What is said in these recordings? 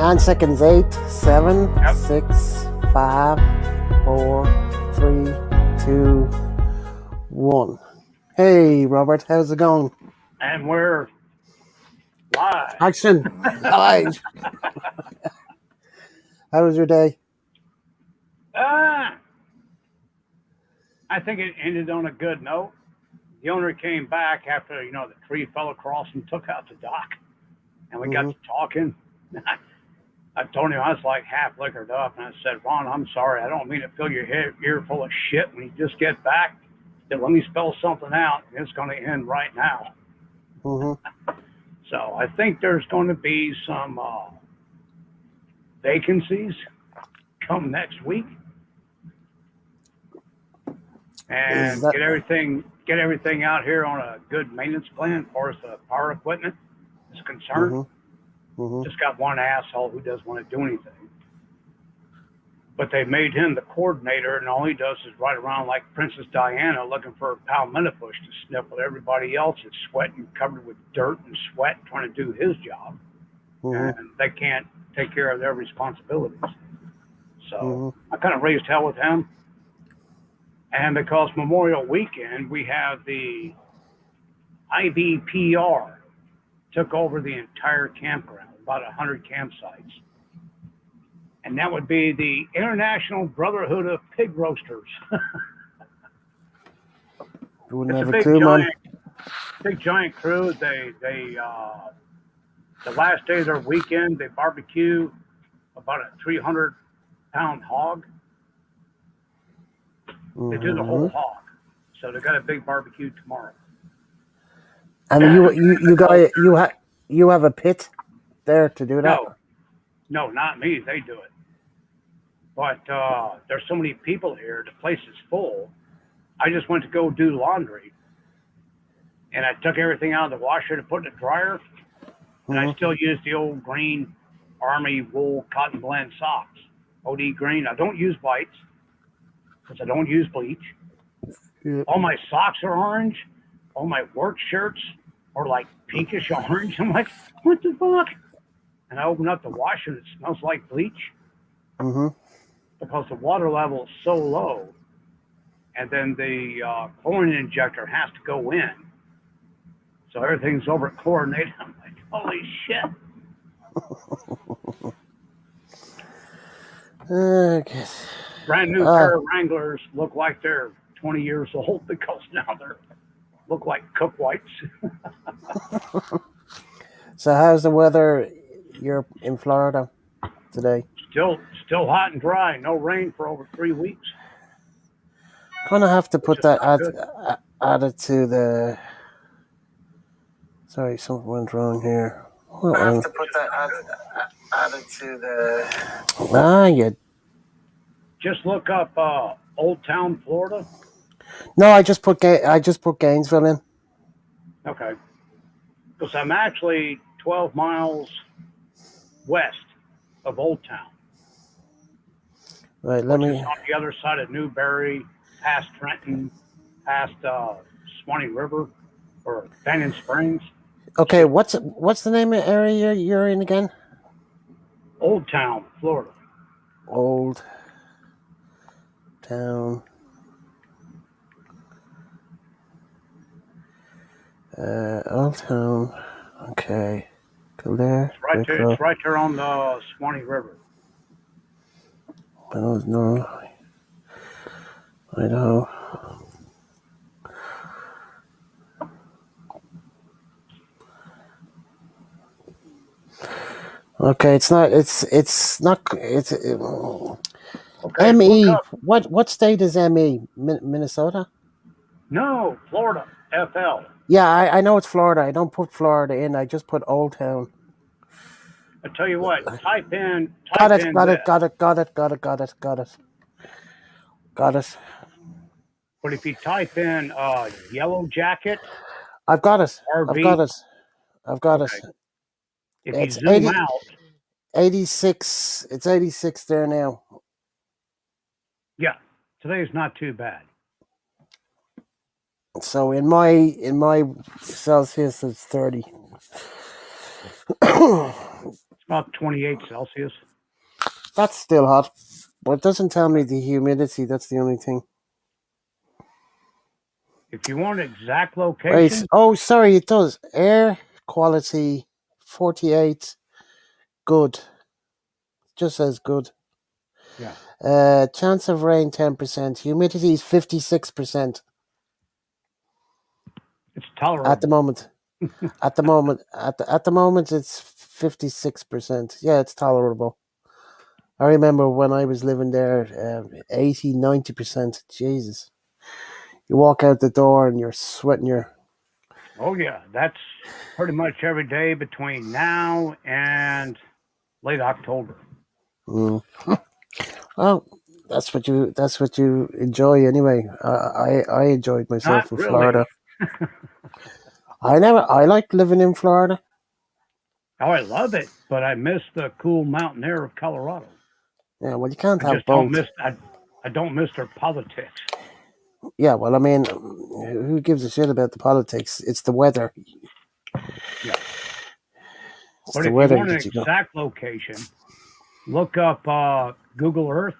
9 seconds. 8, 7, Yep. 6, 5, 4, 3, 2, 1. Hey, Robert, how's it going? And we're live. Action. Live. How was your day? I think it ended on a good note. The owner came back after, the tree fell across and took out the dock. And we got to talking. I told him I was like half liquored up. And I said, Ron, I'm sorry. I don't mean to fill your ear full of shit when you just get back. Then let me spell something out. And it's going to end right now. So I think there's going to be some vacancies come next week. And get everything out here on a good maintenance plan as far as the power equipment is concerned. Just got one asshole who doesn't want to do anything. But they made him the coordinator, and all he does is ride around like Princess Diana looking for a palmetto bush to sniff while everybody else is sweating, covered with dirt and sweat, trying to do his job. And they can't take care of their responsibilities. So I kind of raised hell with him. And because Memorial Weekend, we have the IBPR took over the entire campground, about 100 campsites. And that would be the International Brotherhood of Pig Roasters. It's a big giant crew. They the last day of their weekend, they barbecue about a 300-pound hog. They do the whole hog. So they got a big barbecue tomorrow. And you have a pit there to do that? No, not me. They do it. But there's so many people here. The place is full. I just went to go do laundry. And I took everything out of the washer to put in the dryer. And I still use the old green Army wool cotton blend socks. OD green. I don't use whites because I don't use bleach. Yep. All my socks are orange. All my work shirts are like pinkish orange. I'm like, what the fuck? And I open up the washer and it smells like bleach. Because the water level is so low. And then the chlorine injector has to go in. So everything's over chlorinated. I'm like, holy shit. Okay. Brand new pair of Wranglers look like they're 20 years old because now they look like cook whites. So how's the weather? You're in Florida today? Still hot and dry. No rain for over 3 weeks. Kind of have to put that added to the. Sorry, something went wrong here. I have to put that added to the. You. Just look up Old Town, Florida. No, I just put Gainesville in. Okay. Because I'm actually 12 miles west of Old Town. Right, on the other side of Newberry, past Trenton, past Swanee River, or Banyan Springs. Okay, what's the name of the area you're in again? Old Town, Florida. Old Town. Old Town. Okay. Go there. It's right there on the Swanee River. No. I know. Okay, it's not. Okay, ME. What state is ME? Minnesota? No, Florida. FL. Yeah, I know it's Florida. I don't put Florida in. I just put Old Town. I tell you what. Type in. Got it. But if you type in Yellow Jacket. I've got it. RV, I've got okay. it. If you zoom out. 86. It's 86 there now. Yeah, today's not too bad. So in my Celsius it's 30. It's About 28 Celsius. That's still hot, but it doesn't tell me the humidity. That's the only thing. If you want exact location. Right. Oh, sorry, it does. Air quality 48. Good. Just says good. Yeah. Chance of rain 10%. Humidity is 56%. It's tolerable. At the moment. At the moment it's 56%. Yeah, it's tolerable. I remember when I was living there, 80, 90%. Jesus. You walk out the door and you're sweating your... Oh, yeah. That's pretty much every day between now and late October. Mm. Well, that's what you enjoy anyway. I enjoyed myself Not in really. Florida. I liked living in Florida. Oh, I love it, but I miss the cool mountain air of Colorado. Yeah, well, you can't I have just don't both. miss. I don't miss their politics. Yeah, well, I mean, who gives a shit about the politics? It's the weather. Yeah. It's But the if you weather want an that you go. exact location, look up Google Earth.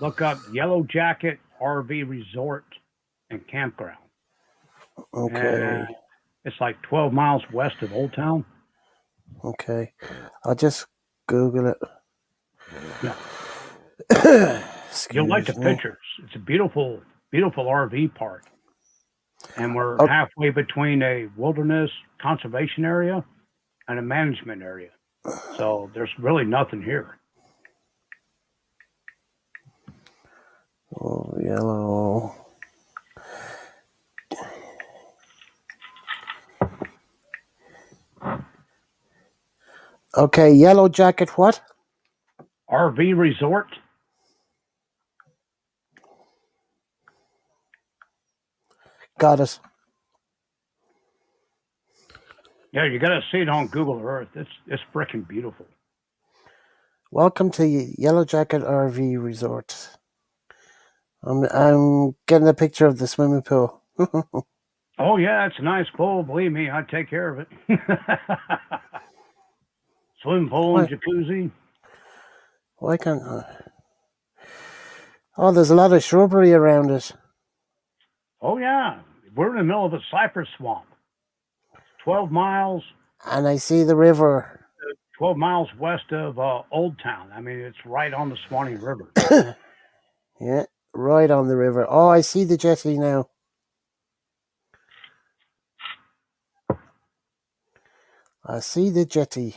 Look up Yellow Jacket RV Resort and Campground. Okay. And it's like 12 miles west of Old Town. Okay. I'll just Google it. Yeah. Excuse You'll like the me. pictures. It's a beautiful, beautiful RV park. And we're Oh, halfway between a wilderness conservation area and a management area. So there's really nothing here. oh, yellow. Okay, Yellow Jacket what? RV resort. Got it. Yeah, you got to see it on Google Earth. It's freaking beautiful. Welcome to Yellow Jacket RV Resort. I'm getting a picture of the swimming pool. Oh yeah, it's a nice pool. Believe me, I take care of it. Swim pool and Why? jacuzzi. Why can't? Oh, there's a lot of shrubbery around it. Oh yeah, we're in the middle of a cypress swamp. 12 miles. And I see the river. 12 miles west of Old Town. I mean, it's right on the Swanee River. Yeah, right on the river. Oh, I see the jetty now. I see the jetty.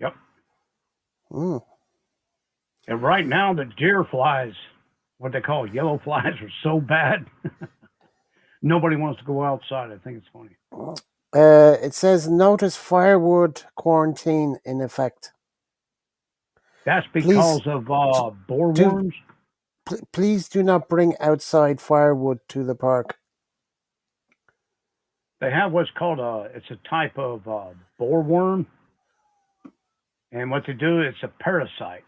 Yep. Mm. And right now, the deer flies, what they call yellow flies, are so bad. Nobody wants to go outside. I think it's funny. It says notice firewood quarantine in effect. That's Please because of do boerworms. please do not bring outside firewood to the park. They have what's called it's a type of boerworm. And what they do, it's a parasite.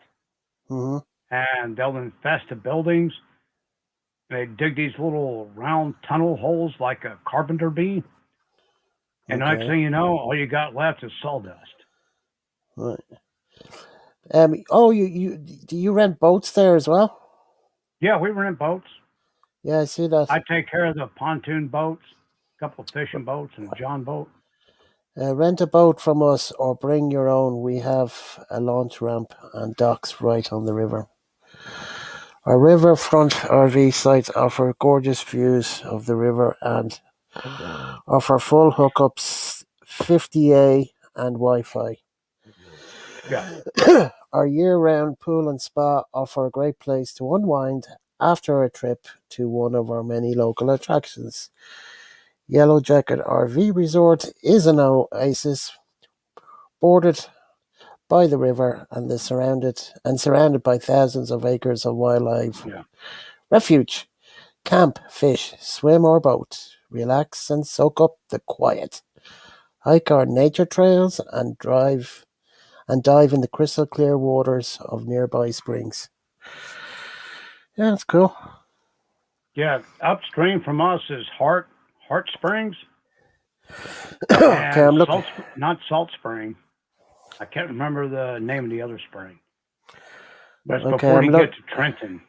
Mm-hmm. And they'll infest the buildings. They dig these little round tunnel holes like a carpenter bee. And the next thing you know, all you got left is sawdust. Right. Oh, you do you rent boats there as well? Yeah, we rent boats. Yeah, I see that. I take care of the pontoon boats, a couple of fishing boats, and a john boat. Rent a boat from us or bring your own. We have a launch ramp and docks right on the river. Our riverfront RV sites offer gorgeous views of the river and offer full hookups, 50A and Wi-Fi. Yeah. Our year-round pool and spa offer a great place to unwind after a trip to one of our many local attractions. Yellow Jacket RV Resort is an oasis bordered by the river and surrounded by thousands of acres of wildlife. Yeah. Refuge. Camp, fish, swim or boat. Relax and soak up the quiet. Hike our nature trails and dive in the crystal clear waters of nearby springs. Yeah, that's cool. Yeah. Upstream from us is Heart Springs Okay, and I'm looking. not Salt Spring. I can't remember the name of the other spring, but it's Okay, before I'm you get look. to Trenton.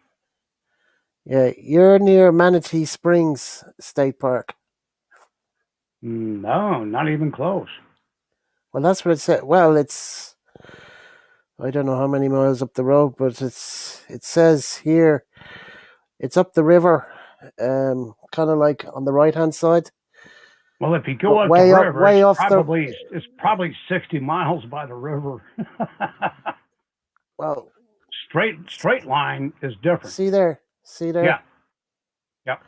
Yeah, you're near Manatee Springs State Park. No, not even close. Well, that's what it said. Well, it's I don't know how many miles up the road, but it says here it's up the river, kind of like on the right hand side, Well, if you go but up the river, way off the. it's probably 60 miles by the river. Well, Straight line is different. see Yeah, there, yep.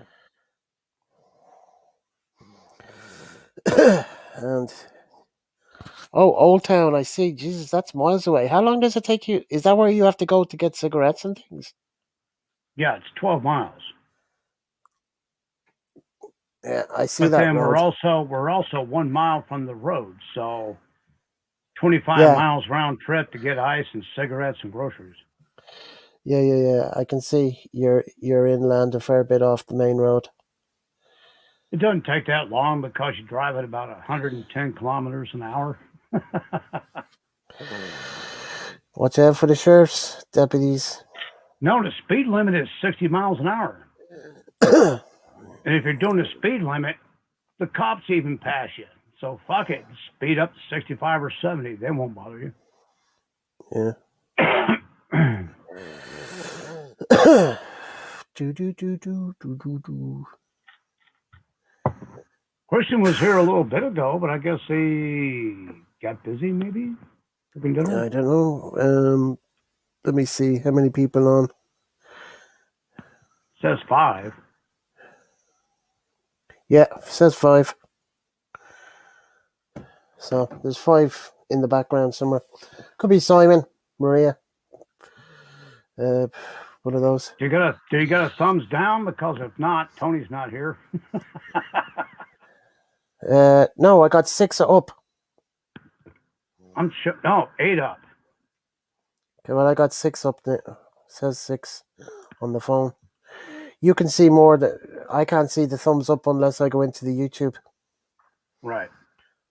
and Old Town. I see. Jesus, that's miles away. How long does it take you? Is that where you have to go to get cigarettes and things? Yeah, it's 12 miles. Yeah, I see But that then road. we're also 1 mile from the road, so 25 Yeah, miles round trip to get ice and cigarettes and groceries. yeah. I can see you're inland a fair bit off the main road. It doesn't take that long because you drive at about 110 kilometers an hour. Watch out for the sheriff's deputies. No, the speed limit is 60 miles an hour. And if you're doing the speed limit, the cops even pass you. So fuck it. Speed up to 65 or 70. They won't bother you. Yeah. Do. Christian was here a little bit ago, but I guess he got busy maybe cooking dinner. I don't know. Let me see how many people on. Says five. Yeah, says five. So there's five in the background somewhere. Could be Simon, Maria. Uh, one of those. Do you got a thumbs down? Because if not, Tony's not here. No, I got six up. I'm sure. No, eight up. Okay, well, I got six up there. It says six on the phone. You can see more. I can't see the thumbs up unless I go into the YouTube, Right.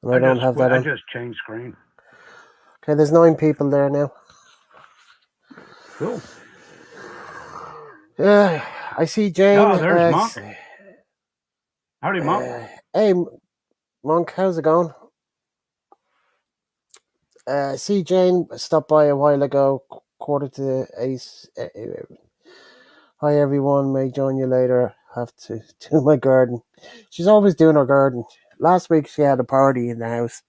and I don't have that I on. just changed screen. Okay, there's 9 people there now. Cool. I see Jane. Oh, there's Monk. Howdy, Monk. Hey, Monk, how's it going? I see Jane stopped by a while ago, 7:45. Hi everyone, may join you later. Have to do my garden. She's always doing her garden. Last week she had a party in the house.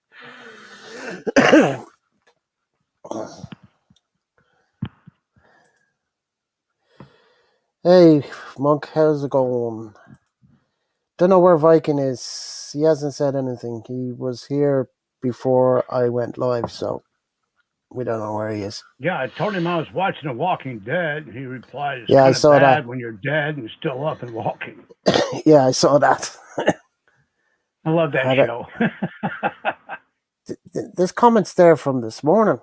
Hey, Monk, how's it going? Don't know where Viking is. He hasn't said anything. He was here before I went live, so we don't know where he is. Yeah, I told him I was watching The Walking Dead, and he replied, "It's Yeah, I kind of saw that. bad when you're dead and still up and walking." Yeah, I saw that. I love that Had show. there's comments there from this morning.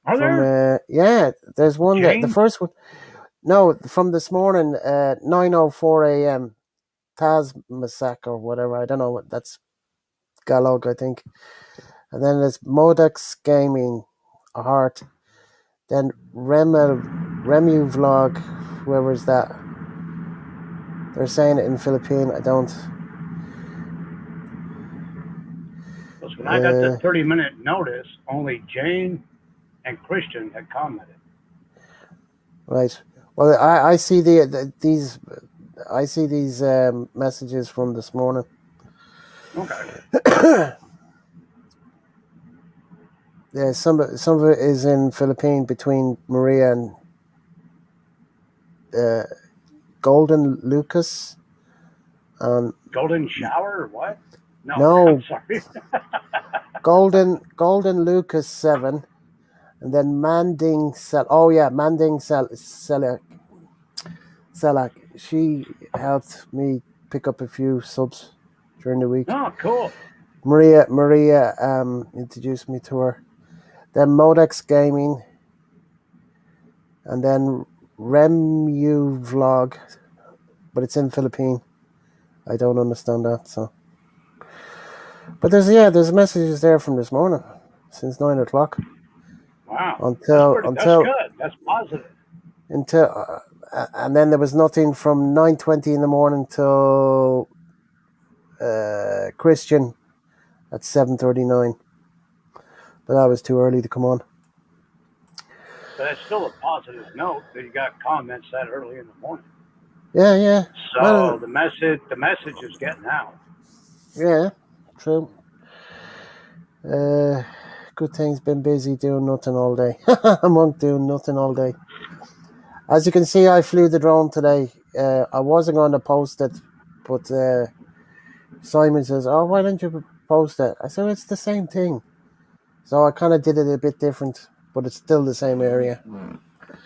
Are there? Yeah, there's one that the Jane? first one. No, from this morning, 9:04 a.m. Taz Masak or whatever. I don't know what that's Galog, I think. And then there's Modex Gaming, a heart. Then Remu Vlog, whoever's that. They're saying it in Philippine. I don't. Because when I got the 30-minute notice, only Jane and Christian had commented. Right. Well, I see these. I see these messages from this morning. Okay. Yeah, some of it is in Philippine between Maria and Golden Lucas. Golden shower or what? No, I'm No, sorry. Golden Lucas 7, and then Manding Sel. Oh yeah, Manding Selak. She helped me pick up a few subs during the week. Oh, cool. Maria introduced me to her. Then Modex Gaming, and then Remu Vlog, but it's in Philippine. I don't understand that. So, but there's messages there from this morning. since 9 o'clock Wow, that's until pretty. That's until good. That's positive. until, and then there was nothing from 9:20 in the morning till Christian at 7:39. But that was too early to come on. But that's still a positive note that you got comments that early in the morning. Yeah, yeah. Well, So the message is getting out. yeah, true. Uh, Good thing's been busy doing nothing all day. I'm doing nothing all day. As you can see, I flew the drone today. I wasn't going to post it, but Simon says, "Oh, why don't you post it?" I said, "It's the same thing." So I kind of did it a bit different, but it's still the same area.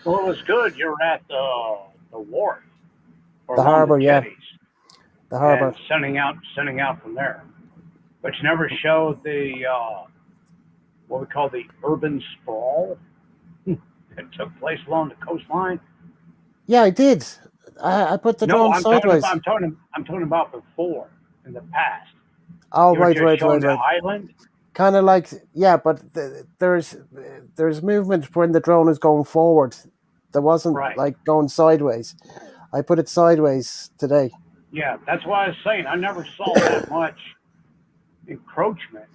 Well, it was good. You're at the wharf or The along the harbor, yeah, jetties the and harbor. sending out from there. But you never showed the what we call the urban sprawl that took place along the coastline. Yeah, I did. I put the No, drone I'm talking about sideways. I'm talking about before in the past. Oh, You were right, just right, showing right, the right. island, Kind of like, yeah, but there's movement when the drone is going forward. There wasn't right? like going sideways. I put it sideways today. Yeah, that's why I was saying I never saw that much encroachment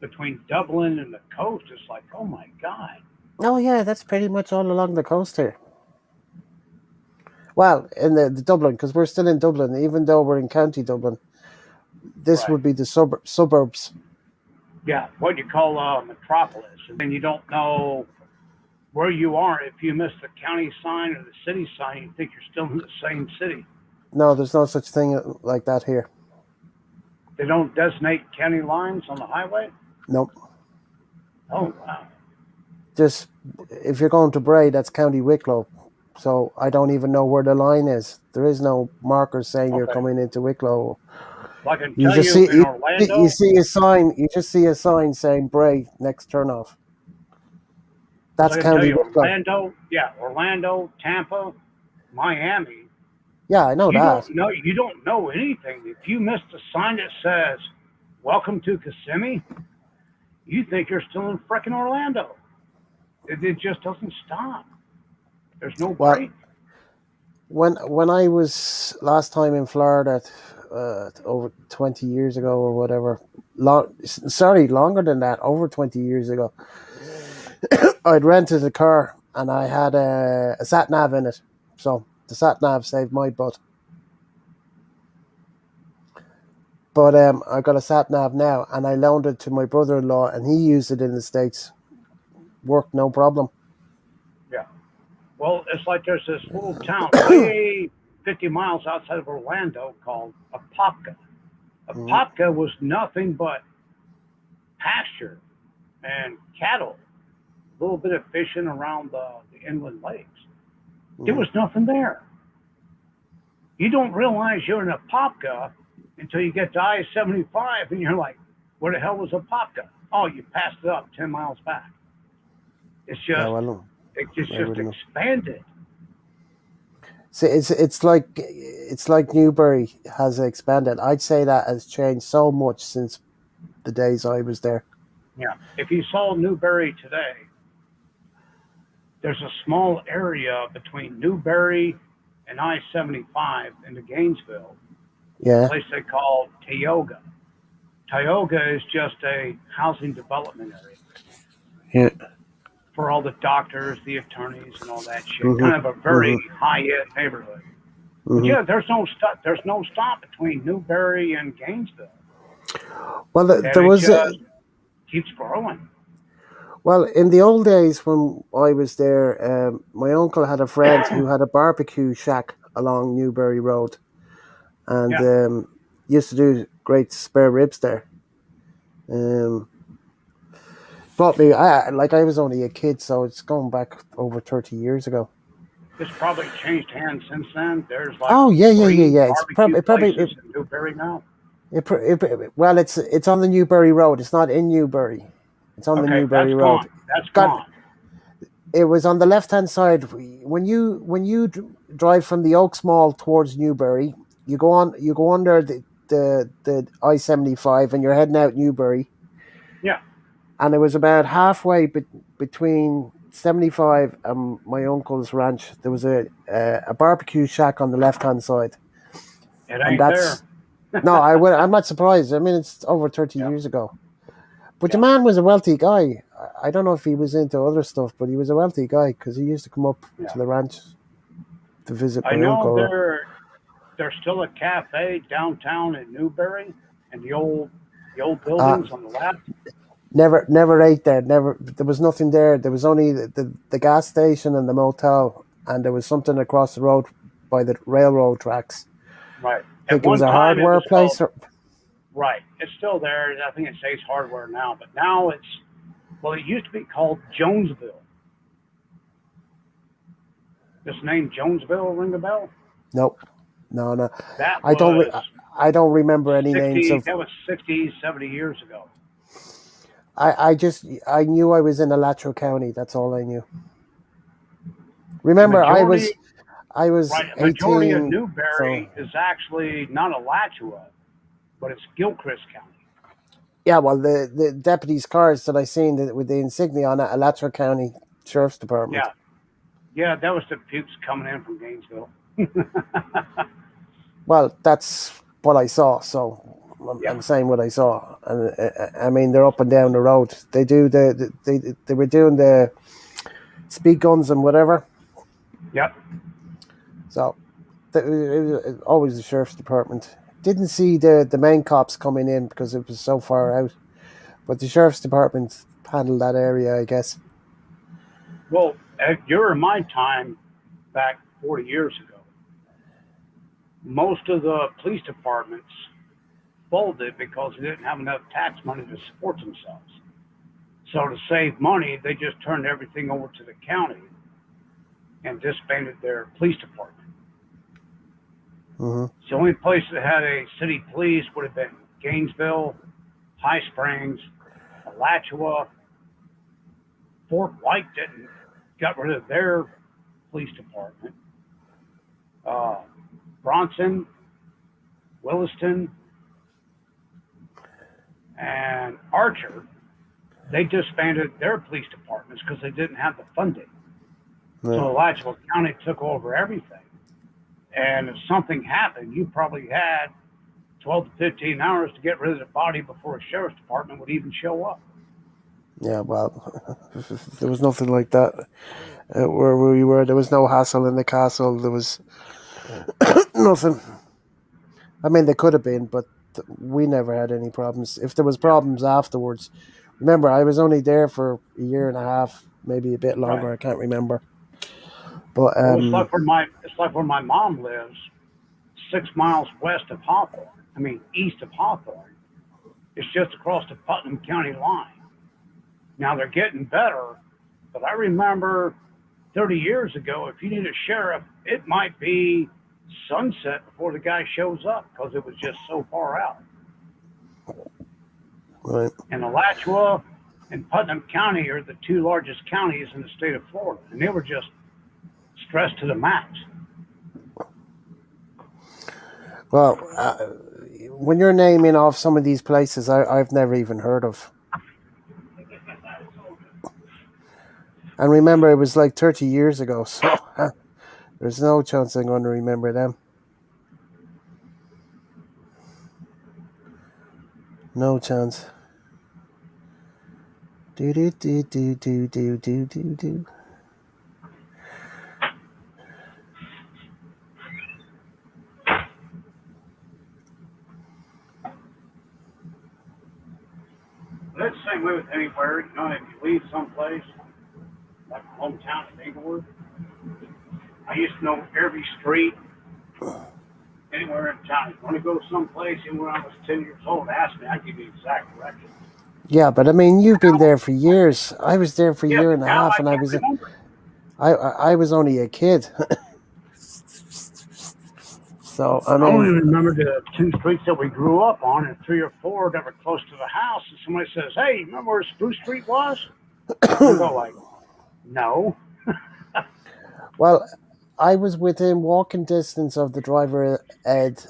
between Dublin and the coast. It's like, oh my god, Oh yeah, that's pretty much all along the coast here. Well, in the Dublin, because we're still in Dublin, even though we're in County Dublin. This right? would be the suburbs. Yeah, what you call a metropolis, and then you don't know where you are. If you miss the county sign or the city sign, you think you're still in the same city. No, there's no such thing like that here. They don't designate county lines on the highway. Nope. Oh wow. Just if you're going to Bray, that's County Wicklow. So I don't even know where the line is. There is no marker saying you're Okay. coming into Wicklow. Well, I can You tell just you see in you Orlando, see a sign. You just see a sign saying Bray next turnoff. so That's I can tell County you Wicklow. Orlando, yeah, Orlando, Tampa, Miami. Yeah, I know You that. don't know. You don't know anything. If you missed a sign that says "Welcome to Kissimmee," you think you're still in frickin' Orlando. It just doesn't stop. There's no Well, break. when I was last time in Florida, over 20 years ago or whatever, longer than that, over 20 years ago, I'd rented a car and I had a sat nav in it. So the sat nav saved my butt. But I got a sat nav now, and I loaned it to my brother-in-law, and he used it in the States. Worked no problem. Yeah. Well, it's like there's this little town way 50 miles outside of Orlando called Apopka. Mhm, Apopka was nothing but pasture and cattle, a little bit of fishing around the inland lakes. There mhm. was nothing there. You don't realize you're in Apopka until you get to I-75 and you're like, where the hell was Apopka? Oh, you passed it up 10 miles back. It's Yeah, just, well, it's I just wouldn't know. expanded. So it's like Newbury has expanded. I'd say that has changed so much since the days I was there. Yeah. If you saw Newberry today, there's a small area between Newberry and I-75 into Gainesville, a Yeah, place they call Tioga. Tioga is just a housing development area yeah. for all the doctors, the attorneys, and all that shit. Mhm, Kind of a very mhm, high-end neighborhood. But mhm. yeah, there's no stop. There's no stop between Newberry and Gainesville, Well, and there it was just keeps growing. well in the old days when I was there. My uncle had a friend who had a barbecue shack along Newbury Road, and Yeah, used to do great spare ribs there. Um, brought me. I was only a kid, so it's going back over 30 years ago. it's probably changed hands since then. There's like Oh yeah, yeah, yeah, three yeah. barbecue It probably places in Newberry now. well, it's on the Newbury Road. It's not in Newbury. It's on the Okay, that's Newbury Road. gone. That's Got gone. It was on the left hand side when you drive from the Oaks Mall towards Newbury. You go under the I-75 and you're heading out Newbury. Yeah, and it was about halfway between 75 and my uncle's ranch. There was a barbecue shack on the left hand side, It and ain't there. that's no. I'm not surprised. I mean, it's over 30 Yeah, years ago. But the yeah. man was a wealthy guy. I don't know if he was into other stuff, but he was a wealthy guy because he used to come up Yeah. to the ranch to visit I my know uncle. there's still a cafe downtown in Newberry, and the old Uh, buildings on the left. never ate there. Never. There was nothing there. There was only the gas station and the motel, and there was something across the road by the railroad tracks. Right. I At think it was one a time it hardware was called. place. Or, Right. It's still there. I think it says Hardware now, but now it's well. It used to be called Jonesville. This name Jonesville ring a bell? nope. No, no. That I don't. was I don't remember any names 60. of. That was 60, 70 years ago. I knew I was in Alachua County. That's all I knew. The Remember, majority, I was right? A majority of 18. So Newberry is actually not Alachua, but it's Gilchrist County. yeah, well, the deputies' cars that I seen with the insignia on it, Alachua County Sheriff's Department. Yeah, yeah, that was the pukes coming in from Gainesville. Well, that's what I saw. So Yeah, I'm saying what I saw, and I mean they're up and down the road. They do they were doing the speed guns and whatever. yep. So it was always the sheriff's department. Didn't see the main cops coming in because it was so far out. But the sheriff's department handled that area, I guess. Well, during my time back 40 years ago, most of the police departments folded because they didn't have enough tax money to support themselves. So to save money, they just turned everything over to the county and disbanded their police department. Hmm. So the only place that had a city police would have been Gainesville, High Springs, Alachua. Fort White didn't got rid of their police department. Uh, Bronson, Williston, and Archer, they disbanded their police departments because they didn't have the funding. Yeah. So Alachua County took over everything. And if something happened, you probably had 12 to 15 hours to get rid of the body before a sheriff's department would even show up. Yeah, well, there was nothing like that where we were. There was no hassle in the castle. There was nothing. I mean, there could have been, but we never had any problems. If there was Yeah, problems afterwards, remember, I was only there for a year and a half, maybe a bit right. longer. I can't remember. But Well, it's like where my mom lives, 6 miles west of Hawthorne. I mean, east of Hawthorne. It's just across the Putnam County line. Now they're getting better, but I remember 30 years ago, if you need a sheriff, it might be sunset before the guy shows up because it was just so far out. right, And Alachua and Putnam County are the two largest counties in the state of Florida, and they were just stressed to the max. well, when you're naming off some of these places, I've never even heard of. And remember, it was like 30 years ago, so there's no chance I'm going to remember them. No chance. Do do do do do do do do do. But it's the same way with anywhere. If you leave someplace, like my hometown in Inglewood, I used to know every street anywhere in town. You want to go someplace, and when I was 10 years old, ask me, I give you exact directions. Yeah, but I mean, you've been Now, there for years. I was there for a yeah, year but and a now half, I and can't remember. I was only a kid. So I I only mean, remember the two streets that we grew up on, and three or four that were close to the house. And somebody says, "Hey, remember where Spruce Street was?" And I go like, "No." well, I was within walking distance of the driver ed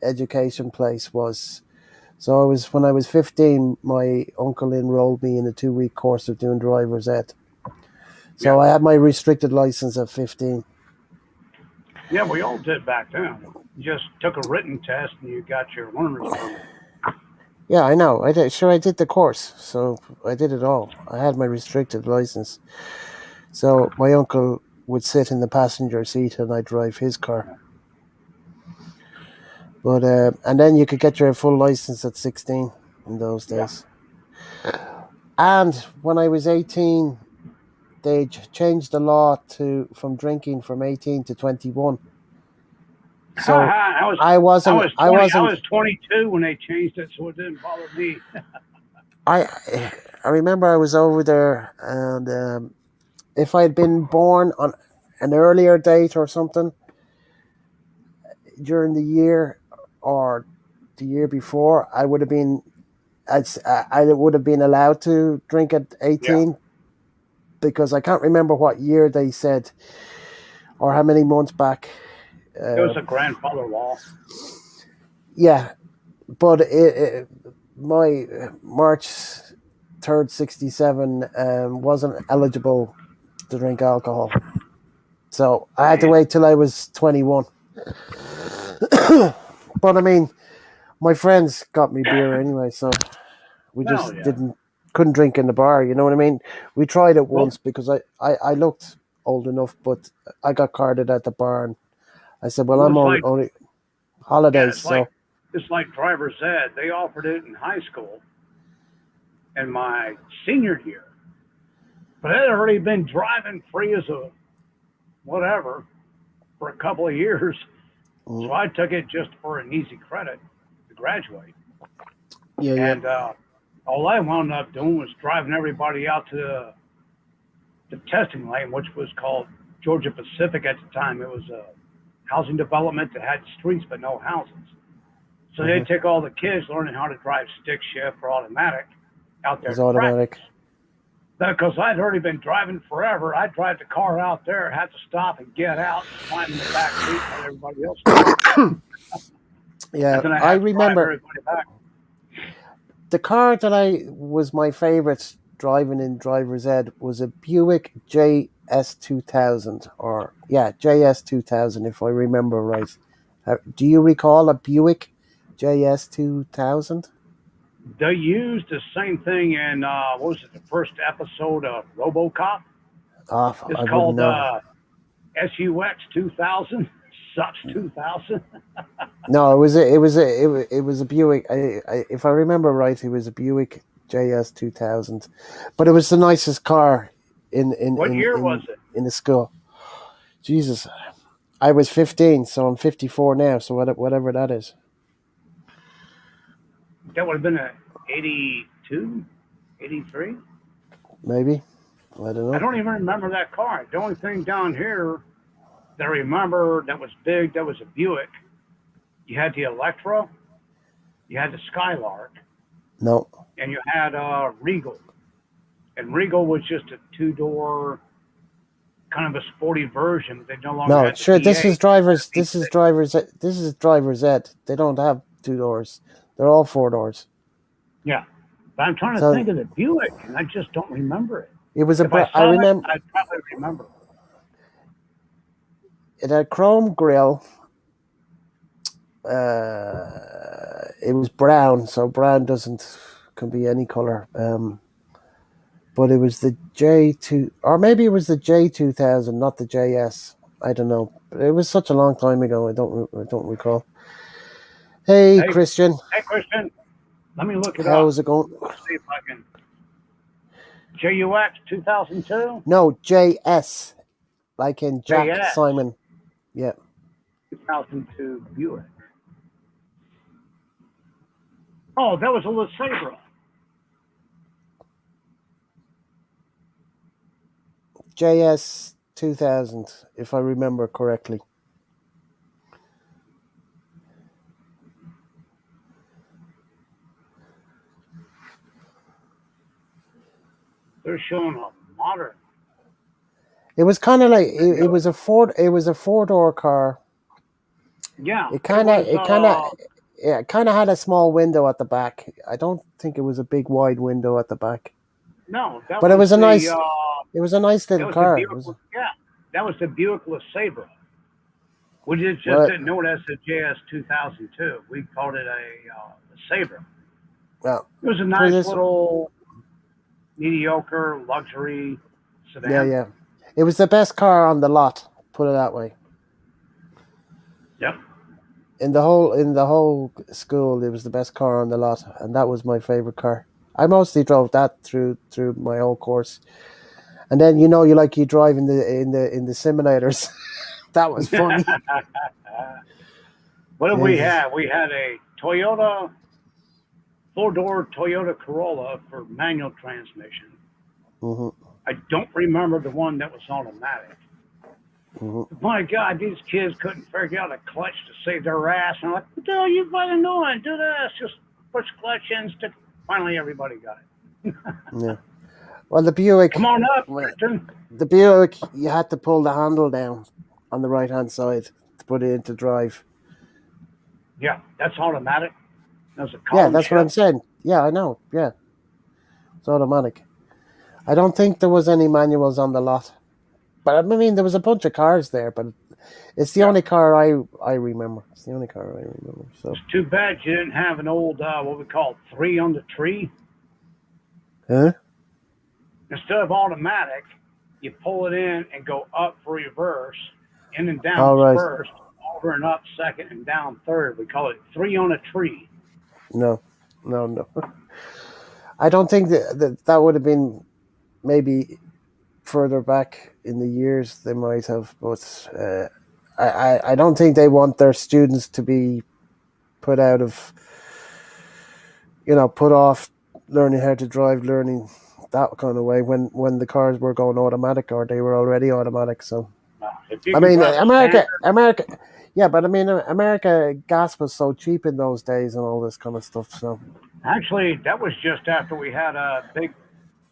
education place was. So when I was 15, my uncle enrolled me in a 2 week course of doing driver's ed. Yeah. So I had my restricted license at 15. Yeah, we all did back then. You just took a written test and you got your learner's permit. Yeah, I know. I did. Sure, I did the course, so I did it all. I had my restricted license. So my uncle would sit in the passenger seat, and I drive his car. But and then you could get your full license at 16 in those Yeah. days. And when I was 18, they changed the law to from drinking from 18 to 21. So I was I I wasn't. was I 20. I wasn't. was 22 when they changed it, so it didn't bother me. I I remember I was over there, and if I had been born on an earlier date or something during the year or the year before, I would have been. I would have been allowed to drink at Yeah, 18 because I can't remember what year they said or how many months back. it was Uh, a grandfather law. yeah, but my March 3rd, 67 wasn't eligible to drink alcohol. So I had to Man, wait till I was 21. But I mean, my friends got me beer anyway, so we hell just yeah. couldn't drink in the bar. You know what I mean? We tried it Well, once because I looked old enough, but I got carded at the bar, and I said, "Well, well, I'm it's on like only yeah, holidays, so it's like driver's ed. They offered it in high school in my senior year, but I had already been driving free as a whatever for a couple of years, so mm, I took it just for an easy credit to graduate. yeah, yeah, And all I wound up doing was driving everybody out to the testing lane, which was called Georgia Pacific at the time. It was a housing development that had streets but no houses. So they uh-huh. take all the kids learning how to drive stick shift or automatic out there It's to practice. automatic. Because I'd already been driving forever, I'd drive the car out there, have to stop and get out and climb in the back seat and let everybody else drive. Yeah, And then I I have to drive remember everybody back. the car that I was my favorite driving in driver's ed was a Buick JS 2000, or yeah, JS 2000 if I remember right. Do you recall a Buick JS 2000? They used the same thing in, what was it, the first episode of Robocop? Oh, It's I wouldn't called know. SUX 2000, SUX 2000. No, it was a Buick. If I remember right, it was a Buick JS 2000, but it was the nicest car in in What in year was in it? in the school. Jesus, I was 15, so I'm 54 now. So whatever that is, That would have been a 82, 83. maybe I don't I know. don't even remember that car. The only thing down here that I remember that was big, that was a Buick. You had the Electra, you had the Skylark, No, and you had Regal. And Regal was just a two-door, kind of a sporty version. They no longer no. had the Sure, this is V8. drivers. They had This is a drivers. This is driver's ed. They don't have two doors. They're all four doors. Yeah. But I'm trying to So think of the Buick, and I just don't remember it. it was a. If I I saw it, remember I'd probably remember. it had a chrome grille. It was brown, so brown doesn't can be any color. But it was the J2, or maybe it was the J 2000, not the JS. I don't know. But it was such a long time ago. I don't recall. Hey, Hey, Christian, hey, Christian, let me look it up. how's it going? See if I can. JUX 2002? No, JS, like in Jack JS Simon. Yeah, 2002 Buick. Oh, that was a LeSabre. JS 2000, if I remember correctly. They're showing a modern. It was kind of like it Buick. was a four. It was a four door car. Yeah, It it kind of was. it kind of Yeah, it kind of had a small window at the back. I don't think it was a big wide window at the back, No, but it was a nice that little was the car. It Buick. was Yeah, that was the Buick LeSabre. We just well, didn't know it as the JS 2002. We called it a Sabre. well, It was a put it nice this, little mediocre luxury yeah, sedan. yeah, it was the best car on the lot. Put it that way. Yep. In the whole school, it was the best car on the lot, and that was my favorite car. I mostly drove that through my whole course, and then you drive in the simulators. That was funny. What did we Jesus. have? We had a Toyota four-door Toyota Corolla for manual transmission. Hmm. I don't remember the one that was automatic. Hmm. My God, these kids couldn't figure out a clutch to save their ass. And I'm like, what the hell are you fucking doing? Do this. Just push clutch in, stick. Finally, everybody got it. Yeah. Well, Come on up, Kristen. The Buick, you had to pull the handle down on the right hand side to put it into drive. Yeah, that's automatic. That's a Yeah, column that's what I'm shift. saying. Yeah, I know. Yeah, it's automatic. I don't think there was any manuals on the lot, but I mean there was a bunch of cars there. But it's the Yeah. only car I remember. It's the only car I remember. It's So, too bad you didn't have an old, what we call three on the tree. huh? Instead of automatic, you pull it in and go up for reverse. In and down All was right. first, over and up second, and down third. We call it three on a tree. No, no, no. I don't think that would have been maybe further back in the years they might have, but I don't think they want their students to be put out of put off learning how to drive, learning that kind of way when the cars were going automatic or they were already automatic. So If you I can mean, drive a standard, America, yeah, but I mean, America gas was so cheap in those days and all this kind of stuff. So actually, that was just after we had a big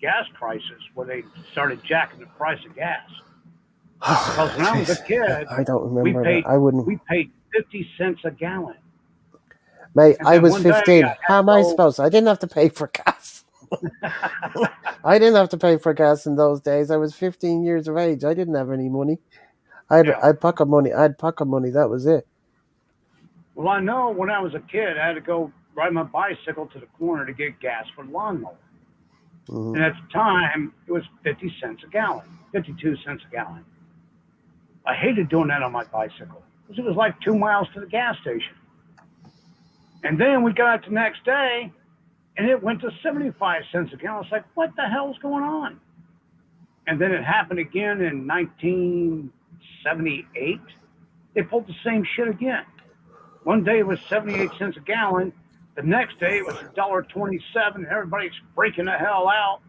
gas crisis where they started jacking the price of gas. Because when I was a jeez, kid, I don't we remember that. paid I wouldn't. we paid 50 cents a gallon, Mate, and I then was one day I 15. had How to am I go. supposed? I didn't have to pay for gas. I didn't have to pay for gas in those days. I was 15 years of age. I didn't have any money. Yeah. I had pocket money. I had pocket money. That was it. Well, I know when I was a kid, I had to go ride my bicycle to the corner to get gas for the lawnmower. Hmm. And at the time, it was 50 cents a gallon, 52 cents a gallon. I hated doing that on my bicycle because it was like 2 miles to the gas station. And then we got out the next day and it went to 75 cents a gallon. It's like, what the hell's going on? And then it happened again in 1978. They pulled the same shit again. One day it was 78 cents a gallon. The next day it was $1.27. Everybody's freaking the hell out.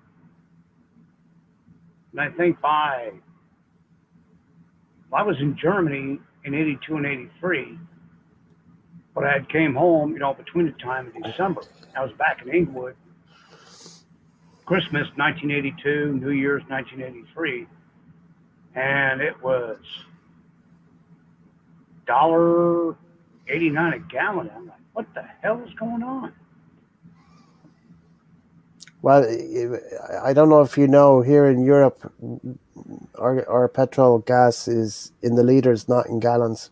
And I think I was in Germany in 82 and 83, but I had came home, between the time of December. I was back in Englewood, Christmas 1982, New Year's 1983, and it was $1.89 a gallon. I'm like, what the hell is going on? Well, I don't know if you know, here in Europe, our petrol gas is in the liters, not in gallons.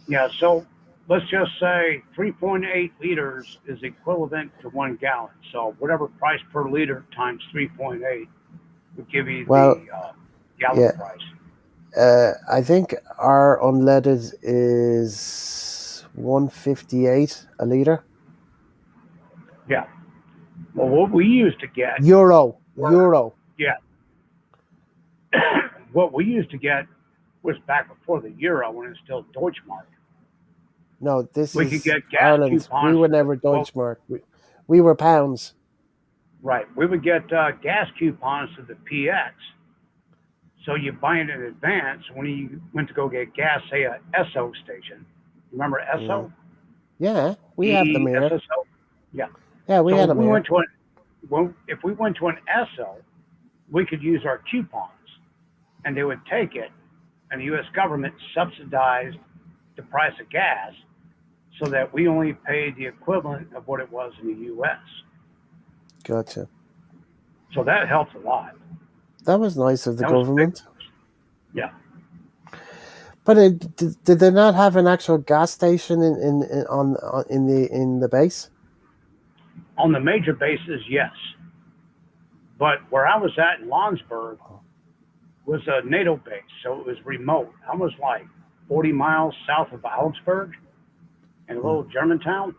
Yeah, so let's just say 3.8 liters is equivalent to 1 gallon. So whatever price per liter times 3.8 would give you Well, the gallon yeah, price. I think our unleaded is 158 a liter. Yeah. Well, what we used to get were, Euro. yeah, what we used to get was back before the euro when it was still Deutschmark. No, this We could is get gas Ireland. We coupons were to the, never well, Deutschmark. We were pounds. right. We would get gas coupons to the PX. So you buy it in advance when you went to go get gas, say at Esso station. Remember Yeah, Esso? yeah, we have them here. ESSO? Yeah. Yeah, we So had them here. if we went to an Esso, we could use our coupons, and they would take it, and the U.S. government subsidized the price of gas. so that we only paid the equivalent of what it was in the U.S. Gotcha. So that helped a lot. That was nice of the That was a big government. boost. Yeah. But did they not have an actual gas station in the base? On the major bases, yes. But where I was at in Lawrenceburg was a NATO base, so it was remote. I was like 40 miles south of Augsburg in a Mm, little German town.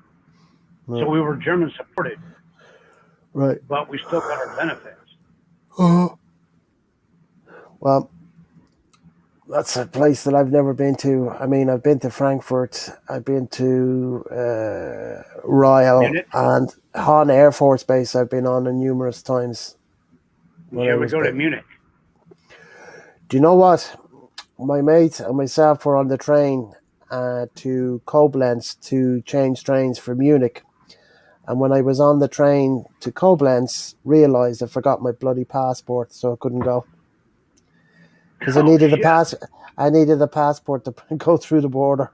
So right. we were German supported, Right. but we still got our benefits. Well, that's a place that I've never been to. I mean, I've been to Frankfurt, I've been to Royal, Munich, and Hahn Air Force Base. I've been on numerous times did when you I ever was. go to Munich? Do you know what? My mate and myself were on the train to Koblenz to change trains for Munich. And when I was on the train to Koblenz, realised I forgot my bloody passport, so I couldn't go because Oh shit! I needed the passport to go through the border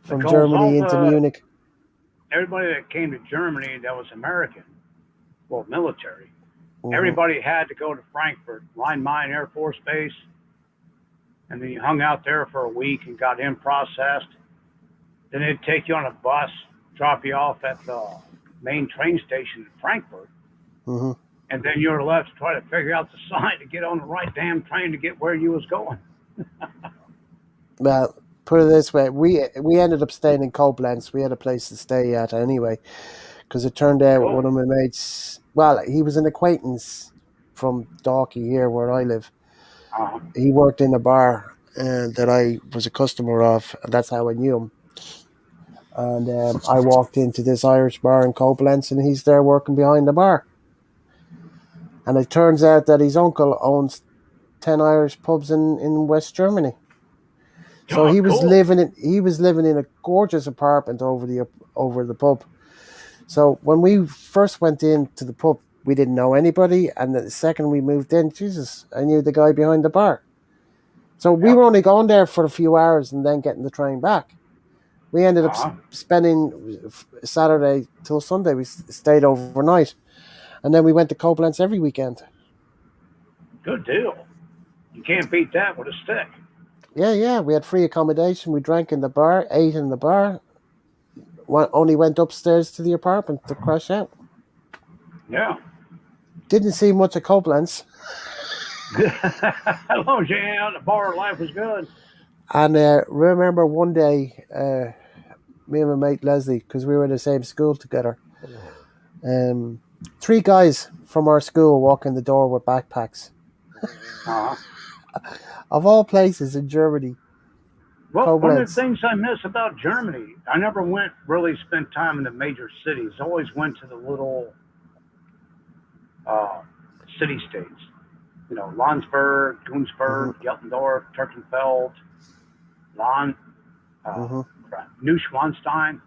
from Because all Germany into the Munich. everybody that came to Germany that was American, well, military, Hmm. everybody had to go to Frankfurt, Rhein Main Air Force Base, and then you hung out there for a week and got in processed. Then they'd take you on a bus, drop you off at the main train station in Frankfurt, Hmm. and then you were left to try to figure out the sign to get on the right damn train to get where you was going. Well, put it this way: we ended up staying in Koblenz. We had a place to stay at anyway, because it turned out Cool. one of my mates. Well, he was an acquaintance from Dalkey here, where I live. Uh, He worked in a bar that I was a customer of, and that's how I knew him. And I walked into this Irish bar in Koblenz, and he's there working behind the bar. And it turns out that his uncle owns 10 Irish pubs in West Germany. So oh, cool. he was living in a gorgeous apartment over the pub. So when we first went into the pub, we didn't know anybody, and the second we moved in, Jesus, I knew the guy behind the bar. So we Yep. were only going there for a few hours and then getting the train back. We ended up Uh, spending Saturday till Sunday. We stayed overnight, and then we went to Koblenz every weekend. good deal. You can't beat that with a stick. Yeah, yeah. We had free accommodation. We drank in the bar, ate in the bar. Only went upstairs to the apartment to crash out. Yeah. Didn't see much of Koblenz. As long as you ain't out, the bar life was good. And remember one day, me and my mate Leslie, because we were in the same school together, um, three guys from our school walk in the door with backpacks. Uh, Of all places in Germany, well, one of the Koblenz. things I miss about Germany, I never went really spent time in the major cities. I always went to the little uh, city states. You know, Landsberg, Hmm. Gunsberg, Geltendorf, Turkenfeld, Lahn, uh, Hmm. Neuschwanstein.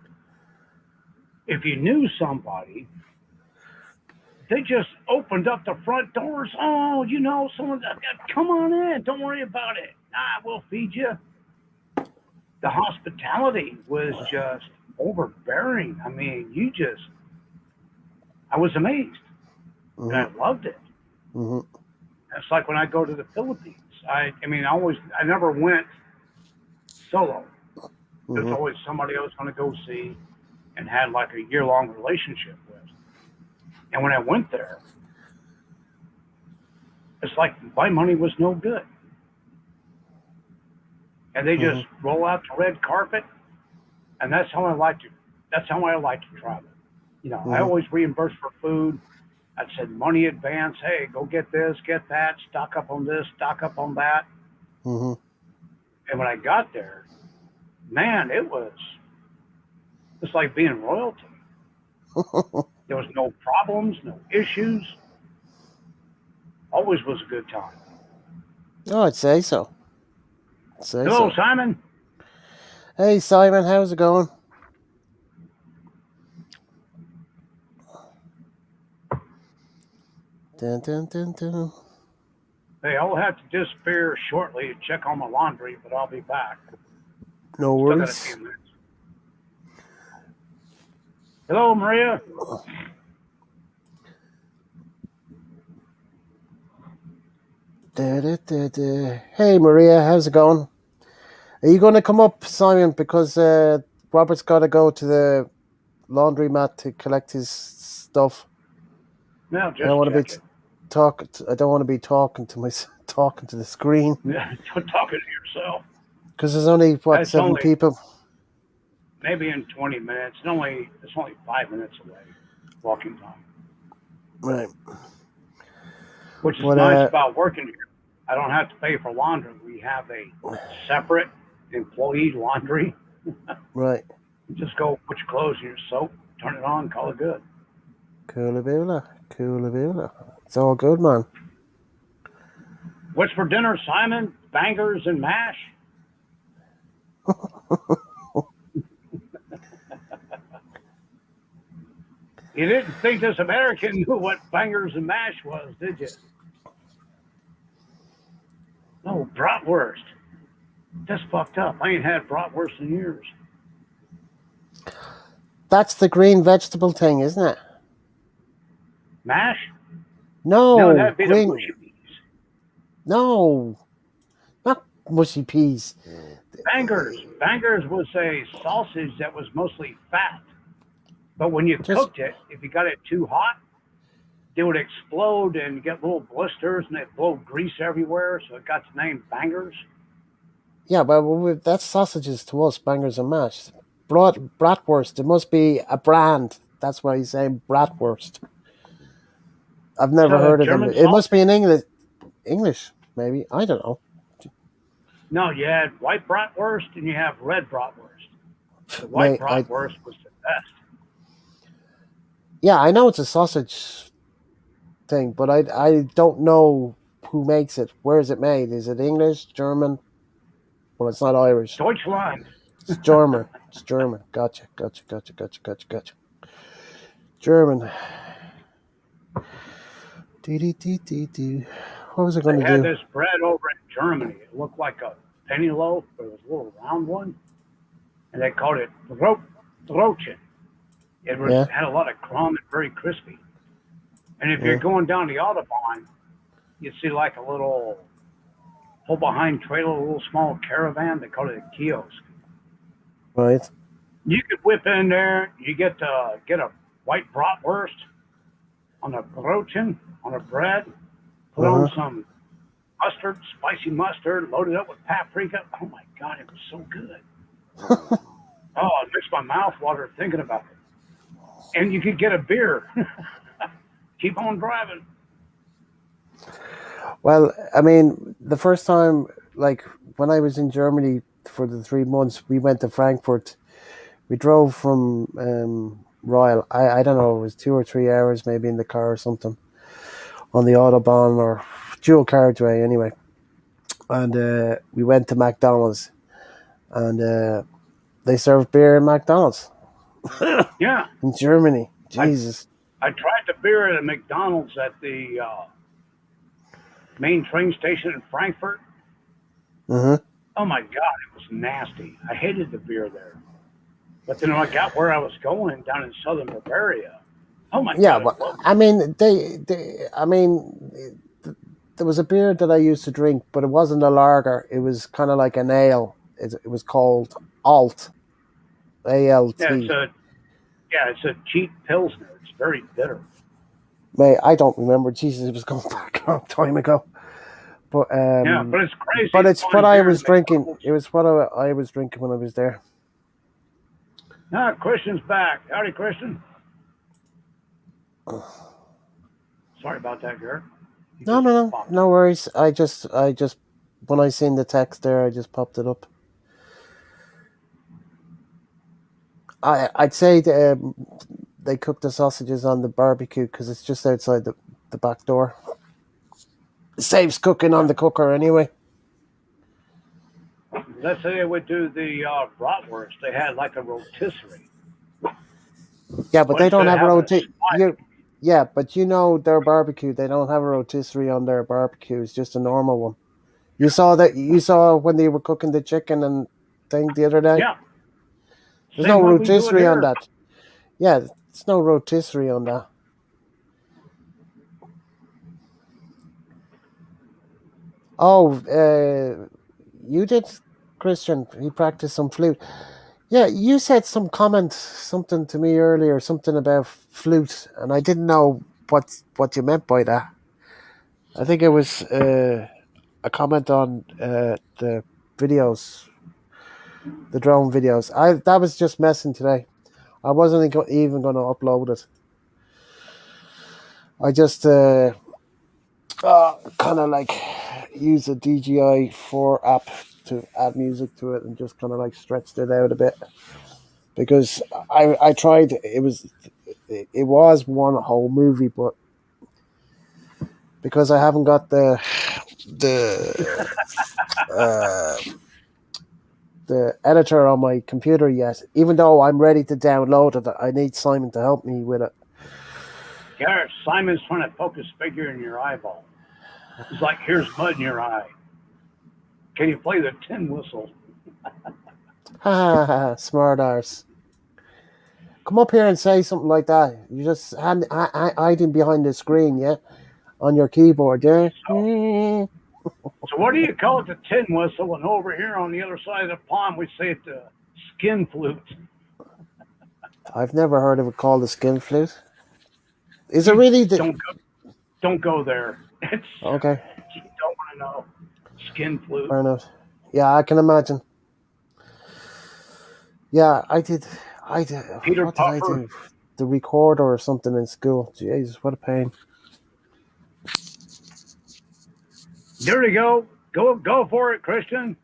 If you knew somebody, they just opened up the front doors. Oh, you know, someone, come on in. Don't worry about it. We'll feed you. The hospitality was just overbearing. I mean, I was amazed and Hmm. I loved it. Hmm. It's like when I go to the Philippines. I mean, I never went solo. There's Hmm. always somebody I was going to go see and had like a year long relationship with. And when I went there, it's like my money was no good. And they just Hmm. roll out the red carpet, and that's how I like to. That's how I like to travel. You know, I Hmm. always reimburse for food. I'd send money advance. Hey, go get this, get that, stock up on this, stock up on that. Hmm. And when I got there, man, it's like being royalty. There was no problems, no issues. Always was a good time. Oh, I'd say so. I'd say Hello, so. Simon. Hey, Simon, how's it going? Dun, dun, dun, dun. Hey, I'll have to disappear shortly to check on my laundry, but I'll be back. No Still got a few worries. minutes. Hello, Maria. Hey Maria, how's it going? Are you going to come up, Simon? Because Robert's got to go to the laundromat to collect his stuff. No, I don't just want to be check it. I don't want to be talking to my talking to the screen Don't talking to yourself. because there's only what It's seven only people. maybe in 20 minutes. It's only 5 minutes away, walking time. Right, Which is but nice about working here. I don't have to pay for laundry. We have a separate employee laundry. right, You just go put your clothes in your soap, turn it on, call it good. coolaboola. It's all good, man. What's for dinner, Simon? Bangers and mash? You didn't think this American knew what bangers and mash was, did you? No, bratwurst. That's fucked up. I ain't had bratwurst in years. That's the green vegetable thing, isn't it? Mash? No, No, that'd be the mushy green. peas. No, not mushy peas. Bangers was a sausage that was mostly fat. But when you Just cooked it, if you got it too hot, they would explode and get little blisters and they'd blow grease everywhere. So it got the name bangers. yeah, but that's sausages to us, bangers and mash. Bratwurst. It must be a brand. That's why he's saying bratwurst. I've It's never a heard of them. German It must be sausage. in English. English, maybe. I don't know. No, you had white bratwurst and you have red bratwurst. The white May I? bratwurst was the best. Yeah, I know it's a sausage thing, but I don't know who makes it. Where is it made? Is it English, German? Well, it's not Irish. Deutschland. It's German. It's German. Gotcha. German. Do. What was I going They to had do? this bread over in Germany. It looked like a penny loaf, but it was a little round one. And they called it Brotchen. It was Yeah. had a lot of crumb and very crispy. And if you're Yeah. going down the Autobahn, you see like a little pull behind trailer, a little small caravan. They call it a kiosk. Right. You could whip in there. You get a white bratwurst on a brötchen on a bread. Put Uh on huh. some mustard, spicy mustard, loaded up with paprika. Oh my god, it was so good. Oh, it makes my mouth water thinking about it. And you could get a beer. Keep on driving. Well, I mean, the first time, like when I was in Germany for the 3 months, we went to Frankfurt. We drove from Royal. I don't know. It was 2 or 3 hours, maybe in the car or something on the autobahn or dual carriageway anyway. And we went to McDonald's, and they served beer in McDonald's Yeah, in Germany. I Jesus. I tried the beer at a McDonald's at the main train station in Frankfurt. Uh-huh. Oh my god, it was nasty. I hated the beer there. But then when I got where I was going down in southern Bavaria, oh my Yeah, god, I but loved it. I mean, I mean, there was a beer that I used to drink, but it wasn't a lager. It was kind of like an ale. It was called Alt, Yeah, it's ALT. a yeah, it's a cheap pilsner. It's very bitter. May I don't remember. Jesus, it was going back a long time ago. But Yeah, but it's crazy but to it's what find I beer in was drinking. McDonald's. It was what I was drinking when I was there. Ah, Christian's back. Howdy, Christian. Sorry about that, Garrett. He No, just no, no, popped no up. worries. I just when I seen the text there, I just popped it up. I'd say they cook the sausages on the barbecue because it's just outside the back door. It saves cooking on Yeah. the cooker anyway. Let's say they would do the bratwurst. They had like a rotisserie. Yeah, but But they don't instead of have a having a rotisserie. spike, Yeah, but you know their barbecue. They don't have a rotisserie on their barbecue. It's just a normal one. You saw that. You saw when they were cooking the chicken and thing the other day. yeah, There's no same way we do it rotisserie on here. that. Yeah, There's no rotisserie on that. Oh, you did, Christian. He practiced some flute. Yeah, you said something to me earlier, something about flute, and I didn't know what you meant by that. I think it was a comment on the videos, the drone videos. I that was just messing today. I wasn't even going to upload it. I just kind of like use a DJI 4 app to add music to it and just kind of like stretched it out a bit because I tried. It was one whole movie, but because I haven't got the uh, the editor on my computer yet, even though I'm ready to download it, I need Simon to help me with it. Garrett, Simon's trying to focus figure in your eyeball. He's like, here's mud in your eye. Can you play the tin whistle? Ha ha ha! Smart arse. Come up here and say something like that. You just hiding behind the screen, yeah, on your keyboard, yeah. So, so what do you call it, the tin whistle? And over here on the other side of the pond, we say it's the skin flute. I've never heard of it called a skin flute. Is it You really don't go there. It's okay? you don't want to know. Skin flute. Fair enough. Yeah, I can imagine. Yeah, I did. I did. Peter What did I Puffer. do? The recorder or something in school. Jesus, what a pain. There you go. Go for it, Christian.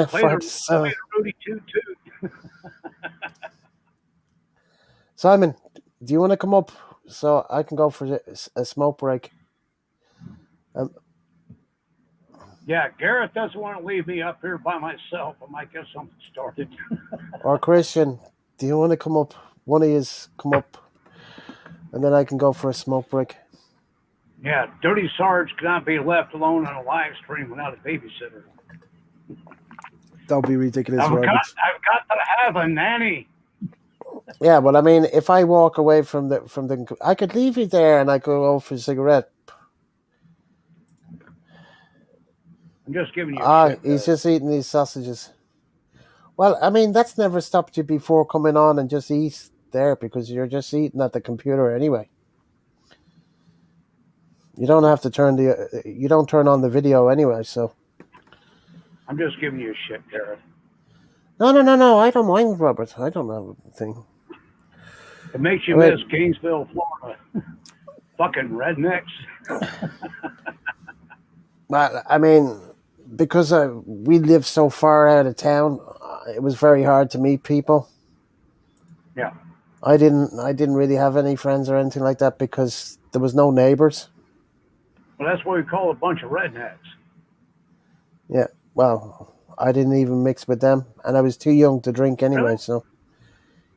Play For the so, Rudy Toot Toot. Simon, do you want to come up so I can go for a smoke break? Um, Yeah, Garrett doesn't want to leave me up here by myself. I might get something started. or Christian, do you want to come up? One of yous come up, and then I can go for a smoke break. Yeah, Dirty Sarge cannot be left alone on a live stream without a babysitter. Don't be ridiculous, I've got, Robert. I've got to have a nanny. Yeah, well, I mean, if I walk away from the, I could leave you there, and I could go for a cigarette. I'm just giving you Ah, shit he's there. just eating these sausages. Well, I mean, that's never stopped you before coming on and just eat there because you're just eating at the computer anyway. You don't have to you don't turn on the video anyway, so. I'm just giving you shit, Garrett. No, no, no, no, I don't mind, Robert. I don't have a thing. It makes I you miss mean, Gainesville, Florida. Fucking rednecks. I mean, because we live so far out of town, it was very hard to meet people. Yeah. I didn't really have any friends or anything like that because there was no neighbors. Well, that's what we call a bunch of rednecks. Yeah, well, I didn't even mix with them, and I was too young to drink Really? anyway. So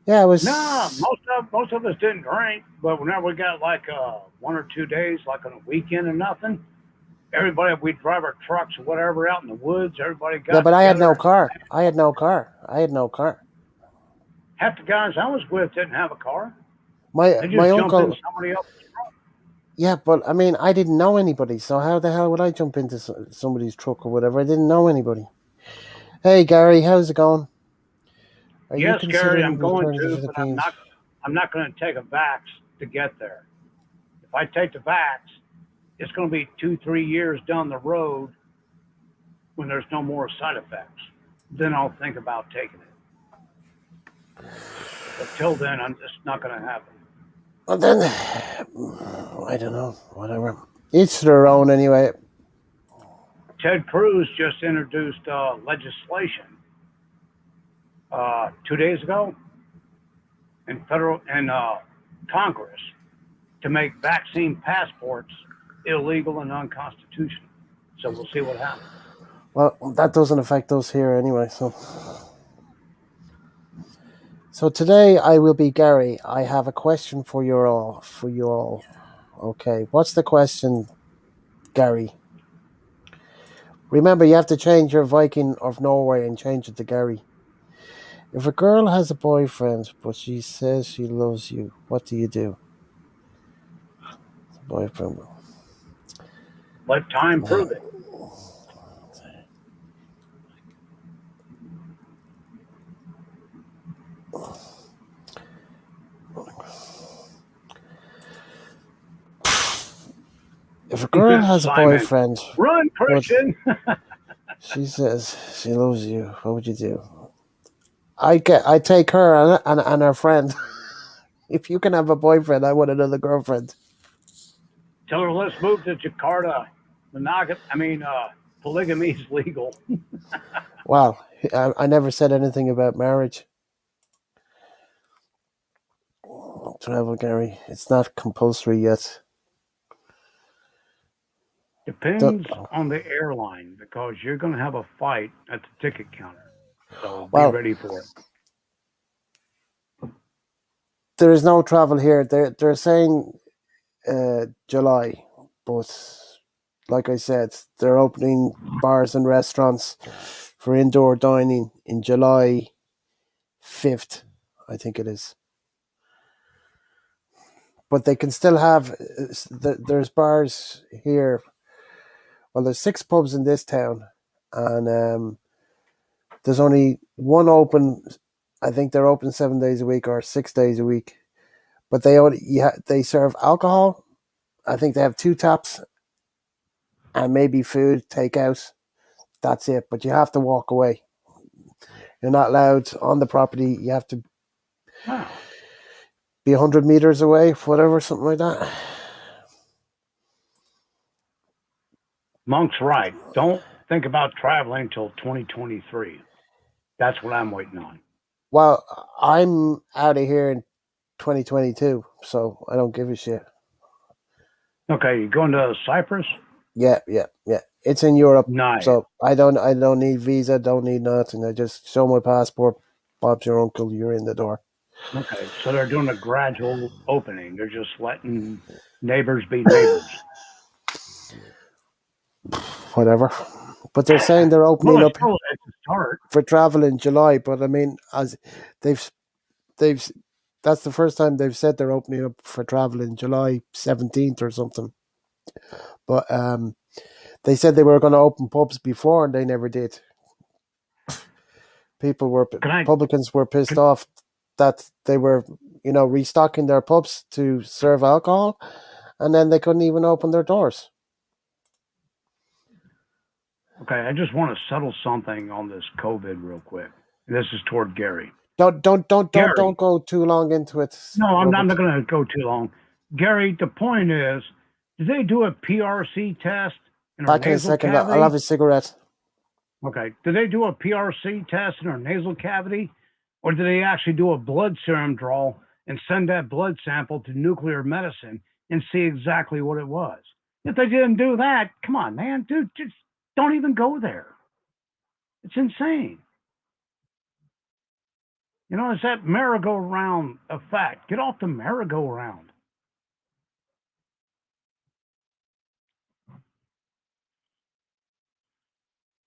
yeah, I No, was. most of us didn't drink, but whenever we got like 1 or 2 days, like on a weekend or nothing, everybody we'd drive our trucks or whatever out in the woods. Everybody Yeah, got but I had no together. car. I had no car. I had no car. Half the guys I was with didn't have a car. They My just jumped in uncle. somebody else. Yeah, but I mean, I didn't know anybody, so how the hell would I jump into somebody's truck or whatever? I didn't know anybody. Hey, Gary, how's it going? Are you Yes, Gary, considering I'm going returning to the to, but I'm Philippines? not. I'm not going to take a vax to get there. If I take the vax, it's going to be 2, 3 years down the road when there's no more side effects. Then I'll think about taking it. But till then, I'm just not going to happen. Well, then, I don't know. Whatever. Each their own, anyway. Ted Cruz just introduced legislation 2 days ago in federal and Congress to make vaccine passports illegal and unconstitutional. So we'll see what happens. Well, that doesn't affect us here anyway. So today I will be Gary. I have a question for you all. For you all. Okay. What's the question, Gary? Remember, you have to change your Viking of Norway and change it to Gary. If a girl has a boyfriend but she says she loves you, what do you do? Boyfriend. Let time prove it. If a girl has a Simon, boyfriend run, but Christian. she says she loves you, what would you do? I take her and her friend. If you can have a boyfriend, I want another girlfriend. Tell her let's move to Jakarta. Polygamy is legal. Well, I never said anything about marriage. Travel, Gary. It's not compulsory yet. Don't, Depends on the airline because you're going to have a fight at the ticket counter. So be well, ready for it. there is no travel here. They're saying July, but like I said, they're opening bars and restaurants for indoor dining in July 5th, I think it is. But they can still have, there's bars here. Well, there's six pubs in this town, and there's only one open. I think they're open 7 days a week or 6 days a week. But they serve alcohol. I think they have two taps and maybe food takeout. That's it. But you have to walk away. You're not allowed on the property. You have to Wow. be 100 meters away, whatever, something like that. Monk's right. Don't think about traveling until 2023. That's what I'm waiting on. Well, I'm out of here in 2022, so I don't give a shit. Okay, you going to Cyprus? Yeah, yeah, yeah. It's in Europe, Nice. so I don't need visa, don't need nothing. I just show my passport. Bob's your uncle. You're in the door. Okay, so they're doing a gradual opening. They're just letting neighbors be neighbors. Whatever. But they're saying they're Well, opening it's up still it's a start. for travel in July. But I mean, as they've they've that's the first time they've said they're opening up for travel in July 17th or something. But they said they were going to open pubs before, and they never did. People were Can I? Publicans were pissed Can, off that they were, restocking their pubs to serve alcohol, and then they couldn't even open their doors. okay, I just want to settle something on this COVID real quick. This is toward Gary. Don't Gary, go too long into it, no, I'm not Robert. going to go too long. Gary, the point is, did they do a PRC test in her Back in a nasal second. I'll have cavity? a cigarette. Okay. Did they do a PRC test in her nasal cavity? Or did they actually do a blood serum draw and send that blood sample to nuclear medicine and see exactly what it was? If they didn't do that, come on, man, dude, just don't even go there. It's insane. It's that merry-go-round effect. Get off the merry-go-round.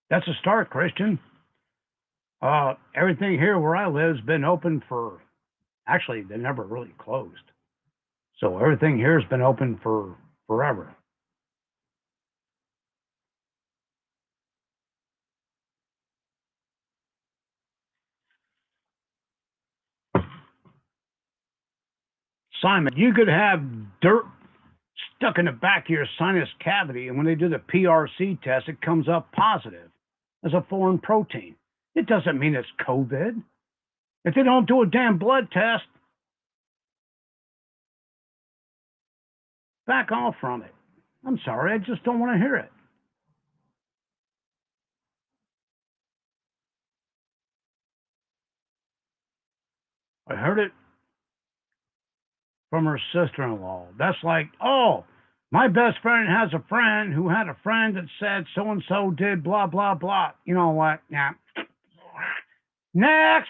That's a start, Christian. Everything here where I live has been open for, actually, they never really closed. So everything here has been open for forever. Simon, you could have dirt stuck in the back of your sinus cavity, and when they do the PRC test, it comes up positive as a foreign protein. It doesn't mean it's COVID. If they don't do a damn blood test, back off from it. I'm sorry, I just don't want to hear it. I heard it from her sister in law. That's like, oh, my best friend has a friend who had a friend that said so and so did blah, blah, blah. You know what? Yeah. Next.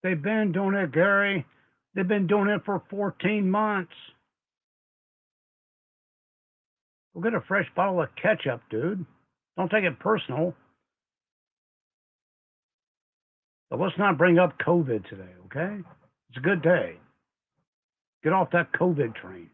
They've been doing it, Gary. They've been doing it for 14 months. Go get a fresh bottle of ketchup, dude. Don't take it personal. But let's not bring up COVID today, okay? It's a good day. Get off that COVID train.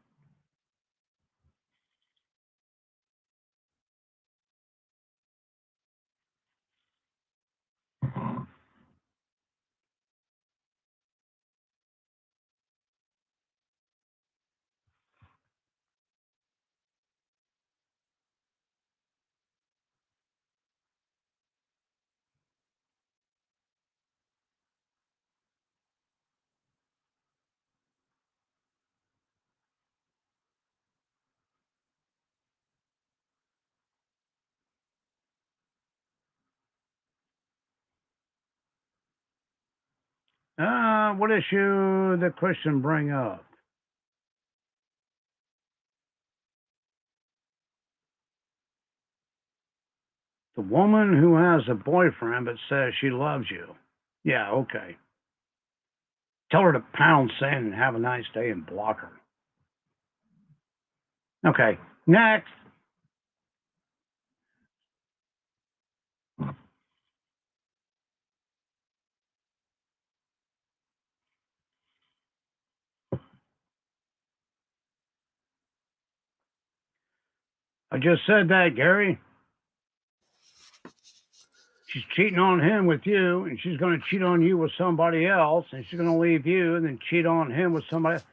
What issue did Christian bring up? The woman who has a boyfriend but says she loves you. Yeah, okay. Tell her to pound sand and have a nice day and block her. Okay, next. I just said that, Gary. She's cheating on him with you, and she's going to cheat on you with somebody else, and she's going to leave you and then cheat on him with somebody else.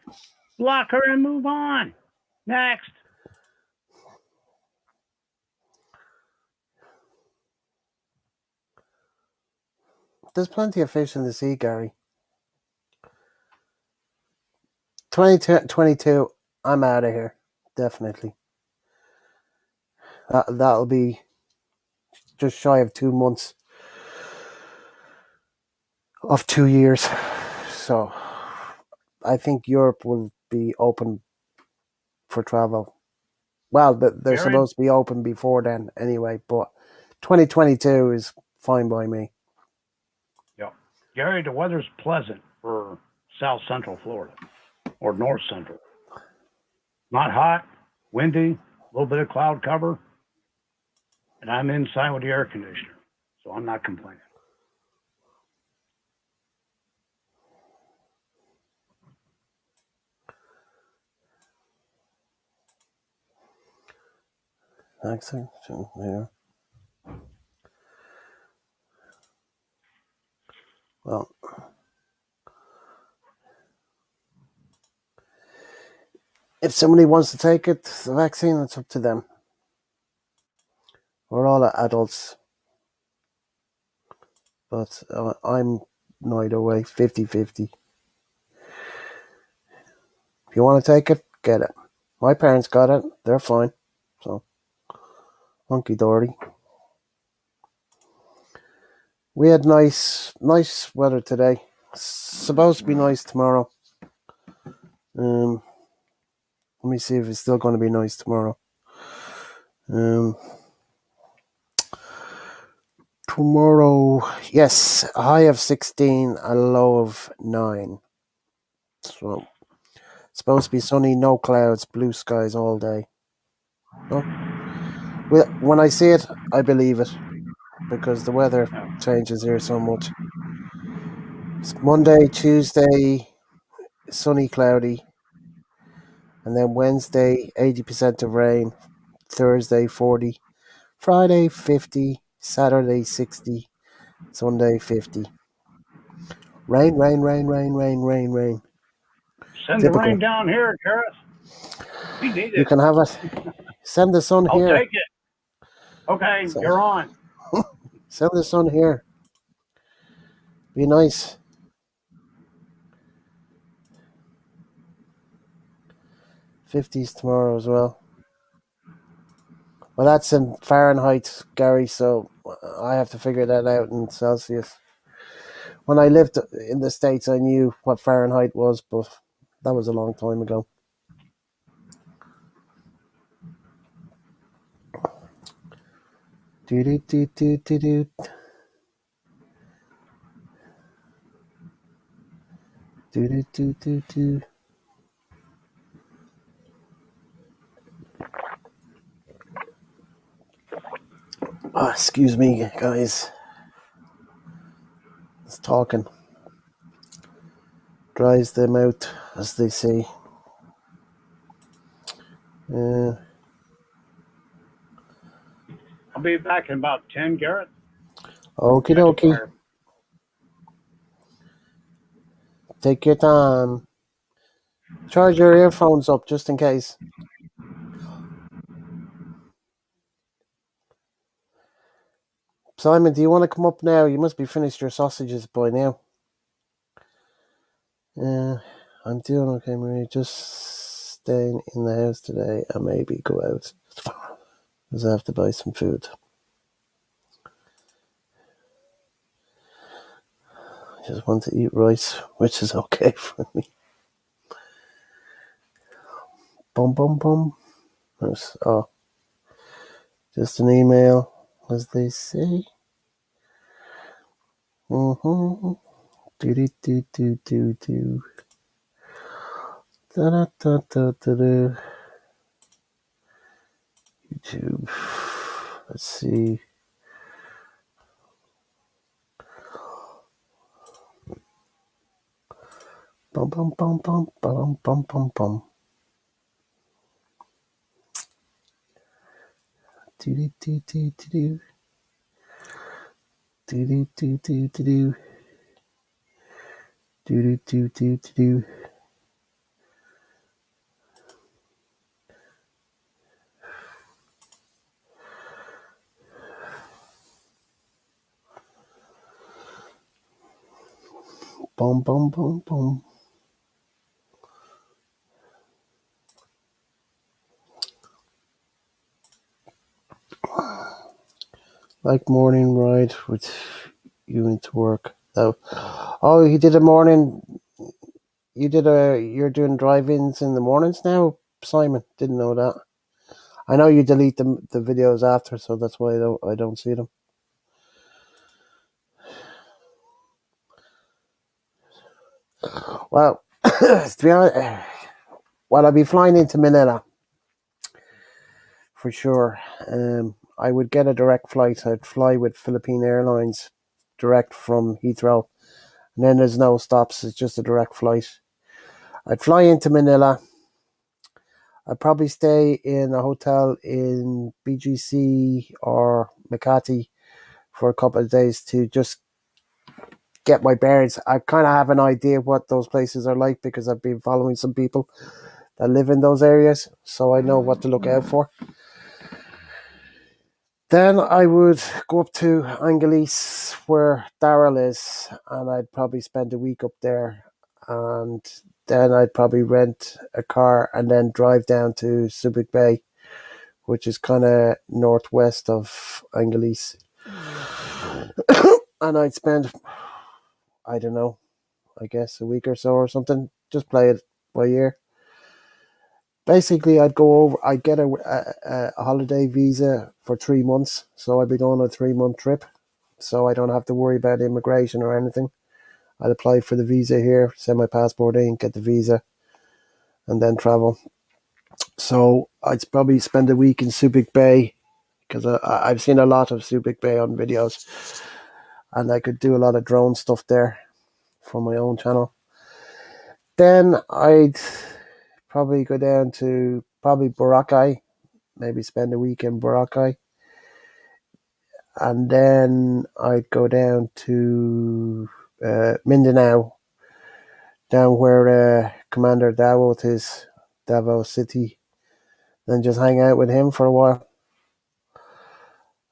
Block her and move on. Next. There's plenty of fish in the sea, Gary. 2022, I'm out of here. Definitely. That'll be just shy of 2 months of 2 years. So I think Europe will be open for travel. Well, they're Gary, supposed to be open before then anyway, but 2022 is fine by me. yeah. Gary, the weather's pleasant for South Central Florida or North Central. Not hot, windy, a little bit of cloud cover, and I'm inside with the air conditioner, so I'm not complaining. Accent, yeah. Well, if somebody wants to take it, the vaccine, it's up to them. We're all adults, but I'm neither way, 50-50. If you want to take it, get it. My parents got it, they're fine. So, hunky dory. We had nice weather today. Supposed to be nice tomorrow. Let me see if it's still going to be nice tomorrow. Um, Tomorrow, yes, a high of 16, a low of 9. So, supposed to be sunny, no clouds, blue skies all day. So, when I see it, I believe it because the weather Yeah. changes here so much. It's Monday, Tuesday, sunny, cloudy, and then Wednesday, 80% of rain, Thursday, 40, Friday, 50, Saturday, 60, Sunday, 50. Rain, rain, rain, rain, rain, rain, rain. Send the rain Typical. down here, Gareth. We need You it. can have it. Send the sun I'll here. take it. Okay, So, you're on. send the sun here. Be nice. 50s tomorrow as well. Well, that's in Fahrenheit, Gary, so I have to figure that out in Celsius. When I lived in the States, I knew what Fahrenheit was, but that was a long time ago. Do do do do do do Do do do do do. Oh, excuse me, guys. It's talking dries them out, as they say. Uh, I'll be back in about 10, Garrett. Okie Check the dokie. fire. Take your time. Charge your earphones up just in case. Simon, do you want to come up now? You must be finished your sausages by now. I'm doing okay, Marie. Just staying in the house today and maybe go out. Because I have to buy some food. I just want to eat rice, which is okay for me. Bum bum bum. Oh, just an email, as they say. Mm-hmm. Do do do do do do. Da da da da da da. YouTube. Let's see. Bum bum bum bum bum bum bum bum. Do do do do do do do do do do do do do do do do. Bum bum bum bum. Like morning ride with you into work. Oh, you did a morning. You're doing drive-ins in the mornings now, Simon. Didn't know that. I know you delete the videos after, so that's why I don't see them. Well, to be honest, well, I'll be flying into Manila for sure. I would get a direct flight. I'd fly with Philippine Airlines direct from Heathrow, and then there's no stops. It's just a direct flight. I'd fly into Manila. I'd probably stay in a hotel in BGC or Makati for a couple of days to just get my bearings. I kind of have an idea what those places are like because I've been following some people that live in those areas, so I know what to look out for. Then I would go up to Angeles where Daryl is, and I'd probably spend a week up there. And then I'd probably rent a car and then drive down to Subic Bay, which is kind of northwest of Angeles. And I'd spend, I don't know, I guess a week or so or something. Just play it by ear. Basically, I'd get a holiday visa for 3 months. So I'd be going on a 3-month trip. So I don't have to worry about immigration or anything. I'd apply for the visa here, send my passport in, get the visa, and then travel. So I'd probably spend a week in Subic Bay because I've seen a lot of Subic Bay on videos, and I could do a lot of drone stuff there for my own channel. Then I'd probably go down to probably Boracay, maybe spend a week in Boracay. And then I'd go down to Mindanao, down where Commander Davos is, Davos City, then just hang out with him for a while.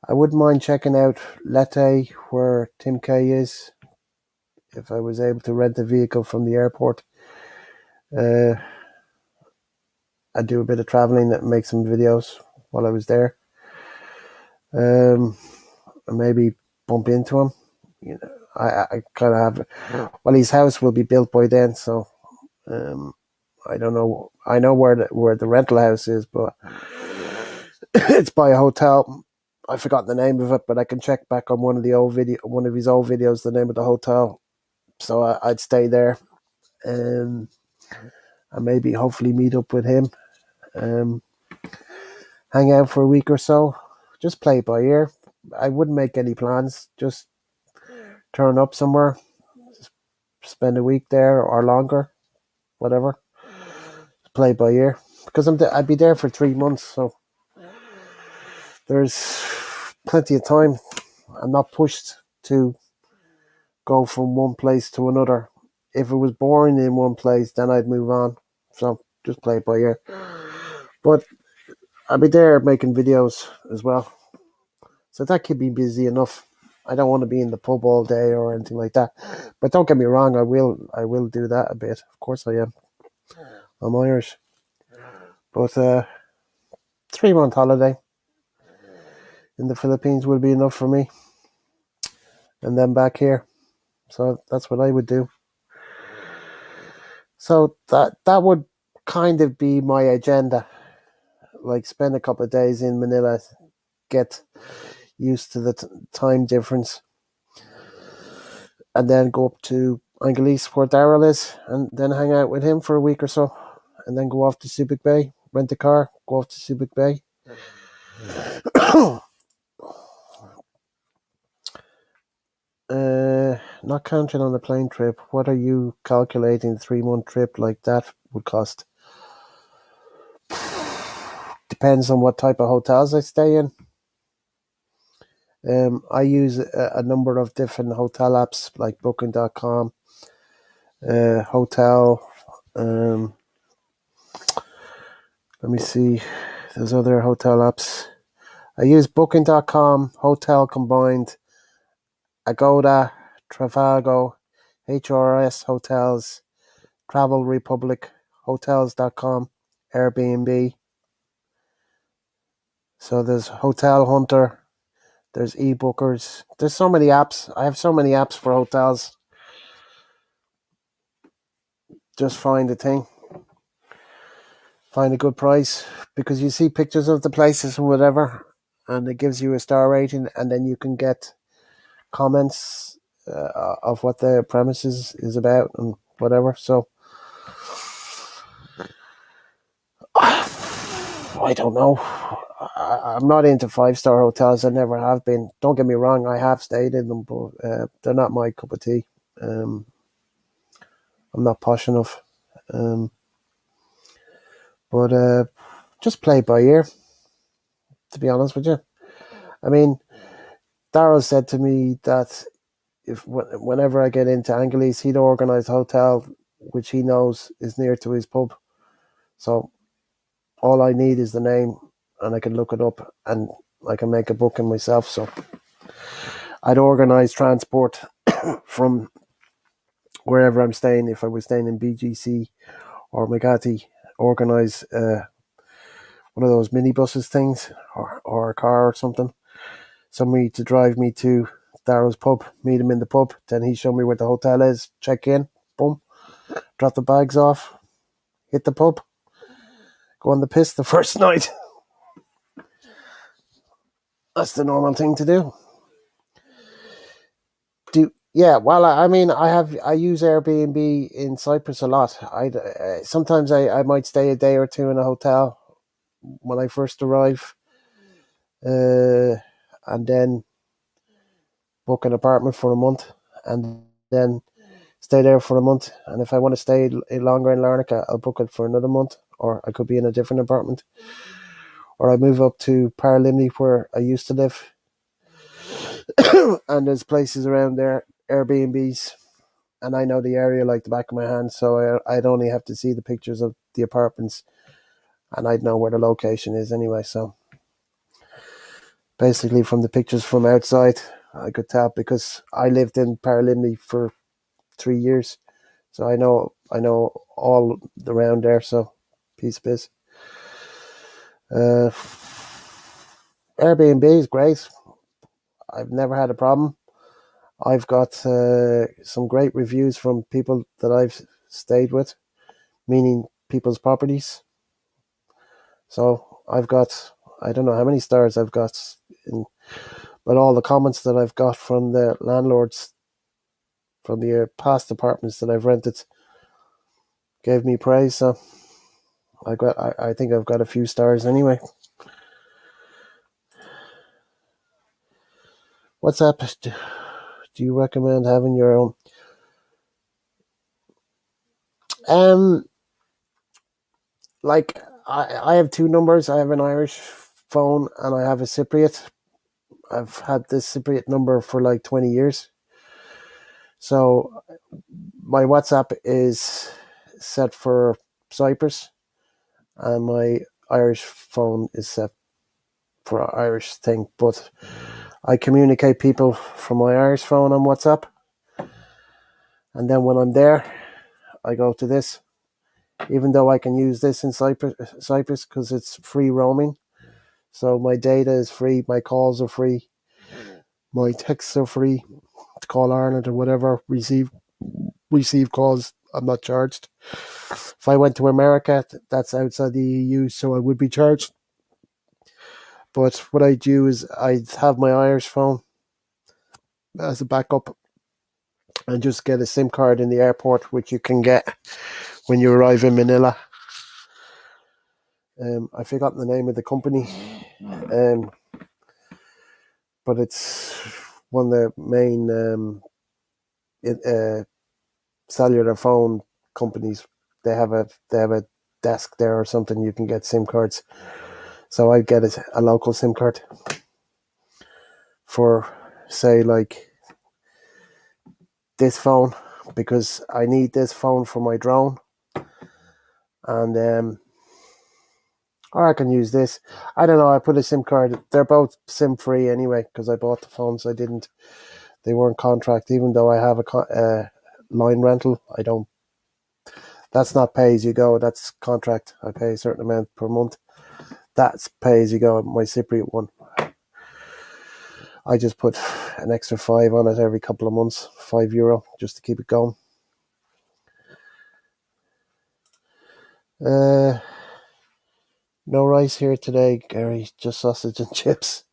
I wouldn't mind checking out Leyte, where Tim K is, if I was able to rent a vehicle from the airport. I'd do a bit of traveling and make some videos while I was there. And maybe bump into him. You know, I kind of have. Well, his house will be built by then, so I don't know. I know where the rental house is, but it's by a hotel. I forgot the name of it, but I can check back on one of his old videos, the name of the hotel. So I'd stay there um, and maybe hopefully meet up with him, um, hang out for a week or so, just play it by ear. I wouldn't make any plans, just turn up somewhere, spend a week there or longer, whatever, play it by ear. Because I'd be there for 3 months, so there's plenty of time. I'm not pushed to go from one place to another. If it was boring in one place, then I'd move on. So just play it by ear. But I'll be there making videos as well. So that keep me busy enough. I don't want to be in the pub all day or anything like that. But don't get me wrong, I will do that a bit. Of course I am. I'm Irish. But 3 month holiday in the Philippines will be enough for me. And then back here. So that's what I would do. So that would kind of be my agenda. Like spend a couple of days in Manila, get used to the time difference, and then go up to Angeles where Daryl is, and then hang out with him for a week or so, and then go off to Subic Bay, rent a car, go off to Subic Bay. Not counting on the plane trip, what are you calculating a 3 month trip like that would cost? Depends on what type of hotels I stay in. I use a number of different hotel apps like Booking.com, Hotel. Um, Let me see. There's other hotel apps. I use Booking.com, Hotel Combined, Agoda, Travago, HRS Hotels, Travel Republic, Hotels.com, Airbnb. So there's Hotel Hunter, there's eBookers. There's so many apps. I have so many apps for hotels. Just find a thing. Find a good price because you see pictures of the places and whatever, and it gives you a star rating, and then you can get comments of what the premises is about and whatever. So I don't know. I'm not into 5-star hotels. I never have been. Don't get me wrong. I have stayed in them, but they're not my cup of tea. Um, I'm not posh enough. Um, but just play it by ear. To be honest with you, I mean, Daryl said to me that if whenever I get into Angeles, he'd organise a hotel which he knows is near to his pub. So all I need is the name, and I can look it up, and I can make a booking myself. So I'd organise transport from wherever I'm staying. If I was staying in BGC or Magati, organise one of those minibuses things, or a car or something. Somebody to drive me to Darrow's pub, meet him in the pub. Then he show me where the hotel is, check in, boom, drop the bags off, hit the pub, go on the piss the first night. That's the normal thing to do. Yeah, well, I mean, I use Airbnb in Cyprus a lot. Sometimes I might stay a day or two in a hotel when I first arrive, and then book an apartment for a month, and then stay there for a month. And if I want to stay longer in Larnaca, I'll book it for another month, or I could be in a different apartment, or I move up to Paralimni where I used to live, and there's places around there, Airbnbs, and I know the area like the back of my hand, so I'd only have to see the pictures of the apartments, and I'd know where the location is anyway. So basically, from the pictures from outside, I could tell because I lived in Paralimni for 3 years, so I know all around there. So piece of piss. Uh, Airbnb is great. I've never had a problem. I've got some great reviews from people that I've stayed with, meaning people's properties. So I've got, I don't know how many stars I've got, but all the comments that I've got from the landlords from the past apartments that I've rented, gave me praise. So I think I've got a few stars anyway. What's up? Do you recommend having your own? Um, like I have two numbers. I have an Irish phone and I have a Cypriot. I've had this Cypriot number for like 20 years. So my WhatsApp is set for Cyprus and my Irish phone is set for an Irish thing. But I communicate people from my Irish phone on WhatsApp. And then when I'm there, I go to this, even though I can use this in Cyprus because it's free roaming. So my data is free, my calls are free, my texts are free to call Ireland or whatever. Receive calls. I'm not charged. If I went to America, that's outside the EU, so I would be charged. But what I do is I have my Irish phone as a backup and just get a SIM card in the airport, which you can get when you arrive in Manila. I forgot the name of the company, um, but it's one of the main uh, cellular phone companies. They have a desk there or something. You can get SIM cards. So I get a local SIM card for, say, like this phone because I need this phone for my drone, and or I can use this. I don't know. I put a SIM card. They're both SIM free anyway because I bought the phones. I didn't. They weren't contract. Even though I have a line rental, I don't. That's not pay as you go. That's contract. I pay a certain amount per month. That's pay as you go. My Cypriot one, I just put an extra five on it every couple of months, €5 just to keep it going. Uh, no rice here today, Gary. Just sausage and chips.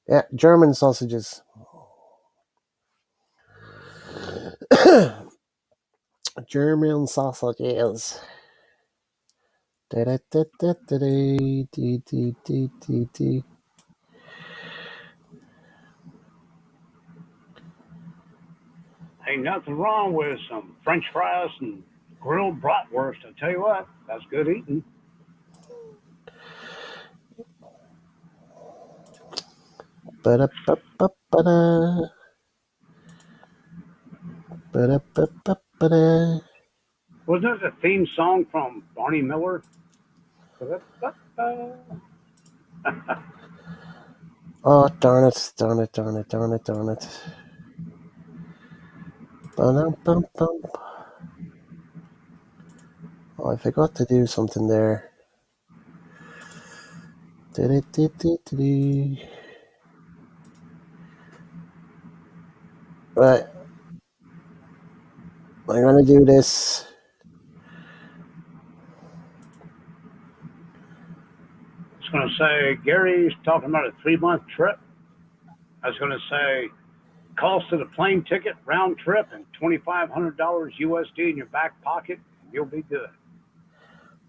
Yeah, German sausages. German sausages. Ain't nothing wrong with some French fries and grilled bratwurst. I tell you what, that's good eating. Ba-da-ba-ba-ba-da. Ba-da-ba-ba-ba-da. Wasn't it the theme song from Barney Miller? Oh, darn it, darn it, darn it, darn it, darn it. Ba-dum-bum-bum. Oh, I forgot to do something there. Do-do-do-do-do. Right, I'm gonna do this. I was going to say, Gary's talking about a 3 month trip. I was going to say, cost of the plane ticket round trip and $2,500 USD in your back pocket, and you'll be good.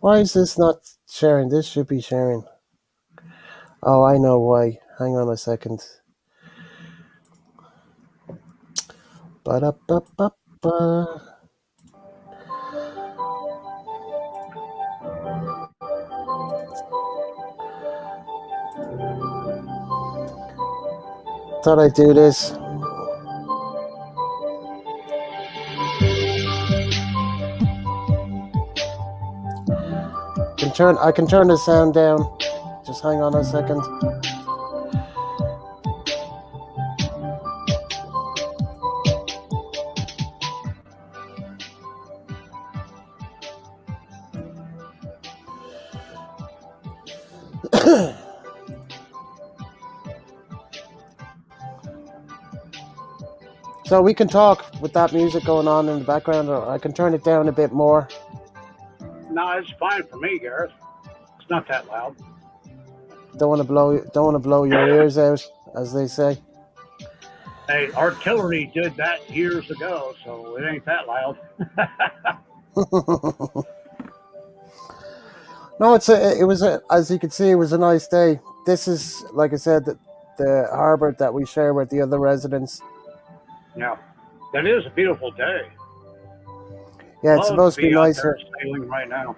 Why is this not sharing? This should be sharing. Oh, I know why. Hang on a second. Ba-da-ba-ba-ba. Thought I'd do this. I can turn the sound down. Just hang on a second. So we can talk with that music going on in the background, or I can turn it down a bit more. No, it's fine for me, Gareth. It's not that loud. Don't want to blow your ears out, as they say. Hey, artillery did that years ago, so it ain't that loud. No, it was as you can see, it was a nice day. This is, like I said, the harbor that we share with the other residents. Yeah, that is a beautiful day. Yeah, it's Love to supposed to be be out there nicer. sailing right now.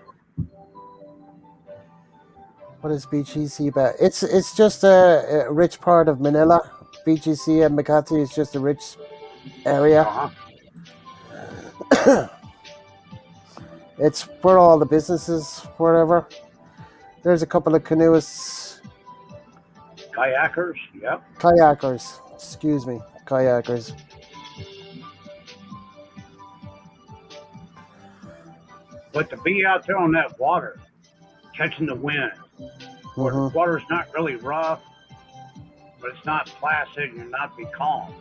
What is BGC about? It's just a rich part of Manila. BGC and Makati is just a rich area. Uh huh. It's where all the businesses, wherever. There's a couple of canoeists, Kayakers. Yep. kayakers. Excuse me, kayakers. But to be out there on that water, catching the wind, where the Hmm. water's not really rough, but it's not placid, you're not be calm,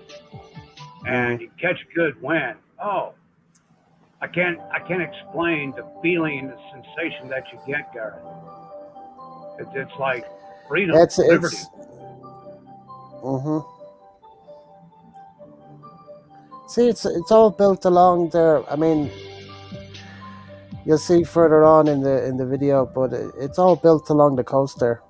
Hmm. and you catch a good wind. Oh, I can't explain the feeling and the sensation that you get, Garrett. It's like freedom, liberty. It's. Hmm. See, it's all built along there. I mean, you'll see further on in the video, but it's all built along the coast there.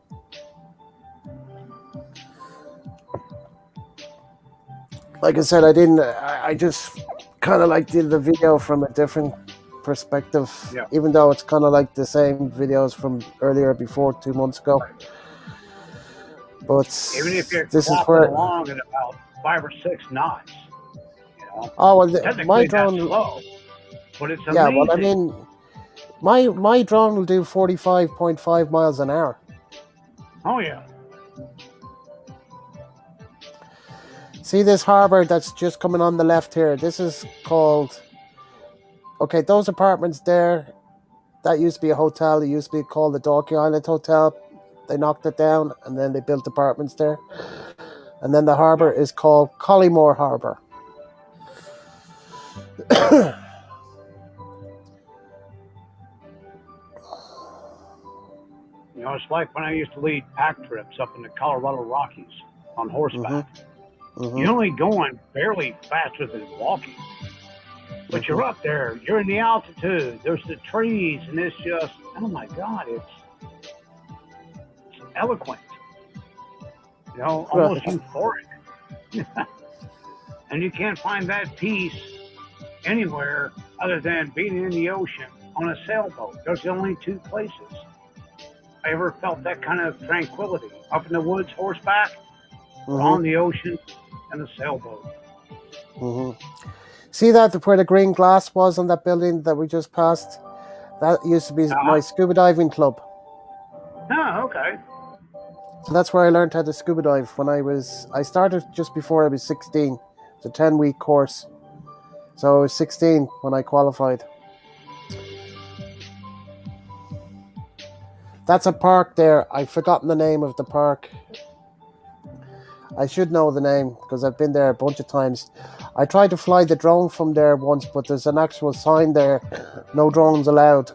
Like I said, I didn't. I just kind of like did the video from a different perspective, Yeah. even though it's kind of like the same videos from earlier before 2 months ago. Right. But Even if you're this is clocking where. along at about 5 or 6 knots, you know, Oh well, my technically that's drone. slow, but it's Yeah, well, I amazing. mean, my drone will do 45.5 miles an hour. Oh yeah. See this harbor that's just coming on the left here. This is called. Okay, those apartments there. That used to be a hotel. It used to be called the Dorky Island Hotel. They knocked it down and then they built apartments there. And then the harbor Yeah. is called Collymore Harbor. You know, it's like when I used to lead pack trips up in the Colorado Rockies on Hmm. horseback. Hmm. You're only going barely faster than walking, but Hmm. you're up there. You're in the altitude. There's the trees, and it's just, oh my God, it's eloquent. You know, almost Right. euphoric. And you can't find that peace anywhere other than being in the ocean on a sailboat. Those are the only two places I ever felt that kind of tranquility. Up in the woods, horseback, or Hmm. on the ocean and a sailboat. Hmm. See that where the green glass was on that building that we just passed? That used to be Uh-huh. my scuba diving club. Oh, okay. So that's where I learned how to scuba dive when I started just before I was 16. It's a 10-week course. So I was 16 when I qualified. That's a park there. I've forgotten the name of the park. I should know the name because I've been there a bunch of times. I tried to fly the drone from there once, but there's an actual sign there, no drones allowed.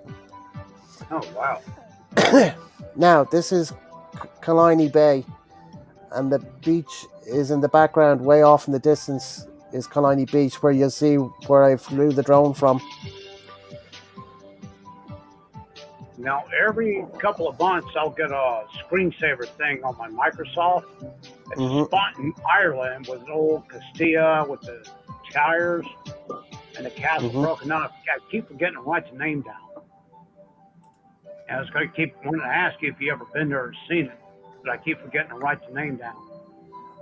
Oh, wow. Now, this is Kalini Bay, and the beach is in the background, way off in the distance is Kalini Beach, where you'll see where I flew the drone from. Now, every couple of months, I'll get a screensaver thing on my Microsoft. It's a Hmm. spot in Ireland with an old Castilla with the tires and the castle Hmm. broken up. I keep forgetting to write the name down. And I was going to keep wanting to ask you if you ever been there or seen it, but I keep forgetting to write the name down.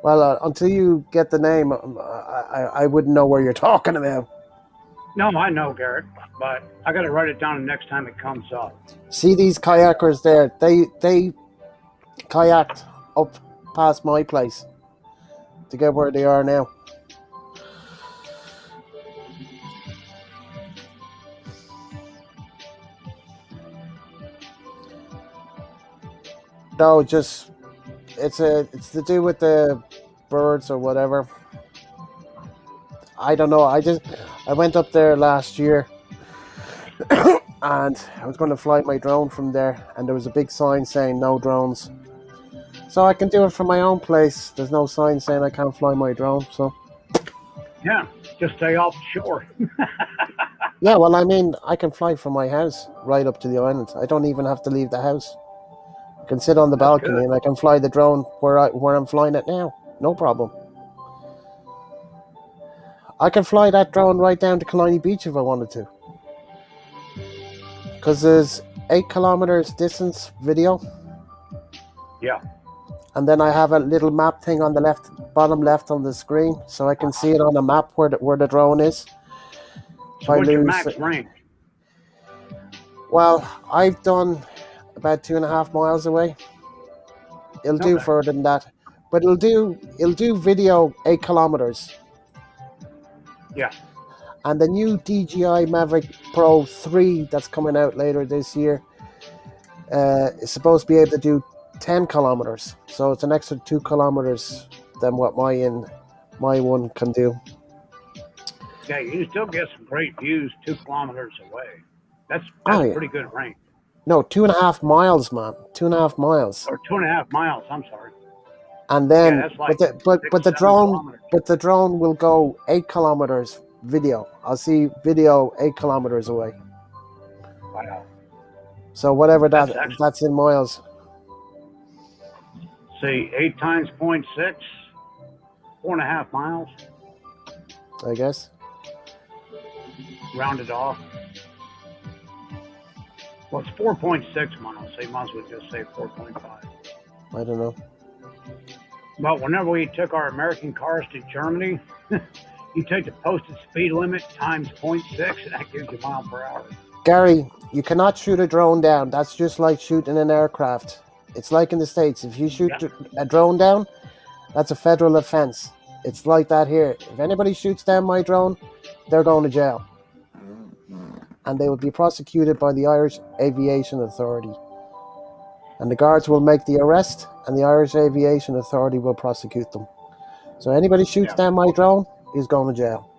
Well, until you get the name, I wouldn't know where you're talking about. No, I know, Garrett, but I got to write it down the next time it comes up. See these kayakers there? They kayaked up past my place to get where they are now. No, just it's to do with the birds or whatever. I don't know. I went up there last year and I was going to fly my drone from there, and there was a big sign saying no drones. So I can do it from my own place. There's no sign saying I can't fly my drone. So Yeah, just stay off shore. Yeah, well, I mean, I can fly from my house right up to the island. I don't even have to leave the house. I can sit on the That's balcony good. and I can fly the drone where I'm flying it now. No problem. I can fly that drone right down to Killiney Beach if I wanted to, because there's 8 kilometers distance video, Yeah. and then I have a little map thing on the left, bottom left on the screen, so I can see it on the map where the drone is. If So I what's your lose, max range? well, I've done about 2.5 miles away. It'll do Okay. further than that, but it'll do video 8 kilometers. Yeah. And the new DJI Mavic Pro 3 that's coming out later this year is supposed to be able to do 10 kilometers. So it's an extra 2 kilometers than what my one can do. Yeah, you can still get some great views 2 kilometers away. Oh That's yeah, pretty good range. no, 2.5 miles, man, 2.5 miles, Or 2.5 miles. I'm sorry. and Yeah, then that's like six, but the seven drone kilometers. will go 8 kilometers video. I'll see video 8 kilometers away. Wow, So whatever that's excellent. that's in miles, See, 8 times 0.6, 4.5 miles, I guess. rounded off. Well, it's 4.6 miles, so you might as well just say 4.5. I don't know. But whenever we took our American cars to Germany, you take the posted speed limit times 0.6, and that gives you mile per hour. Gary, you cannot shoot a drone down. That's just like shooting an aircraft. It's like in the States. If you shoot Yeah, a drone down, that's a federal offense. It's like that here. If anybody shoots down my drone, they're going to jail. And they will be prosecuted by the Irish Aviation Authority. And the guards will make the arrest, and the Irish Aviation Authority will prosecute them. So anybody shoots yeah. down my drone is going to jail.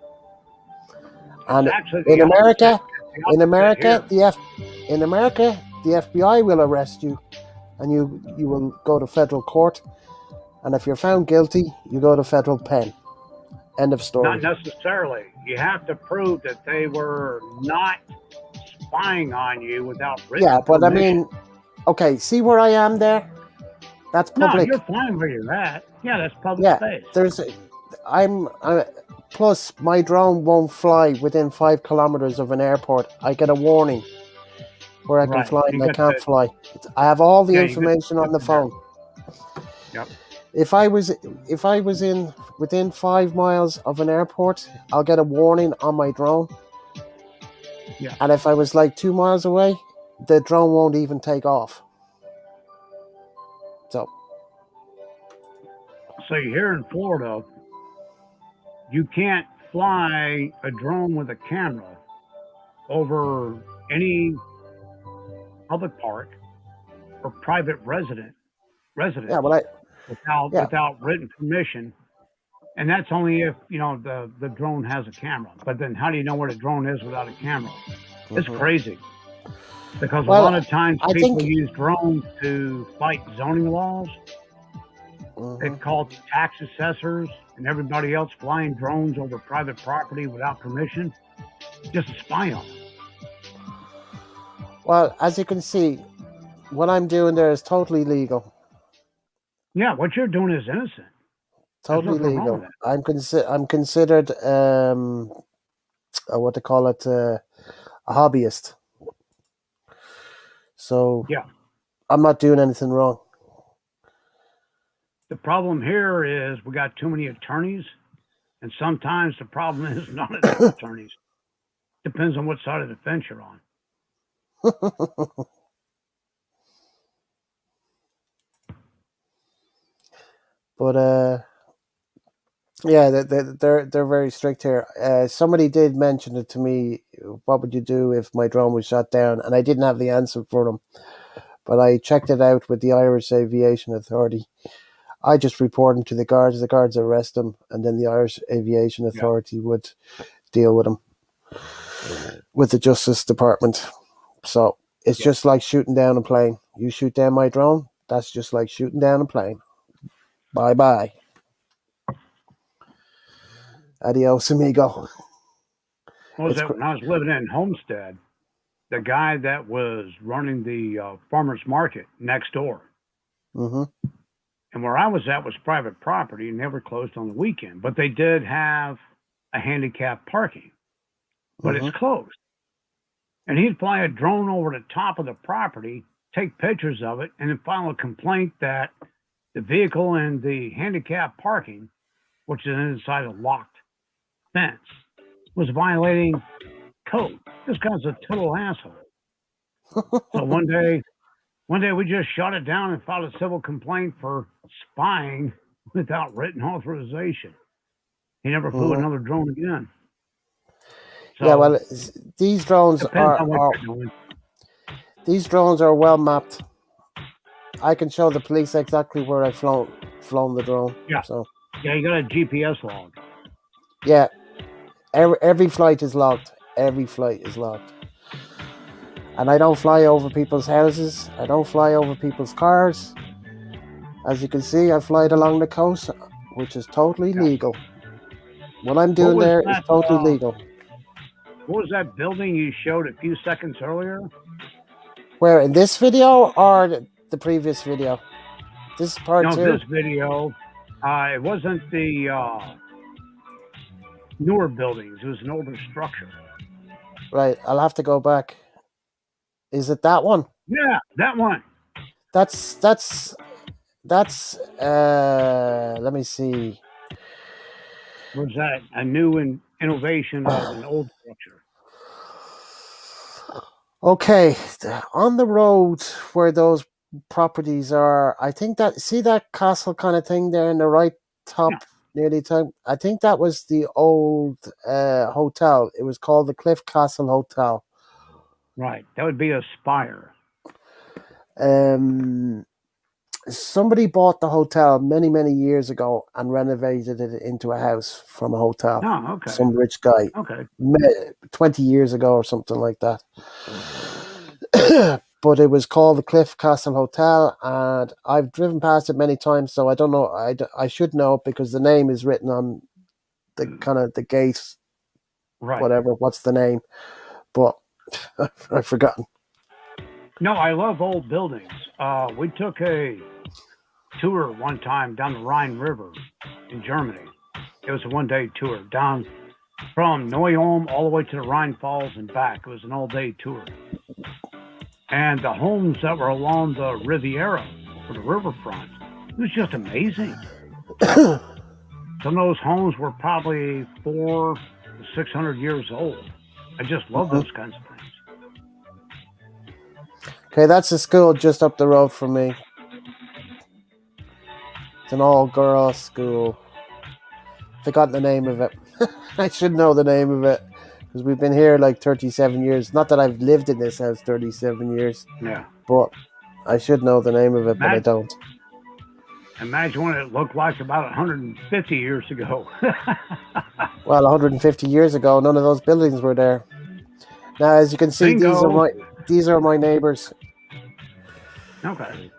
It's And actually in the opposite. America, It's the in opposite America, here. in America, the FBI will arrest you, and you will go to federal court. And if you're found guilty, you go to federal pen. End of Not story. necessarily. You have to prove that they were not spying on you without Yeah, written but I permission. mean, okay, see where I am there? That's No, you're public. fine where you're at. Yeah, that's public Yeah, space. there's. I'm. Plus, my drone won't fly within 5 kilometers of an airport. I get a warning where I can Right. fly You and I got can't the fly. I have all the yeah, you got information the on the system there. phone. Yep. If I was in within 5 miles of an airport, I'll get a warning on my drone. Yeah. And if I was like 2 miles away, the drone won't even take off. So So here in Florida, you can't fly a drone with a camera over any public park or private yeah, residence but yeah, without written permission. And that's only if the drone has a camera. But then how do you know where the drone is without a camera? It's mhm. crazy because a Well, lot of times I people think, use drones to fight zoning laws. They've mhm. called tax assessors and everybody else flying drones over private property without permission just to spy on them. Well, as you can see, what I'm doing there is totally legal. Yeah, what you're doing is innocent. There's Totally nothing wrong with legal. that. I'm considered what they call it, a hobbyist. So Yeah. I'm not doing anything wrong. The problem here is we got too many attorneys, and sometimes the problem is not enough attorneys. Depends on what side of the fence you're on. But yeah, they're very strict here. Somebody did mention it to me. What would you do if my drone was shot down? And I didn't have the answer for them, but I checked it out with the Irish Aviation Authority. I just report him to the guards. The guards arrest him, and then the Irish Aviation Yeah. Authority would deal with him with the Justice Department. So it's Yeah. just like shooting down a plane. You shoot down my drone, that's just like shooting down a plane. Bye bye. Adios, amigo. What was It's that? When I was living in Homestead, the guy that was running the farmers market next door, mm-hmm, and where I was at was private property and never closed on the weekend, but they did have a handicap parking, but it's mm-hmm. closed. And he'd fly a drone over the top of the property, take pictures of it, and then file a complaint that the vehicle in the handicap parking, which is inside a locked fence, was violating code. This guy's a total asshole. So one day we just shut it down and filed a civil complaint for spying without written authorization. He never flew Mm-hmm. another drone again. Yeah, So well, these drones depends are, on what are you're doing. these drones are well mapped. I can show the police exactly where I've flown the drone. Yeah, So yeah, you got a GPS log. yeah, every flight is logged. Every flight is logged. And I don't fly over people's houses. I don't fly over people's cars. As you can see, I fly along the coast, which is totally Yeah. legal. What I'm What doing was there is that? totally legal. What was that building you showed a few seconds earlier? Where, in this video or the previous video? This is part No, two. this video. It wasn't the newer buildings. It was an older structure. Right, I'll have to go back. Is it that one? Yeah, that one. That's let me see. Was that a new innovation of an old structure? Okay, on the road where those properties are, I think that, see that castle kind of thing there in the right Yeah, top near the top. I think that was the old hotel. It was called the Cliff Castle Hotel. right. That would be a spire. Um, Somebody bought the hotel many years ago and renovated it into a house from a hotel. Oh, okay. Some rich guy, Okay. 20 years ago or something like that. But it was called the Cliff Castle Hotel, and I've driven past it many times, so I don't know. I should know because the name is written on the kind of the gate, Right. whatever. What's the name? But I've forgotten. No, I love old buildings. We took a tour one time down the Rhine River in Germany. It was a one-day tour down from Neu-Ulm all the way to the Rhine Falls and back. It was an all-day tour. And the homes that were along the Riviera or the riverfront, it was just amazing. Some of those homes were probably 400 to 600 years old. I just love those kinds of things. Okay, that's a school just up the road from me. It's an all-girls school. Forgot the name of it. I should know the name of it because we've been here like 37 years. Not that I've lived in this house 37 years, Yeah. but I should know the name of it, but I don't. Imagine what it looked like about 150 years ago. Well, 150 years ago, none of those buildings were there. Now, as you can see, Bingo. these are my neighbors. Okay.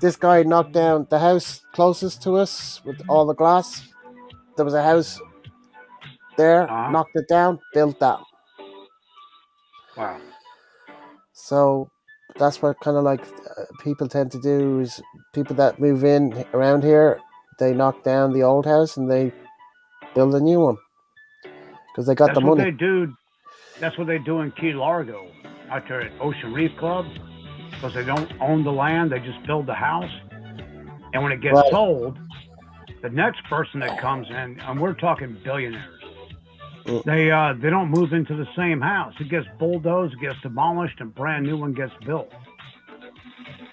This guy knocked down the house closest to us with all the glass. There was a house there, knocked it down, built that. Wow. So that's what kind of like people tend to do is people that move in around here, they knock down the old house and they build a new one because they got That's the what money. they do. That's what they do in Key Largo out there at Ocean Reef Club because they don't own the land. They just build the house. And when it gets Right. sold, the next person that comes in, and we're talking billionaires, they don't move into the same house. It gets bulldozed, it gets demolished, and a brand new one gets built.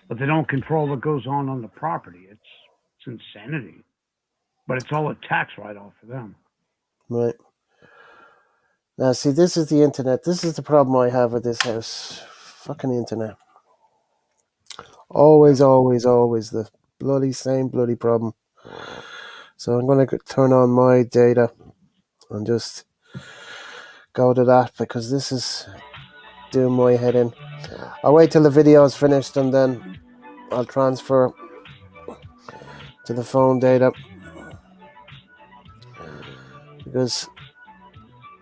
But they don't control what goes on the property. It's insanity. But it's all a tax write-off for them. Right. Now, see, this is the internet. This is the problem I have with this house. Fucking internet. Always the same bloody problem. So I'm going to turn on my data and just go to that because this is doing my head in. I'll wait till the video is finished and then I'll transfer to the phone data because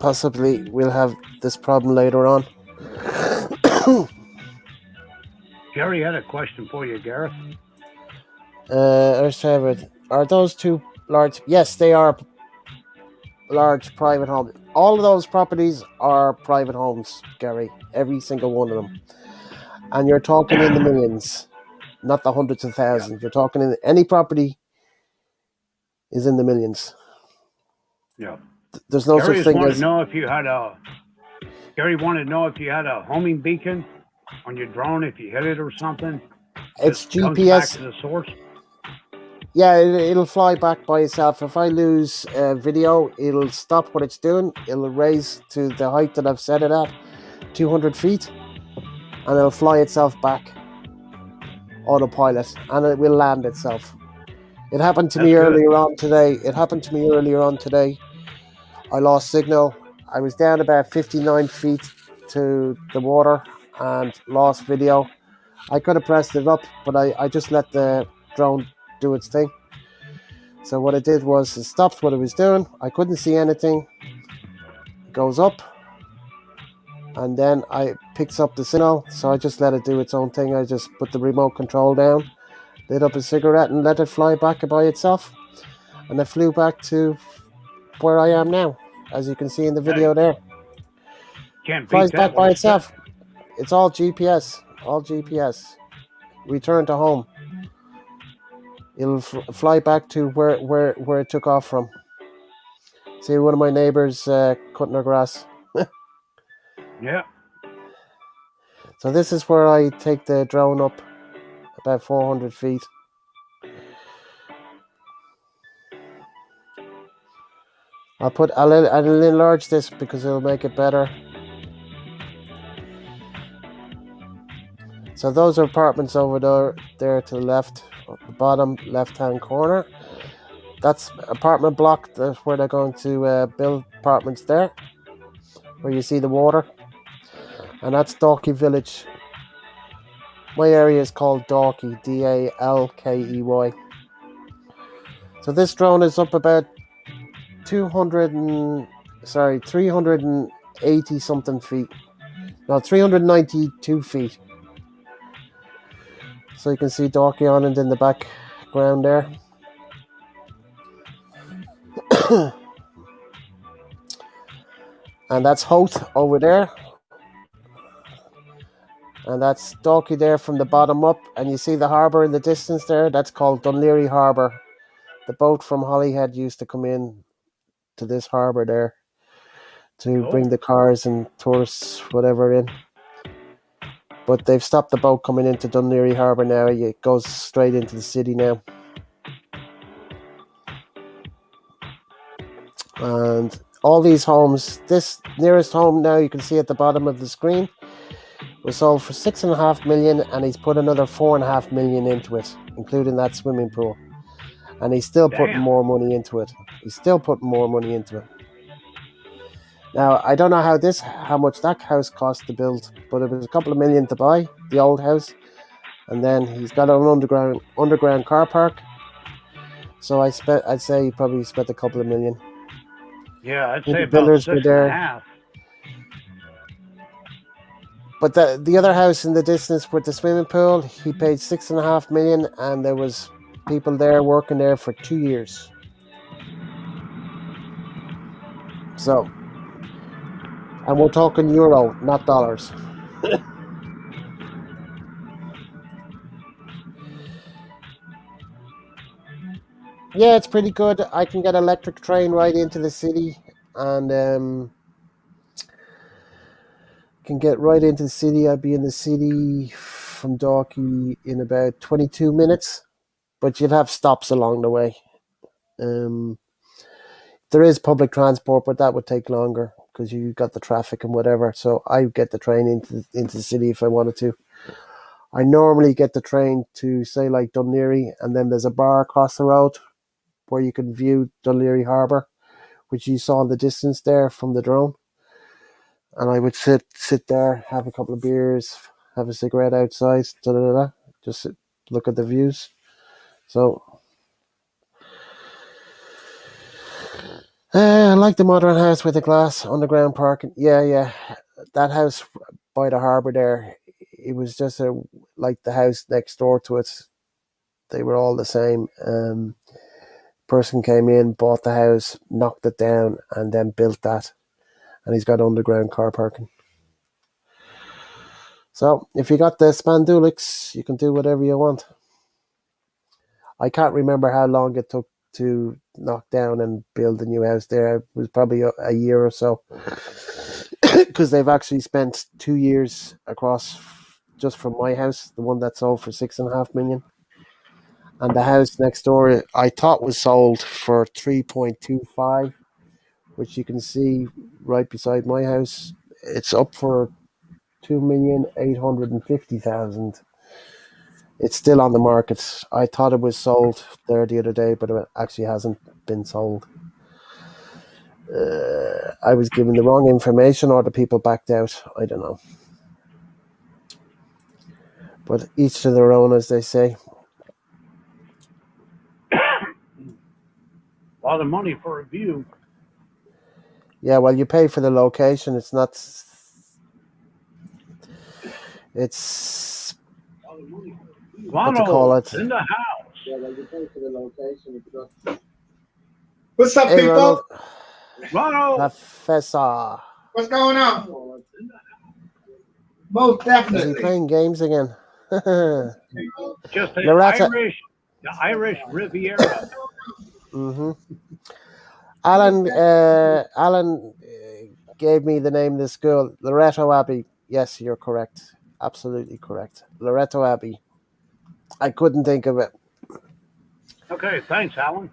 possibly we'll have this problem later on. Gary had a question for you, Gareth. Irish.traveler, are those two large? Yes, they are large private homes. All of those properties are private homes, Gary. Every single one of them. And you're talking in the millions, not the hundreds of Yeah, thousands. You're talking in any property is in the millions. yeah. There's no Gary such just thing wanted to as know if you had a. Gary wanted to know if you had a homing beacon on your drone. If you hit it or something, just it's comes back GPS. to the source. Yeah, it'll fly back by itself. If I lose video, it'll stop what it's doing. It'll raise to the height that I've set it at, 200 feet, and it'll fly itself back, autopilot, and it will land itself. It happened to That's me good. earlier on today. I lost signal. I was down about 59 feet to the water and lost video. I could have pressed it up, but I just let the drone do its thing. So what it did was it stopped what it was doing. I couldn't see anything. It goes up, and then I picks up the signal. So I just let it do its own thing. I just put the remote control down, lit up a cigarette, and let it fly back by itself. And it flew back to where I am now, as you can see in the Hey, video there. can't beat Flies that back when by it's set. itself. It's all GPS. All GPS. Return to home. It'll fly back to where it took off from. See, one of my neighbors cutting her grass. Yeah, So this is where I take the drone up about 400 feet. I'll enlarge this because it'll make it better. So those are apartments over there to the left, the bottom left-hand corner. That's apartment block. That's where they're going to build apartments there, where you see the water. And that's Dalkey Village. My area is called Dalkey, Dalkey. So this drone is up about 380 something feet. No, 392 feet. So you can see Dalkey Island in the background there. And that's Hoth over there. And that's Dalkey there from the bottom up. And you see the harbour in the distance there? That's called Dunleary Harbour. The boat from Holyhead used to come in to this harbour there to cool. bring the cars and tourists, whatever, in. But they've stopped the boat coming into Dunleary Harbour now. It goes straight into the city now. And all these homes, this nearest home now you can see at the bottom of the screen, was sold for 6.5 million, and he's put another 4.5 million into it, including that swimming pool. And he's still putting Damn. more money into it. Now I don't know how much that house cost to build, but it was a couple of million to buy the old house, and then he's got an underground car park. So I'd say he probably spent a couple of million. Yeah, I'd And say the about builders were six and a there. half. But the other house in the distance with the swimming pool, he paid 6.5 million, and there was people there working there for 2 years. So, and we're talking euro, not dollars. Yeah, it's pretty good. I can get electric train right into the city, and can get right into the city. I'd be in the city from Dalkey in about 22 minutes, but you'd have stops along the way. Um, there is public transport, but that would take longer because you got the traffic and whatever. So I get the train into the city if I wanted to. I normally get the train to say like Dunleary, and then there's a bar across the road where you can view Dunleary Harbour, which you saw in the distance there from the drone. And I would sit there, have a couple of beers, have a cigarette outside, just look at the views. So I like the modern house with the glass underground parking. Yeah, yeah. That house by the harbour there, it was just like the house next door to it. They were all the same. Person came in, bought the house, knocked it down, and then built that. And he's got underground car parking. So if you got the Spandulix, you can do whatever you want. I can't remember how long it took to knock down and build a new house there. It was probably a year or so. Because they've actually spent 2 years across just from my house, the one that sold for 6.5 million. And the house next door, I thought was sold for 3.25, which you can see right beside my house. It's up for 2,850,000. It's still on the market. I thought it was sold there the other day, but it actually hasn't been sold. I was given the wrong information, or the people backed out. I don't know. But each to their own, as they say. A lot of money for a view. Yeah, well, you pay for the location. It's not. It's what to call Ronald it. in the house. Yeah, well, you pay for the location. It's not. What's up, Hey, people? Ronald. Ronald. Professor. What's going on? Most Is he definitely. playing games again? Just the Loretta. Irish Riviera. Mm-hmm. Alan gave me the name of the school, Loretto Abbey. Yes, you're correct. Absolutely correct. Loretto Abbey. I couldn't think of it. Okay, thanks, Alan.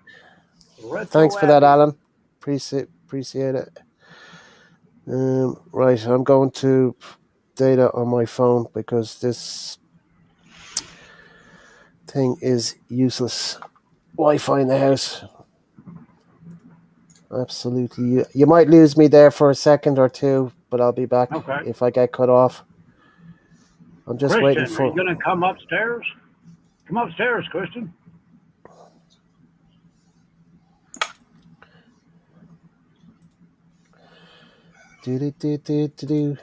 Thanks Loretto for that, Abbey. Alan. Appreciate it. Right, I'm going to data on my phone because this thing is useless. Wi-Fi in the house. Absolutely. You might lose me there for a second or two, but I'll be back Okay. if I get cut off. I'm just waiting Christian, are you for. going to come upstairs? Come upstairs, Christian. Do.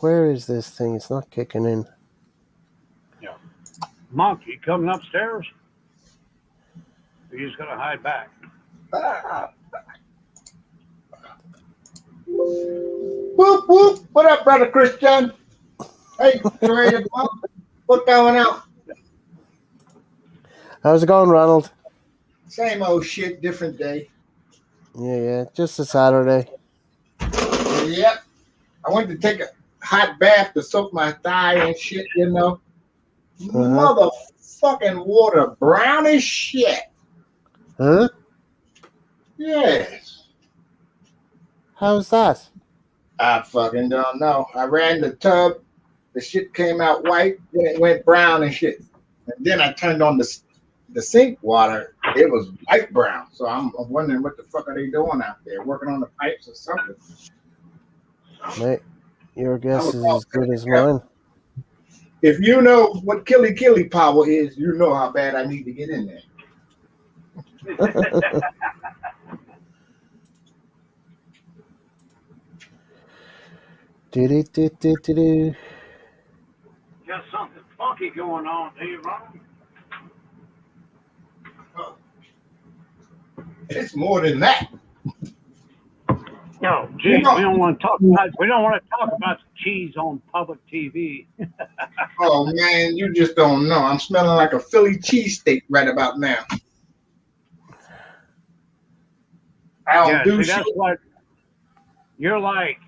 Where is this thing? It's not kicking in. Yeah. Monk, you coming upstairs? Or you just going to hide back? Whoop, whoop. What up, brother Christian? Hey, Trader Monk. What's going on? How's it going, Ronald? Same old shit, different day. Yeah. Just a Saturday. Yep. I went to take a hot bath to soak my thigh and shit, you know. Motherfucking water, brown as shit. Huh? Yes. How's that? I fucking don't know. I ran the tub, the shit came out white, then it went brown and shit. And then I turned on the sink water, it was light brown. So I'm wondering what the fuck are they doing out there, working on the pipes or something. Mate, your I guess was is all as good as together. mine. If you know what killy power is, you know how bad I need to get in there. Do. Got something funky going on, do you, Ronald? It's more than that. No, geez, You know- we don't want to talk about the cheese on public TV. Oh man, you just don't know. I'm smelling like a Philly cheesesteak right about now. I don't Yeah, do see, shit. that's what you're like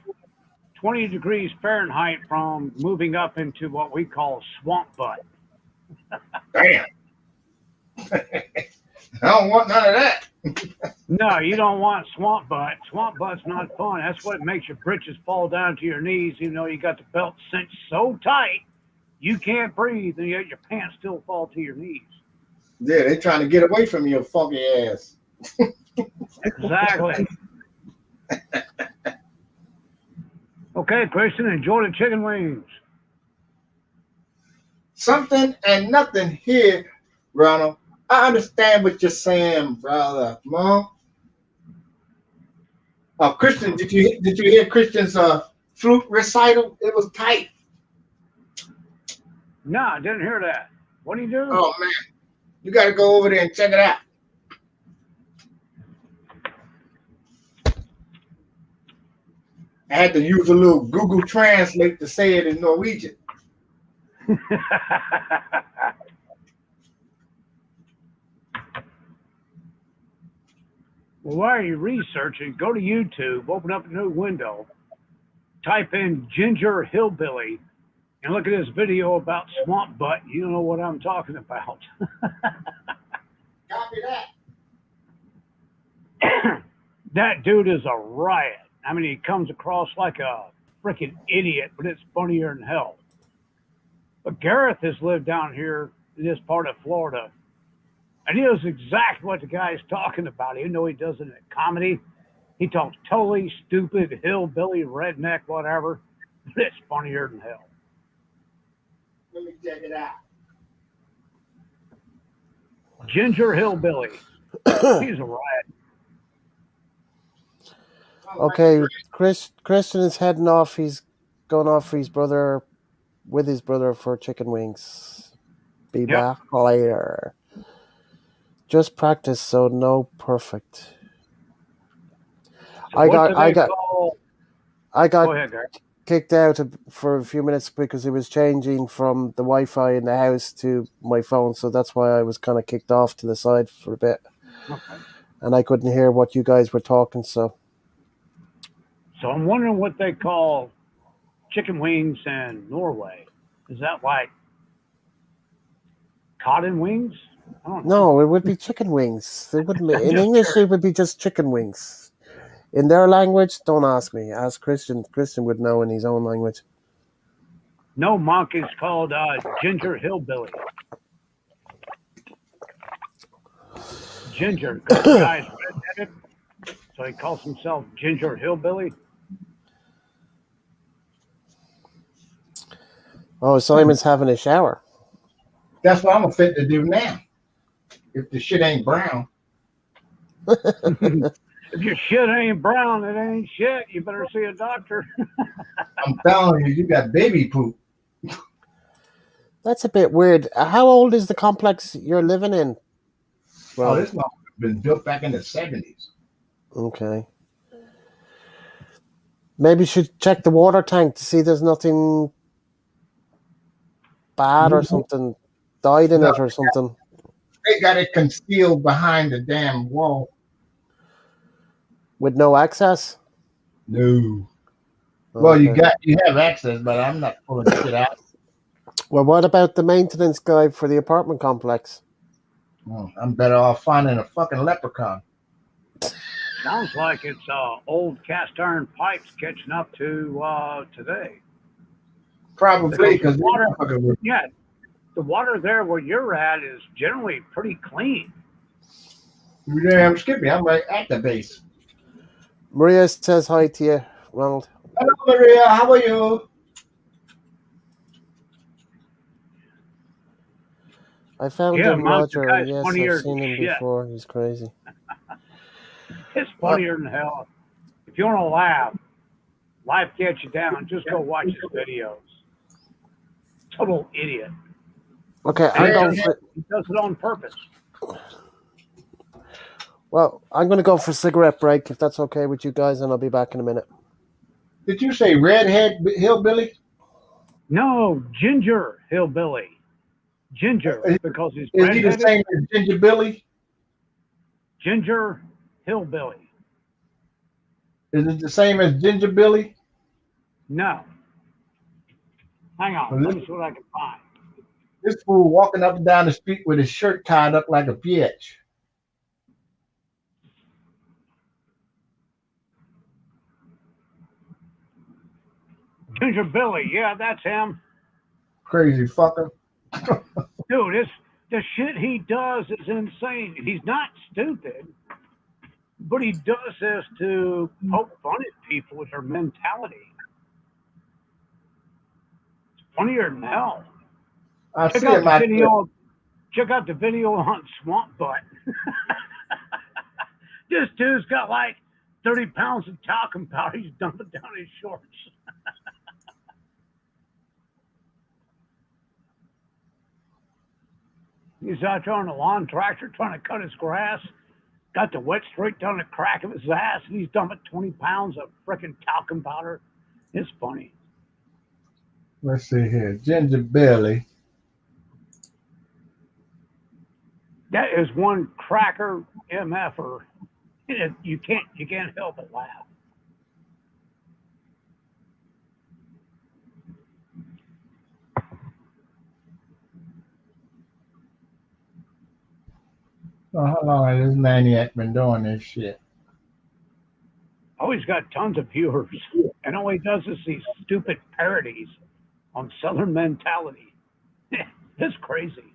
20 degrees Fahrenheit from moving up into what we call swamp butt. Damn. I don't want none of that. No, you don't want swamp butt. Swamp butt's not fun. That's what makes your britches fall down to your knees. You know, you got the belt cinched so tight you can't breathe, and yet your pants still fall to your knees. Yeah, they're trying to get away from your funky ass. Exactly. Okay, Christian, enjoy the chicken wings. Something and nothing here, Ronald. I understand what you're saying, brother. Monk. Christian, did you hear Christian's flute recital? It was tight. No, I didn't hear that. What do you do? Oh man, you got to go over there and check it out. I had to use a little Google Translate to say it in Norwegian. Well, while you're researching, go to YouTube, open up a new window, type in Ginger Hillbilly, and look at this video about swamp butt. You know what I'm talking about. Copy that. That dude is a riot. I mean, he comes across like a freaking idiot, but it's funnier than hell. But Gareth has lived down here in this part of Florida, and he knows exactly what the guy's talking about, even though he does it in comedy. He talks totally stupid, hillbilly, redneck, whatever, but it's funnier than hell. Let me check it out. Ginger Hillbilly. He's a riot. Okay, Christian is heading off. He's going off for his brother, with his brother for chicken wings. Be Yep. back later. Just practice, so no perfect. So I what got Go ahead, Gary. kicked out for a few minutes because it was changing from the Wi-Fi in the house to my phone, so that's why I was kind of kicked off to the side for a bit, Okay. and I couldn't hear what you guys were talking. So I'm wondering what they call chicken wings in Norway. Is that like cotton wings? I don't know. no, it would be chicken wings. It wouldn't be in Just English. curious. It would be just chicken wings. In their language, don't ask me. Ask Christian. Christian would know in his own language. No, monk is called Ginger Hillbilly. Ginger, because the guy's redheaded, so he calls himself Ginger Hillbilly. Oh, Simon's having a shower. That's what I'm fit to do now. If the shit ain't brown. If your shit ain't brown, it ain't shit. You better see a doctor. I'm telling you, you got baby poop. That's a bit weird. How old is the complex you're living in? Oh, Well, this one been built back in the 70s. okay. Maybe you should check the water tank to see there's nothing bad or something died in No, it or something they got it concealed behind the damn wall. with no access. No. Well, Okay. you have access, but I'm not pulling shit out. Well, what about the maintenance guy for the apartment complex? I'm better off finding a fucking leprechaun. Sounds like it's old cast iron pipes catching up to today. Probably because Yeah, the water there where you're at is generally pretty clean. you damn Skippy. I'm right at the base. Maria says hi to you, Ronald. Hello, Maria. How are you? I found Yeah, him, Monk, the Roger. guy's Yes, I've funnier than seen him shit. before. He's crazy. It's funnier than hell. If you want to laugh, life gets you down. Just go watch his videos. Total idiot. Okay, And I'm going for. he does it on purpose. Well, I'm going to go for a cigarette break if that's okay with you guys, and I'll be back in a minute. Did you say redhead hillbilly? No, Ginger Hillbilly. Ginger, because he's Is he the redheaded. same as Ginger Billy? Ginger Hillbilly. Is it the same as Ginger Billy? No. Hang on. Let me see what I can find. This fool walking up and down the street with his shirt tied up like a bitch. Ginger Billy. Yeah, that's him. Crazy fucker. Dude, the shit he does is insane. He's not stupid, but he does this to poke fun at people with their mentality. It's funnier than hell. I Check see out him the out there. video. check out the video on Swamp Butt. This dude's got like 30 pounds of talcum powder. He's dumping down his shorts. He's out there on the lawn tractor trying to cut his grass. Got the wet straight down the crack of his ass, and he's dumping 20 pounds of freaking talcum powder. It's funny. Let's see here. Ginger Billy. That is one cracker MFer. You can't help but laugh. So how long has this maniac been doing this shit? Oh, he's got tons of viewers, and all he does is these stupid parodies on Southern mentality. It's crazy.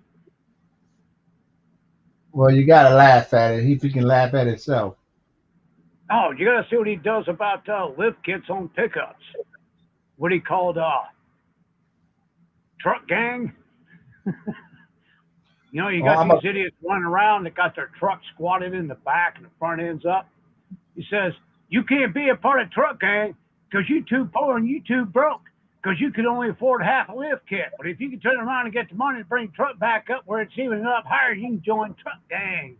Well, you gotta laugh at it. If he can laugh at itself. Oh, you gotta see what he does about lift kits on pickups. What he called truck gang. You know, you got these idiots running around that got their truck squatted in the back and the front end's up. He says, you can't be a part of truck gang because you too poor and you too broke because you could only afford half a lift kit. But if you can turn around and get the money to bring the truck back up where it's even up higher, you can join truck gang.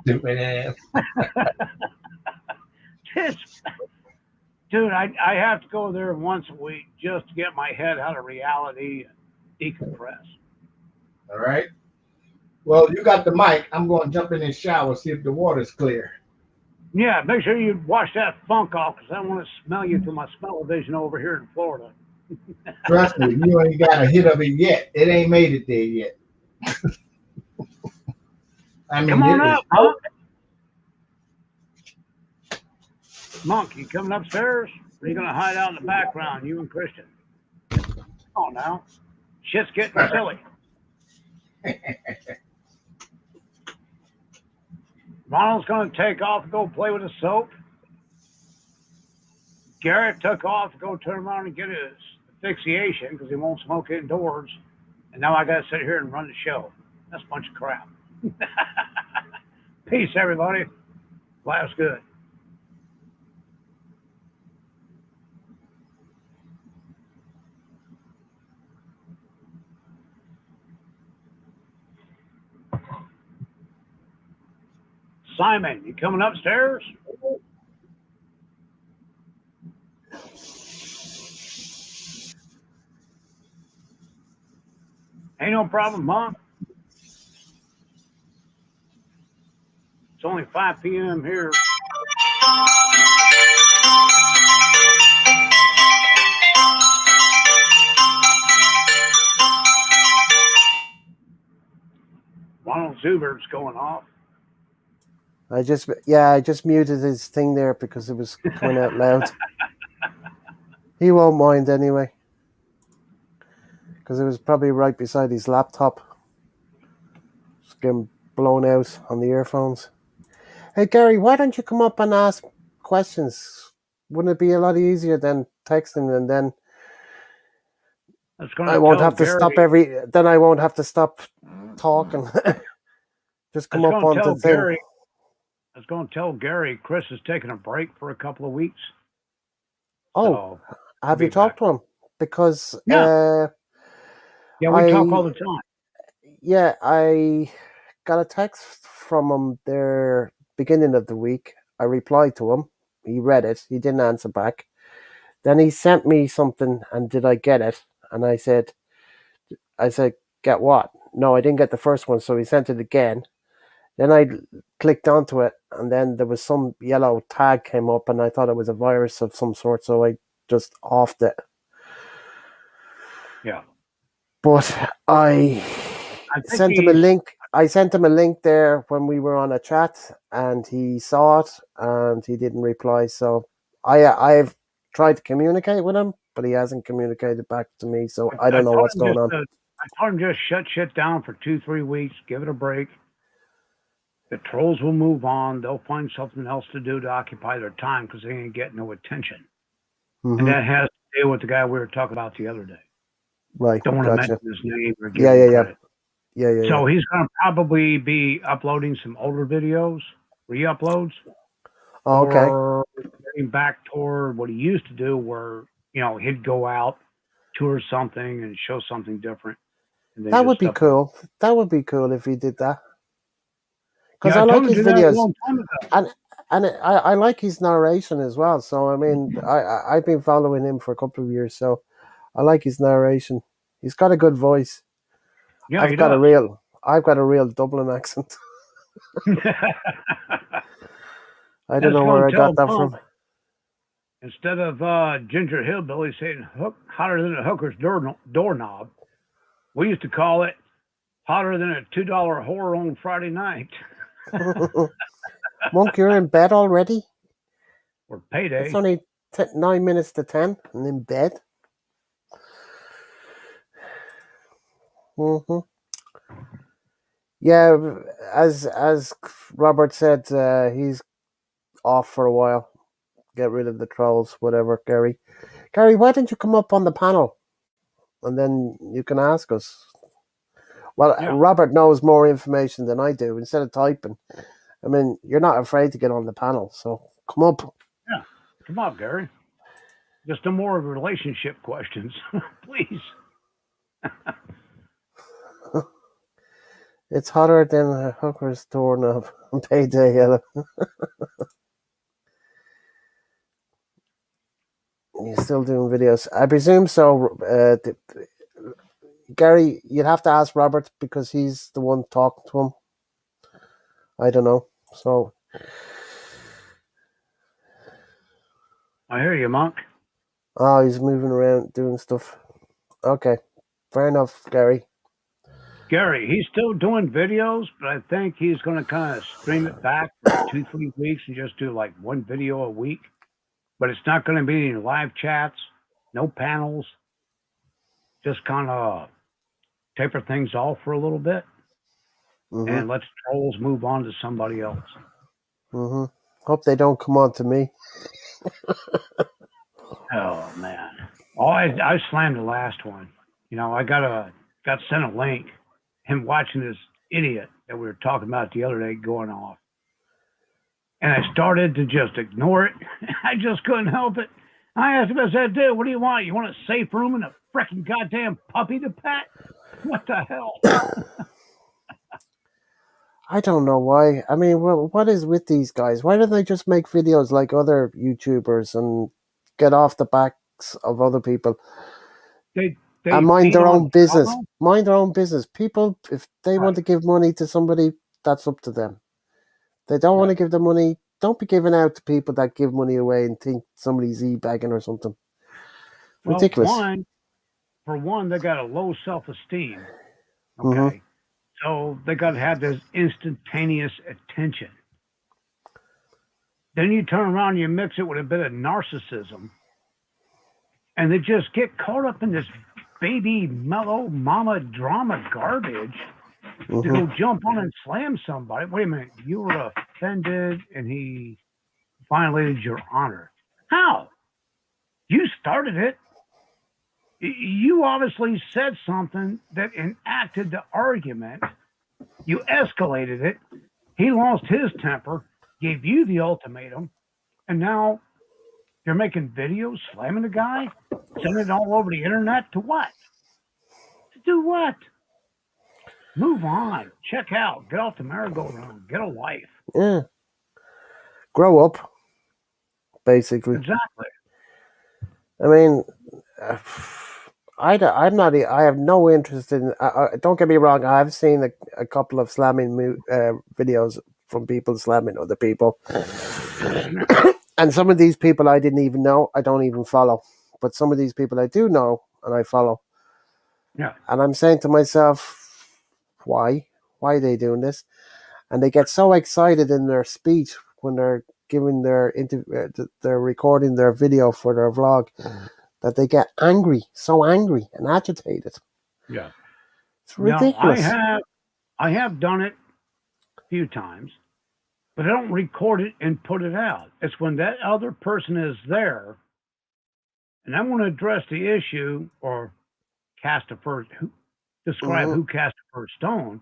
Stupid ass. Dude, I have to go there once a week just to get my head out of reality and decompress. All right. Well, you got the mic. I'm going to jump in the shower, see if the water's clear. Yeah, make sure you wash that funk off because I want to smell you through my smell-o-vision over here in Florida. Trust me, you ain't got a hit of it yet. It ain't made it there yet. I mean, come on up, Monk. Monk, you coming upstairs? Or are you going to hide out in the background, you and Christian? Come on now. Shit's getting silly. Ronald's going to take off and go play with his soap. Garrett took off to go turn around and get his asphyxiation because he won't smoke indoors. And now I got to sit here and run the show. That's a bunch of crap. Peace, everybody. Life's good. Simon, you coming upstairs? Ain't no problem, Mom. It's only 5 p.m. here. Ronald Zubert's going off. I just muted his thing there because it was coming out loud. He won't mind anyway, because it was probably right beside his laptop. Just getting blown out on the earphones. Hey Gary, why don't you come up and ask questions? Wouldn't it be a lot easier than texting, and then I won't have to stop then I won't have to stop talking. Just come up on the thing. I was going to tell Gary Chris is taking a break for a couple of weeks. Oh, so have you talked to him? Because we talk all the time. Yeah, I got a text from him there beginning of the week. I replied to him. He read it. He didn't answer back. Then he sent me something, and did I get it? And I said, get what? No, I didn't get the first one, so he sent it again. Then I clicked onto it, and then there was some yellow tag came up, and I thought it was a virus of some sort, so I just offed it. Yeah. But I sent him a link. I sent him a link there when we were on a chat, and he saw it, and he didn't reply. So I've tried to communicate with him, but he hasn't communicated back to me. So I don't know what's going on. I told him just shut shit down for 2-3 weeks, give it a break. The trolls will move on. They'll find something else to do to occupy their time because they ain't getting no attention. Mm-hmm. And that has to do with the guy we were talking about the other day. Right. Don't want to mention his name or give him credit. Yeah. So he's going to probably be uploading some older videos, re-uploads, Oh, okay. or getting back toward what he used to do, where he'd go out, tour something, and show something different, and then That just would be upload. cool. That would be cool if he did that. Because Yeah, I I told like him to his do that a videos, long time ago. and I like his narration as well. So I mean, I've been following him for a couple of years, so I like his narration. He's got a good voice. Yeah, he does. I've got a real Dublin accent. I don't That's know going where to I tell got that Monk from. instead of Ginger Hillbilly saying hotter than a hooker's doorknob, we used to call it hotter than a $2 whore on Friday night Monk, you're in bed already? or It's payday. only 9 minutes to 10 and in bed. hmm Yeah, as Robert said, he's off for a while. Get rid of the trolls, whatever, Gary. Gary, why don't you come up on the panel and then you can ask us? Well, Yeah, Robert knows more information than I do. Instead of typing, I mean, you're not afraid to get on the panel, so come up. yeah. Come on, Gary. Just no more relationship questions, please. It's hotter than a hooker's doorknob on payday. You're still doing videos, I presume so. Gary, you'd have to ask Robert because he's the one talking to him. I don't know. So, I hear you, Monk. oh, he's moving around doing stuff. Okay, fair enough, Gary. Gary, he's still doing videos, but I think he's going to kind of stream it back for 2, 3 weeks and just do like one video a week. But it's not going to be any live chats, no panels, just kind of taper things off for a little bit Mhm. and let trolls move on to somebody else. Mhm. Hope they don't come on to me. Oh man! Oh, I slammed the last one. I got sent a link. Him watching this idiot that we were talking about the other day going off, and I started to just ignore it. I just couldn't help it. I asked him, I said, "Dude, what do you want? You want a safe room and a freaking goddamn puppy to pet? What the hell?" I don't know why. I mean, what is with these guys? Why don't they just make videos like other YouTubers and get off the backs of other people They and they mind feed their on own business? trauma. Mind their own business. People, if they want Right, to give money to somebody, that's up to them. They don't want to right. give the money. Don't be giving out to people that give money away and think somebody's e-bagging or something. Well, Ridiculous. for one, they got a low self-esteem. hmm Okay, so they got to have this instantaneous attention. Then you turn around and you mix it with a bit of narcissism, and they just get caught up in this baby mellow mama drama garbage to hmm go jump on and slam somebody. Wait a minute, you were offended and he violated your honor. How? You started it. You obviously said something that enacted the argument. You escalated it. He lost his temper, gave you the ultimatum, and now you're making videos slamming the guy, sending it all over the internet to what? To do what? Move on. Check out. Get off the merry-go-round. Get a life. Yeah. Grow up, basically. Exactly. I mean, uh, I'm not. I have no interest in. Don't get me wrong. I've seen a couple of slamming videos from people slamming other people, Yeah. and some of these people I didn't even know. I don't even follow, but some of these people I do know and I follow. Yeah. And I'm saying to myself, why? Why are they doing this? And they get so excited in their speech when they're giving their interview, they're recording their video for their vlog, that they get angry, so angry and agitated. Yeah. It's No, ridiculous. I have done it a few times, but I don't record it and put it out. It's when that other person is there and I want to address the issue or cast a first describe Mhm. who cast the first stone.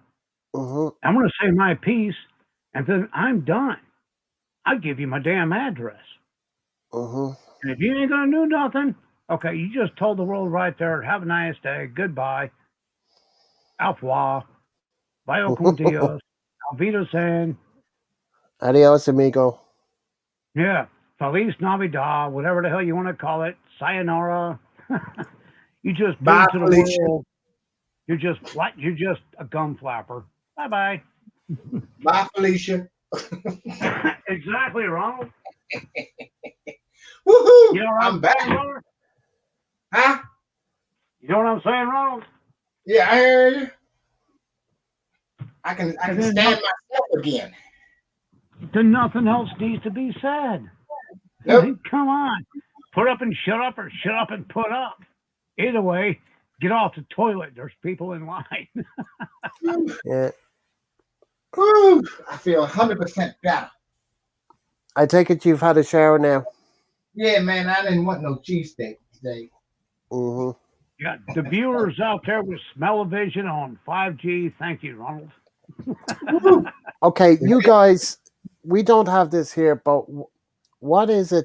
Mhm. I'm going to say my piece, and then I'm done. I give you my damn address. Mhm. And if you ain't going to do nothing, okay, you just told the world right there, have a nice day, goodbye, au revoir, vaya con Dios, auf Wiedersehen, Adios, amigo. yeah, Feliz Navidad, whatever the hell you want to call it, sayonara. You just Bye, proved to the Felicia. world you're just a gum flapper. Bye bye. Bye, Felicia. Exactly, Ronald. You Woohoo! know what I'm I'm back. saying, brother? Huh? You know what I'm saying, Ronald? Yeah, I heard you. I And can stand myself again. then nothing else needs to be said. Nope. Come on. Put up and shut up or shut up and put up. Either way, get off the toilet. There's people in line. Yeah. Woo! I feel 100% better. I take it you've had a shower now. Yeah, man, I didn't want no cheesesteak today. Mhm. Yeah, the viewers out there with smell-o-vision on 5G, thank you, Ronald. Woo! Okay, you guys, we don't have this here, but what is a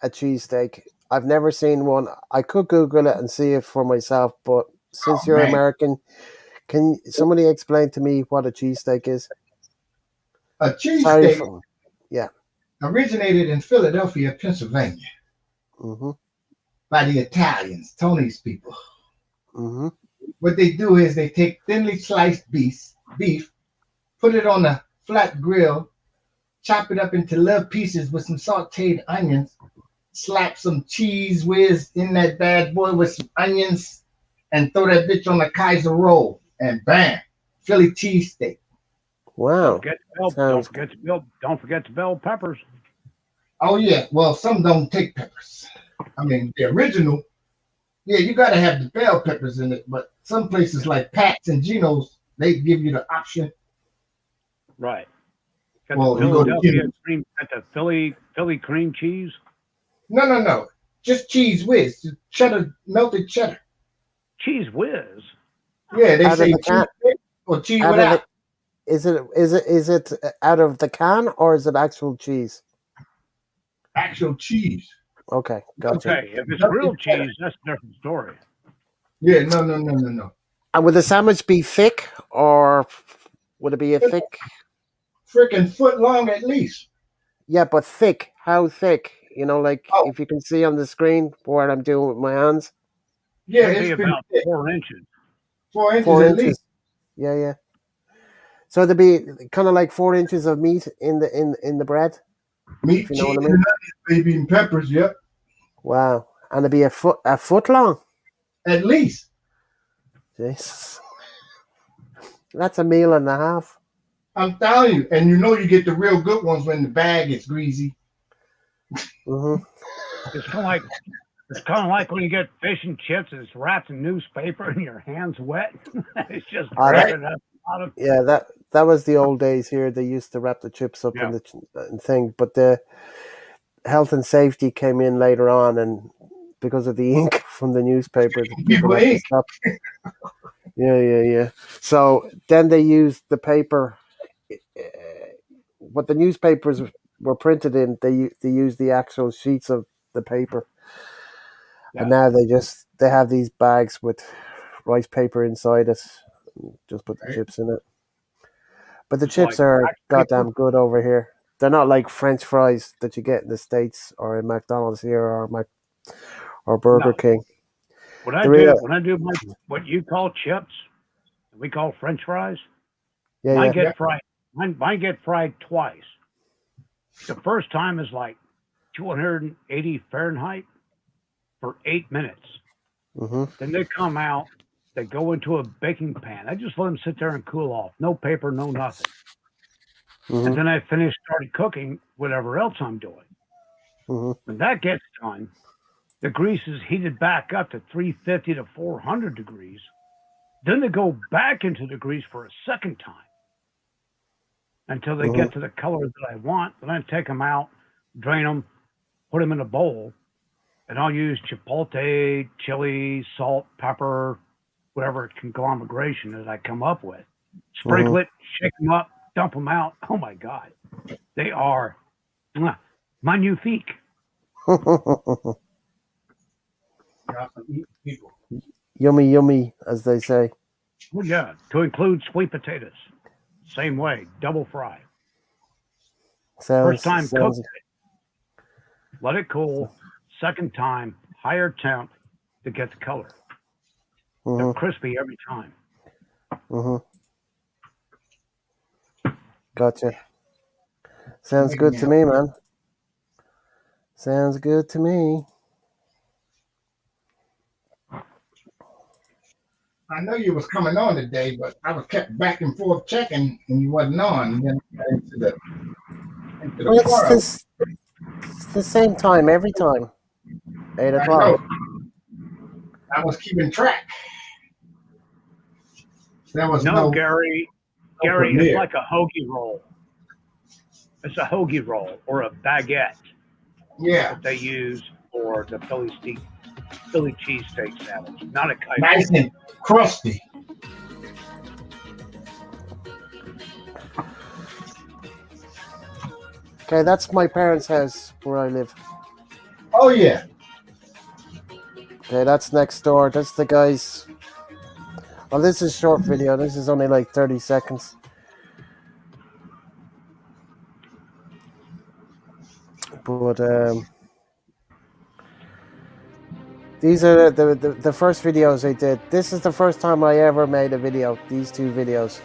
cheesesteak? I've never seen one. I could Google it and see it for myself, but since Oh, you're man. American, can somebody explain to me what a cheesesteak is? A Sorry cheesesteak for, yeah. originated in Philadelphia, Pennsylvania Mhm. by the Italians, Tony's people. Mhm. What they do is they take thinly sliced beef, put it on a flat grill, chop it up into little pieces with some sauteed onions, slap some cheese whiz in that bad boy with some onions, and throw that bitch on a Kaiser roll, and bam, Philly cheesesteak. Wow. Don't Sounds forget the bell, don't forget the bell peppers. Oh yeah, well some don't take peppers. I mean the original, yeah, you gotta have the bell peppers in it, but some places like Pat's and Geno's, they give you the option. Right. Got the Well, you go to Philadelphia Geno's. cream, got the Philly cream cheese, No, just cheese whiz, just cheddar, melted cheddar. cheese whiz. Yeah, they out of say the cheese can. with or cheese Out of without. the is it out of the can or is it actual cheese? Actual cheese. Okay, gotcha. Okay, if it's Melted grilled cheddar. cheese, that's a different story. Yeah, no. And would the sandwich be thick or would it be a thick? Freaking foot long at least. Yeah, but thick. How thick? Like Oh, if you can see on the screen what I'm doing with my hands, yeah, It'd be it's pretty about thick. 4 inches. 4 inches four at least. inches. Yeah, yeah. So there'd be kind of like 4 inches of meat in the bread, if Meat, you know cheese, what I and mean. onions, baby, and peppers. Yep, Wow, and it'd be a foot long. at least. Jesus, that's a meal and a half. I'm telling you, and you know you get the real good ones when the bag is greasy. Hmm. It's kind of like when you get fish and chips and it's wrapped in newspaper and your hands wet. It's just Uh, that dripping out of. yeah, that was the old days here. They used to wrap the chips up in Yeah. the thing, but the health and safety came in later on, and because of the ink from the newspaper, the people People had to ink. stop. Yeah, yeah, yeah. So then they used the paper. uh, What the newspapers were printed in, they used the actual sheets of the paper, and Yeah. now they have these bags with rice paper inside it. Just put the chips in it. But the It's like chips are wax paper. goddamn good over here. They're not like French fries that you get in the States or in McDonald's here or Burger No. King. When I The do real, when I do my what you call chips, we call French fries. yeah, Mine yeah. get Yep. fried. Mine get fried twice. The first time is like 280 Fahrenheit for 8 minutes. Mhm, Then they come out. They go into a baking pan. I just let them sit there and cool off. No paper, no nothing. And mhm, then I finish started cooking whatever else I'm doing. mhm, When that gets done, the grease is heated back up to 350 to 400 degrees. Then they go back into the grease for a second time until they mhm, get to the color that I want. Then I take them out, drain them, put them in a bowl, and I'll use chipotle, chili, salt, pepper, whatever conglomeration that I come up with. Hmm. Sprinkle it, shake them up, dump them out. Oh my God, they are magnifique. Yummy, yummy, as they say. Well, yeah, to include sweet potatoes. Same way, double fry. First Sounds time cook sounds. it, let it cool. Second time, higher temp to get the color. They're Hmm. crispy every time. Hmm. Gotcha. Sounds Making good me to me, man. Sounds good to me. I know you was coming on today, but I was kept back and forth checking, and you wasn't on. And then I got into the Well, portal. it's the same time every time. Eight I know. o'clock. I was keeping track. There was No, no Gary, it's premiere. like a hoagie roll. It's a hoagie roll or a baguette Yeah, that they use for the Philly cheesesteak sandwich, not a Kaiser nice roll. and crusty. Okay, that's my parents' house where I live. Oh yeah, Okay, that's next door. That's the guys. Well, this is a short video. This is only like 30 seconds. But these are the first videos I did. This is the first time I ever made a video. These two videos.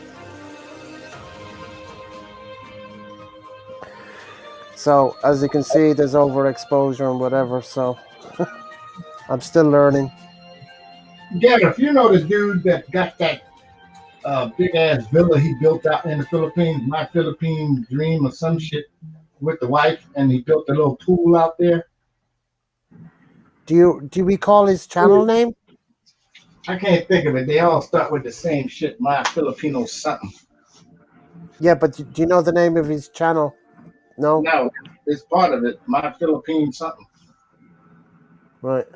So as you can see, there's overexposure and whatever. So I'm still learning. yeah. If you know the dude that got that big ass villa he built out in the Philippines, my Philippine dream or some shit with the wife, and he built a little pool out there. Do you recall his channel name? I can't think of it. They all start with the same shit. My Filipino something. Yeah, but do you know the name of his channel? No. No, it's part of it. My Philippine something. Right.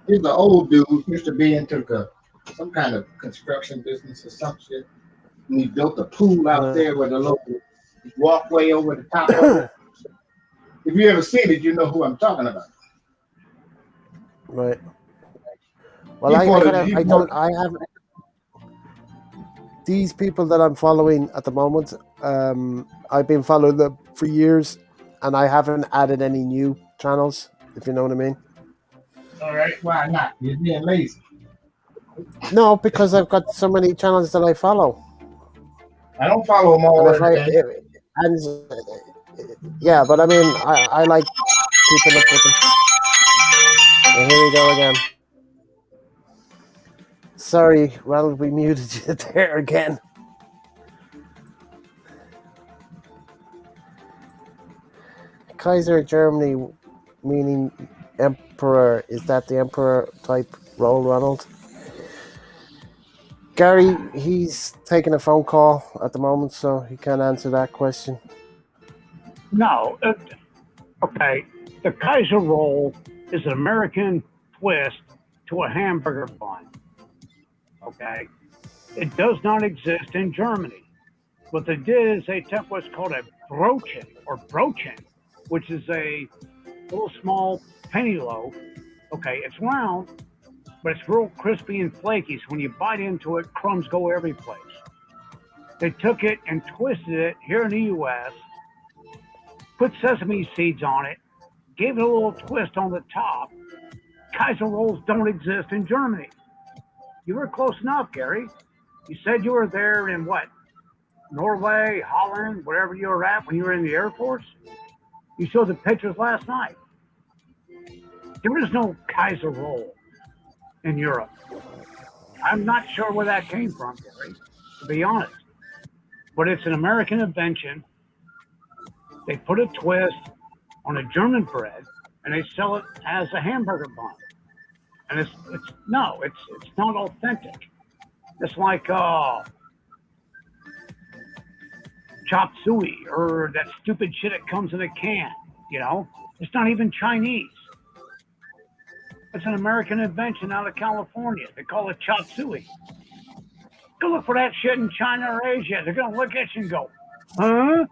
He's an old dude. Used to be into some kind of construction business or some shit. And he built a pool out Right. there with a little walkway over the top of it. If you ever seen it, you know who I'm talking about. Right. Well, He I bought it. kind of He I bought don't I have these people that I'm following at the moment. I've been following them for years, and I haven't added any new channels. If you know what I mean. all right. Why not? You're being lazy. No, because I've got so many channels that I follow, I don't follow them and all if every day. and yeah, but I mean I like keeping up with them. And here we go again. Sorry, well we muted you there again. Kaiser Germany, meaning emperor. Is that the emperor type role, Ronald? Gary, he's taking a phone call at the moment, so he can't answer that question. No, okay. The Kaiser roll is an American twist to a hamburger bun. Okay, it does not exist in Germany. What they did is they took what's called a brochen, which is a little small penny loaf. Okay, it's round, but it's real crispy and flaky. So when you bite into it, crumbs go every place. They took it and twisted it here in the U.S., put sesame seeds on it, gave it a little twist on the top. Kaiser rolls don't exist in Germany. You were close enough, Gary. You said you were there in what? Norway, Holland, wherever you were at when you were in the Air Force? You showed the pictures last night. There is no Kaiser roll in Europe. I'm not sure where that came from, Gary, to be honest. But it's an American invention. They put a twist on a German bread and they sell it as a hamburger bun. And it's no, it's not authentic. It's like chop suey or that stupid shit that comes in a can. You know, it's not even Chinese. It's an American invention out of California. They call it chop suey. Go look for that shit in China or Asia. They're gonna look at you and go, huh?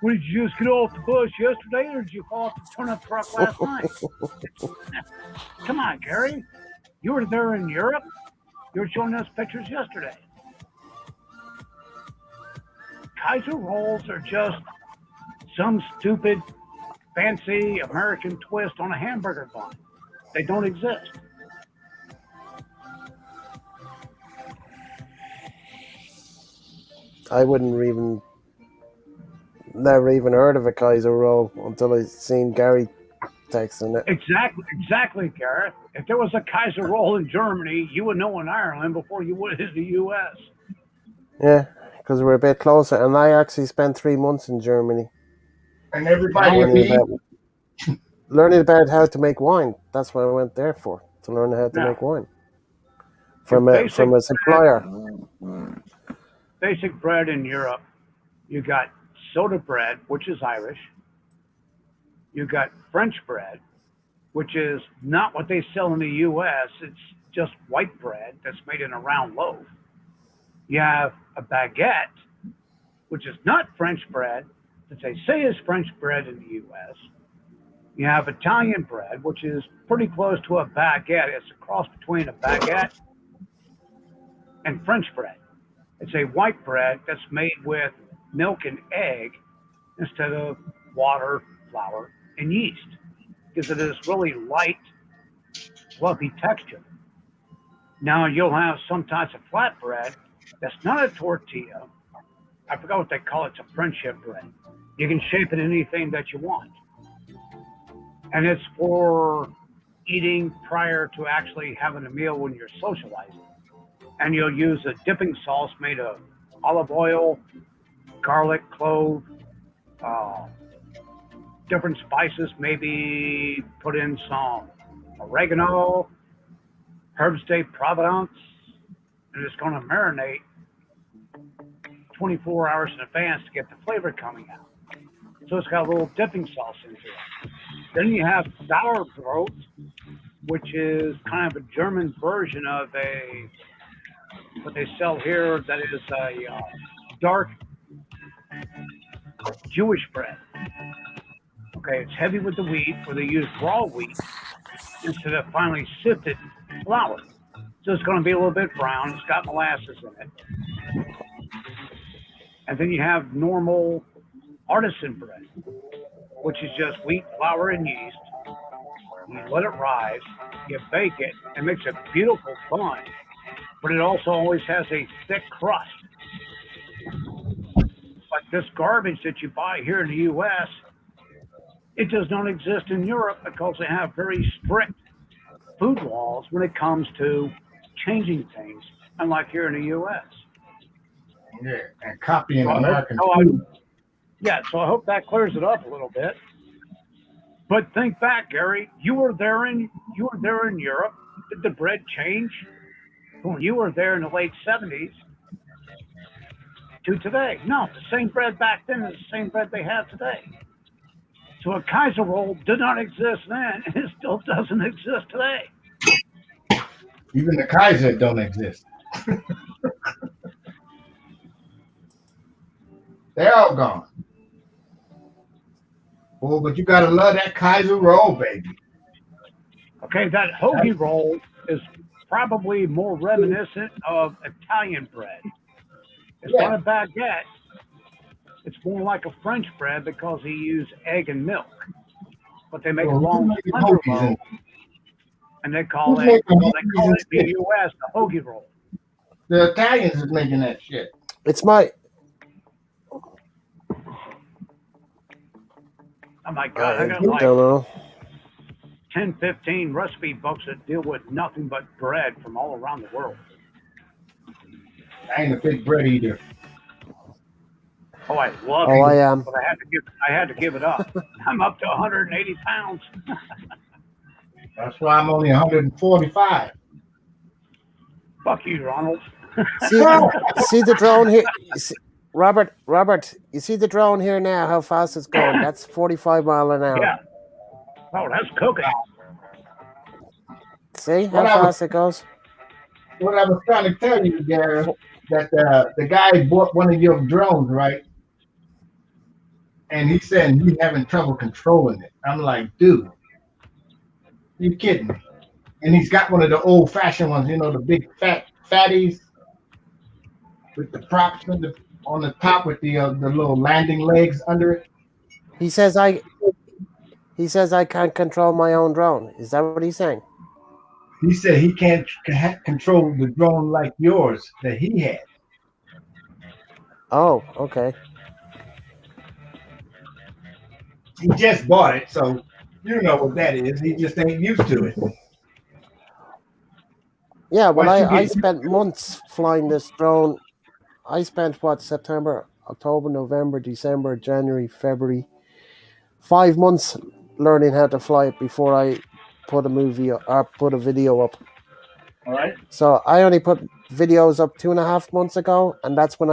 What, did you just get off the bus yesterday, or did you fall off the turnip truck last night? Come on, Gary. You were there in Europe. You were showing us pictures yesterday. Kaiser rolls are just some stupid, fancy American twist on a hamburger bun. They don't exist. I wouldn't even, never even heard of a Kaiser roll until I seen Gary texting it. Exactly, Gareth. If there was a Kaiser roll in Germany, you would know in Ireland before you would in the U.S. Yeah, because we're a bit closer. And I actually spent 3 months in Germany And everybody Now, will be learning about how to make wine. That's what I went there for, to learn how to now make wine your from a supplier. basic bread in Europe, you got soda bread, which is Irish. You got French bread, which is not what they sell in the U.S. It's just white bread that's made in a round loaf. You have a baguette, which is not French bread that they say is French bread in the U.S. You have Italian bread, which is pretty close to a baguette. It's a cross between a baguette and French bread. It's a white bread that's made with milk and egg instead of water, flour, and yeast. Gives it this really light, fluffy texture. Now you'll have some types of flatbread that's not a tortilla. I forgot what they call it. It's a friendship bread. You can shape it anything that you want. And it's for eating prior to actually having a meal when you're socializing. And you'll use a dipping sauce made of olive oil, garlic, clove, uh, different spices, maybe put in some oregano, herbs de Provence, and it's going to marinate 24 hours in advance to get the flavor coming out. So it's got a little dipping sauce into it. Then you have sauerkraut, which is kind of a German version of what they sell here that is a dark Jewish bread. Okay, it's heavy with the wheat, where they use raw wheat instead of finely sifted flour. So it's going to be a little bit brown. It's got molasses in it. And then you have normal artisan bread, which is just wheat, flour, and yeast. You let it rise, you bake it, it makes a beautiful bun, but it also always has a thick crust. But this garbage that you buy here in the U.S., it does not exist in Europe because they have very strict food laws when it comes to changing things, unlike here in the U.S. yeah, and copying So American so food. so I hope that clears it up a little bit. But think back, Gary. You were there in Europe. Did the bread change when you were there in the late '70s to today? No, the same bread back then is the same bread they have today. So a Kaiser roll did not exist then, and it still doesn't exist today. Even the Kaiser don't exist. They're all gone. Oh, but you gotta love that Kaiser roll, baby. Okay, that hoagie roll is probably more reminiscent of Italian bread. It's not Yeah. a baguette. It's more like a French bread because they use egg and milk. But they make a Well, who's long making slender hoagies loaf, in? and they Who's call it making well, they hoagies call and it in the shit? U.S. the hoagie roll. The Italians is making that shit. It's my. Oh my God, I I got don't like know. 10, 15 recipe books that deal with nothing but bread from all around the world. I ain't a big bread eater. Oh, I love Oh, it, I am. but I had to give it up. I'm up to 180 pounds. That's why I'm only 145. Fuck you, Ronald. See the drone here. Robert, you see the drone here now? How fast it's going? That's 45 mile an hour. Yeah. Oh, that's cooking. See What how I was fast it goes? what I was trying to tell you, Gary, Fo- that the guy bought one of your drones, right? And he said he's having trouble controlling it. I'm like, dude, you kidding me? And he's got one of the old fashioned ones, the big fatties with the props on the top with the little landing legs under it. He says I he says I can't control my own drone. Is that what he's saying? He said he can't control the drone like yours that he had. Oh, okay. He just bought it, so you know what that is. He just ain't used to it. Yeah, well, Once you I get spent months flying this drone. I spent what, September, October, November, December, January, February, 5 months learning how to fly it before I put a movie or put a video up. all right, So I only put videos up 2.5 months ago, and that's when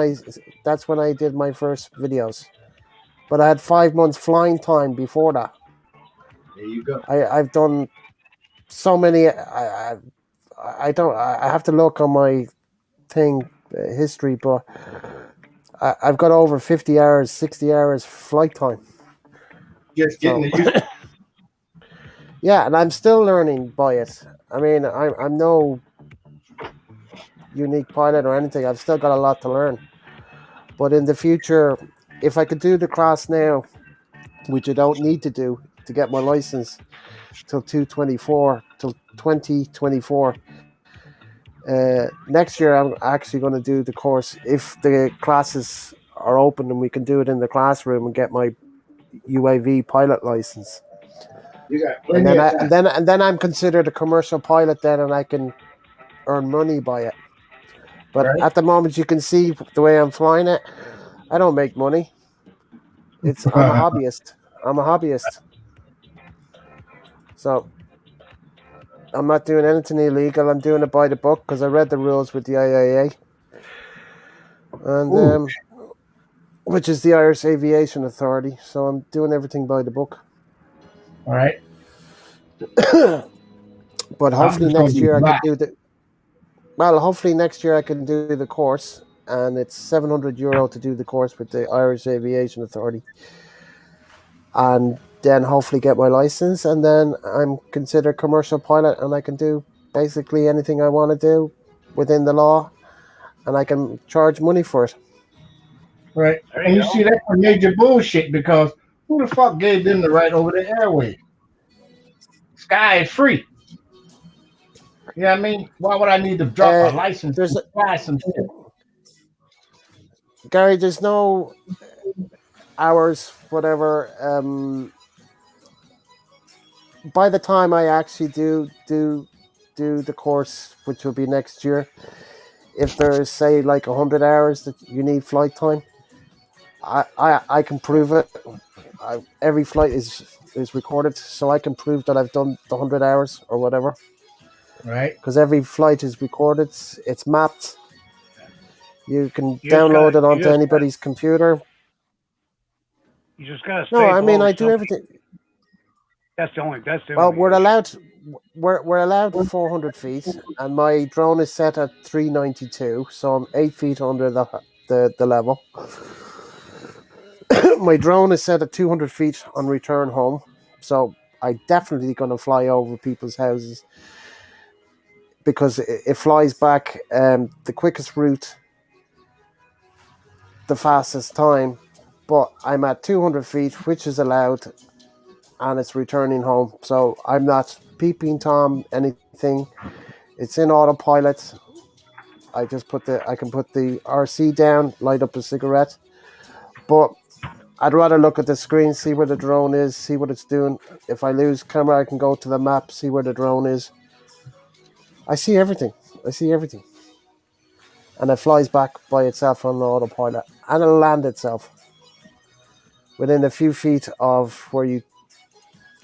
I did my first videos. But I had 5 months flying time before that. there you go. I've done so many. I don't. I have to look on my thing history, but I've got over 50 hours, 60 hours flight time. Just getting So the use. yeah, and I'm still learning by it. I mean, I'm no unique pilot or anything. I've still got a lot to learn. But in the future, if I could do the class now, which I don't need to do to get my license till 224 till 2024. Next year, I'm actually going to do the course if the classes are open and we can do it in the classroom and get my UAV pilot license. You got And plenty then of I and time. then and then I'm considered a commercial pilot then, and I can earn money by it. But Right. at the moment, you can see the way I'm flying it. I don't make money. I'm a hobbyist. I'm a hobbyist. So I'm not doing anything illegal. I'm doing it by the book because I read the rules with the IAA, and Ooh, which is the Irish Aviation Authority. So I'm doing everything by the book. all right. But I'm hopefully just gonna next be year I black. can do the well. Hopefully next year I can do the course, and it's €700 to do the course with the Irish Aviation Authority, and then hopefully get my license, and then I'm considered commercial pilot, and I can do basically anything I want to do within the law, and I can charge money for it. Right. There And you you see go. that's a major bullshit because who the fuck gave them the right over the airways? Sky is free. You know what I mean? Why would I need to drop a Uh, license there's to fly some shit? Gary. There's no hours, whatever. By the time I actually do the course, which will be next year, if there's say like 100 hours that you need flight time, I can prove it. Every flight is recorded, so I can prove that I've done the 100 hours or whatever. Right. Because every flight is recorded, it's mapped. You can You just got download it you onto just got anybody's computer. you just got to No, stay I mean below I do something. everything. That's the Well, only issue. we're allowed 400 feet, and my drone is set at 392, so I'm 8 feet under the level. My drone is set at 200 feet on return home, so I definitely going to fly over people's houses because it flies back the quickest route, the fastest time. But I'm at 200 feet, which is allowed, and it's returning home. So I'm not peeping Tom anything. It's in autopilot. I can put the RC down, light up a cigarette, but I'd rather look at the screen, see where the drone is, see what it's doing. If I lose camera, I can go to the map, see where the drone is. I see everything. I see everything. And it flies back by itself on the autopilot. And it'll land itself within a few feet of where you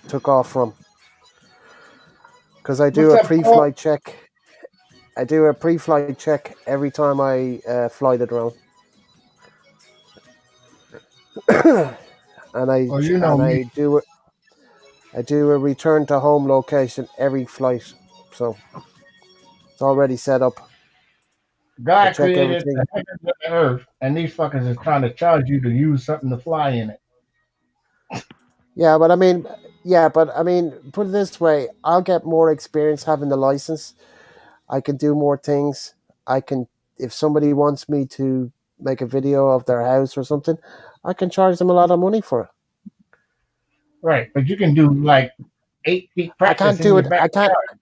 took off from. Because I do What's a up, Paul? pre-flight check. I do a pre-flight check every time I fly the drone. and I Oh, you know and me. I do a return to home location every flight. so it's already set up. I God check created everything. the heavens and the earth, and these fuckers is trying to charge you to use something to fly in it. Yeah, but I mean, yeah, but I mean, put it this way: I'll get more experience having the license. I can do more things. I can, if somebody wants me to make a video of their house or something, I can charge them a lot of money for it. Right, but you can do like 8 feet I practice can't in do your it. I can't. backyard.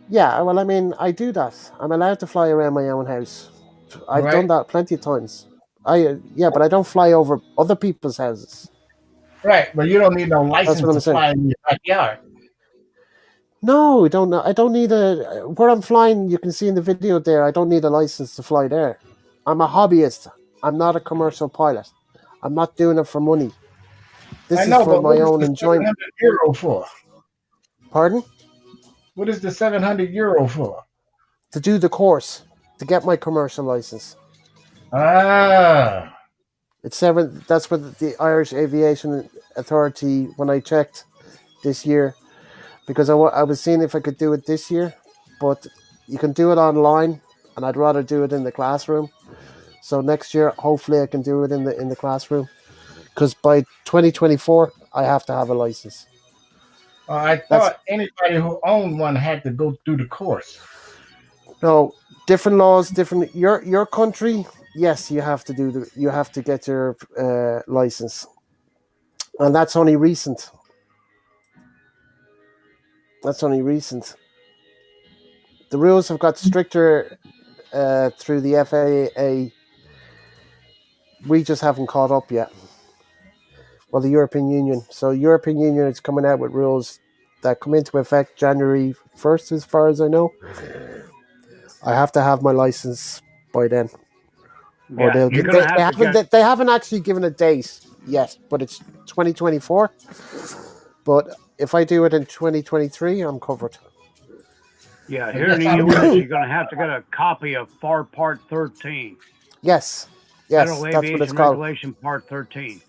Yeah, well, I mean, I do that. I'm allowed to fly around my own house. I've done Right, that plenty of times. Yeah, but I don't fly over other people's houses. right, but you don't need no That's what license I'm to saying. fly in your backyard. No, I don't know. I don't need a. Where I'm flying, you can see in the video there. I don't need a license to fly there. I'm a hobbyist. I'm not a commercial pilot. I'm not doing it for money. I This is know, for but what my is own the seven enjoyment. hundred euro for? Pardon? What is the 700 euro for? To do the course to get my commercial license. Ah, It's seven. That's what the Irish Aviation Authority. When I checked this year, because I was seeing if I could do it this year, but you can do it online, and I'd rather do it in the classroom. So next year, hopefully, I can do it in the classroom. Because by 2024, I have to have a license. I That's thought anybody who owned one had to go through the course. no different laws, different your country. Yes, you have to do you have to get your license, and that's only recent. That's only recent. The rules have got stricter through the FAA. We just haven't caught up yet. Well, the European Union. So European Union is coming out with rules that come into effect January 1st, as far as I know. I have to have my license by then, or Yeah, you're gonna have to get. they haven't actually given a date yet, but it's 2024. But if I do it in 2023, I'm covered. Yeah, I here in guess the I'm U.S., gonna. you're gonna have to get a copy of FAR Part 13, Yes, yes, Federal that's what it's Aviation called. Regulation Part 13,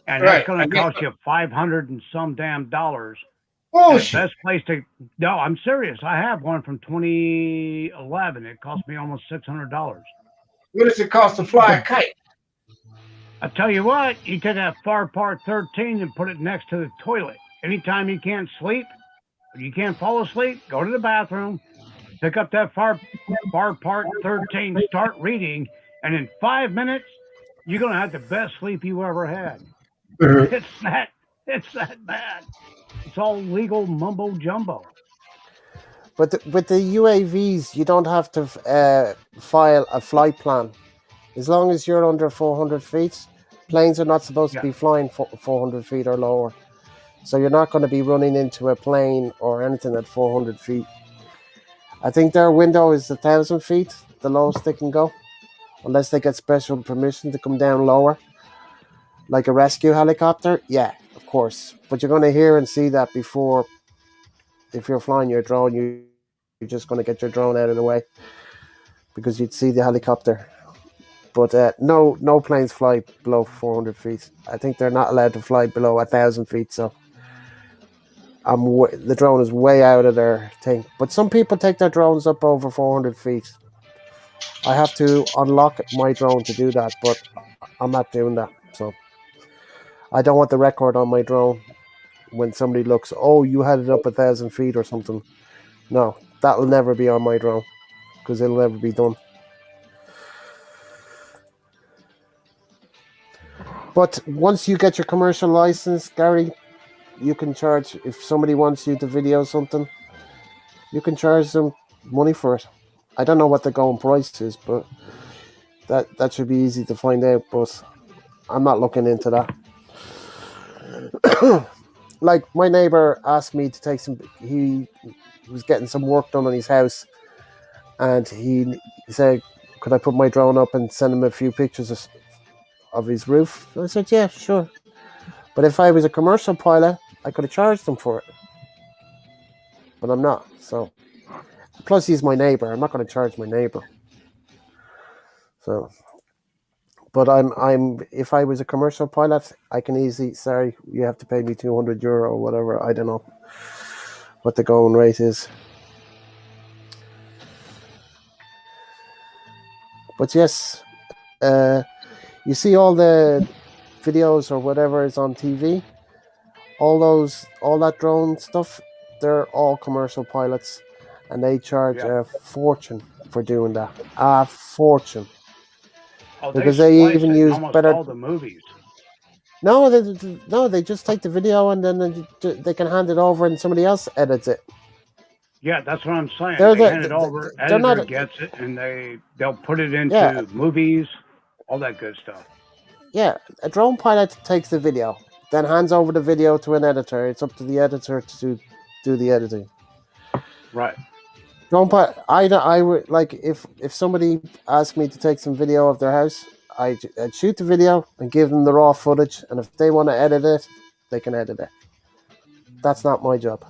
and that's Right, gonna I guess. cost you 500 and some damn dollars. And the Bullshit. best place to no, I'm serious. I have one from 2011. It cost me almost $600. What does it cost to fly a kite? I tell you what, you take that FAR Part 13 and put it next to the toilet. Anytime you can't sleep, or you can't fall asleep, go to the bathroom, pick up that FAR Part 13, start reading, and in 5 minutes, you're gonna have the best sleep you ever had. It's that it's that bad. It's all legal mumbo jumbo. But with the UAVs, you don't have to file a flight plan. As long as you're under 400 feet, planes are not supposed to Yeah, be flying 400 feet or lower. So you're not going to be running into a plane or anything at 400 feet. I think their window is 1,000 feet, the lowest they can go, unless they get special permission to come down lower, like a rescue helicopter. Yeah, of course. But you're going to hear and see that before, if you're flying your drone, you're just going to get your drone out of the way because you'd see the helicopter. But no planes fly below 400 feet. I think they're not allowed to fly below 1,000 feet. So the drone is way out of their thing. But some people take their drones up over 400 feet. I have to unlock my drone to do that, but I'm not doing that. So I don't want the record on my drone when somebody looks. Oh, you had it up 1,000 feet or something. No, that'll never be on my drone because it'll never be done. But once you get your commercial license, Gary, you can charge, if somebody wants you to video something, you can charge them money for it. I don't know what the going price is, but that should be easy to find out. But I'm not looking into that. Like my neighbor asked me to take some. He was getting some work done on his house, and he said, "Could I put my drone up and send him a few pictures of his roof?" And I said, "Yeah, sure." But if I was a commercial pilot, I could have charged them for it, but I'm not. So plus, he's my neighbor. I'm not going to charge my neighbor. So, but I'm. If I was a commercial pilot, I can easily. Sorry, you have to pay me €200 or whatever. I don't know what the going rate is. But yes, you see all the videos or whatever is on TV. All that drone stuff, they're all commercial pilots, and they charge Yeah. a fortune for doing that. A fortune, Oh, they because they splice even it in use almost better. all the movies. No, they just take the video and then they can hand it over and somebody else edits it. Yeah, that's what I'm saying. They're They hand it over, they're editor not. gets it, and they'll put it Yeah, into movies, all that good stuff. yeah. A drone pilot takes the video, then hands over the video to an editor. It's up to the editor to do the editing. Right. Drone pilot. I would like if somebody asked me to take some video of their house, I'd shoot the video and give them the raw footage, and if they want to edit it, they can edit it. That's not my job.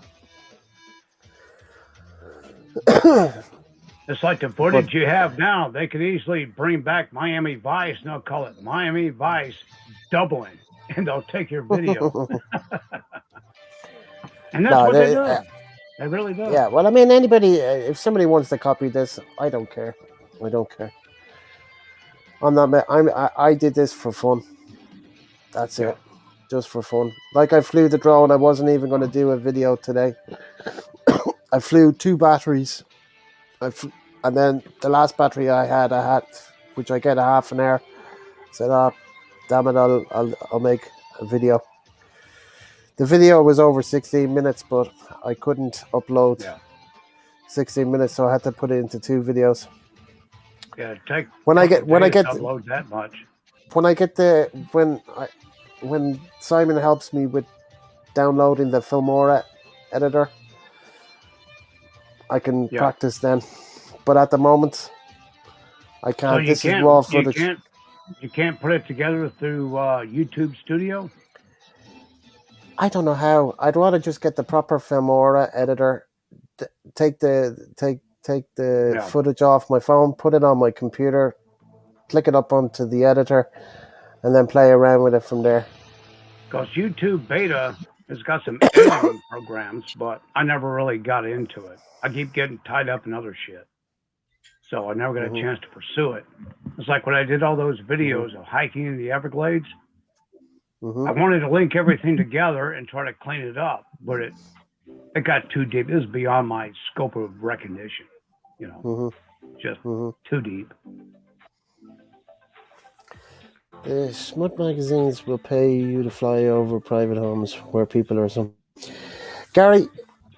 It's like the But footage you have now. They could easily bring back Miami Vice, and they'll call it Miami Vice doubling, and they'll take your video. And that's no, what they do. They really do. yeah. Well, I mean, anybody, if somebody wants to copy this, I don't care. I don't care. I'm not. I did this for fun. That's Yeah. it, just for fun. Like I flew the drone. I wasn't even going to do a video today. I flew 2 batteries. And then the last battery I had, which I get a half an hour. Said, "Oh, damn it! I'll make a video." The video was over 16 minutes, but I couldn't upload Yeah. 16 minutes, so I had to put it into 2 videos. Yeah. Take When I get to upload that much. when Simon helps me with downloading the Filmora editor, I can practice then. But at the moment, I can't. So this is raw footage. You can't put it together through YouTube Studio. I don't know how. I'd rather just get the proper Filmora editor, take the footage off my phone, put it on my computer, click it up onto the editor, and then play around with it from there. Because YouTube Beta has got some editing programs, but I never really got into it. I keep getting tied up in other shit. So I never got a chance to pursue it. It's like when I did all those videos of hiking in the Everglades, I wanted to link everything together and try to clean it up, but it got too deep. It was beyond my scope of recognition, just too deep. The smut magazines will pay you to fly over private homes where people are some. Gary,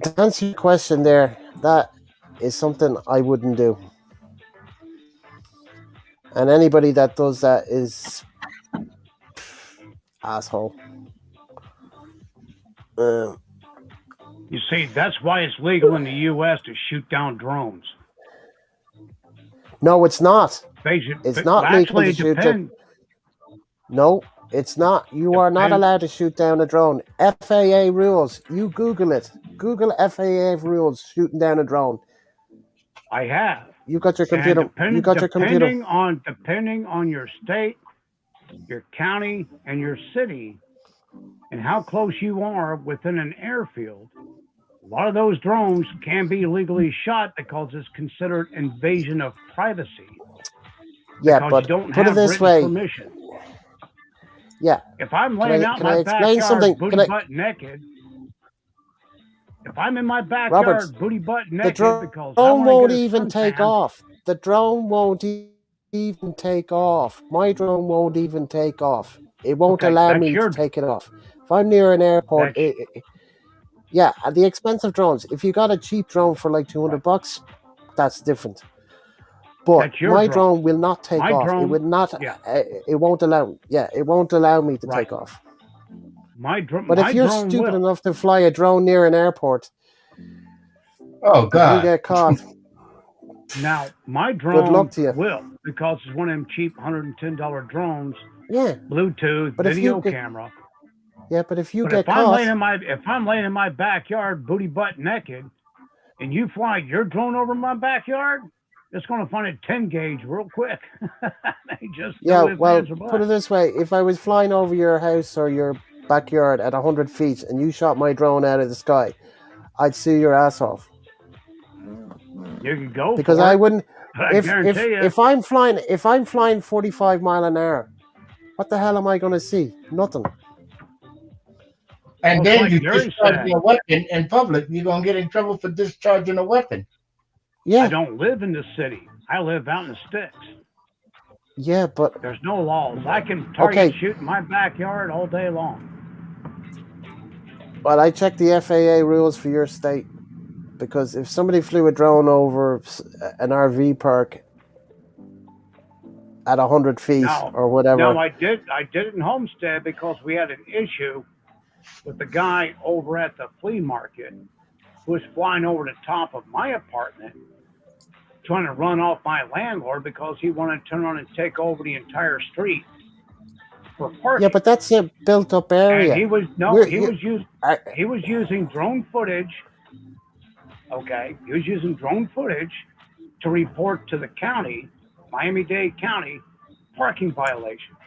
to answer your question there, that is something I wouldn't do. And anybody that does that is asshole. You see, that's why it's legal in the U.S. to shoot down drones. No, it's not. It's not legal to shoot down. No, it's not. You are not allowed to shoot down a drone. FAA rules. You Google it. Google FAA rules shooting down a drone. I have. You got your computer. You got your computer. Depending on your state, your county, and your city, and how close you are within an airfield, a lot of those drones can be legally shot because it's considered invasion of privacy. Yeah, but you don't put have it this written way. Permission. Yeah. If I'm laying out my backyard butt naked, if I'm in my backyard Robert, booty butt naked, the drone won't even take off. The drone won't even take off. My drone won't even take off. It won't allow me to take it off. If I'm near an airport, yeah, the expensive drones. If you got a cheap drone for like $200, that's different. But my drone will not take off. It would not. It won't allow. Yeah, it won't allow me to take off. But if you're stupid enough to fly a drone near an airport, oh god, you get caught. Now my drone Good luck to you. will, because it's one of them cheap $110 drones. Yeah. Bluetooth video camera. Yeah, but if you get caught, if I'm laying in my backyard booty butt naked, and you fly your drone over my backyard, it's going to find a 10 gauge real quick. Put it this way: if I was flying over your house or your backyard at 100 feet and you shot my drone out of the sky, I'd sue your ass off. You could go because for I it. wouldn't. But I guarantee you, if I'm flying 45 mile an hour, what the hell am I going to see? Nothing. And well, it's then like you Gary discharging said, a weapon in public, you're gonna get in trouble for discharging a weapon. I Yeah, don't live in the city. I live out in the sticks. yeah, but There's no laws. I can target okay. shoot in my backyard all day long. Well, I checked the FAA rules for your state because if somebody flew a drone over an RV park at 100 feet Now, or now whatever, I did it in Homestead because we had an issue with the guy over at the flea market who was flying over the top of my apartment trying to run off my landlord because he wanted to turn on and take over the entire street for yeah, parking. but that's a built-up And area. he was no, We're you, I, he was using drone footage. Okay, he was using drone footage to report to the county, Miami-Dade County, parking violations.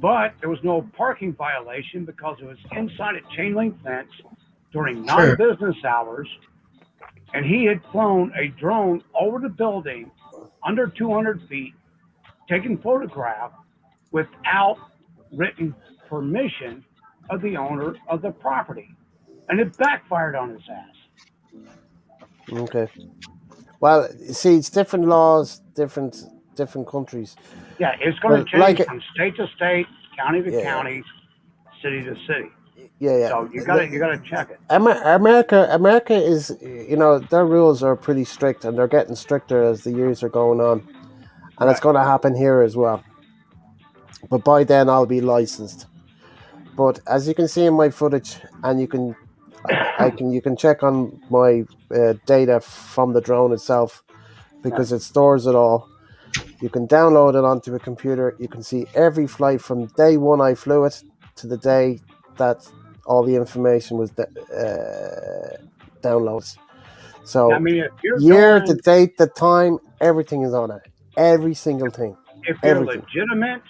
But there was no parking violation because it was inside a chain link fence during Sure. non-business hours, and he had flown a drone over the building under 200 feet, taking photographs without written permission of the owner of the property, and it backfired on his ass. okay. Well, see, it's different laws, different countries. Yeah, it's going But to change like, from state to state, county to yeah, county, city to city. yeah. So you got to check it. America is, their rules are pretty strict, and they're getting stricter as the years are going on, and it's Right. going to happen here as well. But by then, I'll be licensed. But as you can see in my footage, and you can check on my data from the drone itself Right. because it stores it all. You can download it onto a computer. You can see every flight from day one I flew it to the day that all the information was downloads. I So mean, if you're year, the doing, date, the time, everything is on it. Every single thing. if you're Everything. legitimate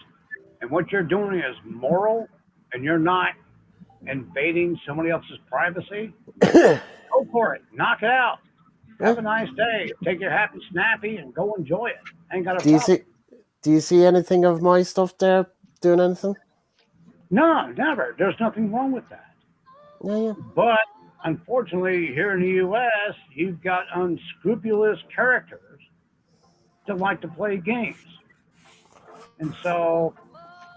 and what you're doing is moral and you're not invading somebody else's privacy, Yeah. go for it. Knock it out. Have a nice day. Take your happy snappy and go enjoy it. Ain't got a Do you problem. see do you see anything of my stuff there doing anything? No, never. There's nothing wrong with that. Yeah, yeah. But unfortunately, here in the U.S., you've got unscrupulous characters that like to play games. And so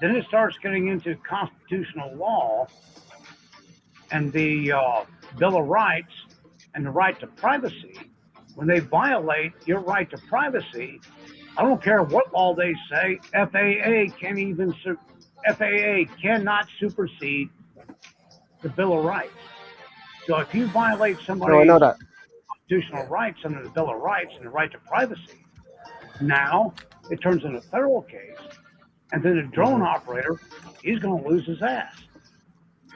then it starts getting into constitutional law and the Bill of Rights and the right to privacy. When they violate your right to privacy, I don't care what law they say, FAA cannot supersede the Bill of Rights. So if you violate No, I know somebody's that. constitutional Yeah. rights under the Bill of Rights and the right to privacy, now it turns into a federal case, and then the drone Hmm. operator, he's going to lose his ass.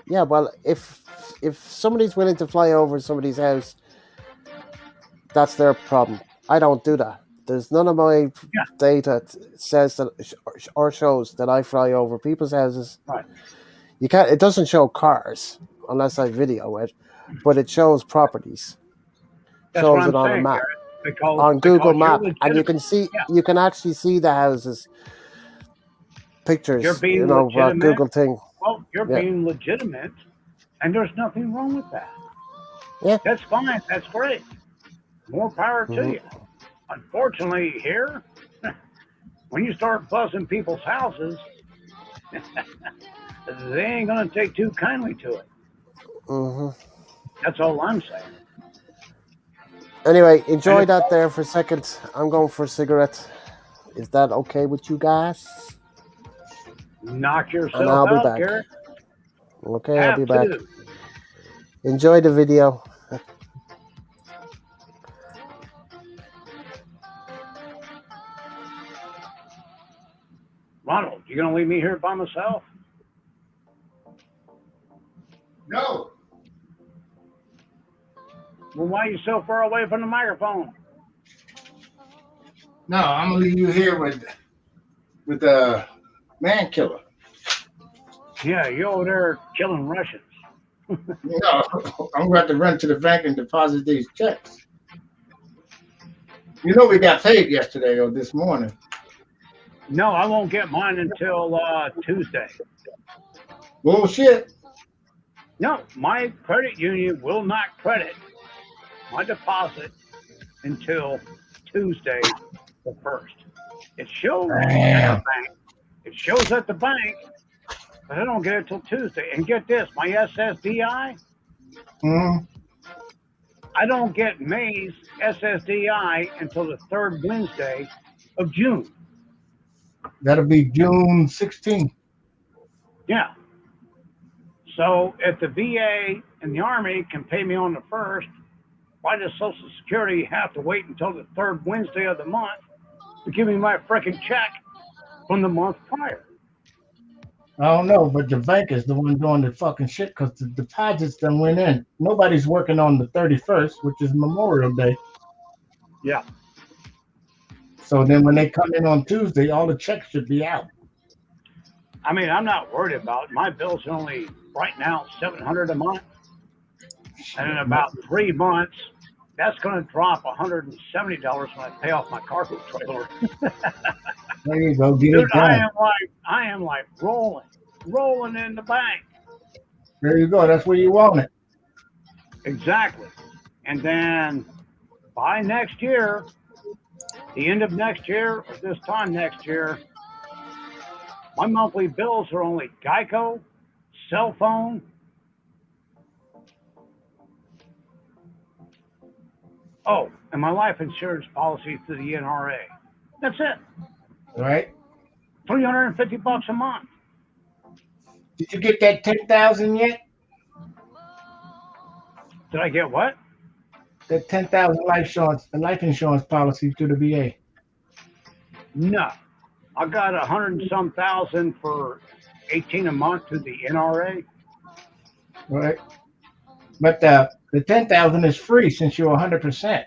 Yeah, well, if somebody's willing to fly over somebody's house, that's their problem. I don't do that. There's none of my Yeah, data says that or shows that I fly over people's houses. right. You can't. It doesn't show cars unless I video it, but it shows properties. That's what Shows I'm it on a saying, map, Garrett. Because on Google you're Map, and legitimate. Yeah, you can actually see the houses you're pictures. being legitimate. Google thing. Well, you're Yeah, being legitimate, and there's nothing wrong with that. yeah. That's fine. That's great. More power to Hmm. you. Unfortunately, here, when you start buzzing people's houses, they ain't gonna take too kindly to it. Hmm. That's all I'm saying. Anyway, And enjoy it's that there for a second. I'm going for a cigarette. Is that okay with you guys? knock And yourself I'll be out, back. Garrett. Okay, I'll be Have back. to. Enjoy the video. Ronald, you gonna leave me here by myself? No. Well, why are you so far away from the microphone? No, I'm gonna leave you here with a man killer. Yeah, you over there killing Russians. No, I'm going to run to the bank and deposit these checks. You know we got paid yesterday or this morning. No, I won't get mine until Tuesday. Bullshit. No, my credit union will not credit my deposit until Tuesday the 1st. It shows at the Damn. bank. It shows at the bank, but I don't get it till Tuesday. And get this, my SSDI, Mm, I don't get May's SSDI until the third Wednesday of June. that'll be June 16th. Yeah. So if the VA and the Army can pay me on the 1st, why does Social Security have to wait until the third Wednesday of the month to give me my freaking check from the month prior? I don't know, but the bank is the one doing the fucking shit because the deposits done went in. Nobody's working on the 31st, which is Memorial Day. Yeah. So then when they come in on Tuesday, all the checks should be out. I mean, I'm not worried about it. My bill's only right now $700 a month, and in about 3 months, that's going to drop $170 when I pay off my cargo trailer. There you go, get Dude, it done. I am like rolling in the bank. There you go. That's where you want it. Exactly. And then by next year, the end of next year or this time next year, my monthly bills are only Geico, cell phone, oh, and my life insurance policy through the NRA. That's it. All right. $350 a month. Did you get that 10,000 yet? Did I get what? That 10,000 life insurance policy to the VA. No. I got 100 and some thousand for 18 a month to the NRA. All right. But the 10,000 is free since you're 100%.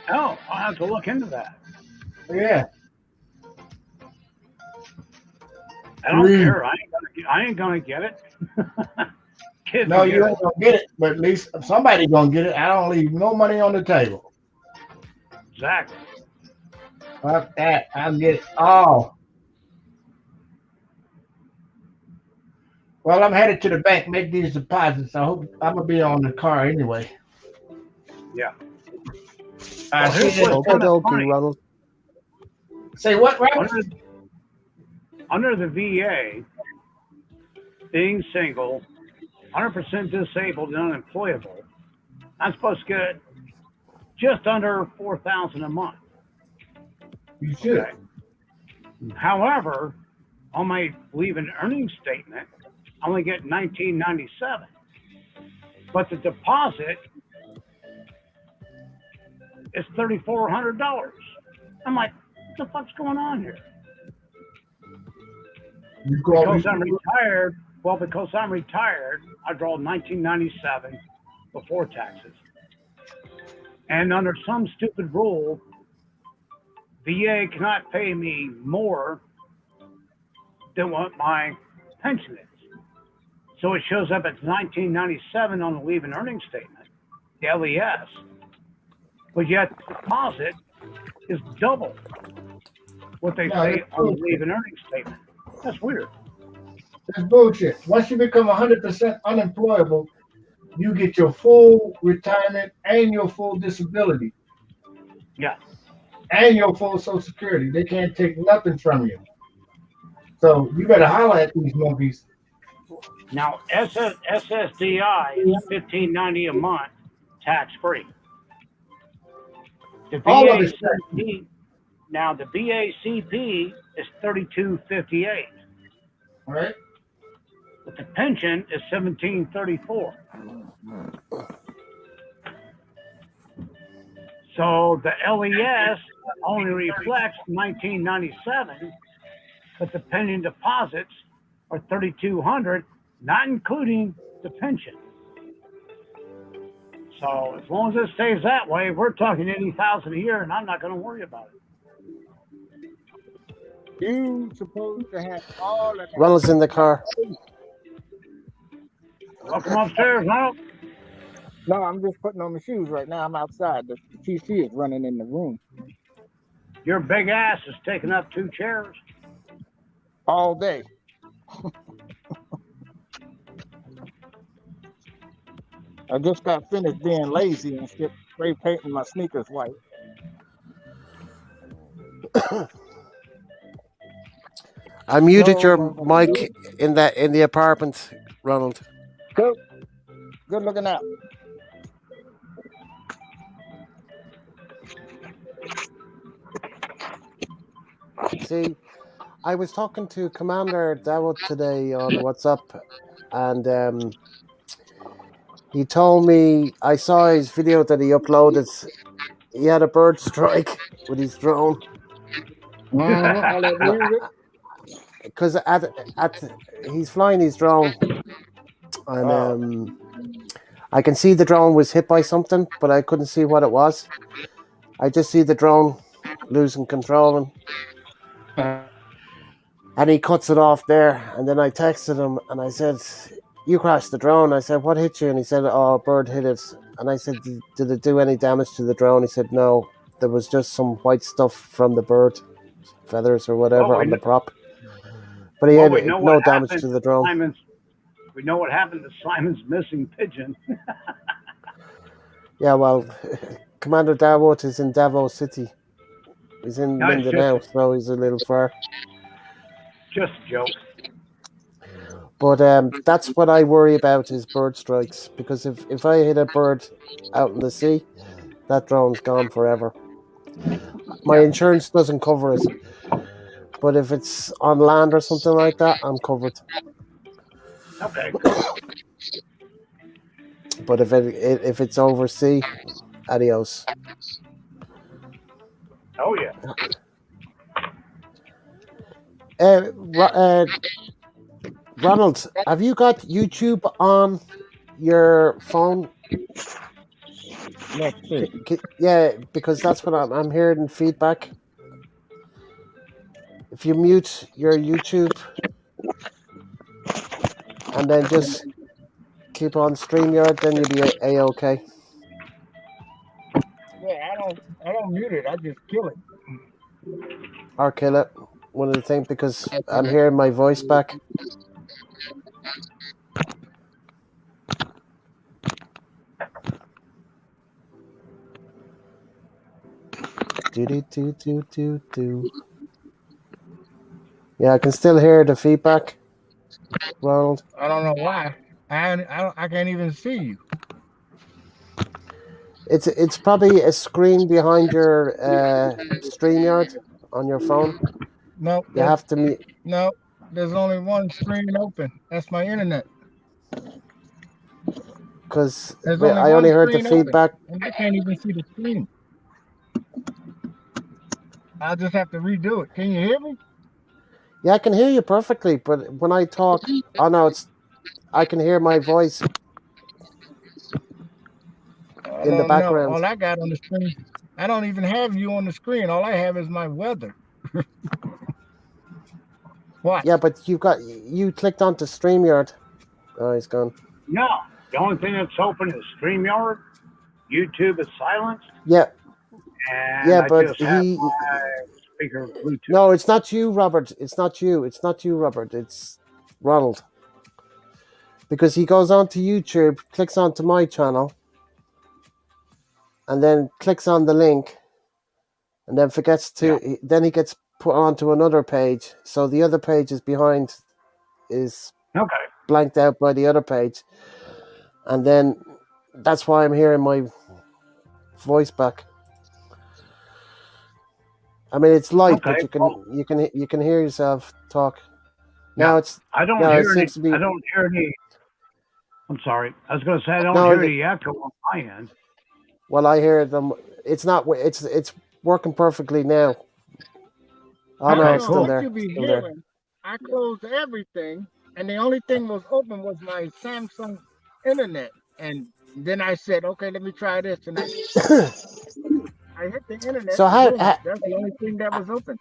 Oh, I'll have to look into that. Yeah. I don't care. I ain't gonna get it. Kids No, will you get ain't gonna get it, but at least somebody gonna get it. I don't leave no money on the table. it. Exactly. Fuck that. I'll get it all. Well, I'm headed to the bank, make these deposits. I hope I'm gonna be on the car anyway. Yeah. I Well, see here's this. what's Okay, kind of dokie, funny. Ronald. Say what, Robert? Under the VA, being single, 100% disabled and unemployable, I'm supposed to get just under $4,000 a month. You should. Okay. However, on my leave and earnings statement, I only get $19.97, but the deposit is $3,400. I'm like, what the fuck's going on here? You call Because me. I'm retired. Well, because I'm retired, I draw $19.97 before taxes, and under some stupid rule, VA cannot pay me more than what my pension is. So it shows up at $19.97 on the leave and earnings statement, the LES, but yet the deposit is double what they No, say that's on the bullshit. leave and earnings statement. That's weird. That's bullshit. Once you become 100% unemployable, you get your full retirement and your full disability Yeah. and your full Social Security. They can't take nothing from you. So you better holler at these monkeys. Now SSDI is $15.90 a month, tax free. The All of it's tax free. VACP now the VACP is $32.58, All right. but the pension is $17.34. So the LES only reflects $19.97, but the pending deposits are $3,200, not including the pension. So as long as it stays that way, we're talking $80,000 a year, and I'm not going to worry about it. You supposed to have all of that. Ronald's in the car. Welcome upstairs, Ronald. No, I'm just putting on my shoes right now. I'm outside. The PC is running in the room Your big ass is taking up 2 chairs. all day. I just got finished being lazy and shit, spray painting my sneakers white. I muted No, your no, no. mic in the apartment, Ronald. Good, good looking out. See, I was talking to Commander Dawud today on WhatsApp, and he told me I saw his video that he uploaded. He had a bird strike with his drone All that music. because at he's flying his drone, and Oh, I can see the drone was hit by something, but I couldn't see what it was. I just see the drone losing control, and he cuts it off there. And then I texted him and I said, "You crashed the drone." I said, "What hit you?" And he said, "Oh, a bird hit it." And I said, "Did it do any damage to the drone?" He said, "No, there was just some white stuff from the bird, feathers or Well, whatever we on the know, prop, but he well, had we know what no damage happened to the to drone." Simon's. We know what happened to Simon's missing pigeon. Yeah, well, Commander Darwood is in Davos City. He's in No, it's just Mindanao, so he's a little far. just a joke. But that's what I worry about is bird strikes, because if I hit a bird out in the sea, that drone's gone forever. My Yeah. insurance doesn't cover it, but if it's on land or something like that, I'm covered. Okay. But if it's overseas, adios. Oh yeah. Uh, Ronald, have you got YouTube on your phone? let's see. Yeah, because that's what I'm hearing feedback. If you mute your YouTube and then just keep on StreamYard, then you'll be a-okay. Yeah, I don't mute it. I just kill it. Or kill it. One of the things, because I'm hearing my voice back. Do do do do do do. Yeah, I can still hear the feedback, Ronald. I don't know why. I can't even see you. It's probably a screen behind your StreamYard on your phone. No, You have to mute, no. There's only one screen open. That's my internet. because There's only I one only heard the screen open, feedback. and I can't even see the screen. I'll just have to redo it. Can you hear me? Yeah, I can hear you perfectly, but when I talk, oh no, I can hear my voice I in the don't know. background. All I got on the screen, I don't even have you on the screen. All I have is my weather. Watch. Yeah, but you clicked onto StreamYard. Oh, he's gone. No. The only thing that's open is StreamYard. YouTube is silenced, Yeah, and yeah, I but just have my speaker Bluetooth. no, it's not you, Robert. It's not you. It's not you, Robert. It's Ronald. Because he goes on to YouTube, clicks onto my channel, and then clicks on the link, and then forgets Yeah. to. Then he gets put onto another page. So the other page is Okay. blanked out by the other page, and then that's why I'm hearing my voice back. I mean, it's light, but Okay. Well, you can hear yourself talk. yeah. Now it's I don't no, it hear any. seems to be I don't hear any. I'm sorry. I was going to say I don't no. hear any echo on my end. Well, I hear them. It's not. It's working perfectly now. Oh I no, don't Okay. it's know still Cool. what there. you be Still there. hearing. I closed everything, and the only thing was open was my Samsung internet. And then I said, okay, let me try this. And I hit the internet, So and how, boom, that's the only thing that was open.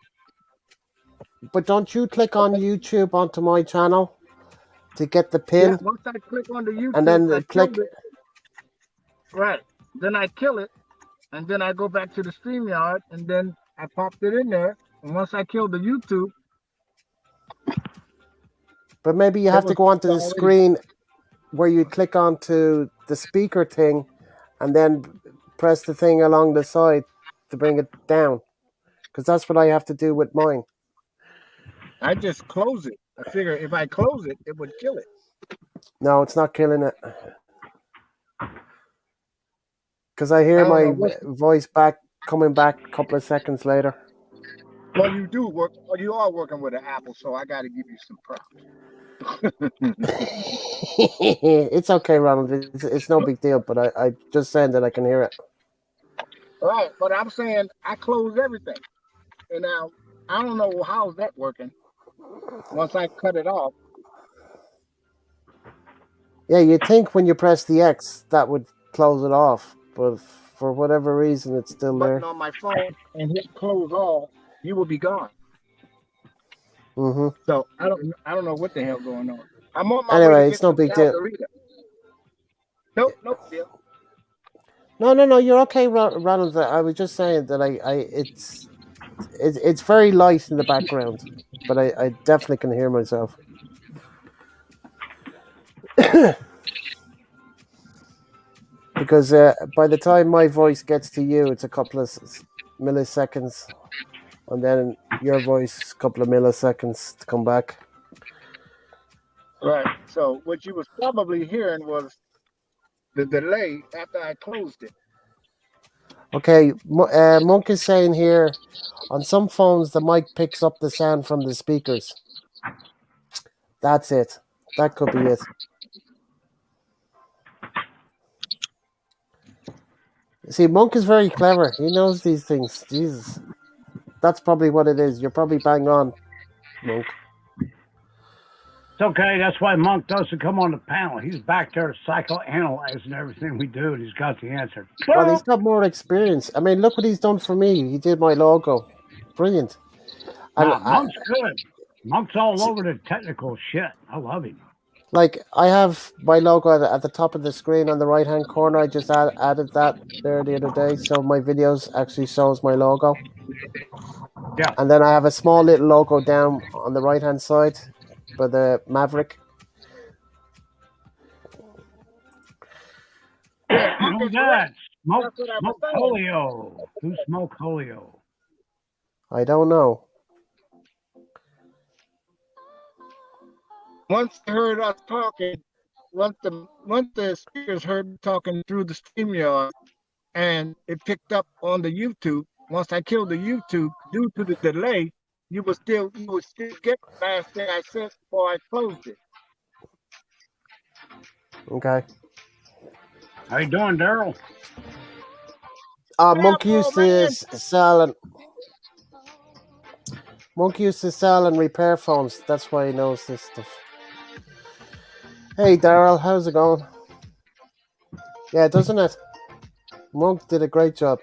but don't you click on YouTube onto my channel to get the Yeah, pin, once I click on the and YouTube, I then killed click. it. Right. Then I kill it, and then I go back to the StreamYard, and then I popped it in there. And once I killed the YouTube, But maybe you it have to was go onto the already. screen where you click onto the speaker thing and then press the thing along the side to bring it down. Because that's what I have to do with mine. I just close it. I figure if I close it, it would kill it. No, it's not killing it. Because I I hear don't know my what. voice back coming back a couple of seconds later. Well, you do work. Well, you are working with an Apple, so I got to give you some props. It's okay, Ronald. It's no big deal, but I just saying that I can hear it. Right, but I'm saying I close everything, and now I don't know how's that working. Once I cut it off, Yeah, you'd think when you press the X, that would close it off. But for whatever reason, it's still button there. on my phone and hit close all, you will be gone. Hmm. So I don't know what the hell going on. I'm on my way to Anyway, it's get no some big deal. margarita. Nope, nope, deal. No. You're okay, Ronald. I was just saying that it's very light in the background, but I definitely can hear myself. Because by the time my voice gets to you, it's a couple of milliseconds, and then your voice, a couple of milliseconds to come back. Right. So what you was probably hearing was the delay after I closed it. Okay, Monk is saying here, on some phones the mic picks up the sound from the speakers. That's it. That could be it. See, Monk is very clever. He knows these things. Jesus. That's probably what it is. You're probably bang on, Monk. It's okay. That's why Monk doesn't come on the panel. He's back there psychoanalyzing everything we do, and he's got the answer. Well, he's got more experience. I mean, look what he's done for me. He did my logo. Brilliant. And Nah, Monk's good. Monk's all over the technical shit. I love him. like, I have my logo at the top of the screen on the right hand corner. I just added that there the other day, so my videos actually shows my logo. Yeah. And then I have a small little logo down on the right hand side for the Maverick. Yeah, Monk Who's is right. that? Smoke, That's what I was smoke saying. polio. Who smoke polio? I don't know. Once they heard us talking, once the speakers heard me talking through the StreamYard and it picked up on the YouTube, once I killed the YouTube, due to the delay, you would still get the last thing I said before I closed it. Okay. How you doing, Daryl? What up, Monk old used to man? sell and Monk used to sell and repair phones. That's why he knows this stuff. Hey, Daryl, how's it going? Yeah, doesn't it? Monk did a great job.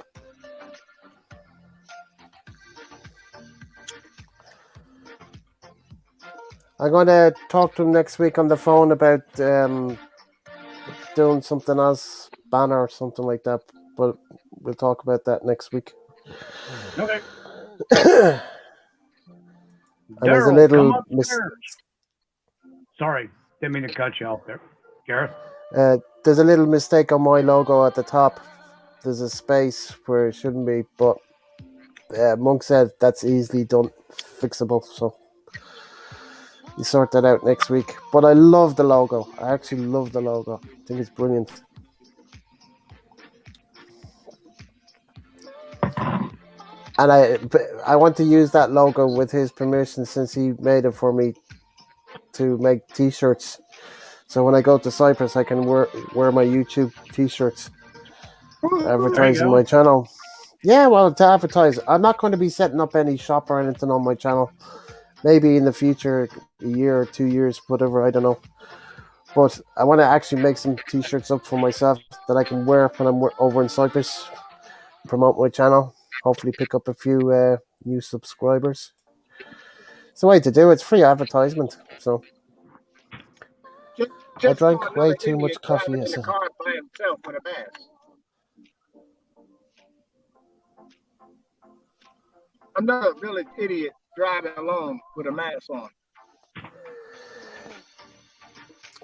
I'm going to talk to him next week on the phone about doing something else, banner or something like that. But we'll talk about that next week. Okay. And there's a Daryl, come little upstairs. Sorry, didn't mean to cut you off there. Gareth? there's a little mistake on my logo at the top. There's a space where it shouldn't be, but Monk said that's easily done, fixable. So you sort that out next week. But I love the logo. I actually love the logo. I think it's brilliant. And I want to use that logo with his permission since he made it for me to make t-shirts. So when I go to Cyprus, I can wear my YouTube t-shirts advertising my channel. Yeah, well, to advertise. I'm not going to be setting up any shop or anything on my channel. Maybe in the future, a year or 2 years, whatever, I don't know. But I want to actually make some t-shirts up for myself that I can wear when I'm over in Cyprus, promote my channel, hopefully pick up a few new subscribers. It's the way to do it. It's free advertisement. So Just, I just for drank way another too Indian much coffee driving in the yesterday. car by himself with a mask. another village idiot driving along with a mask on.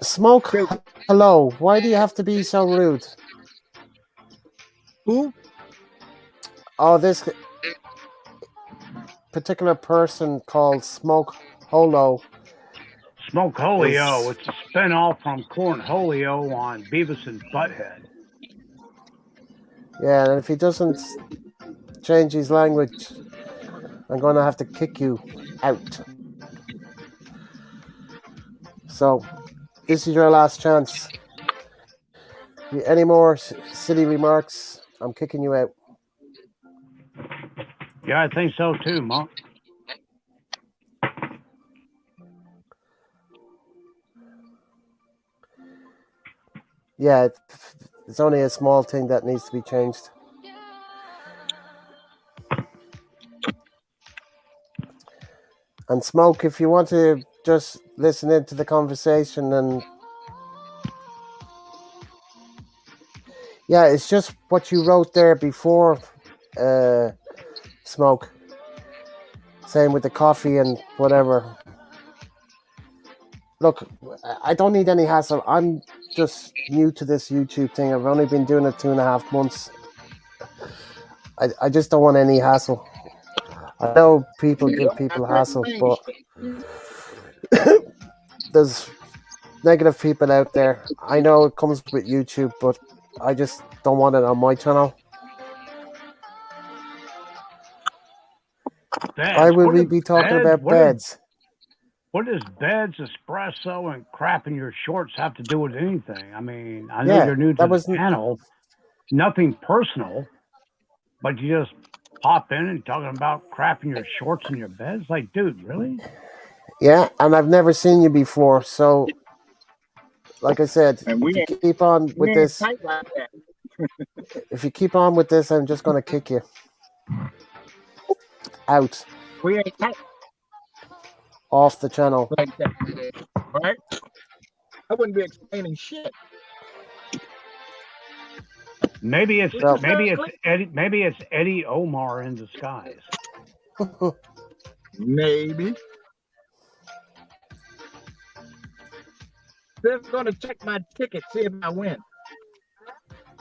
Smoke, Filthy. hello. Why do you have to be so rude? Who? Oh, this particular person called Smoke Holo Smoke Holio. is. It's a spinoff from Cornholio on Beavis and Butthead. Yeah, and if he doesn't change his language, I'm going to have to kick you out. So, this is your last chance. Any more silly remarks, I'm kicking you out. Yeah, I think so too, Monk. Yeah, it's only a small thing that needs to be changed. And Smoke, if you want to just listen into the conversation, and yeah, it's just what you wrote there before, Smoke. Same with the coffee and whatever. Look, I don't need any hassle. I'm just new to this YouTube thing. I've only been doing it 2.5 months. I just don't want any hassle. I know people You give don't have people to hassle, explain but shit. there's negative people out there. I know it comes with YouTube, but I just don't want it on my channel. Why Beds. would What we are be talking beds? about beds? What does beds, espresso, and crap in your shorts have to do with anything? I mean, I know Yeah, you're new to that the wasn't. channel. Nothing personal, but you just pop in and talking about crap in your shorts and your beds. Like, dude, really? Yeah, and I've never seen you before. So, like I said, And if you keep on we with ain't this, tight like that. I'm just going to kick you out We ain't tight off the channel. like that. Right? I wouldn't be explaining shit. Maybe it's We Well, just maybe very it's clear. Maybe it's Eddie Omar in disguise. Maybe. They're going to check my ticket, see if I win.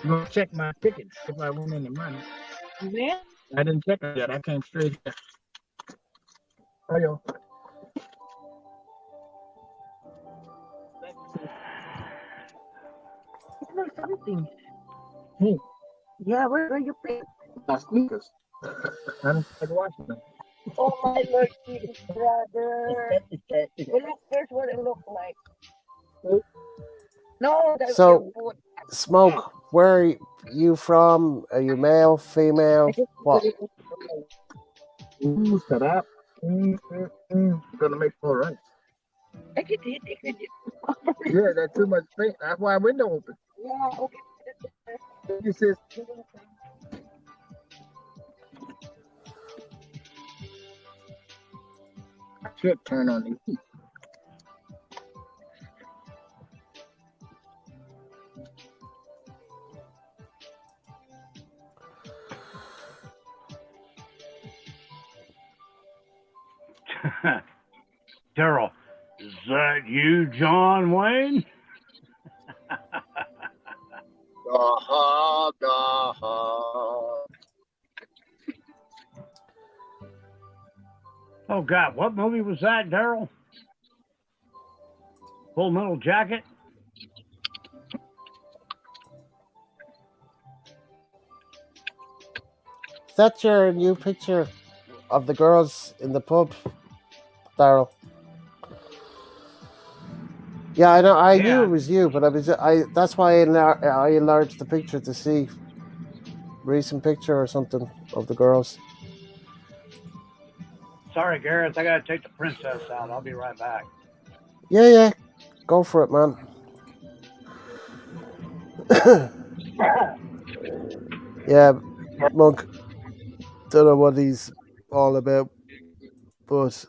I'm going to check my tickets if I win any money. Yeah. I didn't check it yet. I came straight here. Oh, yo. There's something. Hey. Yeah, where are you playing? My sneakers. I didn't like watching them. Oh my Lord Jesus, brother. Well, look, here's what it looked like. No, that's your so, foot. Smoke, where are you from? Are you male, female? What? Shut up. Gonna make all right. I can hit it. Yeah, that's too much space. That's why window open. Yeah, okay. You says I should turn on the heat. Daryl, is that you, John Wayne? Oh God, what movie was that, Daryl? Full Metal Jacket? Is that your new picture of the girls in the pub, Daryl? Yeah, I know. I knew it Yeah. was you, but That's why I enlarged the picture to see recent picture or something of the girls. Sorry, Gareth, I gotta take the princess out. I'll be right back. Yeah, go for it, man. Yeah, Monk. Don't know what he's all about, but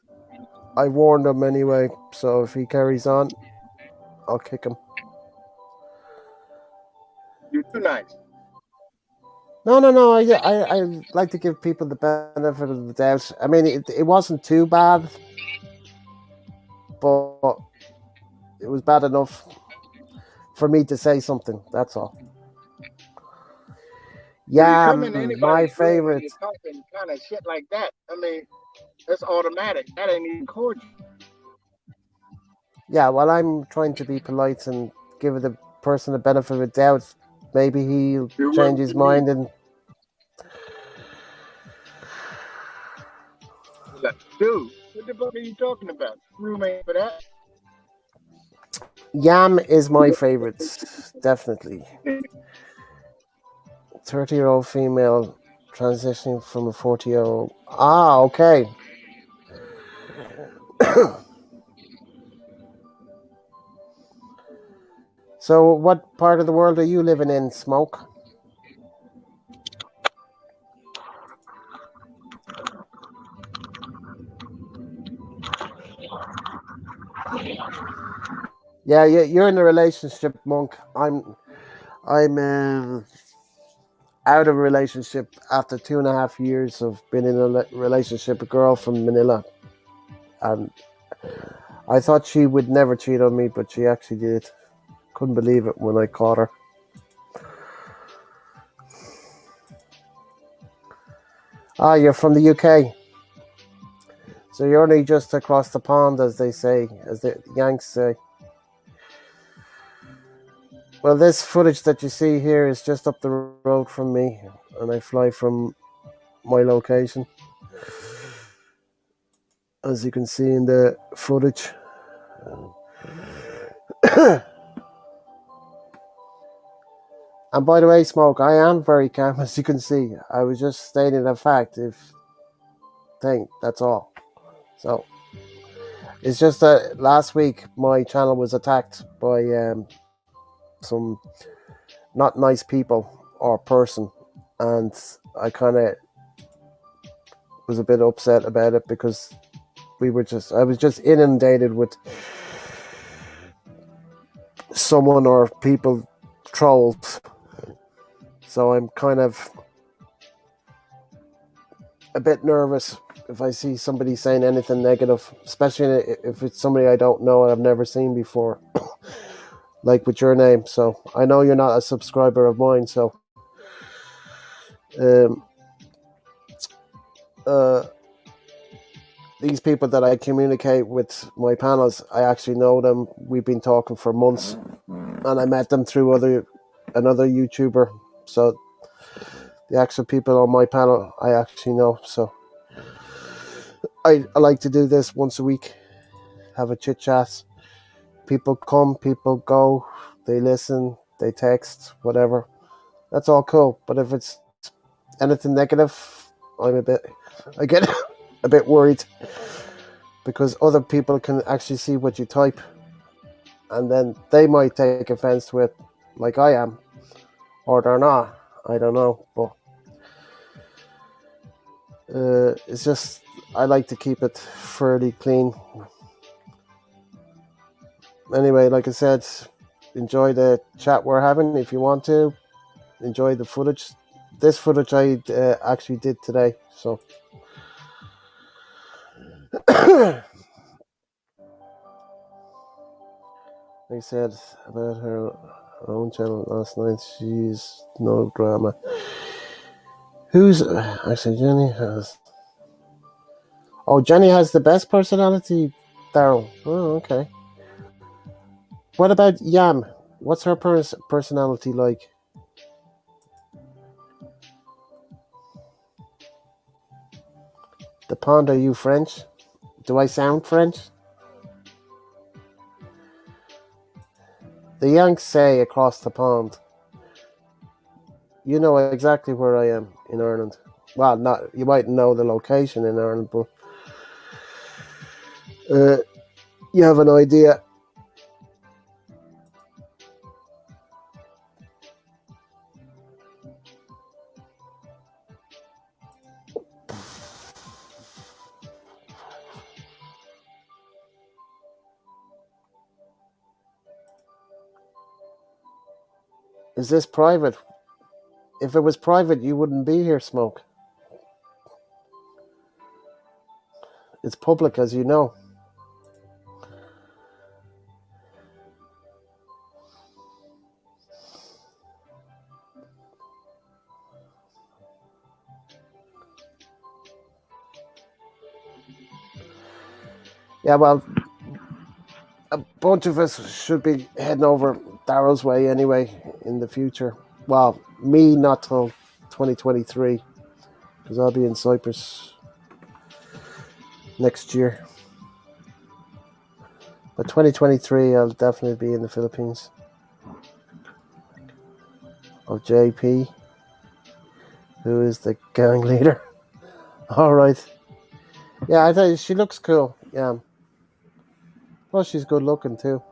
I warned him anyway. So if he carries on, I'll kick him. You're too nice. No, no, no. I like to give people the benefit of the doubt. I mean, it wasn't too bad, but it was bad enough for me to say something. That's all. If you come in Yam, my anybody's room and favorite. you're talking kind of shit like that, I mean, that's automatic. That ain't even cordial. Yeah, well, I'm trying to be polite and give the person the benefit of the doubt. Maybe he'll Do what change his you need. mind and You're like, dude, what the fuck are you talking about? Room ain't for that. Yam is my favorite, definitely. 30-year-old female transitioning from a 40-year-old. Ah, okay. So, what part of the world are you living in, Smoke? Yeah, you're in a relationship, Monk. I'm out of a relationship after 2.5 years of being in a relationship. A girl from Manila, and I thought she would never cheat on me, but she actually did. Couldn't believe it when I caught her. Ah, you're from the UK, so you're only just across the pond, as they say, as the Yanks say. Well, this footage that you see here is just up the road from me, and I fly from my location, as you can see in the footage. And by the way, Smoke, I am very calm, as you can see. I was just stating a fact, if thing, that's all. So, it's just that last week my channel was attacked by some not nice people or person, and I kind of was a bit upset about it because I was just inundated with someone or people trolls. So I'm kind of a bit nervous if I see somebody saying anything negative, especially if it's somebody I don't know and I've never seen before, like with your name. So I know you're not a subscriber of mine, so um, uh, these people that I communicate with my panels, I actually know them. We've been talking for months, and I met them through another YouTuber. So the actual people on my panel, I actually know. So I like to do this once a week, have a chit chat. People come, people go, they listen, they text, whatever. That's all cool. But if it's anything negative, I get a bit worried because other people can actually see what you type, and then they might take offense to it, like I am, or they're not. I don't know, but it's just I like to keep it fairly clean. Anyway, like I said, enjoy the chat we're having if you want to. Enjoy the footage. This footage I actually did today. So, like I said about her own channel last night, she's no drama. Who's actually Jenny has? Oh, Jenny has the best personality, Daryl. Oh, okay. What about Yam? What's her personality like? The pond, are you French? Do I sound French? The Yanks say across the pond. You know exactly where I am in Ireland. Well, not you might know the location in Ireland, but uh, you have an idea. Is this private? If it was private, you wouldn't be here, Smoke. It's public, as you know. Yeah, well, a bunch of us should be heading over Darrow's way anyway in the future. Well, me not till 2023, because I'll be in Cyprus next year. But 2023, I'll definitely be in the Philippines. Of JP, who is the gang leader. All right. Yeah, I think she looks cool. Yeah. Plus, she's good looking too.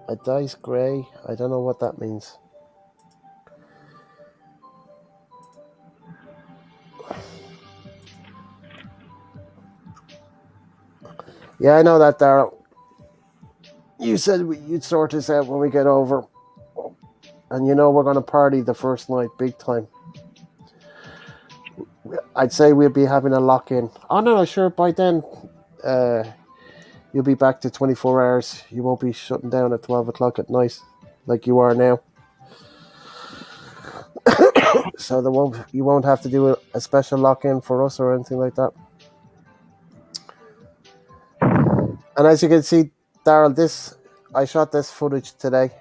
A dice grey. I don't know what that means. Yeah, I know that, Daryl. You said you'd sort this out when we get over. And you know we're going to party the first night big time. I'd say we'll be having a lock-in. Oh, no, sure. By then, you'll be back to 24 hours. You won't be shutting down at 12 o'clock at night like you are now. So you won't have to do a special lock-in for us or anything like that. And as you can see, Daryl, I shot this footage today.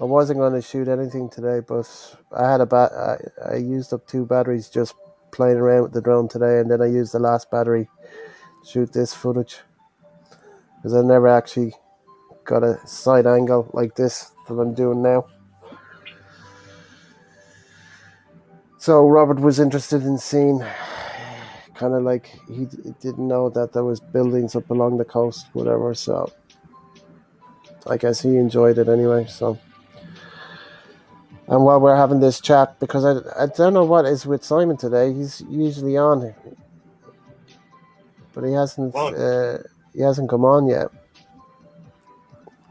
I wasn't going to shoot anything today, but I used up 2 batteries just playing around with the drone today, and then I used the last battery to shoot this footage because I never actually got a side angle like this that I'm doing now. So Robert was interested in seeing, kind of like he didn't know that there was buildings up along the coast, whatever. So I guess he enjoyed it anyway. So. And while we're having this chat, because I don't know what is with Simon today. He's usually on, but he hasn't come on yet.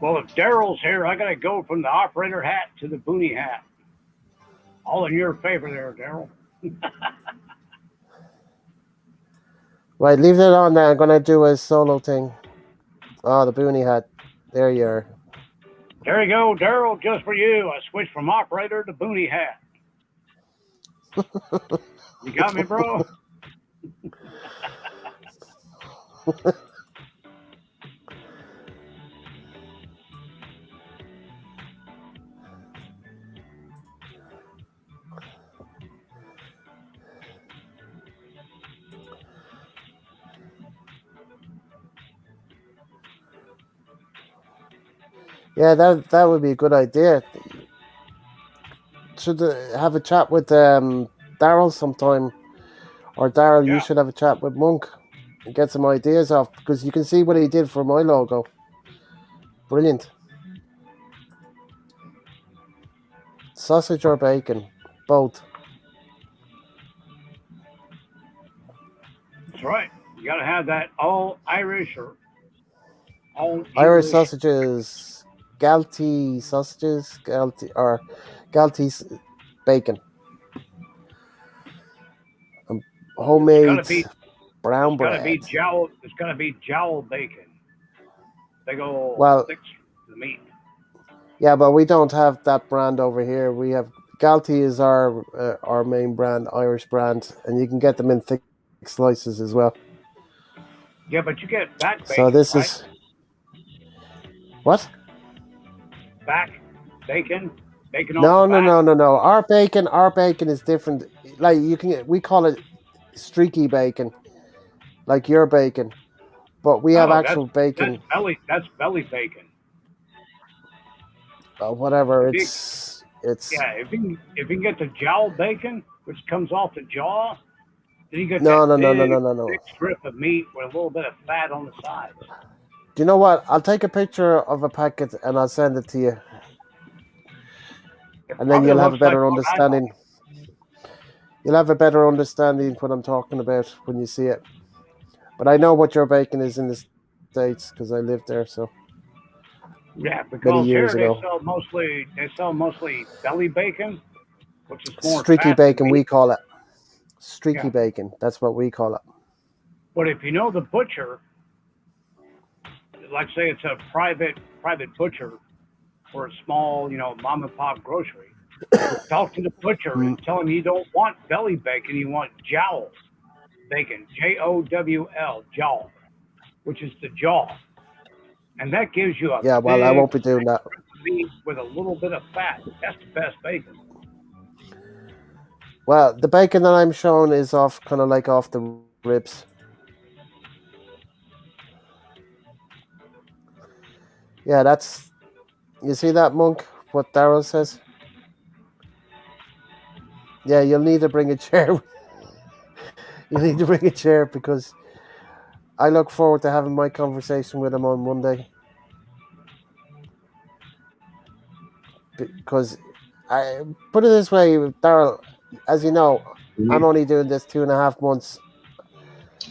Well, if Daryl's here, I got to go from the operator hat to the boonie hat. All in your favor there, Daryl. Right, leave it on there. I'm going to do a solo thing. Oh, the boonie hat. There you are. There you go, Daryl, just for you. I switched from operator to boonie hat. You got me, bro? Yeah, that would be a good idea. Should have a chat with Daryl sometime, or Daryl, you should have a chat with Monk and get some ideas off, because you can see what he did for my logo. Brilliant. Sausage or bacon? Both. That's right. You got to have that all Irish or all Irish English. sausages, Galty sausages, Galty bacon. Homemade brown bread. It's got to be jowl bacon. Big old thick the meat. Yeah, but we don't have that brand over here. We have Galty is our main brand, Irish brand, and you can get them in thick slices as well. Yeah, but you get back bacon. So this right? is what? Back bacon. Bacon. No. Our bacon is different. Like we call it streaky bacon, like your bacon, but we have actual bacon. That's belly bacon. Whatever. It's yeah. If you can get the jowl bacon, which comes off the jaw, then you get no. big strip of meat with a little bit of fat on the sides. Do you know what? I'll take a picture of a packet and I'll send it to you, and then you'll have a better understanding. You'll have a better understanding what I'm talking about when you see it. But I know what your bacon is in the States because I lived there so Yeah, many because years here ago. they sell mostly belly bacon, which is more Streaky fat than bacon, we meat. call it. Streaky Yeah, bacon. That's what we call it. but if you know the butcher, like say it's a private butcher for a small, mom and pop grocery, talk to the butcher Mm, and tell him you don't want belly bacon, you want jowl bacon, Jowl, jowl, which is the jaw, and that gives you a yeah, well, I big won't be doing that. meat with a little bit of fat. That's the best bacon. Well, the bacon that I'm showing is off, kind of like off the ribs. Yeah, that's. You see that, Monk? What Daryl says? Yeah, you'll need to bring a chair. You need to bring a chair because I look forward to having my conversation with him on Monday. Because I put it this way, Daryl, as you know, I'm Mhm. only doing this 2.5 months,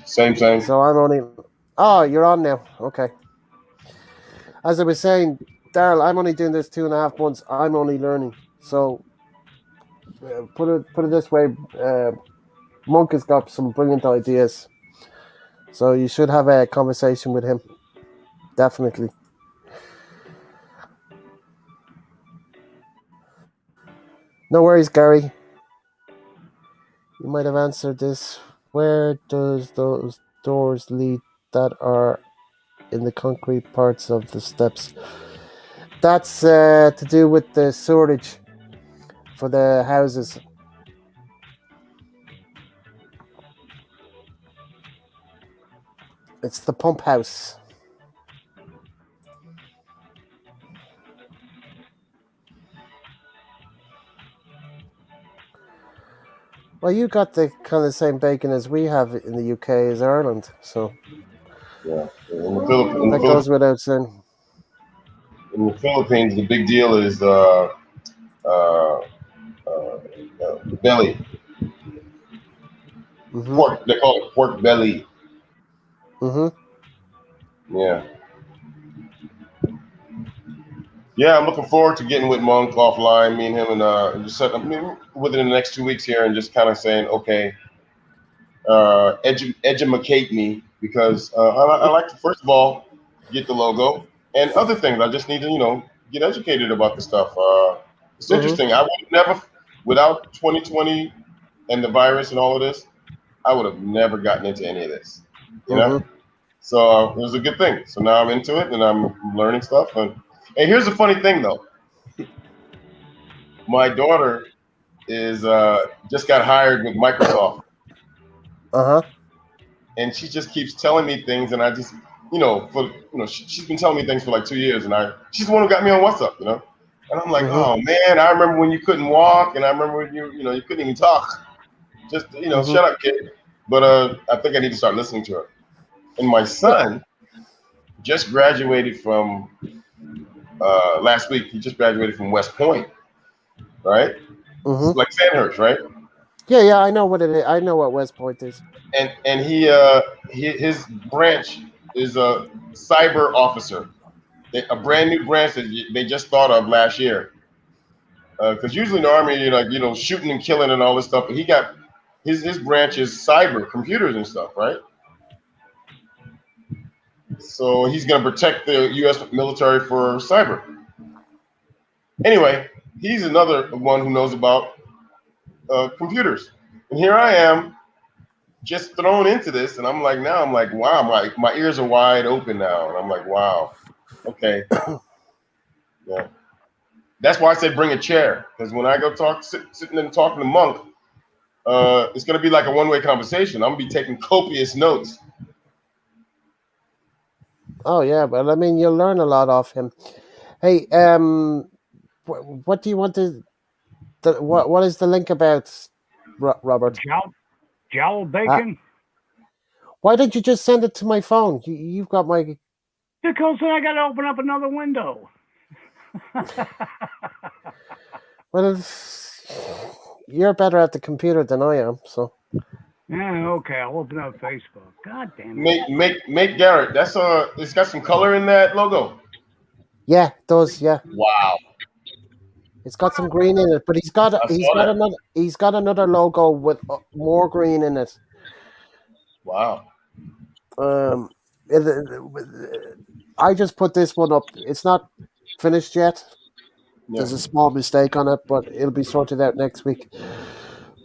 Same, same. so I'm only. Oh, you're on now. Okay. As I was saying, Daryl, I'm only doing this 2.5 months. I'm only learning. So put it this way, uh, Monk has got some brilliant ideas. So you should have a conversation with him. Definitely. No worries, Gary. You might have answered this. Where does those doors lead that are in the concrete parts of the steps? That's to do with the sewerage for the houses. It's the pump house. Well, you got the kind of same bacon as we have in the UK as Ireland, so Yeah. that goes without saying. In the Philippines, the big deal is uh, belly Mm-hmm. pork. They call it pork belly. Mm-hmm. Yeah. Yeah, I'm looking forward to getting with Monk offline, me and him, and just set, within the next 2 weeks here, and just kind of saying, okay, educate me because I like to first of all get the logo and other things. I just need to get educated about the stuff. It's Mm-hmm. interesting. I would never, without 2020 and the virus and all of this, I would have never gotten into any of this. You know, Mm-hmm. so it was a good thing. So now I'm into it and I'm learning stuff. And here's the funny thing though, my daughter is just got hired with Microsoft Uh-huh. and she just keeps telling me things, and I just, she's been telling me things for like 2 years, and she's the one who got me on WhatsApp, and I'm like, Mm-hmm. oh man, I remember when you couldn't walk, and I remember when you couldn't even talk, just Mm-hmm. shut up, kid. But I think I need to start listening to her. And my Yeah. son just graduated from last week. He just graduated from West Point, right? It's Mm-hmm. like Sandhurst, right? Yeah, yeah, I know what it is. I know what West Point is. And his branch is a cyber officer, a brand new branch that they just thought of last year. Because usually in the army, you're like shooting and killing and all this stuff, but he got his branch is cyber computers and stuff, right? So he's going to protect the U.S. military for cyber. Anyway, he's another one who knows about computers, and here I am just thrown into this, and I'm like, wow, my ears are wide open now, and I'm like, wow, okay, yeah. That's why I said bring a chair, because when I go sitting and talking to Monk, it's going to be like a one-way conversation. I'm going to be taking copious notes. Oh yeah, but I mean, you'll learn a lot off him. Hey, what do you want to? What is the link about, Robert? Jowl Uh, bacon. why don't you just send it to my phone? You've got my. Because then I got to open up another window. Well, you're better at the computer than I am, so. Yeah, okay. I'll open up Facebook. God damn it. Make Garrett. That's it's got some color in that logo. Yeah, it does. Yeah, Wow, it's got some green in it, but I saw that. he's got another logo with more green in it. Wow. Um, I just put this one up. It's not finished yet. Yeah, There's a small mistake on it, but it'll be sorted out next week.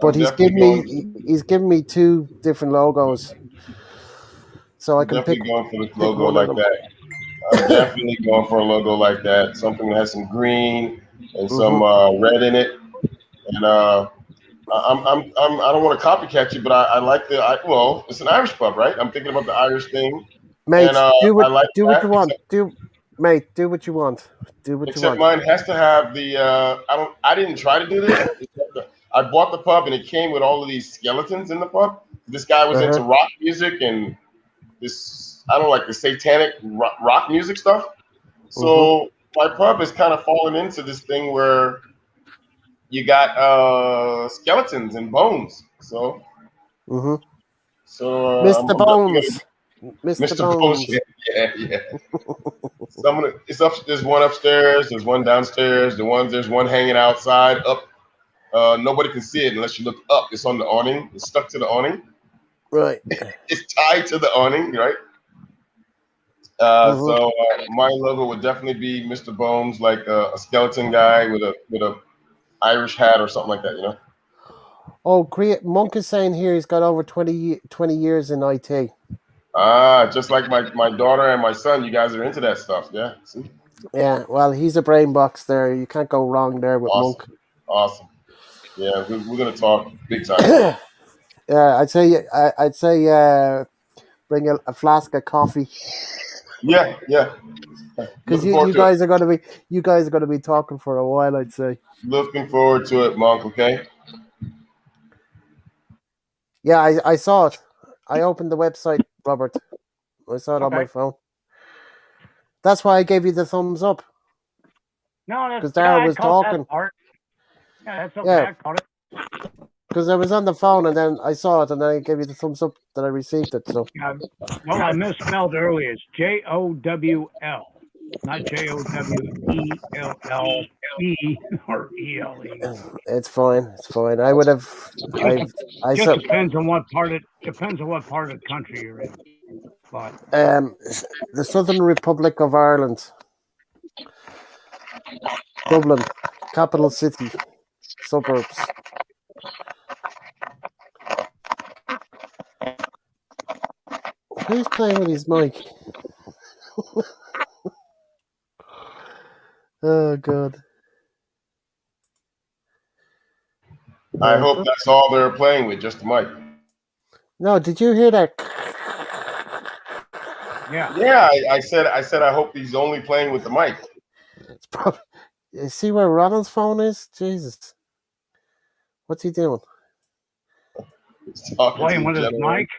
But I'm definitely he's given me two different logos, so I can definitely going for the pick logo one of like them. that. I'm definitely going for a logo like that. Something that has some green and some Hmm. red in it. And I don't want to copycat you, but I like well, it's an Irish pub, right? I'm thinking about the Irish thing, and Mate, I like do what that. you want. Do what you want. Do what you Except want. mine has to have the. I didn't try to do this. I bought the pub and it came with all of these skeletons in the pub. This guy was Uh huh. into rock music and this I don't like the satanic rock music stuff. Mhm. So my pub has kind of fallen into this thing where you got skeletons and bones. Mhm. I'm, Mr. I'm definitely gonna Bones. Mr. Mr. Bones. Bones. Yeah, yeah. Some of the, it's up. There's one upstairs. There's one downstairs. There's one hanging outside. Up. Nobody can see it unless you look up. It's on the awning. It's stuck to the awning. Right. It's tied to the awning, right? Mhm. My logo would definitely be Mr. Bones, like a skeleton guy with a Irish hat or something like that. You know. Oh, great. Monk is saying here he's got over 20 years in IT. Just like my daughter and my son. You guys are into that stuff. Yeah. See? Yeah, well, he's a brain box there. You can't go wrong there with Awesome. Monk. Awesome. Yeah, we're gonna talk big time. Yeah, I'd say bring a flask of coffee Yeah, yeah. because Looking forward to it. you guys are gonna be talking for a while. I'd say. Looking forward to it, Monk. Okay. Yeah, I saw it. I opened the website, Robert. I saw it on my Okay. phone. That's why I gave you the thumbs up No, because yeah, Dara I was caught that talking. part. Yeah, that's okay. Yeah, I caught it. because I was on the phone and then I saw it and then I gave you the thumbs up that I received it. So Yeah, well, I misspelled earlier. It's JOWL, not JOWELLE or ELE. it's fine. It's fine. I would have. Just I just saw. depends on what part of the country you're in. But Um, the Southern Republic of Ireland, Dublin, capital city, suburbs. Who's playing with his mic? Oh God. I Uh, hope that's all they're playing with, just the mic. no, did you hear that? yeah, Yeah, I said I hope he's only playing with the mic. It's probably. You see where Ronald's phone is? Jesus, what's he doing? He's talking to playing the with his gentleman. mic.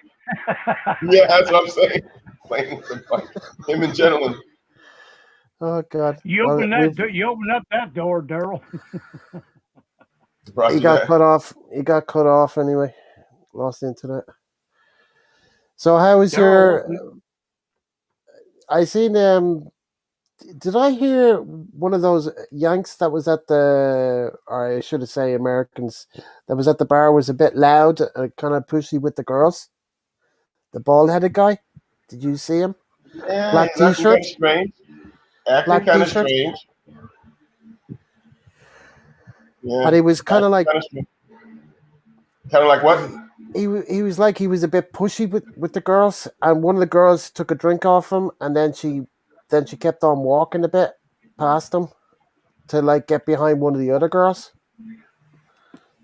Yeah, that's what I'm saying. Playing with the mic. Him and gentlemen. Oh God. you Well, open that. You open up that door, Daryl. he Roger got that. cut off. He got cut off anyway. Lost internet. So how was Daryl, your? I seen did I hear one of those Yanks that was at the, or I should say Americans, that was at the bar was a bit loud and kind of pushy with the girls? The bald headed guy? Did you see him? Yeah, Black he's t acting kind shirt? of strange. Acting Black kind t of shirt? strange. And Yeah, he was kind of acting like, kind of strange. Kind of like what? he was like, he was a bit pushy with the girls. And one of the girls took a drink off him and then she kept on walking a bit past him to like get behind one of the other girls.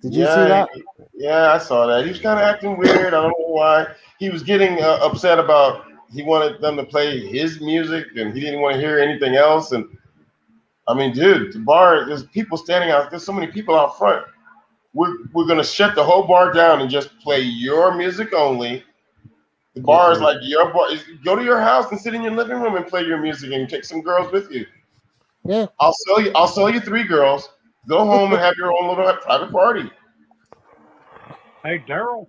Did you see Yeah, that? yeah, I saw that. He was kind of acting weird. I don't know why. He was getting upset about he wanted them to play his music and he didn't want to hear anything else. And I mean, dude, the bar, there's people standing out. There's so many people out front. We're gonna shut the whole bar down and just play your music only. The bar is Mm-mm. like your bar. Go to your house and sit in your living room and play your music and take some girls with you. Yeah. I'll sell you three girls. Go home and have your own little private party. hey, Daryl.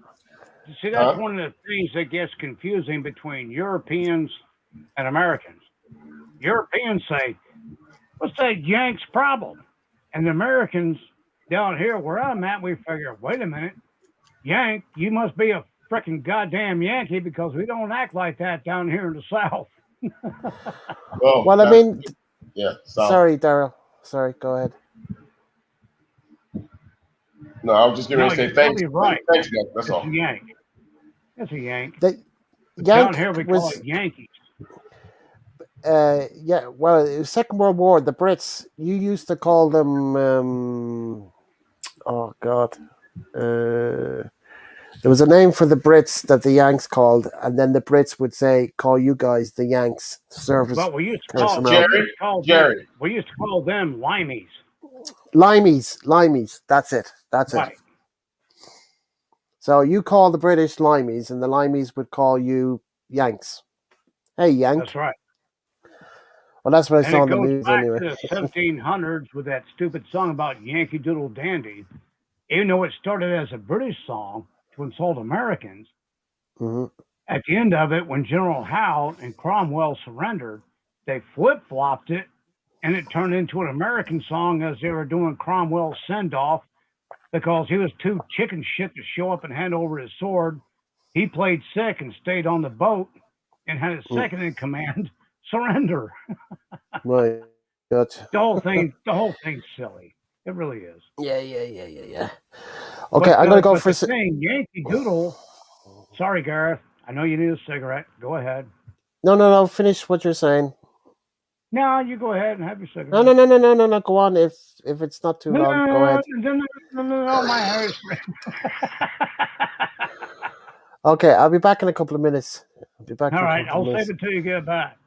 See, that's Huh? one of the things that gets confusing between Europeans and Americans. Europeans say, "What's that Yanks problem?" And the Americans down here where I'm at, we figure, "Wait a minute, Yank, you must be a freaking goddamn Yankee because we don't act like that down here in the South." Well, Well, I that's mean, yeah. South. sorry, Daryl. Sorry, go ahead. No, I was just going No, to say you're thanks. totally right. Thanks, guys. That's It's a all. Yank. It's a Yank. The But down Yank here we call it was, Yankees. yeah. Well, it was Second World War. The Brits. You used to call them. Oh God. Uh, there was a name for the Brits that the Yanks called, and then the Brits would say, "Call you guys the Yanks service But personnel." we Jerry, used to call them Jerry. limeys. Limeys, limeys. That's it. That's it. Right. So you call the British limeys, and the limeys would call you Yanks. Hey, That's Yank. right. Well, that's what I And saw it on the goes news back anyway. to the 1700s with that stupid song about Yankee Doodle Dandy. Even though it started as a British song to insult Americans, Hmm. at the end of it, when General Howe and Cromwell surrendered, they flip flopped it and it turned into an American song as they were doing Cromwell's send off because he was too chicken shit to show up and hand over his sword. He played sick and stayed on the boat and had his second in command surrender. Right. Gotcha. The whole thing's silly. It really is. Yeah. Okay, I'm gonna go But for. the thing, Yankee Doodle. Sorry, Gareth. I know you need a cigarette. Go ahead. No. Finish what you're saying. No, you go ahead and have your No, no, cigarette. no, no, no, no, no. Go on. If it's not too No, long, go no, ahead. no, no, no, no, no, my hair is. Okay, I'll be back in a couple of minutes. I'll be back All in a right, couple of I'll save minutes. it till you get back.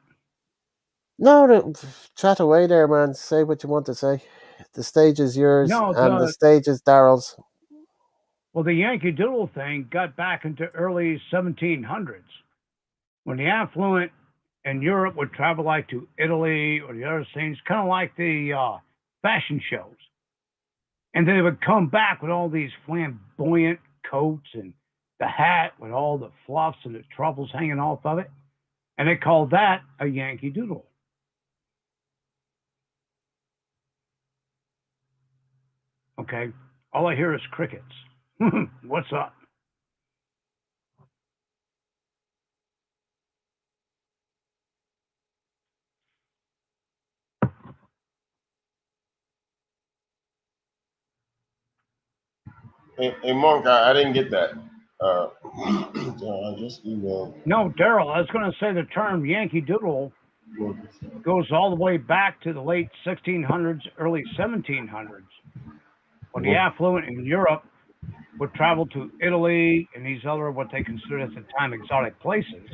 No, no, chat away there, man. Say what you want to say. The stage is yours, No, and the stage is Daryl's. the Yankee Doodle thing got back into early 1700s when the affluent in Europe would travel like to Italy or the other things, kind of like the fashion shows. And then they would come back with all these flamboyant coats and the hat with all the fluffs and the truffles hanging off of it. And they called that a Yankee Doodle. Okay. All I hear is crickets. What's up? Hey, Monk, I didn't get that. I just emailed. No, Daryl, I was going to say the term Yankee Doodle goes all the way back to the late 1600s, early 1700s, when the affluent in Europe would travel to Italy and these other what they considered at the time exotic places,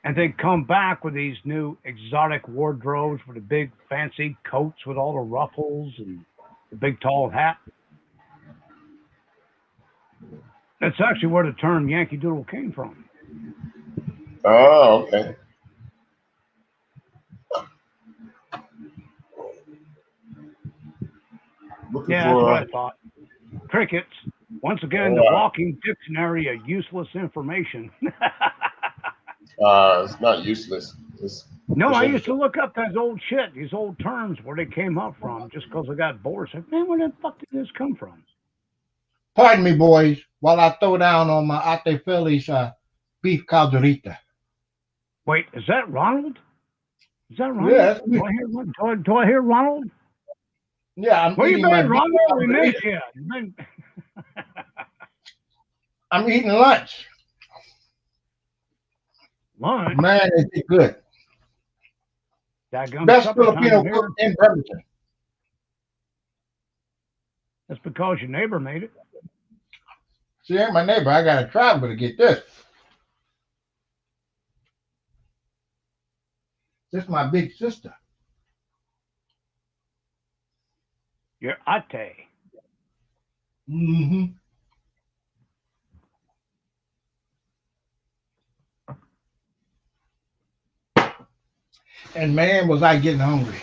and they'd come back with these new exotic wardrobes with the big fancy coats with all the ruffles and the big tall hat. That's actually where the term Yankee Doodle came from. Oh, okay. Looking Yeah, that's for. what I thought. Crickets. Once again, the Uh, walking dictionary of useless information. it's not useless. No, It's I used to interesting. look up that old shit, these old terms, where they came up from, just because I got bored. I said, man, where the fuck did this come from? Pardon me, boys, while I throw down on my Ate Phillies beef calderita. Wait, is that Ronald? Is that Ronald? Yes, Do I hear Ronald? yeah, I'm Where you eating my been, beef Ronald? We calderita. miss you. You been... I'm eating lunch. Lunch? Man, is it good. Daggum Best supper time Filipino here. cook in Bremerton. That's because your neighbor made it. She ain't my neighbor. I got to travel to get this. This is my big sister. Your ate. Mm-hmm. And man, was I getting hungry.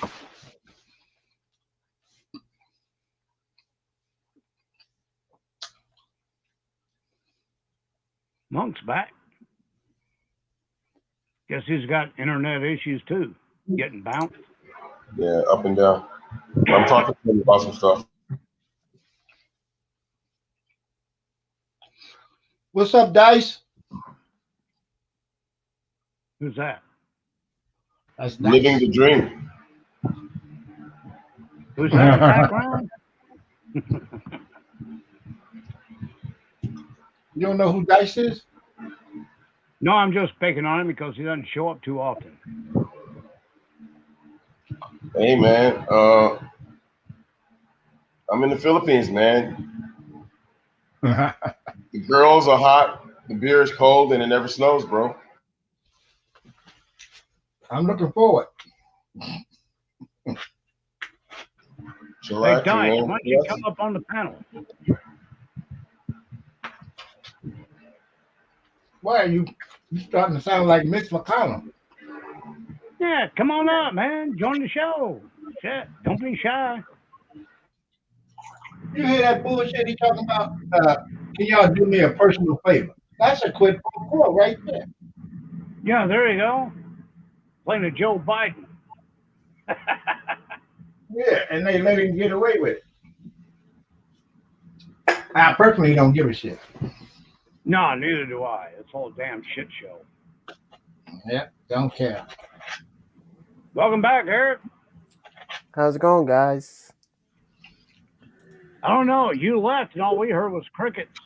Monk's back. Guess he's got internet issues too. Getting bounced. Yeah, up and down. I'm talking to him about some stuff. What's up, Dice? Who's that? That's Living Dice. the dream. Who's that in the background? You don't know who Dice is? No, I'm just picking on him because he doesn't show up too often. Hey man, I'm in the Philippines, man. The girls are hot, the beer is cold, and it never snows, bro. I'm looking forward. Hey, Chillaxing, Dice, man. why don't you come up on the panel? Why are you starting to sound like Mitch McConnell? Yeah, come on up, man. Join the show. Shit, don't be shy. You hear that bullshit he talking about? Can y'all do me a personal favor? That's a quid pro quo right there. Yeah, there you go. Playing a Joe Biden. Yeah, and they let him get away with it. I personally don't give a shit. No, neither do I. It's all a damn shit show. Yeah, don't care. Welcome back, Eric. How's it going, guys? I don't know. You left, and all we heard was crickets.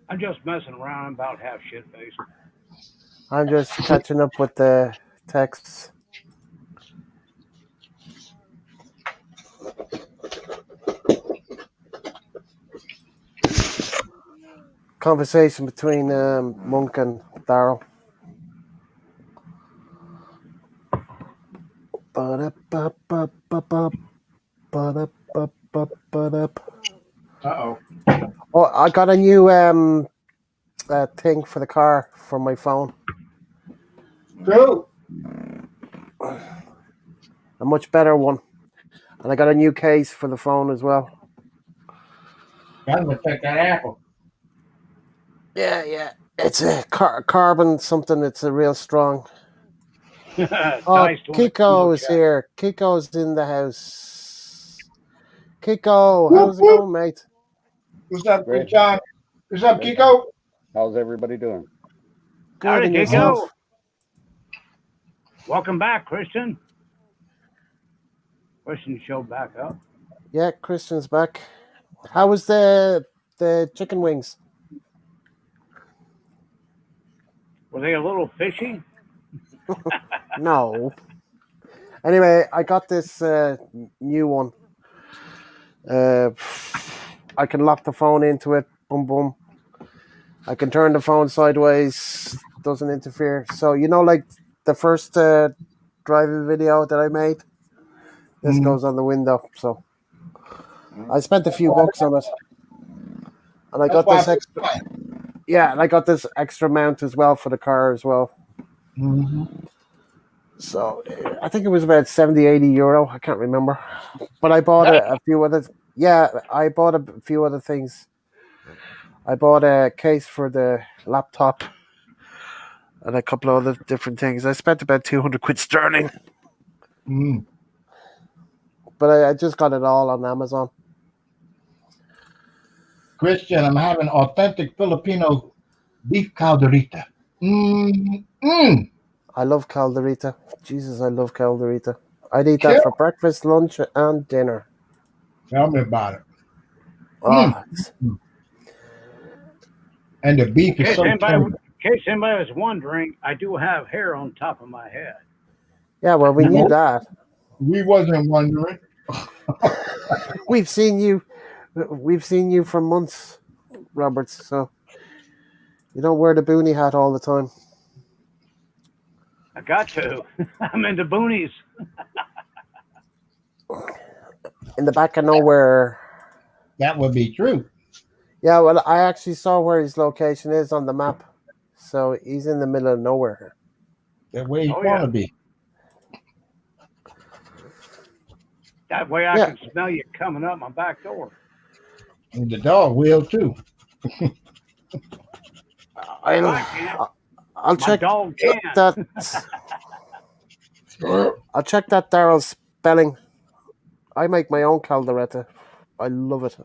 I'm just messing around. I'm about half shit faced. I'm just catching up with the texts. Conversation between Monk and Daryl. Uh-oh. Oh, I got a new thing for the car from my phone. True. A much better one. And I got a new case for the phone as well. Gotta protect that apple. Yeah. It's a carbon something. It's a real strong. Oh, Dice doing a Kiko combo is check. here. Kiko's in the house. Kiko, Whoop, how's it whoop. going, mate? What's up, Great. John? What's up, Great. Kiko? How's everybody doing? Good, Howdy, and Kiko. yourself? Welcome back, Christian. Christian showed back up. Yeah, Christian's back. How was the chicken wings? Were they a little fishy? No. Anyway, I got this new one. I can lock the phone into it. Boom, boom. I can turn the phone sideways. Doesn't interfere. So like the first driving video that I made. This goes on the window. So I spent a few bucks on it, and I That's got why this extra. Yeah, and I got this extra mount as well for the car as well. Mm-hmm. So I think it was about 70, 80 euro. I can't remember. But I bought a few other. Yeah, I bought a few other things. I bought a case for the laptop and a couple of other different things. I spent about 200 quid sterling. Mm. But I just got it all on Amazon. Christian, I'm having authentic Filipino beef calderita. Mm. I love calderita. Jesus, I love calderita. I'd eat that Kill. for breakfast, lunch, and dinner. Tell me about it. Oh, And the beef In is case so anybody, tender. in case anybody was wondering, I do have hair on top of my head. yeah, well, we knew No, that. we wasn't wondering. We've seen you. We've seen you for months, Roberts. So you don't wear the boonie hat all the time. I got to. I'm into boonies. In the back of nowhere. That would be true. Yeah, well, I actually saw where his location is on the map. So he's in the middle of nowhere. That way you Oh, want yeah. to be. That way I Yeah. can smell you coming up my back door. And the dog will too. I can't. I'll I'll My check dog can. that. I'll check that Daryl's spelling. I make my own calderetta. I love it.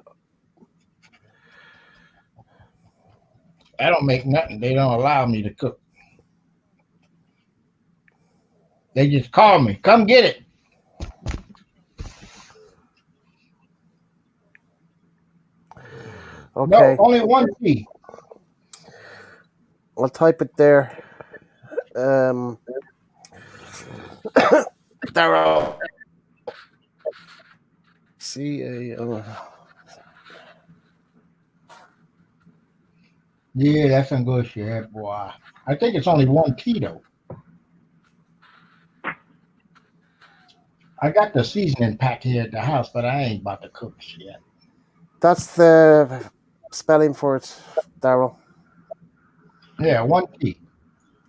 I don't make nothing. They don't allow me to cook. They just call me. Come get it. No, Okay, only one T. I'll type it there. Um, Daryl. C-A-L. Yeah, that's some good shit, boy. I think it's only one T though. I got the seasoning pack here at the house, but I ain't about to cook shit. That's the spelling for it, Daryl. Yeah, one T.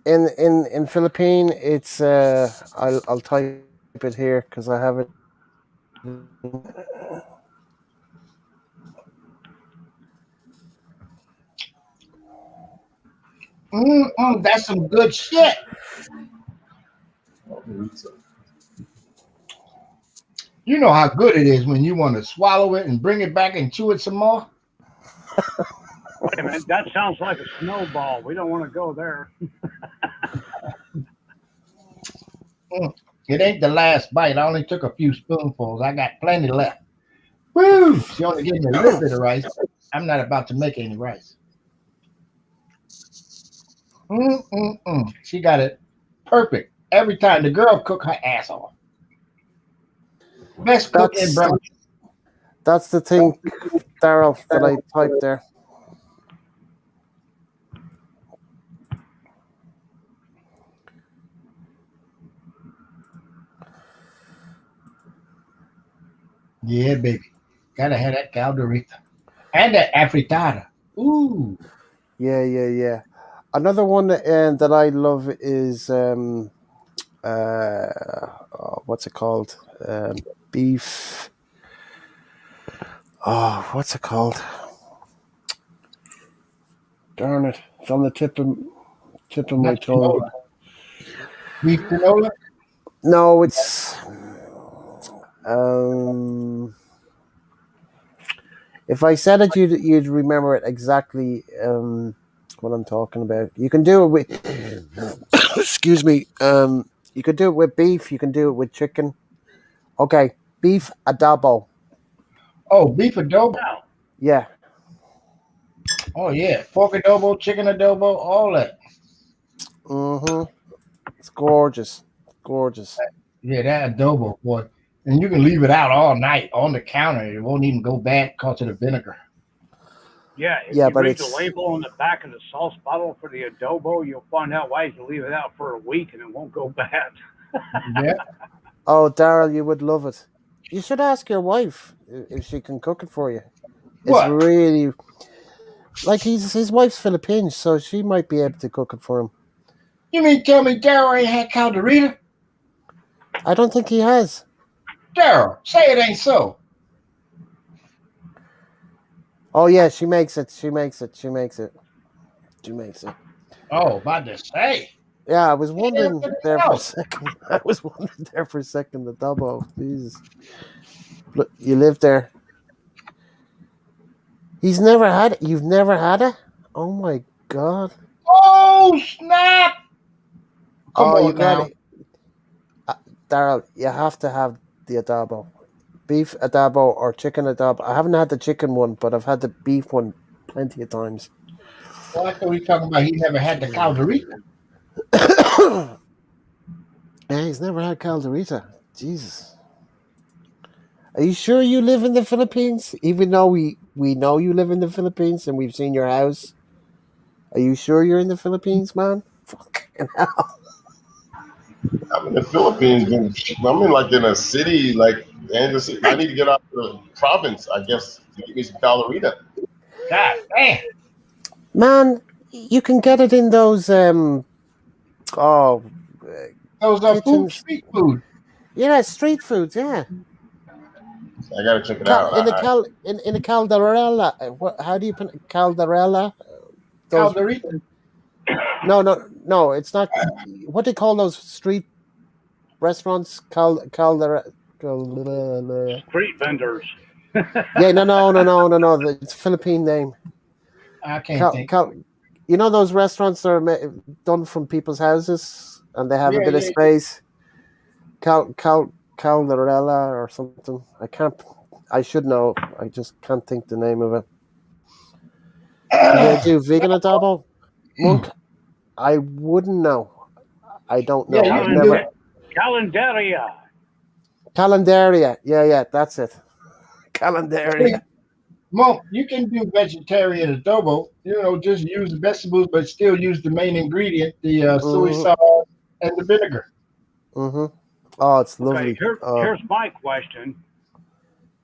In Philippine, it's I'll type it here because I have it. That's some good shit. You know how good it is when you want to swallow it and bring it back and chew it some more. Wait a minute. That sounds like a snowball. We don't want to go there. Mm. It ain't the last bite. I only took a few spoonfuls. I got plenty left. Woo! She only gave me a little bit of rice. I'm not about to make any rice. She got it perfect every time. The girl cook her ass off. Best cook in That's Bremen. that's the thing, Daryl, that I typed there. Yeah, baby. Gotta have that calderita. And that afritada. Ooh. Yeah. Another one that I love is what's it called? Beef. Oh, what's it called? Darn it! It's on the tip of my Not tongue. tinola. Beef tinola? No, it's um. If I said it, you'd remember it exactly. What I'm talking about. You can do it with. Excuse me. You can do it with beef. You can do it with chicken. Okay, beef adobo. Oh, beef adobo. No. Yeah. Oh yeah. Pork adobo, chicken adobo, all that. Mm-hmm. It's gorgeous. Gorgeous. Yeah, that adobo, boy. And you can leave it out all night on the counter. It won't even go bad because of the vinegar. Yeah, if Yeah, you but read the it's label on the back of the sauce bottle for the adobo, you'll find out why you can leave it out for a week and it won't go bad. Yeah. oh, Daryl, you would love it. You should ask your wife if she can cook it for you. It's What? really like his wife's Filipino, so she might be able to cook it for him. You mean tell me Daryl ain't had calderita? I don't think he has. Daryl, say it ain't so. Oh yeah, she makes it. She makes it. She makes it. She makes it. Oh, about to say. Yeah, I was Yeah, wondering let there me for a know. second. I was wondering there for a second. The double. Jesus, look, you live there. He's never had it. You've never had it? Oh my god. Oh, snap. Come Oh, you on got now. it, uh, Daryl. You have to have the adobo, beef adobo or chicken adobo. I haven't had the chicken one, but I've had the beef one plenty of times. Well, I thought he talking about he never had the calderita. Yeah, he's never had calderita. Jesus. Are you sure you live in the Philippines? Even though we know you live in the Philippines and we've seen your house. Are you sure you're in the Philippines, man? Fucking hell. I'm in the Philippines, but I'm in like in a city, like Kansas City. I need to get out to the province, I guess, to get me some calorita. God damn. Man, you can get it in those oh uh, Those are food, kitchens. street food. Yeah, street foods, yeah. I gotta check it out. In the Calderella. How do you pronounce Calderella? Those Calderita. no, it's not. What do they call those street restaurants? Caldera. Street vendors. Yeah, no. It's a Philippine name. I can't Cal, think. Cal, you know those restaurants that are done from people's houses and they have a Yeah, bit of yeah. space. Calderella or something. I can't. I should know. I just can't think the name of it. Do they do vegan adobo? Monk? I wouldn't know. I don't Yeah, know. you I've can do. never. Calendaria. Calendaria. Yeah, that's it. Calendaria. Monk, you can do vegetarian adobo. You know, just use the vegetables, but still use the main ingredient, the soy Mm-hmm. sauce and the vinegar. Mm-hmm. Oh, it's Okay, lovely. Oh. here's my question.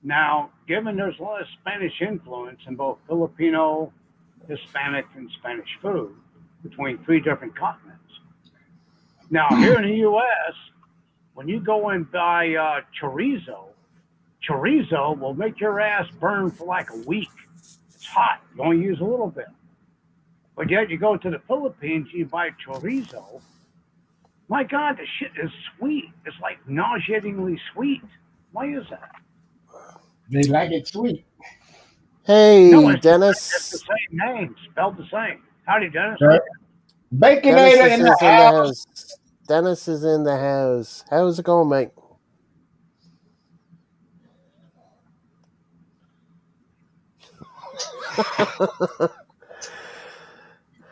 Now, given there's a lot of Spanish influence in both Filipino, Hispanic, and Spanish food between three different continents. Now, here in the U.S., when you go and buy chorizo will make your ass burn for like a week. It's hot. You only use a little bit. But yet you go to the Philippines, you buy chorizo. My God, the shit is sweet. It's like nauseatingly sweet. Why is that? They like it sweet. No, Hey, it's the Dennis. same name, spelled the same. Howdy, Dennis. Right? Dennis Baconator in the is in the house. house. Dennis is in the house. How's it going, mate?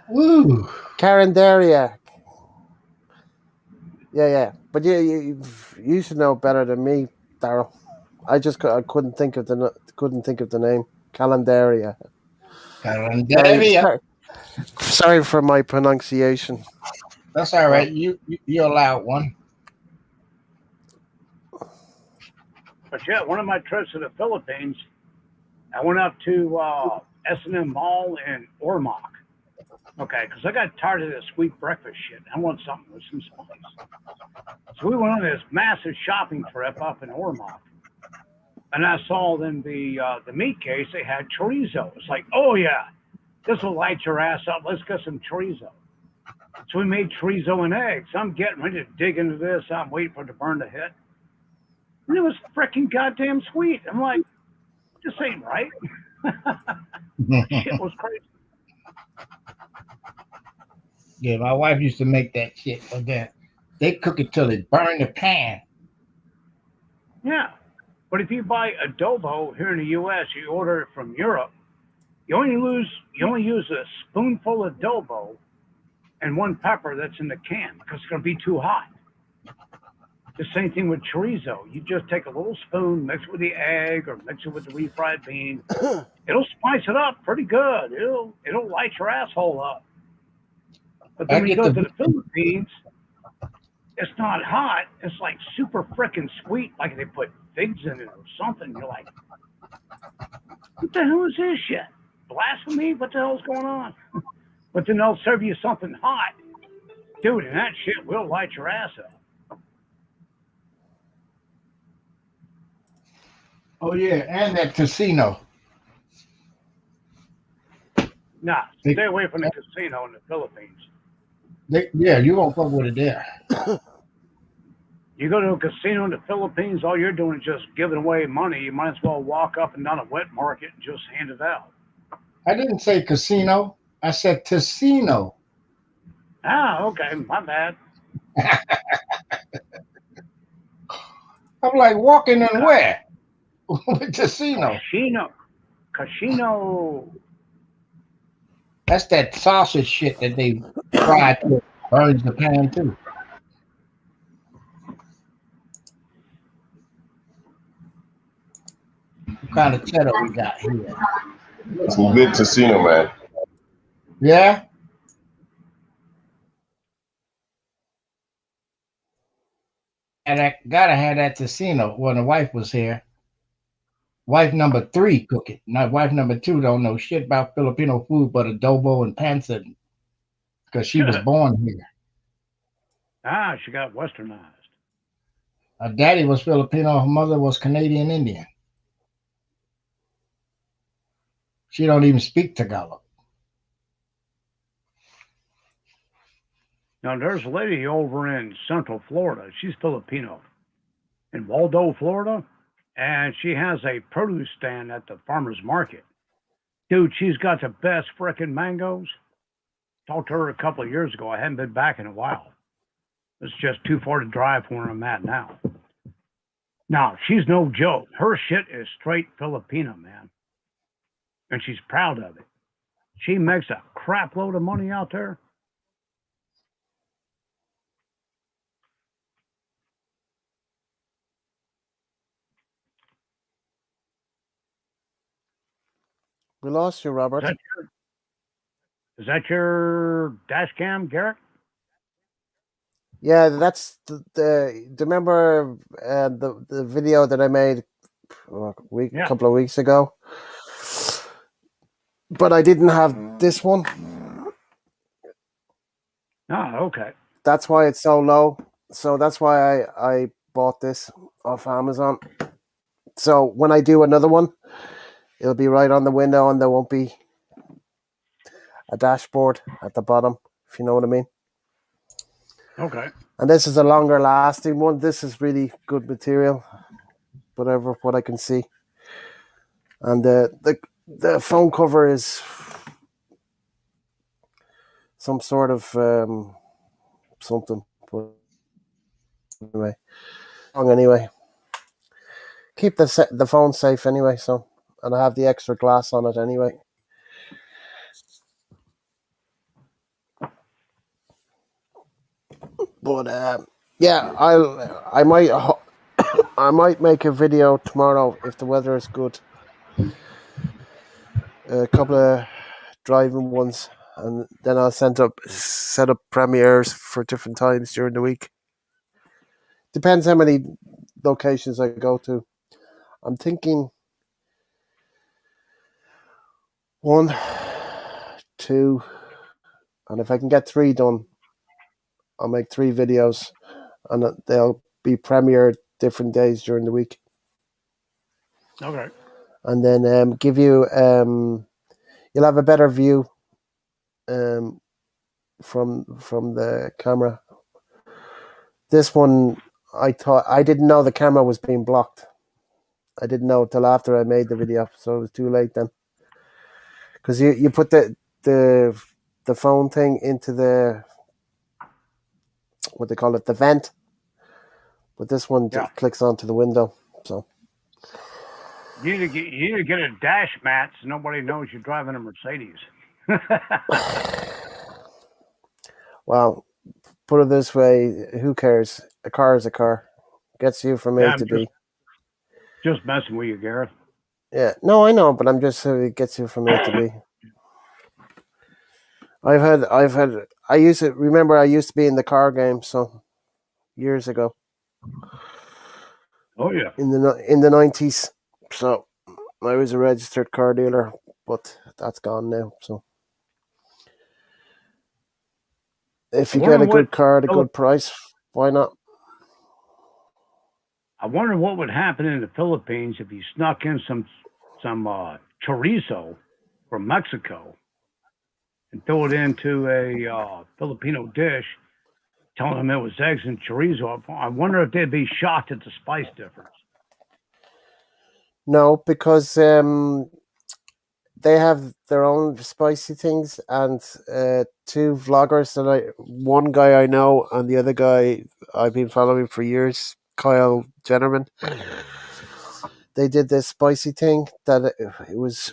Woo. Carindaria. Yeah. But you should know better than me, Daryl. I couldn't think of the name. Calendaria. Calendaria. Sorry for my pronunciation. That's all Well, right. You allowed one. But yeah, one of my trips to the Philippines, I went up to S&M Mall in Ormoc. Okay, because I got tired of this sweet breakfast shit. I want something with some spice. So we went on this massive shopping trip up in Ormoc, and I saw in the meat case they had chorizo. It's like, oh yeah, this will light your ass up. Let's get some chorizo. So we made chorizo and eggs. I'm getting ready to dig into this. I'm waiting for it to burn to hit, and it was freaking goddamn sweet. I'm like, this ain't right. Shit was crazy. Yeah, my wife used to make that shit, but then they cook it till it burn the pan. Yeah. But if you buy adobo here in the U.S., you order it from Europe, you only use a spoonful of adobo and one pepper that's in the can because it's going to be too hot. The same thing with chorizo. You just take a little spoon, mix it with the egg or mix it with the refried bean. It'll spice it up pretty good. It'll light your asshole up. But then I when you get go the to the Philippines, it's not hot. It's like super freaking sweet, like they put figs in it or something. You're like, what the hell is this shit? Blasphemy? What the hell's going on? But then they'll serve you something hot. Dude, and that shit will light your ass up. Oh yeah, and that casino. Nah, stay away from the casino in the Philippines. Yeah, you won't fuck with it there. You go to a casino in the Philippines, all you're doing is just giving away money. You might as well walk up and down a wet market and just hand it out. I didn't say casino. I said casino. Ah, okay, my bad. I'm like walking in where? Casino. Casino. That's that sausage shit that they fry till it burns the pan too. What kind of cheddar we got here? Some good casino, man. Yeah? And I gotta have that casino when the wife was here. Wife number 3 cook it. Now wife number 2 don't know shit about Filipino food but adobo and pancit because she was born here. Ah, she got westernized. Her daddy was Filipino, her mother was Canadian Indian. She don't even speak Tagalog. Now, there's a lady over in Central Florida. She's Filipino in Waldo, Florida, and she has a produce stand at the farmer's market. Dude, she's got the best frickin' mangoes. Talked to her a couple of years ago. I hadn't been back in a while. It's just too far to drive from where I'm at now. Now, she's no joke. Her shit is straight Filipino, man. And she's proud of it. She makes a crap load of money out there. We lost you, Is Robert. that your, is that your dash cam, Garrett? Yeah, that's do you remember the video that I made a Yeah. couple of weeks ago? But I didn't have this one. Oh, okay. That's why it's so low. So that's why I bought this off Amazon. So when I do another one, it'll be right on the window and there won't be a dashboard at the bottom, if you know what I mean. Okay. And this is a longer lasting one. This is really good material, what I can see. And the phone cover is some sort of something. But anyway, keep the phone safe anyway. So, and I have the extra glass on it anyway. But yeah, I might make a video tomorrow if the weather is good. A couple of driving ones, and then I'll set up premieres for different times during the week. Depends how many locations I go to. I'm thinking 1, 2, and if I can get 3 done, I'll make 3 videos, and they'll be premiered different days during the week. Okay. And then give you you'll have a better view from the camera. This one, I didn't know the camera was being blocked. I didn't know till after I made the video, so it was too late then. Because you put the phone thing into the, what they call it, the vent, but this one just clicks onto the window. So you need to get a dash mat so nobody knows you're driving a Mercedes. well, put it this way: who cares? A car is a car. Gets you from A to B. Just messing with you, Gareth. Yeah, no, I know, but I'm just saying it gets you from A to B. I used to remember I used to be in the car game, so years ago. Oh yeah. In the 90s, so I was a registered car dealer, but that's gone now. So if you get a good car at a good price, why not? I wonder what would happen in the Philippines if you snuck in some chorizo from Mexico and throw it into a Filipino dish, telling them it was eggs and chorizo. I wonder if they'd be shocked at the spice difference. No, because they have their own spicy things, and 2 vloggers one guy I know and the other guy I've been following for years, Kyle Jennerman. They did this spicy thing that it was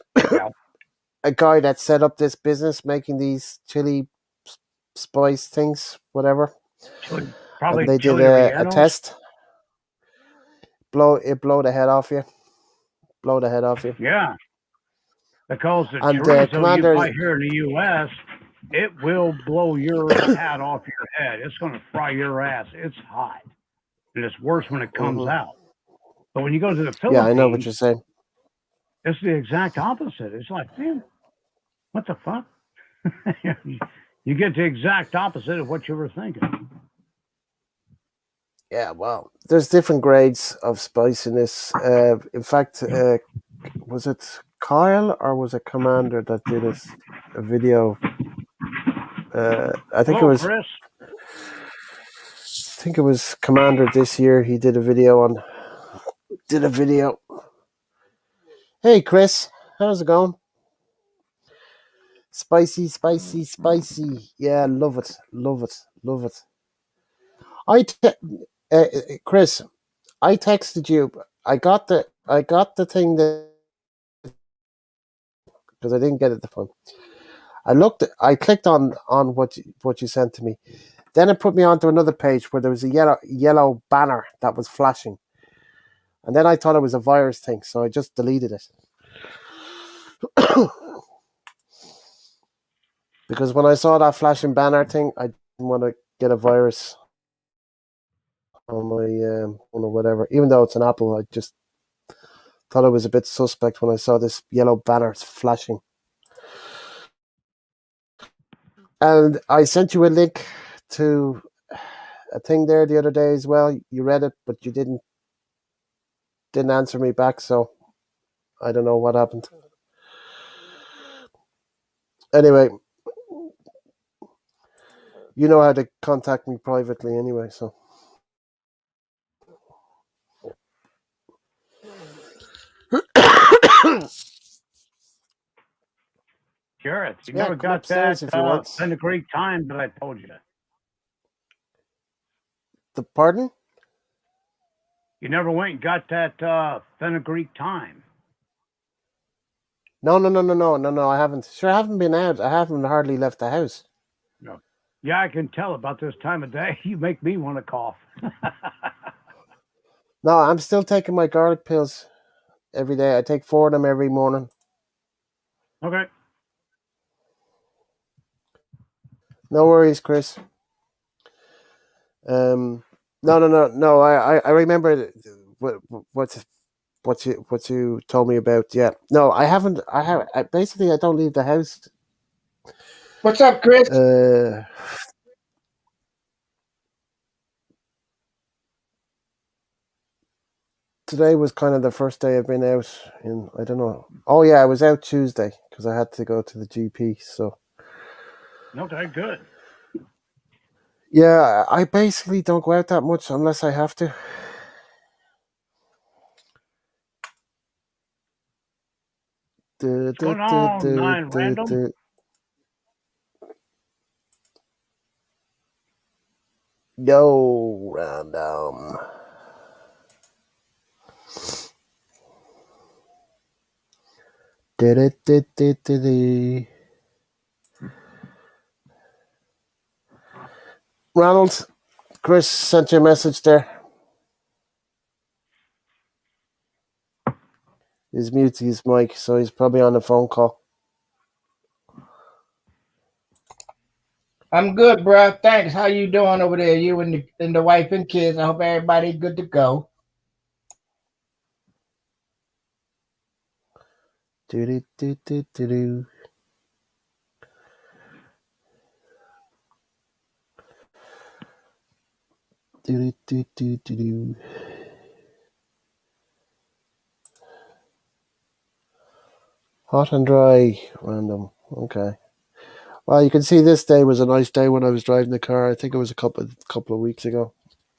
a guy that set up this business making these chili spice things, whatever. Probably and they did a test. Blow the head off you. Blow the head off you. Yeah. Because the chorizo you buy here in the U.S., it will blow your hat off your head. It's going to fry your ass. It's hot. And it's worse when it comes out. But when you go to the Philippines, yeah, I know what you're saying. It's the exact opposite. It's like, man, what the fuck? You get the exact opposite of what you were thinking. Yeah, well, there's different grades of spiciness. In fact, was it Kyle or was it Commander that did a video? I think it Hello, was. Chris. I think it was Commander this year. He did a video on. Did a video. Hey, Chris, how's it going? Spicy, spicy, spicy. Yeah, love it, love it, love it. Chris, I texted you. I got the thing that because I didn't get it the phone. I clicked on what you sent to me. Then it put me onto another page where there was a yellow banner that was flashing, and then I thought it was a virus thing, so I just deleted it. Because when I saw that flashing banner thing, I didn't want to get a virus on my phone or whatever. Even though it's an Apple, I just thought it was a bit suspect when I saw this yellow banner flashing. And I sent you a link to a thing there the other day as well. You read it, but you didn't answer me back, so I don't know what happened. Anyway, you know how to contact me privately anyway, so. Garrett, you Yeah, never come got that upstairs if you want. in the Greek time that I told you. The pardon? You never went and got that fenugreek time. No, I haven't. Sure, I haven't been out. I haven't hardly left the house. No. Yeah, I can tell about this time of day. You make me want to cough. No, I'm still taking my garlic pills every day. I take 4 of them every morning. Okay. No worries, Chris. No. I remember what you told me about. Yeah. No, I haven't. Basically I don't leave the house. What's up, Chris? Today was kind of the first day I've been out in, I don't know. Oh yeah, I was out Tuesday because I had to go to the GP. So Okay, good. yeah, I basically don't go out that much unless I have to. What's going on, Nine Random? Yo, random. Ronald, Chris sent you a message there. He's muting his mic, so he's probably on a phone call. I'm good, bro. Thanks. How you doing over there? You and the wife and kids. I hope everybody's good to go. Do. Do. Hot and dry, random. Okay. Well, you can see this day was a nice day when I was driving the car. I think it was a couple of weeks ago.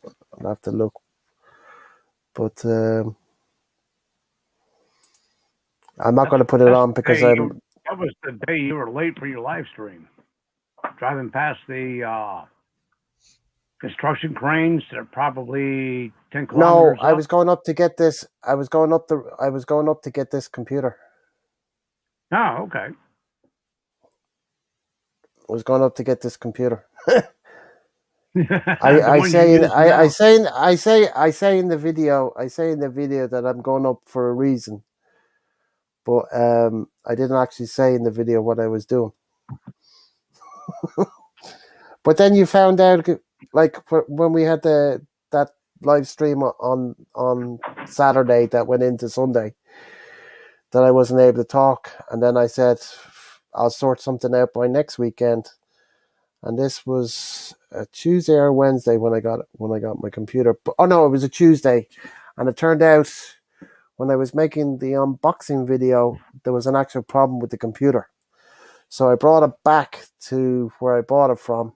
I'll have to look. But I'm not going to put it on because I'm. That was the day you were late for your live stream. Driving past the construction cranes that are probably 10 kilometers No, I up. was going up to get this. I was going up to get this computer. Oh, okay. I was going up to get this computer. I say in the video that I'm going up for a reason, but I didn't actually say in the video what I was doing. But then you found out, like when we had that live stream on Saturday that went into Sunday, that I wasn't able to talk, and then I said I'll sort something out by next weekend. And this was a Tuesday or Wednesday when I got my computer. Oh no, it was a Tuesday, and it turned out when I was making the unboxing video, there was an actual problem with the computer. So I brought it back to where I bought it from,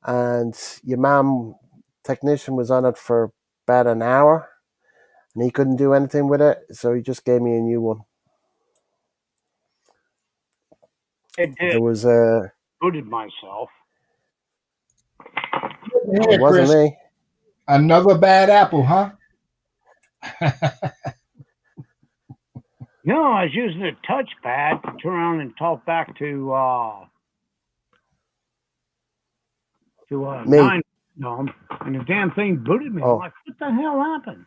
and your mom technician was on it for about an hour, and he couldn't do anything with it, so he just gave me a new one. It There did. was Booted myself. Yeah, it wasn't Chris, me. another bad apple, huh? No, I was using a touchpad to turn around and talk back to Me. 9. No, and the damn thing booted me. Oh. I'm like, what the hell happened?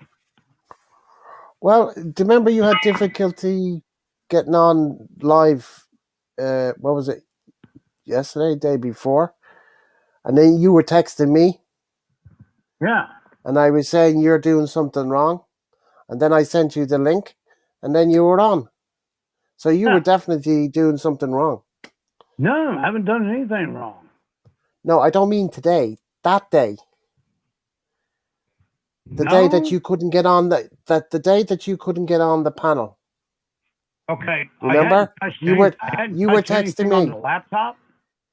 Well, do you remember you had difficulty getting on live? What was it? Yesterday, day before, and then you were texting me, Yeah. and I was saying you're doing something wrong, and then I sent you the link, and then you were on. So you were definitely doing something wrong. No, I haven't done anything wrong. No, I don't mean today. That day. The day that you couldn't get on the day that you couldn't get on the panel. Okay. Remember? You were texting me on the laptop.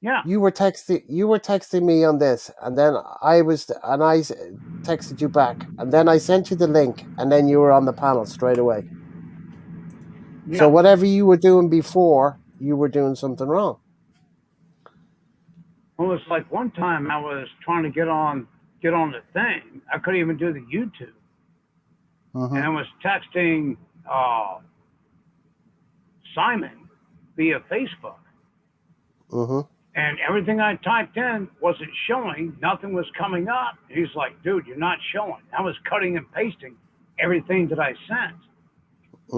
Yeah. You were texting me on this, and then I texted you back, and then I sent you the link, and then you were on the panel straight away. Yeah. So whatever you were doing before, you were doing something wrong. Well, it's like one time I was trying to get on the thing. I couldn't even do the YouTube, and I was texting Simon via Facebook, and everything I typed in wasn't showing. Nothing was coming up. He's like, "Dude, you're not showing." I was cutting and pasting everything that I sent,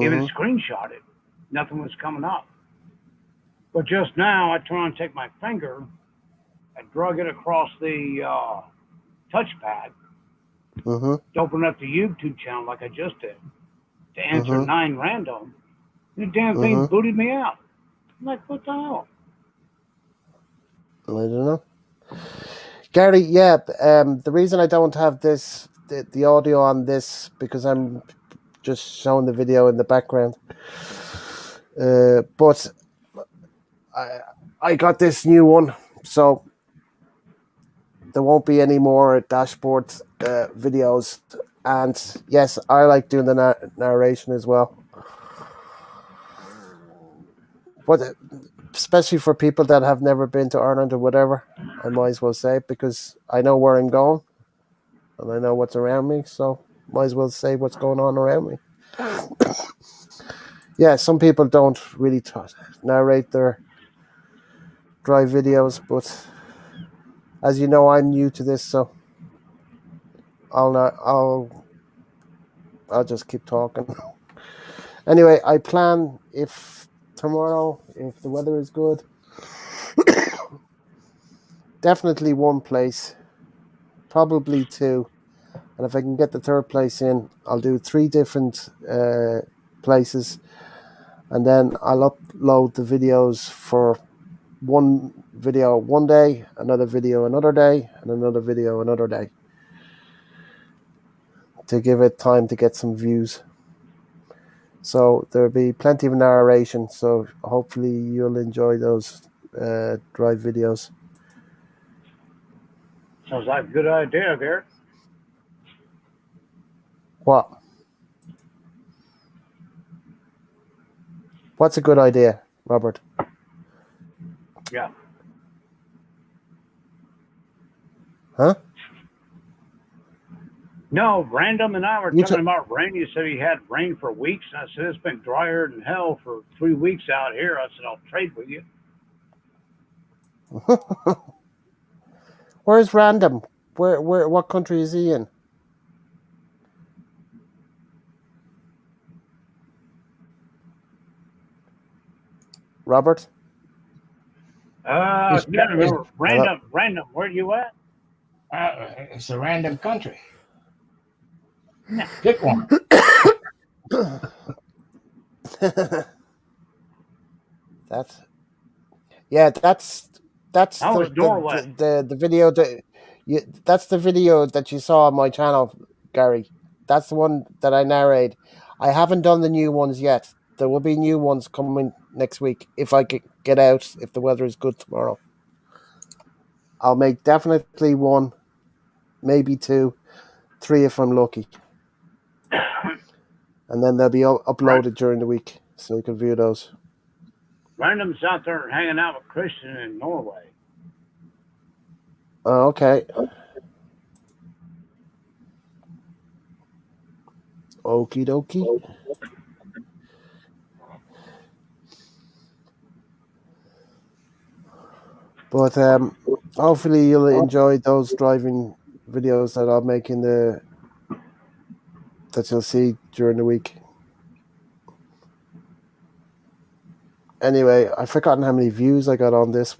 even screenshot it. Nothing was coming up. But just now, I turn on, take my finger, I drug it across the touchpad to open up the YouTube channel like I just did to answer 9 random. And the damn thing booted me out. I'm like, what the hell? I don't know. Gary, yeah, the reason I don't have the audio on this, because I'm just showing the video in the background. But I got this new one, so there won't be any more dashboard videos. And yes, I like doing the narration as well. But especially for people that have never been to Ireland or whatever, I might as well say it, because I know where I'm going and I know what's around me, so might as well say what's going on around me. Yeah, some people don't really narrate their drive videos, but as you know, I'm new to this, so I'll just keep talking. Anyway, I plan, if tomorrow, if the weather is good, definitely one place, probably 2, and if I can get the 3rd place in, I'll do 3 different places, and then I'll upload the videos for one video one day, another video another day, and another video another day, to give it time to get some views. So there'll be plenty of narration, so hopefully you'll enjoy those drive videos. Sounds like a good idea, Garrett. What? What's a good idea, Robert? Yeah. Huh? No, Random and I were talking about rain. You said he had rain for weeks. And I said, it's been drier than hell for 3 weeks out here. I said, I'll trade with you. Where's Random? What country is he in? Robert? I can't remember. Random, where are you at? It's a random country. No. Pick one. That's the video that's the video that you saw on my channel, Gary. That's the one that I narrate. I haven't done the new ones yet. There will be new ones coming next week if I can get out. If the weather is good tomorrow, I'll make definitely one, maybe two, three if I'm lucky, and then they'll be uploaded during the week, so you can view those. Random's out there hanging out with Christian in Norway. Okay. Okie dokie. But hopefully you'll enjoy those driving videos that I'll make that you'll see during the week. Anyway, I've forgotten how many views I got on this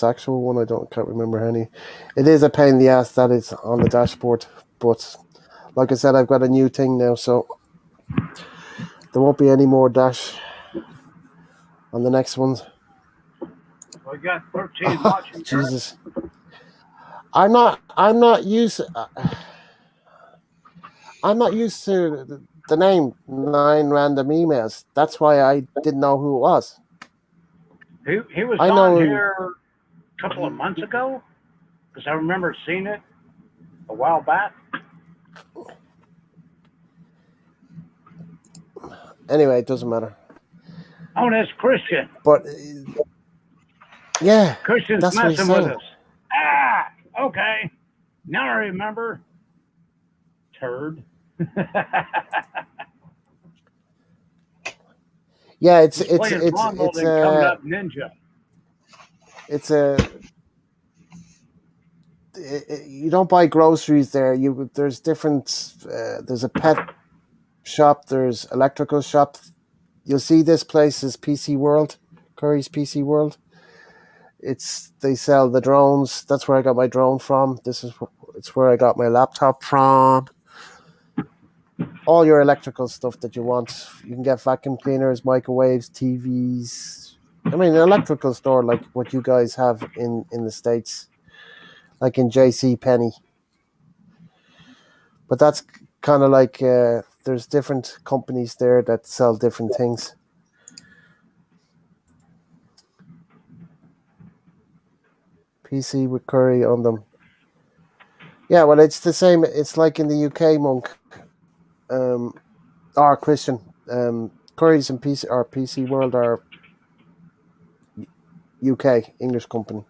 actual one. Can't remember any. It is a pain in the ass that it's on the dashboard, but like I said, I've got a new thing now, so there won't be any more dash on the next ones. We got 13 watching. Jesus, I'm not used. I'm not used to the name 9 Random Emails. That's why I didn't know who it was. He was I on know. here a couple of months ago because I remember seeing it a while back. Anyway, it doesn't matter. Oh, that's Christian. But yeah, Christian's that's what he's messing with saying. us. Ah, okay. Now I remember. Turd. Yeah, it's coming up Ninja. It's you don't buy groceries there. There's different. There's a pet shop. There's electrical shop. You'll see this place is PC World, Curry's PC World. They sell the drones. That's where I got my drone from. It's where I got my laptop from. All your electrical stuff that you want. You can get vacuum cleaners, microwaves, TVs. I mean, an electrical store like what you guys have in the States, like in JC Penney. But that's kind of like there's different companies there that sell different things. PC with Curry on them. Yeah, well, it's the same. It's like in the UK, Monk. Or Christian. Curry's and PC World are UK, English company.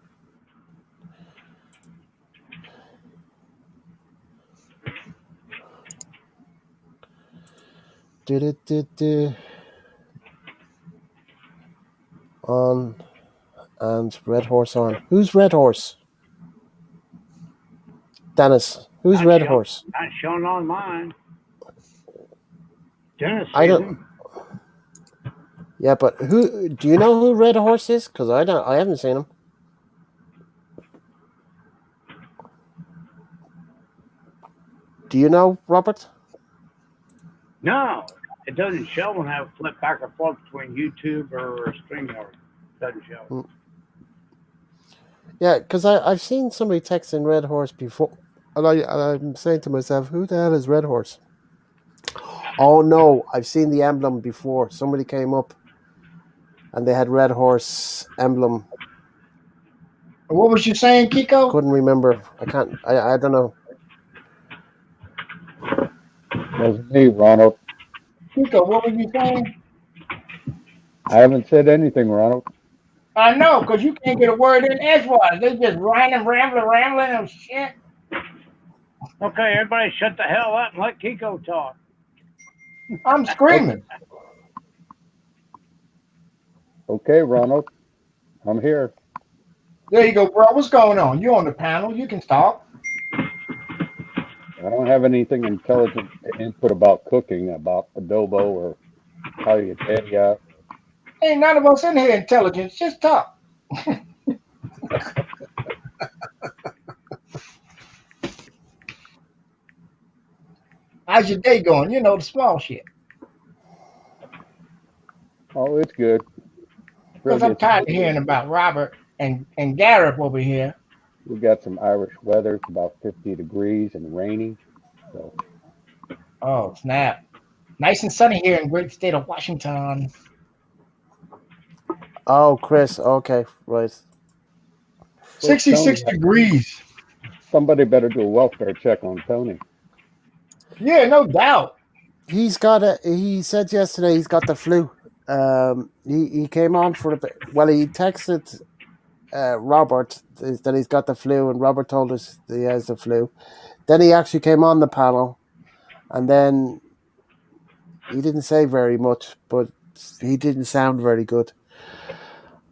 On and Red Horse on. Who's Red Horse? Dennis. Who's Red Horse? Not shown on mine. Dennis I don't. him. Yeah, but who? Do you know who Red Horse is? Because I don't. I haven't seen him. Do you know, Robert? No, it doesn't show when I flip back and forth between YouTube or StreamYard. It doesn't show. Yeah, because I've seen somebody texting Red Horse before, and I'm saying to myself, who the hell is Red Horse? Oh no, I've seen the emblem before. Somebody came up, and they had Red Horse emblem. What was you saying, Kiko? Couldn't remember. I can't. I don't know. That's me, Ronald. Kiko, what were you saying? I haven't said anything, Ronald. I know, because you can't get a word in edgewise. They just rambling and shit. Okay, everybody shut the hell up and let Kiko talk. I'm screaming. Okay, Ronald. I'm here. There you go, bro. What's going on? You're on the panel. You can talk. I don't have anything intelligent to input about cooking, about adobo or how you daddy. Ain't none of us in here intelligent. Just talk. How's your day going? You know, the small shit. Oh, it's good. Because I'm tired of hearing about Robert and Gareth over here. We got some Irish weather. It's about 50 degrees and rainy. So. Oh, snap. Nice and sunny here in great state of Washington. Oh, Chris. Okay, right. Where's Tony 66 at? degrees. Somebody better do a welfare check on Tony. Yeah, no doubt. He's got a. He said yesterday he's got the flu. He came on for the. Well, he texted Robert that he's got the flu, and Robert told us that he has the flu. Then he actually came on the panel, and then he didn't say very much, but he didn't sound very good.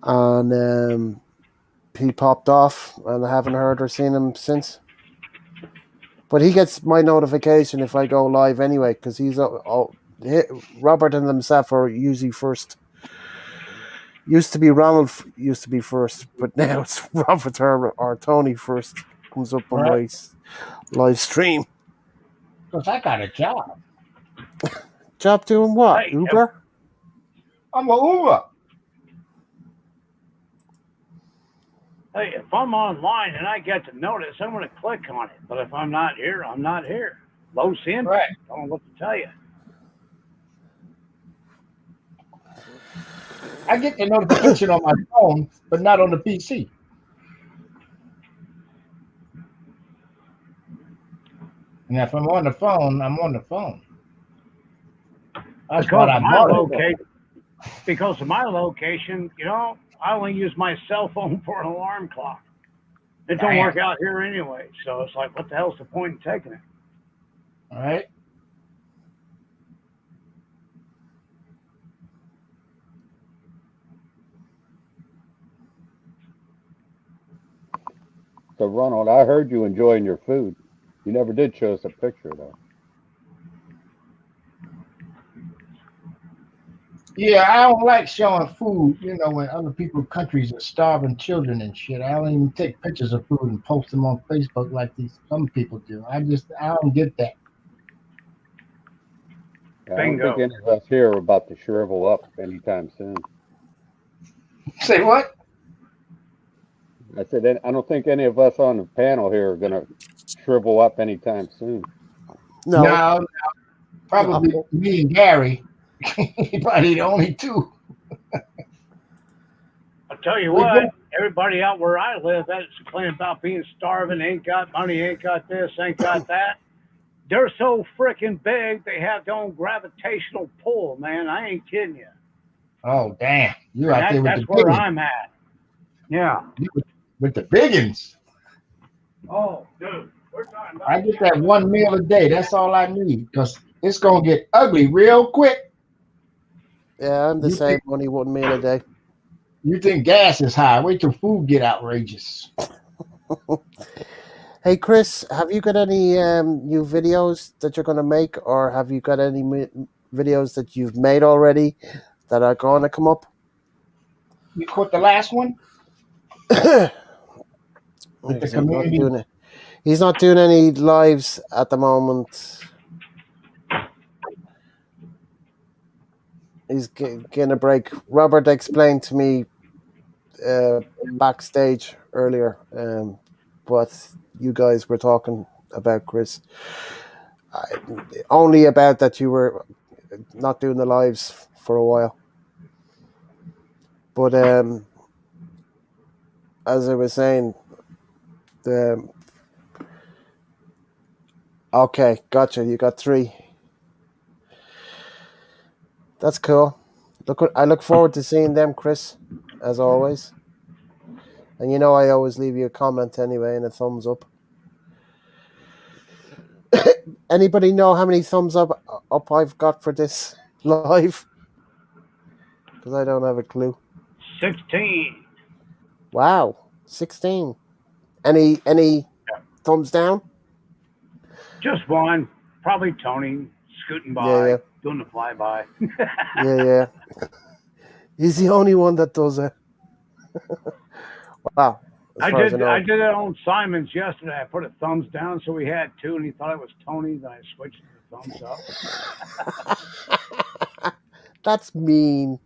And he popped off, and I haven't heard or seen him since. But he gets my notification if I go live anyway, because Robert and himself are usually first. Used to be Ronald used to be first, but now it's Robert or Tony first comes up on Right? my live stream. Because I got a job. Job doing what? Hey, Uber? I'm a Uber. Hey, if I'm online and I get to notice, I'm going to click on it. But if I'm not here, I'm not here. Low sin. Right. Don't know what to tell you. I get the notification on my phone, but not on the PC. And if I'm on the phone, I'm on the phone. That's what I bought it. Because of my location, I only use my cell phone for an alarm clock. It don't work out here anyway. So it's like, what the hell's the point in taking it? All right. So, Ronald, I heard you enjoying your food. You never did show us a picture, though. Yeah, I don't like showing food, when other people's countries are starving children and shit. I don't even take pictures of food and post them on Facebook like some people do. I don't get that. I don't think any of us here are about to shrivel up anytime soon. Say what? I said, I don't think any of us on the panel here are going to shrivel up anytime soon. No, probably me and Gary. Probably the only two. I'll tell you what, everybody out where I live that's complaining about being starving, ain't got money, ain't got this, ain't got that. They're so freaking big, they have their own gravitational pull, man. I ain't kidding you. Oh, damn. You're out there with that's where I'm at. Yeah. With the biggins. Oh, dude. We're talking about I get that one meal a day. That's all I need because it's going to get ugly real quick. Yeah, I'm the same. Only one meal a day. You think gas is high. Wait till food get outrageous. Hey, Chris, have you got any new videos that you're going to make, or have you got any videos that you've made already that are going to come up? You caught the last one? With the community? He's not doing any lives at the moment. He's getting a break. Robert explained to me backstage earlier what you guys were talking about, Chris. Only about that you were not doing the lives for a while. But as I was saying, okay, gotcha. You got 3. That's cool. I look forward to seeing them, Chris, as always. And I always leave you a comment anyway and a thumbs up. Anybody know how many thumbs up I've got for this live? Because I don't have a clue. 16. Wow, 16. Any thumbs down? Just one. Probably Tony scooting by, doing the flyby. Yeah. He's the only one that does it. Wow. I did it on Simon's yesterday. I put a thumbs down, so we had 2, and he thought it was Tony. Then I switched to the thumbs up. That's mean.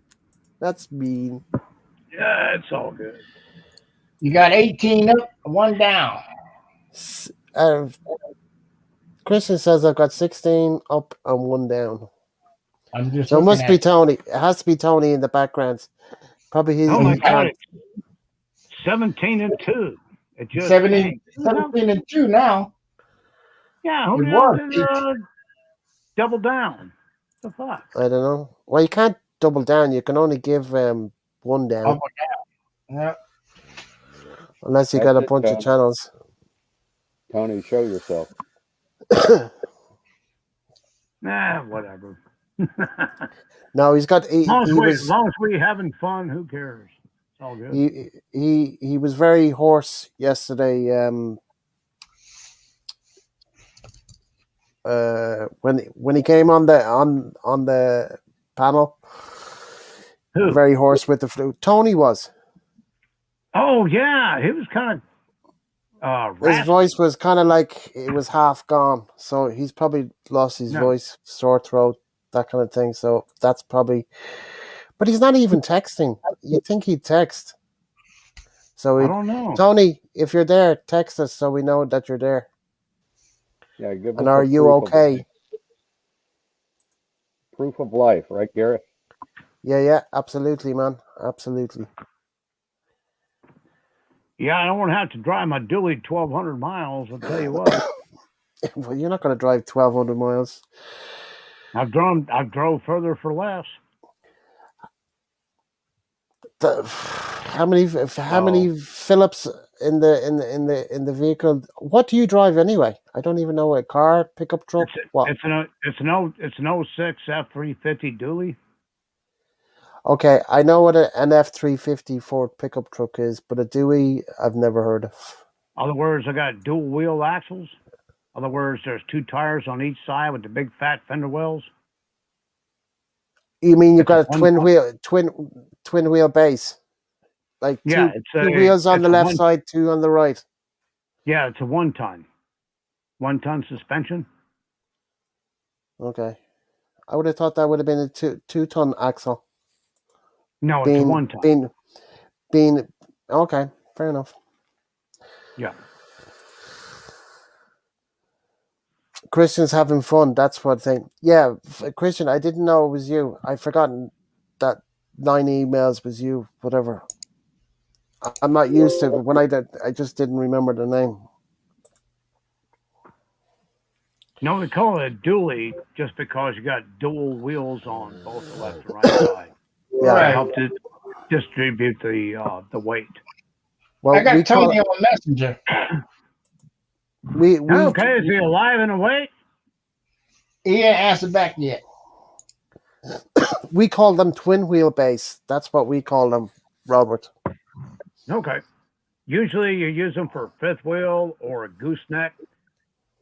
Yeah, it's all good. You got 18 up, 1 down. Christian says I've got 16 up and 1 down. I'm just So it looking must at be it. Tony. It has to be Tony. It has to be Tony. I'm just So it looking must at be it. Tony. It has to be Tony in the background. Probably Oh my he God, can't. it's 17-2. It just 17, changed. 17-2 now. Yeah, who It the hell was did 8. double down? The fuck? I don't know. Well, you can't double down. You can only give one down Oh, yeah. unless you That's got a it, bunch of Tony. channels. Tony, show yourself. Nah, whatever. As No, he's got. He was long as we having fun, who cares? It's all good. he was very hoarse yesterday. When he came on the panel, Who? very hoarse with the flu. Tony was. Oh yeah, he was kind of His raspy. voice was kind of like it was half gone, so he's probably lost his No, voice, sore throat, that kind of thing. So that's probably. But he's not even texting. You'd think he'd text. So I he, don't know. Tony, if you're there, text us so we know that you're there. Yeah, give And us a are you okay? proof of life, right, Garrett? Yeah, absolutely, man, absolutely. Yeah, I don't want to have to drive my dually 1,200 miles. I'll tell you what. Well, you're not going to drive 1,200 miles. I've drove further for less. How many So Phillips in the vehicle? What do you drive anyway? I don't even know. A car, pickup truck, what? it's an '06 F350 dually. Okay, I know what an F350 Ford pickup truck is, but a Dewey I've never heard of. Other words, I got dual wheel axles. Other words, there's 2 tires on each side with the big fat fender wells. You mean you've It's a got a one ton. twin wheel base, like Yeah, two wheels on it's the a left one side, two on the right. yeah, it's a 1 ton. 1 ton suspension. Okay, I would have thought that would have been a two-ton axle. No, it's a Being 1 ton. being okay, fair enough. Yeah. Christian's having fun. That's what thing. Yeah, Christian, I didn't know it was you. I've forgotten that 9 emails was you. Whatever. I'm not used to when I did. I just didn't remember the name. No, they call it a dually just because you got dual wheels on both the left and right side Yeah. to Right. help to distribute the weight. Well, I we got call Tony on Messenger. we Okay, is he alive and awake? He ain't answered back yet. we call them twin wheelbase. That's what we call them, Robert. Okay. Usually you use them for a fifth wheel or a gooseneck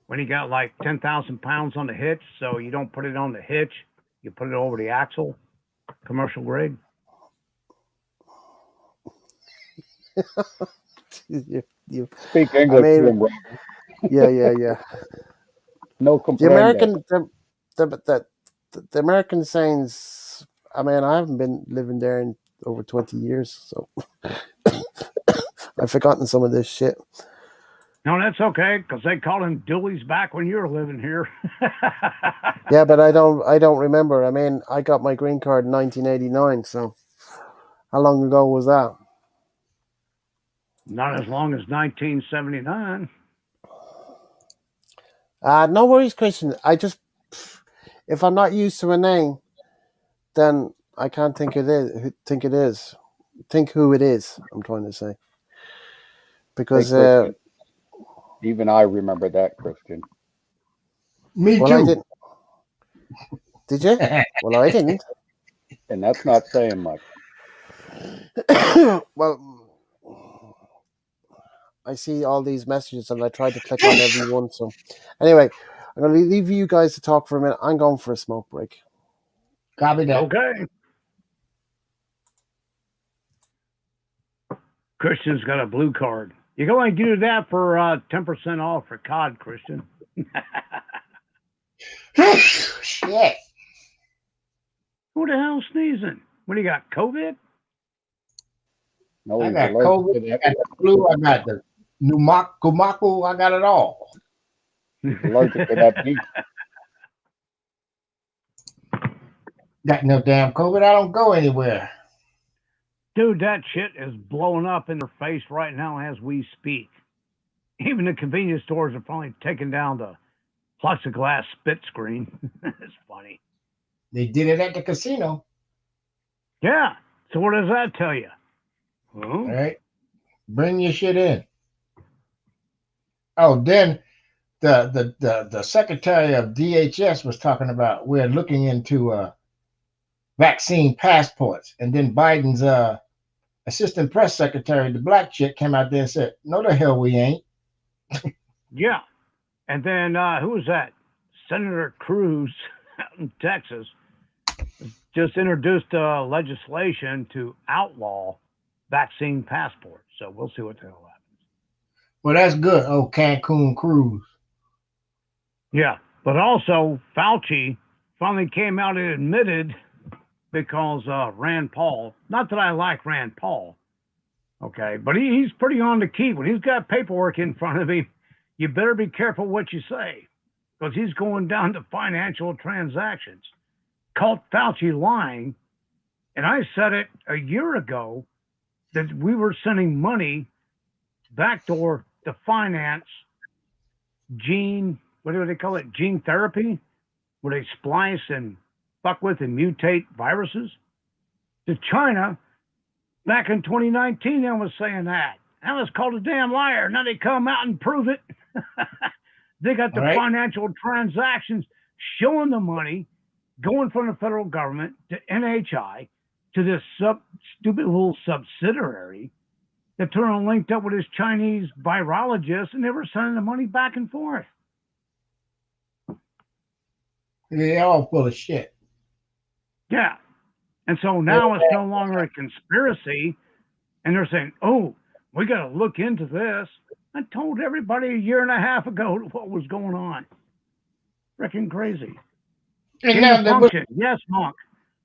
when you got like 10,000 pounds on the hitch. So you don't put it on the hitch, you put it over the axle, commercial grade. you, Speak I English to mean, him, Rob. yeah. No The comprende. The American sayings. I mean, I haven't been living there in over 20 years, so I've forgotten some of this shit. No, that's okay because they called them dualies back when you were living here. Yeah, but I don't remember. I mean, I got my green card in 1989, so how long ago was that? Not as long as 1979. No worries, Christian. If I'm not used to a name, then I can't think it is. Think who it is. I'm trying to say Hey, because Christian. Even I remember that, Christian. Me well, I too. didn't. Did you? Well, I didn't. And that's not saying much. Well, I see all these messages and I tried to click on every one. So, anyway, I'm going to leave you guys to talk for a minute. I'm going for a smoke break. Copy that. Okay. Christian's got a blue card. You can only do that for 10% off for COD, Christian. Shit. Who the hell's sneezing? What do you got, COVID? No, I he's got allergic COVID, to I that. got the flu, I got the pneumococcus, I got it all. He's allergic to that beef. Got no damn COVID. I don't go anywhere. Dude, that shit is blowing up in their face right now as we speak. Even the convenience stores are finally taking down the plexiglass spit screen. It's funny. They did it at the casino. Yeah. So what does that tell you? All Huh? right. Bring your shit in. Oh, then the secretary of DHS was talking about we're looking into vaccine passports, and then Biden's assistant press secretary, the black chick, came out there and said, "No, the hell we ain't." Yeah. And then who was that? Senator Cruz out in Texas just introduced legislation to outlaw vaccine passports. So we'll see what the hell happens. Well, that's good. Oh, Cancun cruise. Yeah. But also, Fauci finally came out and admitted because Rand Paul, not that I like Rand Paul, okay, but he's pretty on the key. When he's got paperwork in front of him, you better be careful what you say because he's going down to financial transactions. Caught Fauci lying, and I said it a year ago that we were sending money backdoor to finance what do they call it? Gene therapy, where they splice and fuck with and mutate viruses to China back in 2019. I was saying that. I was called a damn liar. Now they come out and prove it. They got the Right. financial transactions showing the money going from the federal government to NHI to this stupid little subsidiary that turned linked up with his Chinese virologist, and they were sending the money back and forth. They all full of shit. Yeah. And so now it's no longer a conspiracy, and they're saying, oh, we got to look into this. I told everybody a year and a half ago what was going on. Freaking crazy. And Gain now of there was function. Yes, Monk.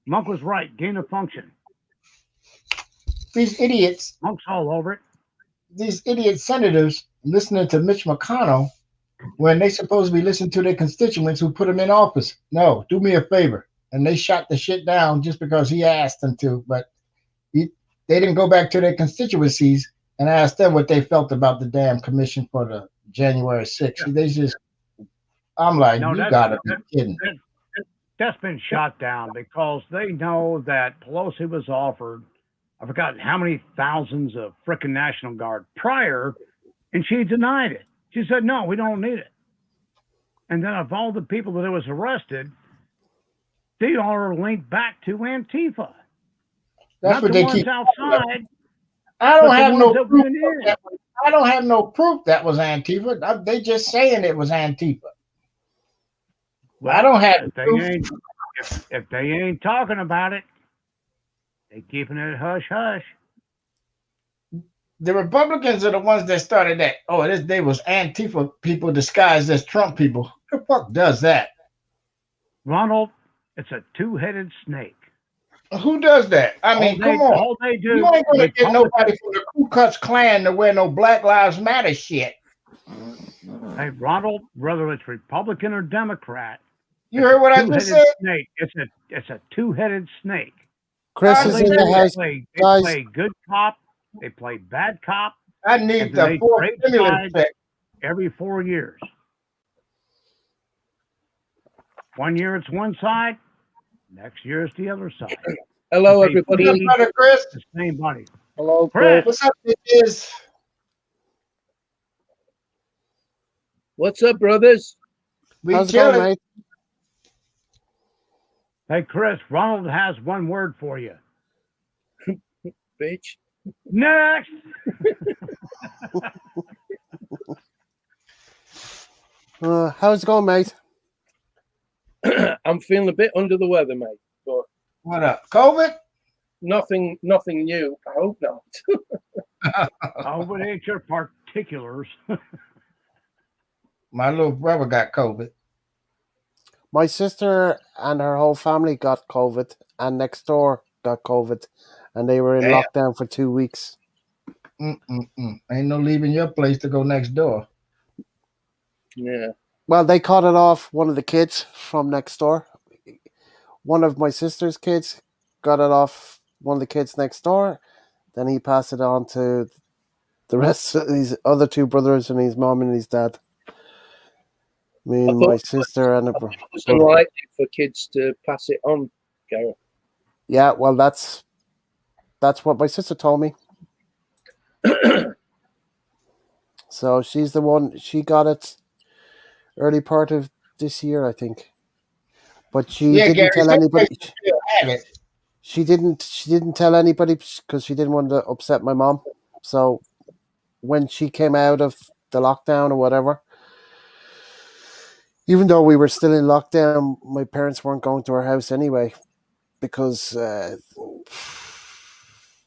Monk was right. Gain of function. these idiots, Monk's all over it. these idiot senators listening to Mitch McConnell when they supposed to be listening to their constituents who put them in office. No, do me a favor. And they shot the shit down just because he asked them to. But they didn't go back to their constituencies and ask them what they felt about the damn commission for the January 6th. Yeah. They just, I'm like, No, you gotta be kidding. That's been shot down because they know that Pelosi was offered, I forgot how many thousands of frickin' National Guard prior, and she denied it. She said, no, we don't need it. And then of all the people that was arrested, they all are linked back to Antifa. That's Not what the they ones keep. outside, I but don't the have ones no that proof. went in. I don't have no proof that was Antifa. They just saying it was Antifa. Well, I don't have if they proof. ain't if they ain't talking about it, they keeping it hush hush. The Republicans are the ones that started that. Oh, they was Antifa people disguised as Trump people. Who the fuck does that? Ronald, it's a two-headed snake. Who does that? I mean, come on. All they do, You ain't gonna get Republicans. nobody from the Ku Klux Klan to wear no Black Lives Matter shit. Hey, Ronald, whether it's Republican or Democrat, You heard what I just said? snake. It's a two-headed snake. Chris I is All in they the do house. is they Guys. play good cop, they play bad cop, I and need then the they fourth trade stimulus sides check. every 4 years. 1 year it's one side, next year it's the other side. Hello, They What's everybody. up, brother Chris? the same body. Hello, Chris. Chris. What's up, bitches? What's up, brothers? We How's it going, chilling. mate? Hey, Chris, Ronald has one word for you. Bitch. Next. How's it going, mate? I'm feeling a bit under the weather, mate, but What up? COVID? nothing new. I hope not. Oh, but ain't your particulars. My little brother got COVID. My sister and her whole family got COVID, and next door got COVID, and they were in Damn. lockdown for 2 weeks. Ain't no leaving your place to go next door. Yeah. Well, they caught it off one of the kids from next door. one of my sister's kids got it off one of the kids next door. Then he passed it on to the rest of his other two brothers and his mom and his dad. I I mean, thought my sister and a it was brother. unlikely for kids to pass it on, Gareth. Yeah, well, that's what my sister told me. So she's the one. She got it early part of this year, I think. But she Yeah, didn't Gary, tell some anybody. places still have it. She didn't tell anybody because she didn't want to upset my mom. So when she came out of the lockdown or whatever, even though we were still in lockdown, my parents weren't going to our house anyway because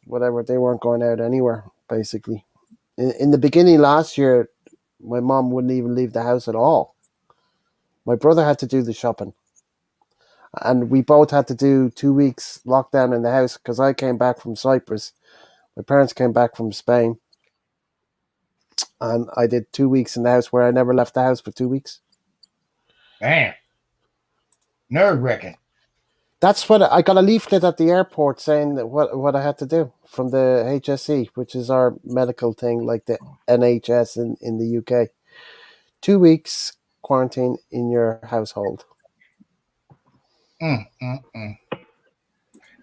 whatever, they weren't going out anywhere basically. In the beginning last year, my mom wouldn't even leave the house at all. My brother had to do the shopping, and we both had to do 2 weeks lockdown in the house because I came back from Cyprus. My parents came back from Spain, and I did 2 weeks in the house where I never left the house for 2 weeks. Damn, nerve wracking. That's what I got a leaflet at the airport saying that what I had to do from the HSE, which is our medical thing, like the NHS in the UK. 2 weeks quarantine in your household. Mm, mm, mm.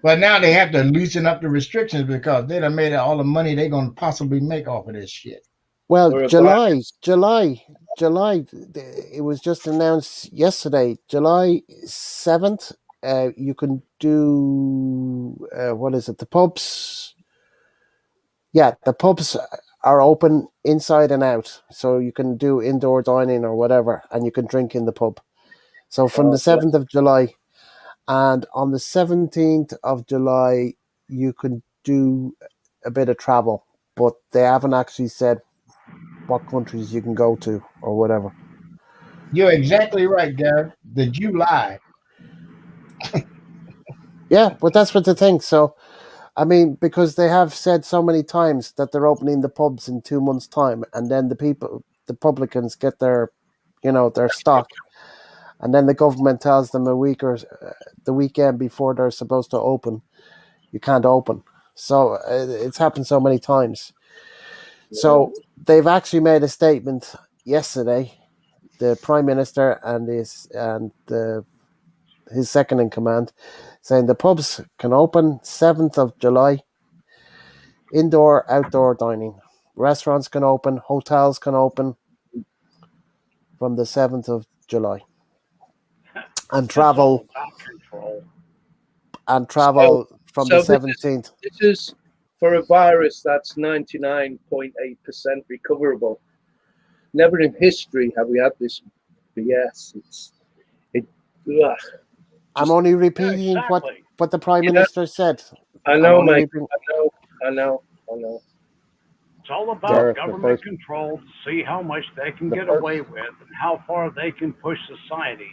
But now they have to loosen up the restrictions because they done made all the money they're gonna possibly make off of this shit. Well, Or a July, virus. July, July. It was just announced yesterday, July 7th. You can do what is it? The pubs. Yeah, the pubs are open inside and out, so you can do indoor dining or whatever, and you can drink in the pub. So from the Oh, bless. 7th of July, and on the 17th of July, you can do a bit of travel, but they haven't actually said what countries you can go to or whatever. You're exactly right, Gary. The July. Yeah, but that's what the thing. So, I mean, because they have said so many times that they're opening the pubs in 2 months' time, and then the publicans get their stock, and then the government tells them a week or the weekend before they're supposed to open, you can't open. So it's happened so many times. So they've actually made a statement yesterday. The prime minister and his second in command, saying the pubs can open 7th of July, indoor, outdoor dining. Restaurants can open, hotels can open from the 7th of July. And It's all travel about control. So, from the so 17th. this is for a virus that's 99.8% recoverable. Never in history have we had this BS. It. Ugh, I'm just only Yeah, repeating exactly. what the prime you know. minister said. I I'm know, only mate. repeating. I know. It's all about Gareth, government control to see how much they can the get first, away with and how far they can push society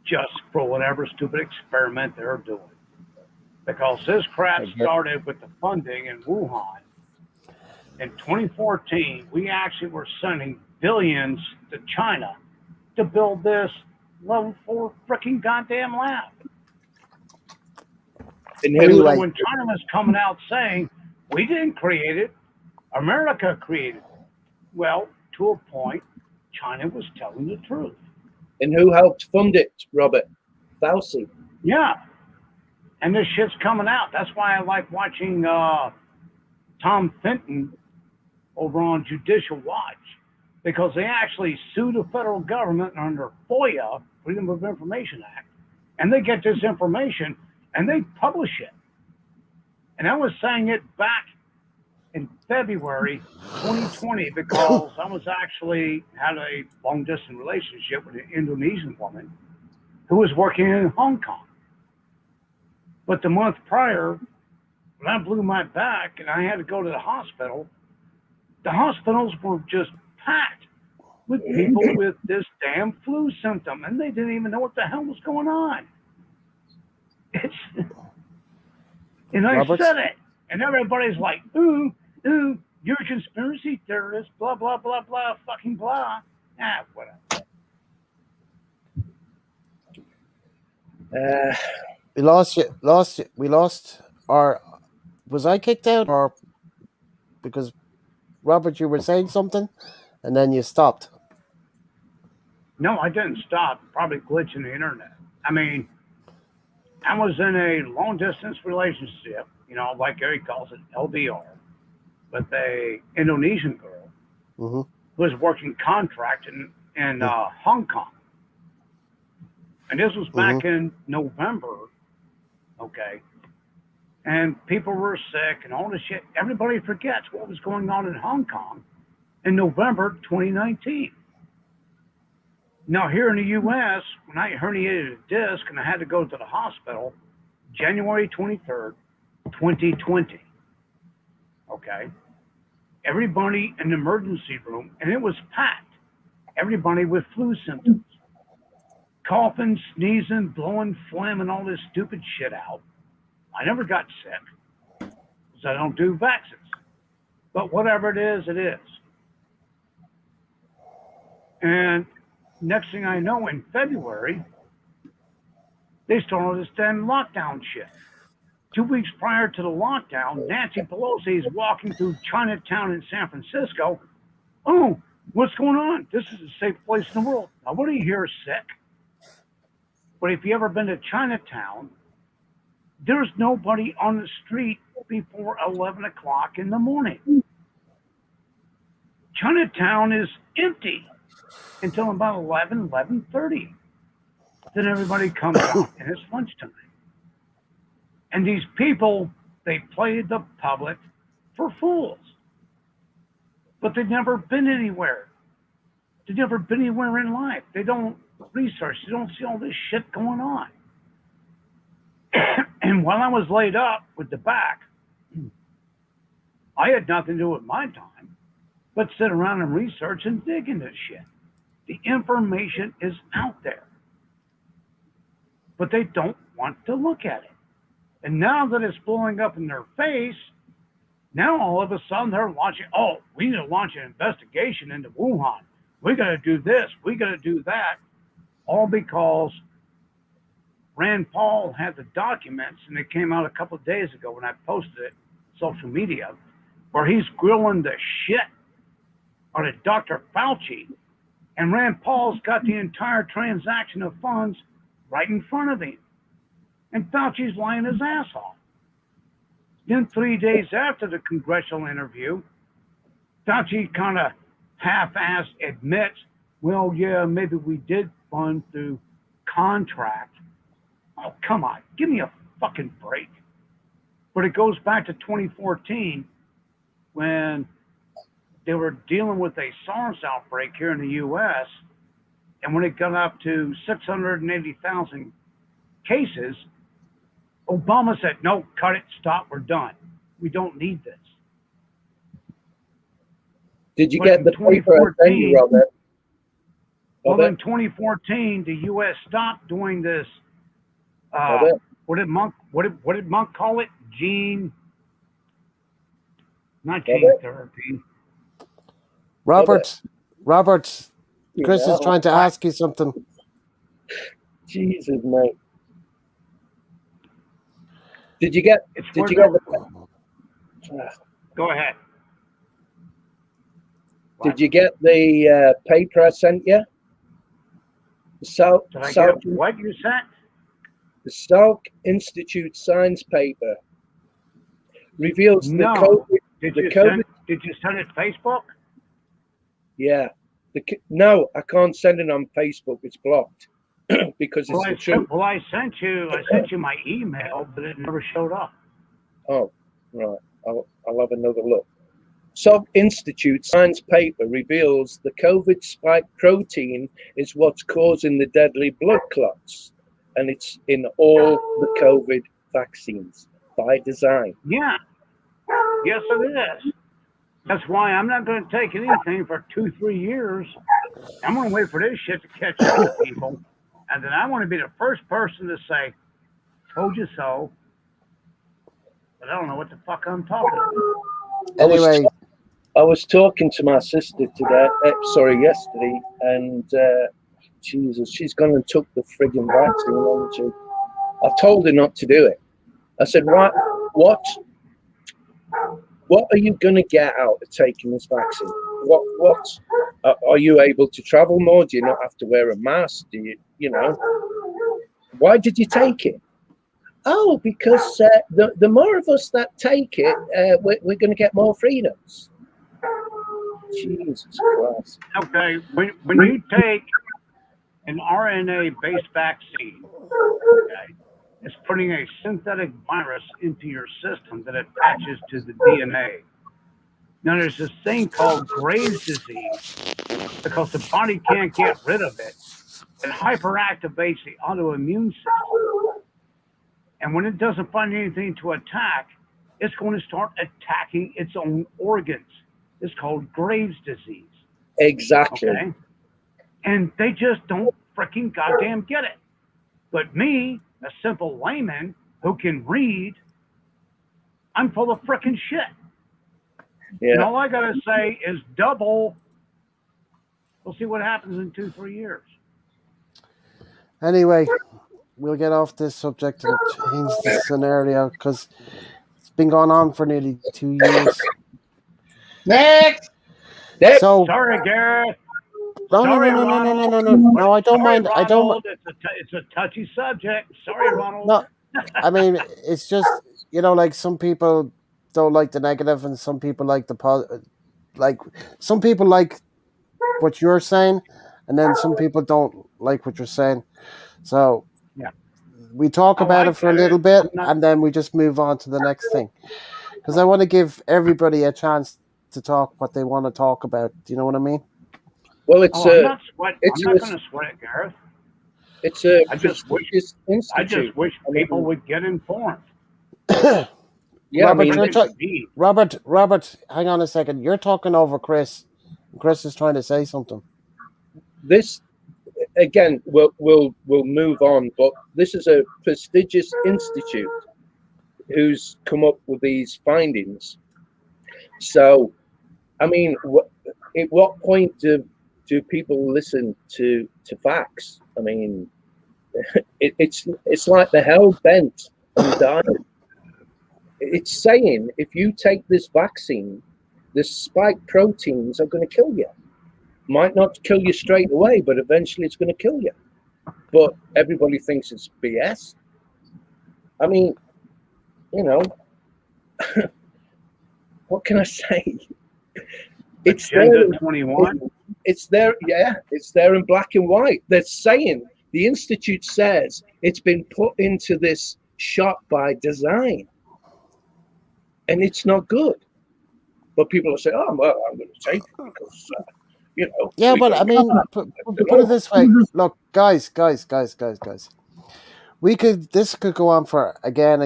just for whatever stupid experiment they're doing. Because this crap hey, started with the funding in Wuhan. In 2014, we actually were sending billions to China to build this level 4 freaking goddamn lab. And And who? so Anyway, when China was coming out saying, we didn't create it, America created it. Well, to a point, China was telling the truth. And who helped fund it, Robert? Fauci. Yeah. And this shit's coming out. That's why I like watching Tom Fenton over on Judicial Watch, because they actually sue the federal government under FOIA, Freedom of Information Act, and they get this information and they publish it. And I was saying it back in February 2020 because I was actually had a long distance relationship with an Indonesian woman who was working in Hong Kong. But the month prior, when I blew my back and I had to go to the hospitals were just packed with people with this damn flu symptom, and they didn't even know what the hell was going on. It's, and I Robert, said it, and everybody's like, ooh, you're a conspiracy theorist, blah, blah, blah, blah, fucking blah. Ah, whatever. Uh, We lost you. Lost you. We lost. Or was I kicked out? Or because Robert, you were saying something, and then you stopped. No, I didn't stop. Probably glitching the internet. I mean, I was in a long distance relationship, like Gary calls it, LDR, with a Indonesian girl Mm-hmm. who was working contract in Hong Kong. And this was Mm-hmm. back in November, okay? And people were sick and all this shit. Everybody forgets what was going on in Hong Kong in November 2019. Now, here in the U.S., when I herniated a disc and I had to go to the hospital, January 23rd, 2020, okay? Everybody in the emergency room, and it was packed, everybody with flu symptoms, coughing, sneezing, blowing phlegm, and all this stupid shit out. I never got sick because I don't do vaccines. But whatever it is, it is. And next thing I know, in February, they started this damn lockdown shit. 2 weeks prior to the lockdown, Nancy Pelosi is walking through Chinatown in San Francisco. Oh, what's going on? This is the safest place in the world. Nobody here is sick. But if you ever been to Chinatown, there's nobody on the street before 11 o'clock in the morning. Chinatown is empty until about 11:30. Then everybody comes out and it's lunchtime. And these people, they played the public for fools. But they've never been anywhere. They've never been anywhere in life. They don't research. They don't see all this shit going on. And while I was laid up with the back, I had nothing to do with my time but sit around and research and dig into shit. The information is out there. But they don't want to look at it. And now that it's blowing up in their face, now all of a sudden they're launching, oh, we need to launch an investigation into Wuhan. We got to do this. We got to do that. All because Rand Paul had the documents, and it came out a couple of days ago when I posted it on social media, where he's grilling the shit out of Dr. Fauci. And Rand Paul's got the entire transaction of funds right in front of him. And Fauci's lying his ass off. Then 3 days after the congressional interview, Fauci kind of half-assed admits, well, yeah, maybe we did fund through contract. Oh, come on, give me a fucking break. But it goes back to 2014 when they were dealing with a SARS outbreak here in the U.S., and when it got up to 680,000 cases, Obama said, no, cut it, stop, we're done. We don't need this. Did you But get in the paper I sent you, 2014, Robert? well, in 2014, the U.S. stopped doing this. Robert? What did Monk call it? Not gene Robert? therapy. Robert, Chris is Yeah. trying to ask you something. Jesus, mate. Did you get It's the Go ahead. Did you get the paper I sent you? Did I get what you sent? The Salk Institute science paper reveals No. the COVID. Did you send it Facebook? Yeah. No, I can't send it on Facebook. It's blocked because it's the truth. Well, I sent you my email, but it never showed up. Oh, right. I'll have another look. Salk Institute science paper reveals the COVID spike protein is what's causing the deadly blood clots, and it's in all the COVID vaccines by design. Yeah. Yes, it is. That's why I'm not going to take anything for 2-3 years. I'm going to wait for this shit to catch up to people, and then I want to be the first person to say, "Told you so." But I don't know what the fuck I'm talking about. Anyway, I was talking to my sister yesterday, and Jesus, she's gone and took the frigging vaccine, hasn't she? I told her not to do it. I said, what are you going to get out of taking this vaccine? What are you able to travel more? Do you not have to wear a mask? Do you know? Why did you take it? Oh, because the more of us that take it, we're going to get more freedoms. Jesus Christ. Okay, when you take an RNA-based vaccine, okay, it's putting a synthetic virus into your system that attaches to the DNA. Now, there's this thing called Graves' disease because the body can't get rid of it. It hyperactivates the autoimmune system. And when it doesn't find anything to attack, it's going to start attacking its own organs. It's called Graves' disease. Exactly. Okay? And they just don't freaking goddamn get it. But me, a simple layman who can read, I'm full of freaking shit. Yeah. And all I got to say is double. We'll see what happens in 2-3 years. Anyway, we'll get off this subject and change the scenario because it's been going on for nearly 2 years. Next. So Sorry, Gareth. no, Sorry, Ronald. no, I don't Sorry, mind. I don't. Ronald. It's a touchy subject. Sorry, Ronald. No, I mean it's just like some people don't like the negative and some people like the positive. Like some people like what you're saying, and then some people don't like what you're saying. So Yeah. we talk about it for a little bit, I'm not- and then we just move on to the next thing. Because I want to give everybody a chance to talk what they want to talk about. Do you know what I mean? Well, it's I'm not sweating. it's I'm not a- going to sweat it, Gareth. it's a I just wish- prestigious I institute. just wish people would get informed. Yeah, Robert, I mean, you're Robert, hang on a second. You're talking over Chris. Chris is trying to say something. this again. We'll move on, but this is a prestigious institute who's come up with these findings. So, I mean, at what point do people listen to facts? I mean, it's like the hell bent on dying. It's saying if you take this vaccine, the spike proteins are going to kill you. Might not kill you straight away, but eventually it's going to kill you. But everybody thinks it's BS. I mean, what can I say? It's Agenda there. 21. It's there. Yeah, it's there in black and white. They're saying the institute says it's been put into this shot by design, and it's not good. But people are saying, "Oh, well, I'm going to take it because Yeah, we but gotta I get mean, that." put it this way. Look, guys. This could go on for again.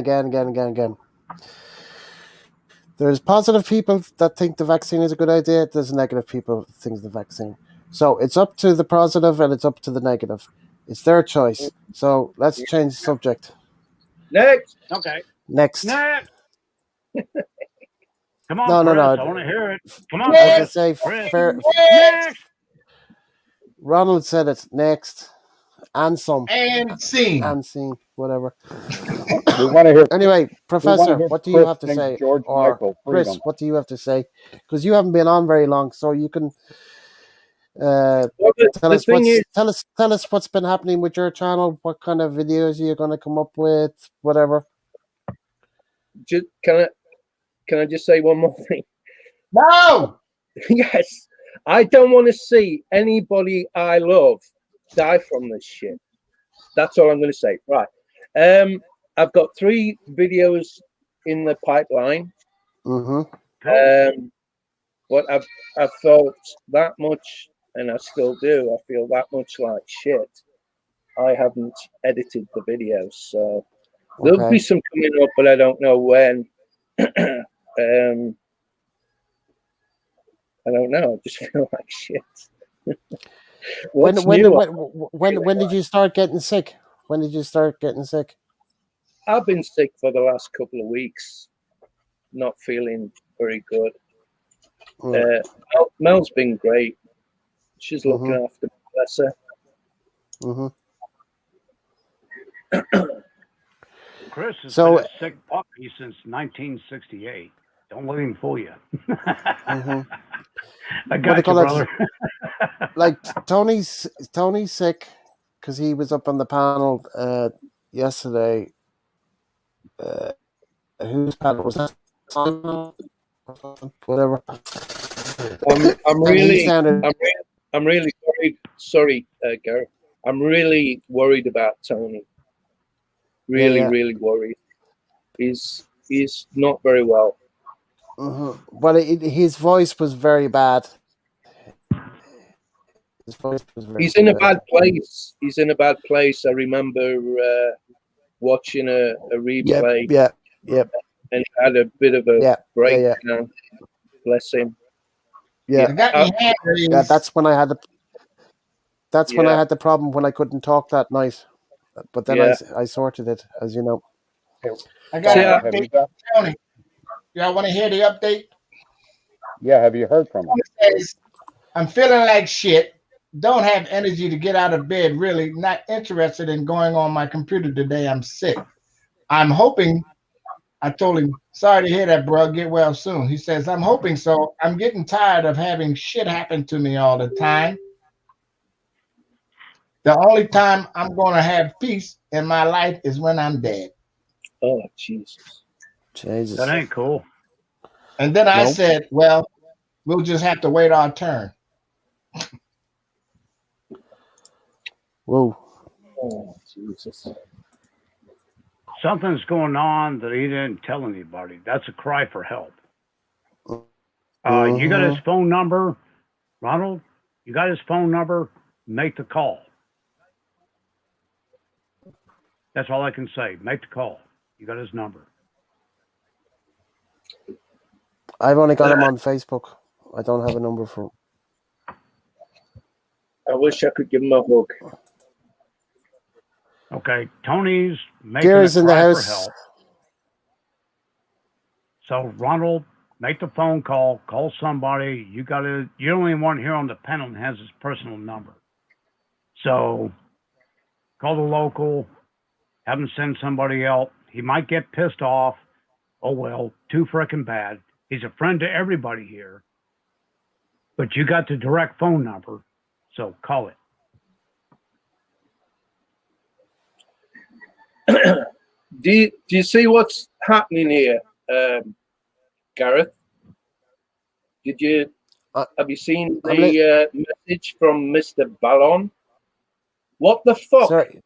There's positive people that think the vaccine is a good idea. There's negative people that think the vaccine. So it's up to the positive and it's up to the negative. It's their choice. So let's change the subject. Next. Okay. Next. Next. Come on, No, Chris. no. I want to hear it. Come on, As I Chris. say, Chris. Next. Ronald said it. Next. And some. And scene. And scene. Whatever. We want to hear. Anyway, Professor, hear what do you Chris have to sing say? George Or Michael, Chris, Freedom. what do you have to say? Because you haven't been on very long, so you can Well, tell us what's been happening with your channel. What kind of videos you're going to come up with? Whatever. Can I just say one more thing? No. Yes, I don't want to see anybody I love die from this shit. That's all I'm going to say. Right. I've got 3 videos in the pipeline. Mm-hmm. But I've felt that much, and I still do. I feel that much like shit. I haven't edited the videos, so there'll be some coming up, but I don't know when. I don't know. I just feel like shit. When did you start getting sick? When did you start getting sick? I've been sick for the last couple of weeks, not feeling very good. Mel's been great. She's looking after me, bless her. Chris has So, been a sick puppy since 1968. Don't let him fool you. mhm. I What they got you, call it? brother. Like Tony's sick because he was up on the panel yesterday. Uh, whose panel was that? Simon? Whatever. I'm And he really, sounded. I'm really worried. Sorry, Gareth. I'm really worried about Tony. Really, Yeah. really worried. He's not very well. Well, his voice was very bad. His voice was very He's in a bad. bad place. He's in a bad place. I remember watching a replay, Yep, and had a bit of a yeah. breakdown. Bless him. Yeah. I got I, me hand Yeah, raised. that's when I had the. That's when I yeah, had the problem when I couldn't talk that night. But then yeah. I sorted it, as you know. I got See, an Have update you got? from Tony. Y'all want to hear the update? Yeah, have you heard from him? Tony says, I'm feeling like shit. Don't have energy to get out of bed, really. Not interested in going on my computer today. I'm sick. I'm hoping. I told him, sorry to hear that, bro. Get well soon. He says, I'm hoping so. I'm getting tired of having shit happen to me all the time. The only time I'm going to have peace in my life is when I'm dead. Oh, Jesus. Jesus. That ain't cool. And then I Nope. said, well, we'll just have to wait our turn. Whoa. Oh, Jesus. Something's going on that he didn't tell anybody. That's a cry for help. You got his phone number, Ronald? You got his phone number? Make the call. That's all I can say. Make the call. You got his number. I've only got him on Facebook. I don't have a number for him. I wish I could give him a hug. Okay, Tony's making Gary's a in the cry for house. help. So Ronald, make the phone call. Call somebody. You got to. You're the only one here on the panel that has his personal number. So call the local. Have him send somebody else. He might get pissed off. Oh well, too frickin' bad. He's a friend to everybody here. But you got the direct phone number, so call it. Do you see what's happening here, Gareth? Have you seen the message from Mr. Ballon? What the fuck? Sorry.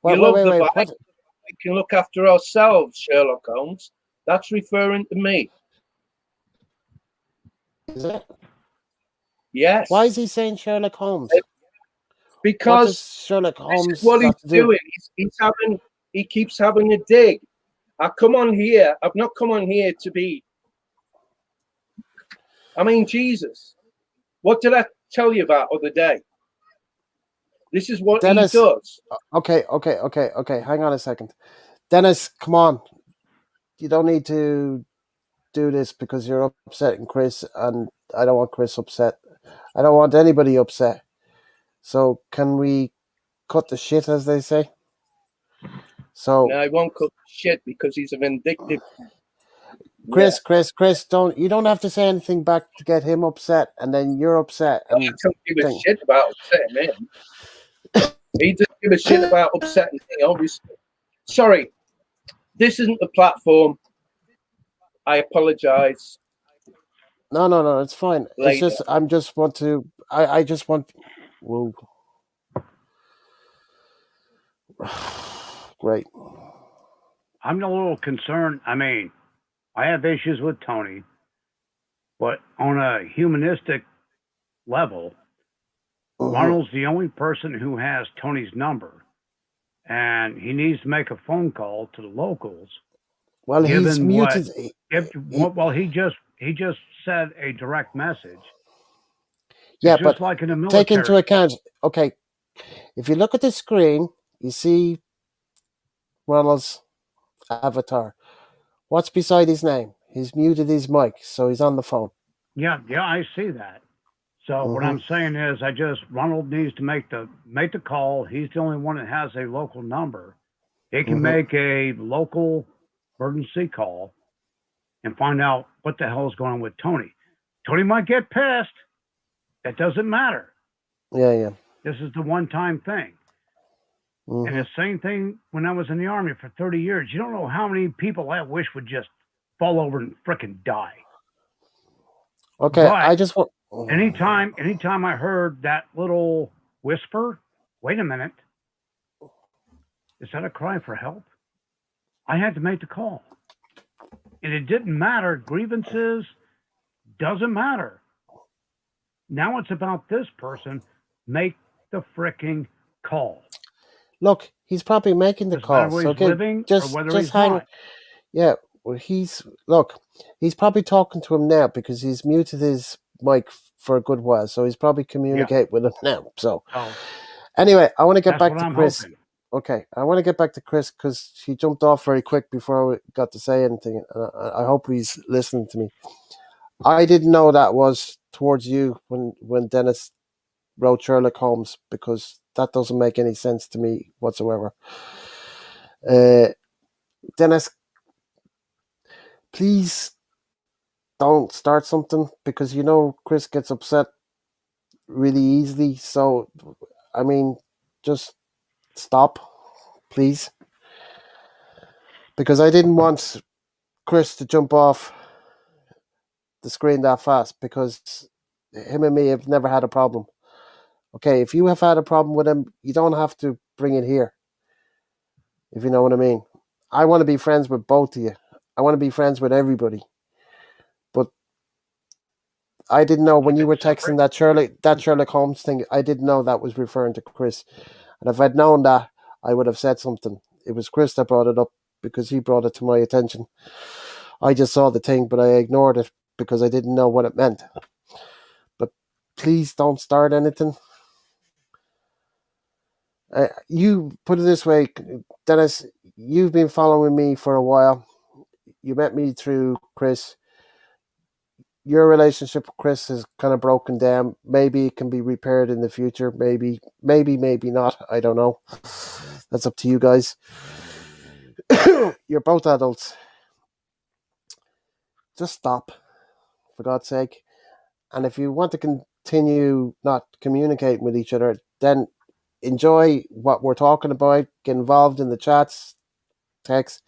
You love the bike. What? We can look after ourselves, Sherlock Holmes. That's referring to me. Is it? Yes. Why is he saying Sherlock Holmes? Because what does Sherlock Holmes what he's got to do? doing, he keeps having a dig. I've not come on here to be. I mean, Jesus. What did I tell you about other day? This is what Dennis, he does. Okay. Hang on a second. Dennis, come on. You don't need to do this because you're upsetting Chris, and I don't want Chris upset. I don't want anybody upset. So can we cut the shit, as they say? So no, I won't cut shit because he's a vindictive. Chris, you don't have to say anything back to get him upset, and then you're upset. And I don't give a shit about upsetting him. He doesn't give a shit about upsetting me, obviously. Sorry, this isn't the platform. I apologize. No, it's fine. Later. It's just I just want. Whoa. Great. I'm a little concerned. I mean, I have issues with Tony, but on a humanistic level, Ronald's the only person who has Tony's number, and he needs to make a phone call to the locals. Well, he's muted. He just said a direct message. Yeah, it's just but like in the military. Take into account. Okay, if you look at the screen, you see Ronald's avatar. What's beside his name? He's muted his mic, so he's on the phone. Yeah, I see that. So what I'm saying is, Ronald needs to make the call. He's the only one that has a local number, He can make a local emergency call and find out what the hell is going on with Tony. Tony might get pissed. That doesn't matter. Yeah. This is the one-time thing. And the same thing when I was in the Army for 30 years. You don't know how many people I wish would just fall over and frickin' die. Okay, But I just want. anytime I heard that little whisper, wait a minute, is that a cry for help? I had to make the call. And it didn't matter. Grievances doesn't matter. Now it's about this person. Make the fricking call. Look, he's probably making the Doesn't matter calls. whether he's Okay, living or whether just he's hang. not. Yeah, well, he's probably talking to him now because he's muted his mic for a good while, so he's probably communicating with him now. So, anyway, I want to get That's back what to I'm Chris. hoping. Okay, I want to get back to Chris because he jumped off very quick before I got to say anything. I hope he's listening to me. I didn't know that was towards you when Dennis wrote Sherlock Holmes because that doesn't make any sense to me whatsoever. Dennis, please don't start something because you know Chris gets upset really easily. So, I mean, just stop, please. Because I didn't want Chris to jump off the screen that fast because him and me have never had a problem. Okay, if you have had a problem with him, you don't have to bring it here. If you know what I mean. I want to be friends with both of you. I want to be friends with everybody. But I didn't know when you were texting that Sherlock Holmes thing, I didn't know that was referring to Chris. And if I'd known that, I would have said something. It was Chris that brought it up because he brought it to my attention. I just saw the thing, but I ignored it because I didn't know what it meant. But please don't start anything. You put it this way, Dennis, you've been following me for a while. You met me through Chris. Your relationship with Chris is kind of broken down. Maybe it can be repaired in the future. Maybe not. I don't know. That's up to you guys. You're both adults. Just stop, for God's sake. And if you want to continue not communicating with each other, then enjoy what we're talking about. Get involved in the chats, text,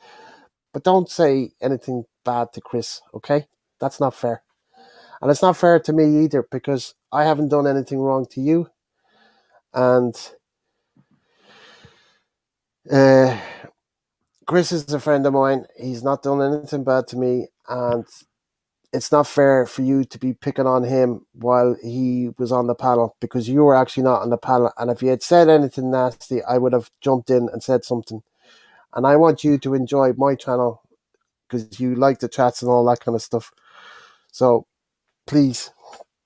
but don't say anything bad to Chris, okay? That's not fair. And it's not fair to me either because I haven't done anything wrong to you. And Chris is a friend of mine. He's not done anything bad to me. And it's not fair for you to be picking on him while he was on the panel because you were actually not on the panel. And if you had said anything nasty, I would have jumped in and said something. And I want you to enjoy my channel because you like the chats and all that kind of stuff. So please,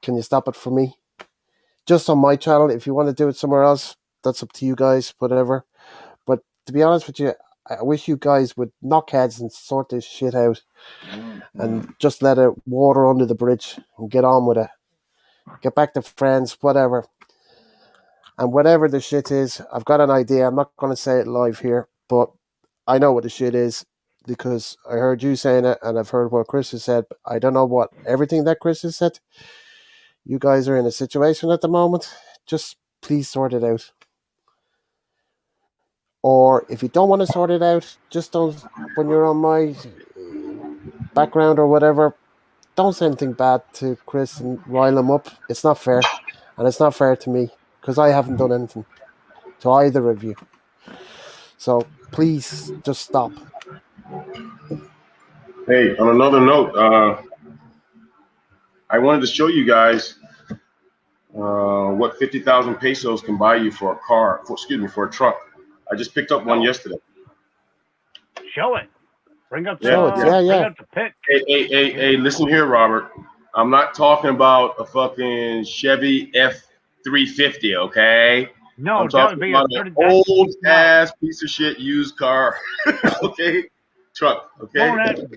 can you stop it for me? Just on my channel. If you want to do it somewhere else, that's up to you guys, whatever. But to be honest with you, I wish you guys would knock heads and sort this shit out and just let it water under the bridge and get on with it. Get back to friends, whatever. And whatever the shit is, I've got an idea. I'm not going to say it live here, but I know what the shit is because I heard you saying it and I've heard what Chris has said. But I don't know what everything that Chris has said. You guys are in a situation at the moment. Just please sort it out. Or if you don't want to sort it out, just don't, when you're on my background or whatever, don't say anything bad to Chris and rile him up. It's not fair. And it's not fair to me because I haven't done anything to either of you. So please just stop. Hey, on another note, I wanted to show you guys what 50,000 pesos can buy you for a car, for a truck. I just picked up one yesterday. Show it. Bring up the, Show it. Yeah. bring up the pic. Hey, listen here, Robert. I'm not talking about a fucking Chevy F350, okay? No, I'm that would talking be about an old ass piece of shit used car, okay? truck. Okay.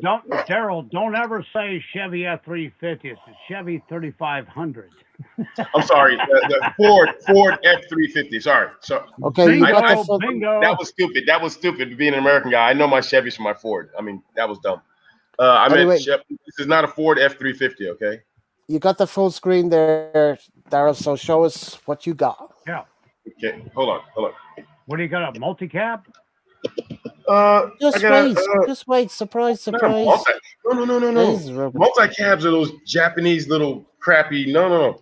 Don't Daryl. Don't ever say Chevy F-350. It's a Chevy 3500. I'm sorry. The Ford F-350. Sorry. So Okay, you got the Bingo, full. bingo. that was stupid. That was stupid. Being an American guy, I know my Chevys from my Ford. I mean, that was dumb. I meant Anyway, This is not a Ford F-350. Okay. you got the full screen there, Daryl. So show us what you got. Yeah. Okay. Hold on. Hold What do you got? A multi-cab? on. I Just got wait. a Just wait. Surprise, not a multi. surprise. No. Jesus, Robert. Multi cabs are those Japanese little crappy. No.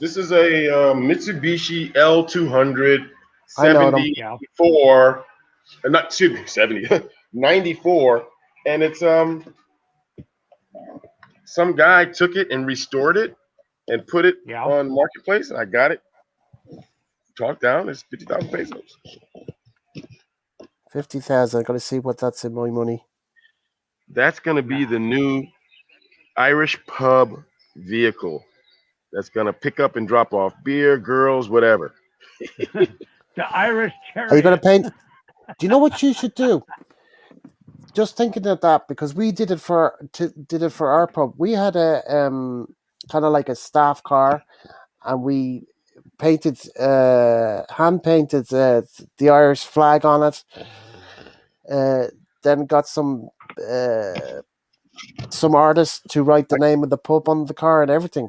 This is a Mitsubishi L200 I know them. Yeah. 74. Not excuse me, 70, 94, and it's some guy took it and restored it and put it Yeah. on marketplace, and I got it talked down. It's 50,000 pesos. 50,000. I got to see what that's in my money. That's gonna be the new Irish pub vehicle. That's gonna pick up and drop off beer, girls, whatever. The Irish Are you going to Chariot. paint? Do you know what you should do? Just thinking of that, because we did it for our pub. We had a kind of like a staff car, and we painted hand painted the Irish flag on it. Then got some artists to write the name of the pub on the car and everything.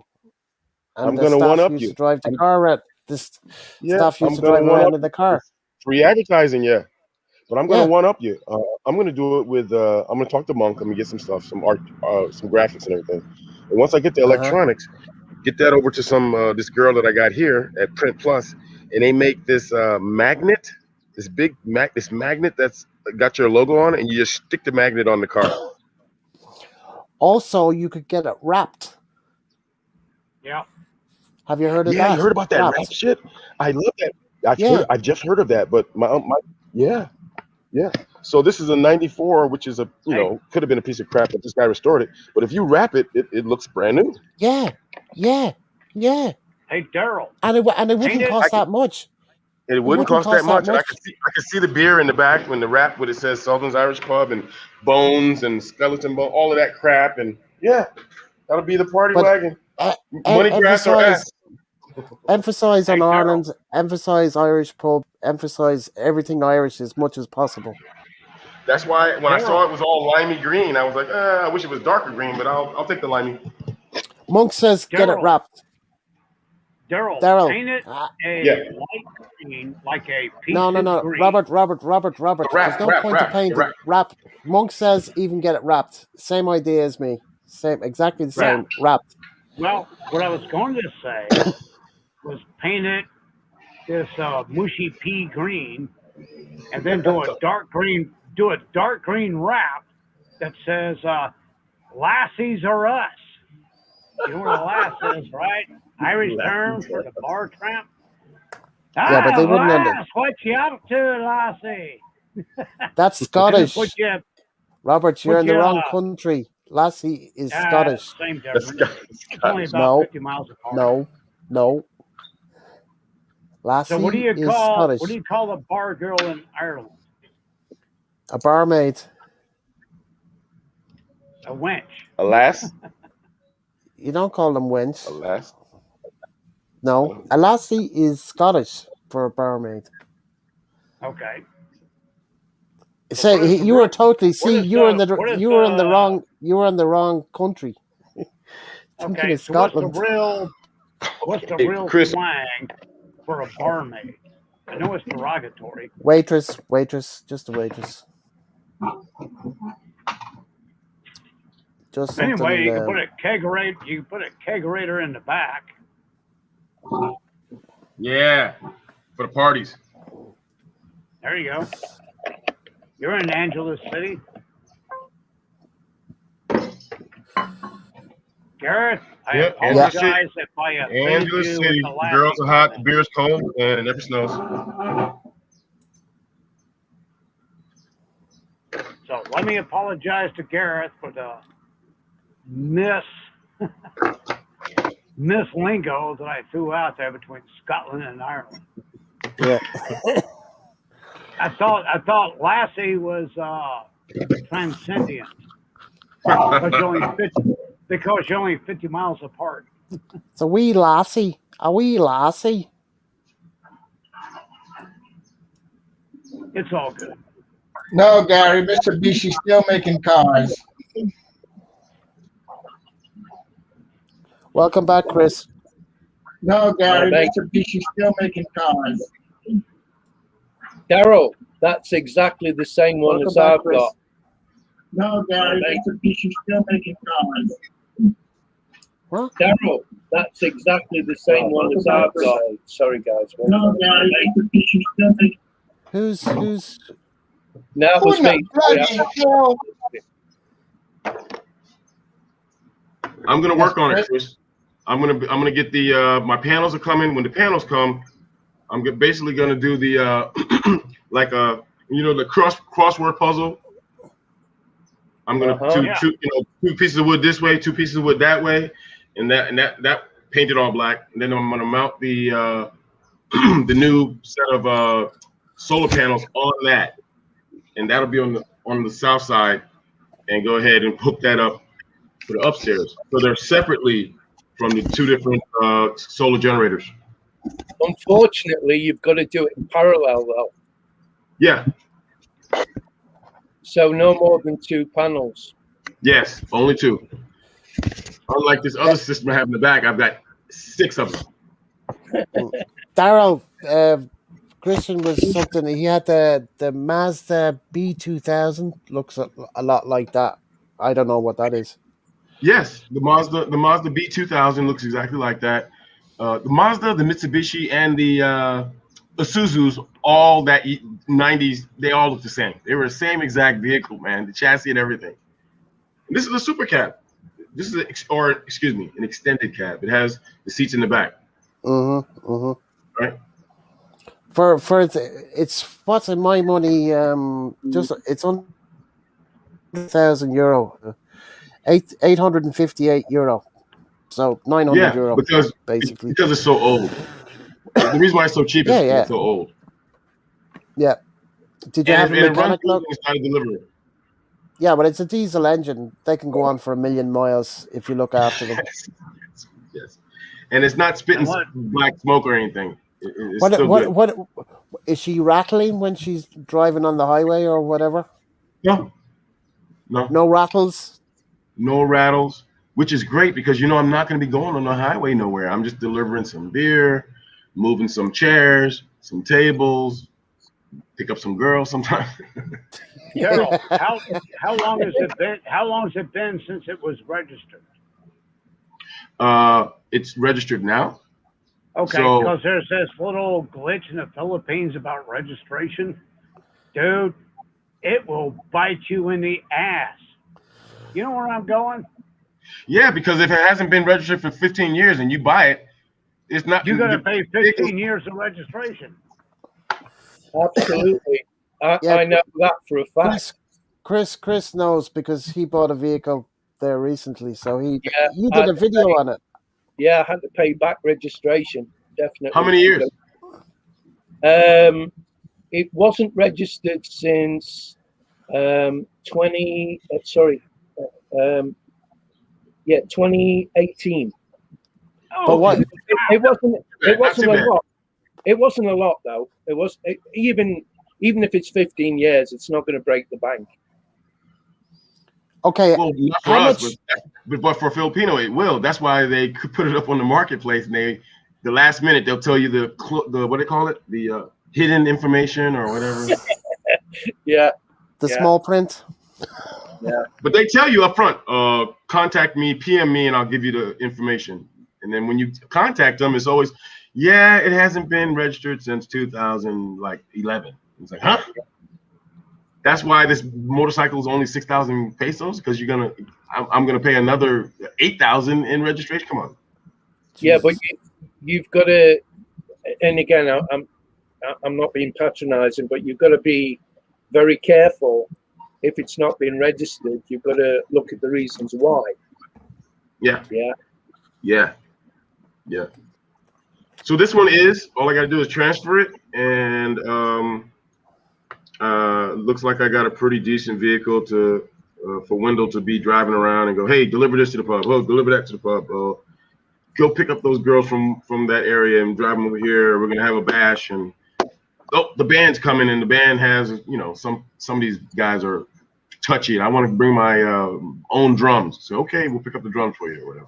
And I'm the gonna one staff up used you. to drive the car around. This Yeah, staff used I'm to gonna drive one around up in the you. car. It's free advertising, yeah. But I'm gonna Yeah. one up you. I'm gonna do it with. I'm gonna talk to Monk. I'm gonna get some stuff, some art, some graphics and everything. And once I get the Uh-huh. electronics, get that over to some this girl that I got here at Print Plus, and they make this magnet, this magnet that's got your logo on it, and you just stick the magnet on the car. Also, you could get it wrapped. Yeah. Have you heard of Yeah, you that? heard about that rap Wrapped. shit? I love that. Yeah. I've just heard of that, but yeah. So this is a '94, which is could have been a piece of crap, but this guy restored it. But if you wrap it, it looks brand new. Yeah. Hey, Daryl. And it Paint wouldn't it. cost that much. It It wouldn't wouldn't cost that cost that much, and much. I could see the beer in the back when the wrap when it says Sultan's Irish Pub and bones and skeleton bone, all of that crap, and yeah, that'll be the party But wagon. Money grass or ass. emphasize on Hey, Daryl. Ireland, emphasize Irish pub, emphasize everything Irish as much as possible. That's why when I saw Daryl. it was all limey green, I was like, I wish it was darker green, but I'll take the limey. Monk says get it Daryl. wrapped. Daryl. Daryl. Paint it a Yeah. light green, like a peach No. green. Robert. The There's no point to paint it. Wrap. Monk says even get it wrapped. Same idea as me. Exactly the Yeah. same. Wrapped. Well, what I was going to say was paint it this mushy pea green, and then do a dark green wrap that says "Lassies are us." You know what a lass is, right? Irish term for the bar tramp. Yeah, but they wouldn't lass, what you up to, lassie? That's And Scottish. then put you, Robert, you're put in the you, wrong country. Lassie is Scottish. same That's difference. It's only about No. 50 miles apart. No. Lassie So what do you is call Scottish. a bar girl in Ireland? A barmaid. A wench. Alas, You don't call them wench. alas. No. A lassie is Scottish for a barmaid. Okay. So what is the you were real- totally what is you were in the- the what is you were in the the- wrong country. Thinking Okay. of So what's Scotland. the Hey, real Chris. slang for a barmaid? I know it's derogatory. Waitress, just a waitress. Just something. Anyway, you can put a kegerator in the back. Yeah, for the parties. There you go. You're in Angeles City. Gareth, I Yep, apologize if I offended Angeles you City. with the The last girls are hot, the comment. beer is cold, and it never snows. So let me apologize to Gareth for the mislingo that I threw out there between Scotland and Ireland. Yeah. I thought Lassie was transcendent. Because you're only 50 miles apart. It's a wee lassie. A wee lassie. It's all good. No, Gary, Mitsubishi still making cars. Welcome back, Chris. No, Gary, mate. Mitsubishi still making cars. Daryl, that's exactly the same one Welcome as back, I've Chris. got. No, Gary, Mitsubishi still making cars. What? Daryl, that's exactly the same one as I've got. Sorry, guys. No, Gary, Mitsubishi still making. Who's? That was Who the me. bloody hell? I'm gonna work on it, Chris. I'm gonna get the my panels are coming. When the panels come, I'm basically gonna do the like the crossword puzzle. I'm gonna two pieces of wood this way, two pieces of wood that way, and that painted all black. And then I'm gonna mount the the new set of solar panels on that, and that'll be on the south side. And go ahead and hook that up for the upstairs. So they're separately from the two different solar generators. Unfortunately, you've got to do it in parallel, though. Yeah. So no more than 2 panels. Yes, only 2. Unlike this other system I have in the back, I've got 6 of them. Daryl, Christian was something. He had the Mazda B2000. Looks a lot like that. I don't know what that is. Yes, the Mazda B2000 looks exactly like that. The Mazda, the Mitsubishi, and the Isuzu's, all that 90s, they all look the same. They were the same exact vehicle, man. The chassis and everything. And this is a super cab. This is an extended cab. It has the seats in the back. Right. For it's what's in my money. Just it's €1,000, €858. So €900 basically. Because it's so old. The reason why it's so cheap is because it's so old. Yeah. Did you have a mechanic look? Started delivering. Yeah, but it's a diesel engine. They can go on for 1,000,000 miles if you look after them. Yes. And it's not spitting black smoke or anything. It's what is she rattling when she's driving on the highway or whatever? No rattles. No rattles, which is great because I'm not going to be going on the highway nowhere. I'm just delivering some beer, moving some chairs, some tables, pick up some girls sometimes. Daryl, how long has it been? How long has it been since it was registered? It's registered now. Okay, because there's this little glitch in the Philippines about registration. Dude, it will bite you in the ass. You know where I'm going? Yeah, because if it hasn't been registered for 15 years and you buy it, it's not. You're going to pay 15 years of registration. Absolutely. I know that for a fact. Chris knows because he bought a vehicle there recently, so you did a video on it. Yeah, I had to pay back registration, definitely. How many years? It wasn't registered since 2018. But what? It wasn't a lot. It wasn't a lot though. Even if it's 15 years, it's not going to break the bank. Okay. Well, not for us, but for Filipino, it will. That's why they could put it up on the marketplace. And the last minute, they'll tell you the what do they call it? The hidden information or whatever. Yeah. The small print. Yeah. But they tell you up front, contact me, PM me, and I'll give you the information. And then when you contact them, it's always, it hasn't been registered since 2011. It's like, huh? That's why this motorcycle is only 6,000 pesos, because I'm gonna pay another 8,000 in registration. Come on. Yeah, but you've got to, and again, I'm not being patronizing, but you've got to be very careful. If it's not been registered, you've got to look at the reasons why. Yeah. Yeah. Yeah. Yeah. So this one is, all I got to do is transfer it, and Looks like I got a pretty decent vehicle to for Wendell to be driving around and go, hey, deliver this to the pub. Oh, deliver that to the pub. Oh, go pick up those girls from that area and drive them over here. We're gonna have a bash and oh, the band's coming and the band has some of these guys are touchy. I want to bring my own drums. So okay, we'll pick up the drums for you or whatever.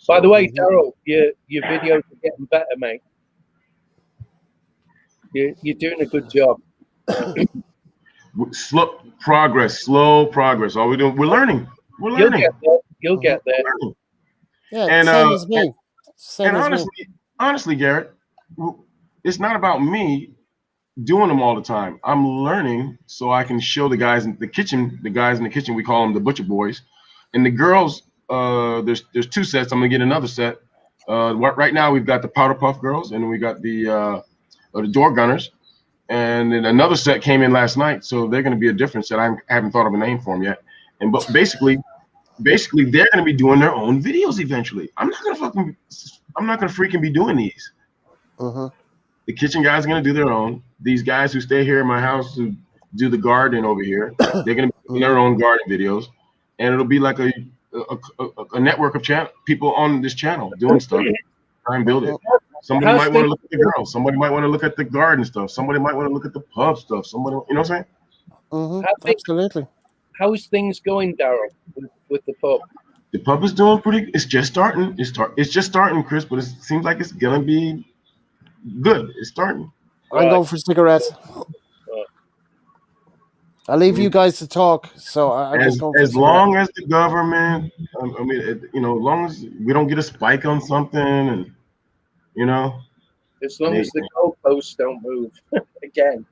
By the way, Daryl, your videos are getting better, mate. You're doing a good job. Slow progress. All we're doing, we're learning. You'll get there. You'll get there. Yeah, And same as me. Same as honestly, Garrett, it's not about me doing them all the time. I'm learning so I can show the guys in the kitchen. The guys in the kitchen, we call them the butcher boys, and the girls. There's two sets. I'm gonna get another set. Right now we've got the powder puff girls, and we got the door gunners, and then another set came in last night. So they're gonna be a different set. I haven't thought of a name for them yet. But basically they're gonna be doing their own videos eventually. I'm not gonna freaking be doing these. The kitchen guys are gonna do their own. These guys who stay here in my house who do the garden over here, they're gonna be doing their own garden videos, and it'll be like a network of people on this channel doing stuff. Try and build it. Somebody might want to look at the girls. Somebody might want to look at the garden stuff. Somebody might want to look at the pub stuff. Somebody, you know what I'm saying? Absolutely. How's things going, Daryl, with the pub? The pub is doing pretty. It's just starting. It's just starting, Chris. But it seems like it's gonna be good. It's starting. I'm going for cigarettes. I'll leave you guys to talk. So I'm just going for as long as the government, I mean, as long as we don't get a spike on something, and as long as the goalposts don't move again.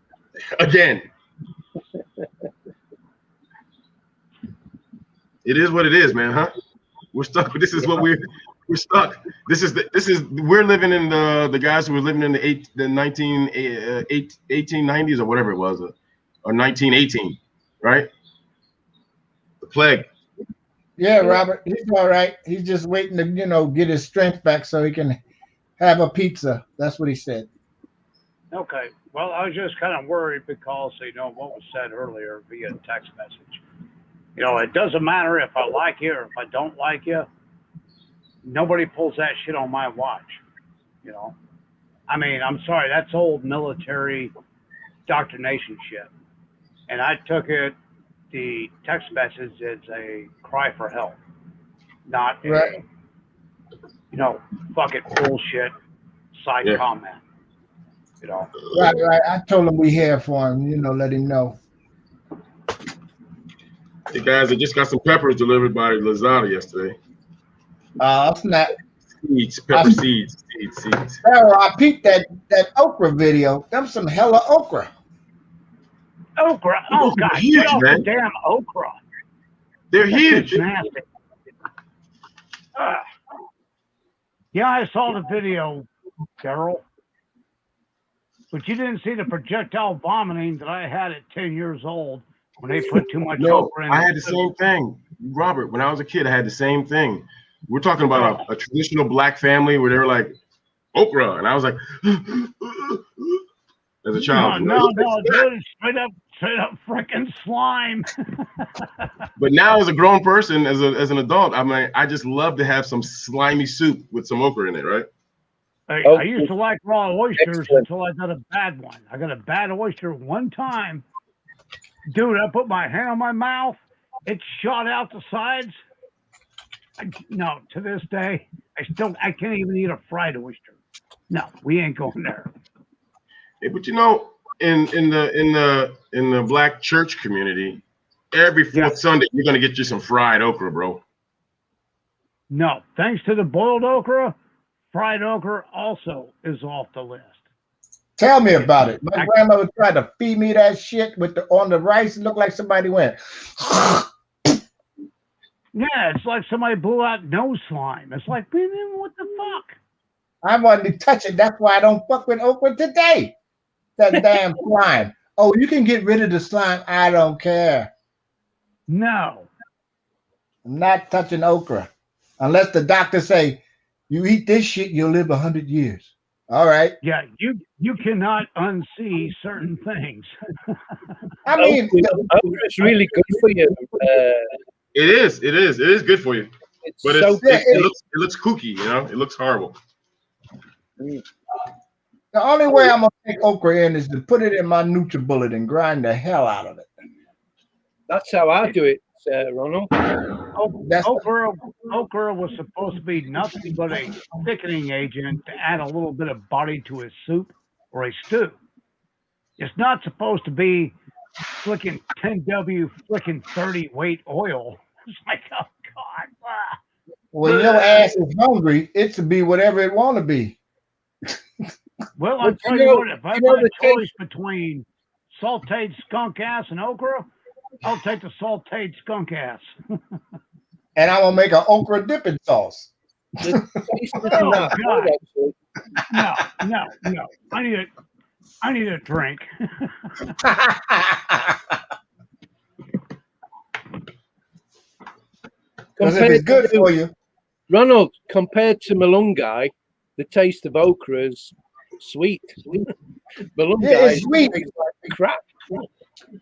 It is what it is, man. Huh? We're stuck. This is what we're stuck. We're living in the guys who were living in the 1890s or whatever it was. Or 1918, right? The plague. Yeah, Robert, he's all right. He's just waiting to, get his strength back so he can have a pizza. That's what he said. Okay. Well, I was just kind of worried because, what was said earlier via text message. It doesn't matter if I like you or if I don't like you. Nobody pulls that shit on my watch. I mean, I'm sorry. That's old military indoctrination shit. And I took the text message as a cry for help, not a, fucking bullshit side comment. Right. I told him we here for him, let him know. The guys, I just got some peppers delivered by Lazada yesterday. Snap. Pepper seeds. Sarah, I peeped that okra video. Them some hella okra. Okra. Oh God, huge, get off man. the damn okra. They're huge. Nasty. Yeah, I saw the video, Carol. But you didn't see the projectile vomiting that I had at 10 years old when they put too much okra in. I had the same thing, Robert. When I was a kid, I had the same thing. We're talking about a traditional black family where they were like okra, and I was like, as a child. No, dude, straight up freaking slime. But now, as a grown person, as an adult, I just love to have some slimy soup with some okra in it, right? I used to like raw oysters until I got a bad one. I got a bad oyster one time. Dude, I put my hand on my mouth. It shot out the sides. No, to this day, I can't even eat a fried oyster. No, we ain't going there. Hey, but in the black church community, every fourth Sunday you're gonna get you some fried okra, bro. No, thanks to the boiled okra, fried okra also is off the list. Tell me about it. My grandmother tried to feed me that shit on the rice. It looked like somebody went. Yeah, it's like somebody blew out nose slime. It's like, what the fuck? I wanted to touch it. That's why I don't fuck with okra today. That damn slime. Oh, you can get rid of the slime. I don't care. No. I'm not touching okra. Unless the doctor say, you eat this shit, you'll live 100 years. All right. Yeah, you cannot unsee certain things. I mean, Okra is really good for you. It is. It is. It is good for you, It's but so yeah, it looks kooky. You know, it looks horrible. Mm. the only way I'm gonna take okra in is to put it in my NutriBullet and grind the hell out of it. That's how I do it, Ronald. That's Okra was supposed to be nothing but a thickening agent to add a little bit of body to a soup or a stew. It's not supposed to be flicking 10W flicking 30 weight oil. It's like, oh God. when your ass is hungry, it should be whatever it want to be. Well, I'll But tell you what, if I you have know a the choice taste. between sauteed skunk ass and okra, I'll take the sauteed skunk ass. And I'm gonna make an okra dipping sauce. The taste isn't Oh that God. good, actually. No. I need a drink. Because if it's good for you, Ronald, compared to Malungai, the taste of okra is sweet. Malungai yeah, it's sweet. tastes like crap.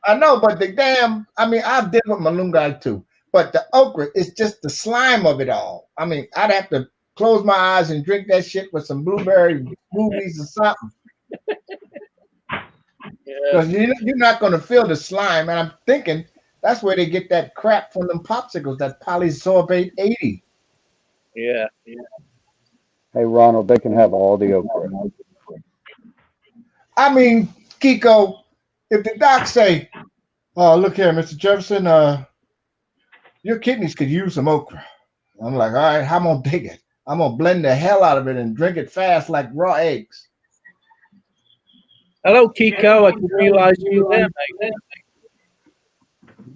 I know, but I've dealt with malungai too. But the okra is just the slime of it all. I mean, I'd have to close my eyes and drink that shit with some blueberry smoothies or something. Yeah, Because you're not going to feel the slime. And I'm thinking that's where they get that crap from them popsicles, that polysorbate 80. yeah. Hey, Ronald, they can have all the okra. I mean, Kiko, if the doc say, "Oh, look here, Mr. Jefferson, your kidneys could use some okra," I'm like, "All right, I'm gonna take it. I'm gonna blend the hell out of it and drink it fast like raw eggs." Hello, Kiko. I didn't realize you were there, mate.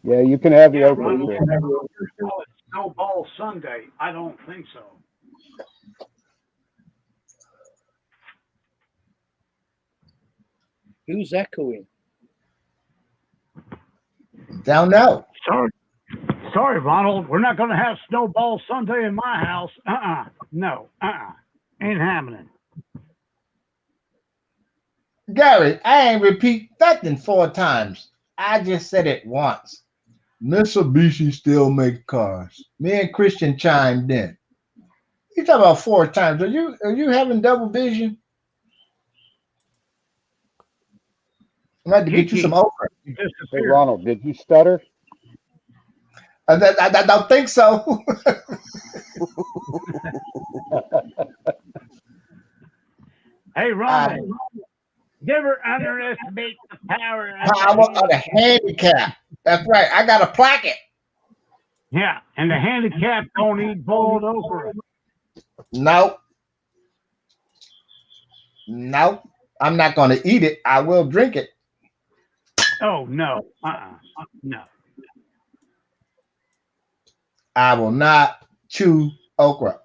Yeah, you can have the Yeah, okra Ronald, too. you're calling Snowball Sunday. I don't think so. Who's echoing? Don't know. Sorry, Ronald. We're not going to have Snowball Sunday in my house. No. Ain't happening. Gary, I ain't repeat nothing 4 times. I just said it once. Mitsubishi still make cars. Me and Christian chimed in. You talking about 4 times? Are you having double vision? I'm going to get you some okra. Hey, Ronald, did you stutter? I don't think so. Hey, Ronald. Never underestimate the power of Power of the handicap. That's right. I got a placket. Yeah, and the handicap don't eat boiled okra. Nope. I'm not going to eat it. I will drink it. Oh, no. No. I will not chew okra.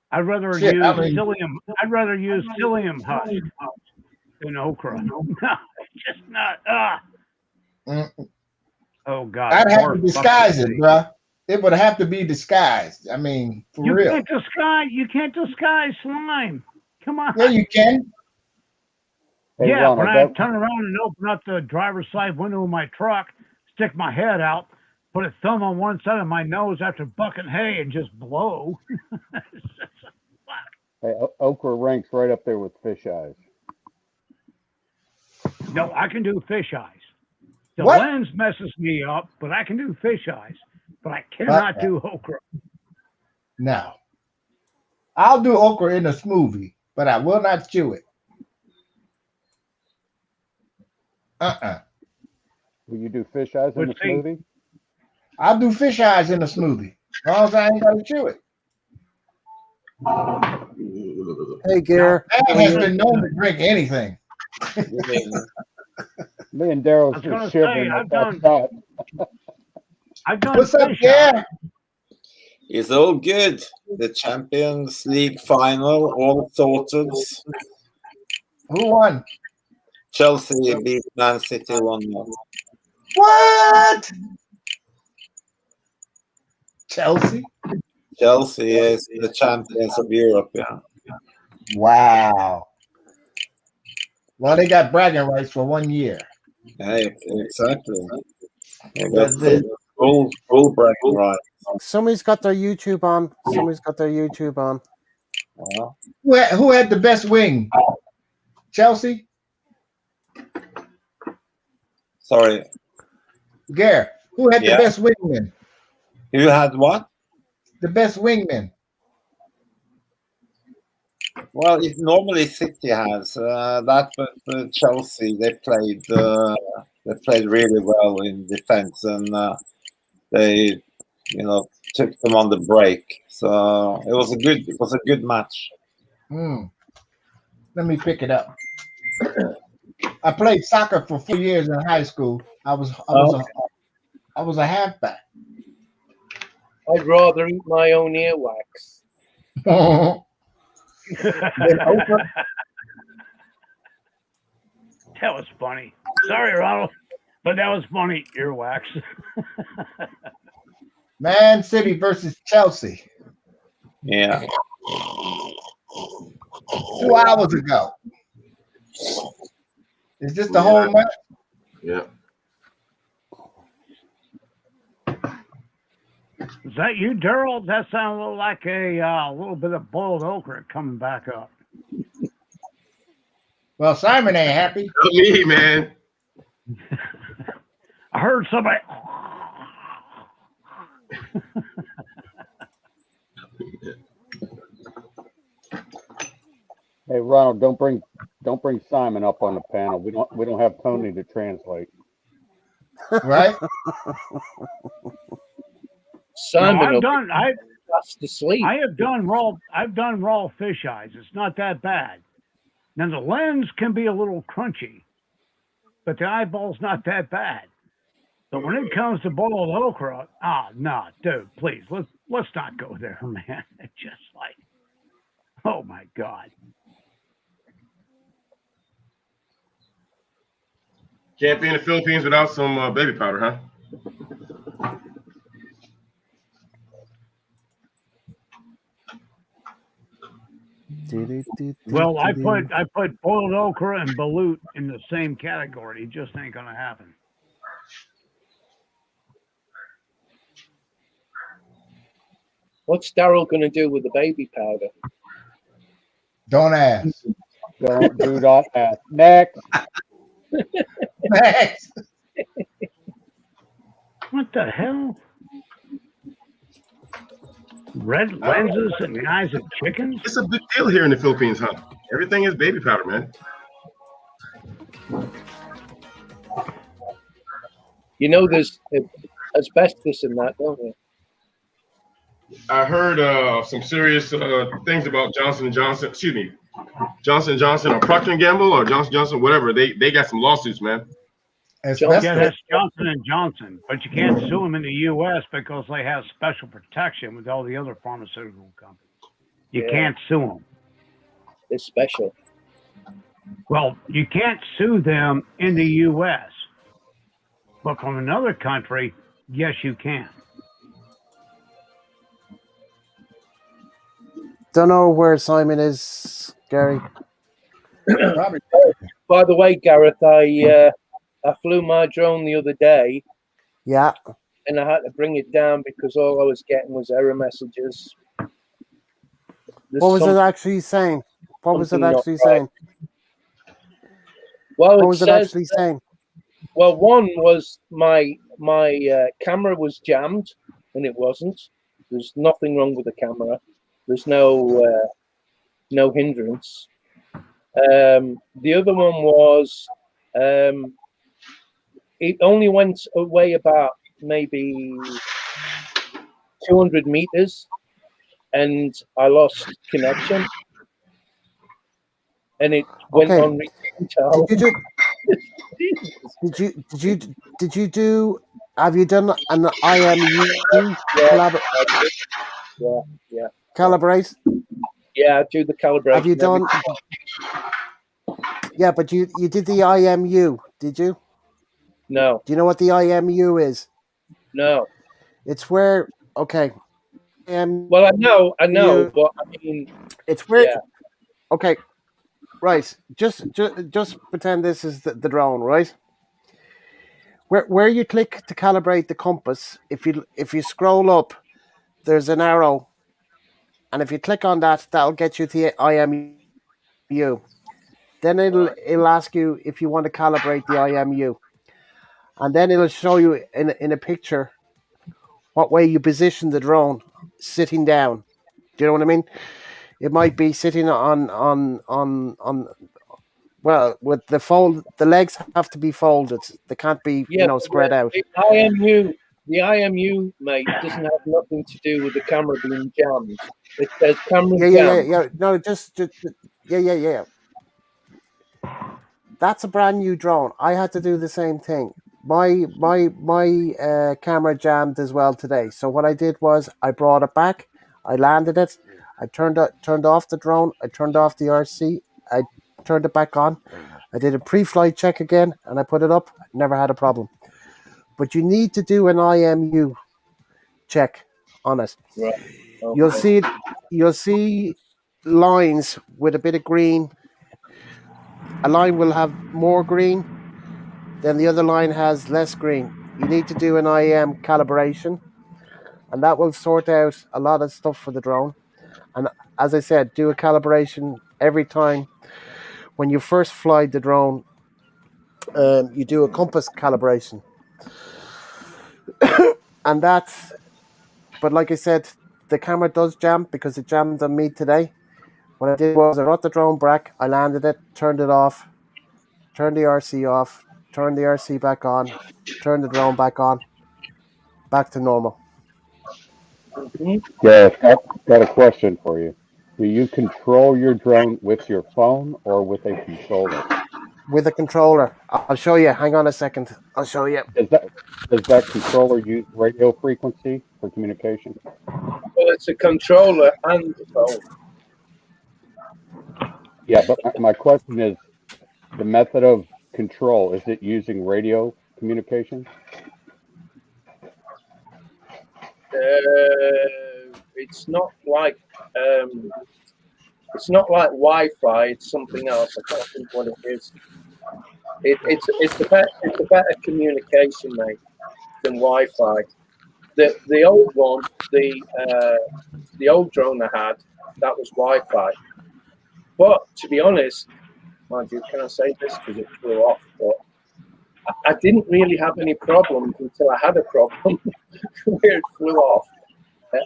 I'd rather use psyllium husk than okra. No, it's just not. Oh God. I'd have to disguise it, bro. It would have to be disguised. I mean, for real. You can't disguise slime. Come on. Yeah, you can. Hey, Yeah, Ronald, when I turn around and open up the driver's side window of my truck, stick my head out, put a thumb on one side of my nose after bucking hay, and just blow. hey, okra ranks right up there with fish eyes. No, I can do fish eyes. The What? lens messes me up, but I can do fish eyes. But I cannot do okra. No. I'll do okra in a smoothie, but I will not chew it. Will you do fish eyes in the smoothie? I'll do fish eyes in a smoothie. As long as I ain't got to chew it. Hey, Gare. Dad has been known to drink anything. Me and Daryl's just shivering at that thought. What's up, Gare? It's all good. The Champions League final, all sorted. Who won? Chelsea beat Man City 1-0. What? Chelsea? Chelsea is the champions of Europe. Yeah. Wow. Well, they got bragging rights for 1 year. Yeah, exactly. They got That's it. full bragging right. Somebody's got their YouTube on. Somebody's got their YouTube on. Yeah. Who had the best wing? Chelsea? Sorry. Gare. Who had the Yeah. best wingman? You had what? The best wingman. Well, it normally City has that, but Chelsea they played really well in defense, and they took them on the break. So it was a good match. Let me pick it up. I played soccer for 4 years in high school. I was a halfback. I'd rather eat my own earwax. That was funny. Sorry, Ronald, but that was funny. Earwax. Man City versus Chelsea. Yeah. 2 hours ago. Is this the whole match? Yeah. Is that you, Daryl? That sounded a little like a little bit of boiled okra coming back up. Well, Simon ain't happy. Not me, man. I heard somebody. Hey, Ronald, don't bring Simon up on the panel. We don't have Tony to translate. Right? Simon, No, I've fast asleep. I've done raw fish eyes. It's not that bad. Now the lens can be a little crunchy, but the eyeball's not that bad. But when it comes to boiled okra, no, dude, please let's not go there, man. It's just like, oh my God. Can't be in the Philippines without some baby powder, huh? Well, I put boiled okra and balut in the same category. It just ain't gonna happen. What's Daryl going to do with the baby powder? Don't ask. Do not ask. Next. Next. What the hell? Red lenses in the eyes of chickens? It's a big deal here in the Philippines, huh? Everything is baby powder, man. You know, there's asbestos in that, don't you? I heard some serious things about Johnson & Johnson. Excuse me, Johnson & Johnson or Procter & Gamble or Johnson & Johnson, whatever. They got some lawsuits, man. Yeah, that's Johnson & Johnson. But you can't sue them in the U.S. because they have special protection with all the other pharmaceutical companies. You can't sue them. It's special. Well, you can't sue them in the U.S. But from another country, yes, you can. Don't know where Simon is, Gary. By the way, Gareth, I flew my drone the other day. Yeah. And I had to bring it down because all I was getting was error messages. What was it actually saying? What was it actually saying? Well, what was it actually saying? Well, one was my camera was jammed, and it wasn't. There's nothing wrong with the camera. There's no hindrance. The other one was it only went away about maybe 200 meters, and I lost connection, and it went on repeat. Did you do? Have you done an IMU Yeah. Calibrate? Yeah, do the calibration. Have you done? Yeah, but you did the IMU, did you? No. Do you know what the IMU is? No. It's where IMU. Well, I know, but I mean, It's where. yeah, Okay, right. Just pretend this is the drone, right? Where you click to calibrate the compass, if you scroll up, there's an arrow, and if you click on that, that'll get you to the IMU. Then it'll right, it'll ask you if you want to calibrate the IMU, and then it'll show you in a picture what way you position the drone sitting down. Do you know what I mean? It might be sitting on. Well, with the legs have to be folded. They can't be yeah, but spread out. the IMU, mate, doesn't have nothing to do with the camera being jammed. It says camera Yeah, yeah, yeah, jammed. yeah. No, just yeah, yeah, yeah. That's a brand new drone. I had to do the same thing. My camera jammed as well today. So what I did was I brought it back. I landed it. I turned off the drone. I turned off the RC. I turned it back on. I did a pre-flight check again, and I put it up. Never had a problem. But you need to do an IMU check on it. Right. You'll Okay. see it. You'll see lines with a bit of green. A line will have more green, then the other line has less green. You need to do an IM calibration, and that will sort out a lot of stuff for the drone. And as I said, do a calibration every time when you first fly the drone. You do a compass calibration, and that's. But like I said, the camera does jam because it jammed on me today. What I did was I brought the drone back, I landed it, turned it off, turned the RC off, turned the RC back on, turned the drone back on, back to normal Hmm. Yeah, got a question for you. Do you control your drone with your phone or with a controller? with a controller. I'll show you. Hang on a second. I'll show you. Does that does that controller use radio frequency for communication? Well, it's a controller and the phone. Yeah, but my question is the method of control, is it using radio communication? It's not like um, it's not like Wi-Fi. It's something else. I can't think what it is. It's a better communication, mate, than Wi-Fi. The old one, the old drone I had, that was Wi-Fi. But to be honest, mind you, can I say this because it flew off? But I didn't really have any problems until I had a problem where it flew off.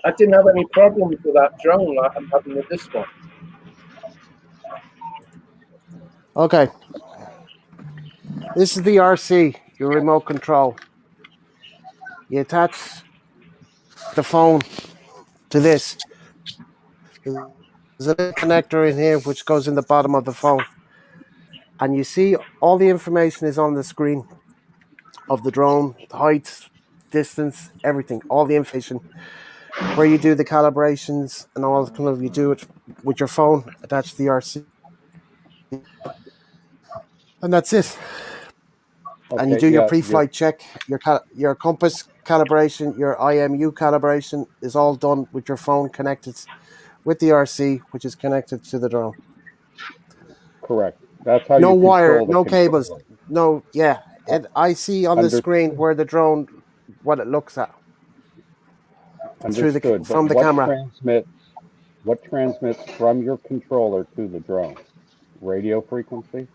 I didn't have any problems with that drone like I'm having with this one. Okay. This is the RC, your remote control. You attach the phone to this. There's a little connector in here which goes in the bottom of the phone. And you see all the information is on the screen of the drone, height, distance, everything, all the information. Where you do the calibrations and all kind of you do it with your phone attached to the RC. And that's it. And you Okay, do your yeah, pre-flight check, your compass calibration, your IMU calibration is all done with your phone connected with the RC, which is connected to the drone. correct. That's how No you wire, control the no cables, controller. no. Yeah, Uh, I see on the screen understood. where the drone, what it looks at through the Understood. But from the camera. what transmits from your controller to the drone? Radio frequency?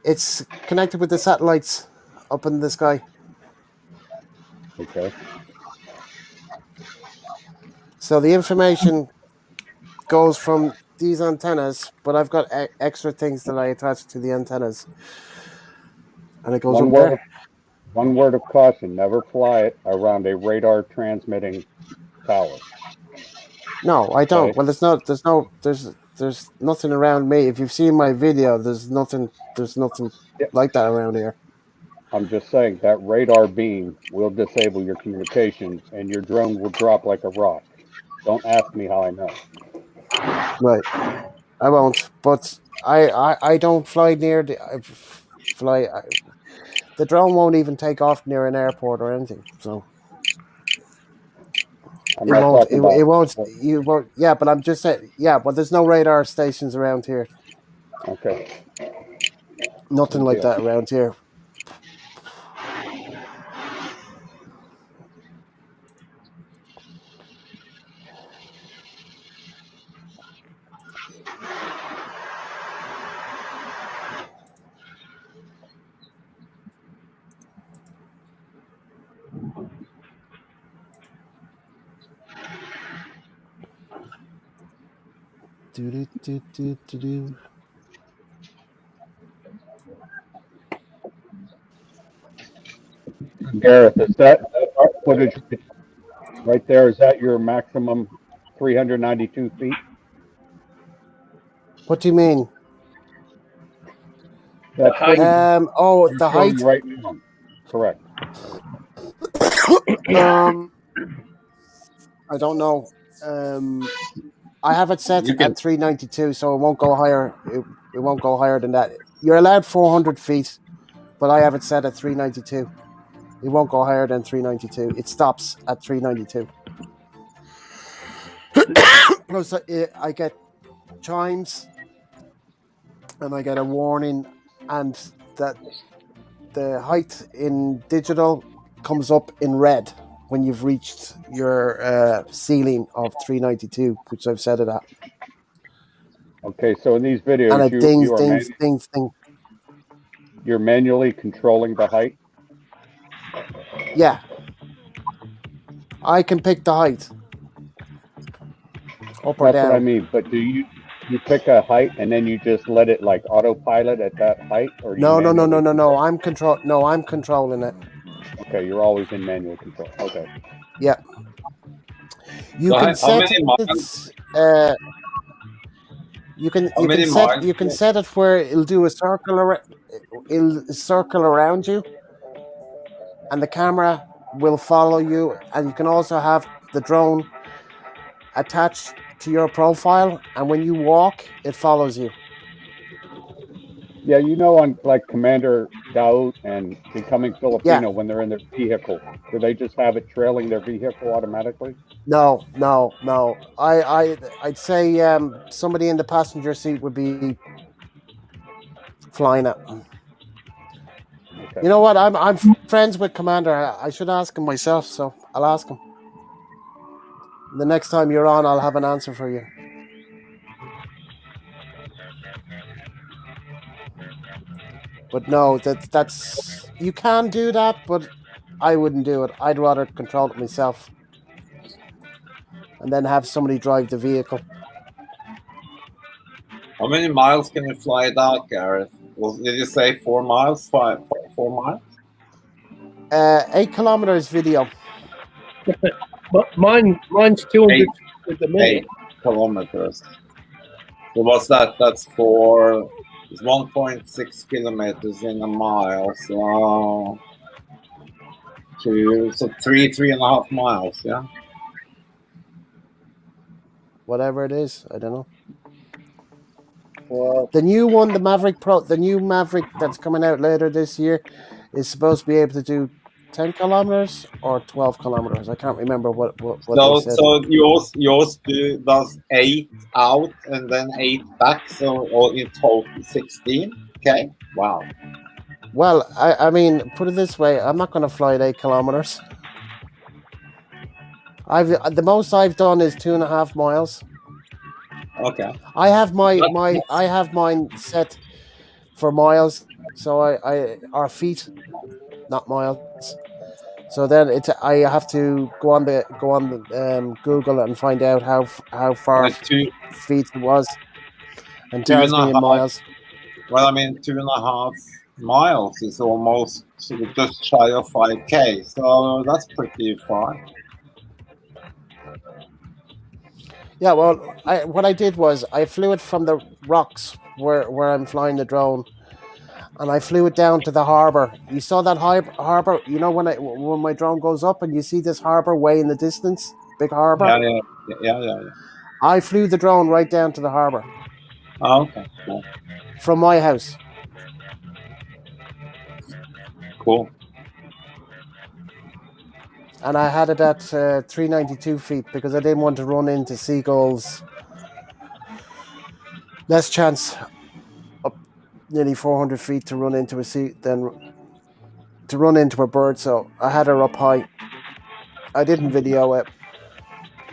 It's connected with the satellites up in the sky. Okay. So the information goes from these antennas, but I've got extra things that I attach to the antennas, and it goes One up word there. of one word of caution, never fly it around a radar transmitting tower. No, I don't. Okay? Well, there's nothing around me. If you've seen my video, there's nothing Yeah. like that around here. I'm just saying that radar beam will disable your communications and your drone will drop like a rock. Don't ask me how I know. Right, I won't. But I don't fly near the I fly. The drone won't even take off near an airport or anything. So I'm It not won't. talking about. It won't. You won't. Yeah, but I'm just saying. Yeah, but there's no radar stations around here. Okay, Nothing good like deal. that around here. Do do do do do do. Gareth, is that footage right there? Is that your maximum 392 feet? What do you mean? The That height. footage Oh, you're the showing height. right now. Correct. Um, I don't know. Um, I have it set You can. at 392, so it won't go higher. It won't go higher than that. You're allowed 400 feet, but I have it set at 392. It won't go higher than 392. It stops at 392. Plus, I get chimes and I get a warning, and that the height in digital comes up in red when you've reached your ceiling of 392, which I've set it at. Okay, so in these And videos, it dings, you are dings, dings, dings. you're manually controlling the height. Yeah, I can pick the height up or That's what I down. mean. But do you pick a height and then you just let it like autopilot at that height, or do you No, no, no, no, manually no, no. control? I'm control. No, I'm controlling it. Okay, you're always in manual control. Okay. Yeah, you So can how set many miles? it. Uh, How many miles? you can set it where it'll do a circle. It'll circle around you, and the camera will follow you. And you can also have the drone attached to your profile, and when you walk, it follows you. Yeah, you know, on like Commander Daoud and Becoming Yeah. Filipino, when they're in their vehicle, do they just have it trailing their vehicle automatically? No, no, no. I'd say somebody in the passenger seat would be flying it. Okay. You know what? I'm friends with Commander. I should ask him myself, so I'll ask him. The next time you're on, I'll have an answer for you. But no, that's you can do that, but I wouldn't do it. I'd rather control it myself and then have somebody drive the vehicle. How many miles can you fly it out, Gareth? Did you say 4 miles? 4 miles? 8 kilometers video. But mine's 200 Eight, at the minute. 8 kilometers. So what's that? That's for it's 1.6 kilometers in a mile. So three and a half miles. Yeah. Whatever it is, I don't know. Well, The new one, the Maverick Pro, the new Maverick that's coming out later this year, is supposed to be able to do 10 kilometers or 12 kilometers. I can't remember what they said. So yours does 8 out and then 8 back. So or in total 16. Okay. Wow. Well, I mean, put it this way, I'm not going to fly at 8 kilometers. The most I've done is 2.5 miles. Okay. I have I have mine set for miles, so I are feet, not miles. So then I have to go on the Google and find out how far Two feet it was, and two and tells a me in half. miles. Well, I mean, 2.5 miles is almost just shy of 5K, so that's pretty far. Yeah, well, what I did was I flew it from the rocks where I'm flying the drone, and I flew it down to the harbor. You saw that harbor? You know when my drone goes up and you see this harbor way in the distance, big harbor. Yeah. I flew the drone right down to the harbor Oh, okay, cool. from my house. Cool. and I had it at 392 feet because I didn't want to run into seagulls. Less chance up nearly 400 feet to run into a sea than to run into a bird. So I had her up high. I didn't video it.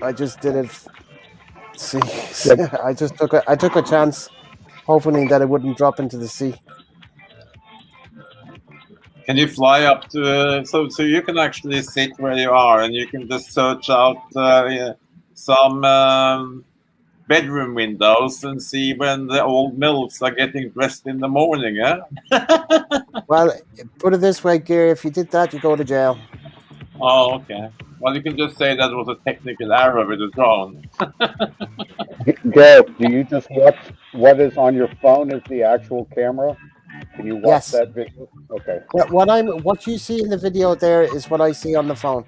I just did it. See, Yeah, I took a chance, hoping that it wouldn't drop into the sea. Can you fly up to so you can actually sit where you are and you can just search out yeah, some bedroom windows and see when the old milfs are getting dressed in the morning, eh? Well, put it this way, Gary. If you did that, you go to jail. Oh, okay. Well, you can just say that was a technical error with the drone. Gareth, do you just watch what is on your phone as the actual camera? Can you watch Yes. that video? Okay. What you see in the video there is what I see on the phone.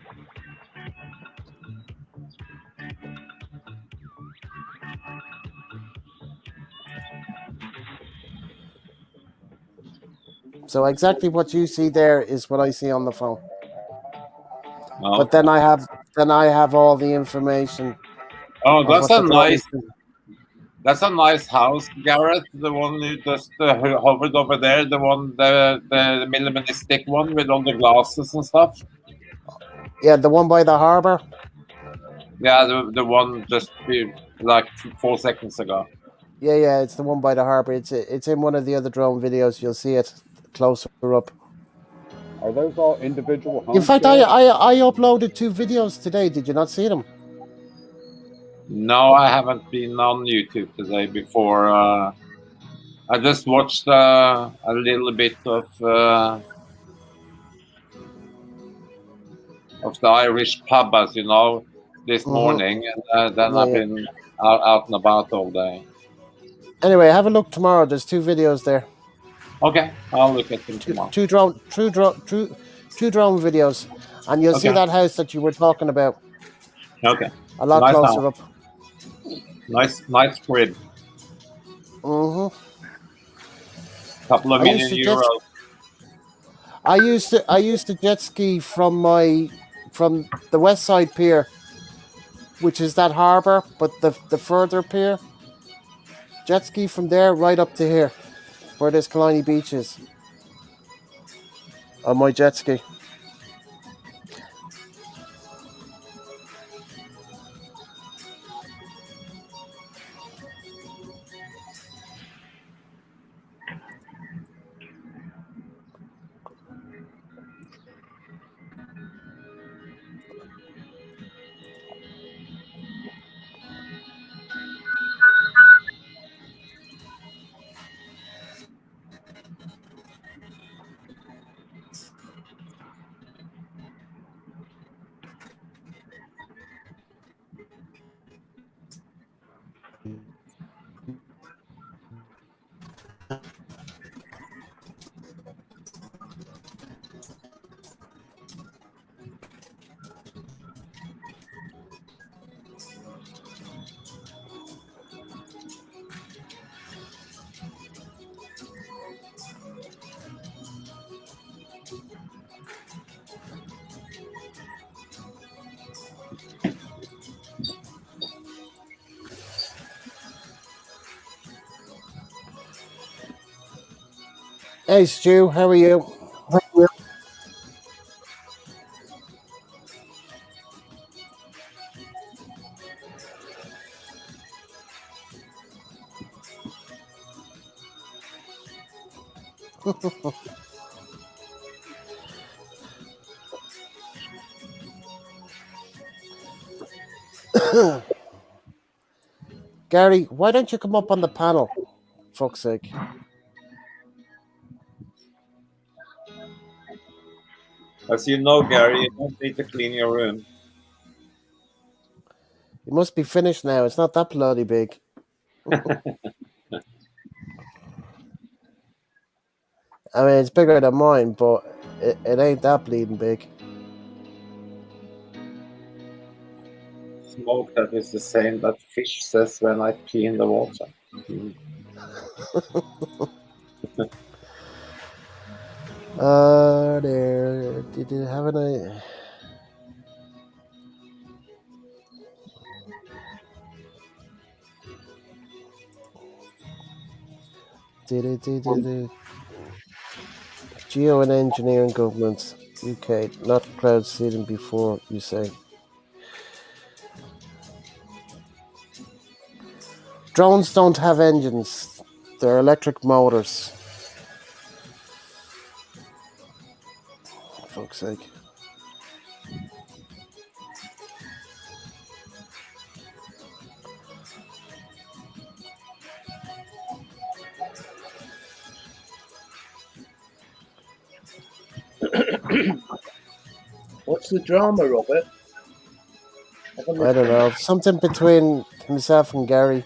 So exactly what you see there is what I see on the phone. But Okay. then I have all the information Oh, of what the drone is doing. that's a nice house, Gareth. The one you just hovered over there, the minimalistic one with all the glasses and stuff. Yeah, the one by the harbor. Yeah, the one just like 4 seconds ago. Yeah, it's the one by the harbor. It's in one of the other drone videos. You'll see it closer up. Are those all individual In homes, fact, Gareth? I uploaded 2 videos today. Did you not see them? No, I haven't been on YouTube today before. I just watched a little bit of the Irish pub, as you know, this Mm-hmm. morning, and then I've Yeah. been out and about all day. Anyway, have a look tomorrow. There's 2 videos there. Okay, I'll look at them Two, tomorrow. two drone, two drone, two drone videos, and you'll see Okay, that house that you were talking about okay. a It's a lot nice house, closer up. nice crib. Mm-hmm. Couple of I used million to jet. euros. I used to jet ski from the West Side Pier, which is that harbour, but the further pier. Jet ski from there right up to here, where this Killiney Beach is, on my jet ski. Hey Stu, how are you? Gary, why don't you come up on the panel? Fuck's sake. As you know, Gary, you don't need to clean your room. You must be finished now. It's not that bloody big. I mean, it's bigger than mine, but it ain't that bleeding big. Smoke that is the same that fish says when I pee in the water. Mm. There. Did you have any? Do. Geo and engineering governments, UK, not cloud seeding before you say. Drones don't have engines. They're electric motors. For fuck's sake. What's the drama, Robert? I don't know. Something between himself and Gary.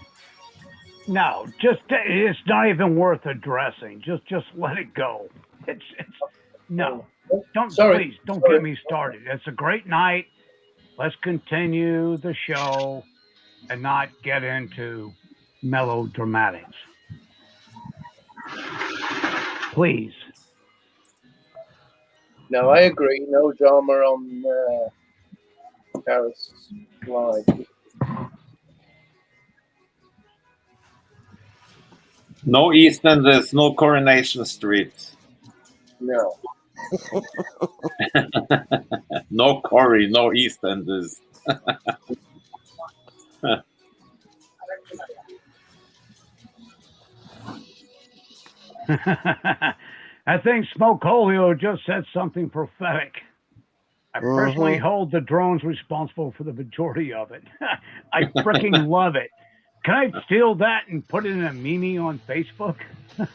No, it's not even worth addressing. Just let it go. It's no. Don't Sorry. Please don't get me started. It's a great night. Let's continue the show and not get into melodramatics. Please. No, I agree. No drama on Paris Live. No EastEnders, no Coronation Street. No. No Corey, no EastEnders. I think Smokeholio just said something prophetic. I personally hold the drones responsible for the majority of it. I freaking love it. Can I steal that and put it in a meme on Facebook? It's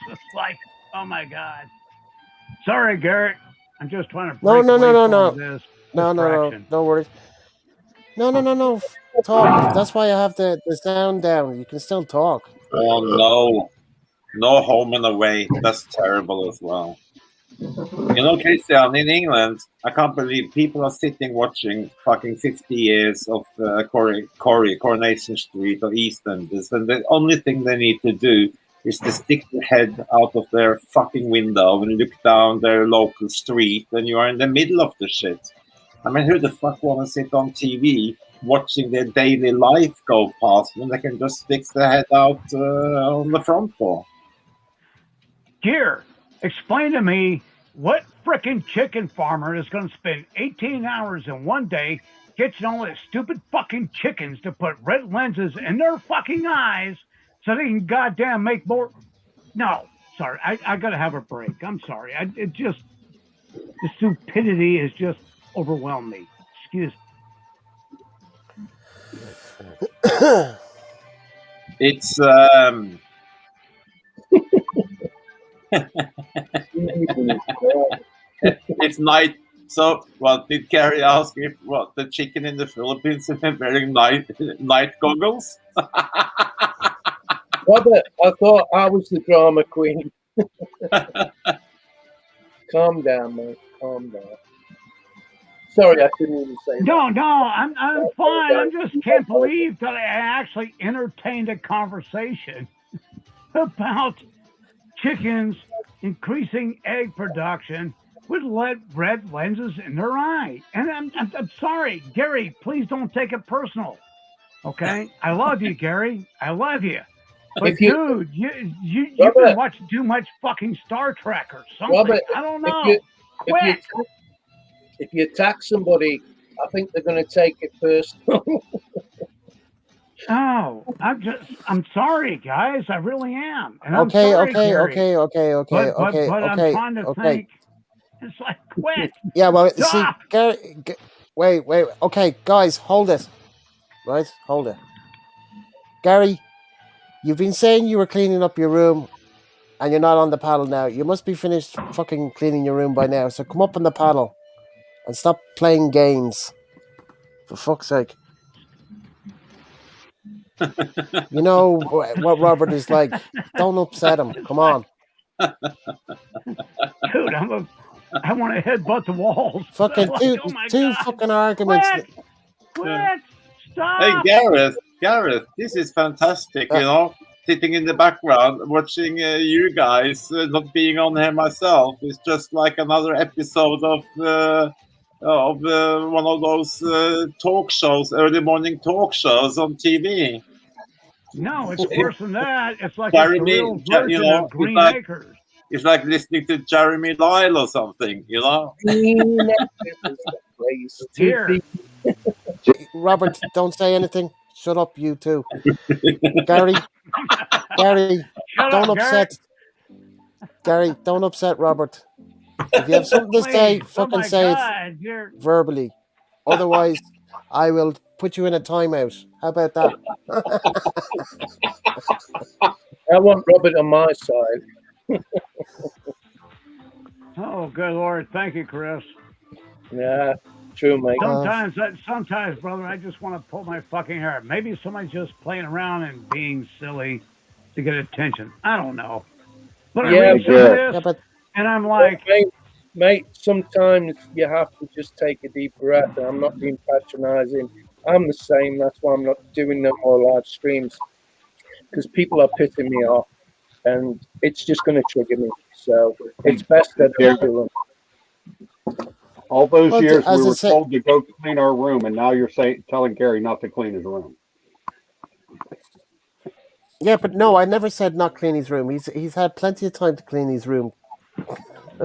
just like, oh my God. Sorry, Garrett. I'm just trying to break away from this distraction. Don't worry. No. Talk. That's why I have the sound down. You can still talk. Oh no. No Home and Away. That's terrible as well. You know, Christian, in England, I can't believe people are sitting watching fucking 50 years of Coronation Street or EastEnders, and the only thing they need to do is to stick their head out of their fucking window and look down their local street, and you are in the middle of the shit. I mean, who the fuck want to sit on TV watching their daily life go past when they can just stick their head out on the front door? Gear, explain to me what frickin' chicken farmer is going to spend 18 hours in one day catching all these stupid fucking chickens to put red lenses in their fucking eyes so they can goddamn make more. No, sorry, I got to have a break. I'm sorry. The stupidity has just overwhelmed me. Excuse me. It's it's night. So, what did Gary ask if what the chicken in the Philippines is wearing night goggles? Robert, I thought I was the drama queen. Calm down, mate. Calm down. Sorry, I couldn't even say that. No, I'm fine. I just can't believe that I actually entertained a conversation about chickens increasing egg production with red lenses in their eye. And I'm sorry, Gary, please don't take it personal. Okay? I love you, Gary. I love you. But dude, you've been watching too much fucking Star Trek or something. Robert, I don't know. Quit. If you attack somebody, I think they're going to take it personal. Oh, I'm sorry, guys. I really am. And okay, I'm sorry, okay. But I'm trying to think. It's like, quit. Yeah, well, stop. See, Gary, wait. Okay, guys, hold it. Right? Hold it. Gary, you've been saying you were cleaning up your room and you're not on the paddle now. You must be finished fucking cleaning your room by now. So come up on the paddle and stop playing games. For fuck's sake. You know what Robert is like. Don't upset him. Come on. Dude, I want to headbutt the walls. Fucking two fucking arguments. Quit. Stop. Hey, Gareth, this is fantastic, you know. Sitting in the background, watching you guys, not being on here myself, is just like another episode of one of those talk shows, early morning talk shows on TV. No, it's worse than that. It's like a Jeremy, real you version know, of Green Acres. it's like listening to Jeremy Lyle or something, you know. Green Acres is the place to Here, be. Robert, don't say anything. Shut up, you two. Gary, shut don't up, Garrett. upset. Gary, don't upset Robert. If you have something to say, Please, oh fucking my say it God, you're verbally. Otherwise, I will put you in a timeout. How about that? I want Robert on my side. oh good Lord, thank you, Chris. Yeah, true, mate. Sometimes, brother, I just want to pull my fucking hair. Maybe somebody's just playing around and being silly to get attention. I don't know. But I Yeah, read some of this, Yeah, but and I'm like, mate, sometimes you have to just take a deep breath. And I'm not being patronizing. I'm the same. That's why I'm not doing no more live streams because people are pissing me off, and it's just going to trigger me. So it's best that I don't do them. All those well, years we as I were say, told to go clean our room, and now you're telling Gary not to clean his room. yeah, but no, I never said not clean his room. He's had plenty of time to clean his room.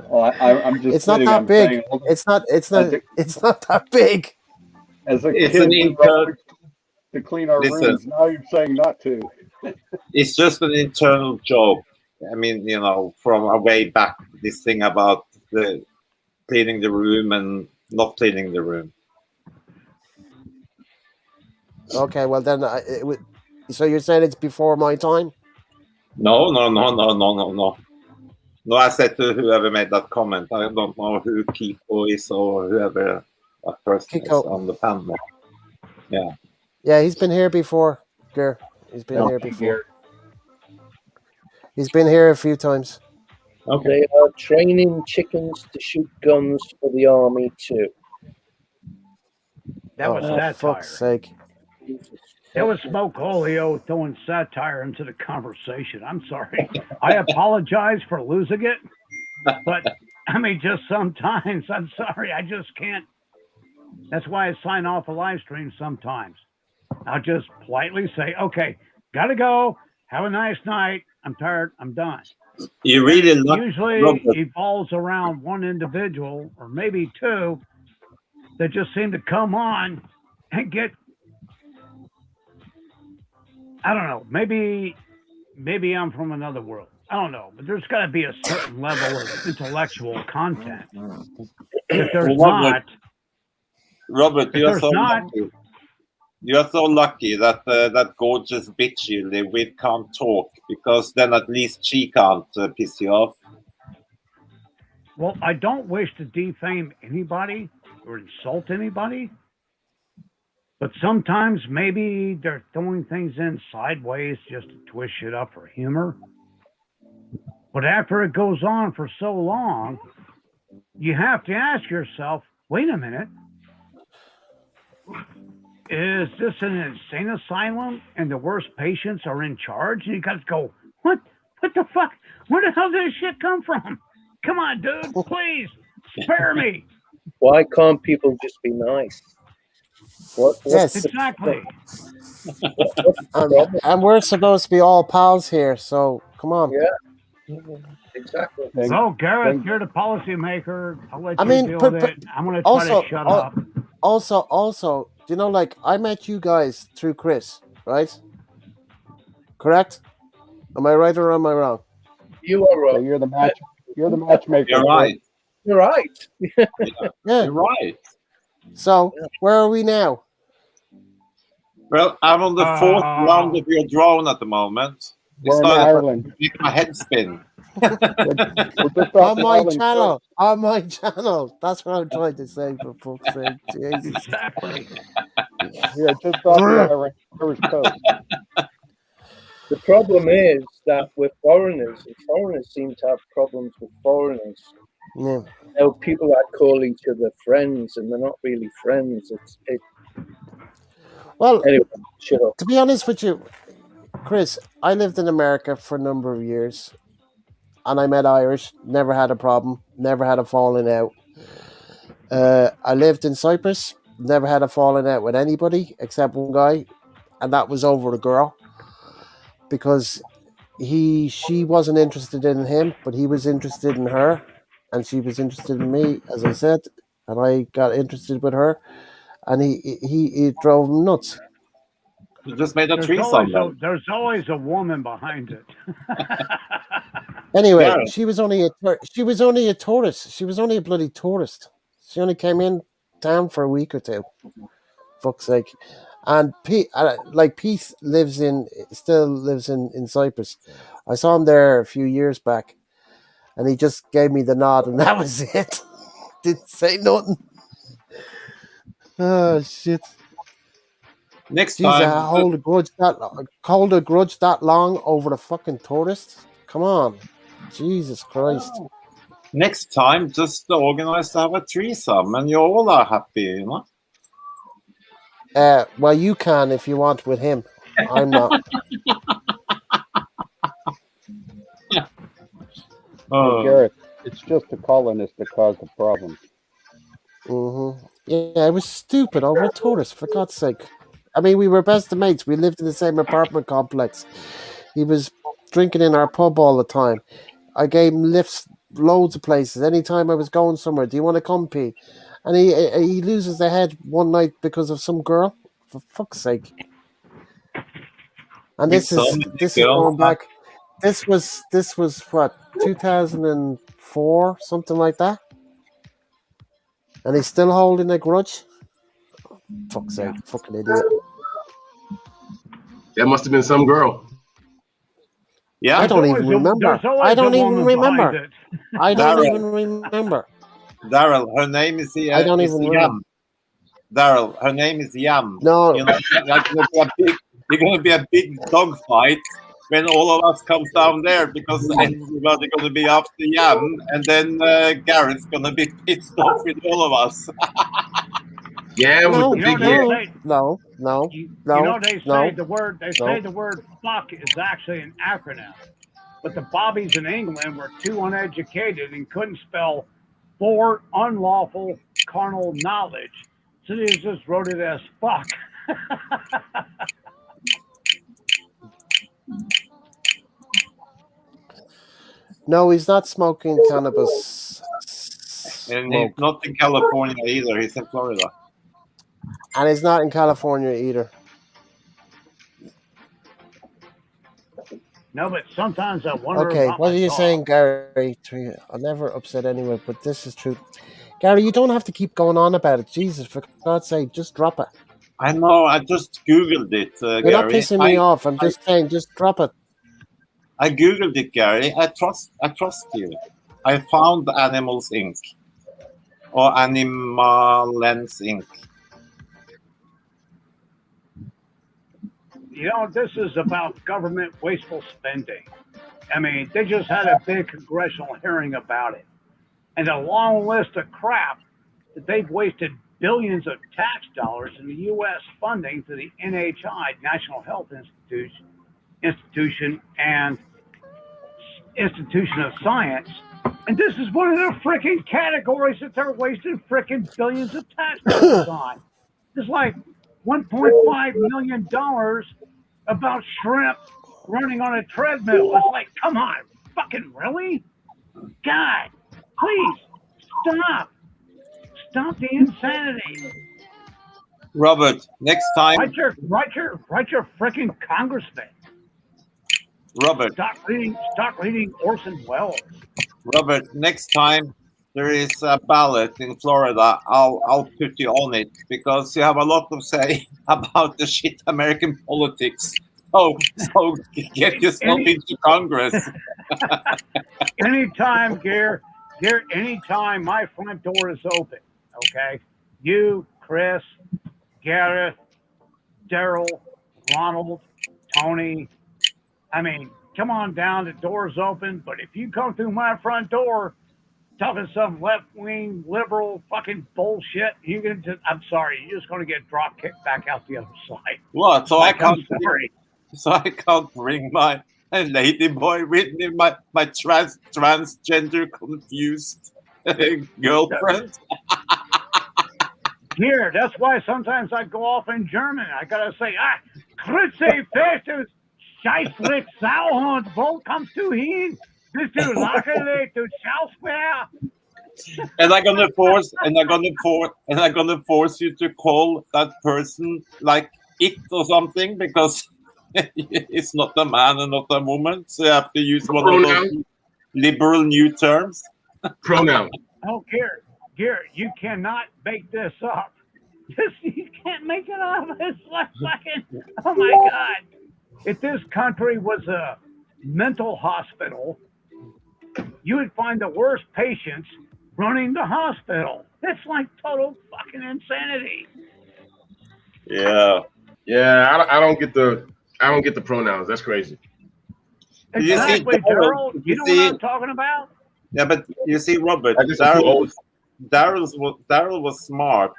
Well, I'm just It's not kidding. that I'm big. saying, It's not. as a, It's not that big. as a It's an kid, we were internal. always told to clean our Listen, rooms. Now you're saying not to. it's just an internal joke. I mean, you know, from a way back, this thing about the cleaning the room and not cleaning the room. Okay, well then, so you're saying it's before my time? No. No, I said to whoever made that comment, I don't know who Kiko is or whoever that person is Kiko. on the panel. Yeah. Yeah, he's been here before. Ger. He's been here before. He's been here a few times. Okay. They are training chickens to shoot guns for the army too. that was for satire. fuck's sake. That was Smoke Olio throwing satire into the conversation. I'm sorry. I apologize for losing it. But, I mean, just sometimes, I'm sorry. I just can't. That's why I sign off a live stream sometimes. I'll just politely say, okay, gotta go. Have a nice night. I'm tired. I'm done. You really usually evolves around one individual or maybe two that just seem to come on and get, I don't know, maybe I'm from another world. I don't know, but there's got to be a certain level of intellectual content. If there's not, Robert, you are so not, lucky. You are so lucky that that gorgeous bitch you live with can't talk, because then at least she can't piss you off. Well, I don't wish to defame anybody or insult anybody, but sometimes maybe they're throwing things in sideways just to twist shit up for humor. But after it goes on for so long, you have to ask yourself, wait a minute, is this an insane asylum and the worst patients are in charge? And you got to go, what the fuck? Where the hell did this shit come from? Come on, dude, please, spare me. Why can't people just be nice? Yes. Exactly. And we're supposed to be all pals here, so come on. Yeah, exactly. Well, Gareth, you're the policymaker. I'll let you deal with it. I'm going to try to shut up. Also, you know, like, I met you guys through Chris, right? Correct? Am I right or am I wrong? You are right. So you're the matchmaker. You're right. You're right. Yeah. Yeah. You're right. So, where are we now? Well, I'm on the fourth round of your drone at the moment. We're in Ireland. To make my head spin. On my channel. That's what I'm trying to say, for fuck's sake. Jesus. Exactly. Yeah, just off the Irish coast. The problem is that with foreigners, and foreigners seem to have problems with foreigners. Yeah. You know, people that call each other friends, and they're not really friends. Well, anyway, shut up. To be honest with you, Chris, I lived in America for a number of years, and I met Irish, never had a problem, never had a falling out. I lived in Cyprus, never had a falling out with anybody except one guy, and that was over a girl. because she wasn't interested in him, but he was interested in her, and she was interested in me, as I said, and I got interested with her, and he drove him nuts. You just made a threesome then. There's always a woman behind it. Anyway, Gareth, she was only a tourist. She was only a bloody tourist. She only came in town for a week or two. Fuck's sake. And Pete, Pete still lives in Cyprus. I saw him there a few years back, and he just gave me the nod, and that was it. Didn't say nothing. Oh shit! next Jesus, time, I hold a grudge that long over a fucking tourist. Come on, Jesus Christ. next time, just organize to have a threesome, and you all are happy, you know. Well, you can if you want with him. I'm not. Hey, Gareth, it's just the colonists that cause the problems. Yeah, it was stupid over a tourist, for God's sake. I mean, we were best of mates. We lived in the same apartment complex. He was drinking in our pub all the time. I gave him lifts loads of places. Anytime I was going somewhere, do you want to come, P? And he loses the head one night because of some girl. For fuck's sake! And With so many this is girls, going back. This was what 2004, something like that. And he's still holding a grudge. Fuck's sake, fucking idiot. That must have been some girl. yeah, I don't even remember. I don't even remember. I don't even remember. Daryl, her name is I don't even remember. Yam. Daryl, her name is Yam. No. You know, there's gonna be a big dog fight when all of us comes down there because everybody's gonna be after Yam, and then Garrett's gonna be pissed off with all of us. Yeah, No, with the big no, head. no, Say the word fuck is actually an acronym. But the bobbies in England were too uneducated and couldn't spell for unlawful carnal knowledge. So they just wrote it as fuck. No, he's not smoking cannabis. And he's not in California either, he's in Florida. And he's not in California either. No, but sometimes I wonder Okay, about what are you dog. saying, Gary? I'll never upset anyone, but this is true. Gary, you don't have to keep going on about it. Jesus, for God's sake, just drop it. I know, I just Googled it, You're Gary. not pissing me off. I'm just saying, just drop it. I Googled it, Gary. I trust you. I found Animals Inc. or Animalens Inc. You know, this is about government wasteful spending. I mean, they just had a big congressional hearing about it. And a long list of crap that they've wasted billions of tax dollars in the U.S. funding to the NHI, National Health Institution and Institution of Science. And this is one of the freaking categories that they're wasting freaking billions of tax dollars on. It's like $1.5 million about shrimp running on a treadmill. It's like, come on, fucking really? God, please stop. Stop the insanity. Robert, next time. Write your freaking congressman. Robert. Stop reading Orson Welles. Robert, next time there is a ballot in Florida, I'll put you on it because you have a lot to say about the shit American politics. So get yourself into Congress. Anytime, Gare, anytime my front door is open, okay? You, Chris, Gareth, Daryl, Ronald, Tony, I mean, come on down, the door's open, but if you come through my front door talking some left-wing liberal fucking bullshit, I'm sorry, you're just going to get drop kicked back out the other side. What? So like, I can't bring my lady boy with me, my transgender confused girlfriend. Here, that's why sometimes I go off in German. I gotta say, Grüezi, Festus, Scheißdreck Sauhund, wo kommst du hin? Bist du lächerlich, du Schauspieler? And I'm gonna force you to call that person like it or something because it's not a man and not a woman. So you have to use one of those Pronoun. liberal new terms. Pronoun. Oh, Garrett, you cannot make this up. You can't make it up. It's like fucking, oh my God. If this country was a mental hospital, you would find the worst patients running the hospital. It's like total fucking insanity. Yeah. Yeah, I don't get the pronouns. That's crazy. You see, Exactly, Daryl, Daryl. You know what I'm talking about? Yeah, but you see, Robert, I guess I'm too old. Daryl was smart.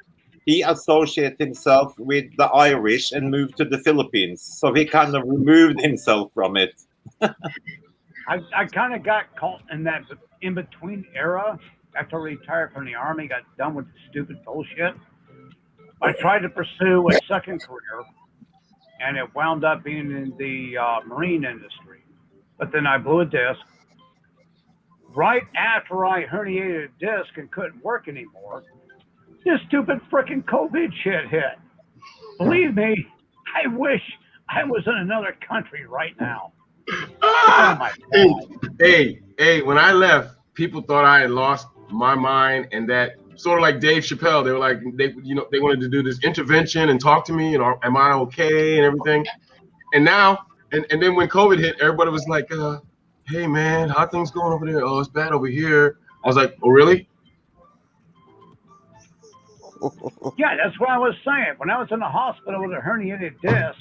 He associated himself with the Irish and moved to the Philippines, so he kind of removed himself from it. I kind of got caught in that in between era after I retired from the army, got done with the stupid bullshit. I tried to pursue a second career, and it wound up being in the marine industry. But then I blew a disc. Right after I herniated a disc and couldn't work anymore, this stupid freaking COVID shit hit. Believe me, I wish I was in another country right now. Oh my God. Hey, when I left, people thought I had lost my mind, and that sort of like Dave Chappelle, they were like, they wanted to do this intervention and talk to me, and am I okay and everything. And now, and then when COVID hit, everybody was like, hey man, how things going over there? Oh, it's bad over here. I was like, oh really? Yeah, that's what I was saying. When I was in the hospital with a herniated disc,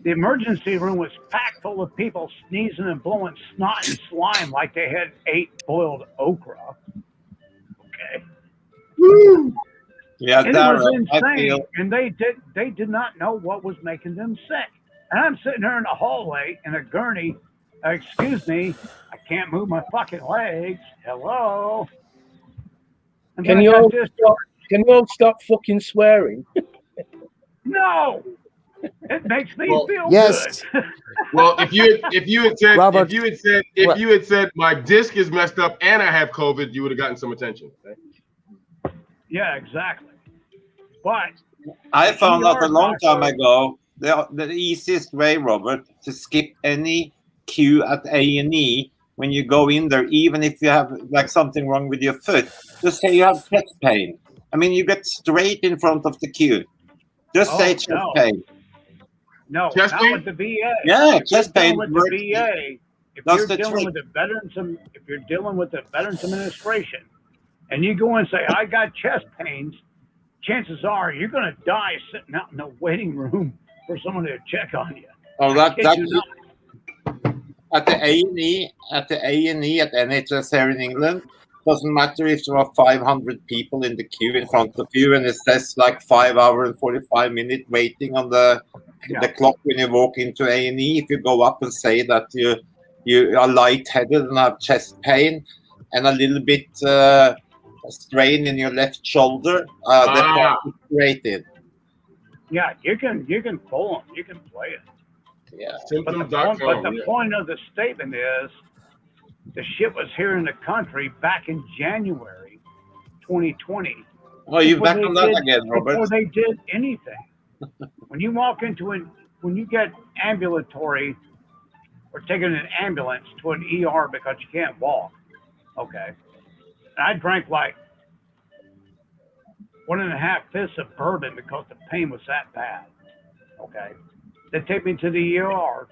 the emergency room was packed full of people sneezing and blowing snot and slime like they had ate boiled okra. Okay. Woo! Yeah, And it Daryl, was I insane. feel And they did not know what was making them sick. And I'm sitting there in the hallway in a gurney. Excuse me, I can't move my fucking legs. Hello. And Can then you I got all this. stop, can you all stop fucking swearing? No, it makes me Well, feel yes. good. Well, if you had said Robert, if you had said my disc is messed up and I have COVID, you would have gotten some attention. Okay? Yeah, exactly. But I found out a long time doctor- ago the easiest way, Robert, to skip any queue at A&E when you go in there, even if you have like something wrong with your foot, just say you have chest pain. I mean, you get straight in front of the queue. Just say chest no. pain. No, Chest not pain? with the VA. Yeah, If you're chest pain dealing with the works. VA, if That's you're the dealing trick. with the if you're dealing with the Veterans Administration, and you go and say, "I got chest pains," chances are you're going to die sitting out in the waiting room for someone to check on you. Oh, Kid you not. at the A&E at NHS here in England. Doesn't matter if there are 500 people in the queue in front of you, and it says like 5 hour and 45 minute waiting on the clock when you walk into A&E. If you go up and say that you are lightheaded and have chest pain and a little bit strain in your left shoulder, they put it straight in. Yeah, you can pull them, you can play it. Yeah. But the point of the statement is, the shit was here in the country back in January 2020. Well, you're back on that again, Robert. Before they did anything. When you walk into when you get ambulatory or taken an ambulance to an ER because you can't walk, okay. And I drank like 1.5 fists of bourbon because the pain was that bad. Okay. They take me to the ER.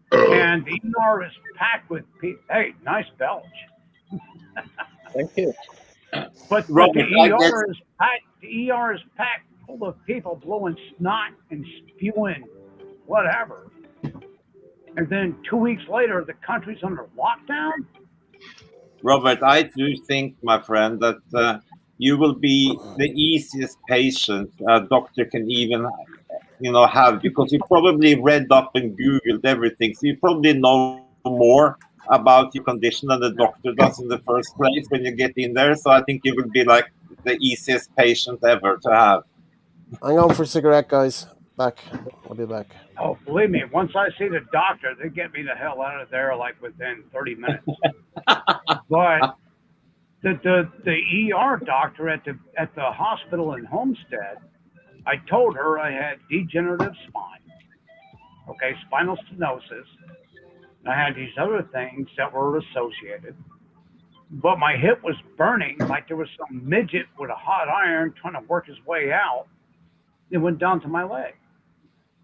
And the ER is packed with people. Hey, nice belch. Thank you. But Robert, the ER is packed full of people blowing snot and spewing whatever. And then 2 weeks later, the country's under lockdown. Robert, I do think, my friend, that you will be the easiest patient a doctor can even have, because you probably read up and Googled everything. So you probably know more about your condition than the doctor does in the first place when you get in there. So I think you will be like the easiest patient ever to have. I'm going for a cigarette, guys. Back. I'll be back. Oh, believe me, once I see the doctor, they get me the hell out of there like within 30 minutes. But the ER doctor at the hospital in Homestead, I told her I had degenerative spine, okay, spinal stenosis. And I had these other things that were associated. But my hip was burning like there was some midget with a hot iron trying to work his way out. It went down to my leg.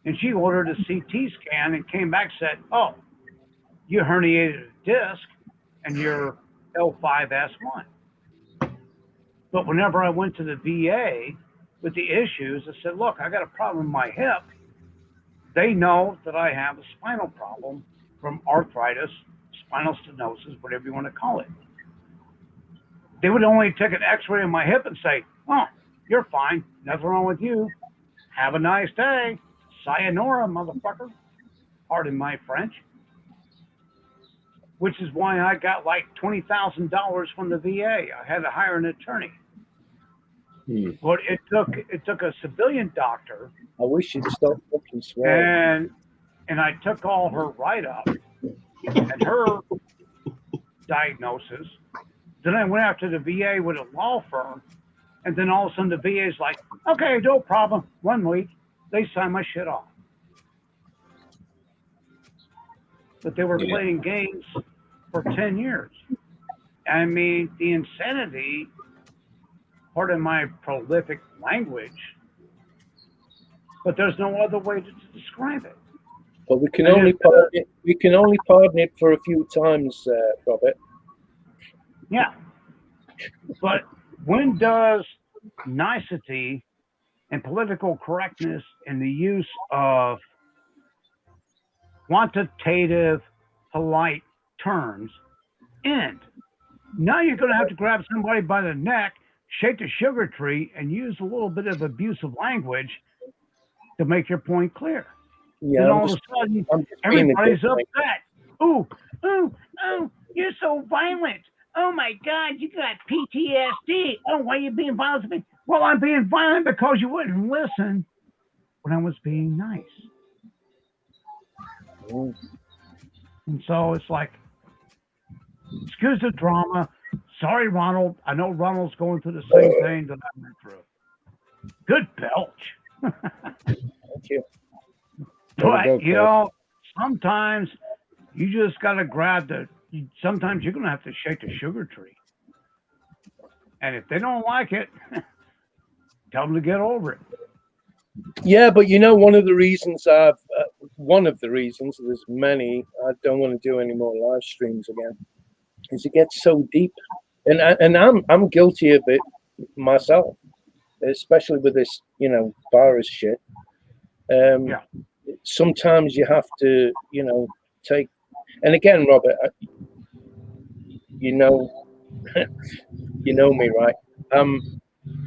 And she ordered a CT scan and came back and said, oh, you herniated a disc and you're L5S1. But whenever I went to the VA with the issues, I said, look, I got a problem in my hip. They know that I have a spinal problem from arthritis, spinal stenosis, whatever you want to call it. They would only take an x-ray of my hip and say, oh, you're fine. Nothing wrong with you. Have a nice day. Sayonara, motherfucker. Pardon my French. Which is why I got like $20,000 from the VA. I had to hire an attorney. But it took a civilian doctor. I wish you'd stop fucking swearing. And I took all her write-up and her diagnosis. Then I went after the VA with a law firm. And then all of a sudden the VA is like, okay, no problem. 1 week. They signed my shit off. But they were playing games for 10 years. I mean, the insanity, pardon my prolific language, but there's no other way to describe it. But we can only pardon it. We can only pardon it for a few times, Robert. Yeah. But when does nicety and political correctness and the use of quantitative, polite terms end? Now you're going to have to grab somebody by the neck, shake the sugar tree, and use a little bit of abusive language to make your point clear. Yeah, then all of a sudden, everybody's upset. Ooh, you're so violent. Oh my God, you got PTSD. Oh, why are you being violent to me? Well, I'm being violent because you wouldn't listen when I was being nice. And so it's like, excuse the drama. Sorry, Ronald. I know Ronald's going through the same thing that I went through. Good belch. Thank you. But, you know, sometimes you just got to grab sometimes you're going to have to shake the sugar tree. And if they don't like it, tell them to get over it. Yeah, but you know, one of the reasons, there's many, I don't want to do any more live streams again, is it gets so deep. And I'm guilty of it myself, especially with this, you know, virus shit. Sometimes you have to, you know, take, and again, Robert, you know, you know me, right? I'm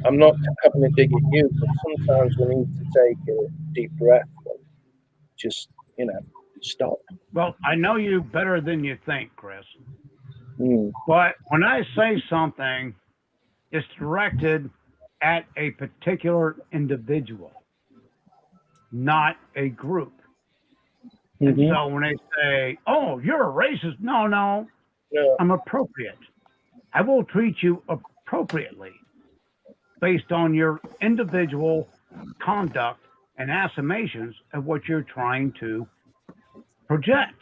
not having a dig at you, but sometimes we need to take a deep breath and just, you know, stop. Well, I know you better than you think, Chris. But when I say something, it's directed at a particular individual, not a group. And so when they say, oh, you're a racist, no, I'm appropriate. I will treat you appropriately based on your individual conduct and affirmations of what you're trying to project.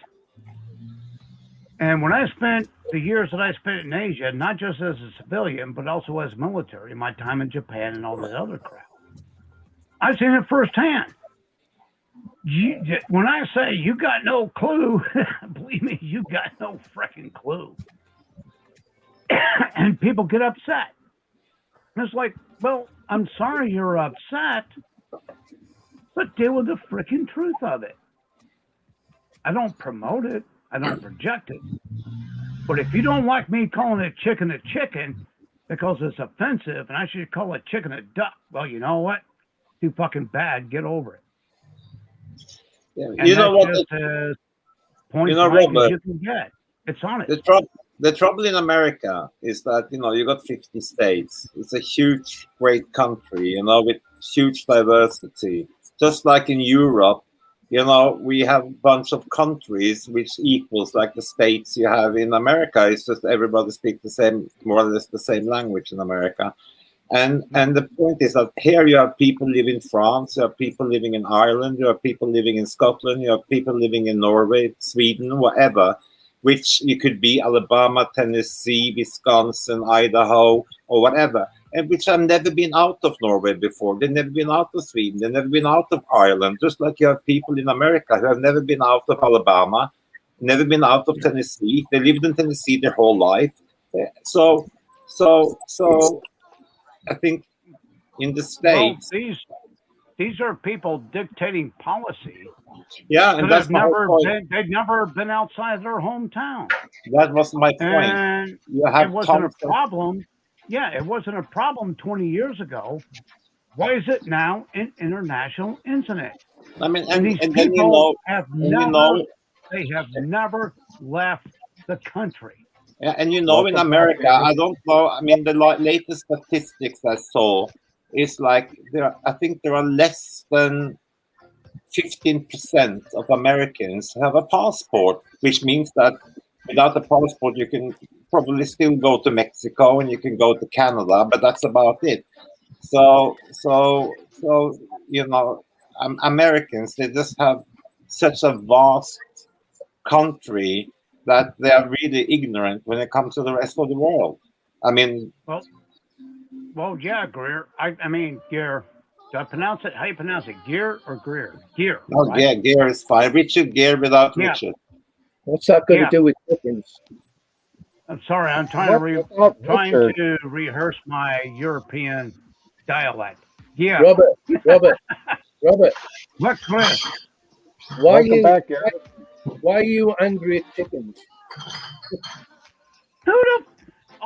And when I spent the years that I spent in Asia, not just as a civilian, but also as military, my time in Japan and all this other crap, I've seen it firsthand. When I say you got no clue, believe me, you got no freaking clue. And people get upset. And it's like, well, I'm sorry you're upset, but deal with the freaking truth of it. I don't promote it. I don't project it. But if you don't like me calling a chicken because it's offensive and I should call a chicken a duck, well, you know what? Too fucking bad. Get over it. Yeah. And you know what? Just as point you know, blank Robert, as you can get. It's honest. The trouble in America is that, you know, you got 50 states. It's a huge, great country, you know, with huge diversity. just like in Europe, we have a bunch of countries which equals like the states you have in America. It's just everybody speaks the same, more or less the same language in America. And the point is that here you have people living in France, you have people living in Ireland, you have people living in Scotland, you have people living in Norway, Sweden, whatever, which you could be Alabama, Tennessee, Wisconsin, Idaho, or whatever, and which have never been out of Norway before. They've never been out of Sweden, they've never been out of Ireland, just like you have people in America who have never been out of Alabama, never been out of Tennessee. They lived in Tennessee their whole life. So I think in the Well, States, these are people dictating policy yeah, and that that's have my whole never point. they've never been outside their hometown, That was my point. and You it have wasn't a tons of, problem. Yeah, it wasn't a problem 20 years ago. Why is it now an international incident? I mean, And these and then people have and they have never left the country. yeah, and in Welcome back, America, David. I don't know. I mean, the latest statistics I saw is like I think there are less than 15% of Americans who have a passport, which means that without a passport, you can probably still go to Mexico and you can go to Canada, but that's about it. So Americans, they just have such a vast country that they are really ignorant when it comes to the rest of the world. I mean, Well, well, yeah, Greer. I mean, Gear. Do I pronounce it? How you pronounce it? Gear or Greer? Gear, no, right? Gear is fine. Richard Gere without Yeah, Richard. What's that got to yeah. do with chickens? I'm sorry. I'm What without trying Richard? to rehearse my European dialect. Yeah. Robert, Robert, Robert, What, Chris? why are Welcome you back, Gary. why are you angry at chickens? Who the?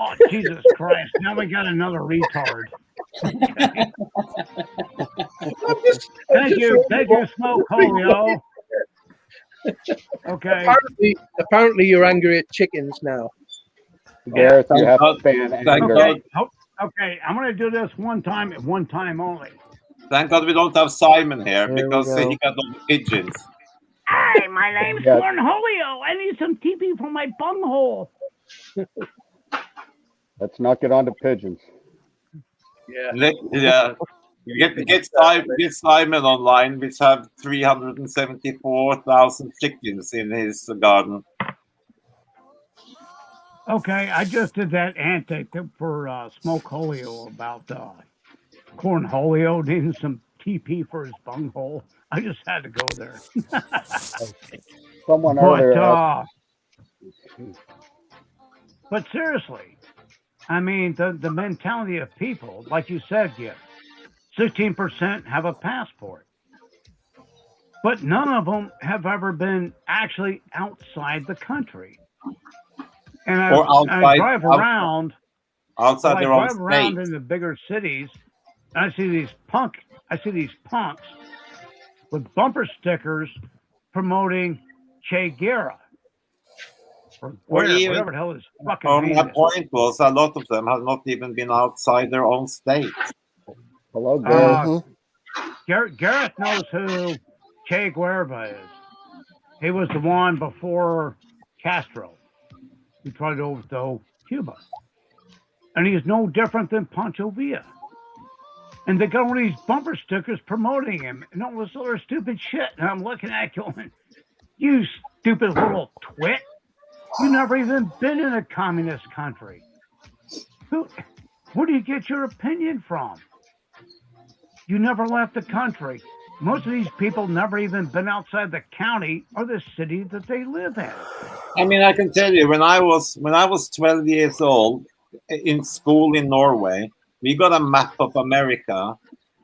Oh, Jesus Christ! Now we got another retard. Okay. Thank you, Smoke Holio. Okay. Apparently, you're angry at chickens now. Gareth, you Thank have God. to ban Thank anger. God. Okay. I'm gonna do this one time and one time only. Thank God we don't have Simon here Here we because go. he got all the pigeons. Hi, my name's Yeah. Cornholio. I need some TP for my bunghole. Let's not get on to pigeons. Yeah. Get Simon online, which have 374,000 chickens in his garden. Okay, I just did that antic for Smoke Holio about Cornholio needing some TP for his bunghole. I just had to go there. Someone But earlier asked, but seriously, I mean the mentality of people, like you said, yeah, 16% have a passport, but none of them have ever been actually outside the country. And Or I drive around. outside I their own drive around state. in the bigger cities, and I see these punks with bumper stickers promoting Che Guevara or Or Guerra, even, whatever the hell his fucking or name my is. point was, a lot of them have not even been outside their own state. hello, Gareth. Gareth knows who Che Guevara is. He was the one before Castro who tried to overthrow Cuba. And he's no different than Pancho Villa. And they got all these bumper stickers promoting him and all this other stupid shit. And I'm looking at it going, you stupid little twit. You never even been in a communist country. Where do you get your opinion from? You never left the country. Most of these people never even been outside the county or the city that they live in. I mean, I can tell you, when I was 12 years old in school in Norway, we got a map of America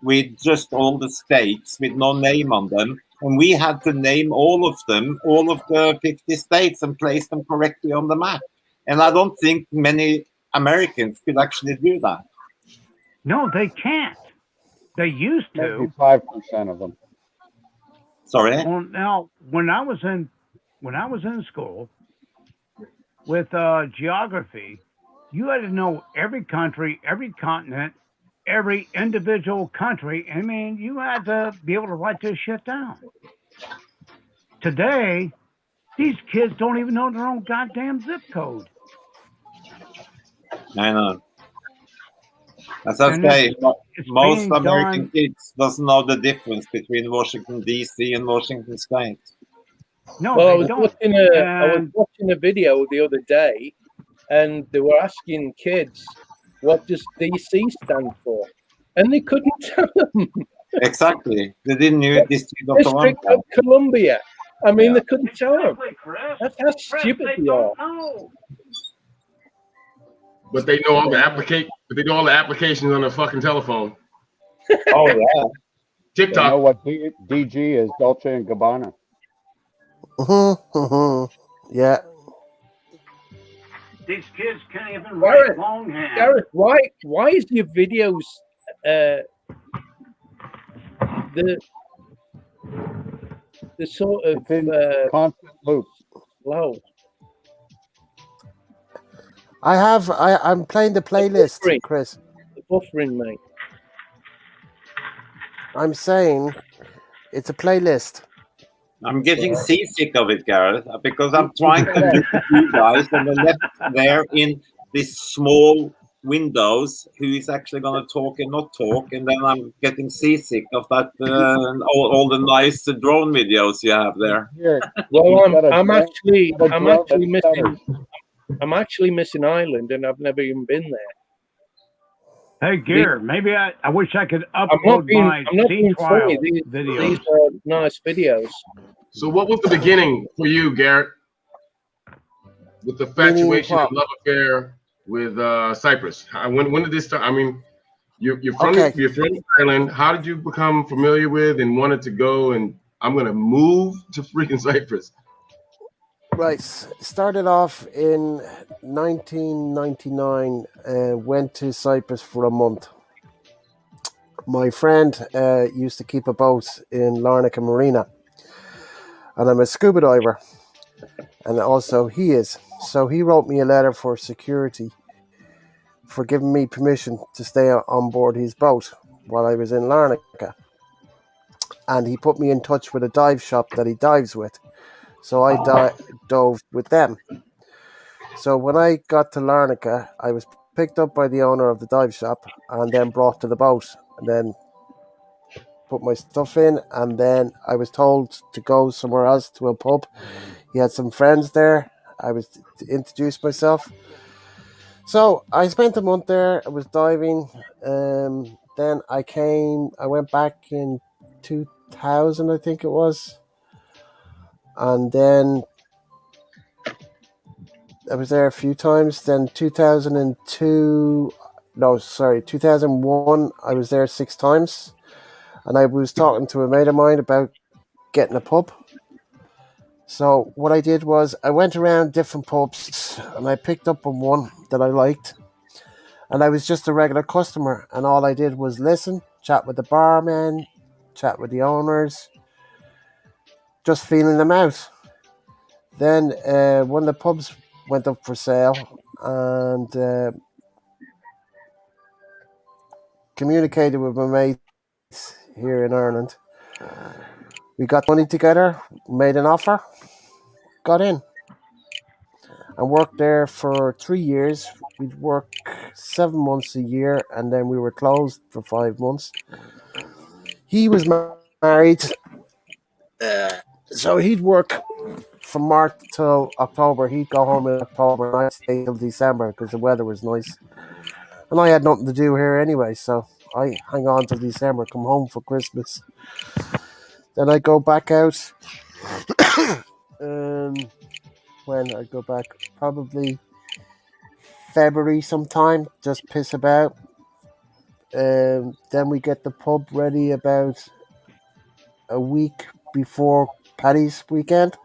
with just all the states with no name on them, and we had to name all of them, all of the 50 states, and place them correctly on the map. And I don't think many Americans could actually do that. No, they can't. They used to. Maybe 5% of them. Sorry. Well, now when I was in school with geography, you had to know every country, every continent, every individual country. I mean, you had to be able to write this shit down. Today, these kids don't even know their own goddamn zip code. I know. As I And say, it's most being American done. kids doesn't know the difference between Washington D.C. and Washington State. No, Well, they don't. I was And watching a video the other day, and they were asking kids, "What does DC stand for?" And they couldn't tell them. Exactly. They didn't know District of District Columbia. of Columbia. I mean, Yeah. they couldn't tell them. Chris. That's how stupid they are. know. But they know all the but they know all the applications on their fucking telephone. Oh yeah. They know TikTok. what DG is, Dolce and Gabbana. Yeah. These kids can't even write longhand. Gareth, why is your videos the sort of It's in constant loop. low? I'm playing the playlist, buffering. Chris. The buffering, mate. I'm saying it's a playlist. I'm getting seasick of it, Gareth, because I'm trying to look at you guys on the left there in this small windows who is actually going to talk and not talk, and then I'm getting seasick of that all the nice drone videos you have there. Well, I'm actually missing Ireland, and I've never even been there. Hey, Gear, maybe I wish I could upload I'm not being funny. videos. These are nice videos. So what was the beginning for you, Garrett? With the infatuation and love affair with Cyprus. When did this start? I mean, you're from Ireland. How did you become familiar with and wanted to go and I'm gonna move to freaking Cyprus? Right. Started off in 1999. Went to Cyprus for a month. My friend used to keep a boat in Larnaca Marina, and I'm a scuba diver, and also he is. So he wrote me a letter for security for giving me permission to stay on board his boat while I was in Larnaca. And he put me in touch with a dive shop that he dives with. So I dove with them. So when I got to Larnaca, I was picked up by the owner of the dive shop and then brought to the boat and then put my stuff in. And then I was told to go somewhere else to a pub. He had some friends there. I was to introduce myself. So I spent a month there. I was diving. Then I went back in 2000, I think it was. And then I was there a few times. Then 2001, I was there 6 times. And I was talking to a mate of mine about getting a pub. So what I did was I went around different pubs and I picked up on one that I liked. And I was just a regular customer. And all I did was listen, chat with the barman, chat with the owners, just feeling them out. Then one of the pubs went up for sale and communicated with my mates here in Ireland. We got money together, made an offer, got in, and worked there for 3 years. We'd work 7 months a year, and then we were closed for 5 months. He was married, so he'd work from March till October. He'd go home in October, and I'd stay till December because the weather was nice. And I had nothing to do here anyway, so I hang on till December, come home for Christmas. Then I go back out. When I go back, probably February sometime, just piss about. Then we get the pub ready about a week before Paddy's weekend.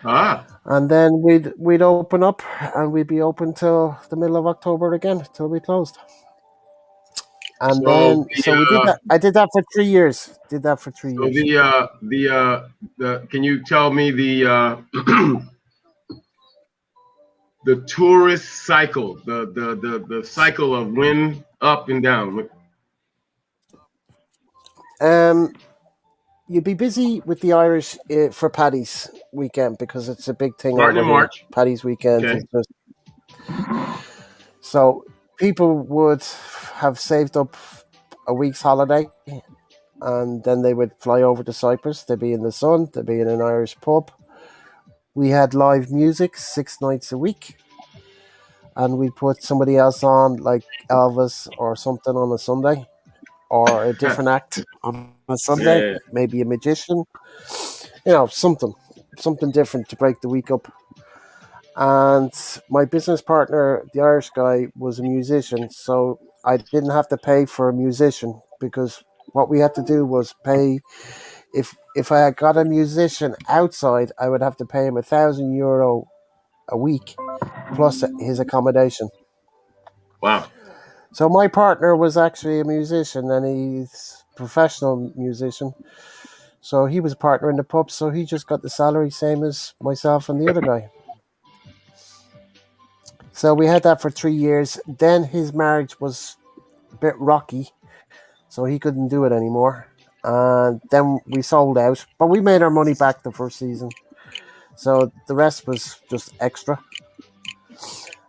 And then we'd open up, and we'd be open till the middle of October again, till we closed. And so we did that. I did that for 3 years. Did that for 3 years. So can you tell me the the tourist cycle, the cycle of when Up and down. Um, you'd be busy with the Irish for Paddy's weekend because it's a big thing Starting over in here. March. Paddy's weekend Okay. is just so people would have saved up a week's holiday, and then they would fly over to Cyprus. They'd be in the sun. They'd be in an Irish pub. We had live music 6 nights a week, and we put somebody else on, like Elvis or something, on a Sunday, or a different act on a Sunday, Yeah. maybe a magician, something different to break the week up. And my business partner, the Irish guy, was a musician, so I didn't have to pay for a musician because what we had to do was pay. If I had got a musician outside, I would have to pay him €1,000 a week plus his accommodation. Wow. So my partner was actually a musician, and he's a professional musician. So he was a partner in the pub, so he just got the salary same as myself and the other guy. So we had that for 3 years. Then his marriage was a bit rocky, so he couldn't do it anymore. And then we sold out, but we made our money back the first season. So the rest was just extra.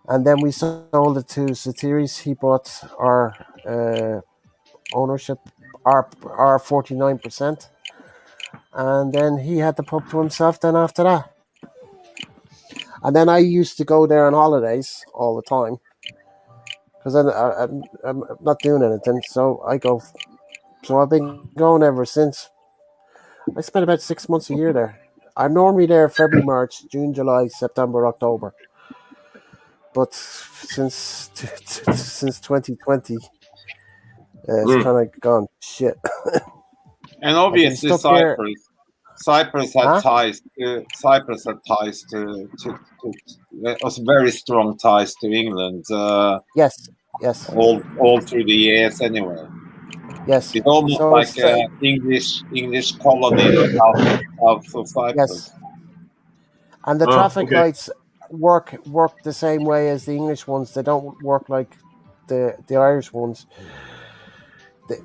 And then we sold it to Satiris. He bought our ownership, our 49%. And then he had the pub to himself then after that. And then I used to go there on holidays all the time because I'm not doing anything. So I go. So I've been going ever since. I spent about 6 months a year there. I'm normally there February, March, June, July, September, October. But since 2020, it's Mm. kind of gone shit. And I've been obviously stuck here. Cyprus had Huh? was very strong ties to England Yes, yes, all through the years anyway. yes. It's almost So like an English colony in the south of yes, Cyprus. and the Oh, traffic okay. lights work the same way as the English ones. They don't work like the Irish ones.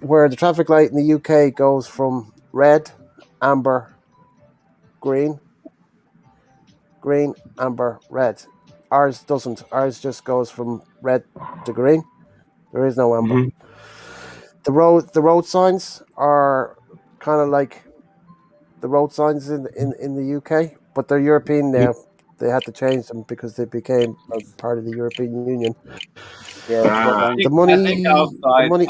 Where the traffic light in the UK goes from red, amber, green, green, amber, red. Ours doesn't. Ours just goes from red to green. There is no amber. Hmm. The road signs are kind of like the road signs in the UK, but they're European now. They had to change them because they became a part of the European Union. Gareth, what Ah. language? The money,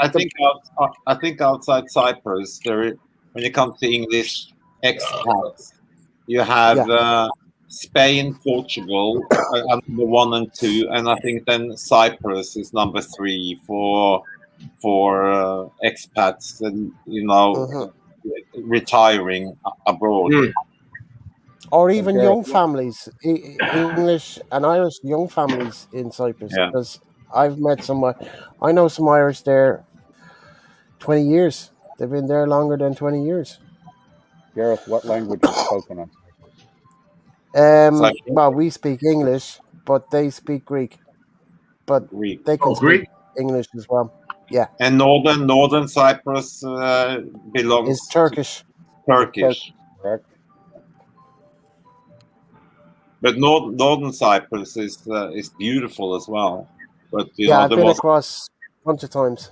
I think outside Cyprus, when it comes to English expats, you have yeah. Spain, Portugal are number one and two, and I think then Cyprus is number three for expats and Mhm. retiring abroad. Mm. Or So even Gareth, young families, English and Irish young families in Cyprus. Yeah. Because I've met some, I know some Irish there 20 years. They've been there longer than 20 years. Gareth, what language is spoken on Cyprus? Cyprus, Well, we speak English, but they speak Greek, but Greek. they can Oh, speak Greek. English as well. Yeah, And northern Cyprus is belongs to Turkish. Turkish, Turkish. correct? But northern Cyprus is beautiful as well. But Yeah, I've there been was across a bunch of times.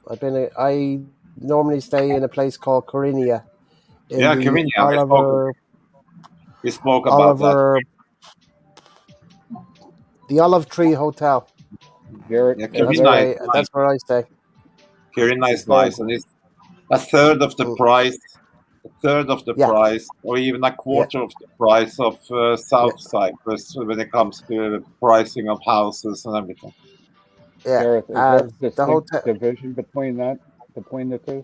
I normally stay in a place called Corinia in yeah, the Carina. We spoke about that. Oliver, the Olive Tree Hotel. Gareth, Yeah, is That's Carina where is there I. nice. That's where I stay. Carina is is there nice, and it's a third of the Mm. price, a third of the Yeah, price, or even a yeah, quarter of the price of yeah, South Cyprus when it comes to pricing of houses and everything. yeah. Gareth, is there And a the distinct hotel. division between the two?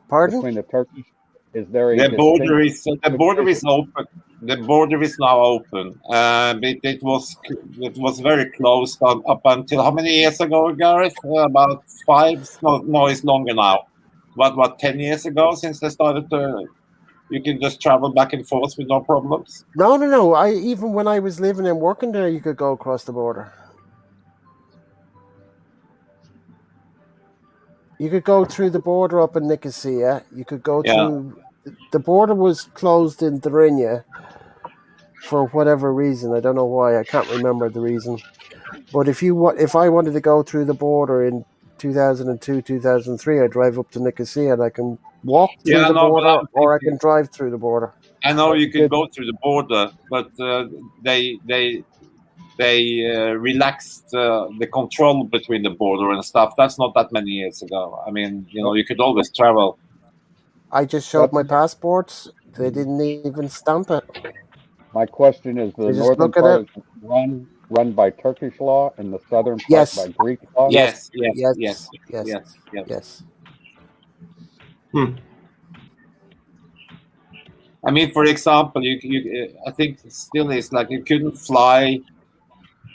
Pardon? Between the Turkish? Is there a The border distinct is the border is division? open. The border is now open. It was very closed up until how many years ago, Gareth? About five? No, it's longer now. What 10 years ago since they started to? You can just travel back and forth with no problems. No, no, no. I even when I was living and working there, you could go across the border. You could go through the border up in Nicosia. You could go Yeah, through. The border was closed in Dorinia for whatever reason. I don't know why. I can't remember the reason. But if I wanted to go through the border in 2002, 2003, I drive up to Nicosia and I can walk through yeah, the no, but border I'm or I thinking. can drive through the border. I know you could Did go through the border, but they relaxed the control between the border and stuff. That's not that many years ago. I mean, you could always travel. I just showed that's my passports. They didn't even stamp it. my question is They the just northern look at it. part is run by Turkish law and the southern part by Yes, Greek law? yes, Yes, yes, yes, yes, yes, yes, yes. yes. Hmm. I mean, for example, I think still is like you couldn't fly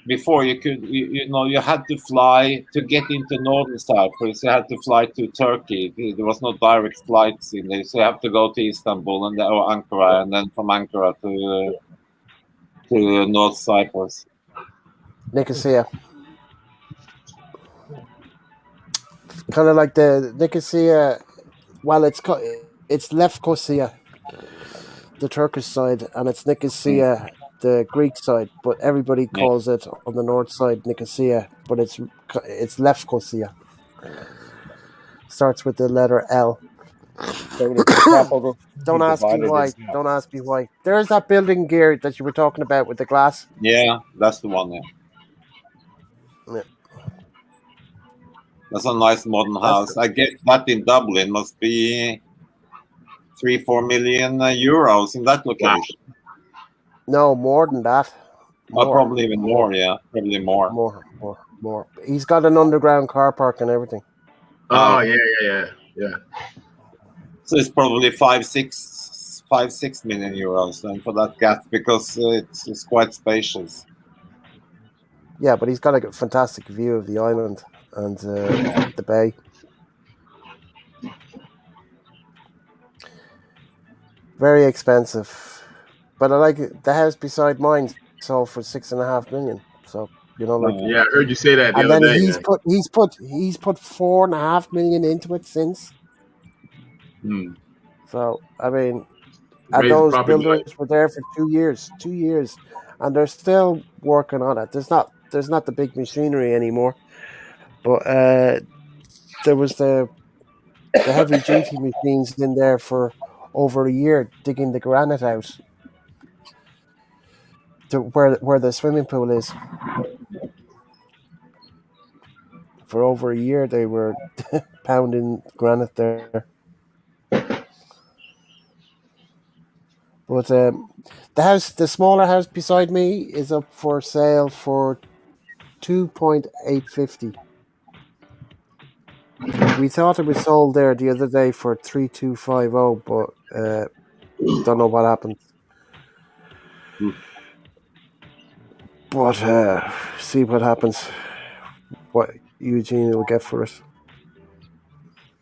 before. You had to fly to get into northern Cyprus. You had to fly to Turkey. There was no direct flights in there, so you have to go to Istanbul or Ankara, and then from Ankara to North Cyprus. Nicosia, kind of like the Nicosia. Well, it's Lefkosia, the Turkish side, and it's Mm, Nicosia, the Greek side. But everybody yeah. calls it on the north side Nicosia, but it's Lefkosia. Starts with the letter L. So does the capital be Don't ask me divided in why. half? Don't ask me why. There's that building gear that you were talking about with the glass. Yeah, that's the one. Yeah. Yeah, That's a nice modern that's house. I guess that in Dublin must be 3-4 million euros in that Wow. location. no more than that. More, Probably even more, more. Yeah, probably more. more. He's got an underground car park and everything. Oh, Okay. yeah. So it's probably 5-6 million euros then for that gap because it's quite spacious. Yeah, but he's got a fantastic view of the island and the bay. Very expensive, but I like it. The house beside mine sold for 6.5 million. So like, Uh, Yeah, I heard you say that the and other then day, man. he's put 4.5 million into it since. hmm. So I mean, and Raising those property builders value. were there for 2 years, and they're still working on it. There's not the big machinery anymore, but there was the heavy duty machines in there for over a year digging the granite out to where the swimming pool is. For over a year, they were pounding granite there. But the smaller house beside me, is up for sale for 2.850. We thought it was sold there the other day for 3,250, but don't know what happened. Hmm. But see what happens. What Eugene will get for it.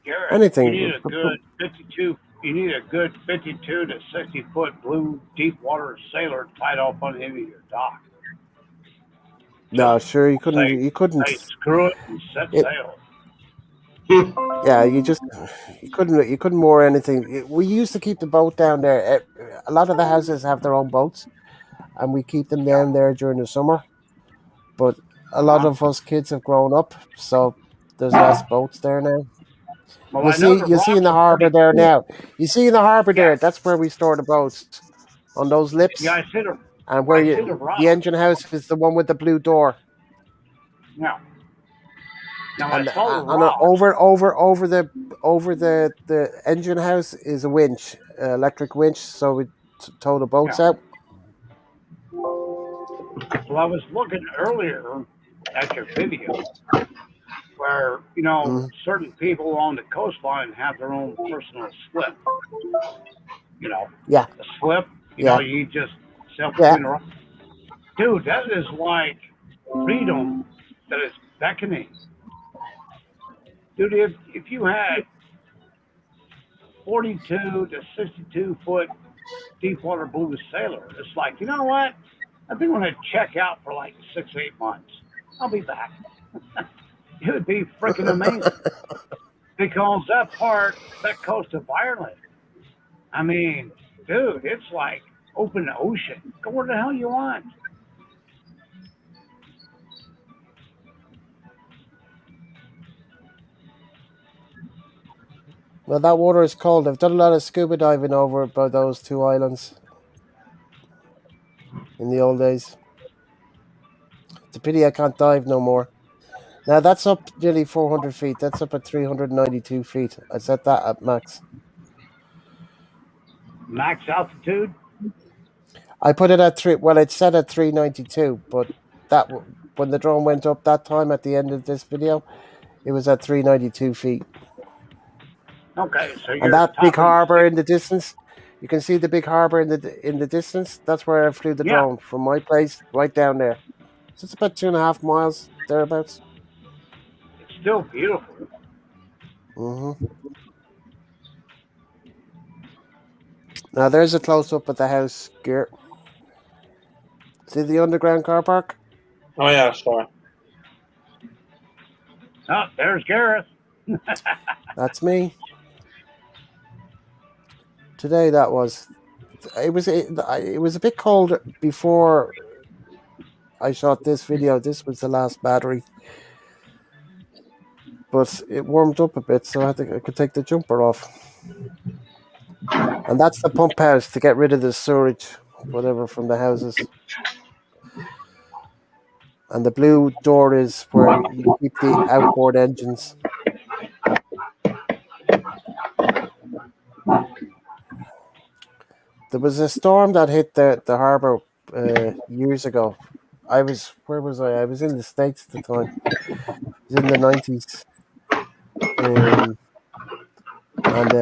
Garrett, you Anything. need a good 52. You need a good 52 to 60 foot blue deep water sailor tied off on the end of your dock. Just No, sure you couldn't. say, You couldn't. say screw it and set It. sail. Yeah, you couldn't. You couldn't moor anything. We used to keep the boat down there. A lot of the houses have their own boats, and we keep them Yeah. down there during the summer. But a Uh lot huh. of us kids have grown up, so there's less boats there now. Well, I know the You see in rocks the are harbor pretty. there now. You see in the harbor Yeah. there. That's where we store the boats on those Yeah. lips, and where I see the the rocks. engine house is the one with the blue door, Now, now I and saw the rocks. over the engine house is a winch, electric winch, so we tow the boats Yeah. out. Well, I was looking earlier at your video where Mm, certain people on the coastline have their own personal slip. You know, yeah, the slip. yeah, You just sail yeah. between the rocks. Dude, that is like freedom that is beckoning. Dude, if you had 42 to 62 foot deep water blue sailor, it's like, you know what? I think I'm going to check out for like 6, 8 months. I'll be back. It would be freaking amazing. because that coast of Ireland, I mean, dude, it's like open ocean. Go where the hell you want. Well, that water is cold. I've done a lot of scuba diving over by those two islands in the old days. It's a pity I can't dive no more. Now that's up nearly 400 feet. That's up at 392 feet. I set that at max. Max altitude. I put it at three. Well, it's set at 392, but when the drone went up that time at the end of this video, it was at 392 feet. Okay, so And you're that at the big top of the harbor state. in the distance, you can see the big harbor in the distance. That's where I flew the Yeah, drone from my place right down there. So it's about 2.5 miles thereabouts. it's still beautiful. hmm Now there's a close up at the house, Gear. See the underground car park? Oh yeah, sorry. Oh, there's Gareth. That's me. Today that was. It was a bit cold before I shot this video. This was the last battery, but it warmed up a bit, so I could take the jumper off. And that's the pump house to get rid of the sewage, whatever, from the houses. And the blue door is where you keep the outboard engines. There was a storm that hit the harbor years ago. Where was I? I was in the States at the time. It was in the 90s. And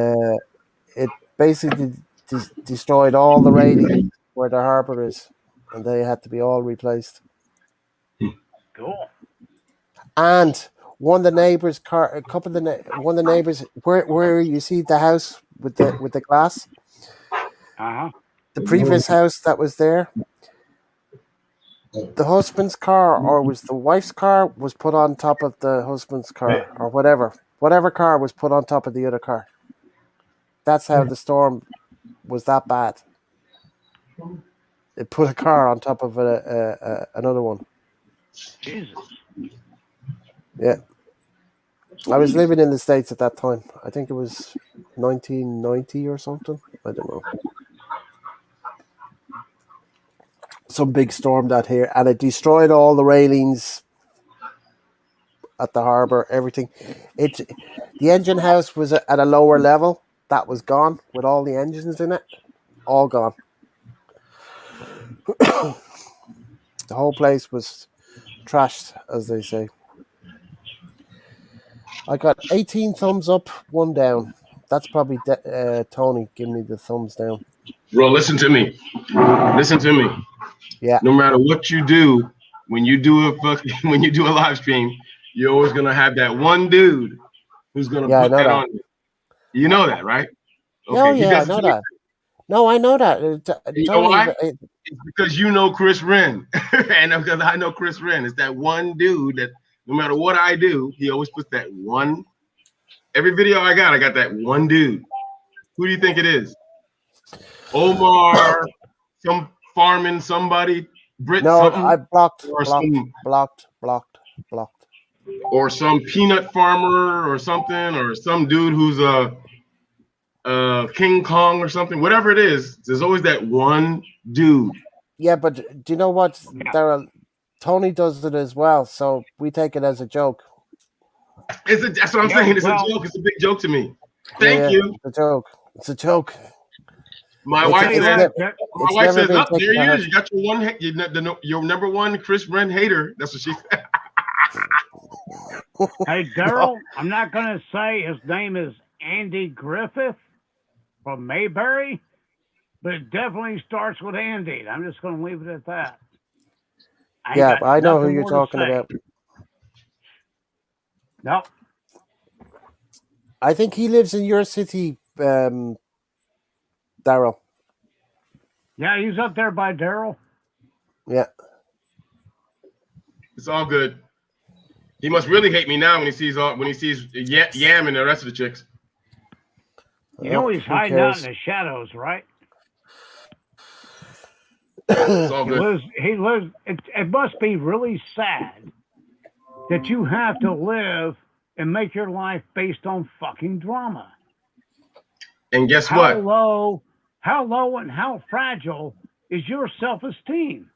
it basically destroyed all the railings where the harbor is, and they had to be all replaced. Cool. And one of the neighbors' car, a couple of one of the neighbors, where you see the house with the glass, Uh huh. the previous house that was there, the husband's car or was the wife's car was put on top of the husband's car or whatever car was put on top of the other car. That's how the storm was that bad. It put a car on top of another one. Jesus. Yeah. I was living in the States at that time. I think it was 1990 or something. I don't know. Some big storm that here, and it destroyed all the railings at the harbor, everything. The engine house was at a lower level. That was gone with all the engines in it. All gone. The whole place was trashed, as they say. I got 18 thumbs up, one down. That's probably Tony giving me the thumbs down. Bro, listen to me. Listen to me. Yeah. No matter what you do, when you do a live stream, you're always gonna have that one dude who's gonna Yeah, I put know that that. on you. You know that, right? Oh, Okay, he yeah, I does it know to me. that. No, I know that. You know Tony, why? It's because you know Chris Wren, and because I know Chris Wren. It's that one dude that no matter what I do, he always puts that one. Every video I got that one dude. Who do you think it is? Omar, some farming somebody, Brit no, something, I blocked, or blocked, some blocked, blocked, blocked. or some peanut farmer or something, or some dude who's a King Kong or something. Whatever it is, there's always that one dude. Yeah, but do you know what, Yeah. Daryl? Tony does it as well, so we take it as a joke. That's what I'm Yeah. saying. It's a Well, joke. It's a big joke to me. Yeah, Thank yeah, you. it's a joke. It's a joke. My It's tell wife you it's says. what. never My it's wife never says, been "Up taken there to you heart. is. You got your number one Chris Wren hater." That's what she said. Hey, Daryl, I'm not going to say his name is Andy Griffith from Mayberry, but it definitely starts with Andy. I'm just going to leave it at that. I ain't Yeah, got I know who nothing you're more to talking say. about. No. I think he lives in your city, Daryl. Yeah, he's up there by Daryl. Yeah. It's all good. He must really hate me now when he sees Yam and the rest of the chicks. You know he's Who hiding out in cares? the shadows, right? It's all He good. lives. He lives. It must be really sad that you have to live and make your life based on fucking drama. And guess How what? low, how low, and how fragile is your self-esteem?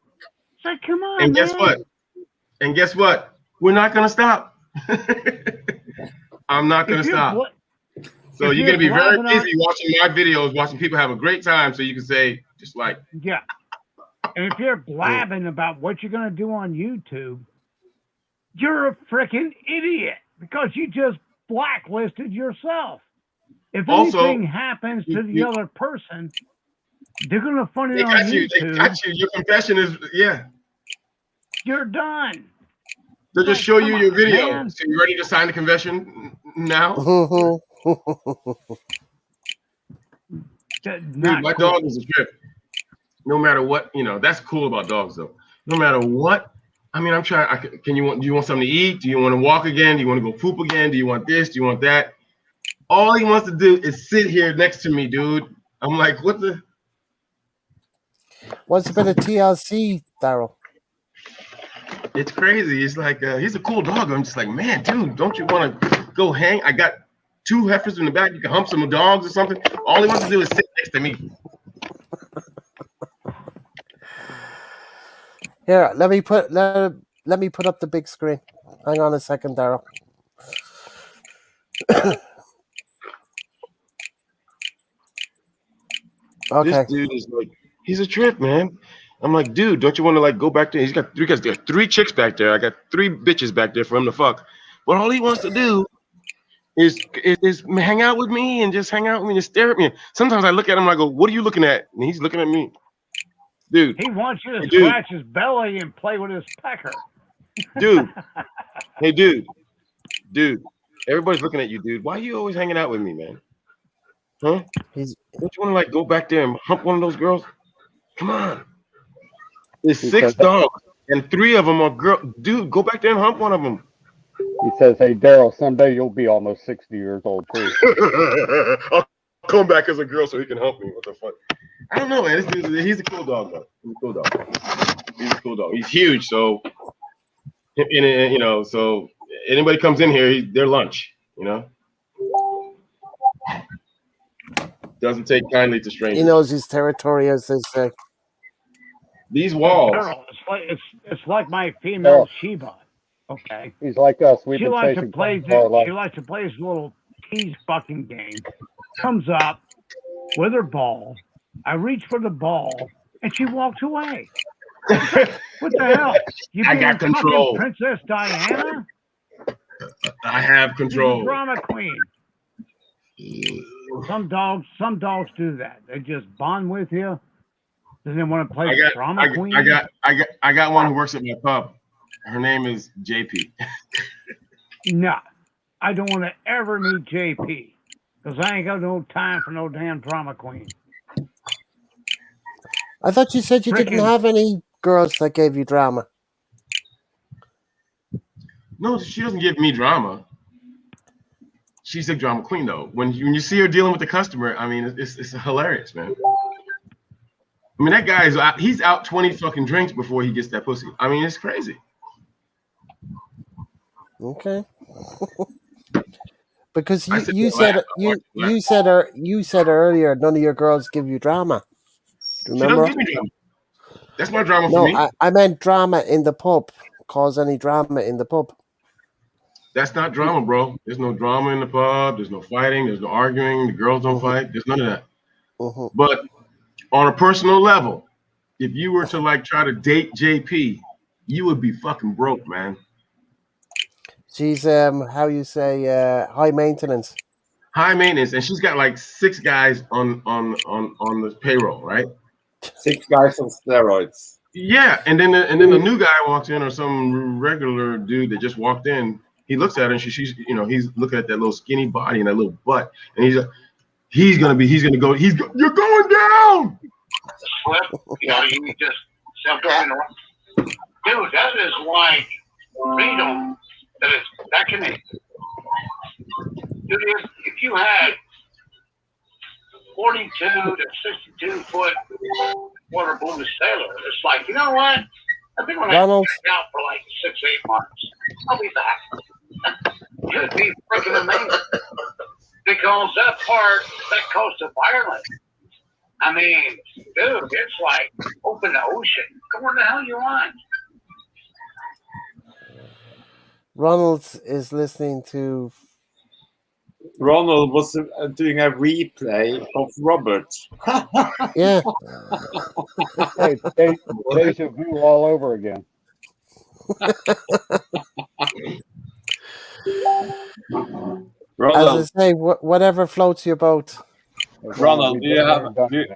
It's like, come on, And guess man. what? And guess what? We're not gonna stop. I'm not gonna If you're stop. So if you're you're gonna be very blabbing on, busy watching my videos, watching people have a great time, so you can say just like, yeah, and if you're blabbing about what you're gonna do on YouTube, you're a freaking idiot because you just blacklisted yourself. If also anything happens to the you other person, they're gonna find it they on got you. They YouTube. got you. Your confession is You're done. They'll It's just like, show come you your on, video. man. So you ready to sign the confession now? That's Dude, not my dog cool. is a trip. No matter what, that's cool about dogs though. No matter what, I mean, I'm trying. Do you want something to eat? Do you want to walk again? Do you want to go poop again? Do you want this? Do you want that? All he wants to do is sit here next to me, dude. I'm like, what the? What's a bit of TLC, Daryl? It's crazy. It's like he's a cool dog. I'm just like, man, dude, don't you want to go hang? I got 2 heifers in the back. You can hump some dogs or something. All he wants to do is sit next to me. Here, let me put up the big screen. Hang on a second, Daryl. Okay. This dude is like, he's a trip, man. I'm like, dude, don't you want to like go back there? He's got 3 guys. There are 3 chicks back there. I got 3 bitches back there for him to fuck. But all he wants to do is hang out with me and just hang out with me and stare at me. Sometimes I look at him and I go, what are you looking at? And he's looking at me. Dude, He wants you to hey, dude, scratch his belly and play with his pecker. dude, hey, dude. Everybody's looking at you, dude. Why are you always hanging out with me, man? Huh? He's Don't you want to like go back there and hump one of those girls? Come on. There's He 6 says, dogs and 3 of them are girl. Dude, go back there and hump one of them. hey, Daryl, someday you'll be almost 60 years old, too. I'll come back as a girl so he can help me. What the fuck? I don't know, man. He's a cool dog, though. He's a cool dog. He's a cool dog. He's huge, so so anybody comes in here, they're lunch. Doesn't take kindly to he strangers. knows his territory, as they say. These walls. Daryl, it's like my female Daryl, Sheba. Okay, he's like us. We've she been likes to chasing play. cars all our life. She likes to play this little tease fucking game. Comes up with her ball. I reach for the ball, and she walks away. What the hell? You I being got fucking control. Princess Diana? I have She's a control. drama queen. Some dogs do that. They just bond with you. Then they want to play drama queen. I got one who works at my pub. Her name is JP. No, I don't want to ever meet JP because I ain't got no time for no damn drama queen. I thought you said you didn't Frickin' have any girls that gave you drama. No, she doesn't give me drama. She's a drama queen, though. When you see her dealing with the customer, I mean, it's hilarious, man. I mean, that guy he's out 20 fucking drinks before he gets that pussy. I mean, it's crazy. Okay. Because I sit there and laugh. you said earlier none of your girls give you drama. She doesn't Remember? give me drama. That's my drama for No, me. I meant drama in the pub. Cause any drama in the pub. That's not drama, bro. There's no drama in the pub. There's no fighting. There's no arguing. The girls don't fight. There's none of that. But on a personal level, if you were to like try to date JP, you would be fucking broke, man. She's how you say high maintenance. High maintenance, and she's got like 6 guys on the payroll, right? 6 guys on steroids. Yeah, and then the new guy walks in, or some regular dude that just walked in. He looks at her, and she's he's looking at that little skinny body and that little butt, and you're going down. You just jump on. Dude, that is like freedom that it's beckoning. If you had 42 to 62 foot water balloon sailor, it's like, you know what? I think when I Ronald, check out for like 6-8 months, I'll be back. It'd be freaking amazing. Because that coast of Ireland, I mean, dude, it's like open ocean. Go where the hell you want. Ronald is listening to. Ronald was doing a replay of Robert. Yeah, Hey, deja vu all over again. as I Ronald, say, whatever floats your boat. Hey, Ronald, we've been there and done it.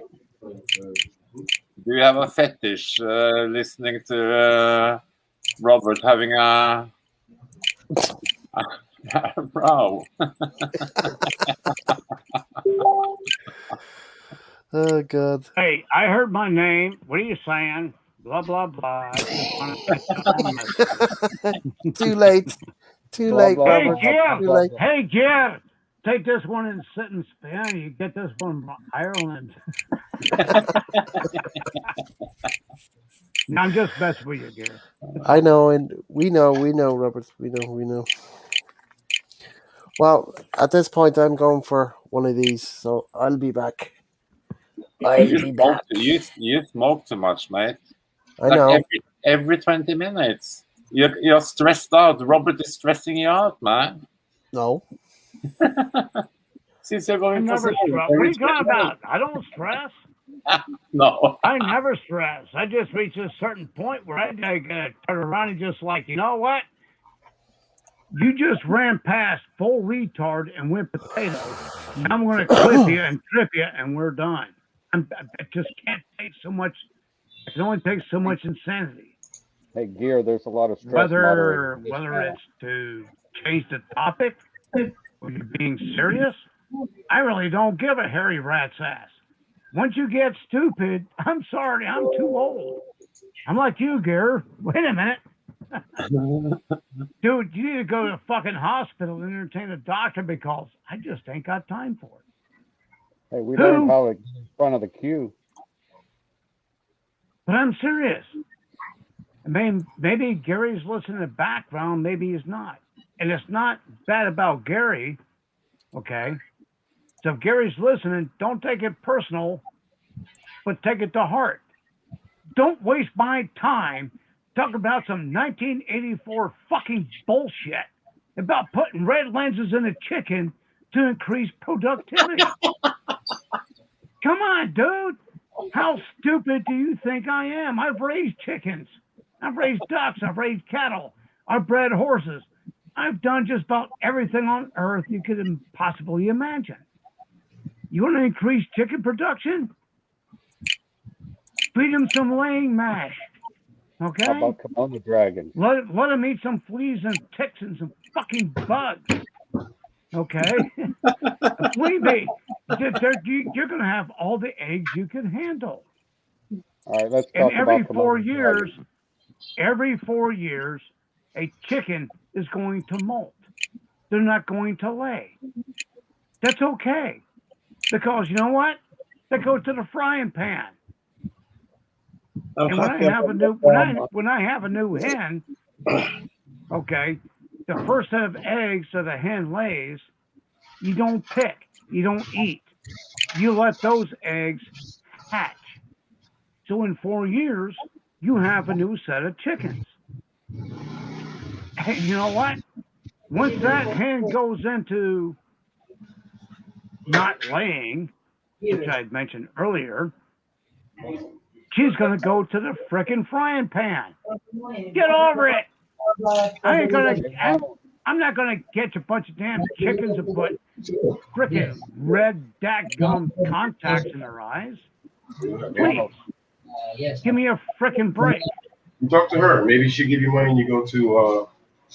do you have a fetish listening to Robert having a row? Oh God! Hey, I heard my name. What are you saying? Blah blah blah. I just want to get on this. Too late. Too Blah, late, blah, Hey Robert. blah, blah, Too Jim. blah, late. blah. Hey Jim. Take this one and sit and spin. You get this one from Ireland. No, I'm just messing with you, Gary. I know, and we know, Robert. We know. Well, at this point, I'm going for one of these, so I'll be back. I'll be back. You smoke too much, mate. I Like know. every 20 minutes. You're stressed out. Robert is stressing you out, man. No. Since you're I going for never cigarettes stress. What are every you talking 20 minutes. about? I don't stress. No. I never stress. I just reach a certain point where I gotta turn around and just like, you know what? You just ran past full retard and went potato. Now I'm gonna clip you and trip you, and we're done. I just can't take so much. I can only take so much insanity. Hey, Gear, there's a lot of stress moderated in this Whether panel. it's to change the topic or you're being serious, I really don't give a hairy rat's ass. Once you get stupid, I'm sorry, I'm too old. I'm like you, Gare. Wait a minute. Dude, you need to go to a fucking hospital and entertain a doctor because I just ain't got time for it. Hey, we learned Who? how to get in front of the queue. But I'm serious. I mean, maybe Gary's listening in the background, maybe he's not. And it's not bad about Gary, okay? So if Gary's listening, don't take it personal, but take it to heart. Don't waste my time talking about some 1984 fucking bullshit about putting red lenses in a chicken to increase productivity. Come on, dude. How stupid do you think I am? I've raised chickens. I've raised ducks. I've raised cattle. I've bred horses. I've done just about everything on earth you could possibly imagine. You want to increase chicken production? Feed them some laying mash. Okay? How about Kimono Dragon? Let them eat some fleas and ticks and some fucking bugs. Okay? Believe me, you're going to have all the eggs you can handle. All right, let's And talk about Kimono Dragon. every 4 years, a chicken is going to molt. They're not going to lay. That's okay. Because you know what? They go to the frying pan. And when I have a new hen, okay, the first set of eggs that the hen lays, you don't pick, you don't eat. You let those eggs hatch. So in 4 years, you have a new set of chickens. And you know what? Once that hen goes into not laying, which I had mentioned earlier, she's going to go to the frickin' frying pan. Get over it. I'm not gonna get a bunch of damn chickens and put frickin' red dadgum contacts in their eyes. Please, give me a frickin' break. You talk to her. Maybe she'll give you money and you go to a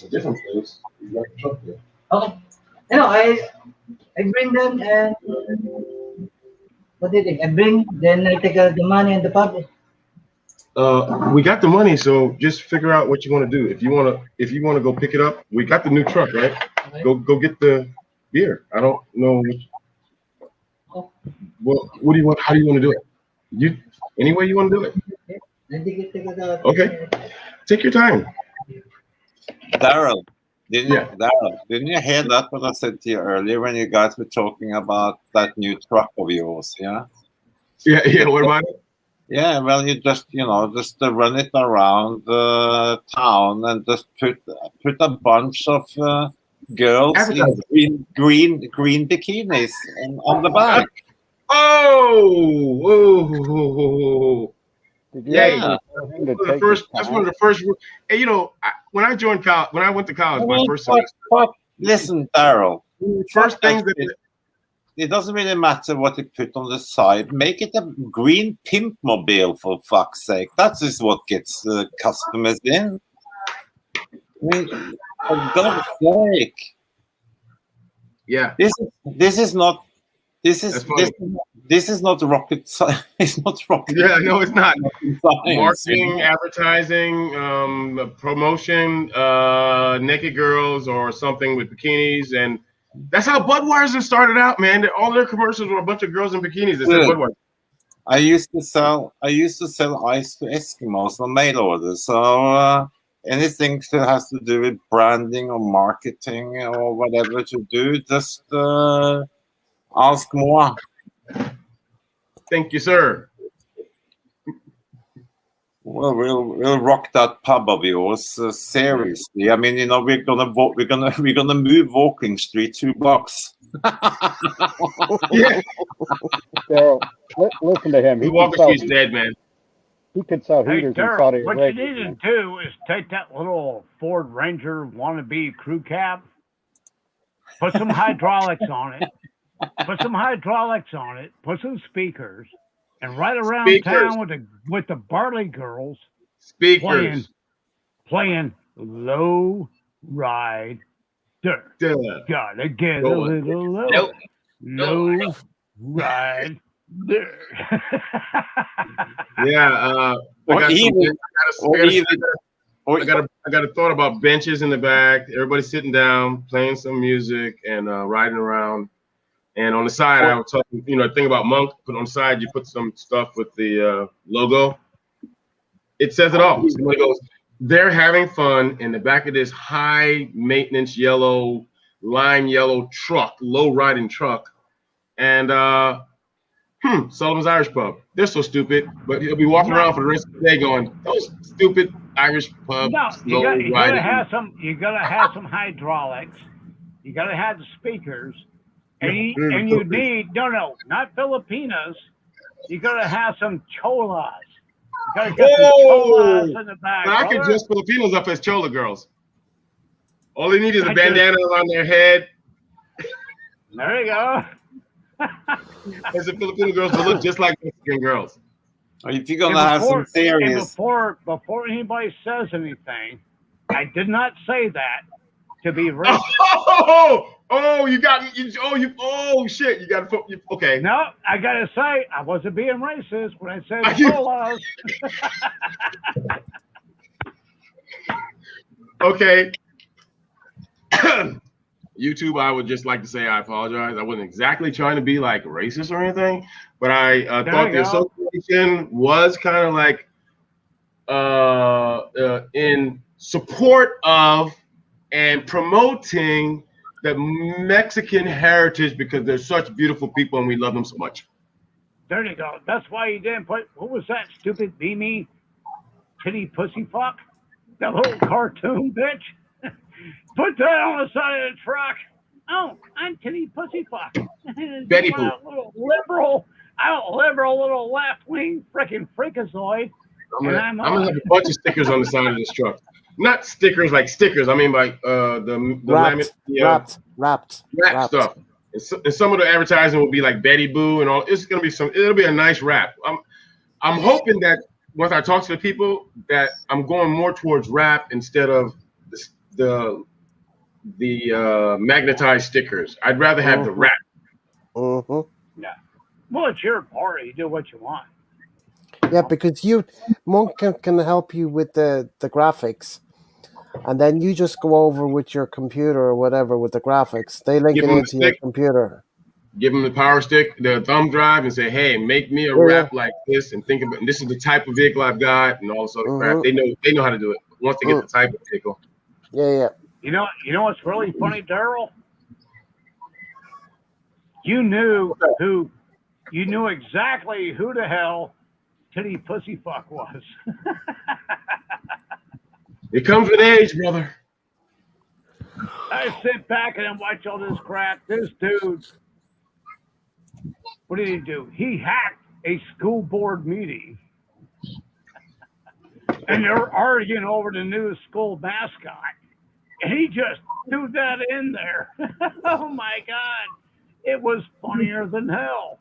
different place. You got the truck there. Okay. No, I bring them and what do you think? I bring, then I take the money and deposit. We got the money, so just figure out what you want to do. If you want to go pick it up, we got the new truck, right? Go get the beer. I don't know. What do you want? How do you want to do it? You any way you want to do it? Okay, take your time. Daryl, Yeah, didn't you hear that what I said to you earlier when you guys were talking about that new truck of yours? Yeah. yeah, yeah. What about it? Yeah, well, you just run it around town and just put a bunch of girls in Advertising. green bikinis on the back. Oh, oh, Did you hey, Yeah, actually tell him to take his that's one of time? the first. Hey, when I joined college, when I went to I college, my mean, first semester, listen, Daryl. first Fuck that things that shit. It doesn't really matter what you put on the side. Make it a green pimp mobile for fuck's sake. That is what gets customers in. I mean, for God's sake, yeah, this is not this that's is funny. this is not rocket science. It's not rocket Yeah, no, it's not. science. Marketing, advertising, promotion, naked girls or something with bikinis, and that's how Budweiser started out, man. All their commercials were a bunch of girls in bikinis that said Dude, Budweiser. I used to sell ice to Eskimos on mail order. So anything that has to do with branding or marketing or whatever to do, just ask more. Thank you, sir. Well, we'll rock that pub of yours seriously. I mean, we're gonna move Walking Street 2 blocks. Yeah, Daryl, listen to him. we Walker Street's dead, man. He could sell Hey, heaters in Daryl, Saudi what you Arabia. need to Man. do is take that little Ford Ranger wannabe crew cab, put some hydraulics on it, put some speakers, and ride around Speakers, town with the Barley Girls playing speakers. playing low ride dirt. Duh. Gotta get a Going. little Nope. low ride dirt. Yeah, I Or got some. even, or even, or I got a thought about benches in the back. Everybody sitting down, playing some music, and riding around. And on the side, I was talking. Thing about Monk. Put on the side, you put some stuff with the logo. It says it all. Somebody goes, they're having fun in the back of this high maintenance lime yellow truck, low riding truck, and Sullivan's Irish Pub. They're so stupid, but he'll be walking around for the rest of the day going, those stupid Irish pub, No, slow you gotta riding. have some. You gotta have some hydraulics. You gotta have the speakers, and you need not Filipinas. You gotta have some cholas. You gotta get some cholas in the back, But I could brother. dress Filipinos up as Chola girls. All they need is a I bandana on their head. There you go. As the Filipino girls will look just like Mexican girls. if you're gonna have some serious, before anybody says anything, I did not say that to be racist. Shit! Okay. No, I gotta say I wasn't being racist when I said cholas. Okay. YouTube, I would just like to say I apologize. I wasn't exactly trying to be like racist or anything, but I thought the association was kind of like in support of and promoting the Mexican heritage because they're such beautiful people and we love them so much. There you go. That's why you didn't put, what was that stupid Mimi titty pussy fuck? That little cartoon bitch? Put that on the side of the truck. Oh, I'm titty pussy fuck. Betty I'm a little liberal little left wing freaking freakazoid. I'm gonna have a bunch of stickers on the side of this truck. Not stickers like stickers. I mean like the wrapped stuff. And some of the advertising will be like Betty Boo and all. It's gonna be it'll be a nice wrap. I'm hoping that once I talk to the people that I'm going more towards rap instead of the magnetized stickers. I'd rather have the rap. Yeah. Well, it's your party. You do what you want. Yeah, because Monk can help you with the graphics, and then you just go over with your computer or whatever with the graphics. They link Give it them the into your stick, computer. give them the power stick, the thumb drive, and say, "Hey, make me a Yeah, yeah. wrap like this, and think about and this is the type of vehicle I've got, and all this other crap." Mm-hmm. They know how to do it once they get the type of vehicle. Yeah, yeah. You know what's really funny, Daryl? You knew who, you knew exactly who the hell Titty Pussyfuck was. It comes with age, brother. I sit back and watch all this crap. This dude, what did he do? He hacked a school board meeting, and they're arguing over the new school mascot, and he just threw that in there. Oh my God. It was funnier than hell.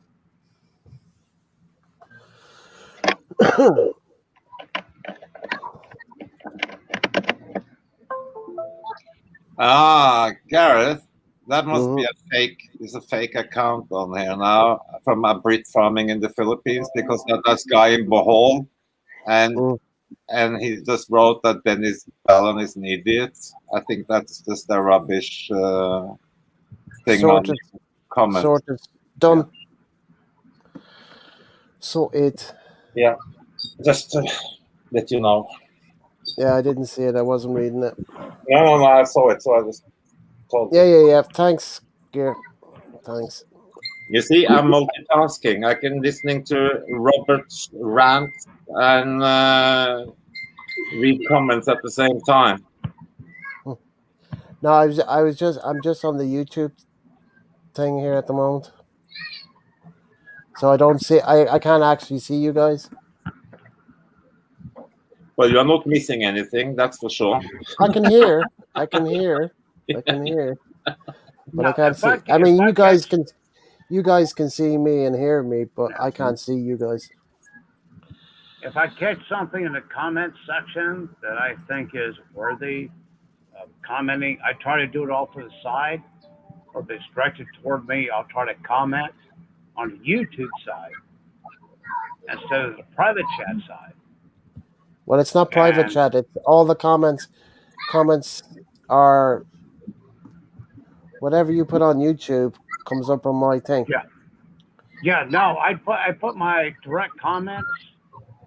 Gareth, that must be Mm-hmm. a fake. It's a fake account on here now from a Brit farming in the Philippines because that's guy in Bohol, and Mm. he just wrote that Dennis Ballon is an idiot. I think that's just a rubbish thing on Sorted, comment. sorted, done. So it. Yeah, just to let you know. Yeah, I didn't see it. I wasn't reading it. No, I saw it, so I just told Yeah, you. yeah, yeah. Thanks, Gear. Thanks. You see, I'm multitasking. I can listening to Robert's rant and read comments at the same time. No, I'm just on the YouTube thing here at the moment, so I don't see. I can't actually see you guys. Well, you are not missing anything, that's for sure. I can hear. I can hear. I can hear, but I Now, can't see. I mean, if I catch you guys can see me and hear me, but no, I can't see you guys. if I catch something in the comments section that I think is worthy of commenting, I try to do it all to the side, or if it's directed toward me, I'll try to comment on the YouTube side instead of the private chat side. Well, it's not private And chat. It's all the comments. Comments are whatever you put on YouTube comes up on my thing. yeah, no, I put my direct comments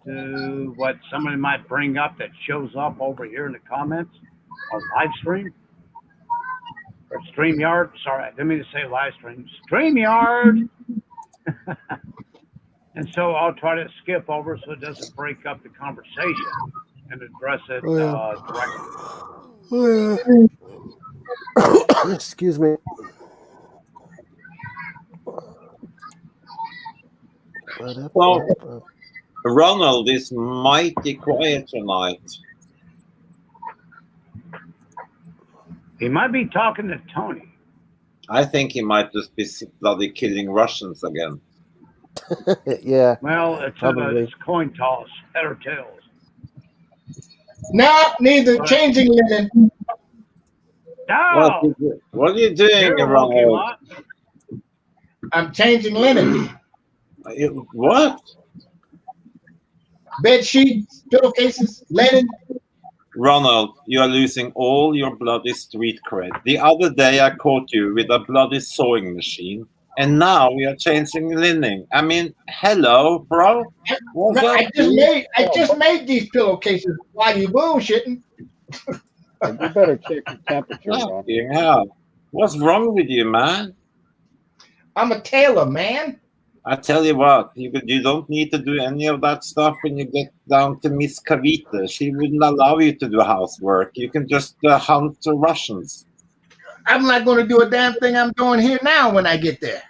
to what somebody might bring up that shows up over here in the comments on live stream or StreamYard. Sorry, I didn't mean to say live stream. StreamYard. And so I'll try to skip over so it doesn't break up the conversation and address it directly. Excuse me. Well, Ronald is mighty quiet tonight. He might be talking to Tony. I think he might just be bloody killing Russians again. Yeah. Well, it's coin toss, head or tails. No, neither. Changing linen. No! What are you doing, Ronald? I'm changing linen. What? Bed sheets, pillowcases, linen. Ronald, you are losing all your bloody street cred. The other day I caught you with a bloody sewing machine, and now we are changing linen. I mean, hello, bro. What's up, I just made these pillowcases while you bullshitting. And you better check your temperature, Ron. Yeah. What's wrong with you, man? I'm a tailor, man. I tell you what, you don't need to do any of that stuff when you get down to Miss Kavita. She wouldn't allow you to do housework. You can just hunt the Russians. I'm not going to do a damn thing I'm doing here now when I get there.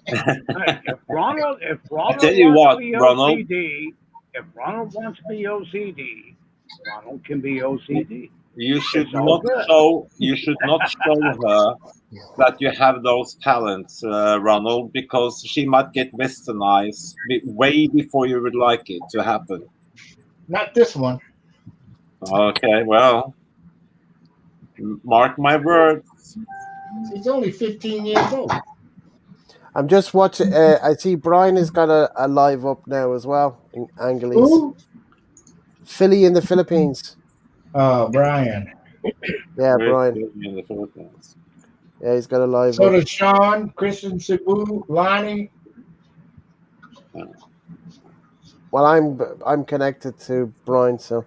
If Ronald wants to be OCD, if Ronald wants to be OCD, Ronald can be OCD. You should not show her that you have those talents, Ronald, because she might get westernized way before you would like it to happen. Not this one. Okay, well, mark my words. She's only 15 years old. I'm just watching. I see Brian has got a live up now as well in Angeles. Who? Philly in the Philippines. Brian. Yeah, Where's Brian. Philly in the Philippines? Yeah, he's got a live So up. does Sean, Christian Cebu, Lonnie. Well, I'm connected to Brian, so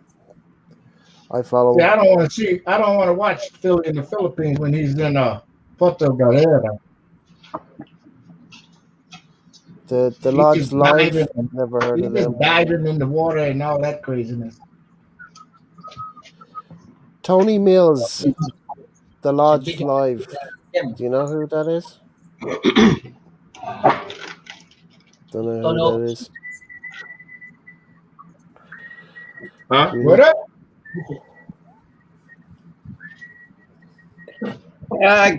I follow See, him. I don't want to see. I don't want to watch Philly in the Philippines when he's in Puerto Galera. The He Lodge just diving. Live. Never heard He's of just them. diving in the water and all that craziness. Tony Mills, The Lodge Live. Do you know who that is? Don't know who that is. Huh? Really? What up?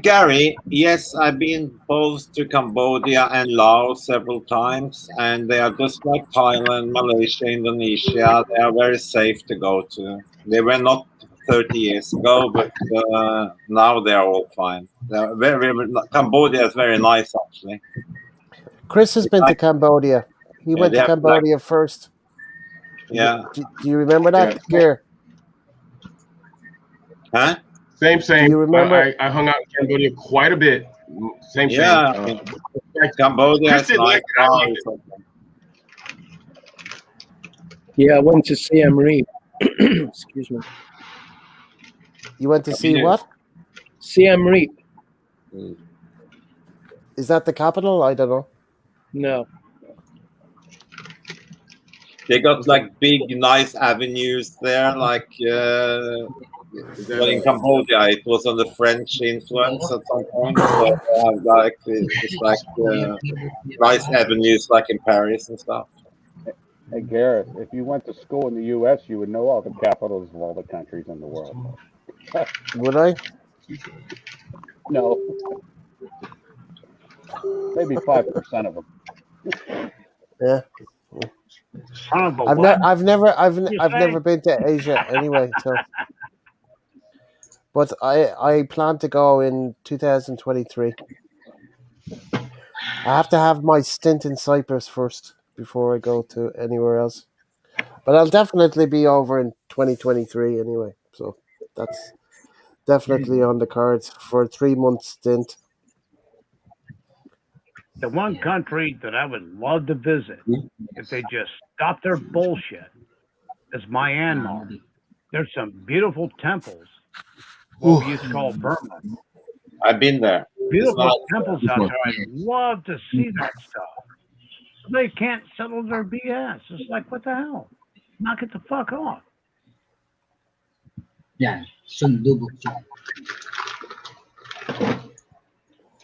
Gary, yes, I've been both to Cambodia and Laos several times, and they are just like Thailand, Malaysia, Indonesia. They are very safe to go to. They were not 30 years ago, but now they are all fine. They're Cambodia is very nice, actually. Chris has been to Cambodia. He went they to have Cambodia first. Yeah. Do you remember that, Yeah. Gear? Huh? Same. Do you remember? I hung out in Cambodia quite a bit. Same. Yeah. Cambodia Chris is didn't nice. like it. I liked it. Yeah, I went to Siem Reap. Excuse me. You went to see what? Siem Reap. Is that the capital? I don't know. No. They got like big, nice avenues there. Like well, in Cambodia, it was under French influence at some point. So they have like it's like nice avenues, like in Paris and stuff. Hey, Gareth, if you went to school in the U.S., you would know all the capitals of all the countries in the world. Would I? No. Maybe 5% of them. Yeah. I've never been to Asia anyway, so. But I plan to go in 2023. I have to have my stint in Cyprus first before I go to anywhere else. But I'll definitely be over in 2023 anyway. So that's definitely on the cards for a 3-month stint. The one country that I would love to visit, if they just stop their bullshit, is Myanmar. There's some beautiful temples, what we used to call Burma. I've been there. Beautiful temples out there. I'd love to see that stuff. They can't settle their BS. It's like, what the hell? Knock it the fuck off. Yeah, sundubok siya.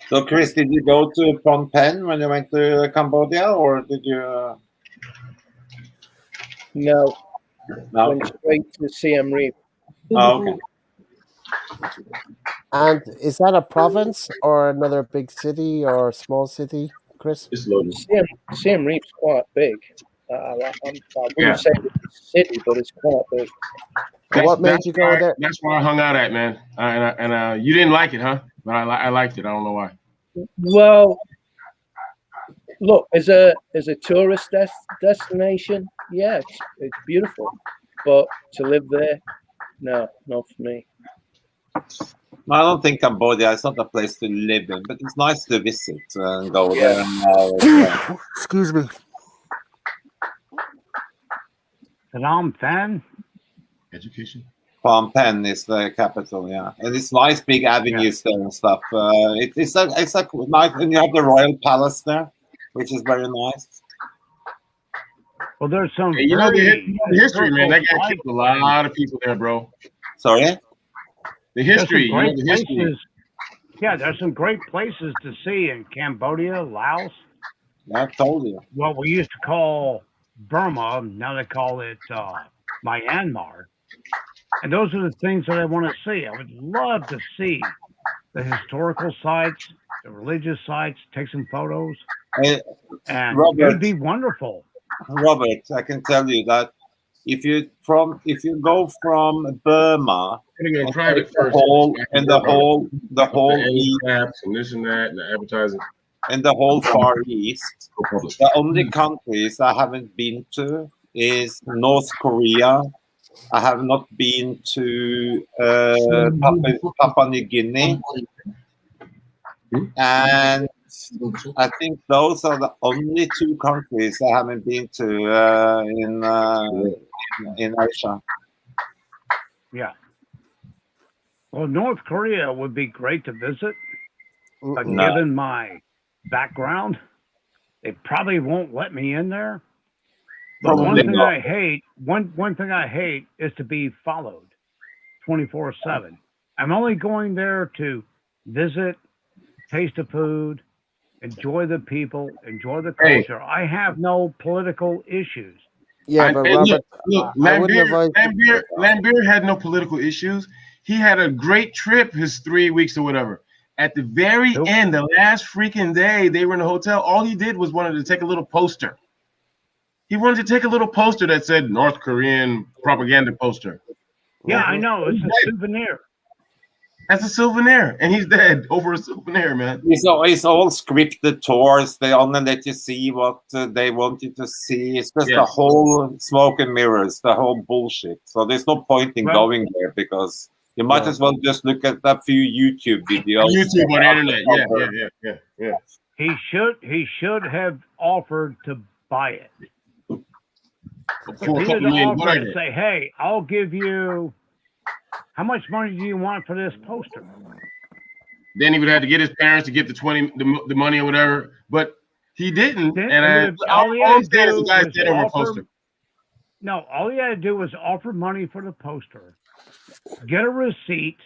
So, Chris, did you go to Phnom Penh when you went to Cambodia, or did you? No. No. Went straight to Siem Reap. Oh, okay. And is that a province or another big city or small city, Chris? Siem Reap's quite big. I wouldn't say it's a city, but it's quite big. What made you go there? That's where I hung out at, man. And you didn't like it, huh? But I liked it. I don't know why. Well, look, as a tourist destination, yeah, it's beautiful. But to live there, no, not for me. I don't think Cambodia is not a place to live in, but it's nice to visit and go there. Excuse me. Phnom Penh? Education. Phnom Penh is the capital, yeah, and it's nice big avenues there and stuff. It's like nice, and you have the royal palace there, which is very nice. Well, there's some. Hey, you know the history, man. That guy killed a lot of people there, bro. Sorry. The history, you know, the history. Places. Yeah, there's some great places to see in Cambodia, Laos. I told you. What we used to call Burma, now they call it Myanmar. And those are the things that I want to see. I would love to see the historical sites, the religious sites, take some photos. And Robert, it would be wonderful. Robert, I can tell you that if you go from Burma and private the whole apps and this and that and the advertising. in the whole Far East. Go public. The only countries I haven't been to is North Korea. I have not been to Papua New Guinea, and I think those are the only two countries I haven't been to in Asia. Yeah. Well, North Korea would be great to visit, but Mm-mm. given my background, they probably won't let me in there. But one Probably thing not. I hate, one thing I hate is to be followed 24/7. I'm only going there to visit, taste the food, enjoy the people, enjoy the Hey. culture. I have no political issues. Yeah, but And Robert, look, I wouldn't advise. Lambert had no political issues. He had a great trip, his 3 weeks or whatever. At the very Nope. end, the last freaking day they were in the hotel, all he did was wanted to take a little poster. He wanted to take a little poster that said North Korean propaganda poster. Yeah, I know. It's a souvenir. That's a souvenir, and he's dead over a souvenir, man. It's all scripted tours. They only let you see what they want you to see. It's just the whole smoke and mirrors, the whole bullshit. So there's no point in going there because you might as well just look at a few YouTube videos. YouTube on the internet, yeah. He should have offered to buy it. For a He couple should million, have what offered are to they? say, "Hey, I'll give you. How much money do you want for this poster?" Then he would have to get his parents to get the money or whatever, but he didn't. All he had to do the guy's was dead over a offer. poster. No, all he had to do was offer money for the poster, get a receipt.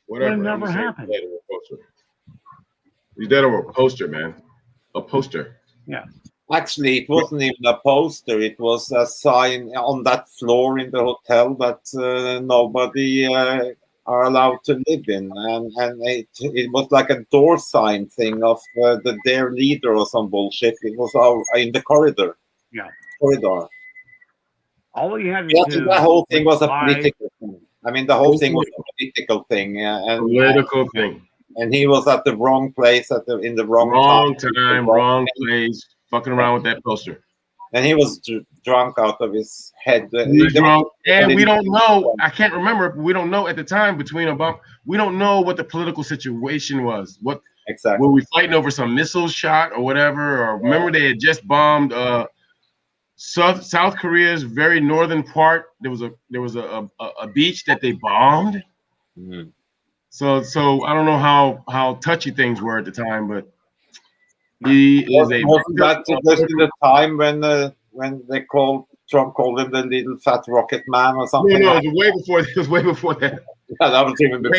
Whatever. But it never happened. He's dead over a poster, man. A poster. Yeah. Actually, it wasn't even a poster. It was a sign on that floor in the hotel that nobody are allowed to live in, and it was like a door sign thing of their leader or some bullshit. It was in the corridor. Yeah. Corridor. All he had to do. The whole thing was a political thing. I mean, the whole thing was a political thing. Political thing. And he was at the wrong place in the wrong time, wrong place, fucking around with that poster. And he was drunk out of his head. He was drunk, and we don't know. I can't remember. But we don't know at the time between Obama. We don't know what the political situation was. What exactly? Were we fighting over some missile shot or whatever? Or remember they had just bombed South Korea's very northern part. There was a beach that they bombed. Mm-hmm. So I don't know how touchy things were at the time, but he is a. Wasn't that just in the time when Trump called him the little fat rocket man or something? No, it was way before. It was way before that. Yeah, that was even before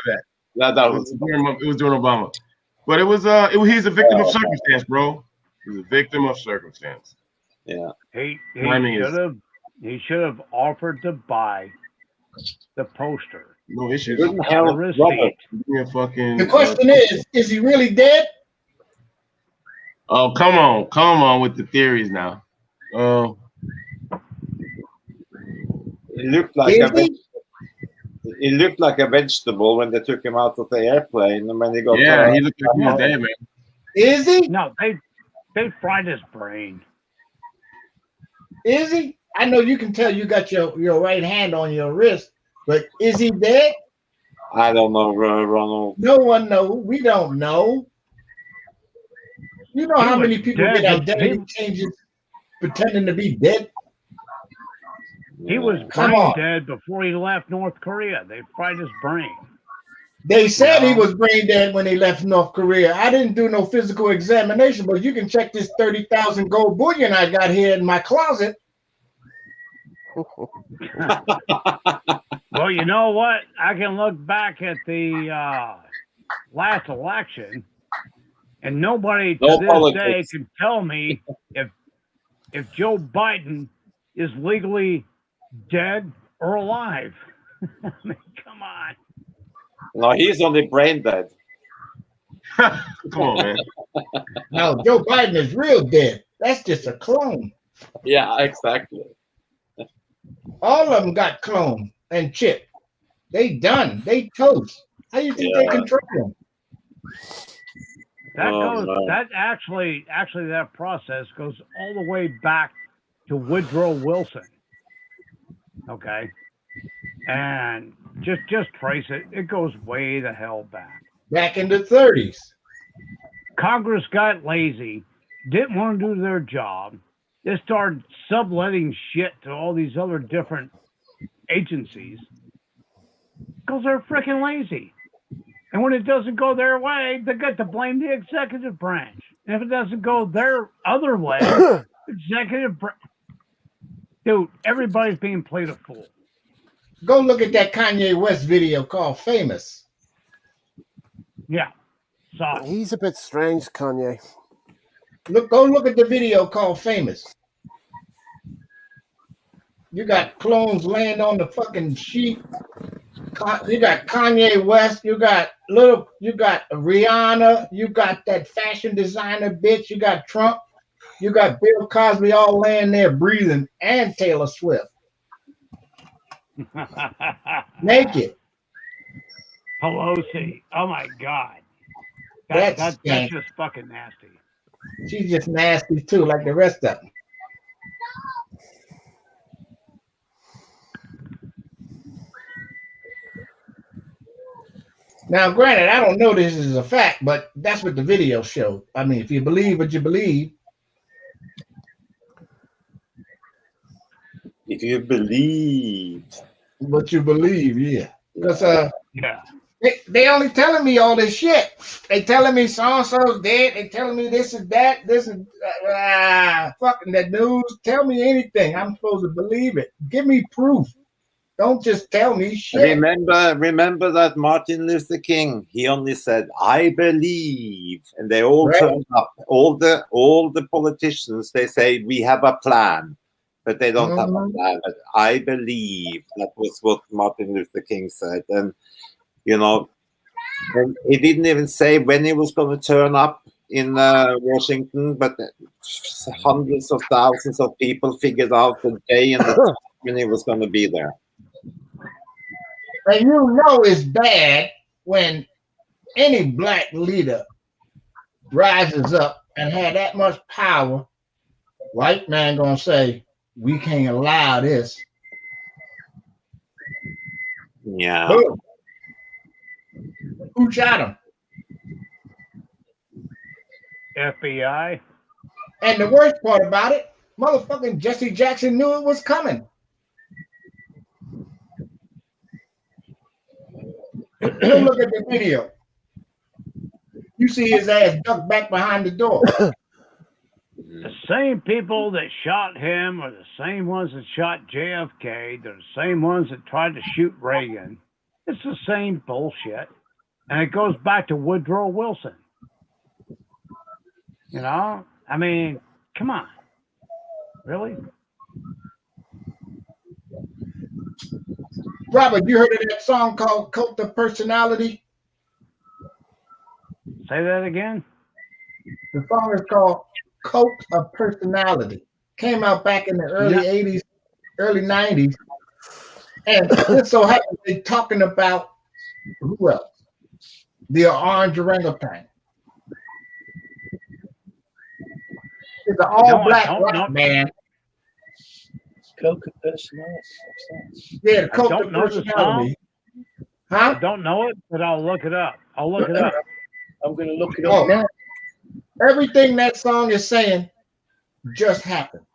that. Yeah, that was. It was during Obama, but he's a victim of circumstance, bro. He's a victim of circumstance. Yeah. He should have offered to buy the poster. No issues. The question is he really dead? Oh, come on with the theories now. Oh, it looked like a vegetable when they took him out of the airplane, and when he got he looked like he was dead, man. Is he? No, they fried his brain. Is he? I know you can tell you got your right hand on your wrist, but is he dead? I don't know, Ronald. No one knows. We don't know. You know how many people get identity changes pretending to be dead? He was brain dead before he left North Korea. They fried his brain. They said he was brain dead when he left North Korea. I didn't do no physical examination, but you can check this 30,000 gold bullion I got here in my closet. Well, you know what? I can look back at the last election, and nobody to this day can tell me if Joe Biden is legally dead or alive. I mean, come on. No, he's only brain dead. Come on, man. No, Joe Biden is real dead. That's just a clone. Yeah, exactly. All of them got cloned and chipped. They done. They toast. How you think they control them? That actually that process goes all the way back to Woodrow Wilson. Okay, and just trace it. It goes way the hell back. Back in the 30s. Congress got lazy, didn't want to do their job. They started subletting shit to all these other different agencies because they're freaking lazy. And when it doesn't go their way, they got to blame the executive branch. And if it doesn't go their other way, executive branch. Dude, everybody's being played a fool. Go look at that Kanye West video called Famous. Yeah. Saw it. He's a bit strange, Kanye. Go look at the video called Famous. You got clones laying on the fucking sheet. You got Kanye West. You got Rihanna. You got that fashion designer bitch. You got Trump. You got Bill Cosby all laying there breathing, and Taylor Swift naked. Pelosi. Oh my God. That's just fucking nasty. She's just nasty too, like the rest of them. Now, granted, I don't know this is a fact, but that's what the video showed. I mean, if you believe what you believe. If you believe what you believe, yeah. Because yeah. They only telling me all this shit. They telling me so-and-so's dead. They telling me this is that. This is fucking that news. Tell me anything. I'm supposed to believe it. Give me proof. Don't just tell me shit. Remember that Martin Luther King, he only said, I believe. And they all turned up. All the politicians, they say, we have a plan. But they don't have a plan. But I believe. That was what Martin Luther King said. And, you know, and he didn't even say when he was going to turn up in Washington, but hundreds of thousands of people figured out the day and the time when he was going to be there. And you know it's bad when any black leader rises up and had that much power. White man gonna say, we can't allow this. Yeah. Boom. Who shot him? FBI. And the worst part about it, motherfucking Jesse Jackson knew it was coming. Go look at the video. You see his ass ducked back behind the door. The same people that shot him are the same ones that shot JFK. They're the same ones that tried to shoot Reagan. It's the same bullshit. And it goes back to Woodrow Wilson. You know? I mean, come on. Really? Robert, you heard of that song called Cult of Personality? Say that again? The song is called Cult of Personality. Came out back in the early 80s, early 90s. And this so happens they're talking about who else? The orange orangutan. It's an all-black rock band. Cult of Personality. Yeah, the Cult of Personality. Huh? I don't know it, but I'll look it up. I'm going to look it up now. Everything that song is saying just happened.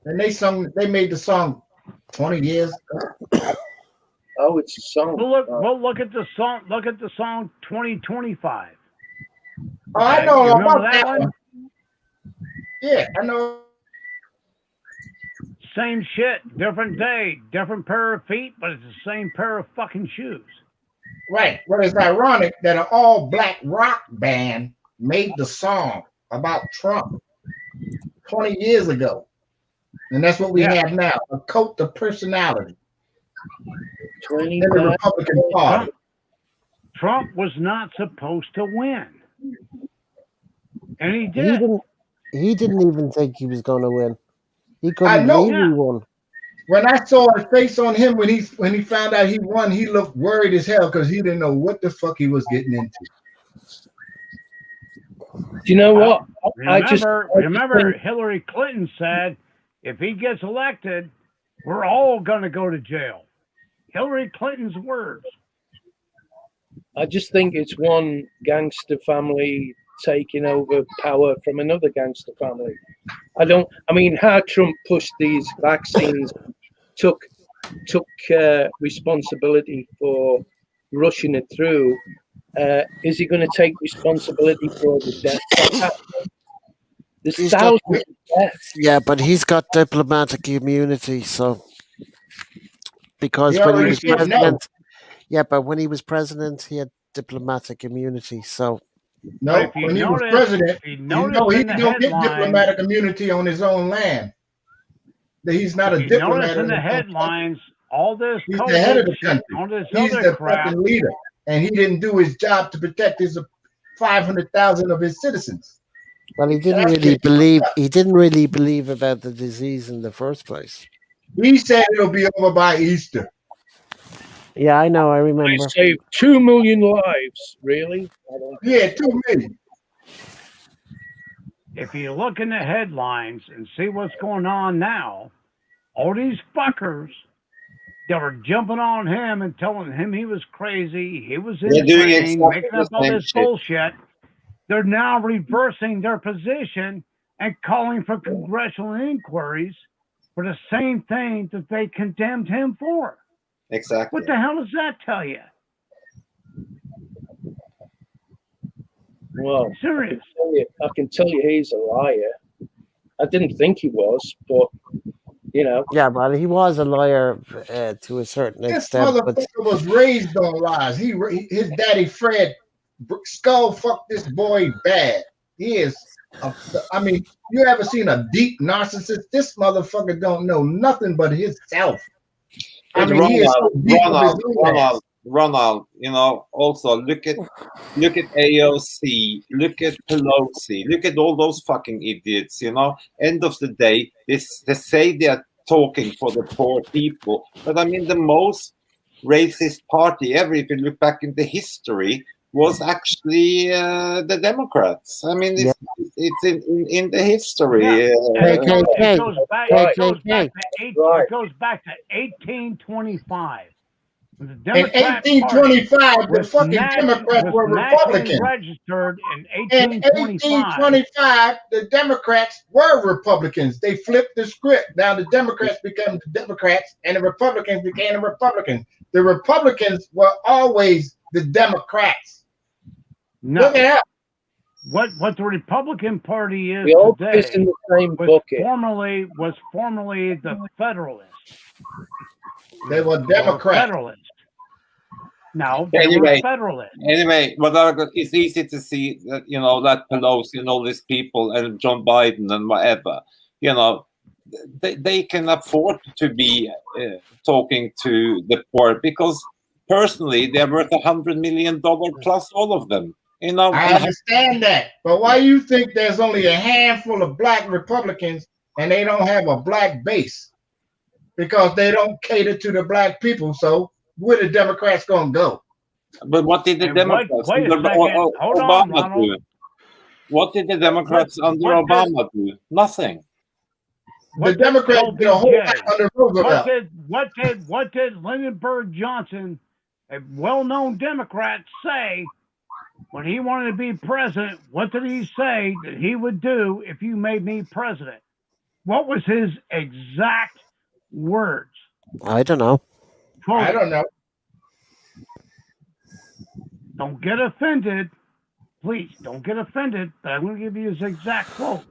And they made the song 20 years ago. Oh, it's a song. Well, look at the song. Look at the song 2025. Oh, okay. I know about that one. Yeah, I know. Same shit, different day, different pair of feet, but it's the same pair of fucking shoes. Right. But it's ironic that an all-black rock band made the song about Trump 20 years ago. And that's what we have now, a cult of personality. In the Republican Party. Trump was not supposed to win. And he did. He didn't even think he was going to win. He couldn't believe he won. When I saw his face on him when he found out he won, he looked worried as hell because he didn't know what the fuck he was getting into. Do you know what? Remember, Hillary Clinton said, if he gets elected, we're all going to go to jail. Hillary Clinton's words. I just think it's one gangster family taking over power from another gangster family. I mean, how Trump pushed these vaccines, took responsibility for rushing it through. Is he going to take responsibility for the deaths that happened? There's He's got, thousands of deaths. yeah, but he's got diplomatic immunity, so because He when he already was said no. president, yeah, but when he was president, he had diplomatic immunity. So No, when he was president, he don't get diplomatic immunity on his own land. He's not a diplomat. Notice in the headlines, all this he's COVID the head of the shit, country. all this He's other the crap. fucking leader, and he didn't do his job to protect his 500,000 of his citizens. well, he didn't really believe. He didn't really believe about the disease in the first place. He said it'll be over by Easter. Yeah, I know. I They remember. saved 2 million lives. Really? Yeah, 2 million. If you look in the headlines and see what's going on now, all these fuckers that were jumping on him and telling him he was crazy, he was insane, making up all this bullshit, they're now reversing their position and calling for congressional inquiries for the same thing that they condemned him for. Exactly. What the hell does that tell you? Well, serious. I can tell you he's a liar. I didn't think he was, but you know. Yeah, but he was a liar to a certain This extent. motherfucker was raised on lies. His daddy Fred skull fucked this boy bad. He is. I mean, you ever seen a deep narcissist? This motherfucker don't know nothing but himself. I mean, he is so deep Ronald, you know, also look at AOC, look at Pelosi, look at all those fucking idiots, you know. End of the day, they say they are talking for the poor people, but I mean the most racist party ever, if you look back into history, was actually the Democrats. I mean, it's in the history. Yeah. It goes back to 1825. In 1825, the fucking Democrats were Republicans. Registered in 1825, the Democrats were Republicans. They flipped the script. Now the Democrats became the Democrats, and the Republicans became the Republicans. The Republicans were always the Democrats. No. Look at that. What the Republican Party is today in the same was formerly the Federalists. They were Democrats. Federalists. No, they were Federalists. Anyway, but it's easy to see that, you know, that Pelosi and all these people and John Biden and whatever, you know, they can afford to be talking to the poor because personally they're worth $100 million plus, all of them. You know, I understand that, but why you think there's only a handful of black Republicans and they don't have a black base? Because they don't cater to the black people. So where the Democrats gonna go? But what did the Democrats Obama do? What did the Democrats under Obama do? Nothing. The Democrats did a whole lot under Roosevelt. What did Lyndon Burr Johnson, a well-known Democrat, say when he wanted to be president? What did he say that he would do if you made me president? What was his exact words? I don't know. I don't know. Don't get offended. Please don't get offended, but I'm going to give you his exact quote.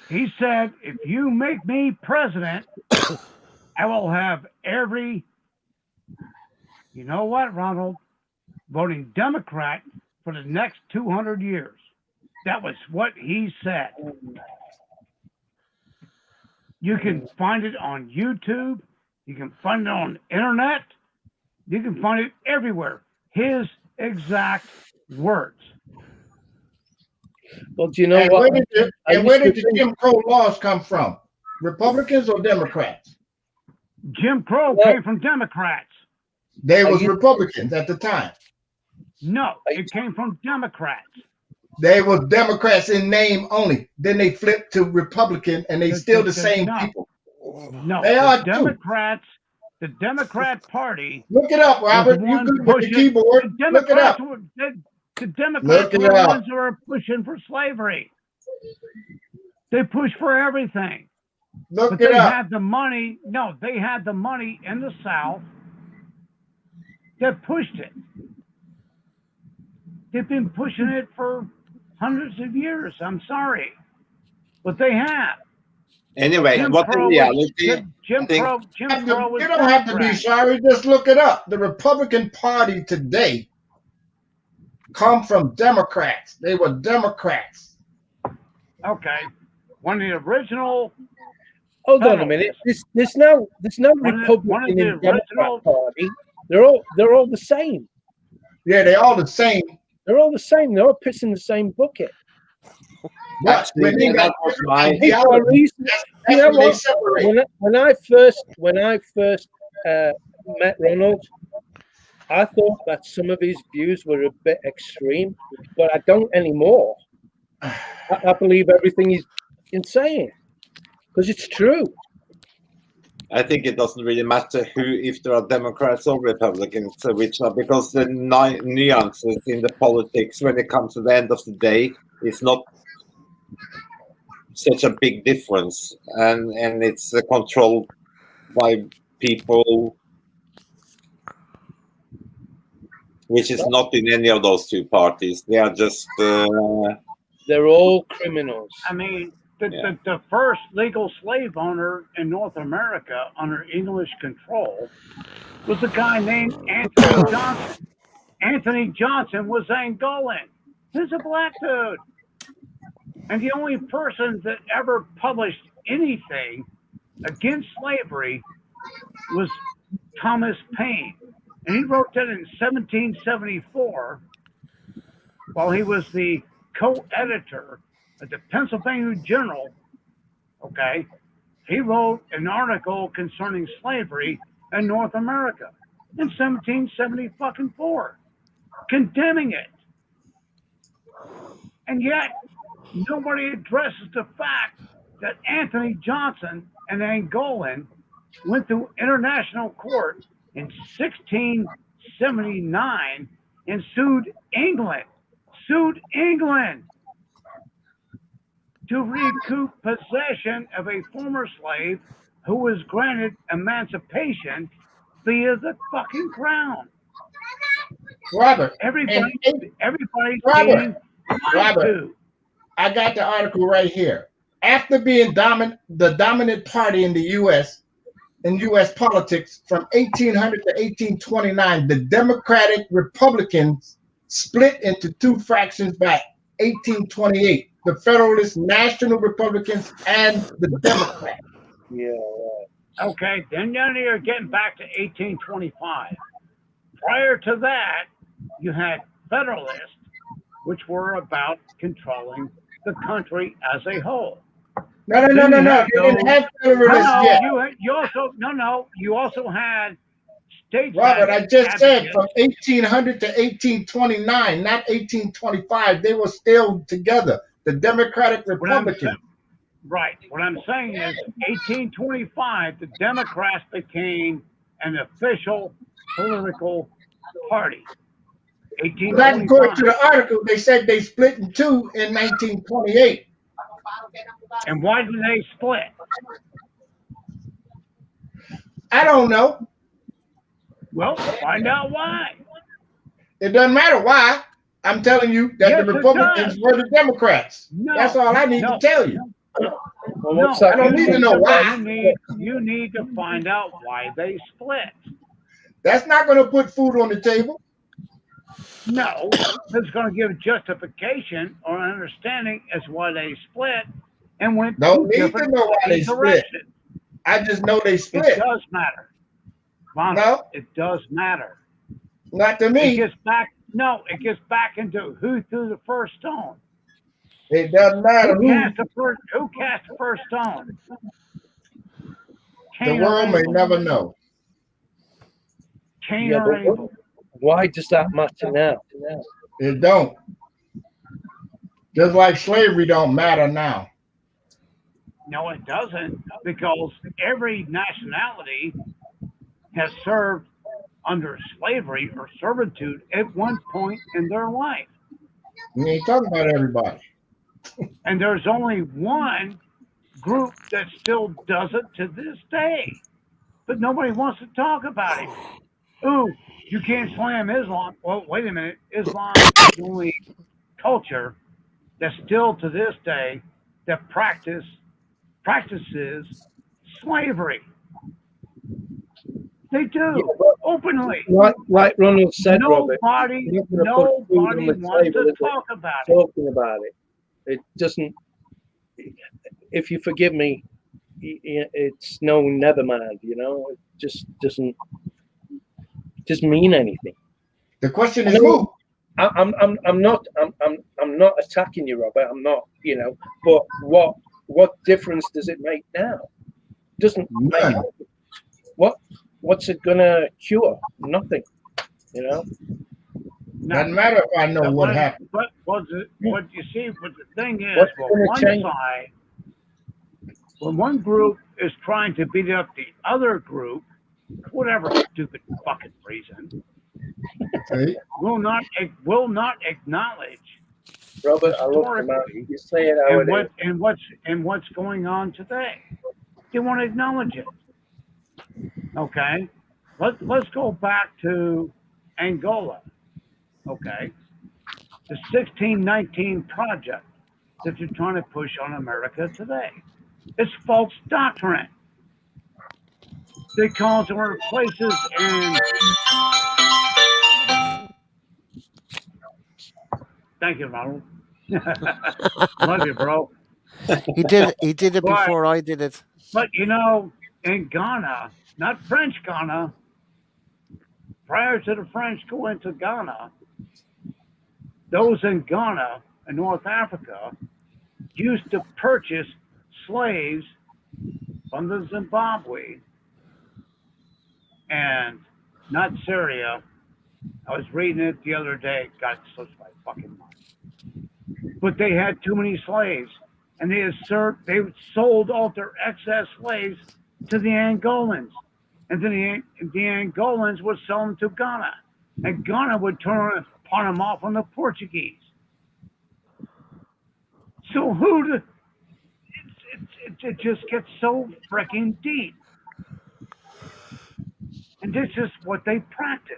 He said, if you make me president, I will have every, you know what, Ronald, voting Democrat for the next 200 years. That was what he said. You can find it on YouTube. You can find it on the internet. You can find it everywhere. His exact words. Well, do you know what? Where did the Jim Crow laws come from? Republicans or Democrats? Jim Crow came from Democrats. They was Republicans at the time. No, it came from Democrats. They were Democrats in name only. Then they flipped to Republican, and they still the same people. No, They the are too. Democrats, the Democrat Party Look it up, was Robert. the You one good with the pushing. keyboard? The Look it up. Democrats were the Look Democrats it were the up. ones that were pushing for slavery. They pushed for everything. Look But it they up. had the money. No, they had the money in the South that pushed it. They've been pushing it for hundreds of years. I'm sorry, but they have. Anyway, Jim what the Crow was reality? I Jim think Crow. Jim Crow was You don't have to be Democrat. sorry. Just look it up. The Republican Party today come from Democrats. They were Democrats. Okay, when the original. Hold on a minute. There's no Republican the and Democrat original- Party. They're all the same. Yeah, they're all the same. They're all the same. They're all pissing the same bucket. But Actually, when they that got was my. It's a reason. that's You know when they what? separate. When I first met Ronald, I thought that some of his views were a bit extreme, but I don't anymore. I believe everything he's saying because it's true. I think it doesn't really matter if there are Democrats or Republicans, which are, because the nuances in the politics when it comes to the end of the day is not such a big difference, and it's controlled by people, which is not in any of those two parties. They are just. They're all criminals. I mean, the first legal slave owner in North America under English control was a guy named Anthony Johnson. Anthony Johnson was Angolan. He's a black dude. And the only person that ever published anything against slavery was Thomas Paine. And he wrote that in 1774 while he was the co-editor of the Pennsylvania Journal. Okay, he wrote an article concerning slavery in North America in 1774, condemning it. And yet, nobody addresses the fact that Anthony Johnson, an Angolan, went to international court in 1679 and sued England to recoup possession of a former slave who was granted emancipation via the fucking crown. Robert, Everybody's Robert, being lied to. I got the article right here. After being the dominant party in the U.S., in U.S. politics from 1800 to 1829, the Democratic Republicans split into two fractions by 1828. The Federalist National Republicans and the Democrats. Yeah. Okay, then you're getting back to 1825. Prior to that, you had Federalists, which were about controlling the country as a whole. No. You didn't have Federalists yet. You also had states. Robert, I just said from 1800 to 1829, not 1825. They were still together. The Democratic Republicans. Right. What I'm saying is 1825, the Democrats became an official political party. That's according to the article. They said they split in two in 1928. And why did they split? I don't know. Well, find out why. It doesn't matter why. I'm telling you that the Republicans were the Democrats. No, that's all I need to tell you. Well, I don't need to know why. You need to find out why they split. That's not going to put food on the table. No, it's going to give justification or an understanding as why they split and went Don't two need to different know why they split. directions. I just know they split. It does matter. Ronald, No. It does matter. Not to me. It gets back into who threw the first stone. It doesn't matter Who cast the first stone? The world may never know. Cain or Abel? Why does that matter now? It don't. Just like slavery don't matter now. No, it doesn't, because every nationality has served under slavery or servitude at one point in their life. We ain't talking about everybody. And there's only one group that still does it to this day. But nobody wants to talk about it. Ooh, you can't slam Islam. Well, wait a minute. Islam is the only culture that still to this day that practices slavery. They Yeah, do but openly. like Ronald said, Robert, Nobody, you're not going to put food on nobody the wants table to is it, talk about it. talking about it. It doesn't. If you forgive me, it's no, never mind. You know, it just doesn't mean anything. The question I is know who? I'm not attacking you, Robert. I'm not, you know. But what difference does it make now? Doesn't make None. any difference. What's it gonna cure? Nothing. You know. Doesn't matter if I know what happened. But what you see, but the thing is, What's well, gonna one change? side, when one group is trying to beat up the other group, whatever stupid fucking reason, See? will not acknowledge Robert, I love you, man. historically You say it how it is. and what's going on today. They won't acknowledge it. Okay, let's go back to Angola. Okay, the 1619 project that they're trying to push on America today. It's false doctrine because there were places in. Thank you, Ronald. Love you, bro. He did it But before I did it. you know, in Ghana, not French Ghana, prior to the French going to Ghana, those in Ghana and North Africa used to purchase slaves from the Zimbabwe and not Syria. I was reading it the other day. God, so my fucking mind. But they had too many slaves, and they sold all their excess slaves to the Angolans, and then the Angolans would sell them to Ghana, and Ghana would pawn them off on the Portuguese. So it just gets so freaking deep, and this is what they practice.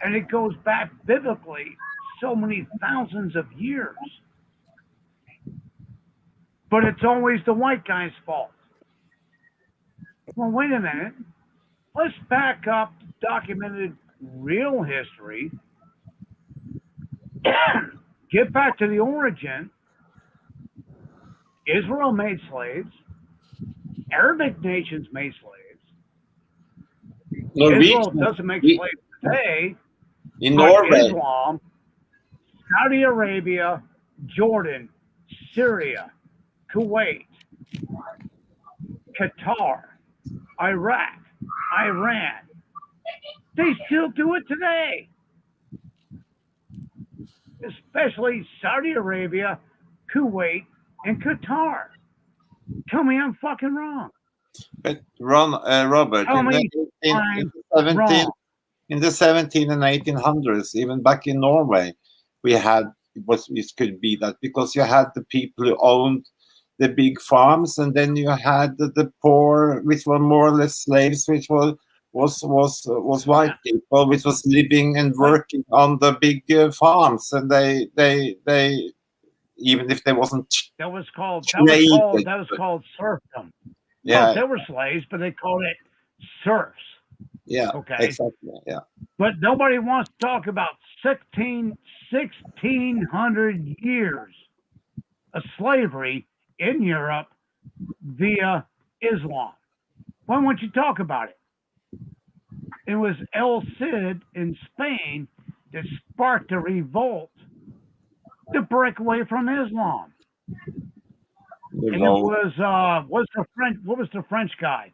And it goes back biblically so many thousands of years. But it's always the white guy's fault. Well, wait a minute. Let's back up to documented real history. Get back to the origin. Israel made slaves. Arabic nations made slaves. Israel doesn't make slaves today. In But Norway. Islam, Saudi Arabia, Jordan, Syria, Kuwait, Qatar, Iraq, Iran, they still do it today. Especially Saudi Arabia, Kuwait, and Qatar. Tell me I'm fucking wrong. But Robert, Tell in me the, I'm in, 17, wrong. in the 17 and 1800s, even back in Norway, we had it could be that because you had the people who owned the big farms, and then you had the poor, which were more or less slaves, which was white people, which was living and working on the big farms, and they even if they wasn't That was called traded, serfdom. yeah, Well, they were slaves, but they called it serfs. yeah, Okay. exactly, yeah. But nobody wants to talk about 1600 years of slavery in Europe via Islam. Why won't you talk about it? It was El Cid in Spain that sparked a revolt to break away from Islam. And it was what was the French guy?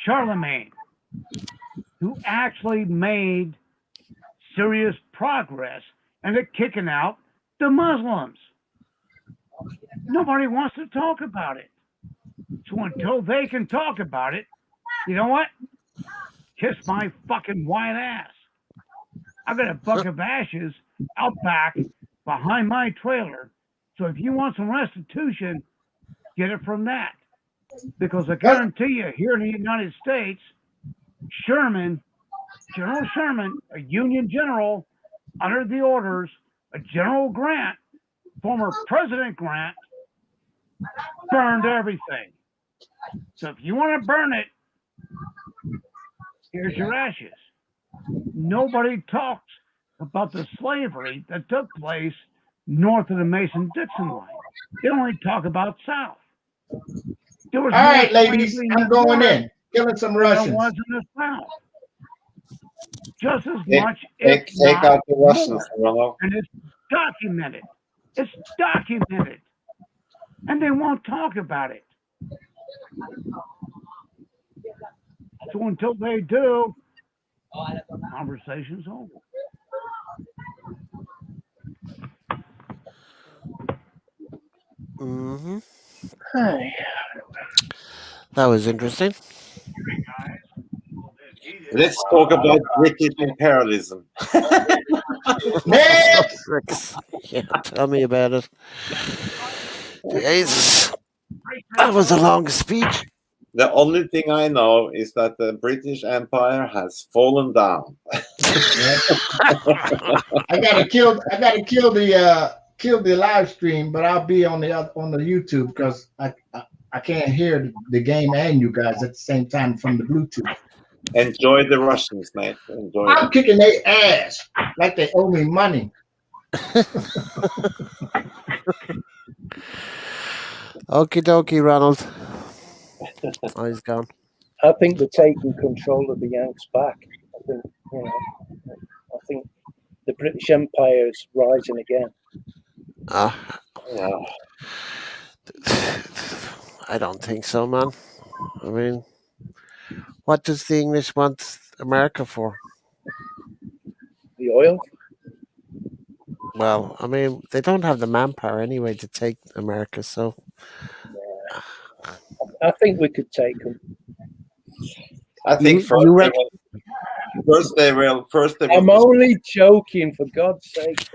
Charlemagne. who actually made serious progress into kicking out the Muslims. Nobody wants to talk about it. So until they can talk about it, you know what? Kiss my fucking white ass. I've got a bucket of ashes out back behind my trailer. So if you want some restitution, get it from that. Because I guarantee you, here in the United States, Sherman, General Sherman, a Union general under the orders of General Grant, former President Grant, burned everything. So if you want to burn it, here's your ashes. Nobody talks about the slavery that took place north of the Mason Dixon line. They only talk about south. There was All more right, ladies, slavery in I'm the going north in, killing some than there Russians. was in the south. Just as Take, much, if take not out the Russians, more. Ronald. And it's documented. It's documented. And they won't talk about it. So until they do, conversation's over. Hmm. Hey. That was interesting. Let's talk about British imperialism. Next, Yeah, tell me about it. Jesus, that was a long speech. The only thing I know is that the British Empire has fallen down. I gotta kill the live stream, but I'll be on the YouTube because I can't hear the game and you guys at the same time from the Bluetooth. Enjoy the Russians, mate. Enjoy I'm them. kicking their ass like they owe me money. Okie dokie, Ronald. Oh, he's gone. I think they're taking control of the Yanks back. I think, I think the British Empire is rising again. Yeah. I don't think so, man. I mean, what does the English want America for? The oil. Well, I mean, they don't have the manpower anyway to take America, so. I think we could take them. I think You reckon? first they will I'm only joking, for God's sake.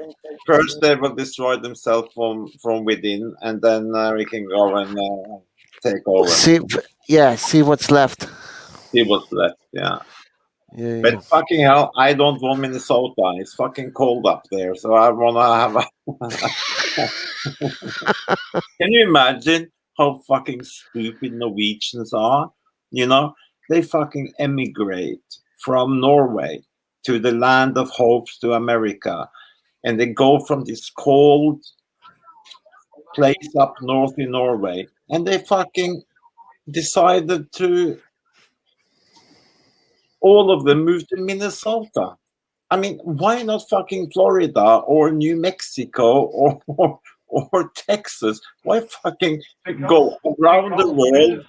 first they will destroy themselves from within, and then we can go and take over. See what's left. See what's left. Yeah. Yeah. But fucking hell, I don't want Minnesota. It's fucking cold up there, so I wanna have a. Can you imagine how fucking stupid Norwegians are? You know, they fucking emigrate from Norway to the land of hopes to America, and they go from this cold place up north in Norway, and they fucking decided to all of them move to Minnesota. I mean, why not fucking Florida or New Mexico or Texas? Why fucking go around the world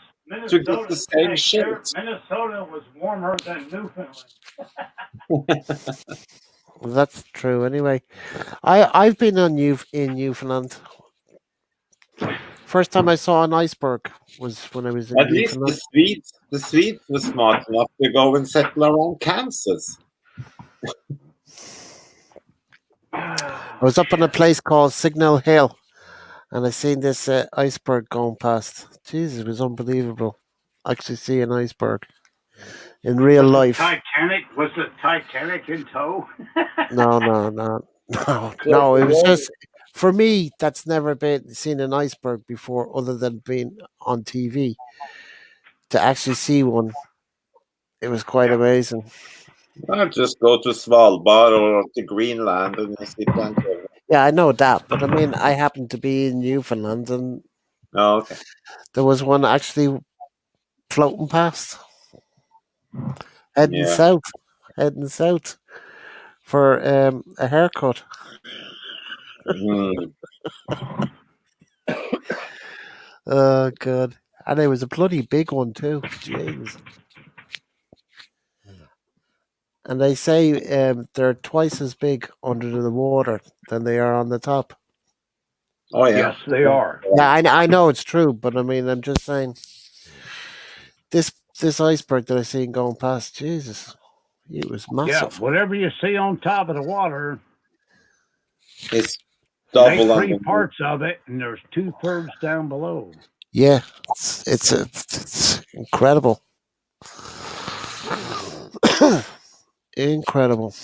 to get the same shit? Minnesota was warmer than Newfoundland. Well, that's true. Anyway, I've been in Newfoundland. First time I saw an iceberg was when I was in At least Newfoundland. the Swedes were smart enough to go and settle around Kansas. I was up on a place called Signal Hill, and I seen this iceberg going past. Jesus, it was unbelievable. Actually, see an iceberg in real life. Was the Titanic in tow? No. It was just for me. That's never been seen an iceberg before, other than being on TV. To actually see one, it was quite amazing. I'll just go to Svalbard or to Greenland and you see plenty of it. Yeah, I know that, but I mean, I happened to be in Newfoundland, and okay. There was one actually floating past, heading south for a haircut. Mm. Oh god! And it was a bloody big one too. Jeez. And they say they're twice as big under the water than they are on the top. Oh yeah. Yes, they are. Yeah, I know it's true, but I mean, I'm just saying this iceberg that I seen going past, Jesus, it was Yeah, massive. whatever you see on top of the water, It's make double three underneath. parts of it, and there's 2/3 down below. Yeah, it's incredible, incredible.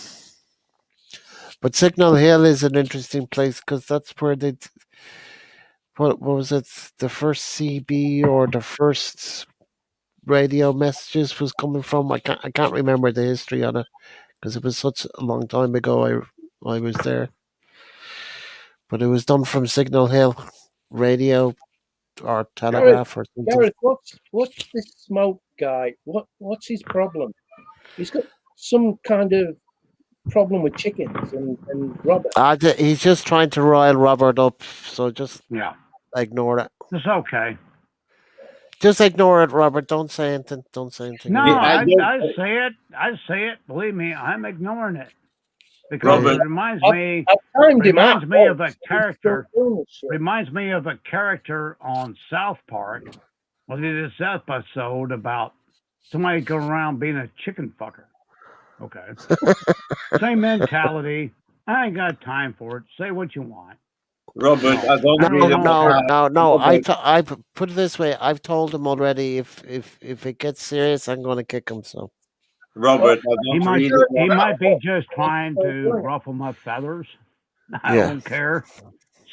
But Signal Hill is an interesting place because that's where they what was it? The first CB or the first radio messages was coming from. I can't remember the history on it because it was such a long time ago. I was there, but it was done from Signal Hill radio or Gareth, telegraph or something. Gareth, what's this smoke guy? What's his problem? He's got some kind of problem with chickens and Robert. He's just trying to rile Robert up, so just Yeah, ignore it. it's okay. Just ignore it, Robert. Don't say anything. Don't say anything No, about it. I don't, I say it. I say it. Believe me, I'm ignoring it because Robert. it reminds I me timed him out. reminds me of a once, and he's still character. doing this shit. Reminds me of a character on South Park. Well, they did this episode about somebody going around being a chicken fucker. Okay, same mentality. I ain't got time for it. Say what you want. Robert, No, I don't I really don't want care. to. No. Robert, I put it this way. I've told him already. If it gets serious, I'm going to kick him. So Robert, I He don't might really he want. might be just trying to ruffle my feathers. I yeah. don't care.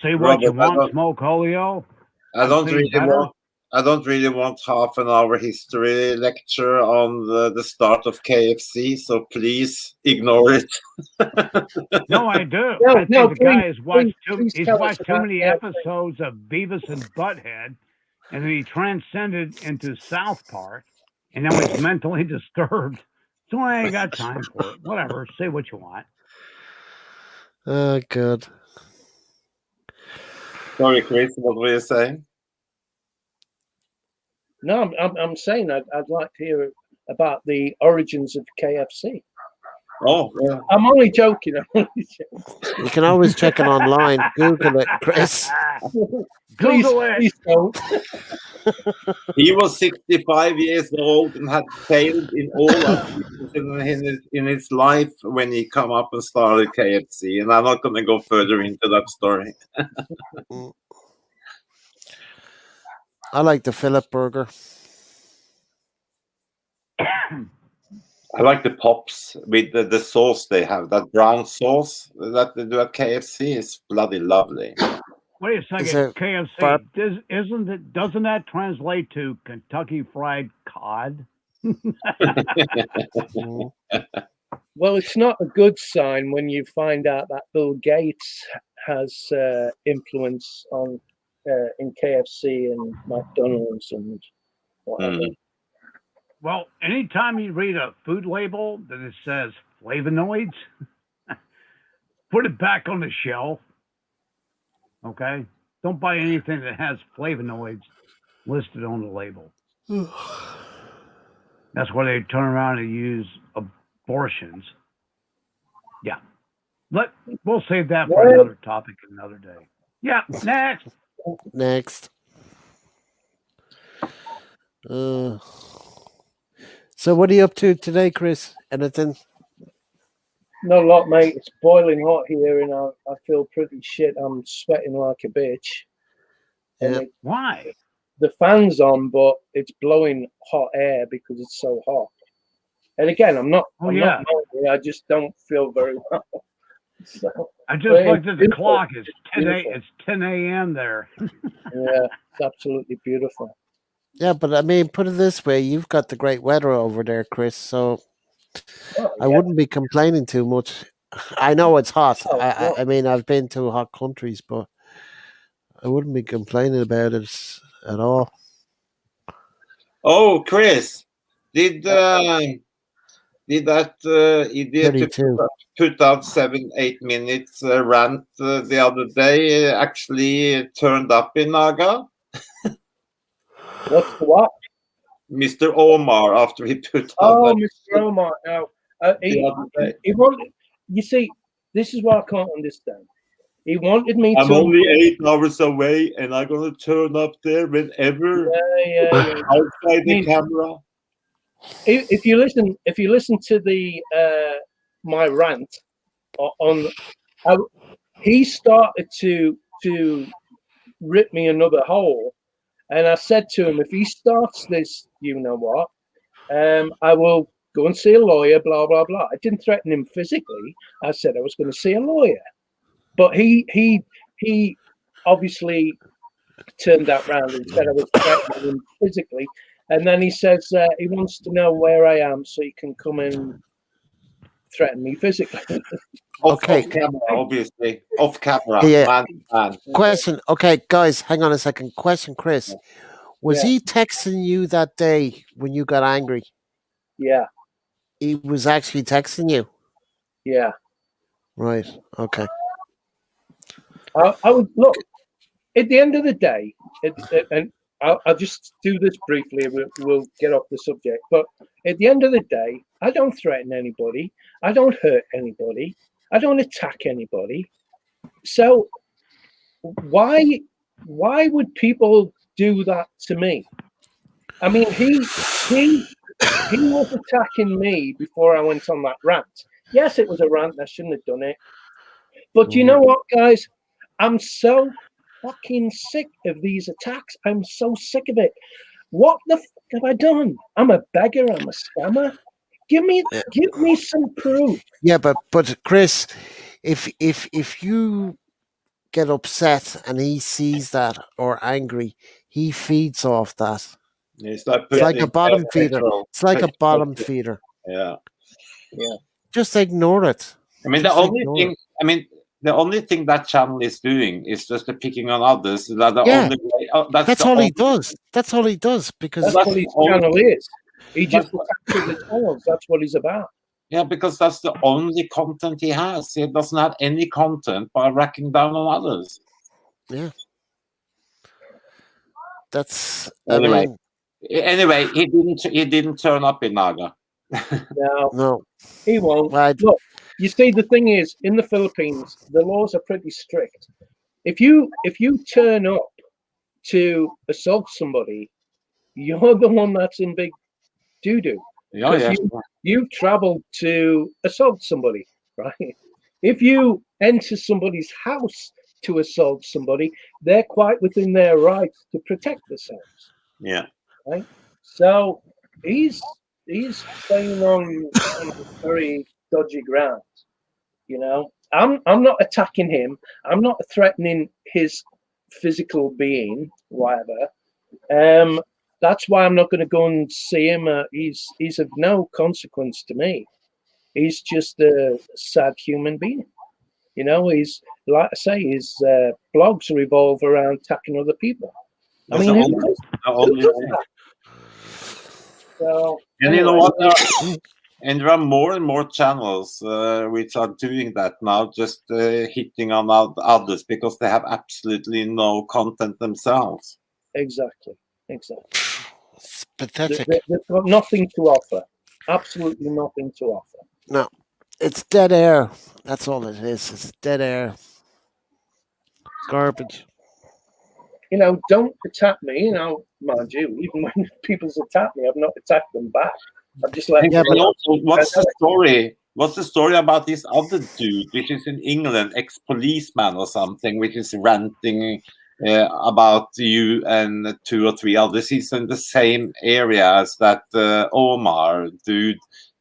Say what you Robert, want, smoke Holio. I I'd don't say really better. want. I don't really want half an hour history lecture on the start of KFC. So please ignore it. No, I do. No, I think no, the guy has watched please he's tell us watched too about many KFC. episodes of Beavis and Butthead, and then he transcended into South Park, and now he's mentally disturbed. So I ain't got time for it. Whatever. Say what you want. Oh, good. Sorry, Chris. What were you saying? No, I'm saying I'd like to hear about the origins of KFC. Oh, yeah. I'm only joking. I'm only joking. You can always check it online. Google it, Chris. Please, Google it. please don't. He was 65 years old and had failed in all activities in his life when he come up and started KFC. And I'm not going to go further into that story. I like the Philip burger. I like the pops with the sauce they have. That brown sauce that they do at KFC is bloody lovely. Wait a Is second. it KFC doesn't that translate to Kentucky Fried Cod? Mm. Well, it's not a good sign when you find out that Bill Gates has influence on in KFC and McDonald's and whatever. Well, anytime you read a food label that it says flavonoids, put it back on the shelf. Okay? Don't buy anything that has flavonoids listed on the label. That's why they turn around and use abortions. Yeah. We'll save that for another topic another day. Yeah, next. Next. So what are you up to today, Chris? Anything? Not a lot, mate. It's boiling hot here, and I feel pretty shit. I'm sweating like a bitch. Yeah. Why? The fan's on, but it's blowing hot air because it's so hot. And again, I'm not moaning, I just don't feel very well. So, I just looked at the clock. It's 10 a.m. there. Yeah, it's absolutely beautiful. Yeah, but I mean, put it this way: you've got the great weather over there, Chris. So I wouldn't be complaining too much. I know it's hot. I mean, I've been to hot countries, but I wouldn't be complaining about it at all. Oh, Chris, did that idiot who put out 7-8 minutes rant the other day actually turned up in Naga? What's the what? Mr. Omar, after he put out Oh, Mr. Omar. No, the other day. He wanted. You see, this is what I can't understand. He wanted me I'm to. only 8 hours away, and I'm gonna turn up there whenever Yeah. outside the camera. If you listen to the my rant on, he started to rip me another hole, and I said to him, if he starts this, you know what, I will go and see a lawyer. Blah blah blah. I didn't threaten him physically. I said I was going to see a lawyer, but he obviously turned that round and said I was threatening him physically. And then he says he wants to know where I am so he can come and threaten me physically. Off camera, obviously. Off camera, Yeah. man. Question. Okay, guys, hang on a second. Question, Chris. Was Yeah. he texting you that day when you got angry? Yeah. He was actually texting you. Yeah. Right. Okay. I would look at the end of the day, and I'll just do this briefly. We'll get off the subject. But at the end of the day, I don't threaten anybody. I don't hurt anybody. I don't attack anybody. So why would people do that to me? I mean, he was attacking me before I went on that rant. Yes, it was a rant. I shouldn't have done it. But you know what, guys? I'm so fucking sick of these attacks. I'm so sick of it. What the fuck have I done? I'm a beggar. I'm a scammer. Give me some proof. Yeah, but Chris, if you get upset and he sees that or angry, he feeds off that. It's like It's like a bottom feeder. petrol. It's like a bottom feeder. Yeah. Yeah. Just ignore it. I mean, Just the only ignore thing. it. I mean, the only thing that channel is doing is just the picking on others. That the Yeah. only way. That's the all only, he does. That's all he does because That's what his channel is. He just attacks other channels. That's what he's about. Yeah, because that's the only content he has. He doesn't have any content by racking down on others. Yeah. That's Anyway. I mean, He didn't turn up in Naga. No, he won't. Look, you see, the thing is, in the Philippines, the laws are pretty strict. If you turn up to assault somebody, you're the one that's in big doo doo because you've traveled to assault somebody, right? If you enter somebody's house to assault somebody, they're quite within their rights to protect themselves. Yeah. Right. So he's playing on very dodgy ground. You know, I'm not attacking him. I'm not threatening his physical being, whatever. That's why I'm not going to go and see him. He's of no consequence to me. He's just a sad human being. You know, he's like I say, his blogs revolve around attacking other people. I mean, who does that? So, and you know what? And there are more and more channels which are doing that now, just hitting on others because they have absolutely no content themselves. Exactly. It's pathetic. They've got nothing to offer. Absolutely nothing to offer. No, it's dead air. That's all it is. It's dead air. Garbage. You know, don't attack me. You know, mind you, even when people attack me, I've not attacked them back. I've just let them know. What's the story? What's the story about this other dude, which is in England, ex-policeman or something, which is ranting about you and 2 or 3 others? He's in the same area as that Omar dude.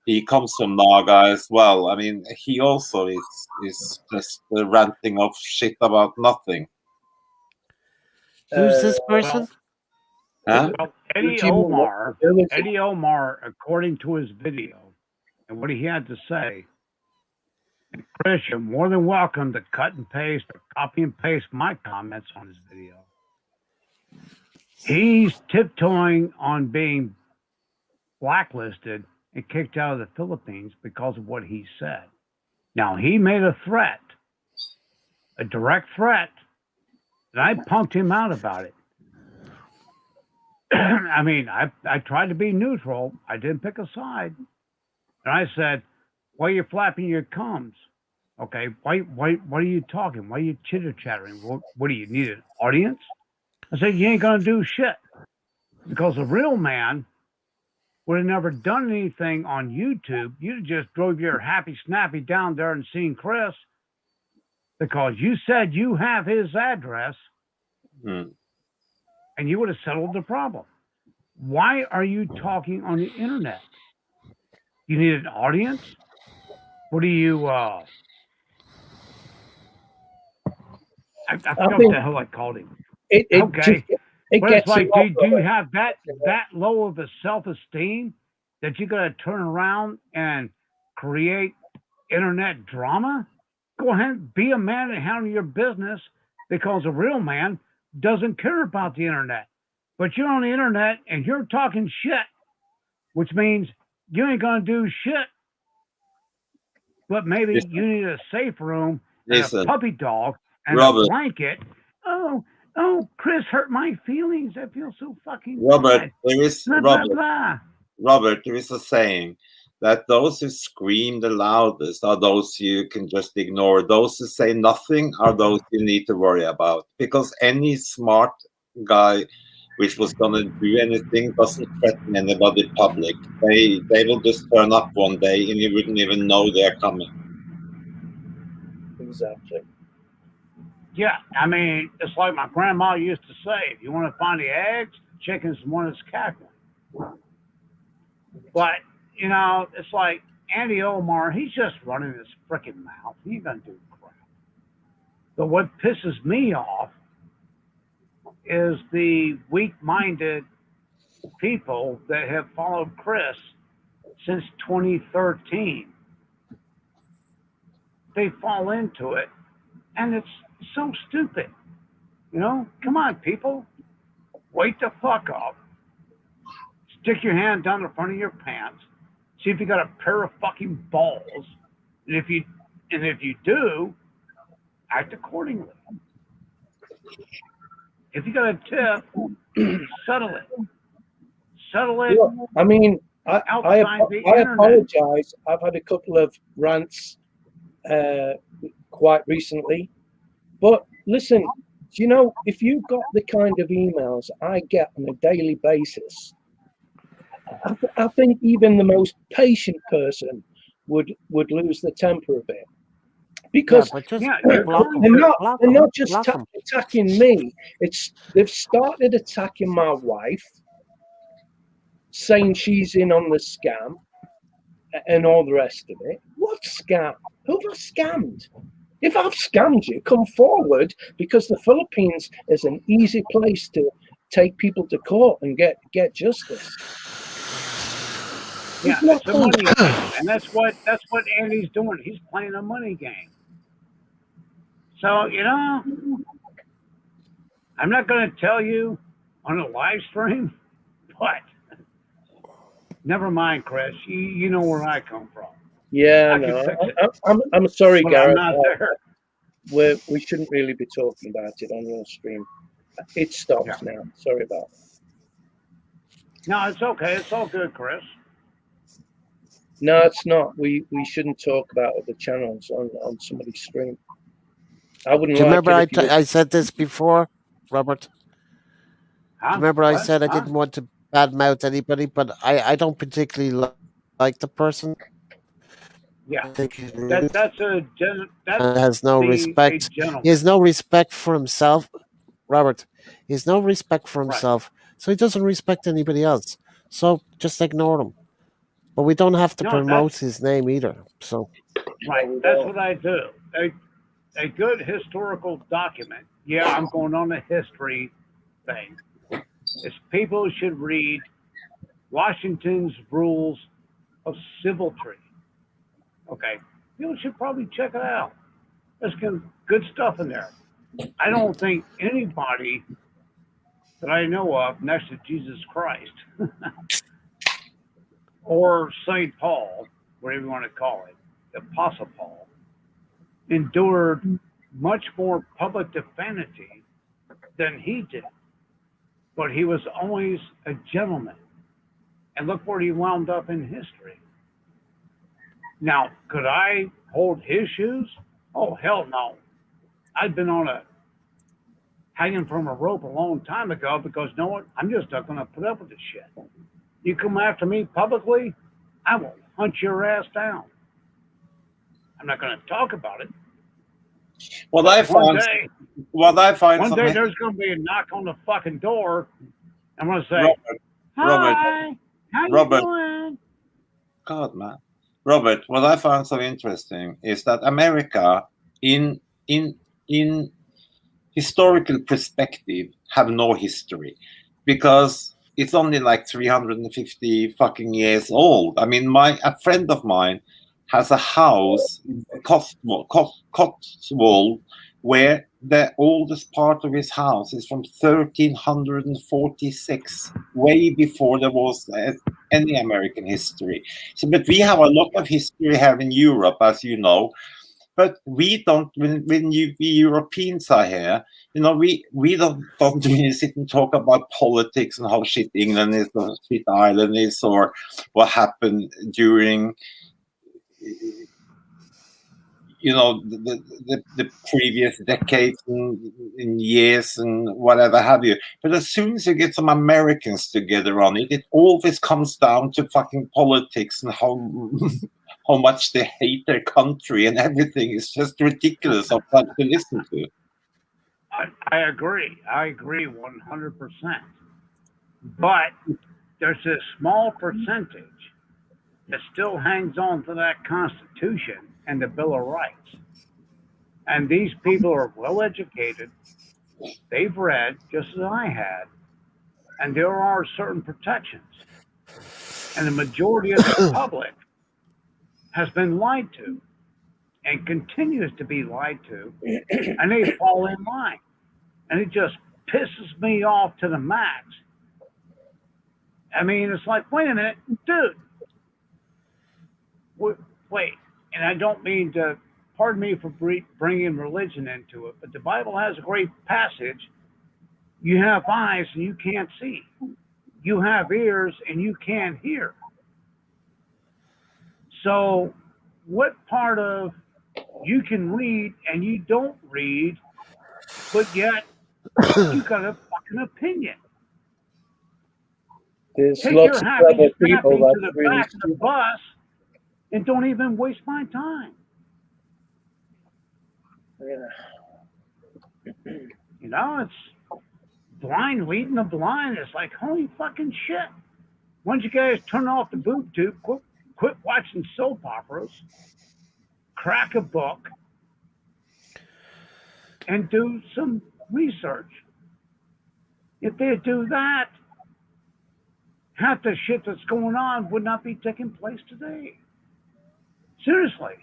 He comes from Naga as well. I mean, he also is just ranting of shit about nothing. Who's this person? Huh? Well, Eddie Omar, according to his video and what he had to say, and Chris, you're more than welcome to cut and paste or copy and paste my comments on his video. He's tiptoeing on being blacklisted and kicked out of the Philippines because of what he said. Now, he made a threat, a direct threat, and I punked him out about it. I mean, I tried to be neutral. I didn't pick a side. And I said, Why are you flapping your gums? Okay, why are you talking? Why are you chitter chattering? What do you need an audience? I said, you ain't gonna do shit because a real man would have never done anything on YouTube. You'd have just drove your happy snappy down there and seen Chris because you said you have his address Hmm. and you would have settled the problem. Why are you talking on the internet? You need an audience? What do you I I forgot what think the hell I called him. it just Okay. it But it's gets a like, lot, do you Robert. have that low of a self esteem that you're gonna turn around and create internet drama? Go ahead, be a man and handle your business because a real man doesn't care about the internet. But you're on the internet and you're talking shit, which means you ain't gonna do shit. But maybe you Listen, need a safe room and a listen, puppy dog and a Robert. blanket. Oh, oh, Chris hurt my feelings. I feel so fucking Robert, bad. there is Blah blah blah. Robert, there is a saying that those who scream the loudest are those you can just ignore. Those who say nothing are those you need to worry about. Because any smart guy which was gonna do anything doesn't threaten anybody public. They will just turn up one day and you wouldn't even know they're coming. Exactly. Yeah, I mean, it's like my grandma used to say: if you want to find the eggs, chicken's the one that's cackling. But it's like Andy Omar. He's just running his freaking mouth. He ain't gonna do crap. But what pisses me off is the weak-minded people that have followed Chris since 2013. They fall into it, and it's so stupid. Come on, people, wake the fuck up. Stick your hand down the front of your pants. See if you got a pair of fucking balls, and if you do, act accordingly. If you got a tip, settle it. Settle it Look, I mean, outside the I internet. apologize. I've had a couple of rants quite recently, but listen, if you got the kind of emails I get on a daily basis, I think even the most patient person would lose the temper a bit Yeah, because but just Yeah, you're block going them. they're to. not Block they're them. not just Block them. attacking me. They've started attacking my wife, saying she's in on the scam and all the rest of it. What scam? Who have I scammed? If I've scammed you, come forward, because the Philippines is an easy place to take people to court and get justice. Yeah, There's no it's a point. money game, and that's what Andy's doing. He's playing a money game. So I'm not going to tell you on a live stream, but never mind, Chris. You know where I come from. Yeah, I can no, fix it, I'm sorry, but I'm Gareth. not there. We shouldn't really be talking about it on your stream. It Yeah. stops now. Sorry about that. No, it's okay. It's all good, Chris. No, it's not. We shouldn't talk about other channels on somebody's stream. I wouldn't Do you like remember it if you. I said this before, Robert? Do you Huh? remember I What? said I Huh? didn't want to badmouth anybody, but I don't particularly like the person. Yeah. I think he's That rude that's a that's and has no being a respect. He gentleman. has no respect for himself, Robert. He has no respect for Right. himself, so he doesn't respect anybody else. So just ignore him. But we don't have to No, that's promote his name either. So right. We That's don't. what I do. A good historical document. Yeah, I'm going on a history thing. Is people should read Washington's Rules of Civility. Okay, people should probably check it out. There's good stuff in there. I don't think anybody that I know of next to Jesus Christ or St. Paul, whatever you want to call it, the Apostle Paul, endured much more public defanity than he did. But he was always a gentleman. And look where he wound up in history. Now, could I hold his shoes? Oh, hell no. I'd been on a hanging from a rope a long time ago because you know what? I'm just not going to put up with this shit. You come after me publicly, I will hunt your ass down. I'm not going to talk about it. What But I find, what I find one some day there's going to be a knock on the fucking door. I'm going to say, Robert, Robert, "Hi, how you Robert, doing?" God, man, Robert. What I find so interesting is that America, in in in historical perspective, have no history because it's only like 350 fucking years old. I mean, a friend of mine has a house in the Cotswold where the oldest part of his house is from 1346, way before there was any American history. So, but we have a lot of history here in Europe, as you know, but we don't. When we Europeans are here, we don't really sit and talk about politics and how shit England is or shit Ireland is or what happened during the previous decades and years and whatever have you. But as soon as you get some Americans together on it, it always comes down to fucking politics and how how much they hate their country and everything. Is just ridiculous of fun to listen to. I agree. I agree 100%. But there's this small percentage that still hangs on to that Constitution and the Bill of Rights. And these people are well educated. They've read just as I had, and there are certain protections. And the majority of the public has been lied to and continues to be lied to, and they fall in line. And it just pisses me off to the max. I mean, it's like, wait a minute, dude. Wait, and I don't mean to, pardon me for bringing religion into it, but the Bible has a great passage. You have eyes and you can't see. You have ears and you can't hear. So, what part of you can read and you don't read, but yet you got a fucking opinion? There's Take lots your of happy clever people snappy to that's the really back of the stupid. bus and don't even waste my time. Yeah. You know, it's blind leading the blind. It's like, holy fucking shit. Why don't you guys turn off the boob tube, quit watching soap operas, crack a book, and do some research? If they do that, half the shit that's going on would not be taking place today. Seriously.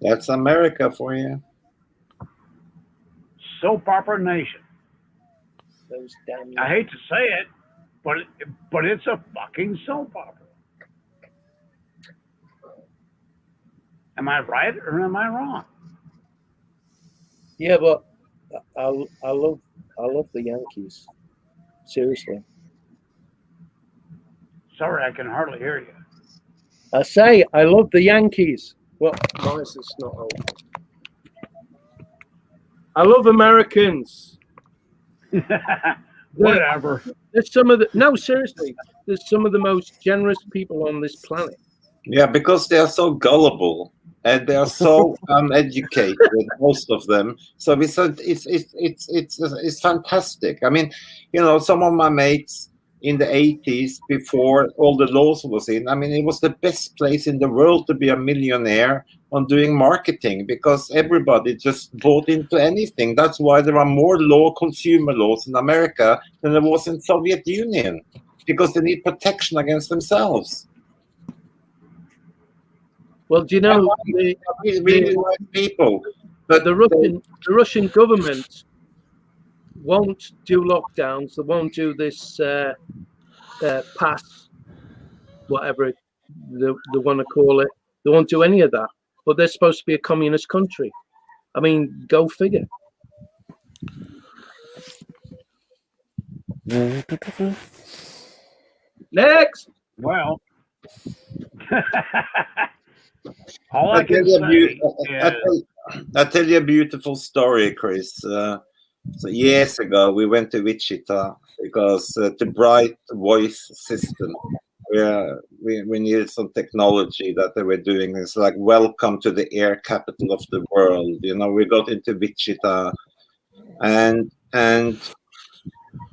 That's America for you. Soap opera nation. Those damn. I hate to say it, but it's a fucking soap opera. Am I right or am I wrong? Yeah, but I love the Yankees. Seriously. Sorry, I can hardly hear you. I say I love the Yankees. Well, noise is not old. I love Americans. Whatever. There's some of the seriously. There's some of the most generous people on this planet. Yeah, because they are so gullible and they are so uneducated, most of them. So it's fantastic. I mean, some of my mates in the 80s, before all the laws was in, I mean, it was the best place in the world to be a millionaire on doing marketing because everybody just bought into anything. That's why there are more consumer laws in America than there was in Soviet Union, because they need protection against themselves. Well, do you know really like people, but the Russian government won't do lockdowns. They won't do this pass, whatever they want to call it. They won't do any of that. But they're supposed to be a communist country. I mean, go figure. Next. Well, all I I can tell you, say I is tell you a beautiful story, Chris. So years ago, we went to Wichita because the bright voice system. We needed some technology that they were doing. It's like welcome to the air capital of the world. You know, we got into Wichita, and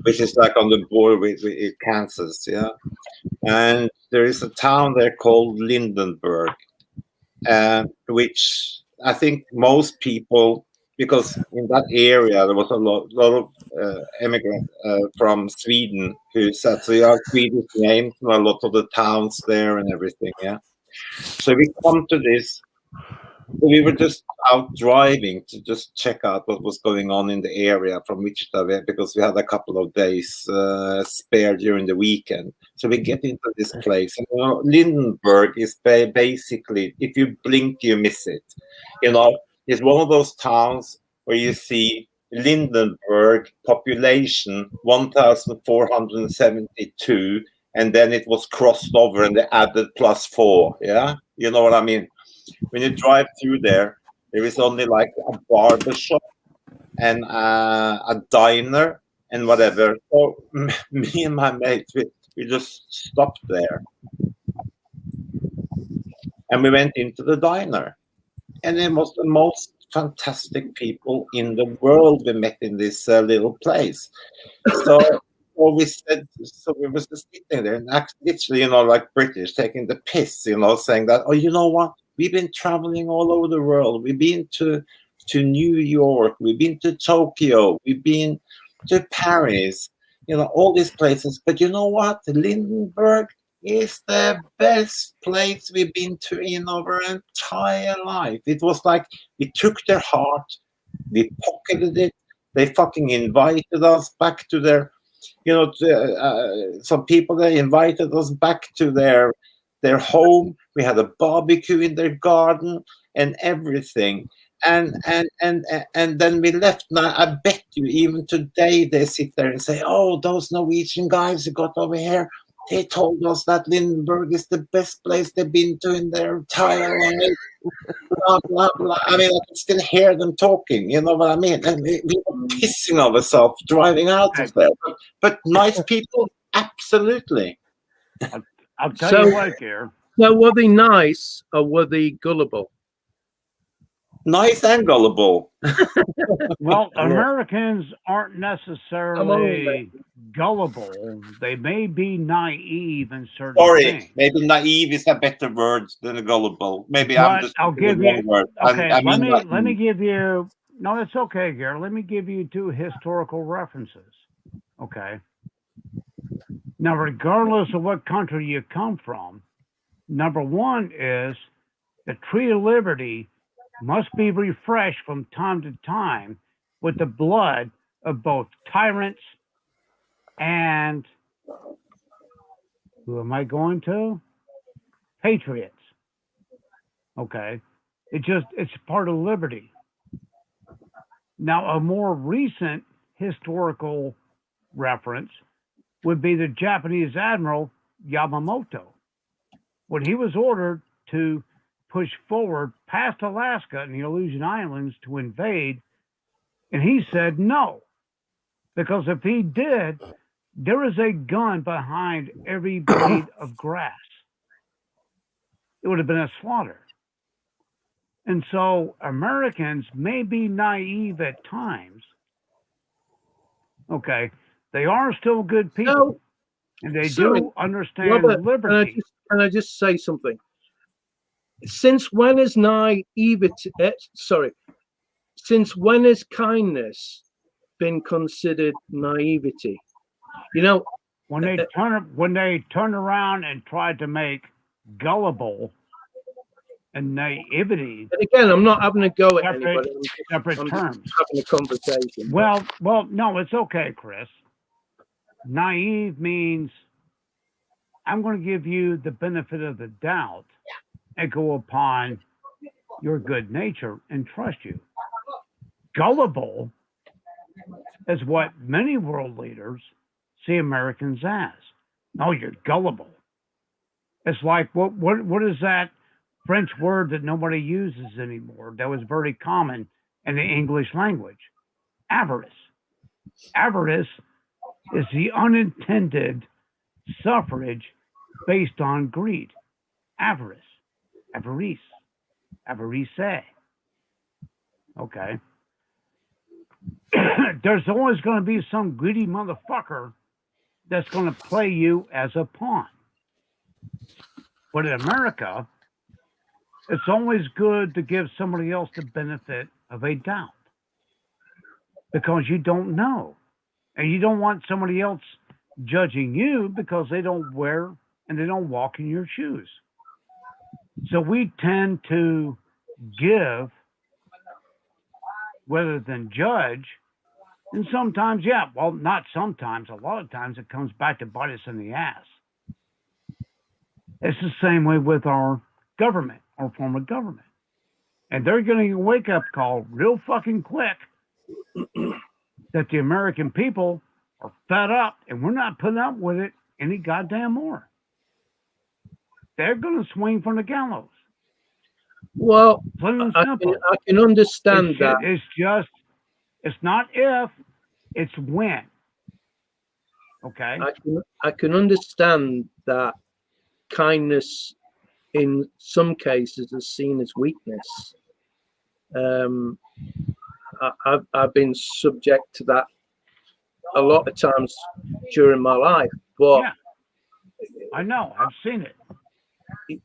which is like on the border with Kansas, yeah. And there is a town there called Lindenburg, which I think most people, because in that area there was a lot of immigrants from Sweden who said, so you have Swedish names, a lot of the towns there and everything, yeah. So we come to this. We were just out driving to just check out what was going on in the area from Wichita because we had a couple of days spare during the weekend. So we get into this place. And, Lindenburg is basically, if you blink, you miss it. You know, it's one of those towns where you see Lindenburg population 1,472, and then it was crossed over and they added +4. Yeah, you know what I mean? When you drive through there, there is only like a barber shop and a diner and whatever. So me and my mate, we just stopped there. And we went into the diner. And it was the most fantastic people in the world we met in this little place. So we said, so we was just sitting there and literally, you know, like British, taking the piss, you know, saying that, oh, you know what? We've been traveling all over the world. We've been to New York. We've been to Tokyo. We've been to Paris. You know, all these places. But you know what? Lindenburg is the best place we've been to in our entire life. It was like we took their heart, we pocketed it. They fucking invited us back to their, you know, some people, they invited us back to their home. We had a barbecue in their garden and everything. And then we left. Now I bet you even today they sit there and say, "Oh, those Norwegian guys who got over here, they told us that Lindenburg is the best place they've been to in their entire life." Blah blah blah. I mean, I can still hear them talking. You know what I mean? And we were pissing ourselves driving out of there. But nice people, absolutely. I'll tell So- you what, Gare. So were they nice or were they gullible? Nice and gullible. Well, Americans aren't I'm necessarily gullible. They may be naive in certain Sorry, things. maybe naive is a better word than gullible. Maybe I'm But just I'll picking the give wrong you. word. Okay, I let mean me give you. No, it's okay, Gare. Let me give you two historical references. Okay. Now, regardless of what country you come from, number one is the Tree of Liberty must be refreshed from time to time with the blood of both tyrants and who am I going to? Patriots. Okay. It's part of liberty. Now, a more recent historical reference would be the Japanese Admiral Yamamoto. When he was ordered to push forward past Alaska and the Aleutian Islands to invade, and he said no, because if he did, there is a gun behind every blade of grass. It would have been a slaughter. And so Americans may be naive at times. Okay. They are still good people. No, and they sorry, do understand Robert, liberty. can I just say something? Since when is naivety? Since when has kindness been considered naivety? You know, When they turn around and try to make gullible and naivety and again, I'm not having a go at separate, anybody. separate I'm terms. just having a conversation. Well, no, it's okay, Chris. Naive means I'm going to give you the benefit of the doubt and go upon your good nature and trust you. Gullible is what many world leaders see Americans as. Oh, you're gullible. It's like what is that French word that nobody uses anymore that was very common in the English language? Avarice. Avarice is the unintended suffrage based on greed. Avarice. Avarice. Avarice. Okay. There's always going to be some greedy motherfucker that's going to play you as a pawn. But in America, it's always good to give somebody else the benefit of a doubt because you don't know. And you don't want somebody else judging you because they don't wear and they don't walk in your shoes. So we tend to give rather than judge. And sometimes, yeah, well, not sometimes, a lot of times it comes back to bite us in the ass. It's the same way with our government, our form of government. And they're getting a wake up call real fucking quick that the American people are fed up and we're not putting up with it any goddamn more. They're going to swing from the gallows. Well, Plain and I simple. can understand It's, that. it's just, it's not if, it's when. Okay? I can understand that kindness in some cases is seen as weakness. I've been subject to that a lot of times during my life, but yeah, I know, I've seen it.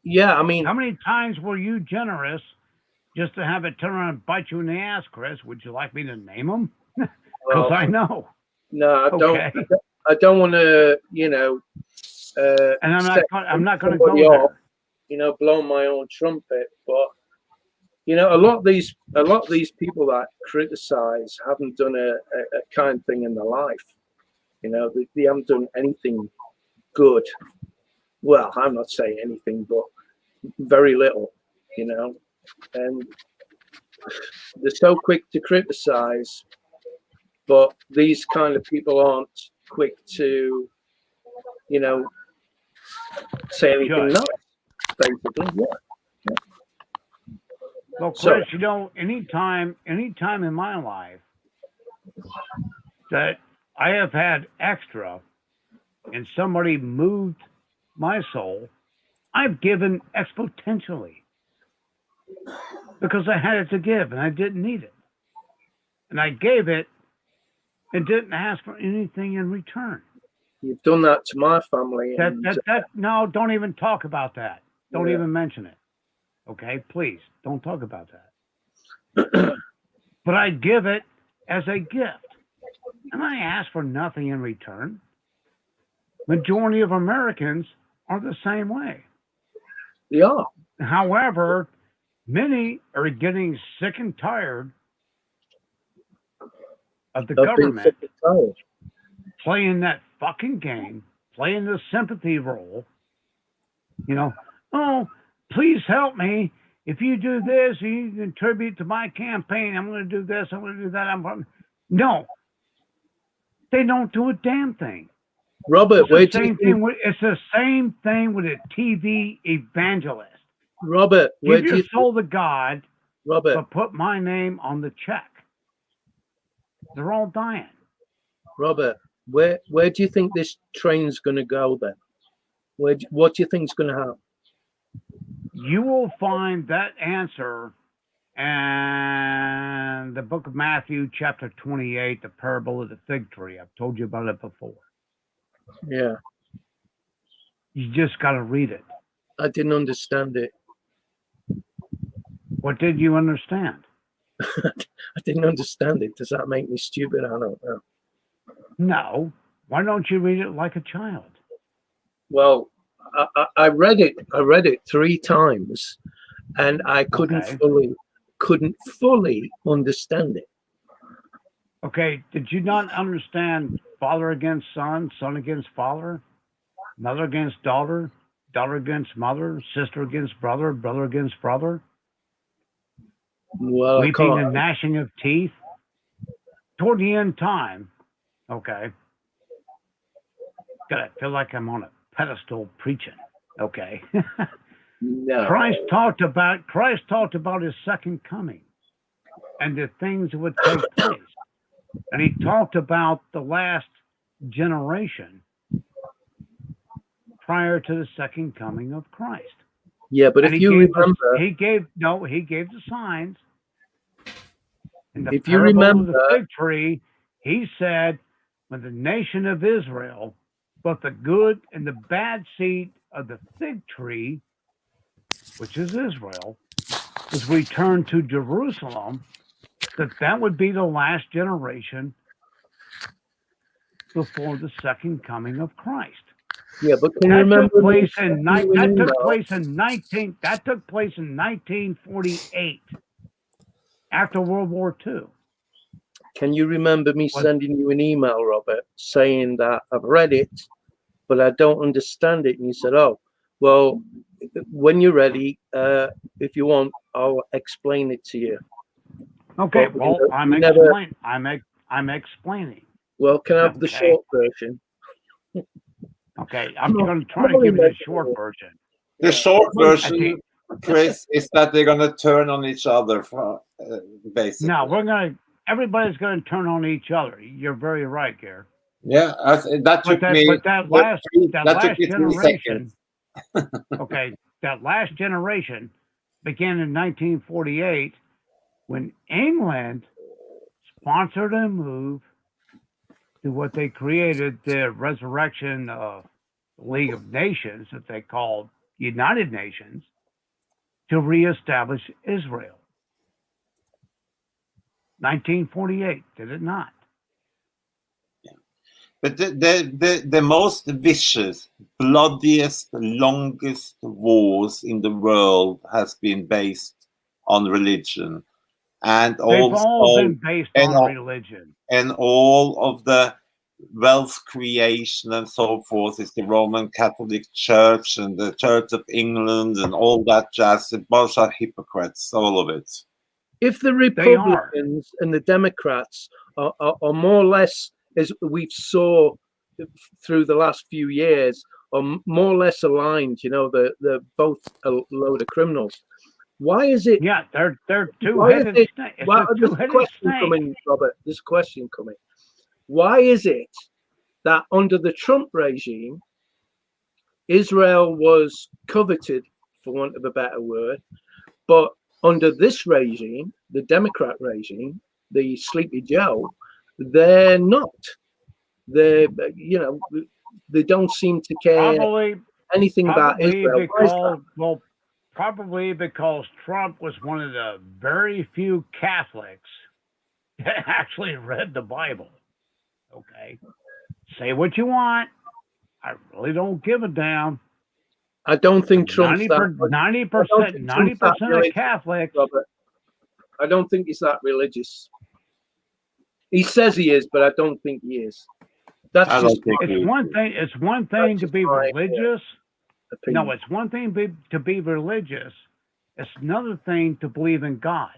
Yeah, I mean, how many times were you generous just to have it turn around and bite you in the ass, Chris? Would you like me to name them? Because I know. No, I okay. don't. I don't want to, you know. And I'm not going to go there. Off, you know, blow my own trumpet, but you know, a lot of these people that criticize haven't done a kind thing in their life. You know, they haven't done anything good. Well, I'm not saying anything, but very little. You know, and they're so quick to criticize, but these kind of people aren't quick to, you know, say anything nice. Basically, yeah. Well, Chris, you know, anytime in my life that I have had extra and somebody moved my soul, I've given exponentially because I had it to give and I didn't need it. And I gave it and didn't ask for anything in return. You've done that to my family. No, don't even talk about that. Don't even mention it. Okay, please don't talk about that. But I give it as a gift, and I ask for nothing in return. Majority of Americans are the same way. Yeah. However, many are getting sick and tired of the government playing that fucking game, playing the sympathy role. You know, oh, please help me. If you do this, you contribute to my campaign. I'm going to do this. I'm going to do that. No, they don't do a damn thing. Robert, it's the same thing with a TV evangelist. Robert, give your soul to God, Robert, but put my name on the check. They're all dying. Robert, where do you think this train's going to go then? What do you think is going to happen? You will find that answer in the book of Matthew, chapter 28, the parable of the fig tree. I've told you about it before. Yeah. You just got to read it. I didn't understand it. What did you understand? I didn't understand it. Does that make me stupid? I don't know. No. Why don't you read it like a child? Well, I read it. I read it 3 times, and I couldn't fully understand it. Okay. Did you not understand father against son, son against father, mother against daughter, daughter against mother, sister against brother, brother against brother? Well, weeping and gnashing of teeth. Toward the end time, okay. God, I feel like I'm on a pedestal preaching. Okay. No. Christ talked about his second coming and the things that would take place. And he talked about the last generation prior to the second coming of Christ. Yeah, but And if you remember, he gave the signs in the if you parable of the remember, fig tree. He said, when the nation of Israel, both the good and the bad seed of the fig tree, which is Israel, was returned to Jerusalem, that would be the last generation before the second coming of Christ. yeah, but can you That remember took me place sending in you an that took email? place in 1948, after World War II. Can you remember me Was sending you an email, Robert, saying that I've read it, but I don't understand it? And you said, "Oh, well, when you're ready, if you want, I'll explain it to you." okay. But Well, we never. I'm explaining. Well, can I have the Okay. short version? Okay. I'm going to try to Normally give you the make short version. The short At version, the, Chris, is that they're gonna turn on each other, basically. no, everybody's going to turn on each other. You're very right, Gare. Yeah, that took me. But that that took last me 3 seconds. generation, okay, that last generation began in 1948 when England sponsored a move to what they created the resurrection of League of Nations that they called United Nations to reestablish Israel. 1948, did it not? But the most vicious, bloodiest, longest wars in the world has been based on religion, and They've all also been based and on religion. and all of the wealth creation and so forth is the Roman Catholic Church and the Church of England and all that jazz. A bunch of hypocrites, all of it. If the They are. Republicans and the Democrats are more or less, as we've saw through the last few years, are more or less aligned, they're both a load of criminals. Why is it? Yeah, they're Why is two-headed it? snake. It's Why, a there's a two-headed question snake. coming, Robert. There's a question coming. Why is it that under the Trump regime, Israel was coveted, for want of a better word, but under this regime, the Democrat regime, the Sleepy Joe, they're not. They, they don't seem to care anything about Israel. Probably because Trump was one of the very few Catholics that actually read the Bible. Okay, say what you want. I really don't give a damn. I don't think Trump's 90% of Catholics. Robert. I don't think he's that religious. He says he is, but I don't think he is. That's just it's one thing. It's one thing to be religious. Opinion. No, it's one thing to be religious. It's another thing to believe in God.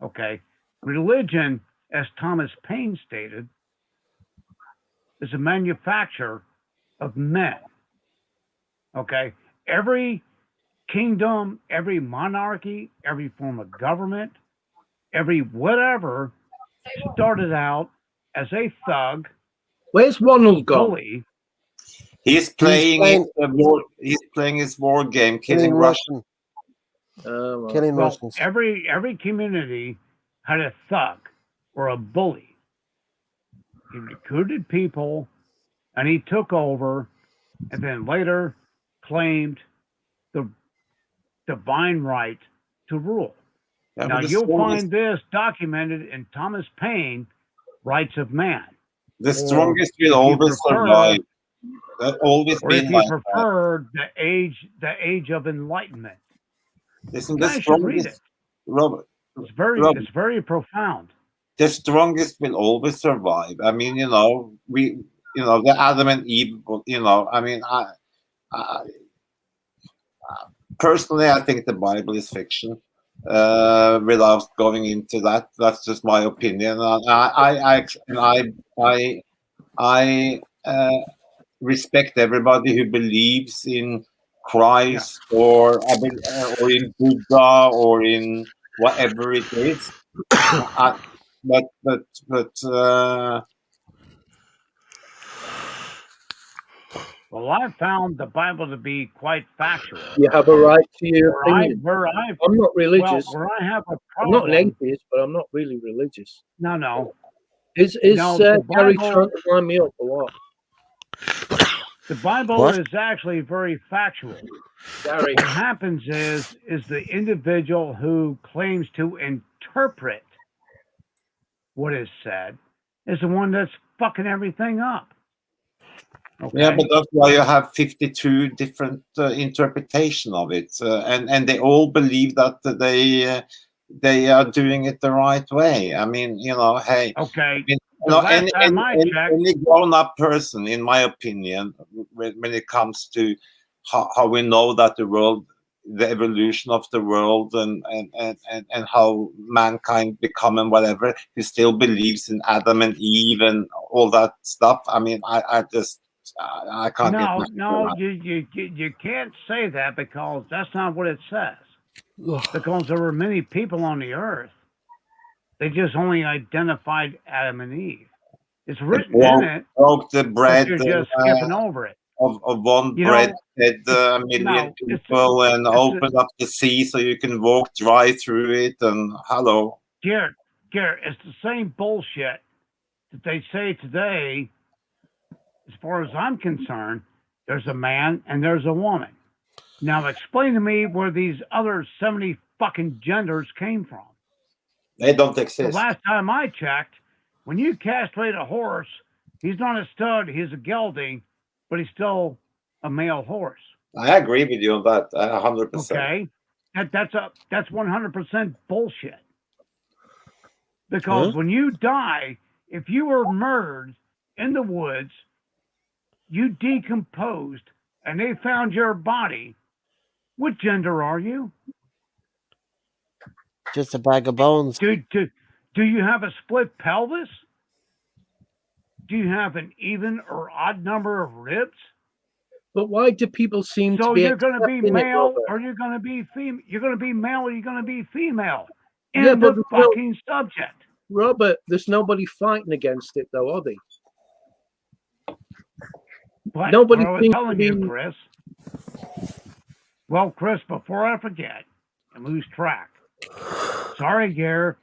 Okay, religion, as Thomas Paine stated, is a manufacture of men. Okay, every kingdom, every monarchy, every form of government, every whatever started out as a thug. Where's Ronald gone? Bully. He's playing his war game, killing Russians. Killing Russians. Every community had a thug or a bully. He recruited people, and he took over, and then later claimed the divine right to rule. Yeah, now you'll find this documented in Thomas Paine, Rights of Man. The strongest will always survive. That always or been if you like prefer that. the age of enlightenment. Listen, you guys should read it. Robert, it's very profound. The strongest will always survive. I mean, the Adam and Eve. I mean, personally, I think the Bible is fiction. Without going into that, that's just my opinion. respect everybody who believes in Christ or in Buddha or in whatever it is. I, but Well, I found the Bible to be quite factual. You have a right to your Where I, opinion. where I, I'm not well, religious. where I have a I'm not an problem. atheist, but I'm not really religious. No. Is No, the Gary Bible, trying to wind me up or what? the Bible What? is actually very factual. Gary, What happens is the individual who claims to interpret what is said is the one that's fucking everything up. Okay. yeah, but that's why you have 52 different interpretation of it, and they all believe that they are doing it the right way. I mean, hey, Okay. you The know, last time I checked, any grown-up person, in my opinion, when it comes to how we know that the evolution of the world and how mankind become and whatever, he still believes in Adam and Eve and all that stuff. I mean, I can't get my head no, around. you can't say that because that's not what it says. Because there were many people on the earth. They just only identified Adam and Eve. It's They written in it, broke the but bread you're just skipping over it. of one You bread, know, fed a no, million people, and opened up the sea so you can walk dry through it. And hello, Garrett, it's the same bullshit that they say today. As far as I'm concerned, there's a man and there's a woman. Now explain to me where these other 70 fucking genders came from. they don't The exist. last time I checked, when you castrate a horse, he's not a stud, he's a gelding, but he's still a male horse. I agree with you on that, 100%. Okay? That's 100% bullshit. Because when you die, if you were murdered in the woods, you decomposed, and they found your body, what gender are you? Just a bag of bones. Do you have a split pelvis? Do you have an even or odd number of ribs? but why do people seem So to be you're going to be accepting it, male Robert? or you're going to be female. You're going to be male or you're going to be female. Yeah, End but of there's no- fucking subject. Robert, there's nobody fighting against it, though, are they? But Nobody what I was seems to telling be. you, Chris. Well, Chris, before I forget and lose track, sorry, Gare,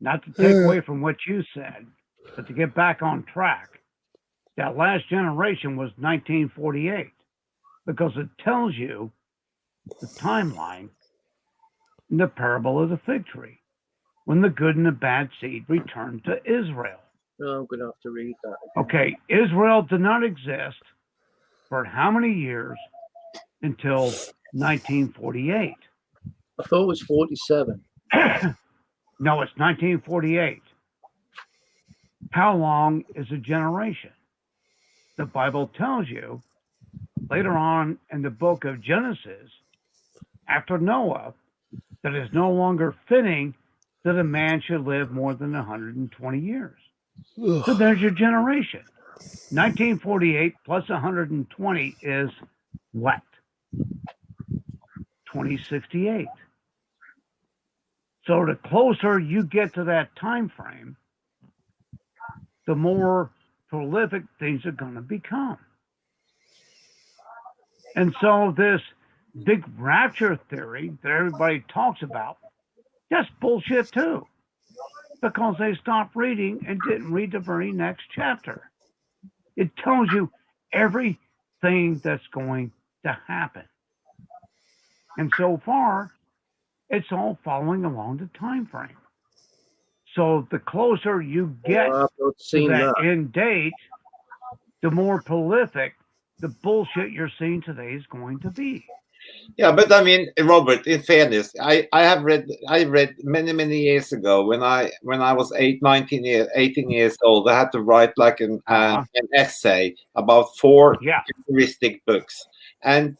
not to take away from what you said, but to get back on track, that last generation was 1948 because it tells you the timeline in the parable of the fig tree when the good and the bad seed returned to Israel. Oh, I'm going to have to read that. Okay, Israel did not exist for how many years until 1948? I thought it was 47. No, it's 1948. How long is a generation? The Bible tells you later on in the book of Genesis, after Noah, that it's no longer fitting that a man should live more than 120 years. So there's your generation. 1948 plus 120 is what? 2068. So the closer you get to that time frame, the more prolific things are going to become. And so this big rapture theory that everybody talks about, that's bullshit too. Because they stopped reading and didn't read the very next chapter. It tells you everything that's going to happen. And so far, it's all following along the time frame. So the closer you get I've not to seen that that. end date, the more prolific the bullshit you're seeing today is going to be. Yeah, but I mean, Robert, in fairness, I read many years ago when I was 18 years old, I had to write like an essay about 4 futuristic books. And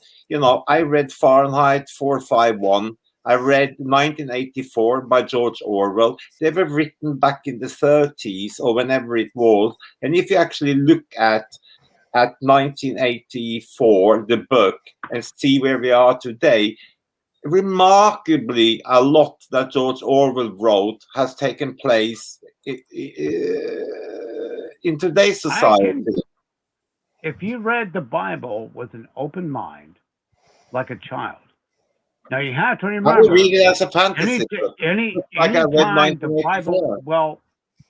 I read Fahrenheit 451. I read 1984 by George Orwell. They were written back in the 30s or whenever it was. And if you actually look at at 1984, the book, and see where we are today, remarkably a lot that George Orwell wrote has taken place in today's society. If you read the Bible with an open mind, like a child. Now you have to I would remember, read it as a fantasy book, like I read anytime the Bible, 1984.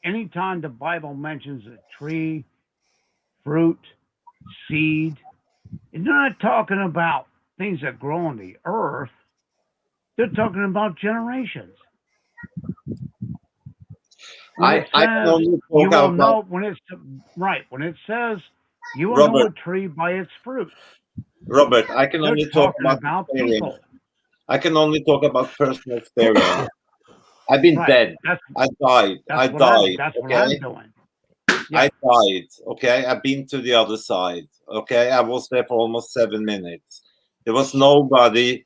anytime the Bible mentions a tree, fruit, seed, it's not talking about things that grow on the earth. They're talking about generations. When it I can says only you talk will about know, when it's right, when it says you will know Robert. a tree by its fruit, Robert, I can they're only talk talking about about experience. people. I can only talk about personal experience. I've been Right. dead. That's I died. I died. that's what I'm Okay. doing. I Yeah. died. Okay. I've been to the other side. Okay. I was there for almost 7 minutes. There was nobody,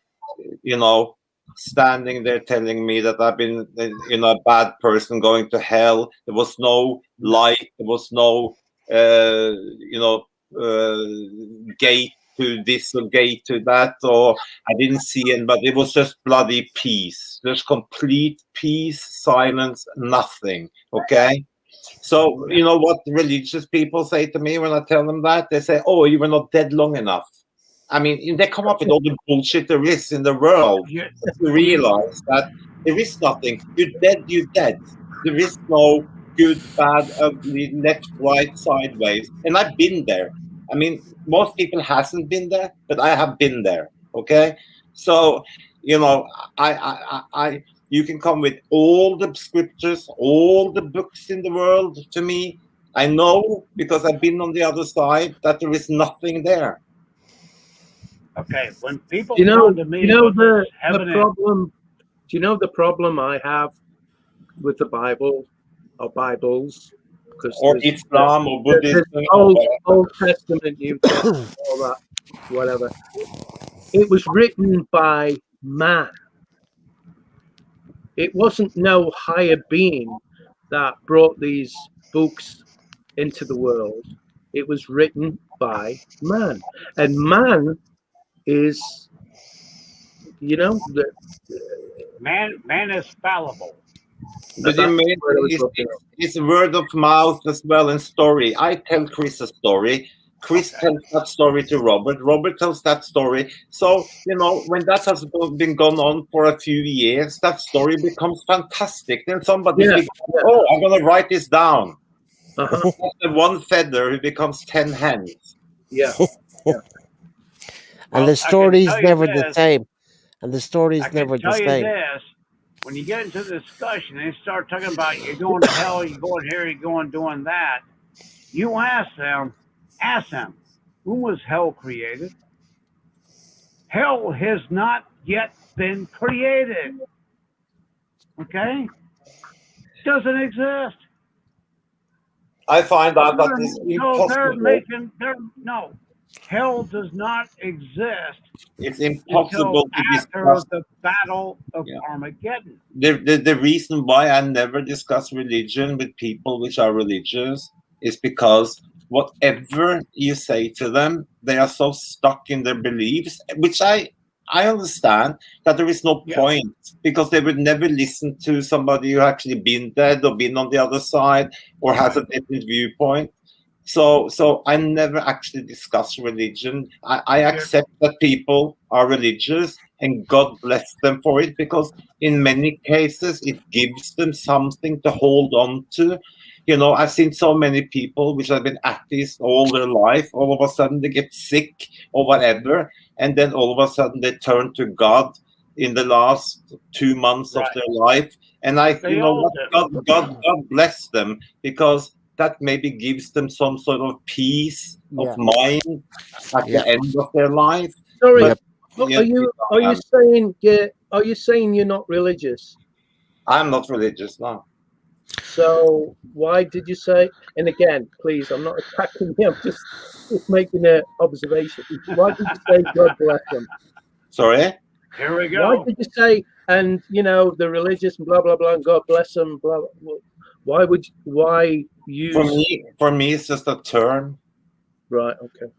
you know, standing there telling me that I've been, a bad person going to hell. There was no light. There was no, gate to this or gate to that, or I didn't see it, but it was just bloody peace. Just complete peace, silence, nothing. Okay. So, you know what religious people say to me when I tell them that? They say, "Oh, you were not dead long enough." I mean, they come up with all the bullshit there is in the world You, to you, realize that there is nothing. You're dead, you're dead. There is no good, bad, ugly, left, right, sideways. And I've been there. I mean, most people hasn't been there, but I have been there. Okay? So, you know, you can come with all the scriptures, all the books in the world to me. I know because I've been on the other side that there is nothing there. okay, when people You know, come to me you know with this the heaven and problem. Do you know the problem I have with the Bible or Bibles? Because Or Islam or Buddhism there's or Old Testament, New Testament, all that, whatever. It was written by man. It wasn't no higher being that brought these books into the world. It was written by man, and man is, the man is fallible. But you that's mean what I was looking at. it's word of mouth as well and story. I tell Chris a story. Chris Okay. tells that story to Robert. Robert tells that story. So, when that has been gone on for a few years, that story becomes fantastic. Then somebody Yeah, figures, oh, I'm going to write this down. uh-huh. That's the one feather who becomes 10 hens. Yeah, yeah. And Well, the I can story's tell you never the this. same. And the I story's can never the tell you same. this. When you get into the discussion and they start talking about you're going to hell, you're going here, you're going doing that, you ask them, when was hell created? Hell has not yet been created. Okay? Doesn't exist. I find So out that it's they're impossible. making no. Hell does not exist It's until impossible to after discuss. the battle of Yeah. Armageddon. The reason why I never discuss religion with people which are religious is because whatever you say to them, they are so stuck in their beliefs, which I understand that there is no Yeah. point because they would never listen to somebody who actually been dead or been on the other side or has a different viewpoint. So I never actually discuss religion. I accept that people are religious and God bless them for it because in many cases it gives them something to hold on to. I've seen so many people which have been atheists all their life, all of a sudden they get sick or whatever, and then all of a sudden they turn to God in the last 2 months of Right. their life. And They all do. God bless them because that maybe gives them some sort of peace of Yeah. mind at Yeah. the end of their life. Sorry, Yep. Yeah, are you saying you're not religious? I'm not religious now. So why did you say? And again, please, I'm not attacking you. I'm just making an observation. Why did you say God bless them? Sorry. Here we Why go. did you say the religious and blah blah blah and God bless them? Blah. Why use? For me, it's just a term. Right. Okay.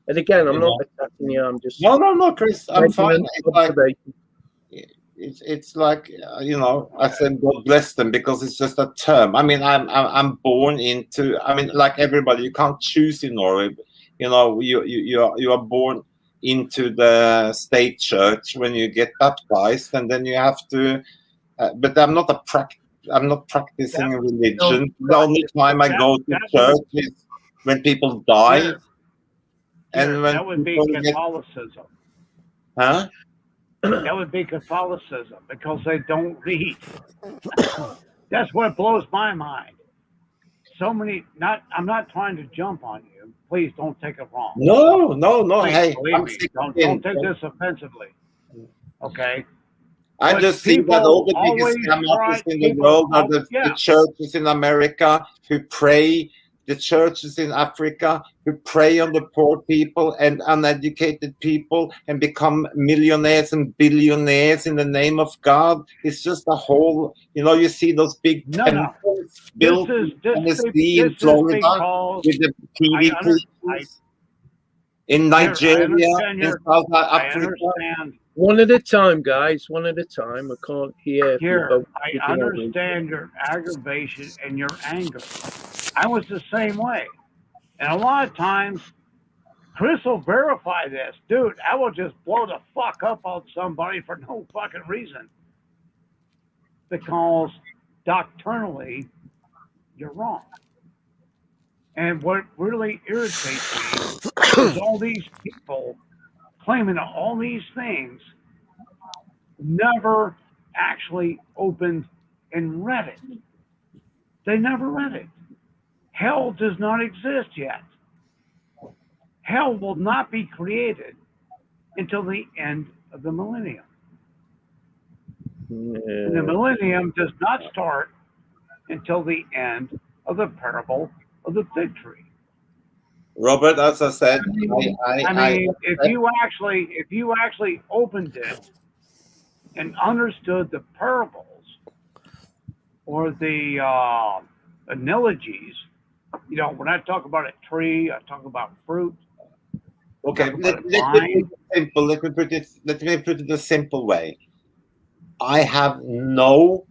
And again, I'm You not know? attacking you. I'm just No, Chris, I'm making fine. an observation. It's like you know, I said God bless them because it's just a term. I mean, I'm born into. I mean, like everybody, you can't choose in Norway. You know, you are born into the state church when you get baptized, and then you have to. But I'm not practicing religion. The only time I go to church is when people die, and when that would be people get. Catholicism. Huh? That would be Catholicism because they don't read. That's what blows my mind. So many. I'm not trying to jump on you. Please don't take it wrong. No. Please Hey, believe I'm me. 16. Don't take this offensively. Okay. I But just see that all people the biggest always scam try. artists in the People. world are the Yeah. churches in America who pray, the churches in Africa who prey on the poor people and uneducated people and become millionaires and billionaires in the name of God. It's just a whole, you know, you see those big No. temples This built is in this. Tennessee, This in is Florida, because with the I TV I preachers, in I Nigeria, understand in your. South I Africa. understand. One at a time, guys. One at a time. I can't hear if you're Here, both I speaking over each other. understand your aggravation and your anger. I was the same way. And a lot of times, Chris will verify this. Dude, I will just blow the fuck up on somebody for no fucking reason. Because doctrinally, you're wrong. And what really irritates me is all these people claiming all these things never actually opened and read it. They never read it. Hell does not exist yet. Hell will not be created until the end of the millennium. And the Yeah. millennium does not start until the end of the parable of the fig tree. Robert, as I said, I mean, if you actually opened it and understood the parables or the analogies, you know, when I talk about a tree, I talk about fruit. okay, Talk let, about a let me put vine. it simple. Let me put it a simple way. I have no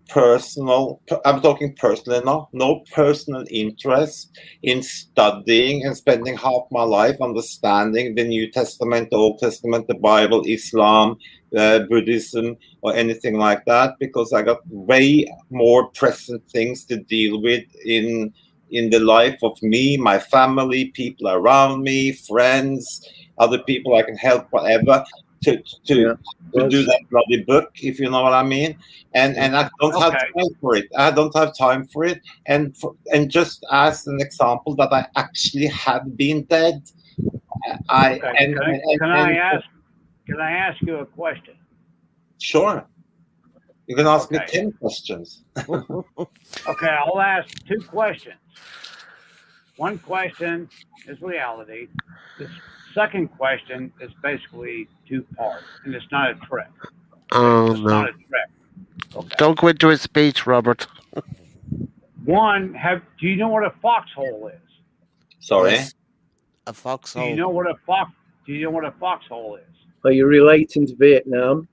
personal. I'm talking personally now. No personal interest in studying and spending half my life understanding the New Testament, the Old Testament, the Bible, Islam, Buddhism, or anything like that, because I got way more present things to deal with in the life of me, my family, people around me, friends, other people I can help, whatever, to Yeah. do that bloody book, if you know what I mean. And I don't have Okay. time for it. I don't have time for it. And just as an example that I actually had been dead, I Okay. and Can I ask you a question? sure, you can ask me Okay. 10 questions. Okay, I'll ask two questions. One question is reality. The second question is basically two parts, and it's not a trick. Oh It's not no! a trick. Okay. Don't go into his speech, Robert. One, do you know what a foxhole is? Sorry. Yes, a Do you foxhole. know what a fox? Do you know what a foxhole is? Are you relating to Vietnam?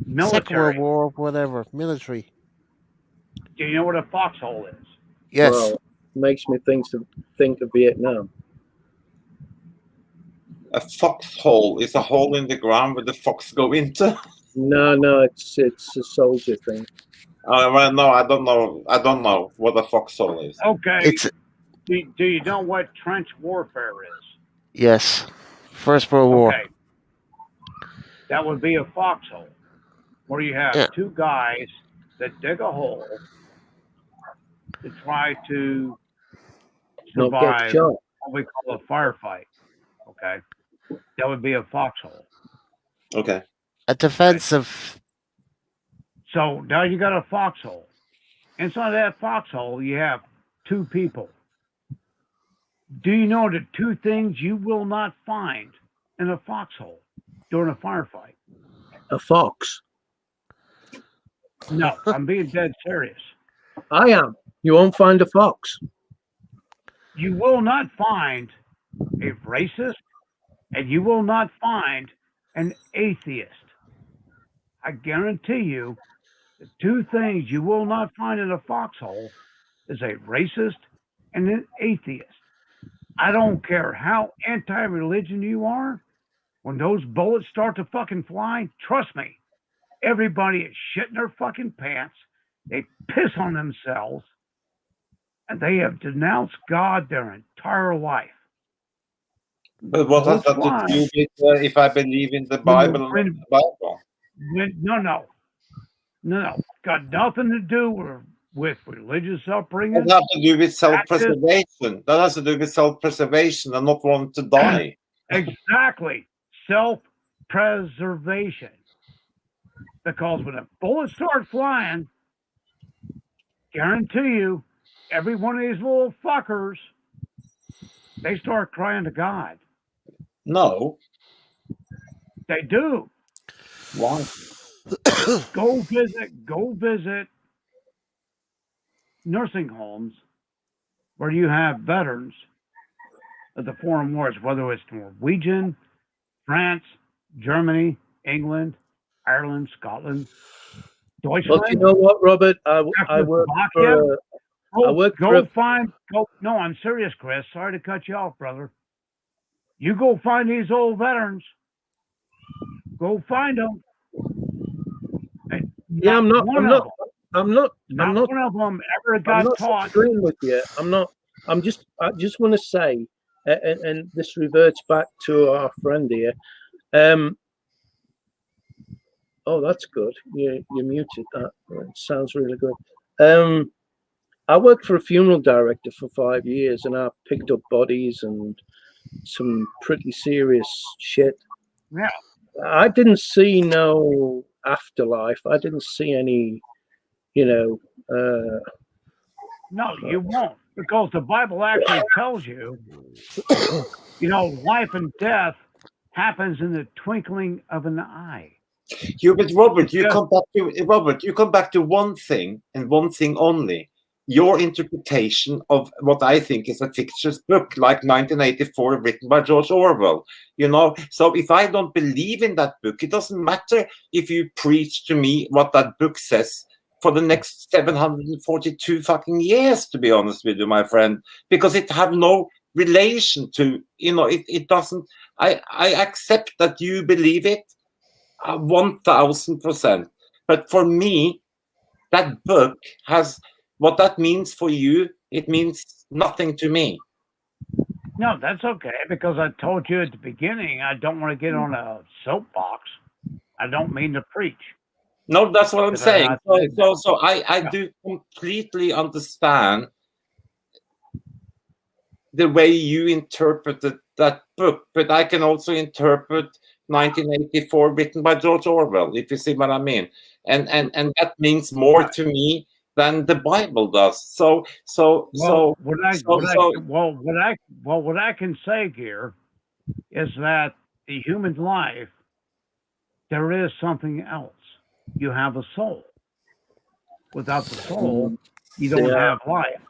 Second World Military. War, whatever, military. Do you know what a foxhole is? Yes. Well, makes me think of Vietnam. A foxhole is a hole in the ground where the fox go into. No, it's a soldier thing. Well, no, I don't know. I don't know what a foxhole is. Okay. It's Do you know what trench warfare is? yes. First World War. Okay. That would be a foxhole, where you have Yeah. two guys that dig a hole to try to Not get survive shot. what we call a firefight. Okay. That would be a foxhole. Okay. A defensive. So now you got a foxhole. Inside that foxhole, you have two people. Do you know the two things you will not find in a foxhole during a firefight? A fox. No, I'm being dead serious. I am. You won't find a fox. You will not find a racist, and you will not find an atheist. I guarantee you, the two things you will not find in a foxhole is a racist and an atheist. I don't care how anti-religion you are. When those bullets start to fucking fly, trust me, everybody is shitting their fucking pants. They piss on themselves, and they have denounced God their entire life. But what has Bullets that to fly. do with if I believe in the When, Bible or not when, the Bible? no. Got nothing to do with religious upbringing. That has to do with self-preservation. That has to do with self-preservation and not wanting to die. Exactly. Self-preservation. Because when the bullets start flying, guarantee you, every one of these little fuckers, they start crying to God. No. They do. Why? Go visit nursing homes where you have veterans of the foreign wars, whether it's Norwegian, France, Germany, England, Ireland, Scotland, Well, Deutschland, you know what, Robert? I work Czechoslovakia. for. I work for. No, I'm serious, Chris. Sorry to cut you off, brother. You go find these old veterans. Go find them. Yeah, I'm not one of them ever got taught. Disagreeing with you. I just want to say, and this reverts back to our friend here. Oh, that's good. You muted that. It sounds really good. I worked for a funeral director for 5 years, and I picked up bodies and some pretty serious shit. Yeah. I didn't see no afterlife. I didn't see any, No, you won't, because the Bible actually tells you, life and death happens in the twinkling of an eye. But Robert, you come back to one thing and one thing only. Your interpretation of what I think is a fictitious book, like 1984, written by George Orwell. So if I don't believe in that book, it doesn't matter if you preach to me what that book says for the next 742 fucking years, to be honest with you, my friend, because it have no relation to, it doesn't. I accept that you believe it 1000%, but for me, that book has what that means for you. It means nothing to me. No, that's okay, because I told you at the beginning I don't want to get on a soapbox. I don't mean to preach. No, that's what I'm saying. So I do completely understand the way you interpreted that book, but I can also interpret 1984 written by George Orwell, if you see what I mean. And that means more to me than the Bible does. What I can say here is that the human life, there is something else. You have a soul. Without the soul, you don't have life.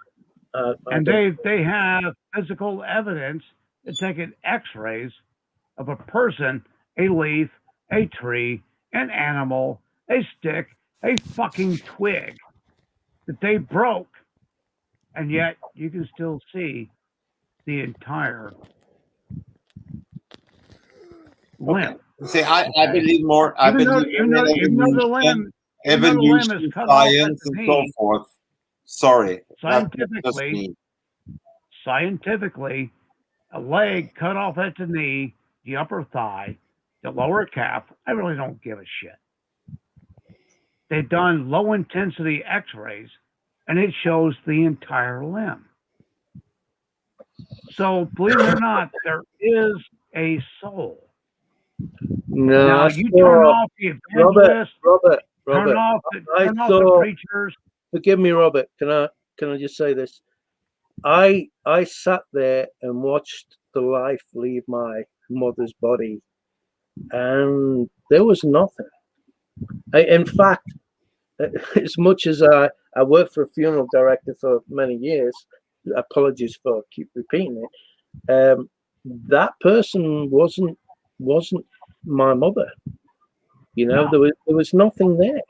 And they have physical evidence to take X-rays of a person, a leaf, a tree, an animal, a stick, a fucking twig that they broke, and yet you can still see the entire limb. See, I believe more. I believe in evolution, science, and so forth. Sorry, scientifically, a leg cut off at the knee, the upper thigh, the lower calf. I really don't give a shit. They've done low intensity X-rays, and it shows the entire limb. So, believe it or not, there is a soul. No, now you turn off the evangelists, Robert. Turn off the preachers. Forgive me, Robert. Can I just say this? I sat there and watched the life leave my mother's body, and there was nothing. In fact, as much as I worked for a funeral director for many years, apologies for keep repeating it. That person wasn't my mother. You know, No. there was nothing there.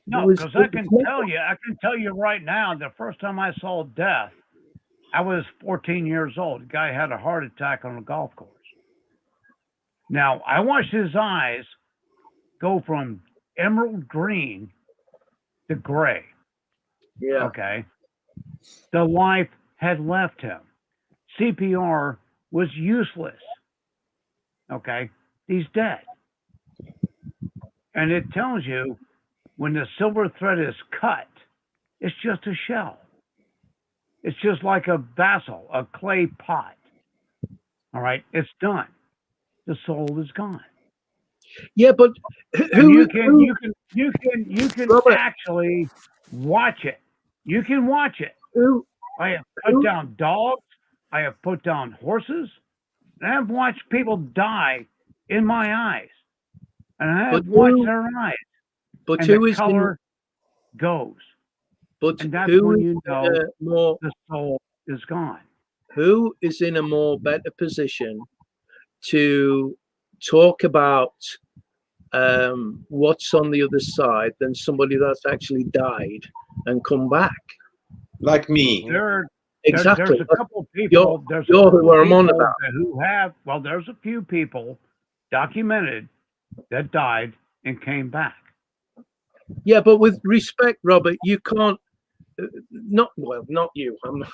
No, because I can tell you right now, the first time I saw death, I was 14 years old. The guy had a heart attack on a golf course. Now, I watched his eyes go from emerald green to gray. Yeah. Okay. The life had left him. CPR was useless. Okay. He's dead. And it tells you when the silver thread is cut, it's just a shell. It's just like a vessel, a clay pot. All right. It's done. The soul is gone. Yeah, but And you can Robert, actually watch it. You can watch it. who I have put down dogs. I have put down horses. And I have watched people die in my eyes. And I have watched their eyes. But And who the is color goes. But And that's who when is you know more the soul is gone. who is in a more better position to talk about what's on the other side than somebody that's actually died and come back? Like me. Exactly. There's a couple people. There's a You're couple who I'm on people about. who have. Well, there's a few people documented that died and came back. Yeah, but with respect, Robert, you can't. Not you. I'm not.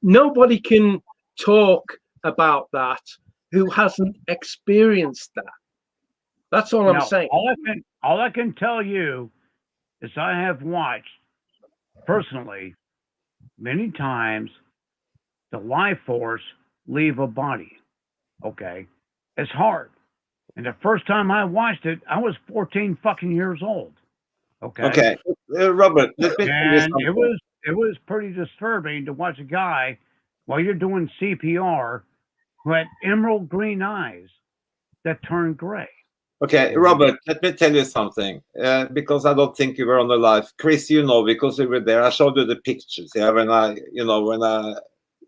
Nobody can talk about that who hasn't experienced that. That's all I'm saying. All I can tell you is I have watched personally many times the life force leave a body. Okay, it's hard. And the first time I watched it, I was 14 fucking years old. Okay. Okay, Robert, let me tell you And something. it was pretty disturbing to watch a guy while you're doing CPR who had emerald green eyes that turned gray. Okay, Robert, let me tell you something, because I don't think you were on the live. Chris, you know, because you were there. I showed you the pictures. Yeah, when I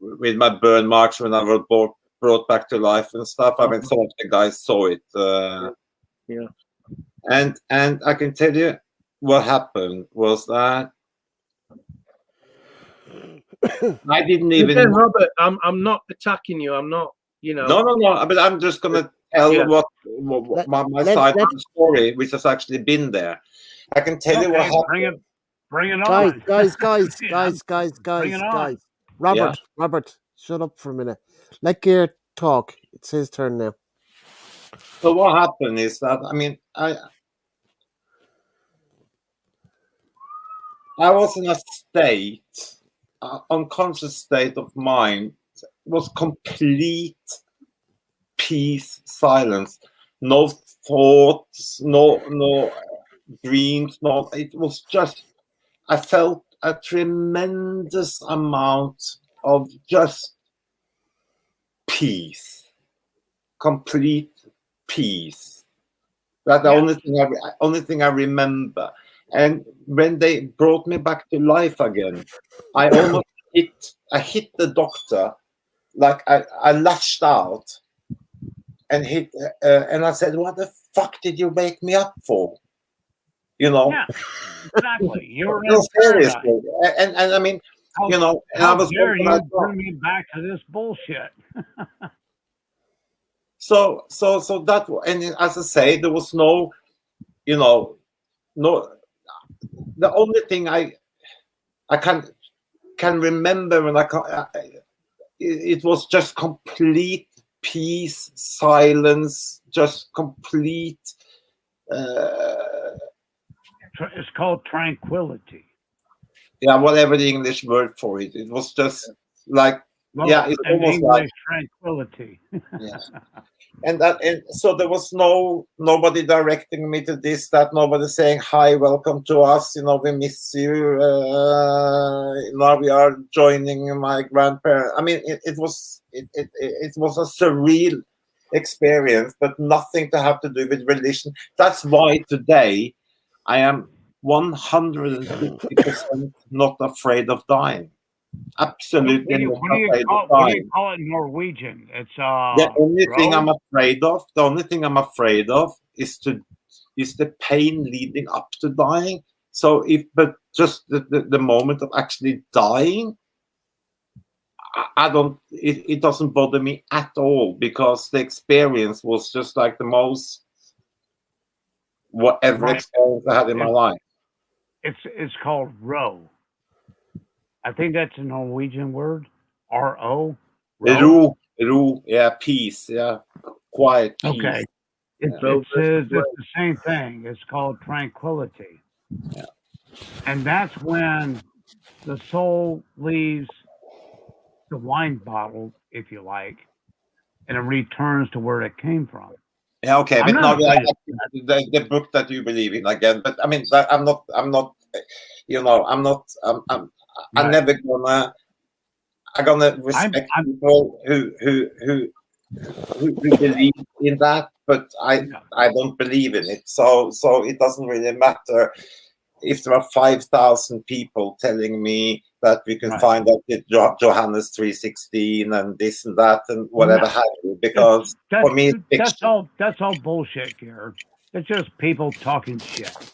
with my burn marks when I was brought back to life and stuff. I mean, some of the guys saw it. Yeah. And I can tell you what happened was that I didn't even. Again, Robert, I'm not attacking you. I'm not, you know. No. But I'm just gonna tell what my side of the story, which has actually been there. I can tell you what happened. Bring it on. Guys. Robert, shut up for a minute. Let Gear talk. It's his turn now. So what happened is that, I mean, I was in a state, unconscious state of mind. It was complete peace, silence, no thoughts, no dreams, no. It was just, I felt a tremendous amount of just peace, complete peace. That's the only thing I remember. And when they brought me back to life again, I almost hit the doctor, like I lashed out and hit, and I said, "What the fuck did you wake me up for?" You know? Yeah, exactly. You're no, in seriously. And I mean, you know, and I was dare you bring me back to this bullshit? So that, and as I say, there was no, you know, no. The only thing I can remember when it was just complete peace, silence, just complete. It's called tranquility. Yeah, whatever the English word for it. It was just like, it's almost English like tranquility. Yes. And so there was nobody directing me to this, that, nobody saying, "Hi, welcome to us, you know, we miss you, now we are joining my grandparents." I mean, it was a surreal experience, but nothing to have to do with religion. That's why today I am 150% not afraid of dying. Absolutely not afraid of what do you dying. call it in Norwegian? It's The only thing row. I'm afraid of, the only thing I'm afraid of is the pain leading up to dying. So but just the moment of actually dying, I don't, it doesn't bother me at all, because the experience was just like the most whatever Right. experience I had in my life. It's called row. I think that's a Norwegian word. RO. Row. Ro, yeah, peace, yeah, quiet peace. Okay. It's Yeah. Roe versus it's the same thing. It's called tranquility. Yeah. And that's when the soul leaves the wine bottle, if you like, and it returns to where it came from. Yeah, okay, I'm but not now afraid of the book that you believe in again. But I mean, I'm not, I'm right. never gonna, I'm gonna respect I'm people who believe in that, but yeah, I don't believe in it. So it doesn't really matter if there are 5,000 people telling me that we can right. find out the Johannes 3:16 and this and that and No, whatever have you, because for me it's fiction. that's all bullshit, Garrett. It's just people talking shit.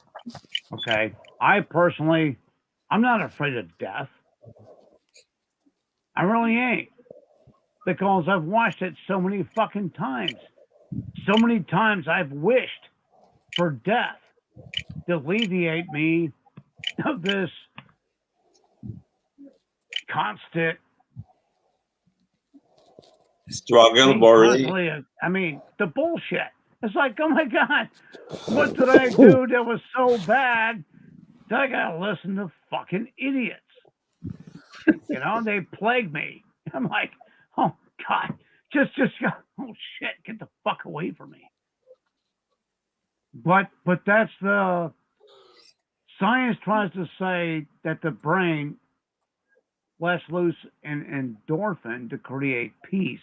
Okay. I personally, I'm not afraid of death. I really ain't, because I've watched it so many fucking times. So many times I've wished for death to alleviate me of this constant Struggle, being worry. constantly, I mean, the bullshit. It's like, oh my God, what did I do that was so bad that I gotta listen to fucking idiots? You know, they plague me. I'm like, oh God, just oh shit, get the fuck away from me. But that's the science tries to say that the brain lets loose an endorphin to create peace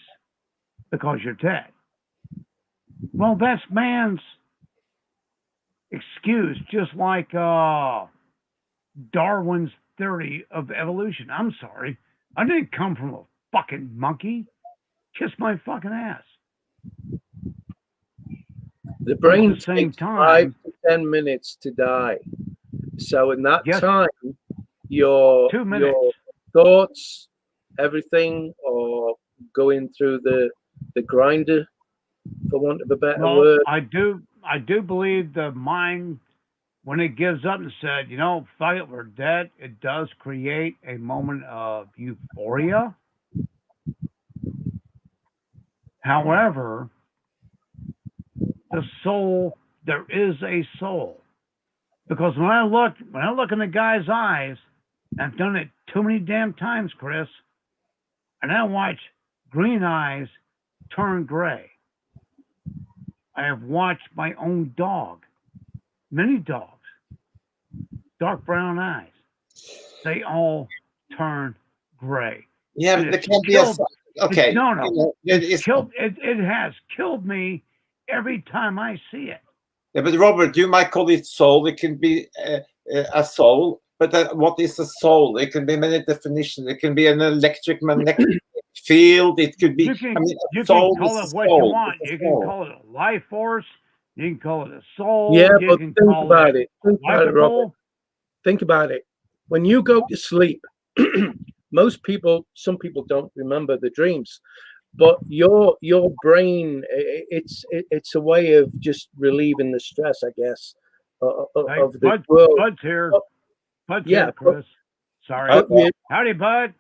because you're dead. Well, that's man's excuse, just like Darwin's theory of evolution. I'm sorry, I didn't come from a fucking monkey. Kiss my fucking ass. The But at brain the same takes 5 time, to 10 minutes to die. So in that yes, time, your 2 minutes. thoughts, everything, or going through the grinder, for want of a better Well, word. I do believe the mind, when it gives up and said, you know, fuck it, we're dead, it does create a moment of euphoria. However, the soul, there is a soul. Because when I look in the guy's eyes, I've done it too many damn times, Chris, and I watch green eyes turn gray. I have watched my own dog, many dogs, dark brown eyes. They all turn gray. Yeah, And but there it's can be killed it, okay, no no. it's It has killed me every time I see it. yeah, but Robert, you might call it soul. It can be a soul, but what is a soul? It can be many definitions. It can be an electric magnetic field. It could be. I mean, a You can soul is call a it what you soul. want. It's a You can soul. call it a life force. You can call it a soul. Yeah, You but can think call about it it. Think about it, Robert. likable. Think about it. When you go to sleep, some people don't remember the dreams, but your brain, it's a way of just relieving the stress, I guess, Hey, of the world. Bud's here. But, Bud's yeah, here, Chris. Sorry. but you, Howdy, Bud.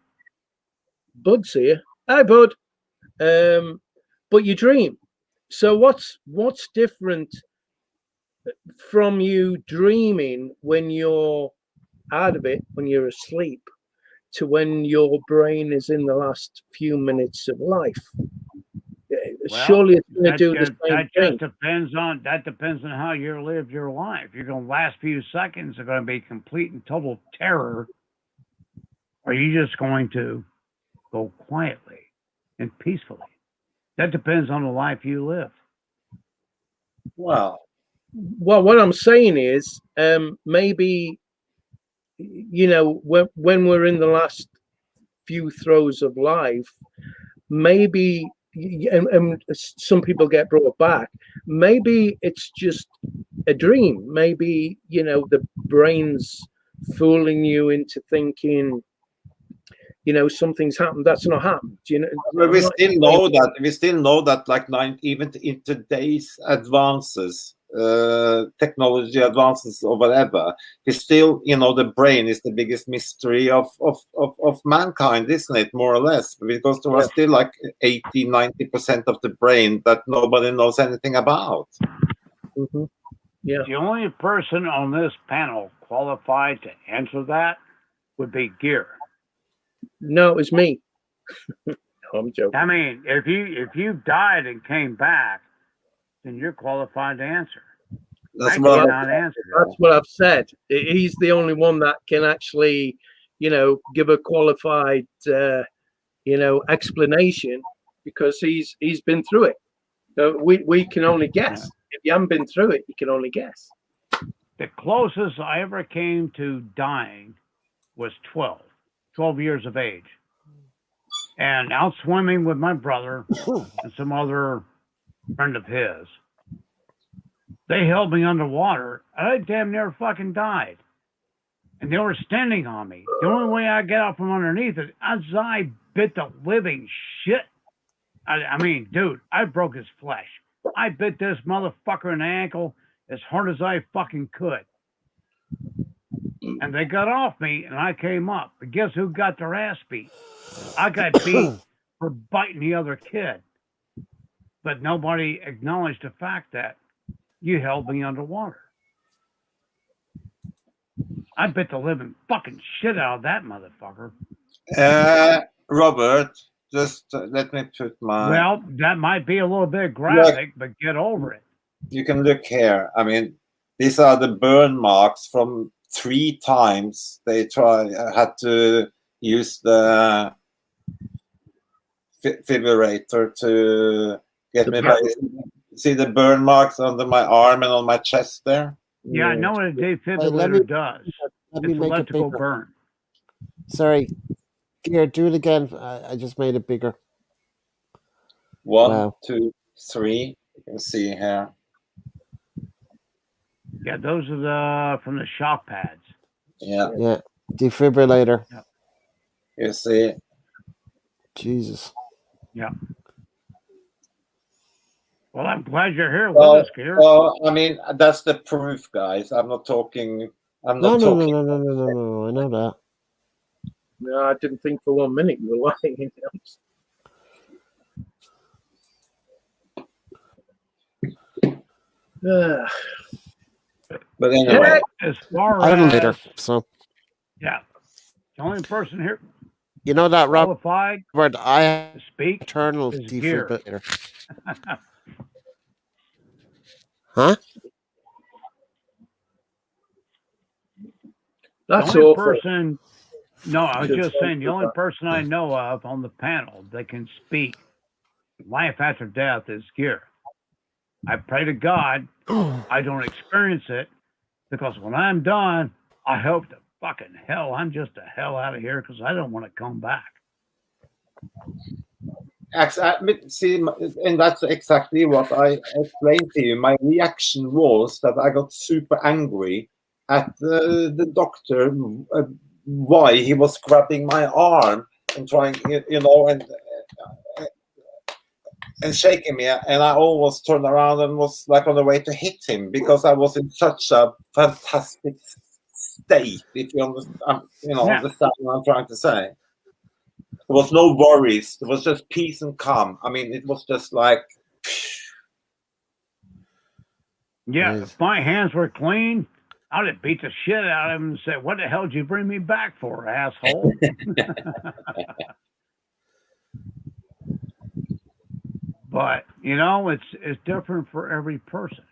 Bud's here. Hi, Bud. But you dream. So what's different from you dreaming when you're out of it, when you're asleep, to when your brain is in the last few minutes of life? Well, Surely it's going to do the same thing. that depends on how you live your life. You're going to last few seconds are going to be complete and total terror. Or are you just going to go quietly and peacefully? That depends on the life you live. Wow. Well, what I'm saying is, maybe when we're in the last few throes of life, maybe, and some people get brought back, maybe it's just a dream. Maybe, the brain's fooling you into thinking, something's happened that's not happened. But we still know that. We still know that, like even in today's advances, technology advances or whatever, we still, the brain is the biggest mystery of mankind, isn't it? More or less, because there are still like 80-90% of the brain that nobody knows anything about. Mm-hmm. Yeah. The only person on this panel qualified to answer that would be Gear. No, it was me. No, I'm joking. I mean, if you died and came back, then you're qualified to answer. That's I what cannot answer. That's what I've said. He's the only one that can actually, give a qualified, explanation, because he's been through it. So we can only guess. Yeah. If you haven't been through it, you can only guess. The closest I ever came to dying was 12 years of age. And out swimming with my brother and some other friend of his. They held me underwater. I damn near fucking died. And they were standing on me. The only way I get out from underneath it, as I bit the living shit. I mean, dude, I broke his flesh. I bit this motherfucker in the ankle as hard as I fucking could. And they got off me, and I came up. But guess who got their ass beat? I got beat for biting the other kid. But nobody acknowledged the fact that you held me underwater. I bit the living fucking shit out of that motherfucker. Robert, just let me put my... Well, that might be a little bit graphic, but get over it. You can look here. I mean, these are the burn marks from 3 times they had to use the defibrillator to get me back. See the burn marks under my arm and on my chest there? Yeah, I know what a defibrillator does. Let me It's make electrical it bigger. burn. Sorry. Here, do it again. I just made it bigger. 1, 2, 3. You can see here. Yeah, those are from the shock pads. Yeah. Yeah. Defibrillator. Yeah. You see. Jesus. Yeah. Well, I'm glad you're here Well, with us, Gear. Well, I mean, that's the proof, guys. I'm not talking. No. I know that. No, I didn't think for 1 minute you were lying. But anyway, as far I as don't later. So yeah, the only person here you know that qualified Robert, I have to speak eternal is Gear. defibrillator. Huh? That's the only awful. person. No, I was just saying the only person I know of on the panel that can speak life after death is Gear. I pray to God I don't experience it, because when I'm done, I hope to fucking hell I'm just the hell out of here, because I don't want to come back. see, and that's exactly what I explained to you. My reaction was that I got super angry at the doctor, why he was grabbing my arm and trying, and shaking me, and I almost turned around and was like on the way to hit him, because I was in such a fantastic state. If you understand, understand what I'm trying to say. There was no worries. There was just peace and calm. I mean, it was just like. Yeah, if my hands were clean, I'd have beat the shit out of him and said, "What the hell did you bring me back for, asshole?" But it's different for every person,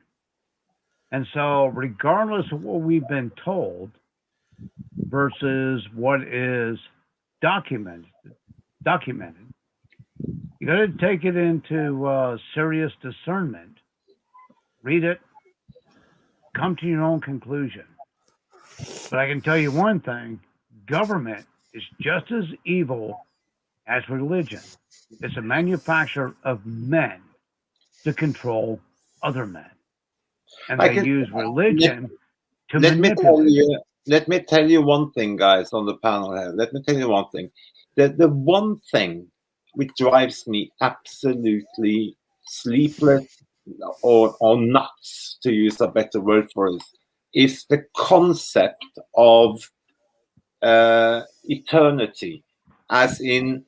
and so regardless of what we've been told versus what is documented, you got to take it into serious discernment. Read it, come to your own conclusion. But I can tell you one thing: government is just as evil as religion is a manufacture of men to control other men. And I they can use let, religion to let me tell manipulate. you. Let me tell you one thing, guys, on the panel here. Let me tell you one thing. The one thing which drives me absolutely sleepless or nuts, to use a better word for it, is the concept of eternity, as in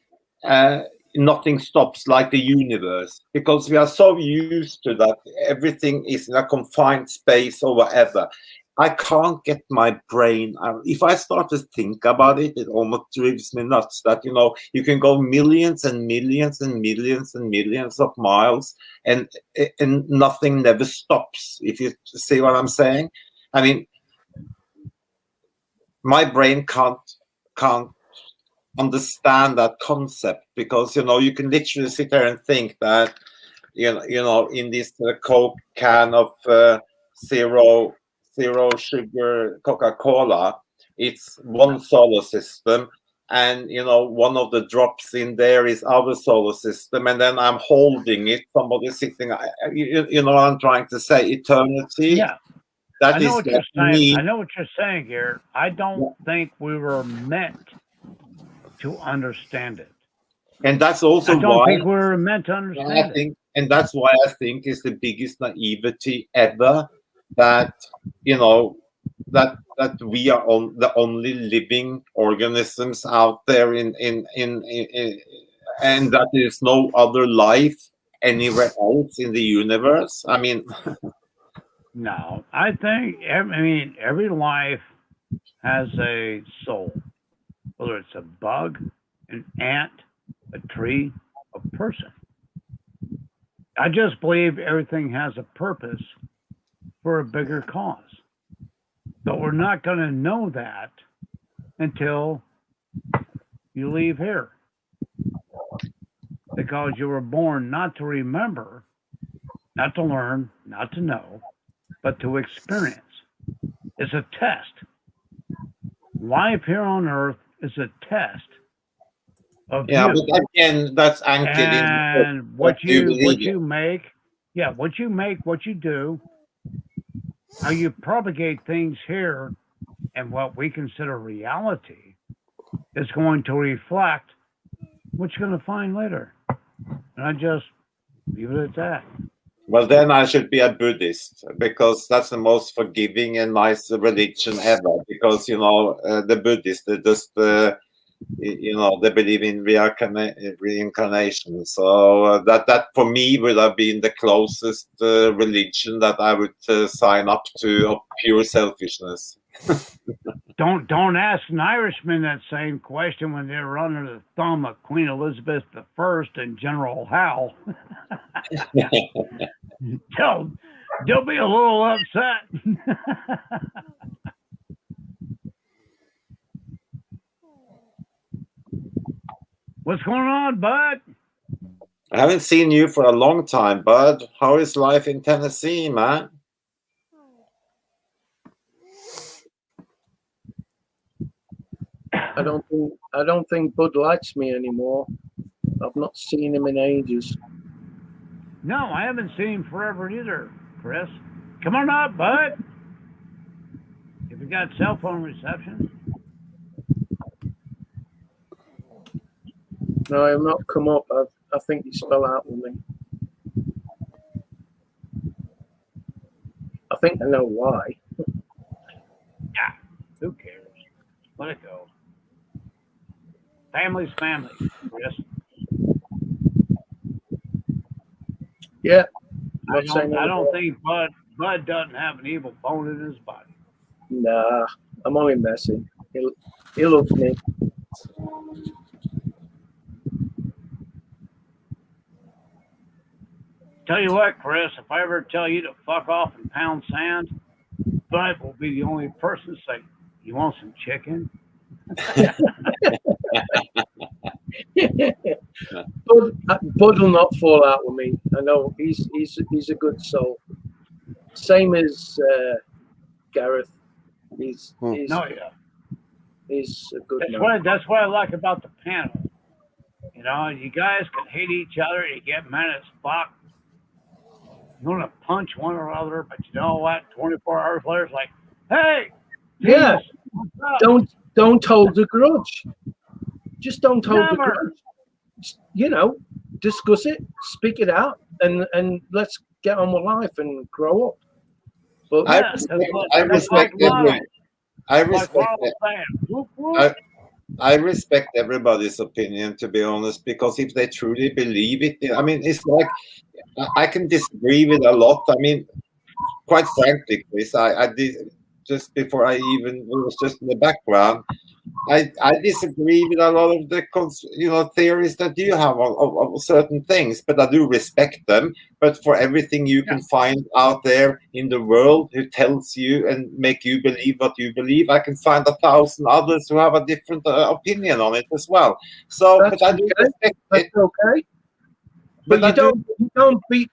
nothing stops, like the universe, because we are so used to that everything is in a confined space or whatever. I can't get my brain. If I start to think about it, it almost drives me nuts that, you can go millions and millions and millions and millions of miles and nothing never stops, if you see what I'm saying. I mean, my brain can't understand that concept, because you can literally sit there and think that in this Coke can of zero sugar Coca-Cola, it's one solar system, and one of the drops in there is our solar system, and then I'm holding it, somebody sitting. You know what I'm trying to say? Eternity. Yeah, That I know is what what you're saying. me. I know what you're saying here. I don't think we were meant to understand it. And that's also I don't why think we were meant to understand it. and that's why I think is the biggest naivety ever, that you know that we are the only living organisms out there and that there's no other life anywhere else in the universe. I mean, No, I think every life has a soul, whether it's a bug, an ant, a tree, a person. I just believe everything has a purpose for a bigger cause. But we're not going to know that until you leave here. Because you were born not to remember, not to learn, not to know, but to experience. It's a test. Life here on earth is a test of yeah, you. but again, that's anchored in And what you what believe in. you make, yeah, what you make, what you do, how you propagate things here, and what we consider reality is going to reflect what you're going to find later. And I just leave it at that. Well, then I should be a Buddhist, because that's the most forgiving and nice religion ever. Because the Buddhists, they just they believe in reincarnation. So that for me would have been the closest religion that I would sign up to, of pure selfishness. Don't ask an Irishman that same question when they're under the thumb of Queen Elizabeth I and General Howe. they'll be a little upset. What's going on, bud? I haven't seen you for a long time, bud. How is life in Tennessee, man? I don't think Bud likes me anymore. I've not seen him in ages. No, I haven't seen him forever either, Chris. Come on up, bud. If you got cell phone reception. No, I've not come up. I think he spell out with me. I think I know why. Yeah, who cares? Let it go. Family's family, Chris. Yeah. I don't think Bud doesn't have an evil bone in his body. Nah, I'm only messing. He loves me. Tell you what, Chris, if I ever tell you to fuck off and pound sand, Bud will be the only person to say, "You want some chicken?" Bud will not fall out with me. I know he's a good soul. Same as Gareth. He's No, yeah. He's a good That's man. what I like about the panel. You know, you guys can hate each other. You get mad as fuck. You want to punch one or other, but you know what? 24 hours later, it's like, hey, Yeah, penis, what's up? don't hold a grudge. Just don't hold a Never. grudge. Just, discuss it, speak it out, and let's get on with life and grow up. But I Yeah, respect. like, I that's like respect Ronald. I Like respect. Ronald saying, whoop, whoop. I, I respect everybody's opinion, to be honest, because if they truly believe it, I mean, it's like I can disagree with a lot. I mean, quite frankly, Chris, I did just before I even was just in the background. I disagree with a lot of the theories that you have of certain things, but I do respect them. But for everything you Yeah, can find out there in the world who tells you and make you believe what you believe, I can find 1,000 others who have a different opinion on it as well. So, but that's I do okay. respect That's it. okay. But But I do you don't beat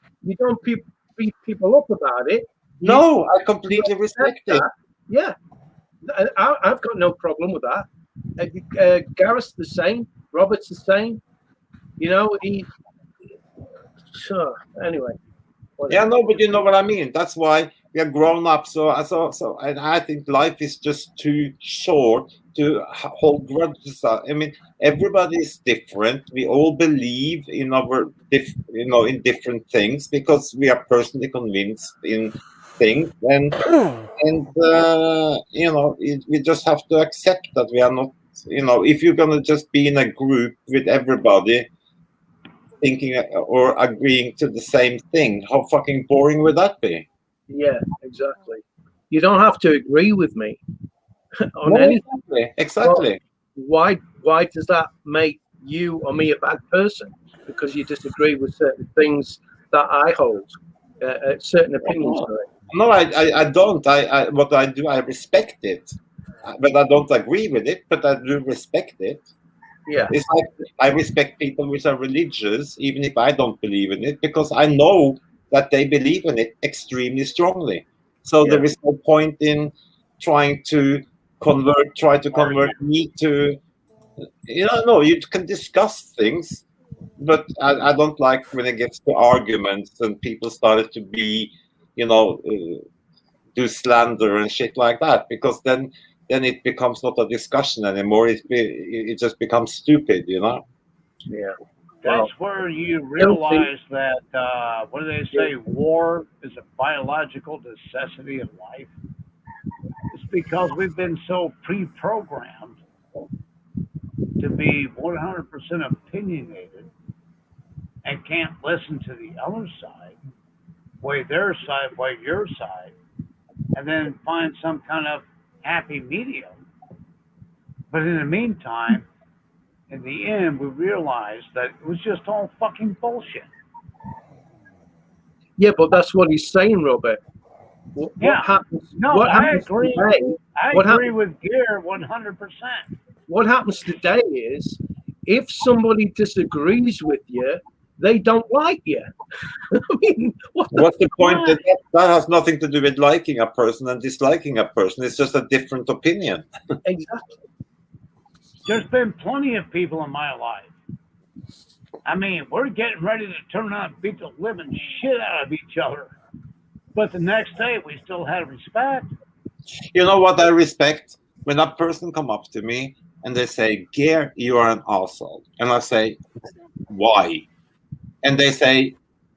people up about it. You no, I you completely accept respect it. that. Yeah, I've got no problem with that. Gareth's the same. Robert's the same. He. Sure. Anyway, Yeah, whatever. no, but you know what I mean. That's why we are grown up. And I think life is just too short to hold grudges. I mean, everybody is different. We all believe in in different things because we are personally convinced in things, and we just have to accept that we are not. If you're gonna just be in a group with everybody thinking or agreeing to the same thing. How fucking boring would that be? Yeah, exactly. You don't have to agree with me on No, anything. exactly, But exactly. why does that make you or me a bad person? Because you disagree with certain things that I hold, certain opinions. No, Sorry. no, I don't. What I do, I respect it, but I don't agree with it. But I do respect it. Yeah, It's like I respect people which are religious, even if I don't believe in it, because I know that they believe in it extremely strongly. So yeah, there is no point in trying to try to convert argue. me to. No, you can discuss things, but I don't like when it gets to arguments and people started to be, you know, uh, do slander and shit like that, because then it becomes not a discussion anymore. It just becomes stupid. yeah. That's Well, where you guilty. realize that, what do they say, war is a biological necessity of life. It's because we've been so pre programmed to be 100% opinionated and can't listen to the other side, weigh their side, weigh your side, and then find some kind of happy medium. But in the meantime, in the end, we realized that it was just all fucking bullshit. Yeah, but that's what he's saying, Robert. What Yeah. happens? No, What I happens agree. today? I What agree happens? with Gear 100%. What happens today is, if somebody disagrees with you, they don't like you. I mean, what the What's the point? Right. That has nothing to do with liking a person and disliking a person. It's just a different opinion. exactly? There's been plenty of people in my life. I mean, we're getting ready to turn around and beat the living shit out of each other. But the next day, we still had respect. You know what I respect? When a person come up to me and they say, "Gear, you are an asshole," and I say, "Why?" And they say,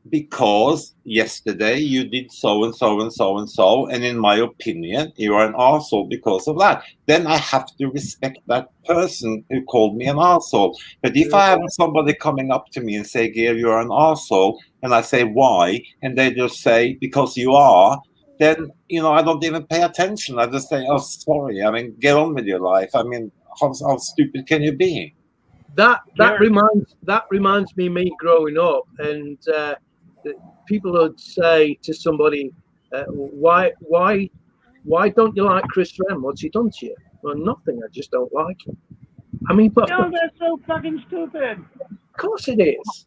"Because yesterday you did so and so and so and so, and in my opinion, you are an asshole because of that." Then I have to respect that person who called me an asshole. But if I have somebody coming up to me and say, "Gear, you are an asshole," and I say, "Why?" and they just say, "Because you are," then I don't even pay attention. I just say, "Oh, sorry. I mean, get on with your life. I mean, how stupid can you be?" That Garrett, reminds me growing up, and people would say to somebody, why don't you like Chris Rem? What's he done to you? Well, nothing. I just don't like him. I mean, but no, of that's so fucking stupid. course it is.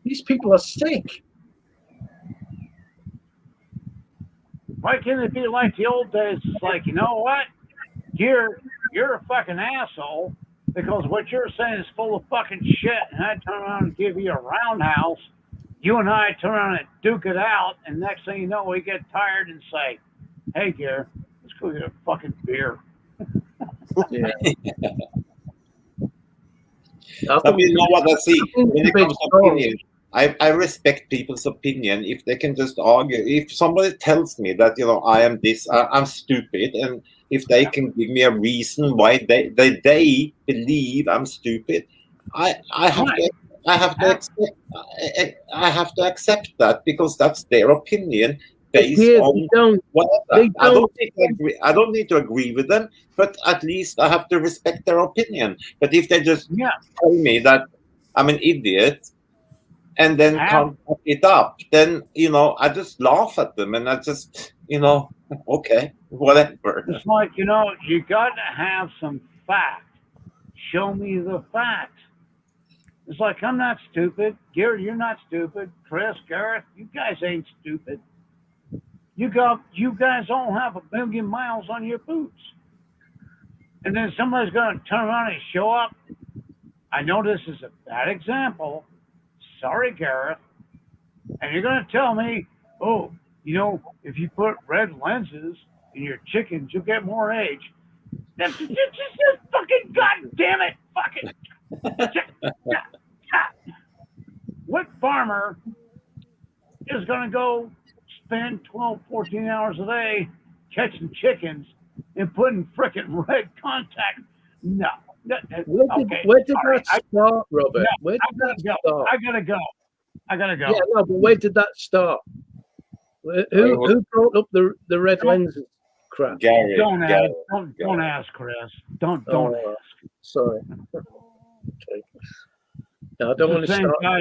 These people are sick. Why can't it be like the old days? It's like, you know what? You're a fucking asshole. Because what you're saying is full of fucking shit, and I turn around and give you a roundhouse. You and I turn around and duke it out, and next thing you know, we get tired and say, "Hey, Gary, let's go get a fucking beer." Yeah. But you know what I see think when it's it a bit comes to strong. opinion. I respect people's opinion if they can just argue. If somebody tells me that I am this, I'm stupid, and if they can give me a reason why they believe I'm stupid, I have Right. to I have to Have, accept I have to accept that because that's their opinion But based yeah, on whatever. they I don't. don't need to agree. I don't need to agree with them, but at least I have to respect their opinion. But if they just yeah. tell me that I'm an idiot and then Have can't back it up, then I just laugh at them and I just okay, whatever. It's like, you got to have some fact. Show me the facts. It's like, I'm not stupid. Gary, you're not stupid. Chris, Gareth, you guys ain't stupid. You guys all have 1,000,000 miles on your boots. And then somebody's going to turn around and show up. I know this is a bad example. Sorry, Gareth. And you're going to tell me, oh, if you put red lenses in your chickens, you'll get more age. Then just fucking goddamn it, fucking. What farmer is going to go spend 12, 14 hours a day catching chickens and putting frickin' red contact? No. Okay. Where did Sorry. that start, Robert? No, Where I did gotta that go. start? I gotta go. Yeah, no, but where did that start? Who brought up the red lenses crap? Gary, Don't ask. Gary, Don't Gary. ask, Chris. Don't Oh, ask. sorry. Okay. No, I It's don't the want to same start. guy.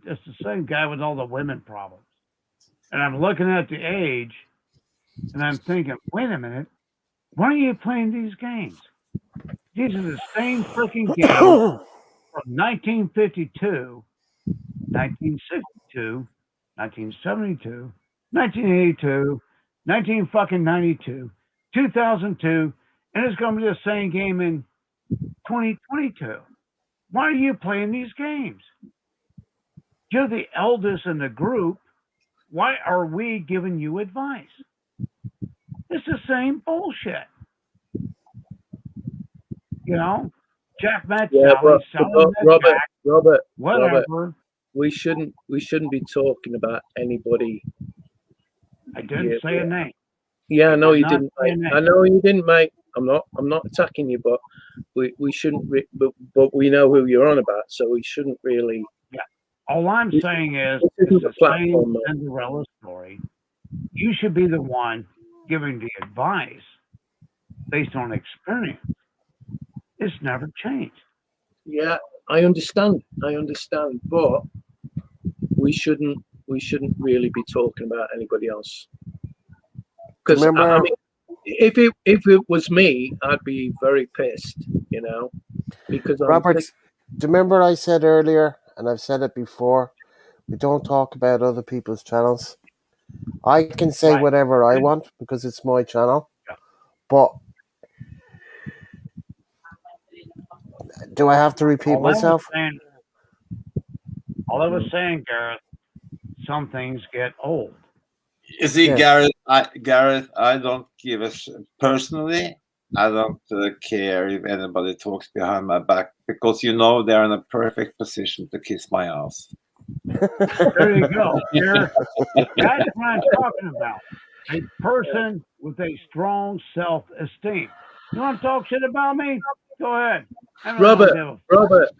It's the same guy with all the women problems. And I'm looking at the age, and I'm thinking, wait a minute, why are you playing these games? These are the same freaking games from 1952, 1962, 1972, 1982, 19 fucking 92, 2002, and it's going to be the same game in 2022. Why are you playing these games? You're the eldest in the group. Why are we giving you advice? It's the same bullshit. Jack met Yeah, Sally, Sally met Jack, Robert, whatever. we shouldn't be talking about anybody. I didn't say a name. Yeah, I know you not didn't, say a mate. name. I know you didn't, mate. I'm not attacking you, but we shouldn't. But we know who you're on about, so we shouldn't really. Yeah. All I'm saying is, This it's isn't the a platform, same mate. Cinderella story. You should be the one giving the advice based on experience. It's never changed. Yeah, I understand, but we shouldn't really be talking about anybody else. Because I Remember, mean, if it was me, I'd be very pissed, because Robert, do you remember I said earlier, and I've said it before, we don't talk about other people's channels. I can say Right. whatever I want because it's my channel. Yeah. But do I have to repeat myself? All I was saying, Gareth, some things get old. You see, Yes. Gareth, I don't give a personally. I don't care if anybody talks behind my back because they're in a perfect position to kiss my ass. There you go. That's what I'm talking about. A person with a strong self-esteem. You want to talk shit about me? Go ahead. Robert,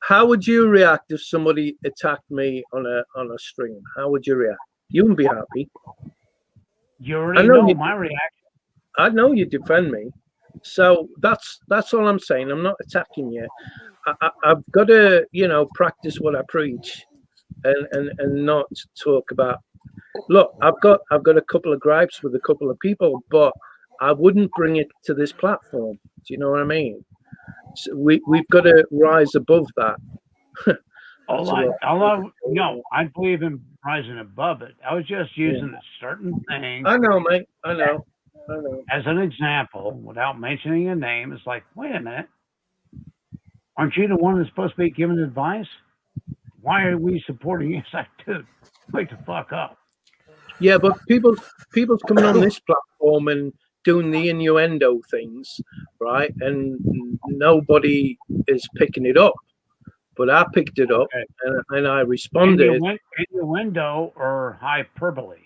how would you react if somebody attacked me on a stream? How would you react? You wouldn't be happy. You already know my reaction. I know you defend me, so that's all I'm saying. I'm not attacking you. I've got to practice what I preach, and not talk about. Look, I've got a couple of gripes with a couple of people, but I wouldn't bring it to this platform. Do you know what I mean? So we've got to rise above that. I believe in rising above it. I was just using a certain thing. I know, mate. I know. I know. As an example, without mentioning a name, it's like, wait a minute, aren't you the one that's supposed to be giving advice? Why are we supporting you? It's like, dude, wake the fuck up. Yeah, but people's coming on this platform and doing the innuendo things, right? And nobody is picking it up. But I picked it up Okay. and I responded. Innuendo or hyperbole.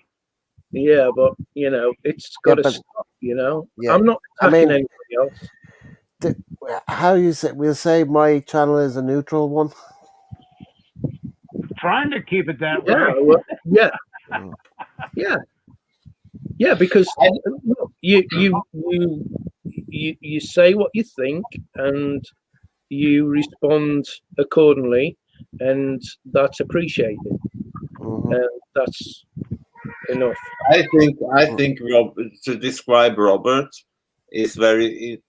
Yeah, but it's Yeah, got to but stop. yeah, I'm not I attacking mean, anybody else. th- how you say? We'll say my channel is a neutral one. Trying to keep it that Yeah, way. well, yeah, Mm. yeah, yeah. Because look, you say what you think and you respond accordingly, and that's appreciated, Mhm. and that's enough. I think Rob, to describe Robert is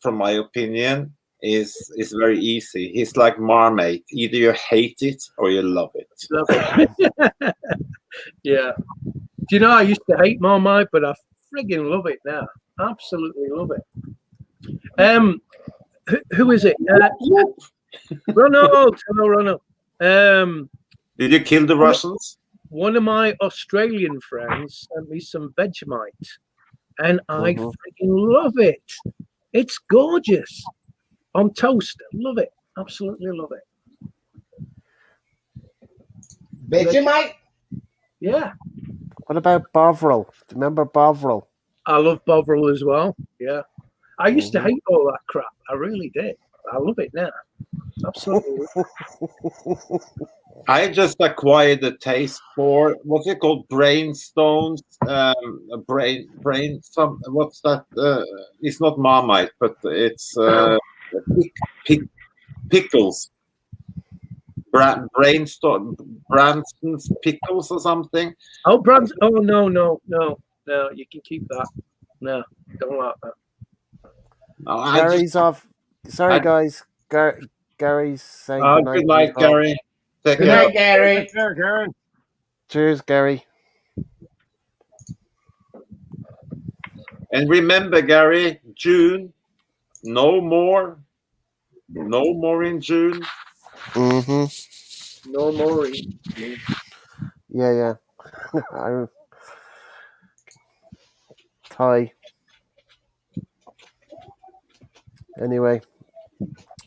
from my opinion, is very easy. He's like Marmite. Either you hate it or you love it. Love it. Yeah. Do you know I used to hate Marmite, but I friggin' love it now. Absolutely love it. Who is it? Ronald. Hello, Ronald. Did you kill the Russians? One of my Australian friends sent me some Vegemite, and I Mhm. freaking love it. It's gorgeous on toast. Love it. Absolutely love it. Vegemite? Yeah. What about Bovril? Do you remember Bovril? I love Bovril as well. Yeah. I used to Mhm. hate all that crap. I really did. I love it now. Absolutely. I just acquired a taste for what's it called? Brainstones. What's that? It's not Marmite, but it's pickles. Brainstorm, Branston's pickles or something. Oh, Brand. Oh, no. You can keep that. No, don't like that. No, Gary's off. Sorry, guys. Gary's saying good night. Good night, Gary. Take Good care. night, Gary. Take care, Gary. Cheers, Gary. And remember, Gary, June, no more in June. Mhm. No more. Yeah. Tie. Anyway,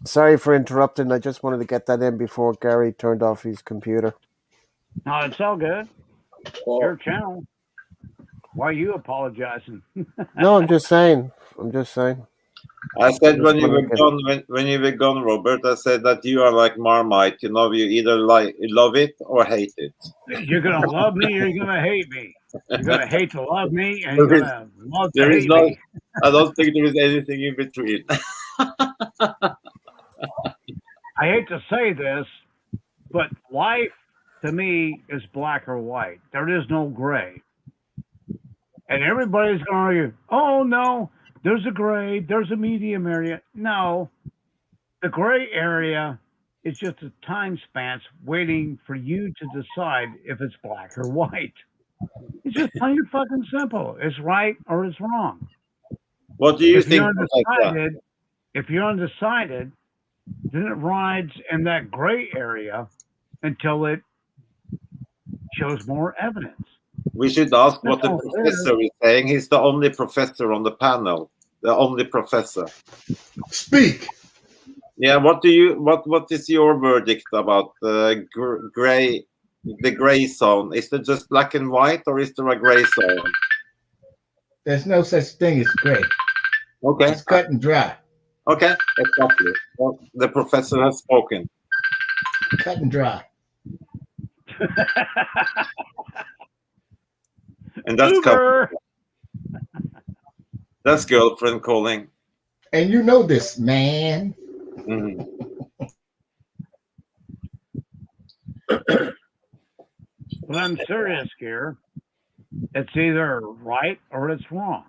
sorry for interrupting. I just wanted to get that in before Gary turned off his computer. No, it's all good. Your channel. Why are you apologizing? No, I'm just saying. I said Just when you wanted were to get- gone, when you were gone, Robert, I said that you are like Marmite. You either love it or hate it. You're gonna love me or you're gonna hate me. You're gonna hate to love me and you're There is, gonna love to there is hate no. me. I don't think there is anything in between. I hate to say this, but life to me is black or white. There is no gray. And everybody's going to argue, oh, no, there's a gray, there's a medium area. No, the gray area is just a time span waiting for you to decide if it's black or white. It's just plain and fucking simple. It's right or it's wrong. What do you If you're think, Professor? undecided, then it rides in that gray area until it shows more evidence. We should ask what the Oh, professor is saying. He's the only professor on the panel. The only professor. Speak. Yeah. What is your verdict about the gray zone? Is it just black and white, or is there a gray zone? There's no such thing as gray. Okay. It's cut and dry. Okay. Exactly. Well, the professor has spoken. Cut and dry. And that's Uber. That's girlfriend calling. And you know this, man. Mm-hmm. But I'm serious here. It's either right or it's wrong.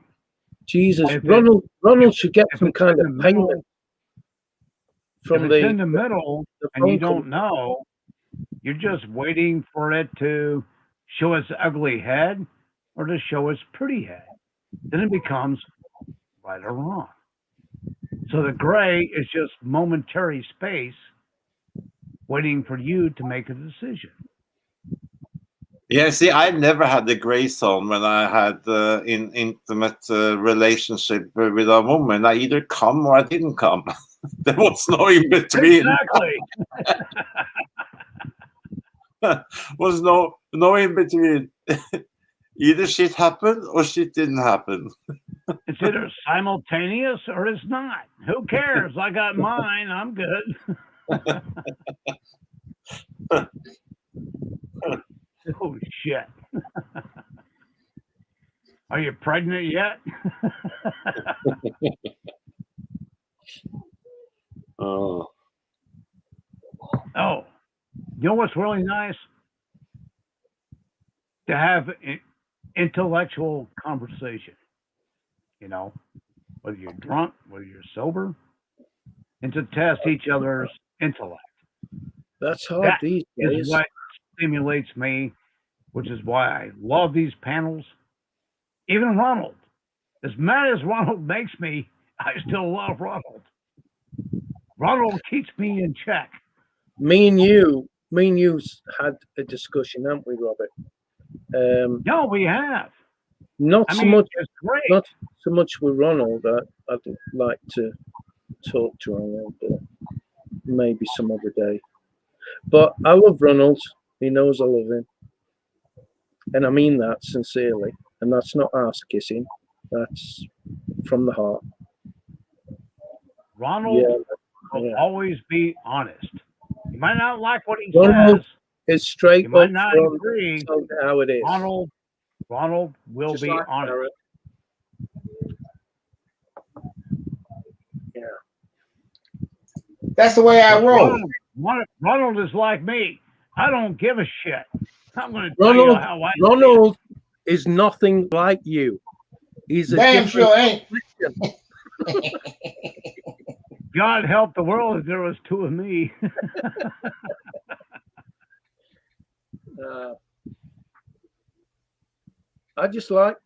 Jesus, If Ronald should get if some it's kind in of the middle, payment if from it's in the middle and you phone don't know, you're just waiting for it to show its ugly head or to show its pretty head. Then it becomes right or wrong. So the gray is just momentary space waiting for you to make a decision. Yeah, see, I never had the gray zone when I had in intimate relationship with a woman. I either come or I didn't come. There was no in between. Exactly. Was no in between. Either shit happened or shit didn't happen. It's either simultaneous or it's not. Who cares? I got mine. I'm good. Oh, shit. Are you pregnant yet? Oh, Oh, you know what's really nice? To have intellectual conversation. You know, whether you're drunk, whether you're sober, and to test each other's intellect. That's hard That these is days. what stimulates me, which is why I love these panels. Even Ronald, as mad as Ronald makes me, I still love Ronald. Ronald keeps me in check. Me and you had a discussion, haven't we, Robert? No, we have. Not I so mean, much, it's great. not so much with Ronald. I'd like to talk to Ronald, but maybe some other day. But I love Ronald. He knows I love him, and I mean that sincerely. And that's not ass kissing. That's from the heart. Ronald Yeah, will yeah. always be honest. You might not like what he Ronald says. is straight You might up not front. agree. Tell me how it is. Ronald will Just be like honest. Barrett. Yeah. That's the way I roll. Ronald is like me. I don't give a shit. I'm going to tell you Ronald, how I feel. Ronald is nothing like you. He's a Damn different sure ain't. God help the world if there was two of me. I just like,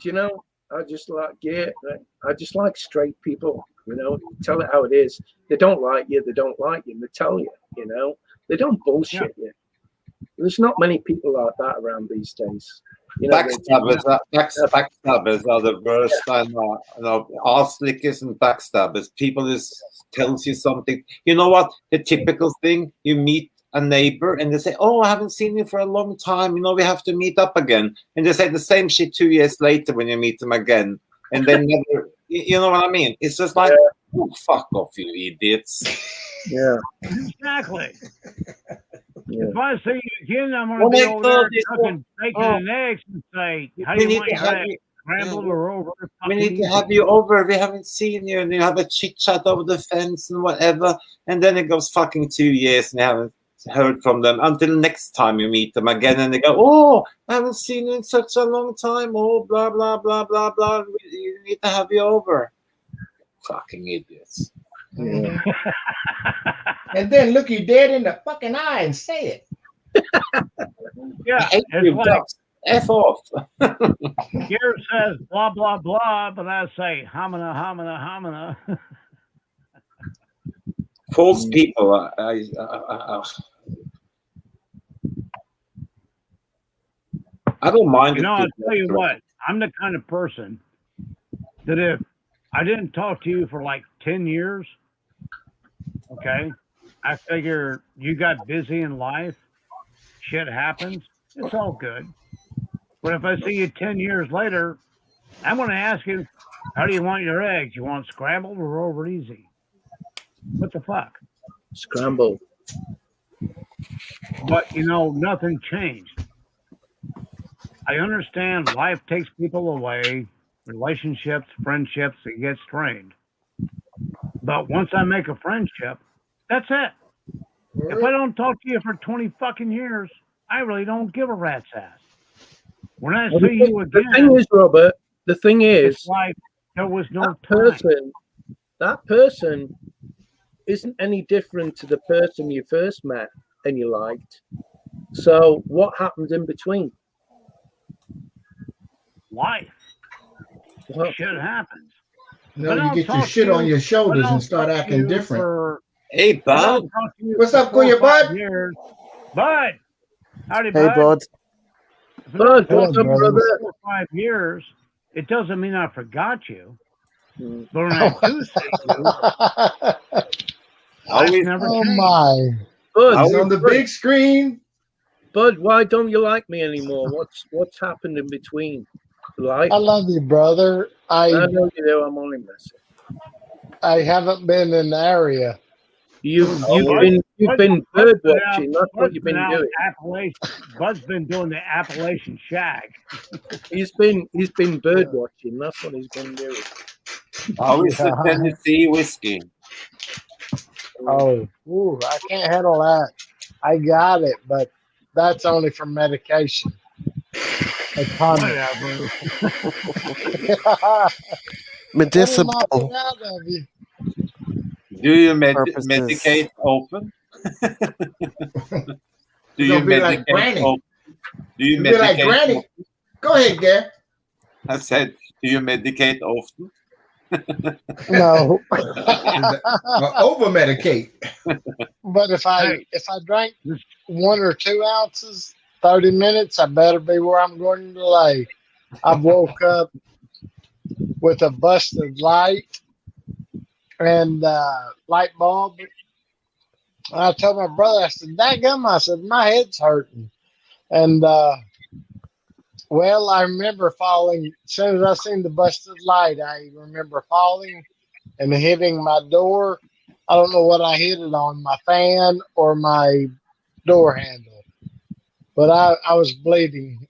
you know, I just like, yeah, I just like straight people, you know, tell it how it is. They don't like you, they don't like you, and they tell you, you know, they don't bullshit you. There's not many people like that around these days. You know, backstabbers are the worst. I know, arse lickers and backstabbers. People just tells you something. You know what? The typical thing, you meet a neighbor and they say, "Oh, I haven't seen you for a long time. You know, we have to meet up again." And they say the same shit 2 years later when you meet them again, and they never. You know what I mean? It's just like, oh, fuck off, you idiots. Yeah, exactly. Yeah. If I see you again, I'm going to be over there cooking bacon and eggs and say, "How do you want your eggs? Scrambled or over?" We need to have you over. We haven't seen you, and you have a chit chat over the fence and whatever. And then it goes fucking 2 years, and you haven't heard from them until next time you meet them again, and they go, "Oh, I haven't seen you in such a long time. Oh, blah blah blah blah blah. We need to have you over." Fucking idiots. Yeah. And then look you dead in the fucking eye and say it. Yeah, I hate it's you, like F off. here says blah blah blah, but I say homina homina homina. False people. I don't mind. You know, I'll tell you what. I'm the kind of person that if I didn't talk to you for like 10 years, okay, I figure you got busy in life, shit happens, it's all good. But if I see you 10 years later, I'm going to ask you, how do you want your eggs? You want scrambled or over easy? What the fuck? Scrambled. But, you know, nothing changed. I understand life takes people away, relationships, friendships, it gets strained. But once I make a friendship, that's it. If I don't talk to you for 20 fucking years, I really don't give a rat's ass. When I see you again, the thing is, Robert, the thing is, it's like there was no that person isn't any different to the person you first met and you liked. So what happened in between? Life. Well, Shit happens. No, you get your shit on your shoulders and start acting different. Hey, If I Bud. don't talk to you What's for up, 4 or Kuya 5 Bud? years, Bud, howdy, Hey, Bud. bud. If I don't Bud, talk what's to up, you for brother? 4 or 5 years, it doesn't mean I forgot you. Mm. But when I do see you, How life is never Oh changed. my. Bud, He's on the Bud, big screen. Bud, why don't you like me anymore? What's happened in between? Life? I love you, brother. I know you do. I'm only messing. I haven't been in the area. You've Bud, been bird Bud's been out. watching. That's what Bud's you've been been out doing. Appalachian. Bud's been doing the Appalachian shag. He's been bird watching. That's what he's been doing. how is the Tennessee whiskey? Oh, ooh, I can't handle that. I got it, but that's only for medication. A tonic. Whatever. It'll Medicinal knock it out of you. Do you purposes. medicate often? Do You're you gonna be like medicate Granny. often? Do you You'll be like medicate? Granny. Go ahead, Gary. I said, do you medicate often? No. Over medicate. But if I Hey. drank 1 or 2 ounces, 30 minutes, I better be where I'm going to lay. I woke up with a busted light and light bulb. I told my brother, I said, "Dadgum," I said, "my head's hurting." And well, I remember falling. As soon as I seen the busted light, I remember falling and hitting my door. I don't know what I hit it on, my fan or my door handle, but I was bleeding.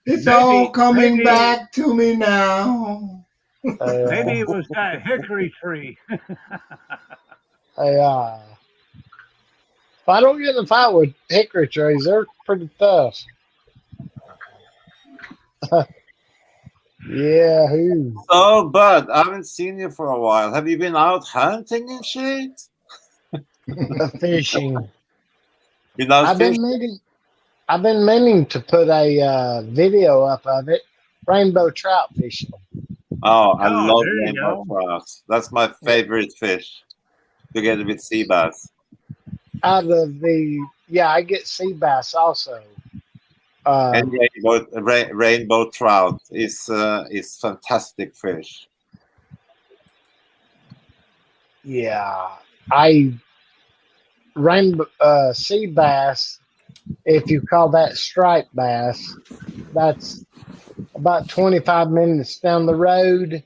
It's all coming back to me now. Maybe it was that hickory tree. If I don't get in a fight with hickory trees, they're pretty tough. Yeah, who? So, Bud, I haven't seen you for a while. Have you been out hunting and shit? Fishing. Been out I've fishing? been meaning to put a video up of it. Rainbow trout fishing. Oh, I Oh, love there you rainbow go. trout. That's my favorite fish, together with sea bass. Out of I get sea bass also. And rainbow trout is fantastic fish. Yeah, rainbow sea bass. If you call that striped bass, that's about 25 minutes down the road,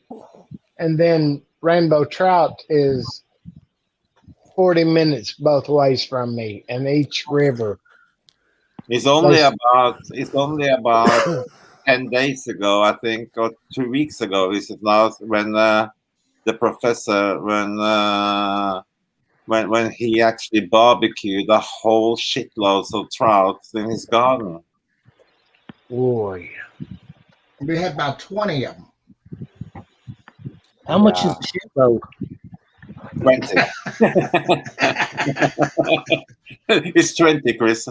and then rainbow trout is 40 minutes both ways from me, and each river. It's only about 10 days ago, I think, or 2 weeks ago. Is it now when the professor when he actually barbecued a whole shitloads of trout in his garden? Boy, We had about 20 of them. How much is the shitload? 20. It's 20, Chris.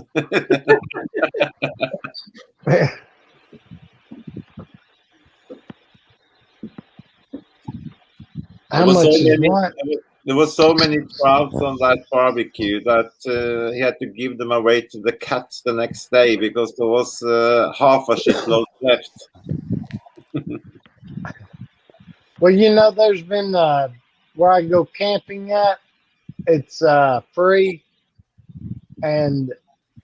How much is what? There was so many trouts on that barbecue that he had to give them away to the cats the next day because there was half a shitload left. Well, there's been where I go camping at. It's free, and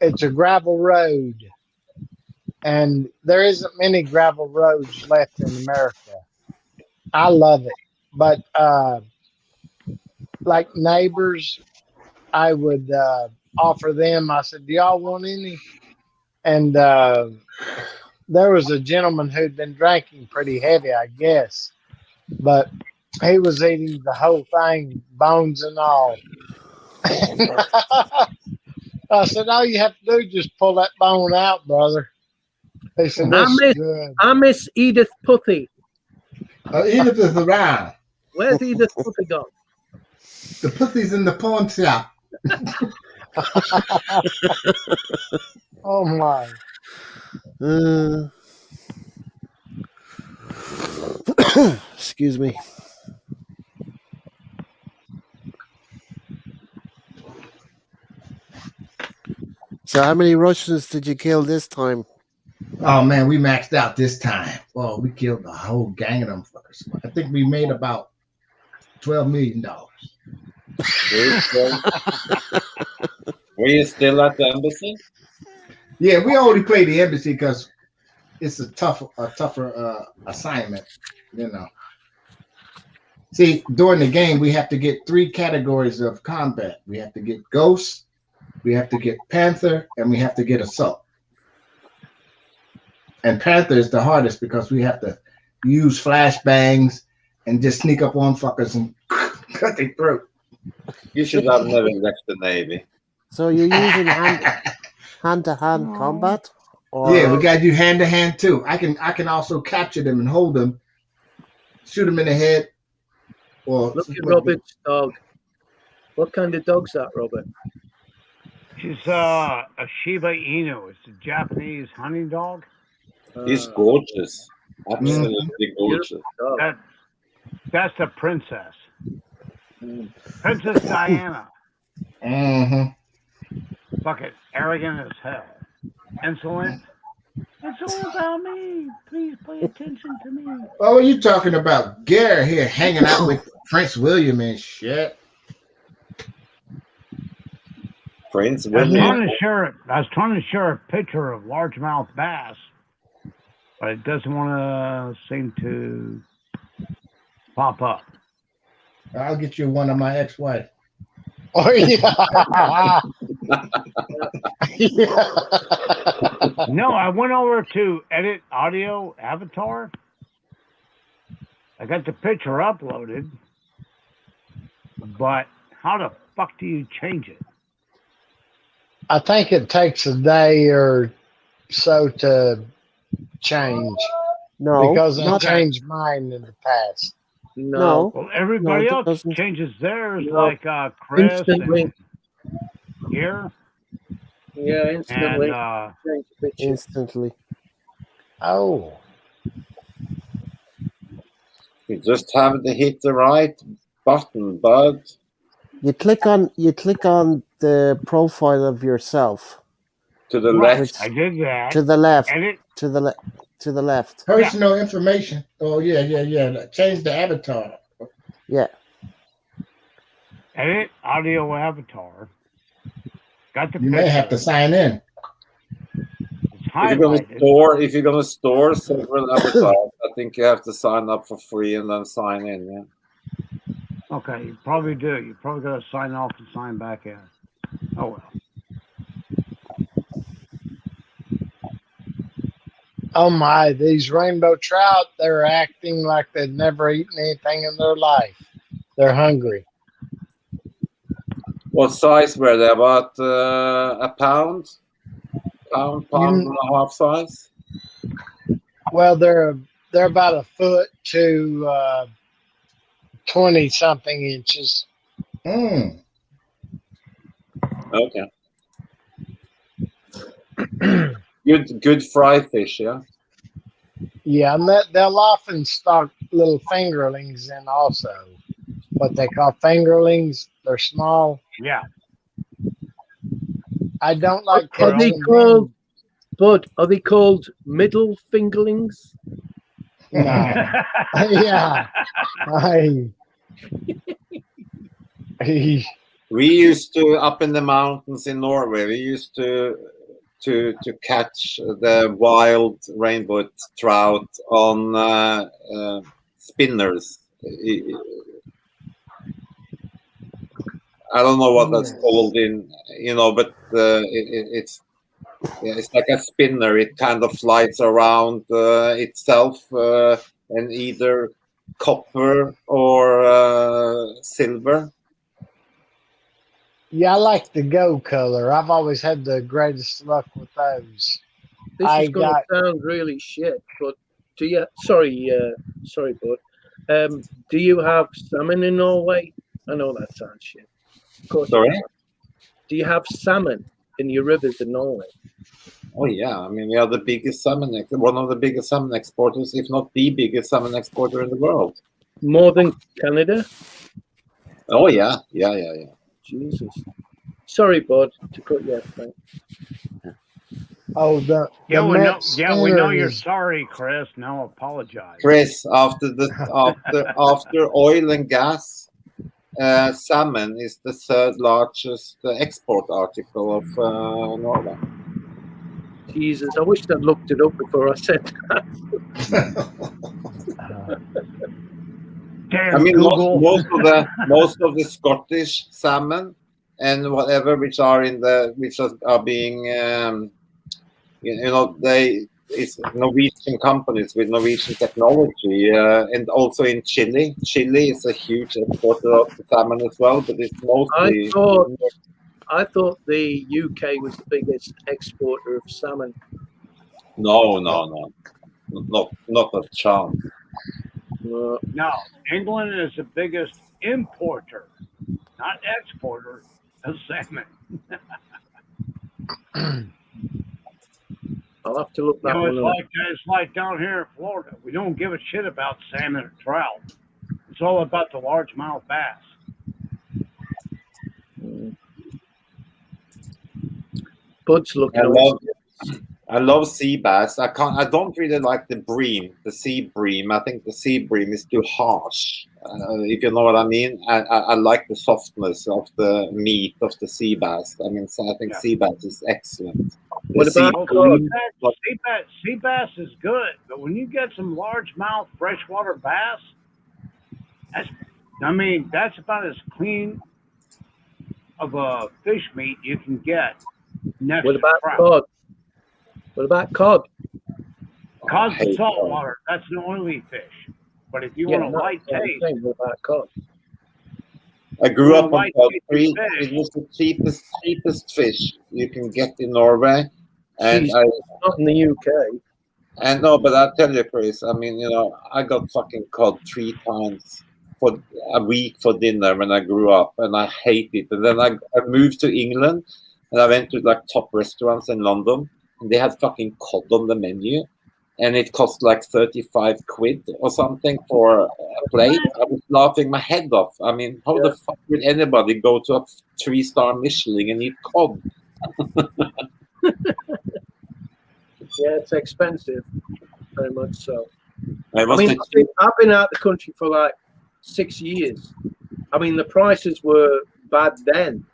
it's a gravel road, and there isn't many gravel roads left in America. I love it, but like neighbors, I would offer them. I said, "Do y'all want any?" And there was a gentleman who'd been drinking pretty heavy, I guess, but he was eating the whole thing, bones and all. I said, "All you have to do is just pull that bone out, brother." He said, "This is good." I miss Edith Putty. Edith is around. Where's Edith Putty gone? The pussy's in the pawn shop. Oh my! Excuse me. So, how many Russians did you kill this time? Oh man, we maxed out this time. Oh, we killed the whole gang of them fuckers. I think we made about $12 million. Were you still at the embassy? Yeah, we only played the embassy because it's a tougher assignment. You know. See, during the game, we have to get 3 categories of combat. We have to get Ghost, we have to get Panther, and we have to get Assault. And Panther is the hardest because we have to use flashbangs and just sneak up on fuckers and cut their throat. You should have never left the Navy. So you're using hand-to-hand combat? Or... Yeah, we got to do hand-to-hand too. I can also capture them and hold them, shoot them in the head. Or look at Robert's dog. What kind of dog's that, Robert? She's a Shiba Inu. It's a Japanese hunting dog. He's gorgeous. Absolutely gorgeous. That's the princess. Princess Diana. Mm-hmm. Fucking arrogant as hell. Insolent. It's all about me. Please pay attention to me. Oh, you talking about Gare here hanging out with Prince William and shit? Prince I was William. trying to share a picture of largemouth bass, but it doesn't want to seem to pop up. I'll get you one of my ex-wife. Oh yeah. Yeah. No, I went over to edit audio avatar. I got the picture uploaded, but how the fuck do you change it? I think it takes a day or so to change. No, because I not changed mine in the past. no. Well, everybody it else doesn't. changes theirs, No. like Chris Instantly. and here, Yeah, instantly. and Change the picture. Instantly. Oh, You just have to hit the right button, bud. You click on the profile of yourself To the right, left. I did that. to the left. Edit. To the left. Personal information. Oh yeah. Change the avatar. Yeah. Edit audio avatar. Got the You picture. may have to sign in. It's If you're gonna store several avatars, I think you have to sign up for free and then sign in. Yeah. Okay, you probably do. You probably got to sign off and sign back in. Oh well. oh my! These rainbow trout, they're acting like they've never eaten anything in their life. They're hungry. What size were they? About a pound? Pound and a half size? Well, they're about a foot to 20-something inches. Mm. Okay. Good fry fish, yeah. Yeah, and they'll often stock little fingerlings in also. What they call fingerlings. They're small. Yeah. I don't like Are they catching called, Bud, are they called middle fingerlings? them. No. Yeah. We used to, up in the mountains in Norway, we used to catch the wild rainbow trout on spinners. I don't know what that's called but it's like a spinner. It kind of flies around itself and either copper or silver. Yeah, I like the gold color. I've always had the greatest luck with those. This I is going got- to sound really shit, but do you? Sorry, Bud. Do you have salmon in Norway? I know that sounds shit. Of course. Sorry? Do you have salmon in your rivers in Norway? Oh yeah, I mean we are the biggest one of the biggest salmon exporters, if not the biggest salmon exporter in the world. More than Canada? Oh yeah. Jesus. Sorry, Bud, to cut you off, mate. Oh, the Yeah, we know. Met Yeah, we know Center you're is. sorry, Chris. Now apologize. Chris, after oil and gas, salmon is the third largest export article of Norway. Jesus, I wish I'd looked it up before I said that. Damn I mean, Google. most of the Scottish salmon and whatever which are being it's Norwegian companies with Norwegian technology, and also in Chile. Chile is a huge exporter of salmon as well, but it's mostly. I thought the UK was the biggest exporter of salmon. No, not a chance. No, England is the biggest importer, not exporter, of salmon. I'll have to look that one up. It's like down here in Florida. We don't give a shit about salmon or trout. It's all about the largemouth bass. Bud's looking. I love sea bass. I don't really like the sea bream. I think the sea bream is too harsh. If you know what I mean. I like the softness of the meat of the sea bass. I mean, so I think sea bass is excellent. What about sea bass is good, but when you get some largemouth freshwater bass, that's about as clean of a fish meat you can get. What about cod? What about cod? Cod's salt water. That's an oily fish. But if you want a light taste, what about cod? I grew up on cod. It was the cheapest fish you can get in Norway, and not in the UK. And no, but I tell you, Chris. I mean, I got fucking cod 3 times for a week for dinner when I grew up, and I hate it. And then I moved to England, and I went to like top restaurants in London, and they had fucking cod on the menu, and it cost like 35 quid or something for a plate. I was laughing my head off. I mean, how the fuck would anybody go to a 3-star Michelin and eat cod? Yeah, it's expensive, very much so. I've been out the country for like 6 years. I mean, the prices were bad then.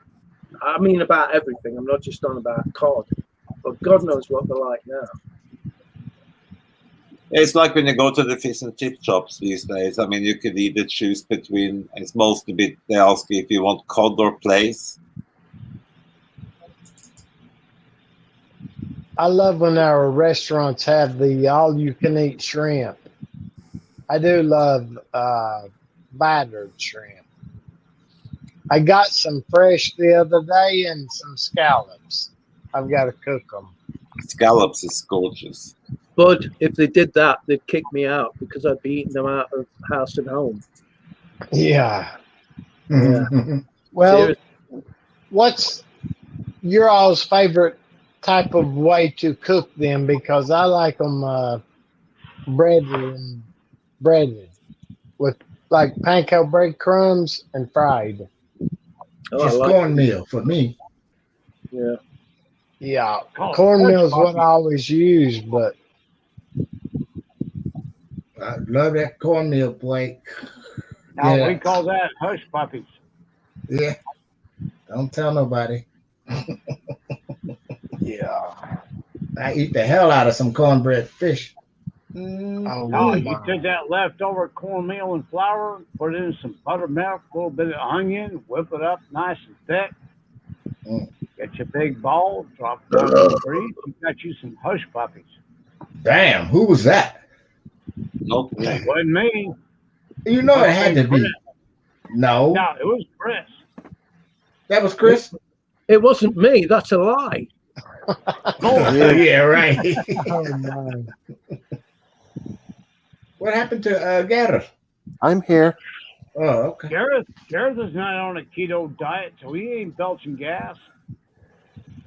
I mean, about everything. I'm not just on about cod, but God knows what they're like now. It's like when you go to the fish and chip shops these days. I mean, you could either choose between. It's mostly they ask you if you want cod or plaice. I love when our restaurants have the all-you-can-eat shrimp. I do love battered shrimp. I got some fresh the other day and some scallops. I've got to cook them. Scallops is gorgeous. But if they did that, they'd kick me out because I'd be eating them out of house and home. Yeah. Yeah. Well, Seriously. what's your all's favorite type of way to cook them? Because I like them breaded with like panko breadcrumbs and fried. Just cornmeal for me. Yeah. Yeah. Cornmeal is what I always use, but I love that cornmeal plate. Now we call that hush puppies. Yeah. Don't tell nobody. Yeah. I eat the hell out of some cornbread fish. You take that leftover cornmeal and flour, put it in some buttermilk, a little bit of onion, whip it up nice and thick. Get your big ball, drop it down the street. You got you some hush puppies. Damn, who was that? Nope. It wasn't me. You know it had to be. No. No, it was Chris. That was Chris? It wasn't me. That's a lie. Yeah, right. oh no. What happened to Gareth? I'm here. Oh, okay. Gareth is not on a keto diet, so he ain't belching gas.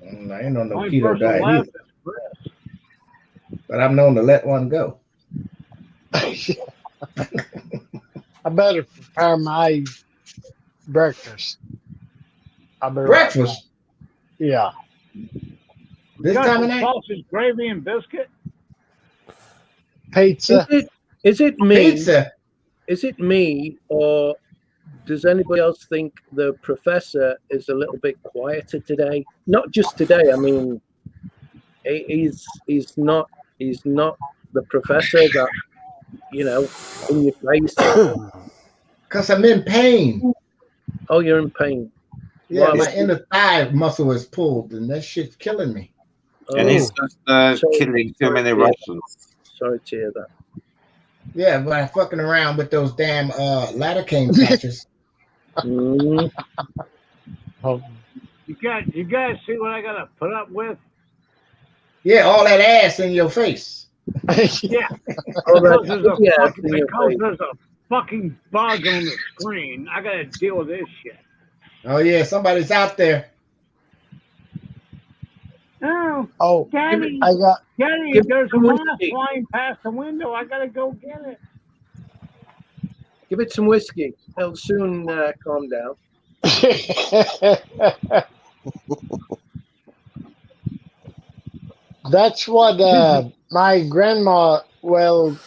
I ain't on no Only keto person diet left either. is but I'm known to let one go. I better prepare my breakfast. I'll be right back. Breakfast Yeah. this Got time some of night. sausage, gravy, and biscuit. Pizza. Is it me? Pizza. Is it me, or does anybody else think the professor is a little bit quieter today? Not just today. I mean, he's not the professor that in your face. Because I'm in pain. Oh, you're in pain. Yeah, Wow. my inner thigh muscle is pulled, and that shit's killing me. And he's Oh, just sorry- killing too sorry many to hear that. Russians. Sorry to hear that. Yeah, but I'm fucking around with those damn lidocaine patches. Mm. Oh. You guys see what I gotta put up with? Yeah, all that ass in your face. Yeah, Oh, because that's in your face. there's a fucking bug on the screen. I gotta deal with this shit. Oh yeah, somebody's out there. Oh, Oh, Daddy, I got. Daddy, Give there's a some mouse whiskey. flying past the window. I gotta go get it. Give it some whiskey. It'll soon calm down. That's what my grandma. Well,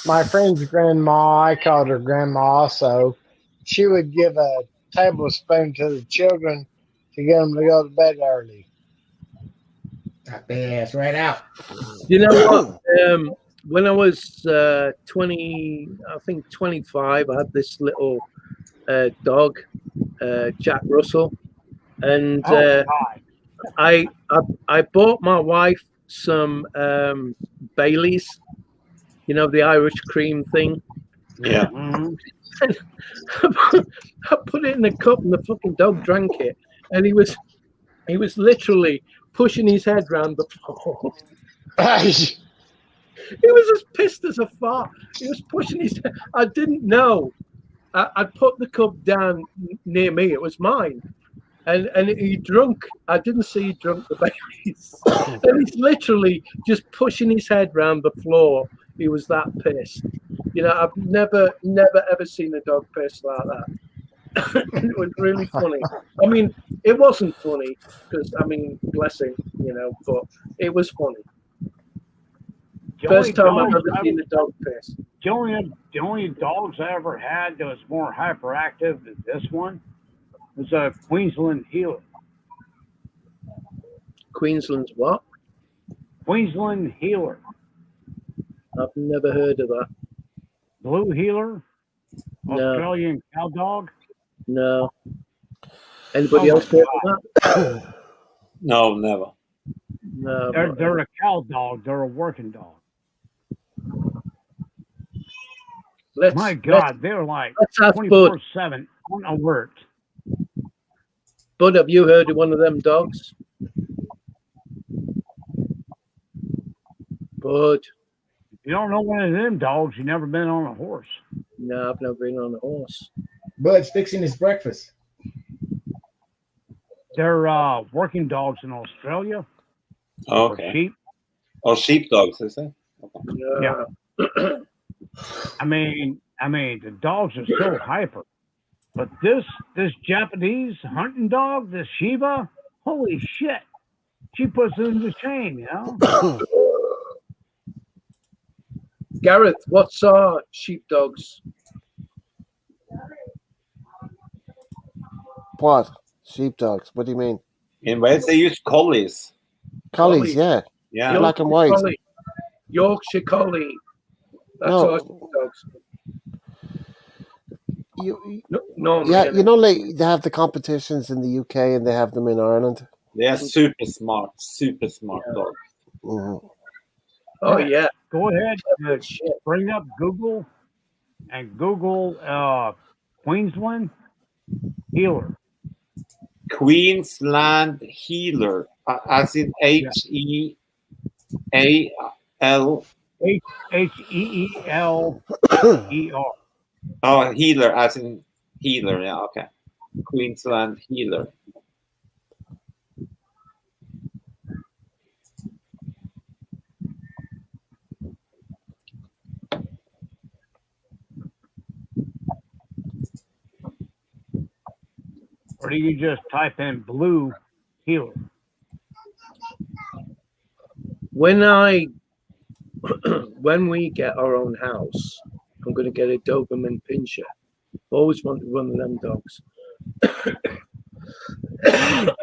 my friend's grandma. I called her grandma. Also, she would give a tablespoon to the children to get them to go to bed early. Got their ass right out. You know what? When I was 20, I think 25, I had this little dog, Jack Russell, and Oh God. I bought my wife some Baileys, the Irish cream thing. Yeah. Mhm. I put it in a cup, and the fucking dog drank it, and he was literally pushing his head round the floor. He was as pissed as a fart. He was pushing his head. I didn't know. I put the cup down near me. It was mine. And he drunk. I didn't see he drunk the Baileys. And he's literally just pushing his head round the floor. He was that pissed. I've never ever seen a dog pissed like that. And it was really funny. I mean, it wasn't funny because, bless him, but it was funny. First time I've ever seen a dog piss. The only dogs I ever had that was more hyperactive than this one was a Queensland Healer. Queensland's what? Queensland Healer. I've never heard of that. Blue Healer. No. Australian cow dog. No. Anybody else heard of that? No, never. No. They're a cow dog. They're a working dog. My God, they're like 24/7 on alert. Bud, have you heard of one of them dogs? Bud. If you don't know one of them dogs, you've never been on a horse. No, I've never been on a horse. Bud's fixing his breakfast. They're working dogs in Australia. Okay. Sheep. Oh, sheepdogs, is it? Okay. Yeah. I mean, the dogs are so hyper, but this Japanese hunting dog, this Shiba, holy shit, she puts it in the chain, Gareth, what's our sheepdogs? What? Sheepdogs? What do you mean? In Wales, they use collies. Collies, yeah. Yeah. Black and white. Collie. Yorkshire Collie. That's No. our sheepdogs. No, yeah, like they have the competitions in the UK and they have them in Ireland. They are super smart dogs. Mm-hmm. Oh yeah. Go ahead, bring up Google and Google Queensland Healer. Queensland Healer, as in HEAL. HEELER. Oh, healer, as in healer. Yeah, okay. Queensland Healer. or do you just type in blue healer? When I when we get our own house, I'm going to get a Doberman Pinscher. Always wanted one of them dogs.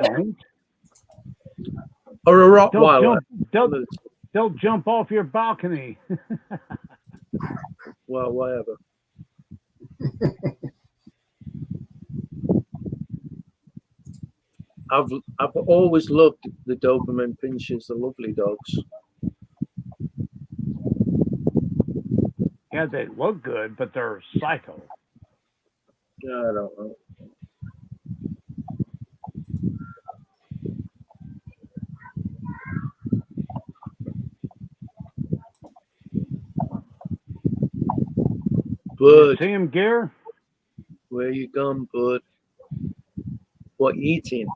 Don't. Or a They'll Rottweiler. jump. They'll jump off your balcony. Well, whatever. I've always loved the Doberman Pinschers. The lovely dogs. Yeah, they look good, but they're psycho. Yeah, I don't know. You Bud, see him, Gear? where you gone, bud? What you eating?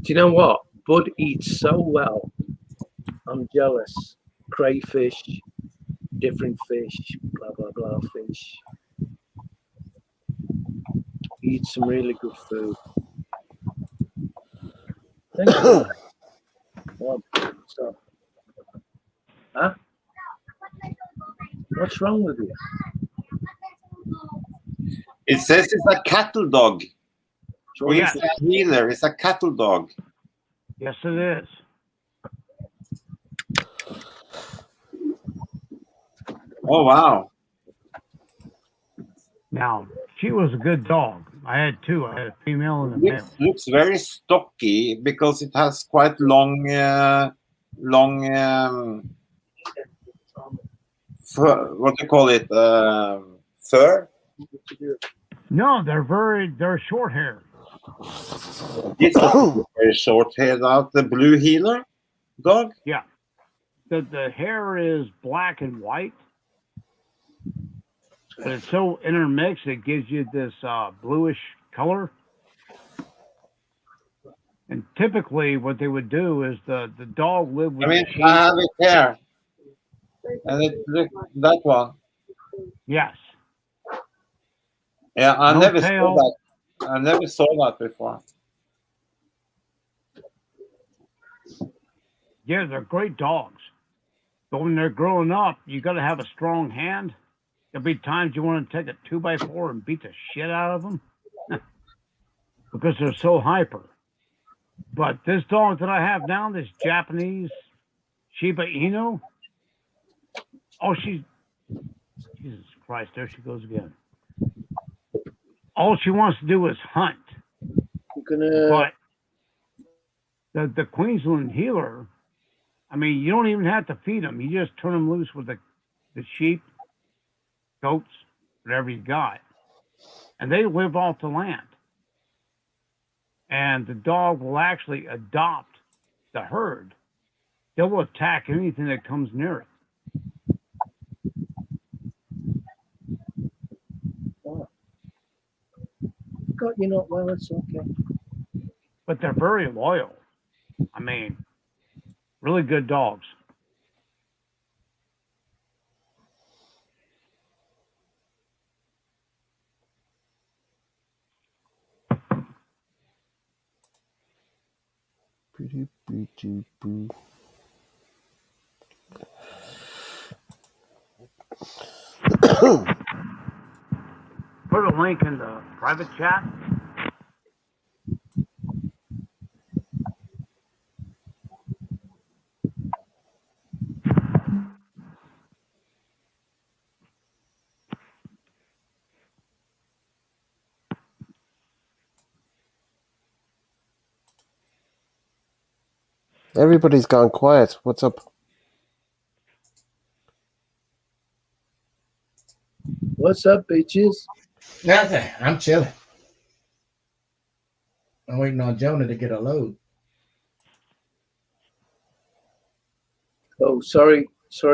Do you know what? Bud eats so well. I'm jealous. Crayfish, different fish, blah blah blah fish. He eats some really good food. Thank you. What? So, huh? What's wrong with you? It says it's a cattle dog. So yes. It's a healer. It's a cattle dog. Yes, it is. Oh wow! Now, she was a good dog. I had two. I had a female and a male. Looks very stocky because it has quite long fur, what do you call it? Fur. No, they're short hair. This is very short haired out. The blue healer dog. Yeah. The hair is black and white. But it's so intermixed it gives you this bluish color. And typically what they would do is the dog lived with I mean, the sheep. I have it here, and it look that one. Yes. Yeah, I No never tail. saw that. I never saw that before. Yeah, they're great dogs. But when they're growing up, you got to have a strong hand. There'll be times you want to take a 2x4 and beat the shit out of them because they're so hyper. But this dog that I have now, this Japanese Shiba Inu, oh, Jesus Christ, there she goes again. All she wants to do is hunt. But the Queensland healer, I mean, you don't even have to feed them. You just turn them loose with the sheep, goats, whatever you got. And they live off the land. And the dog will actually adopt the herd. They will attack anything that comes near it. God, you're not well, it's okay. But they're very loyal. I mean, really good dogs. Put a link in the private chat. Everybody's gone quiet. What's up? What's up, bitches? Nothing. I'm chilling. I'm waiting on Jonah to get a load. Oh, sorry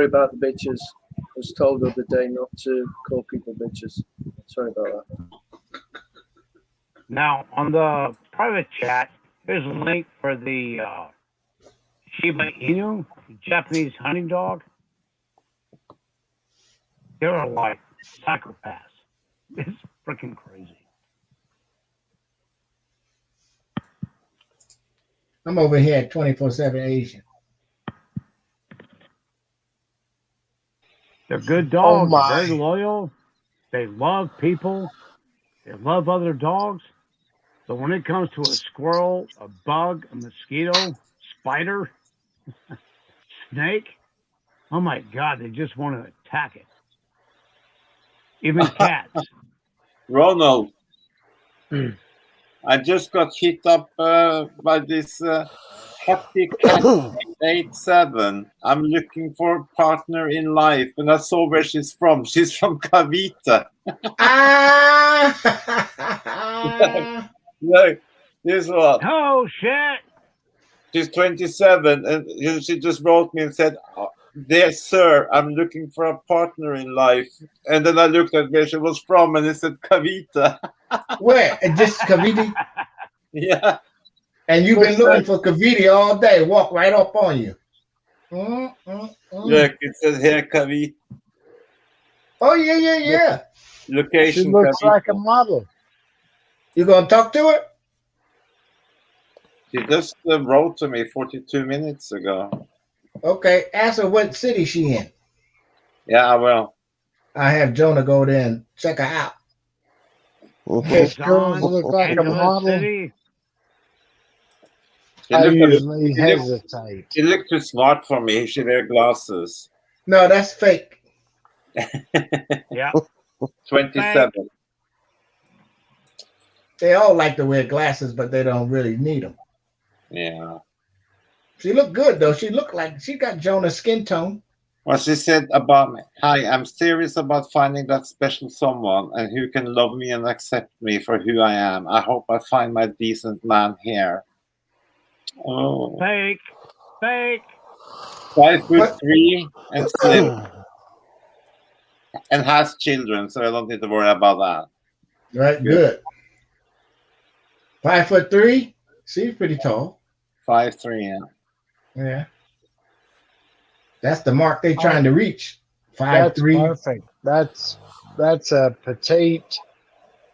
about the bitches. I was told the other day not to call people bitches. Sorry about that. Now, on the private chat, there's a link for the Shiba Inu, Japanese hunting dog. They're like psychopaths. It's freaking crazy. I'm over here at 24/7 Asian. They're good Oh dogs. They're very my. loyal. They love people. They love other dogs. But when it comes to a squirrel, a bug, a mosquito, spider, snake, oh my God, they just want to attack it. Even cats. Ronald, I just got hit up by this Happy Cat 87. I'm looking for a partner in life, and I saw where she's from. She's from Cavite. Ah! Look, this one. Oh shit! She's 27, and she just wrote me and said, "Dear sir, I'm looking for a partner in life." And then I looked at where she was from, and it said Cavite. Where? And just Kaviti? Yeah. And you've been What's looking that? for Kaviti all day. Walk right up on you. Look, it says here Cavite. Oh, yeah. She Location looks like a Cavite. model. You going to talk to her? She just wrote to me 42 minutes ago. Okay. Ask her what city she in. Yeah, I will. I have Jonah go there and check her out. If girls John, look like a Angeles model, City. She I looked, a bit, usually she, looked, hesitate. she looked too smart for me. She wear glasses. No, that's fake. Yeah. 27. They all like to wear glasses, but they don't really need them. Yeah. She looked good, though. She looked like she got Jonah's skin tone. Well, she said about me, "Hi, I'm serious about finding that special someone and who can love me and accept me for who I am. I hope I find my decent man here." Oh. Fake. 5'3" and slim and has children, so I don't need to worry about that. Right, good. 5'3". She's pretty tall. 5'3", yeah. Yeah. That's the mark they Oh, trying to reach. that's 5'3". perfect. That's a petite.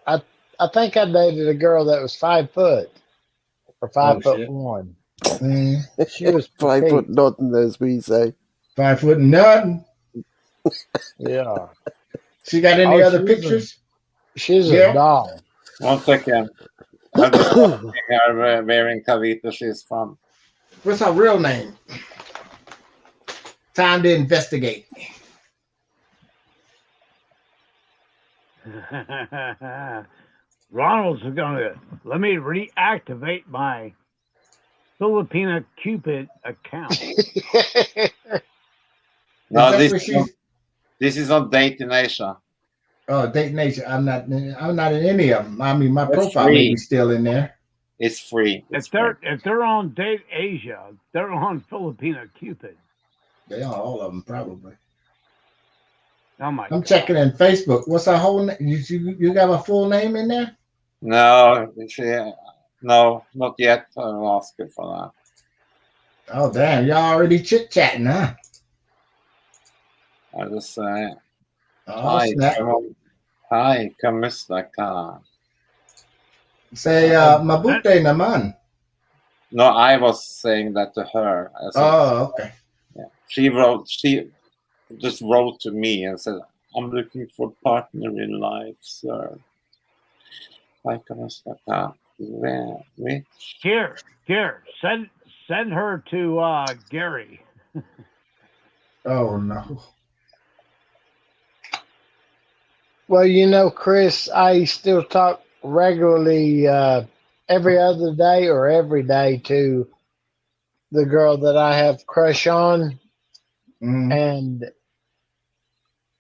I I think I dated a girl that was 5 foot or Oh, 5 foot shit. one. Mm, She was 5 foot petite. nothing, as we say. 5 foot nothing. Yeah. She got any Oh, other pictures? she's a Yeah. doll. 1 second. I'm just watching her wearing Cavite she's from. What's her real name? Time to investigate. Ronald's gonna let me reactivate my Filipina Cupid account. No, Is that where she's? this is on Date in Asia. Oh, Date Nation. I'm not in any of them. I mean, my It's profile may be free. still in there. It's free. It's free. If they're on Date Asia, they're on Filipina Cupid. They are all of them probably. Oh my I'm God. checking in Facebook. What's her whole name? You got a full name in there? No, no, not yet. I'll ask her for that. Oh damn, y'all already chit chatting, huh? I'll just say, Oh hi, snap. hi, kamusta ka? Say Mabute naman. No, I was saying that to her. I said, Oh, okay. yeah. She just wrote to me and said, "I'm looking for a partner in life, sir. Hi, kamusta ka?" Which? Here, send her to Gary. Oh no. Well, you know, Chris, I still talk regularly every other day or every day to the girl that I have crush on, Mm. and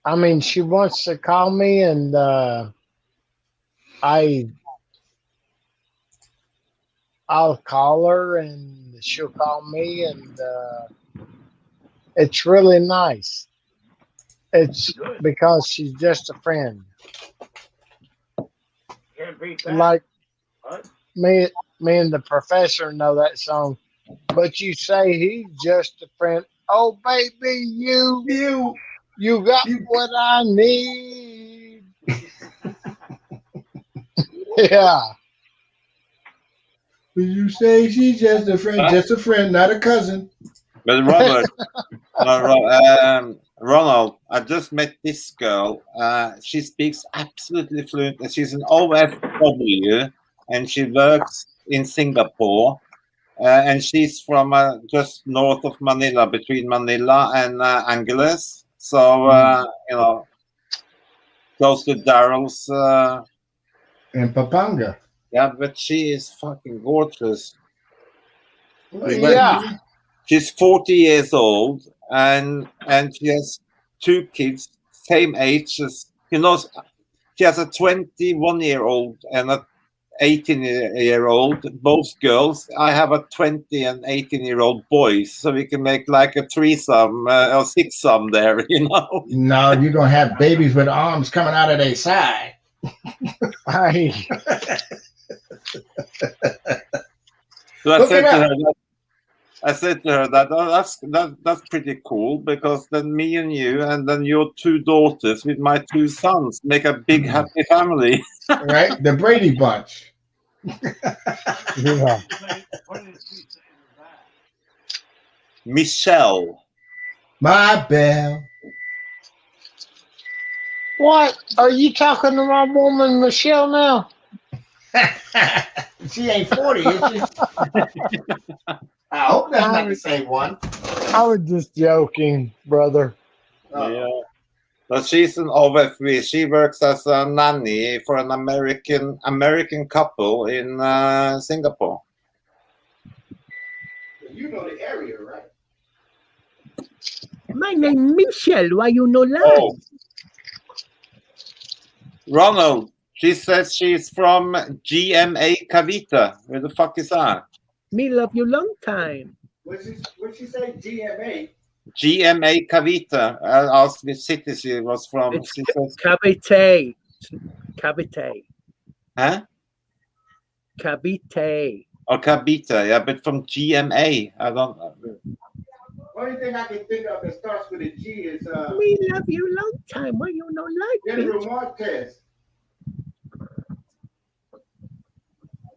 I mean, she wants to call me, and I'll call her, and she'll call me, and it's really nice. It's Good. because she's just a friend. Can't beat that. Like What? me and the professor know that song. But you say he's just a friend. Oh, baby, you got You what I need. Yeah. You say she's just a friend, Huh? just a friend, not a cousin. But Robert, Ronald, I just met this girl. She speaks absolutely fluent. She's an OFW, and she works in Singapore. And she's from just north of Manila, between Manila and Angeles. So close to Daryl's. And Papanga. Yeah, but she is fucking gorgeous. Yeah. She's 40 years old, and she has two kids, same age as She has a 21-year-old and a 18-year-old, both girls. I have a 20 and 18-year-old boys, so we can make like a threesome or six-some there, No, you're gonna have babies with arms coming out of their side. Hey. So Look it up. I said to her that that's pretty cool, because then me and you and then your two daughters with my two sons make a big happy family. Right? The Brady Bunch. Yeah. Michelle. My bell. What? Are you talking to my woman, Michelle, now? She ain't 40, is she? I hope that's not the same one. I was just joking, brother. Yeah. But she's an OFW. She works as a nanny for an American couple in Singapore. You know the area, right? My name Michelle. Why you no lie? Oh. Ronald, she says she's from GMA Cavita. Where the fuck is that? Me love you long time. What'd she say? GMA? GMA Cavita. I asked which city she was from. It's She says, Cavite. Cavite. huh? Cavite. Or Cavita, yeah, but from GMA. I don't know. Only thing I can think of that starts with a G is Me love you long time. Why you no like General me? Marquez.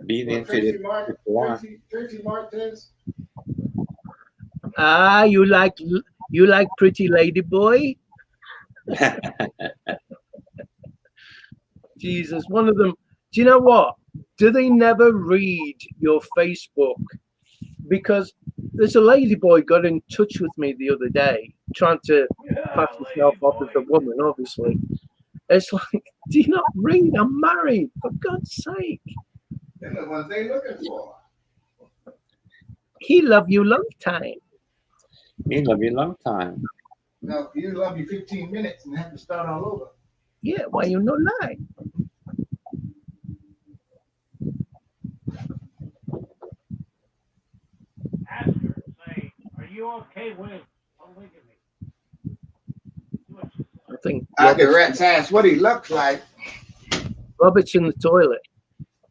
Being in Tracy Philip. Martez. Ah, you like pretty lady boy? Jesus, one of them. Do you know what? Do they never read your Facebook? Because there's a lady boy got in touch with me the other day, trying to pass herself off as a woman, obviously. It's like, do you not read? I'm married, for God's sake. They're the ones they looking for. He love you long time. He love you long time. No, you love you 15 minutes and have to start all over. Yeah, why you no lie? Ask her, say, are you okay with polygamy? I think I can rat's ask what he looks like. Robert's in the toilet.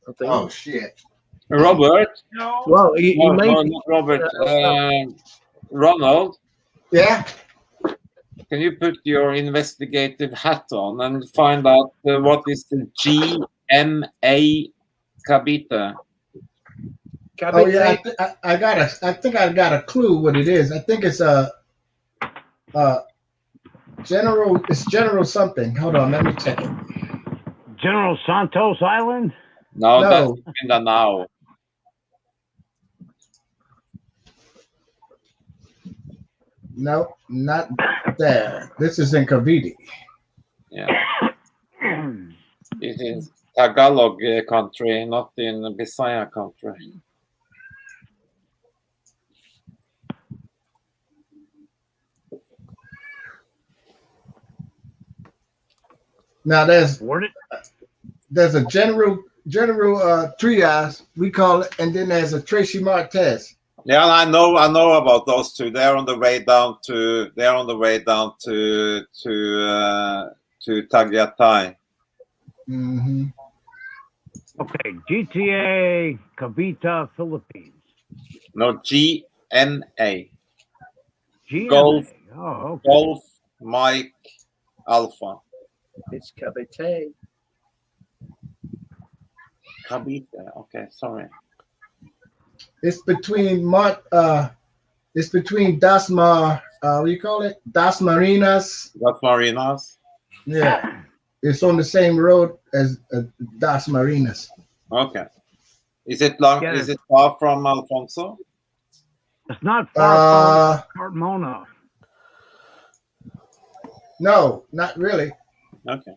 I think. Oh shit. Robert? No. Well, he No, may no, be. not Robert. Ronald, Yeah. can you put your investigative hat on and find out what is the GMA Cavita? Oh yeah, I think I got a clue what it is. I think it's a general. It's General something. Hold on, let me check it. General Santos Island? No, No. that's Mindanao. No, not there. This is in Cavite. Yeah. It is Tagalog country, not in Bisaya country. Now there's a general triage we call it, and then there's a Tracy Martez. Yeah, I know about those two. They're on the way down to Tagaytay. Mm-hmm. Okay, GTA Cavite, Philippines. No, GMA. GMA. Golf. Oh, okay. Golf Mike Alpha. It's Cavite. Cavite. Okay, sorry. It's between it's between Dasma, what do you call it? Das Marinas. That's Marinas. Yeah, it's on the same road as Das Marinas. Okay. Is it long? Yeah, Is it far from Alfonso? it's not far from Uh, Carmona. no, not really. Okay.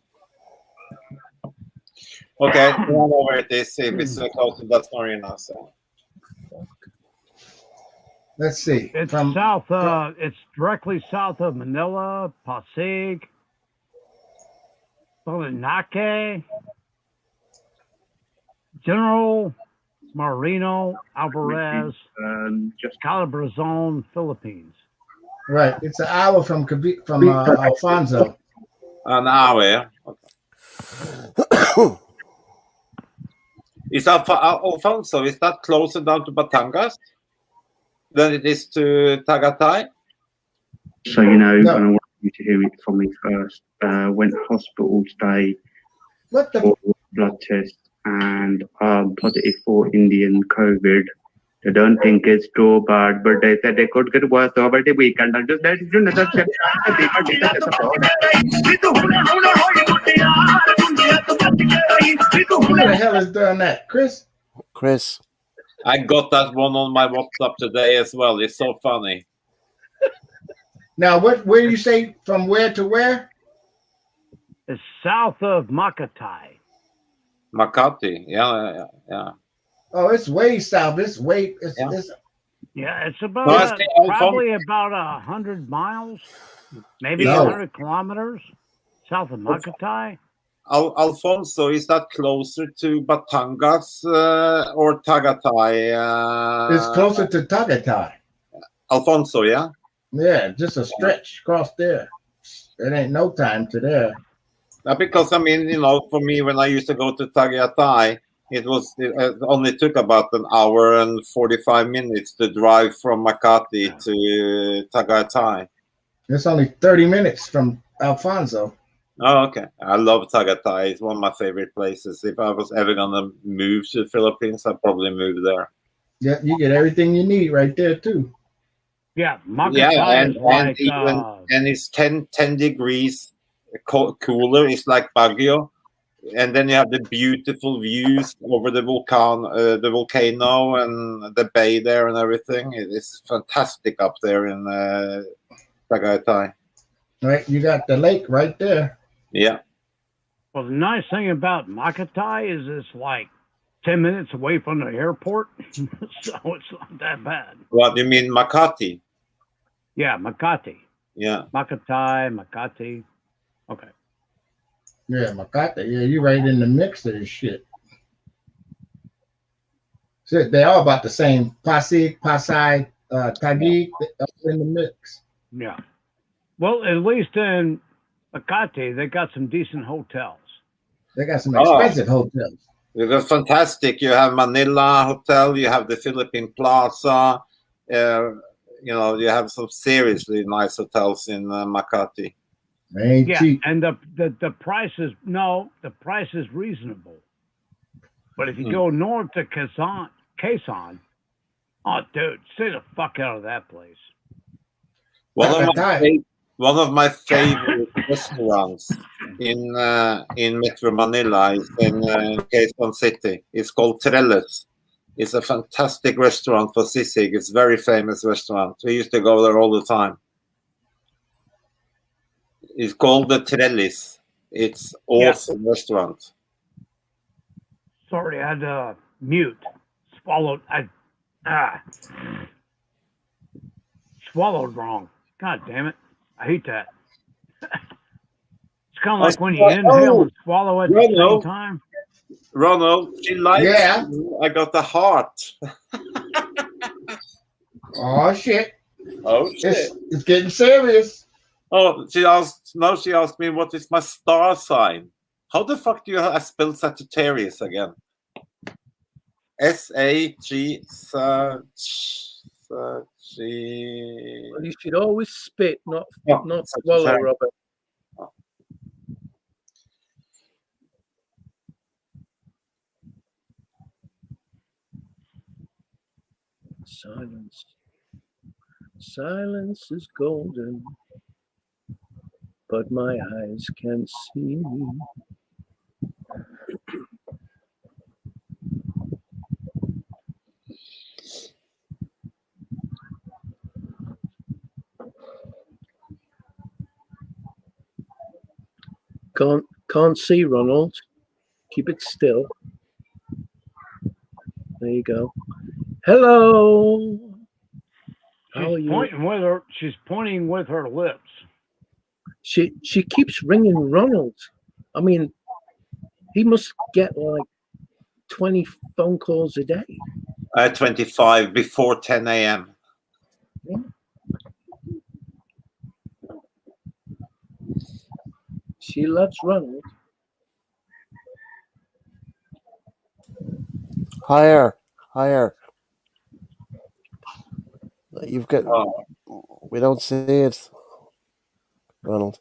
Okay, I don't know where it is. If it's close to Das Marinas. So. Let's see. It's From south. It's directly south of Manila, Pasig, Balinake, General Marino Alvarez, Just Calabrazon, Philippines. right, it's an hour from Alfonso. An hour. Yeah? Okay. Is Alfonso, is that closer down to Batangas than it is to Tagaytay? so you know, No. and I want you to hear it from me first. Went hospital today What the? for blood test, and positive for Indian COVID. They don't think it's too bad, but they said they could get worse over the weekend. And just let you know that Who the hell is doing that, Chris? Chris. I got that one on my WhatsApp today as well. It's so funny. Now, where do you say from where to where? It's south of Makati. Makati. Yeah. Oh, it's way south. It's way. Yeah. Yeah, it's No, about it's the probably about 100 miles, maybe No. 100 kilometers south of Makati. Alfonso, is that closer to Batangas or Tagaytay? It's closer to Tagaytay. Alfonso, yeah? Yeah, just a stretch across there. It ain't no time to there. Because, I mean, you know, for me, when I used to go to Tagaytay, it only took about an hour and 45 minutes to drive from Makati to Tagaytay. It's only 30 minutes from Alfonso. Oh, okay. I love Tagaytay. It's one of my favorite places. If I was ever going to move to the Philippines, I'd probably move there. Yeah, you get everything you need right there, too. Yeah, Makati Yeah, is like and it's 10 degrees cooler. It's like Baguio. And then you have the beautiful views over the volcano and the bay there and everything. It's fantastic up there in Tagaytay. Right, you got the lake right there. Yeah. Well, the nice thing about Makati is it's like 10 minutes away from the airport, so it's not that bad. What do you mean, Makati? Yeah, Makati. Yeah. Makati. Okay. Yeah, Makati. Yeah, you right in the mix of this shit. So they're all about the same. Pasig, Pasay, Taguig, they're all in the mix. Yeah. Well, at least in Makati, they got some decent hotels. They got some expensive hotels. You got fantastic. You have Manila Hotel. You have the Philippine Plaza. You know, you have some seriously nice hotels in Makati. Ain't cheap. And the price is reasonable. But if you go north to Quezon, oh, dude, stay the fuck out of that place. One of my favorite restaurants in Metro Manila is in Quezon City. It's called Trellis. It's a fantastic restaurant for sisig. It's a very famous restaurant. We used to go there all the time. It's called the Trellis. It's awesome restaurant. Sorry, I had to mute. Swallowed. Swallowed wrong. God damn it. I hate that. It's kind of like when you inhale and swallow at the same time. Ronald, she likes you. I got the heart. Oh, shit. Oh, shit. It's getting serious. Oh, she asked me what is my star sign. How the fuck do you spell Sagittarius again? S-A-G. Well, you should always spit, not swallow, Robert. Silence. Silence is golden, but my eyes can see. Can't see, Ronald. Keep it still. There you go. Hello. How are you? She's pointing with her lips. She keeps ringing Ronald. I mean, he must get like 20 phone calls a day. 25 before 10 a.m. Yeah. She loves Ronald. Higher. You've got. We don't see it, Ronald.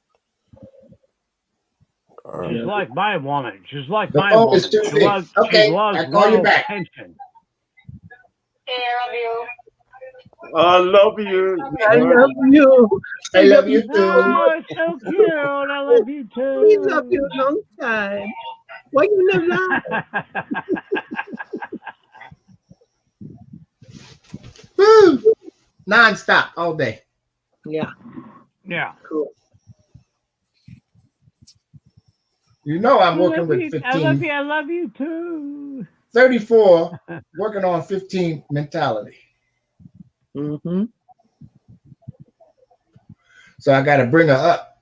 She's like my woman. She's like The my phone woman. is too She big. loves, Okay, she loves I call you Ronald's back. attention. I love you. I love you. I love you too. Oh, it's so cute. I love you too. We love you a long time. Why you never laugh? Woo! Non-stop all day. Yeah. Yeah. Cool. You know I'm working love with you. 15. I love you too. 34, working on 15 mentality. Mm-hmm. So I got to bring her up.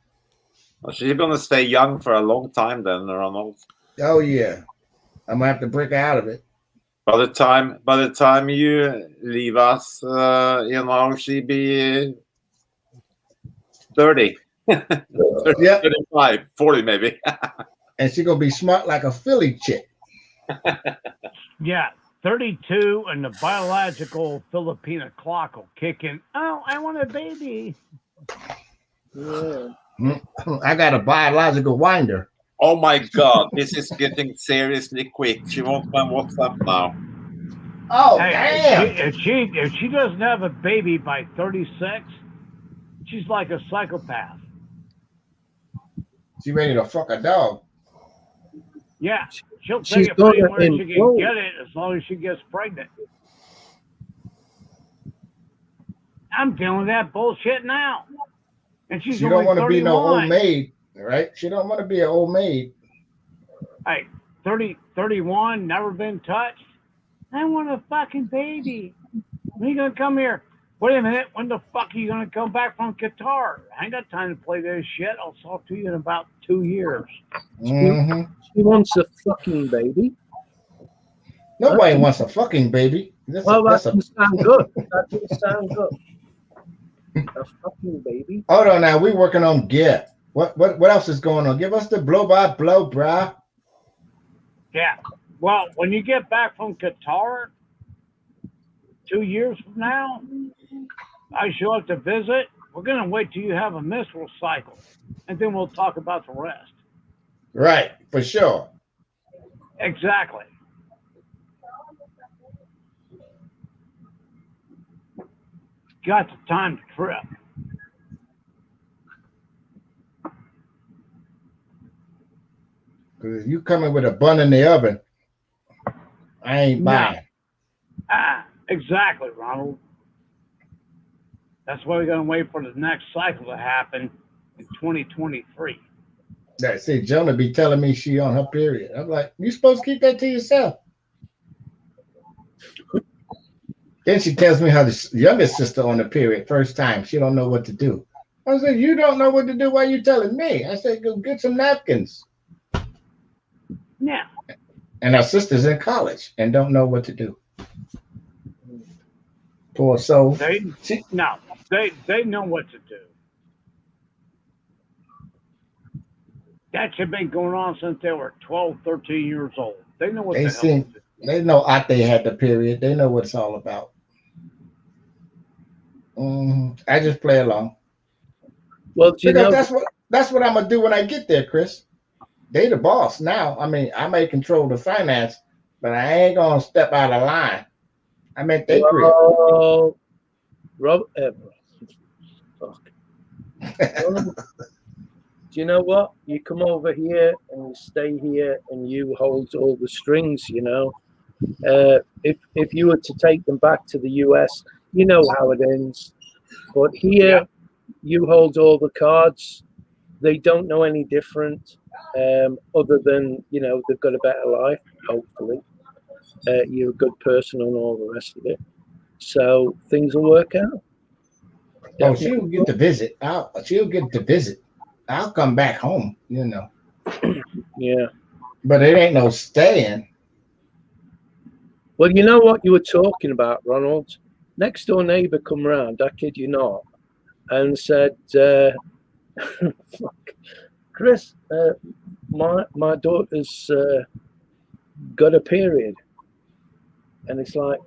Well, she's gonna stay young for a long time then, Ronald. Oh yeah, I'm gonna have to break her out of it. By the time you leave us, she'll be 30. Yeah, 35, 40 maybe. and she's gonna be smart like a Philly chick. Yeah, 32, and the biological Filipina clock will kick in. Oh, I want a baby. Yeah. I got a biological winder. Oh my God, this is getting seriously quick. She wants my WhatsApp now. Oh Hey, damn! if she doesn't have a baby by 36, she's like a psychopath. She ready to fuck a dog. Yeah, she'll She's take it gonna anywhere she can implode. get it as long as she gets pregnant. I'm dealing with that bullshit now. And she's She only don't want to 31. be no old maid, right? She don't want to be an old maid. Hey, 31, never been touched. I want a fucking baby. When are you going to come here? Wait a minute. When the fuck are you going to come back from Qatar? I ain't got time to play this shit. I'll talk to you in about 2 years. Mm-hmm. She wants a fucking baby. Nobody wants a fucking baby. That doesn't sound good. That doesn't sound good. A fucking baby. Hold on now. We working on gear. What else is going on? Give us the blow by blow, brah. Yeah. Well, when you get back from Qatar 2 years from now, I show up to visit. We're going to wait till you have a menstrual cycle, and then we'll talk about the rest. Right, for sure. Exactly. Got the time to trip. Because if you coming with a bun in the oven, I ain't buying. Exactly, Ronald. That's why we're going to wait for the next cycle to happen in 2023. See, Jonah be telling me she on her period. I'm like, you supposed to keep that to yourself. Then she tells me how the youngest sister on the period, first time, she don't know what to do. I said, you don't know what to do. Why are you telling me? I said, go get some napkins. Yeah. And our sister's in college and don't know what to do. Poor soul. They know what to do. That shit been going on since they were 12, 13 years old. They know what the hell to do. They know Ate had the period. They know what it's all about. I just play along. Well, that's what I'm gonna do when I get there, Chris. They the boss now. I mean, I may control the finance, but I ain't gonna step out of line. I meant they crib. Oh, Rob, fuck. Do you know what? You come over here and you stay here and you hold all the strings, you know. If you were to take them back to the US, you know how it ends. But here, you hold all the cards. They don't know any different, other than, you know, they've got a better life, hopefully. You're a good person and all the rest of it. So things will work out. Oh, she'll get to visit. She'll get to visit. I'll come back home, you know. Yeah. But it ain't no staying. Well, you know what you were talking about, Ronald? Next door neighbor come round, I kid you not, and said, fuck, Chris, my daughter's got a period. And it's like,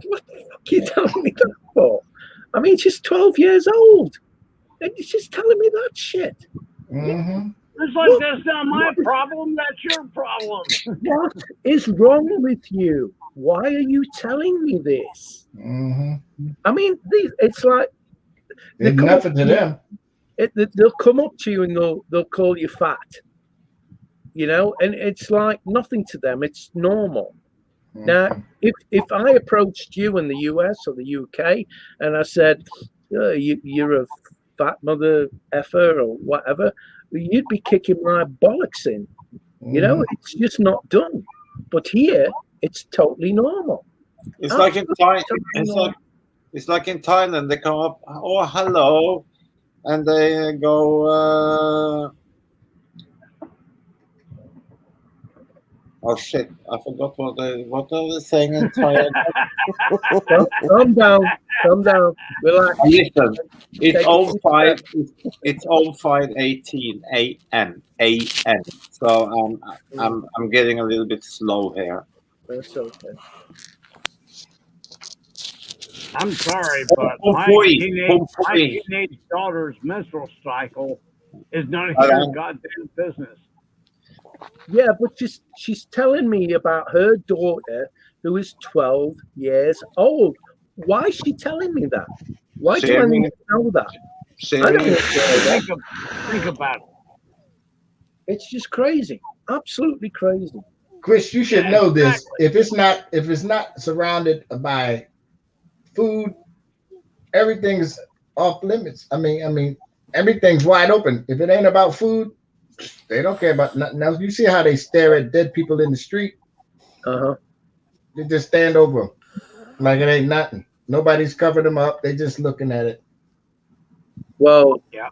what the fuck are you telling me that for? I mean, she's 12 years old. And she's telling me that shit. Mm-hmm. It's like, that's not my problem, that's your problem. What is wrong with you? Why are you telling me this? Mm-hmm. I mean, it's like it's nothing to them. They'll come up to you and they'll call you fat, you know, and it's like nothing to them. It's normal. Mm-hmm. Now, if I approached you in the US or the UK and I said, you're a fat mother effer or whatever, you'd be kicking my bollocks in. Mm-hmm. You know, it's just not done. But here, it's totally normal. It's like in Thailand. It's like in Thailand. They come up, oh hello, and they go. Oh shit! I forgot what are they saying in Thailand. Calm down. Relax. Listen, it's 05. It's 05:18 a.m. So I'm getting a little bit slow here. That's okay. I'm sorry, but my teenage daughter's menstrual cycle is none of your goddamn business. Yeah, but she's telling me about her daughter who is 12 years old. Why is she telling me that? Why do I need to know that? I don't think about it. It's just crazy. Absolutely crazy. Chris, you should know this. Exactly. If it's not surrounded by food, everything's off limits. I mean, everything's wide open. If it ain't about food, they don't care about nothing else. You see how they stare at dead people in the street? Uh-huh. They just stand over them like it ain't nothing. Nobody's covered them up. They just looking at it. Well, yeah.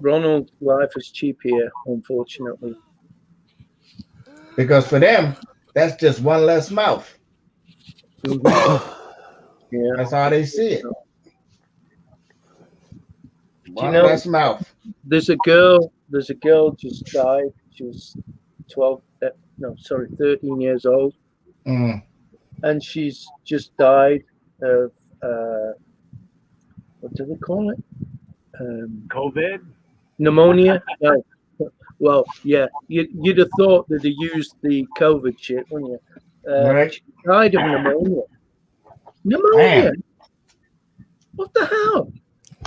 Ronald, life is cheap here, unfortunately. Because for them, that's just one less mouth. Yeah. That's how they see it. One less mouth. There's a girl just died. She was 13 years old. Mm. And she's just died of, what do they call it? COVID? Pneumonia? No. Well, yeah, you'd have thought that they used the COVID shit, wouldn't you? Right. She died of pneumonia. Pneumonia? Man. What the hell?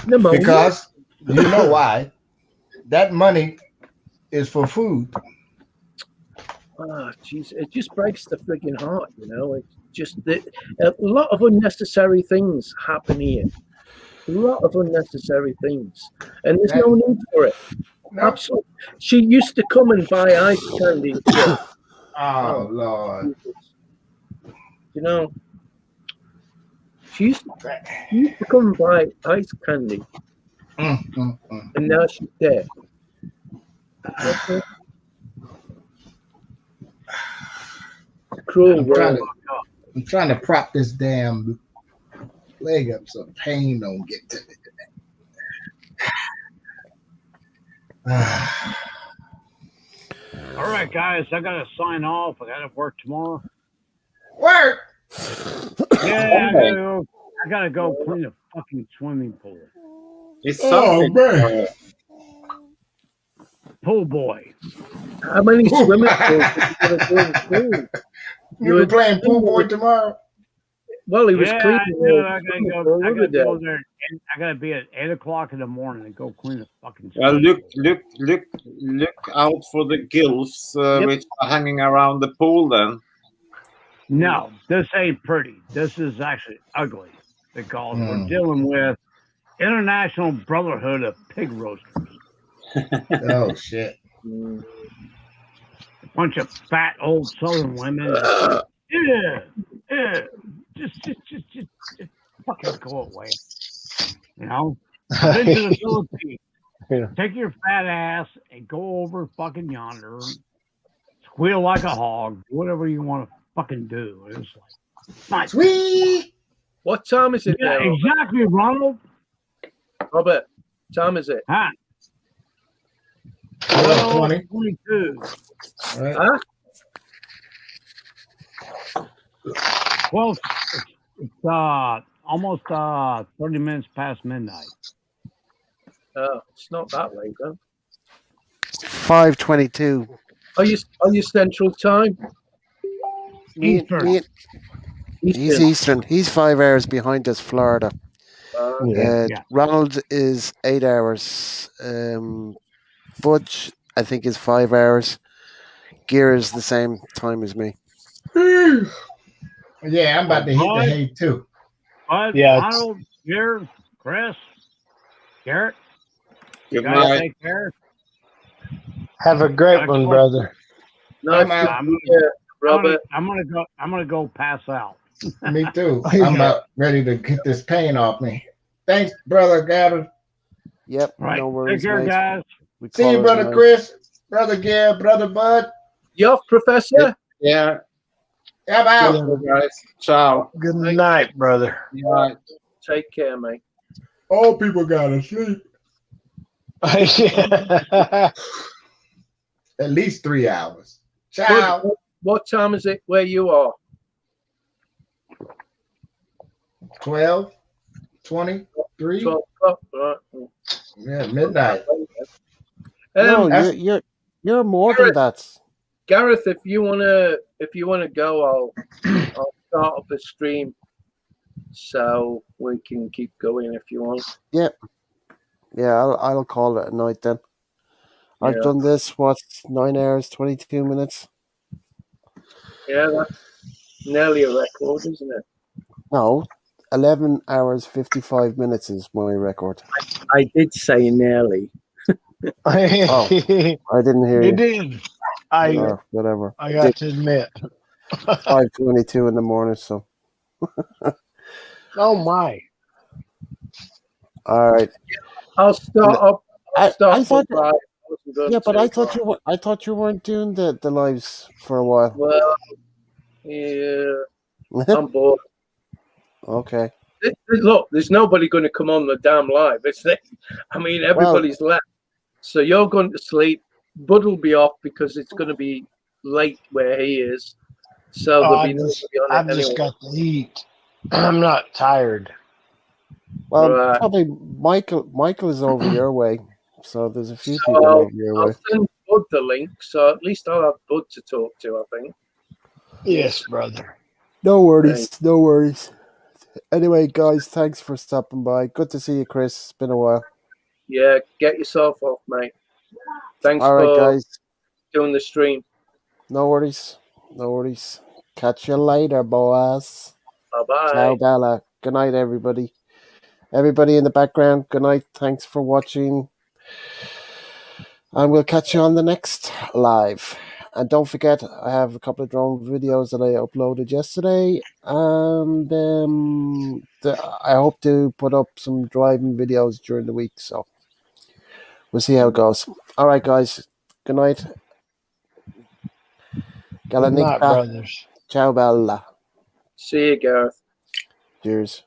Pneumonia? Because you know why? That money is for food. Oh, jeez, it just breaks the freaking heart, you know. It's just a lot of unnecessary things happen here. A lot of unnecessary things, and there's no need for it. No. Absolutely. She used to come and buy ice candy. Oh Lord! You know, she used to come and buy ice candy, and now she's dead. Okay. Cruel world. I'm trying to prop this damn leg up so pain don't get to me today. All right, guys, I gotta sign off. I gotta work tomorrow. Work? Yeah, I gotta go clean the fucking swimming pool. It's man. Pool boy. How many swimming pools are you gonna do? You be playing pool boy tomorrow? Well, he was Yeah, I cleaning. do. I the gotta other day. go there. And I gotta be at 8 o'clock in the morning and go clean the fucking. Well, swimming look out for the gills Yep. which are hanging around the pool. Then No, this ain't pretty. This is actually ugly because we're dealing with International Brotherhood of Pig Roasters. Oh shit! A bunch of fat old Southern women. That, just fucking go away. You know, I've been to the Philippines. Yeah. Take your fat ass and go over fucking yonder, squeal like a hog, whatever you want to fucking do. It's like, nice. Sweet. What time is it Yeah, now? exactly, Ronald. Robert, what time is it? Huh? 12:20. 22. Right. Huh? Well, it's almost 30 minutes past midnight. Oh, it's not that late, though. 5:22. Are you Central Time? Eastern. He's Eastern. He's 5 hours behind us, Florida. Yeah. Ronald is 8 hours. Butch, I think, is 5 hours. Gear is the same time as me. Yeah, I'm about to hit the hay too. Bud, Yeah, Ronald, here, Chris, Garrett. You good guys night. take care. Have a great one, brother. Nice I'm to out. meet you, Robert. I'm gonna go pass out. Me too. I'm about ready to get this pain off me. Thanks, brother Gavin. Yep, Right. no worries, Take care, mate. guys. We See call you, it a brother night. Chris, brother Gab, brother Bud. You off, Professor? Yeah. I'm out. Okay, guys. Ciao. Good night, brother. Bye. Take care, mate. All people gotta sleep. Yeah. At least 3 hours. Ciao. Bud, what time is it where you are? 12, 23. 12 o'clock. Right. Yeah, midnight. No, that's- you're more than that. Gareth, if you wanna go, I'll start up a stream so we can keep going if you want. Yeah, I'll call it a night then. I've Yeah. done this. 9 hours 22 minutes. Yeah, that's nearly a record, isn't it? No, 11 hours 55 minutes is my record. I did say nearly. Oh, I didn't hear You you. did. Or whatever. I got to admit. 5:22 in the morning. So, Oh my. all right. I'll start up. I thought. live. Yeah, but I thought you weren't doing the lives for a while. Well, yeah, I'm bored. Okay. Look, there's nobody going to come on the damn live. I mean, everybody's left. So you're going to sleep. Bud will be off because it's going to be late where he is. So there'll be nobody on it I've just anyway. got to eat. I'm not tired. Well, Right. probably Michael is over your way, so there's a few So people over your I'll way. send Bud the link. So at least I'll have Bud to talk to, I think. Yes, brother. No worries, no worries. Anyway, guys, thanks for stopping by. Good to see you, Chris. It's been a while. Yeah, get yourself off, mate. Thanks All right, for guys. doing the stream. No worries. No worries. Catch you later, boys. Bye-bye. Ciao, Bella. Good night, everybody. Everybody in the background, good night. Thanks for watching. And we'll catch you on the next live. And don't forget, I have a couple of drone videos that I uploaded yesterday. And I hope to put up some driving videos during the week. So we'll see how it goes. All right, guys. Good night. Good night, brothers. Ciao, Bella. See you, Gareth. Cheers.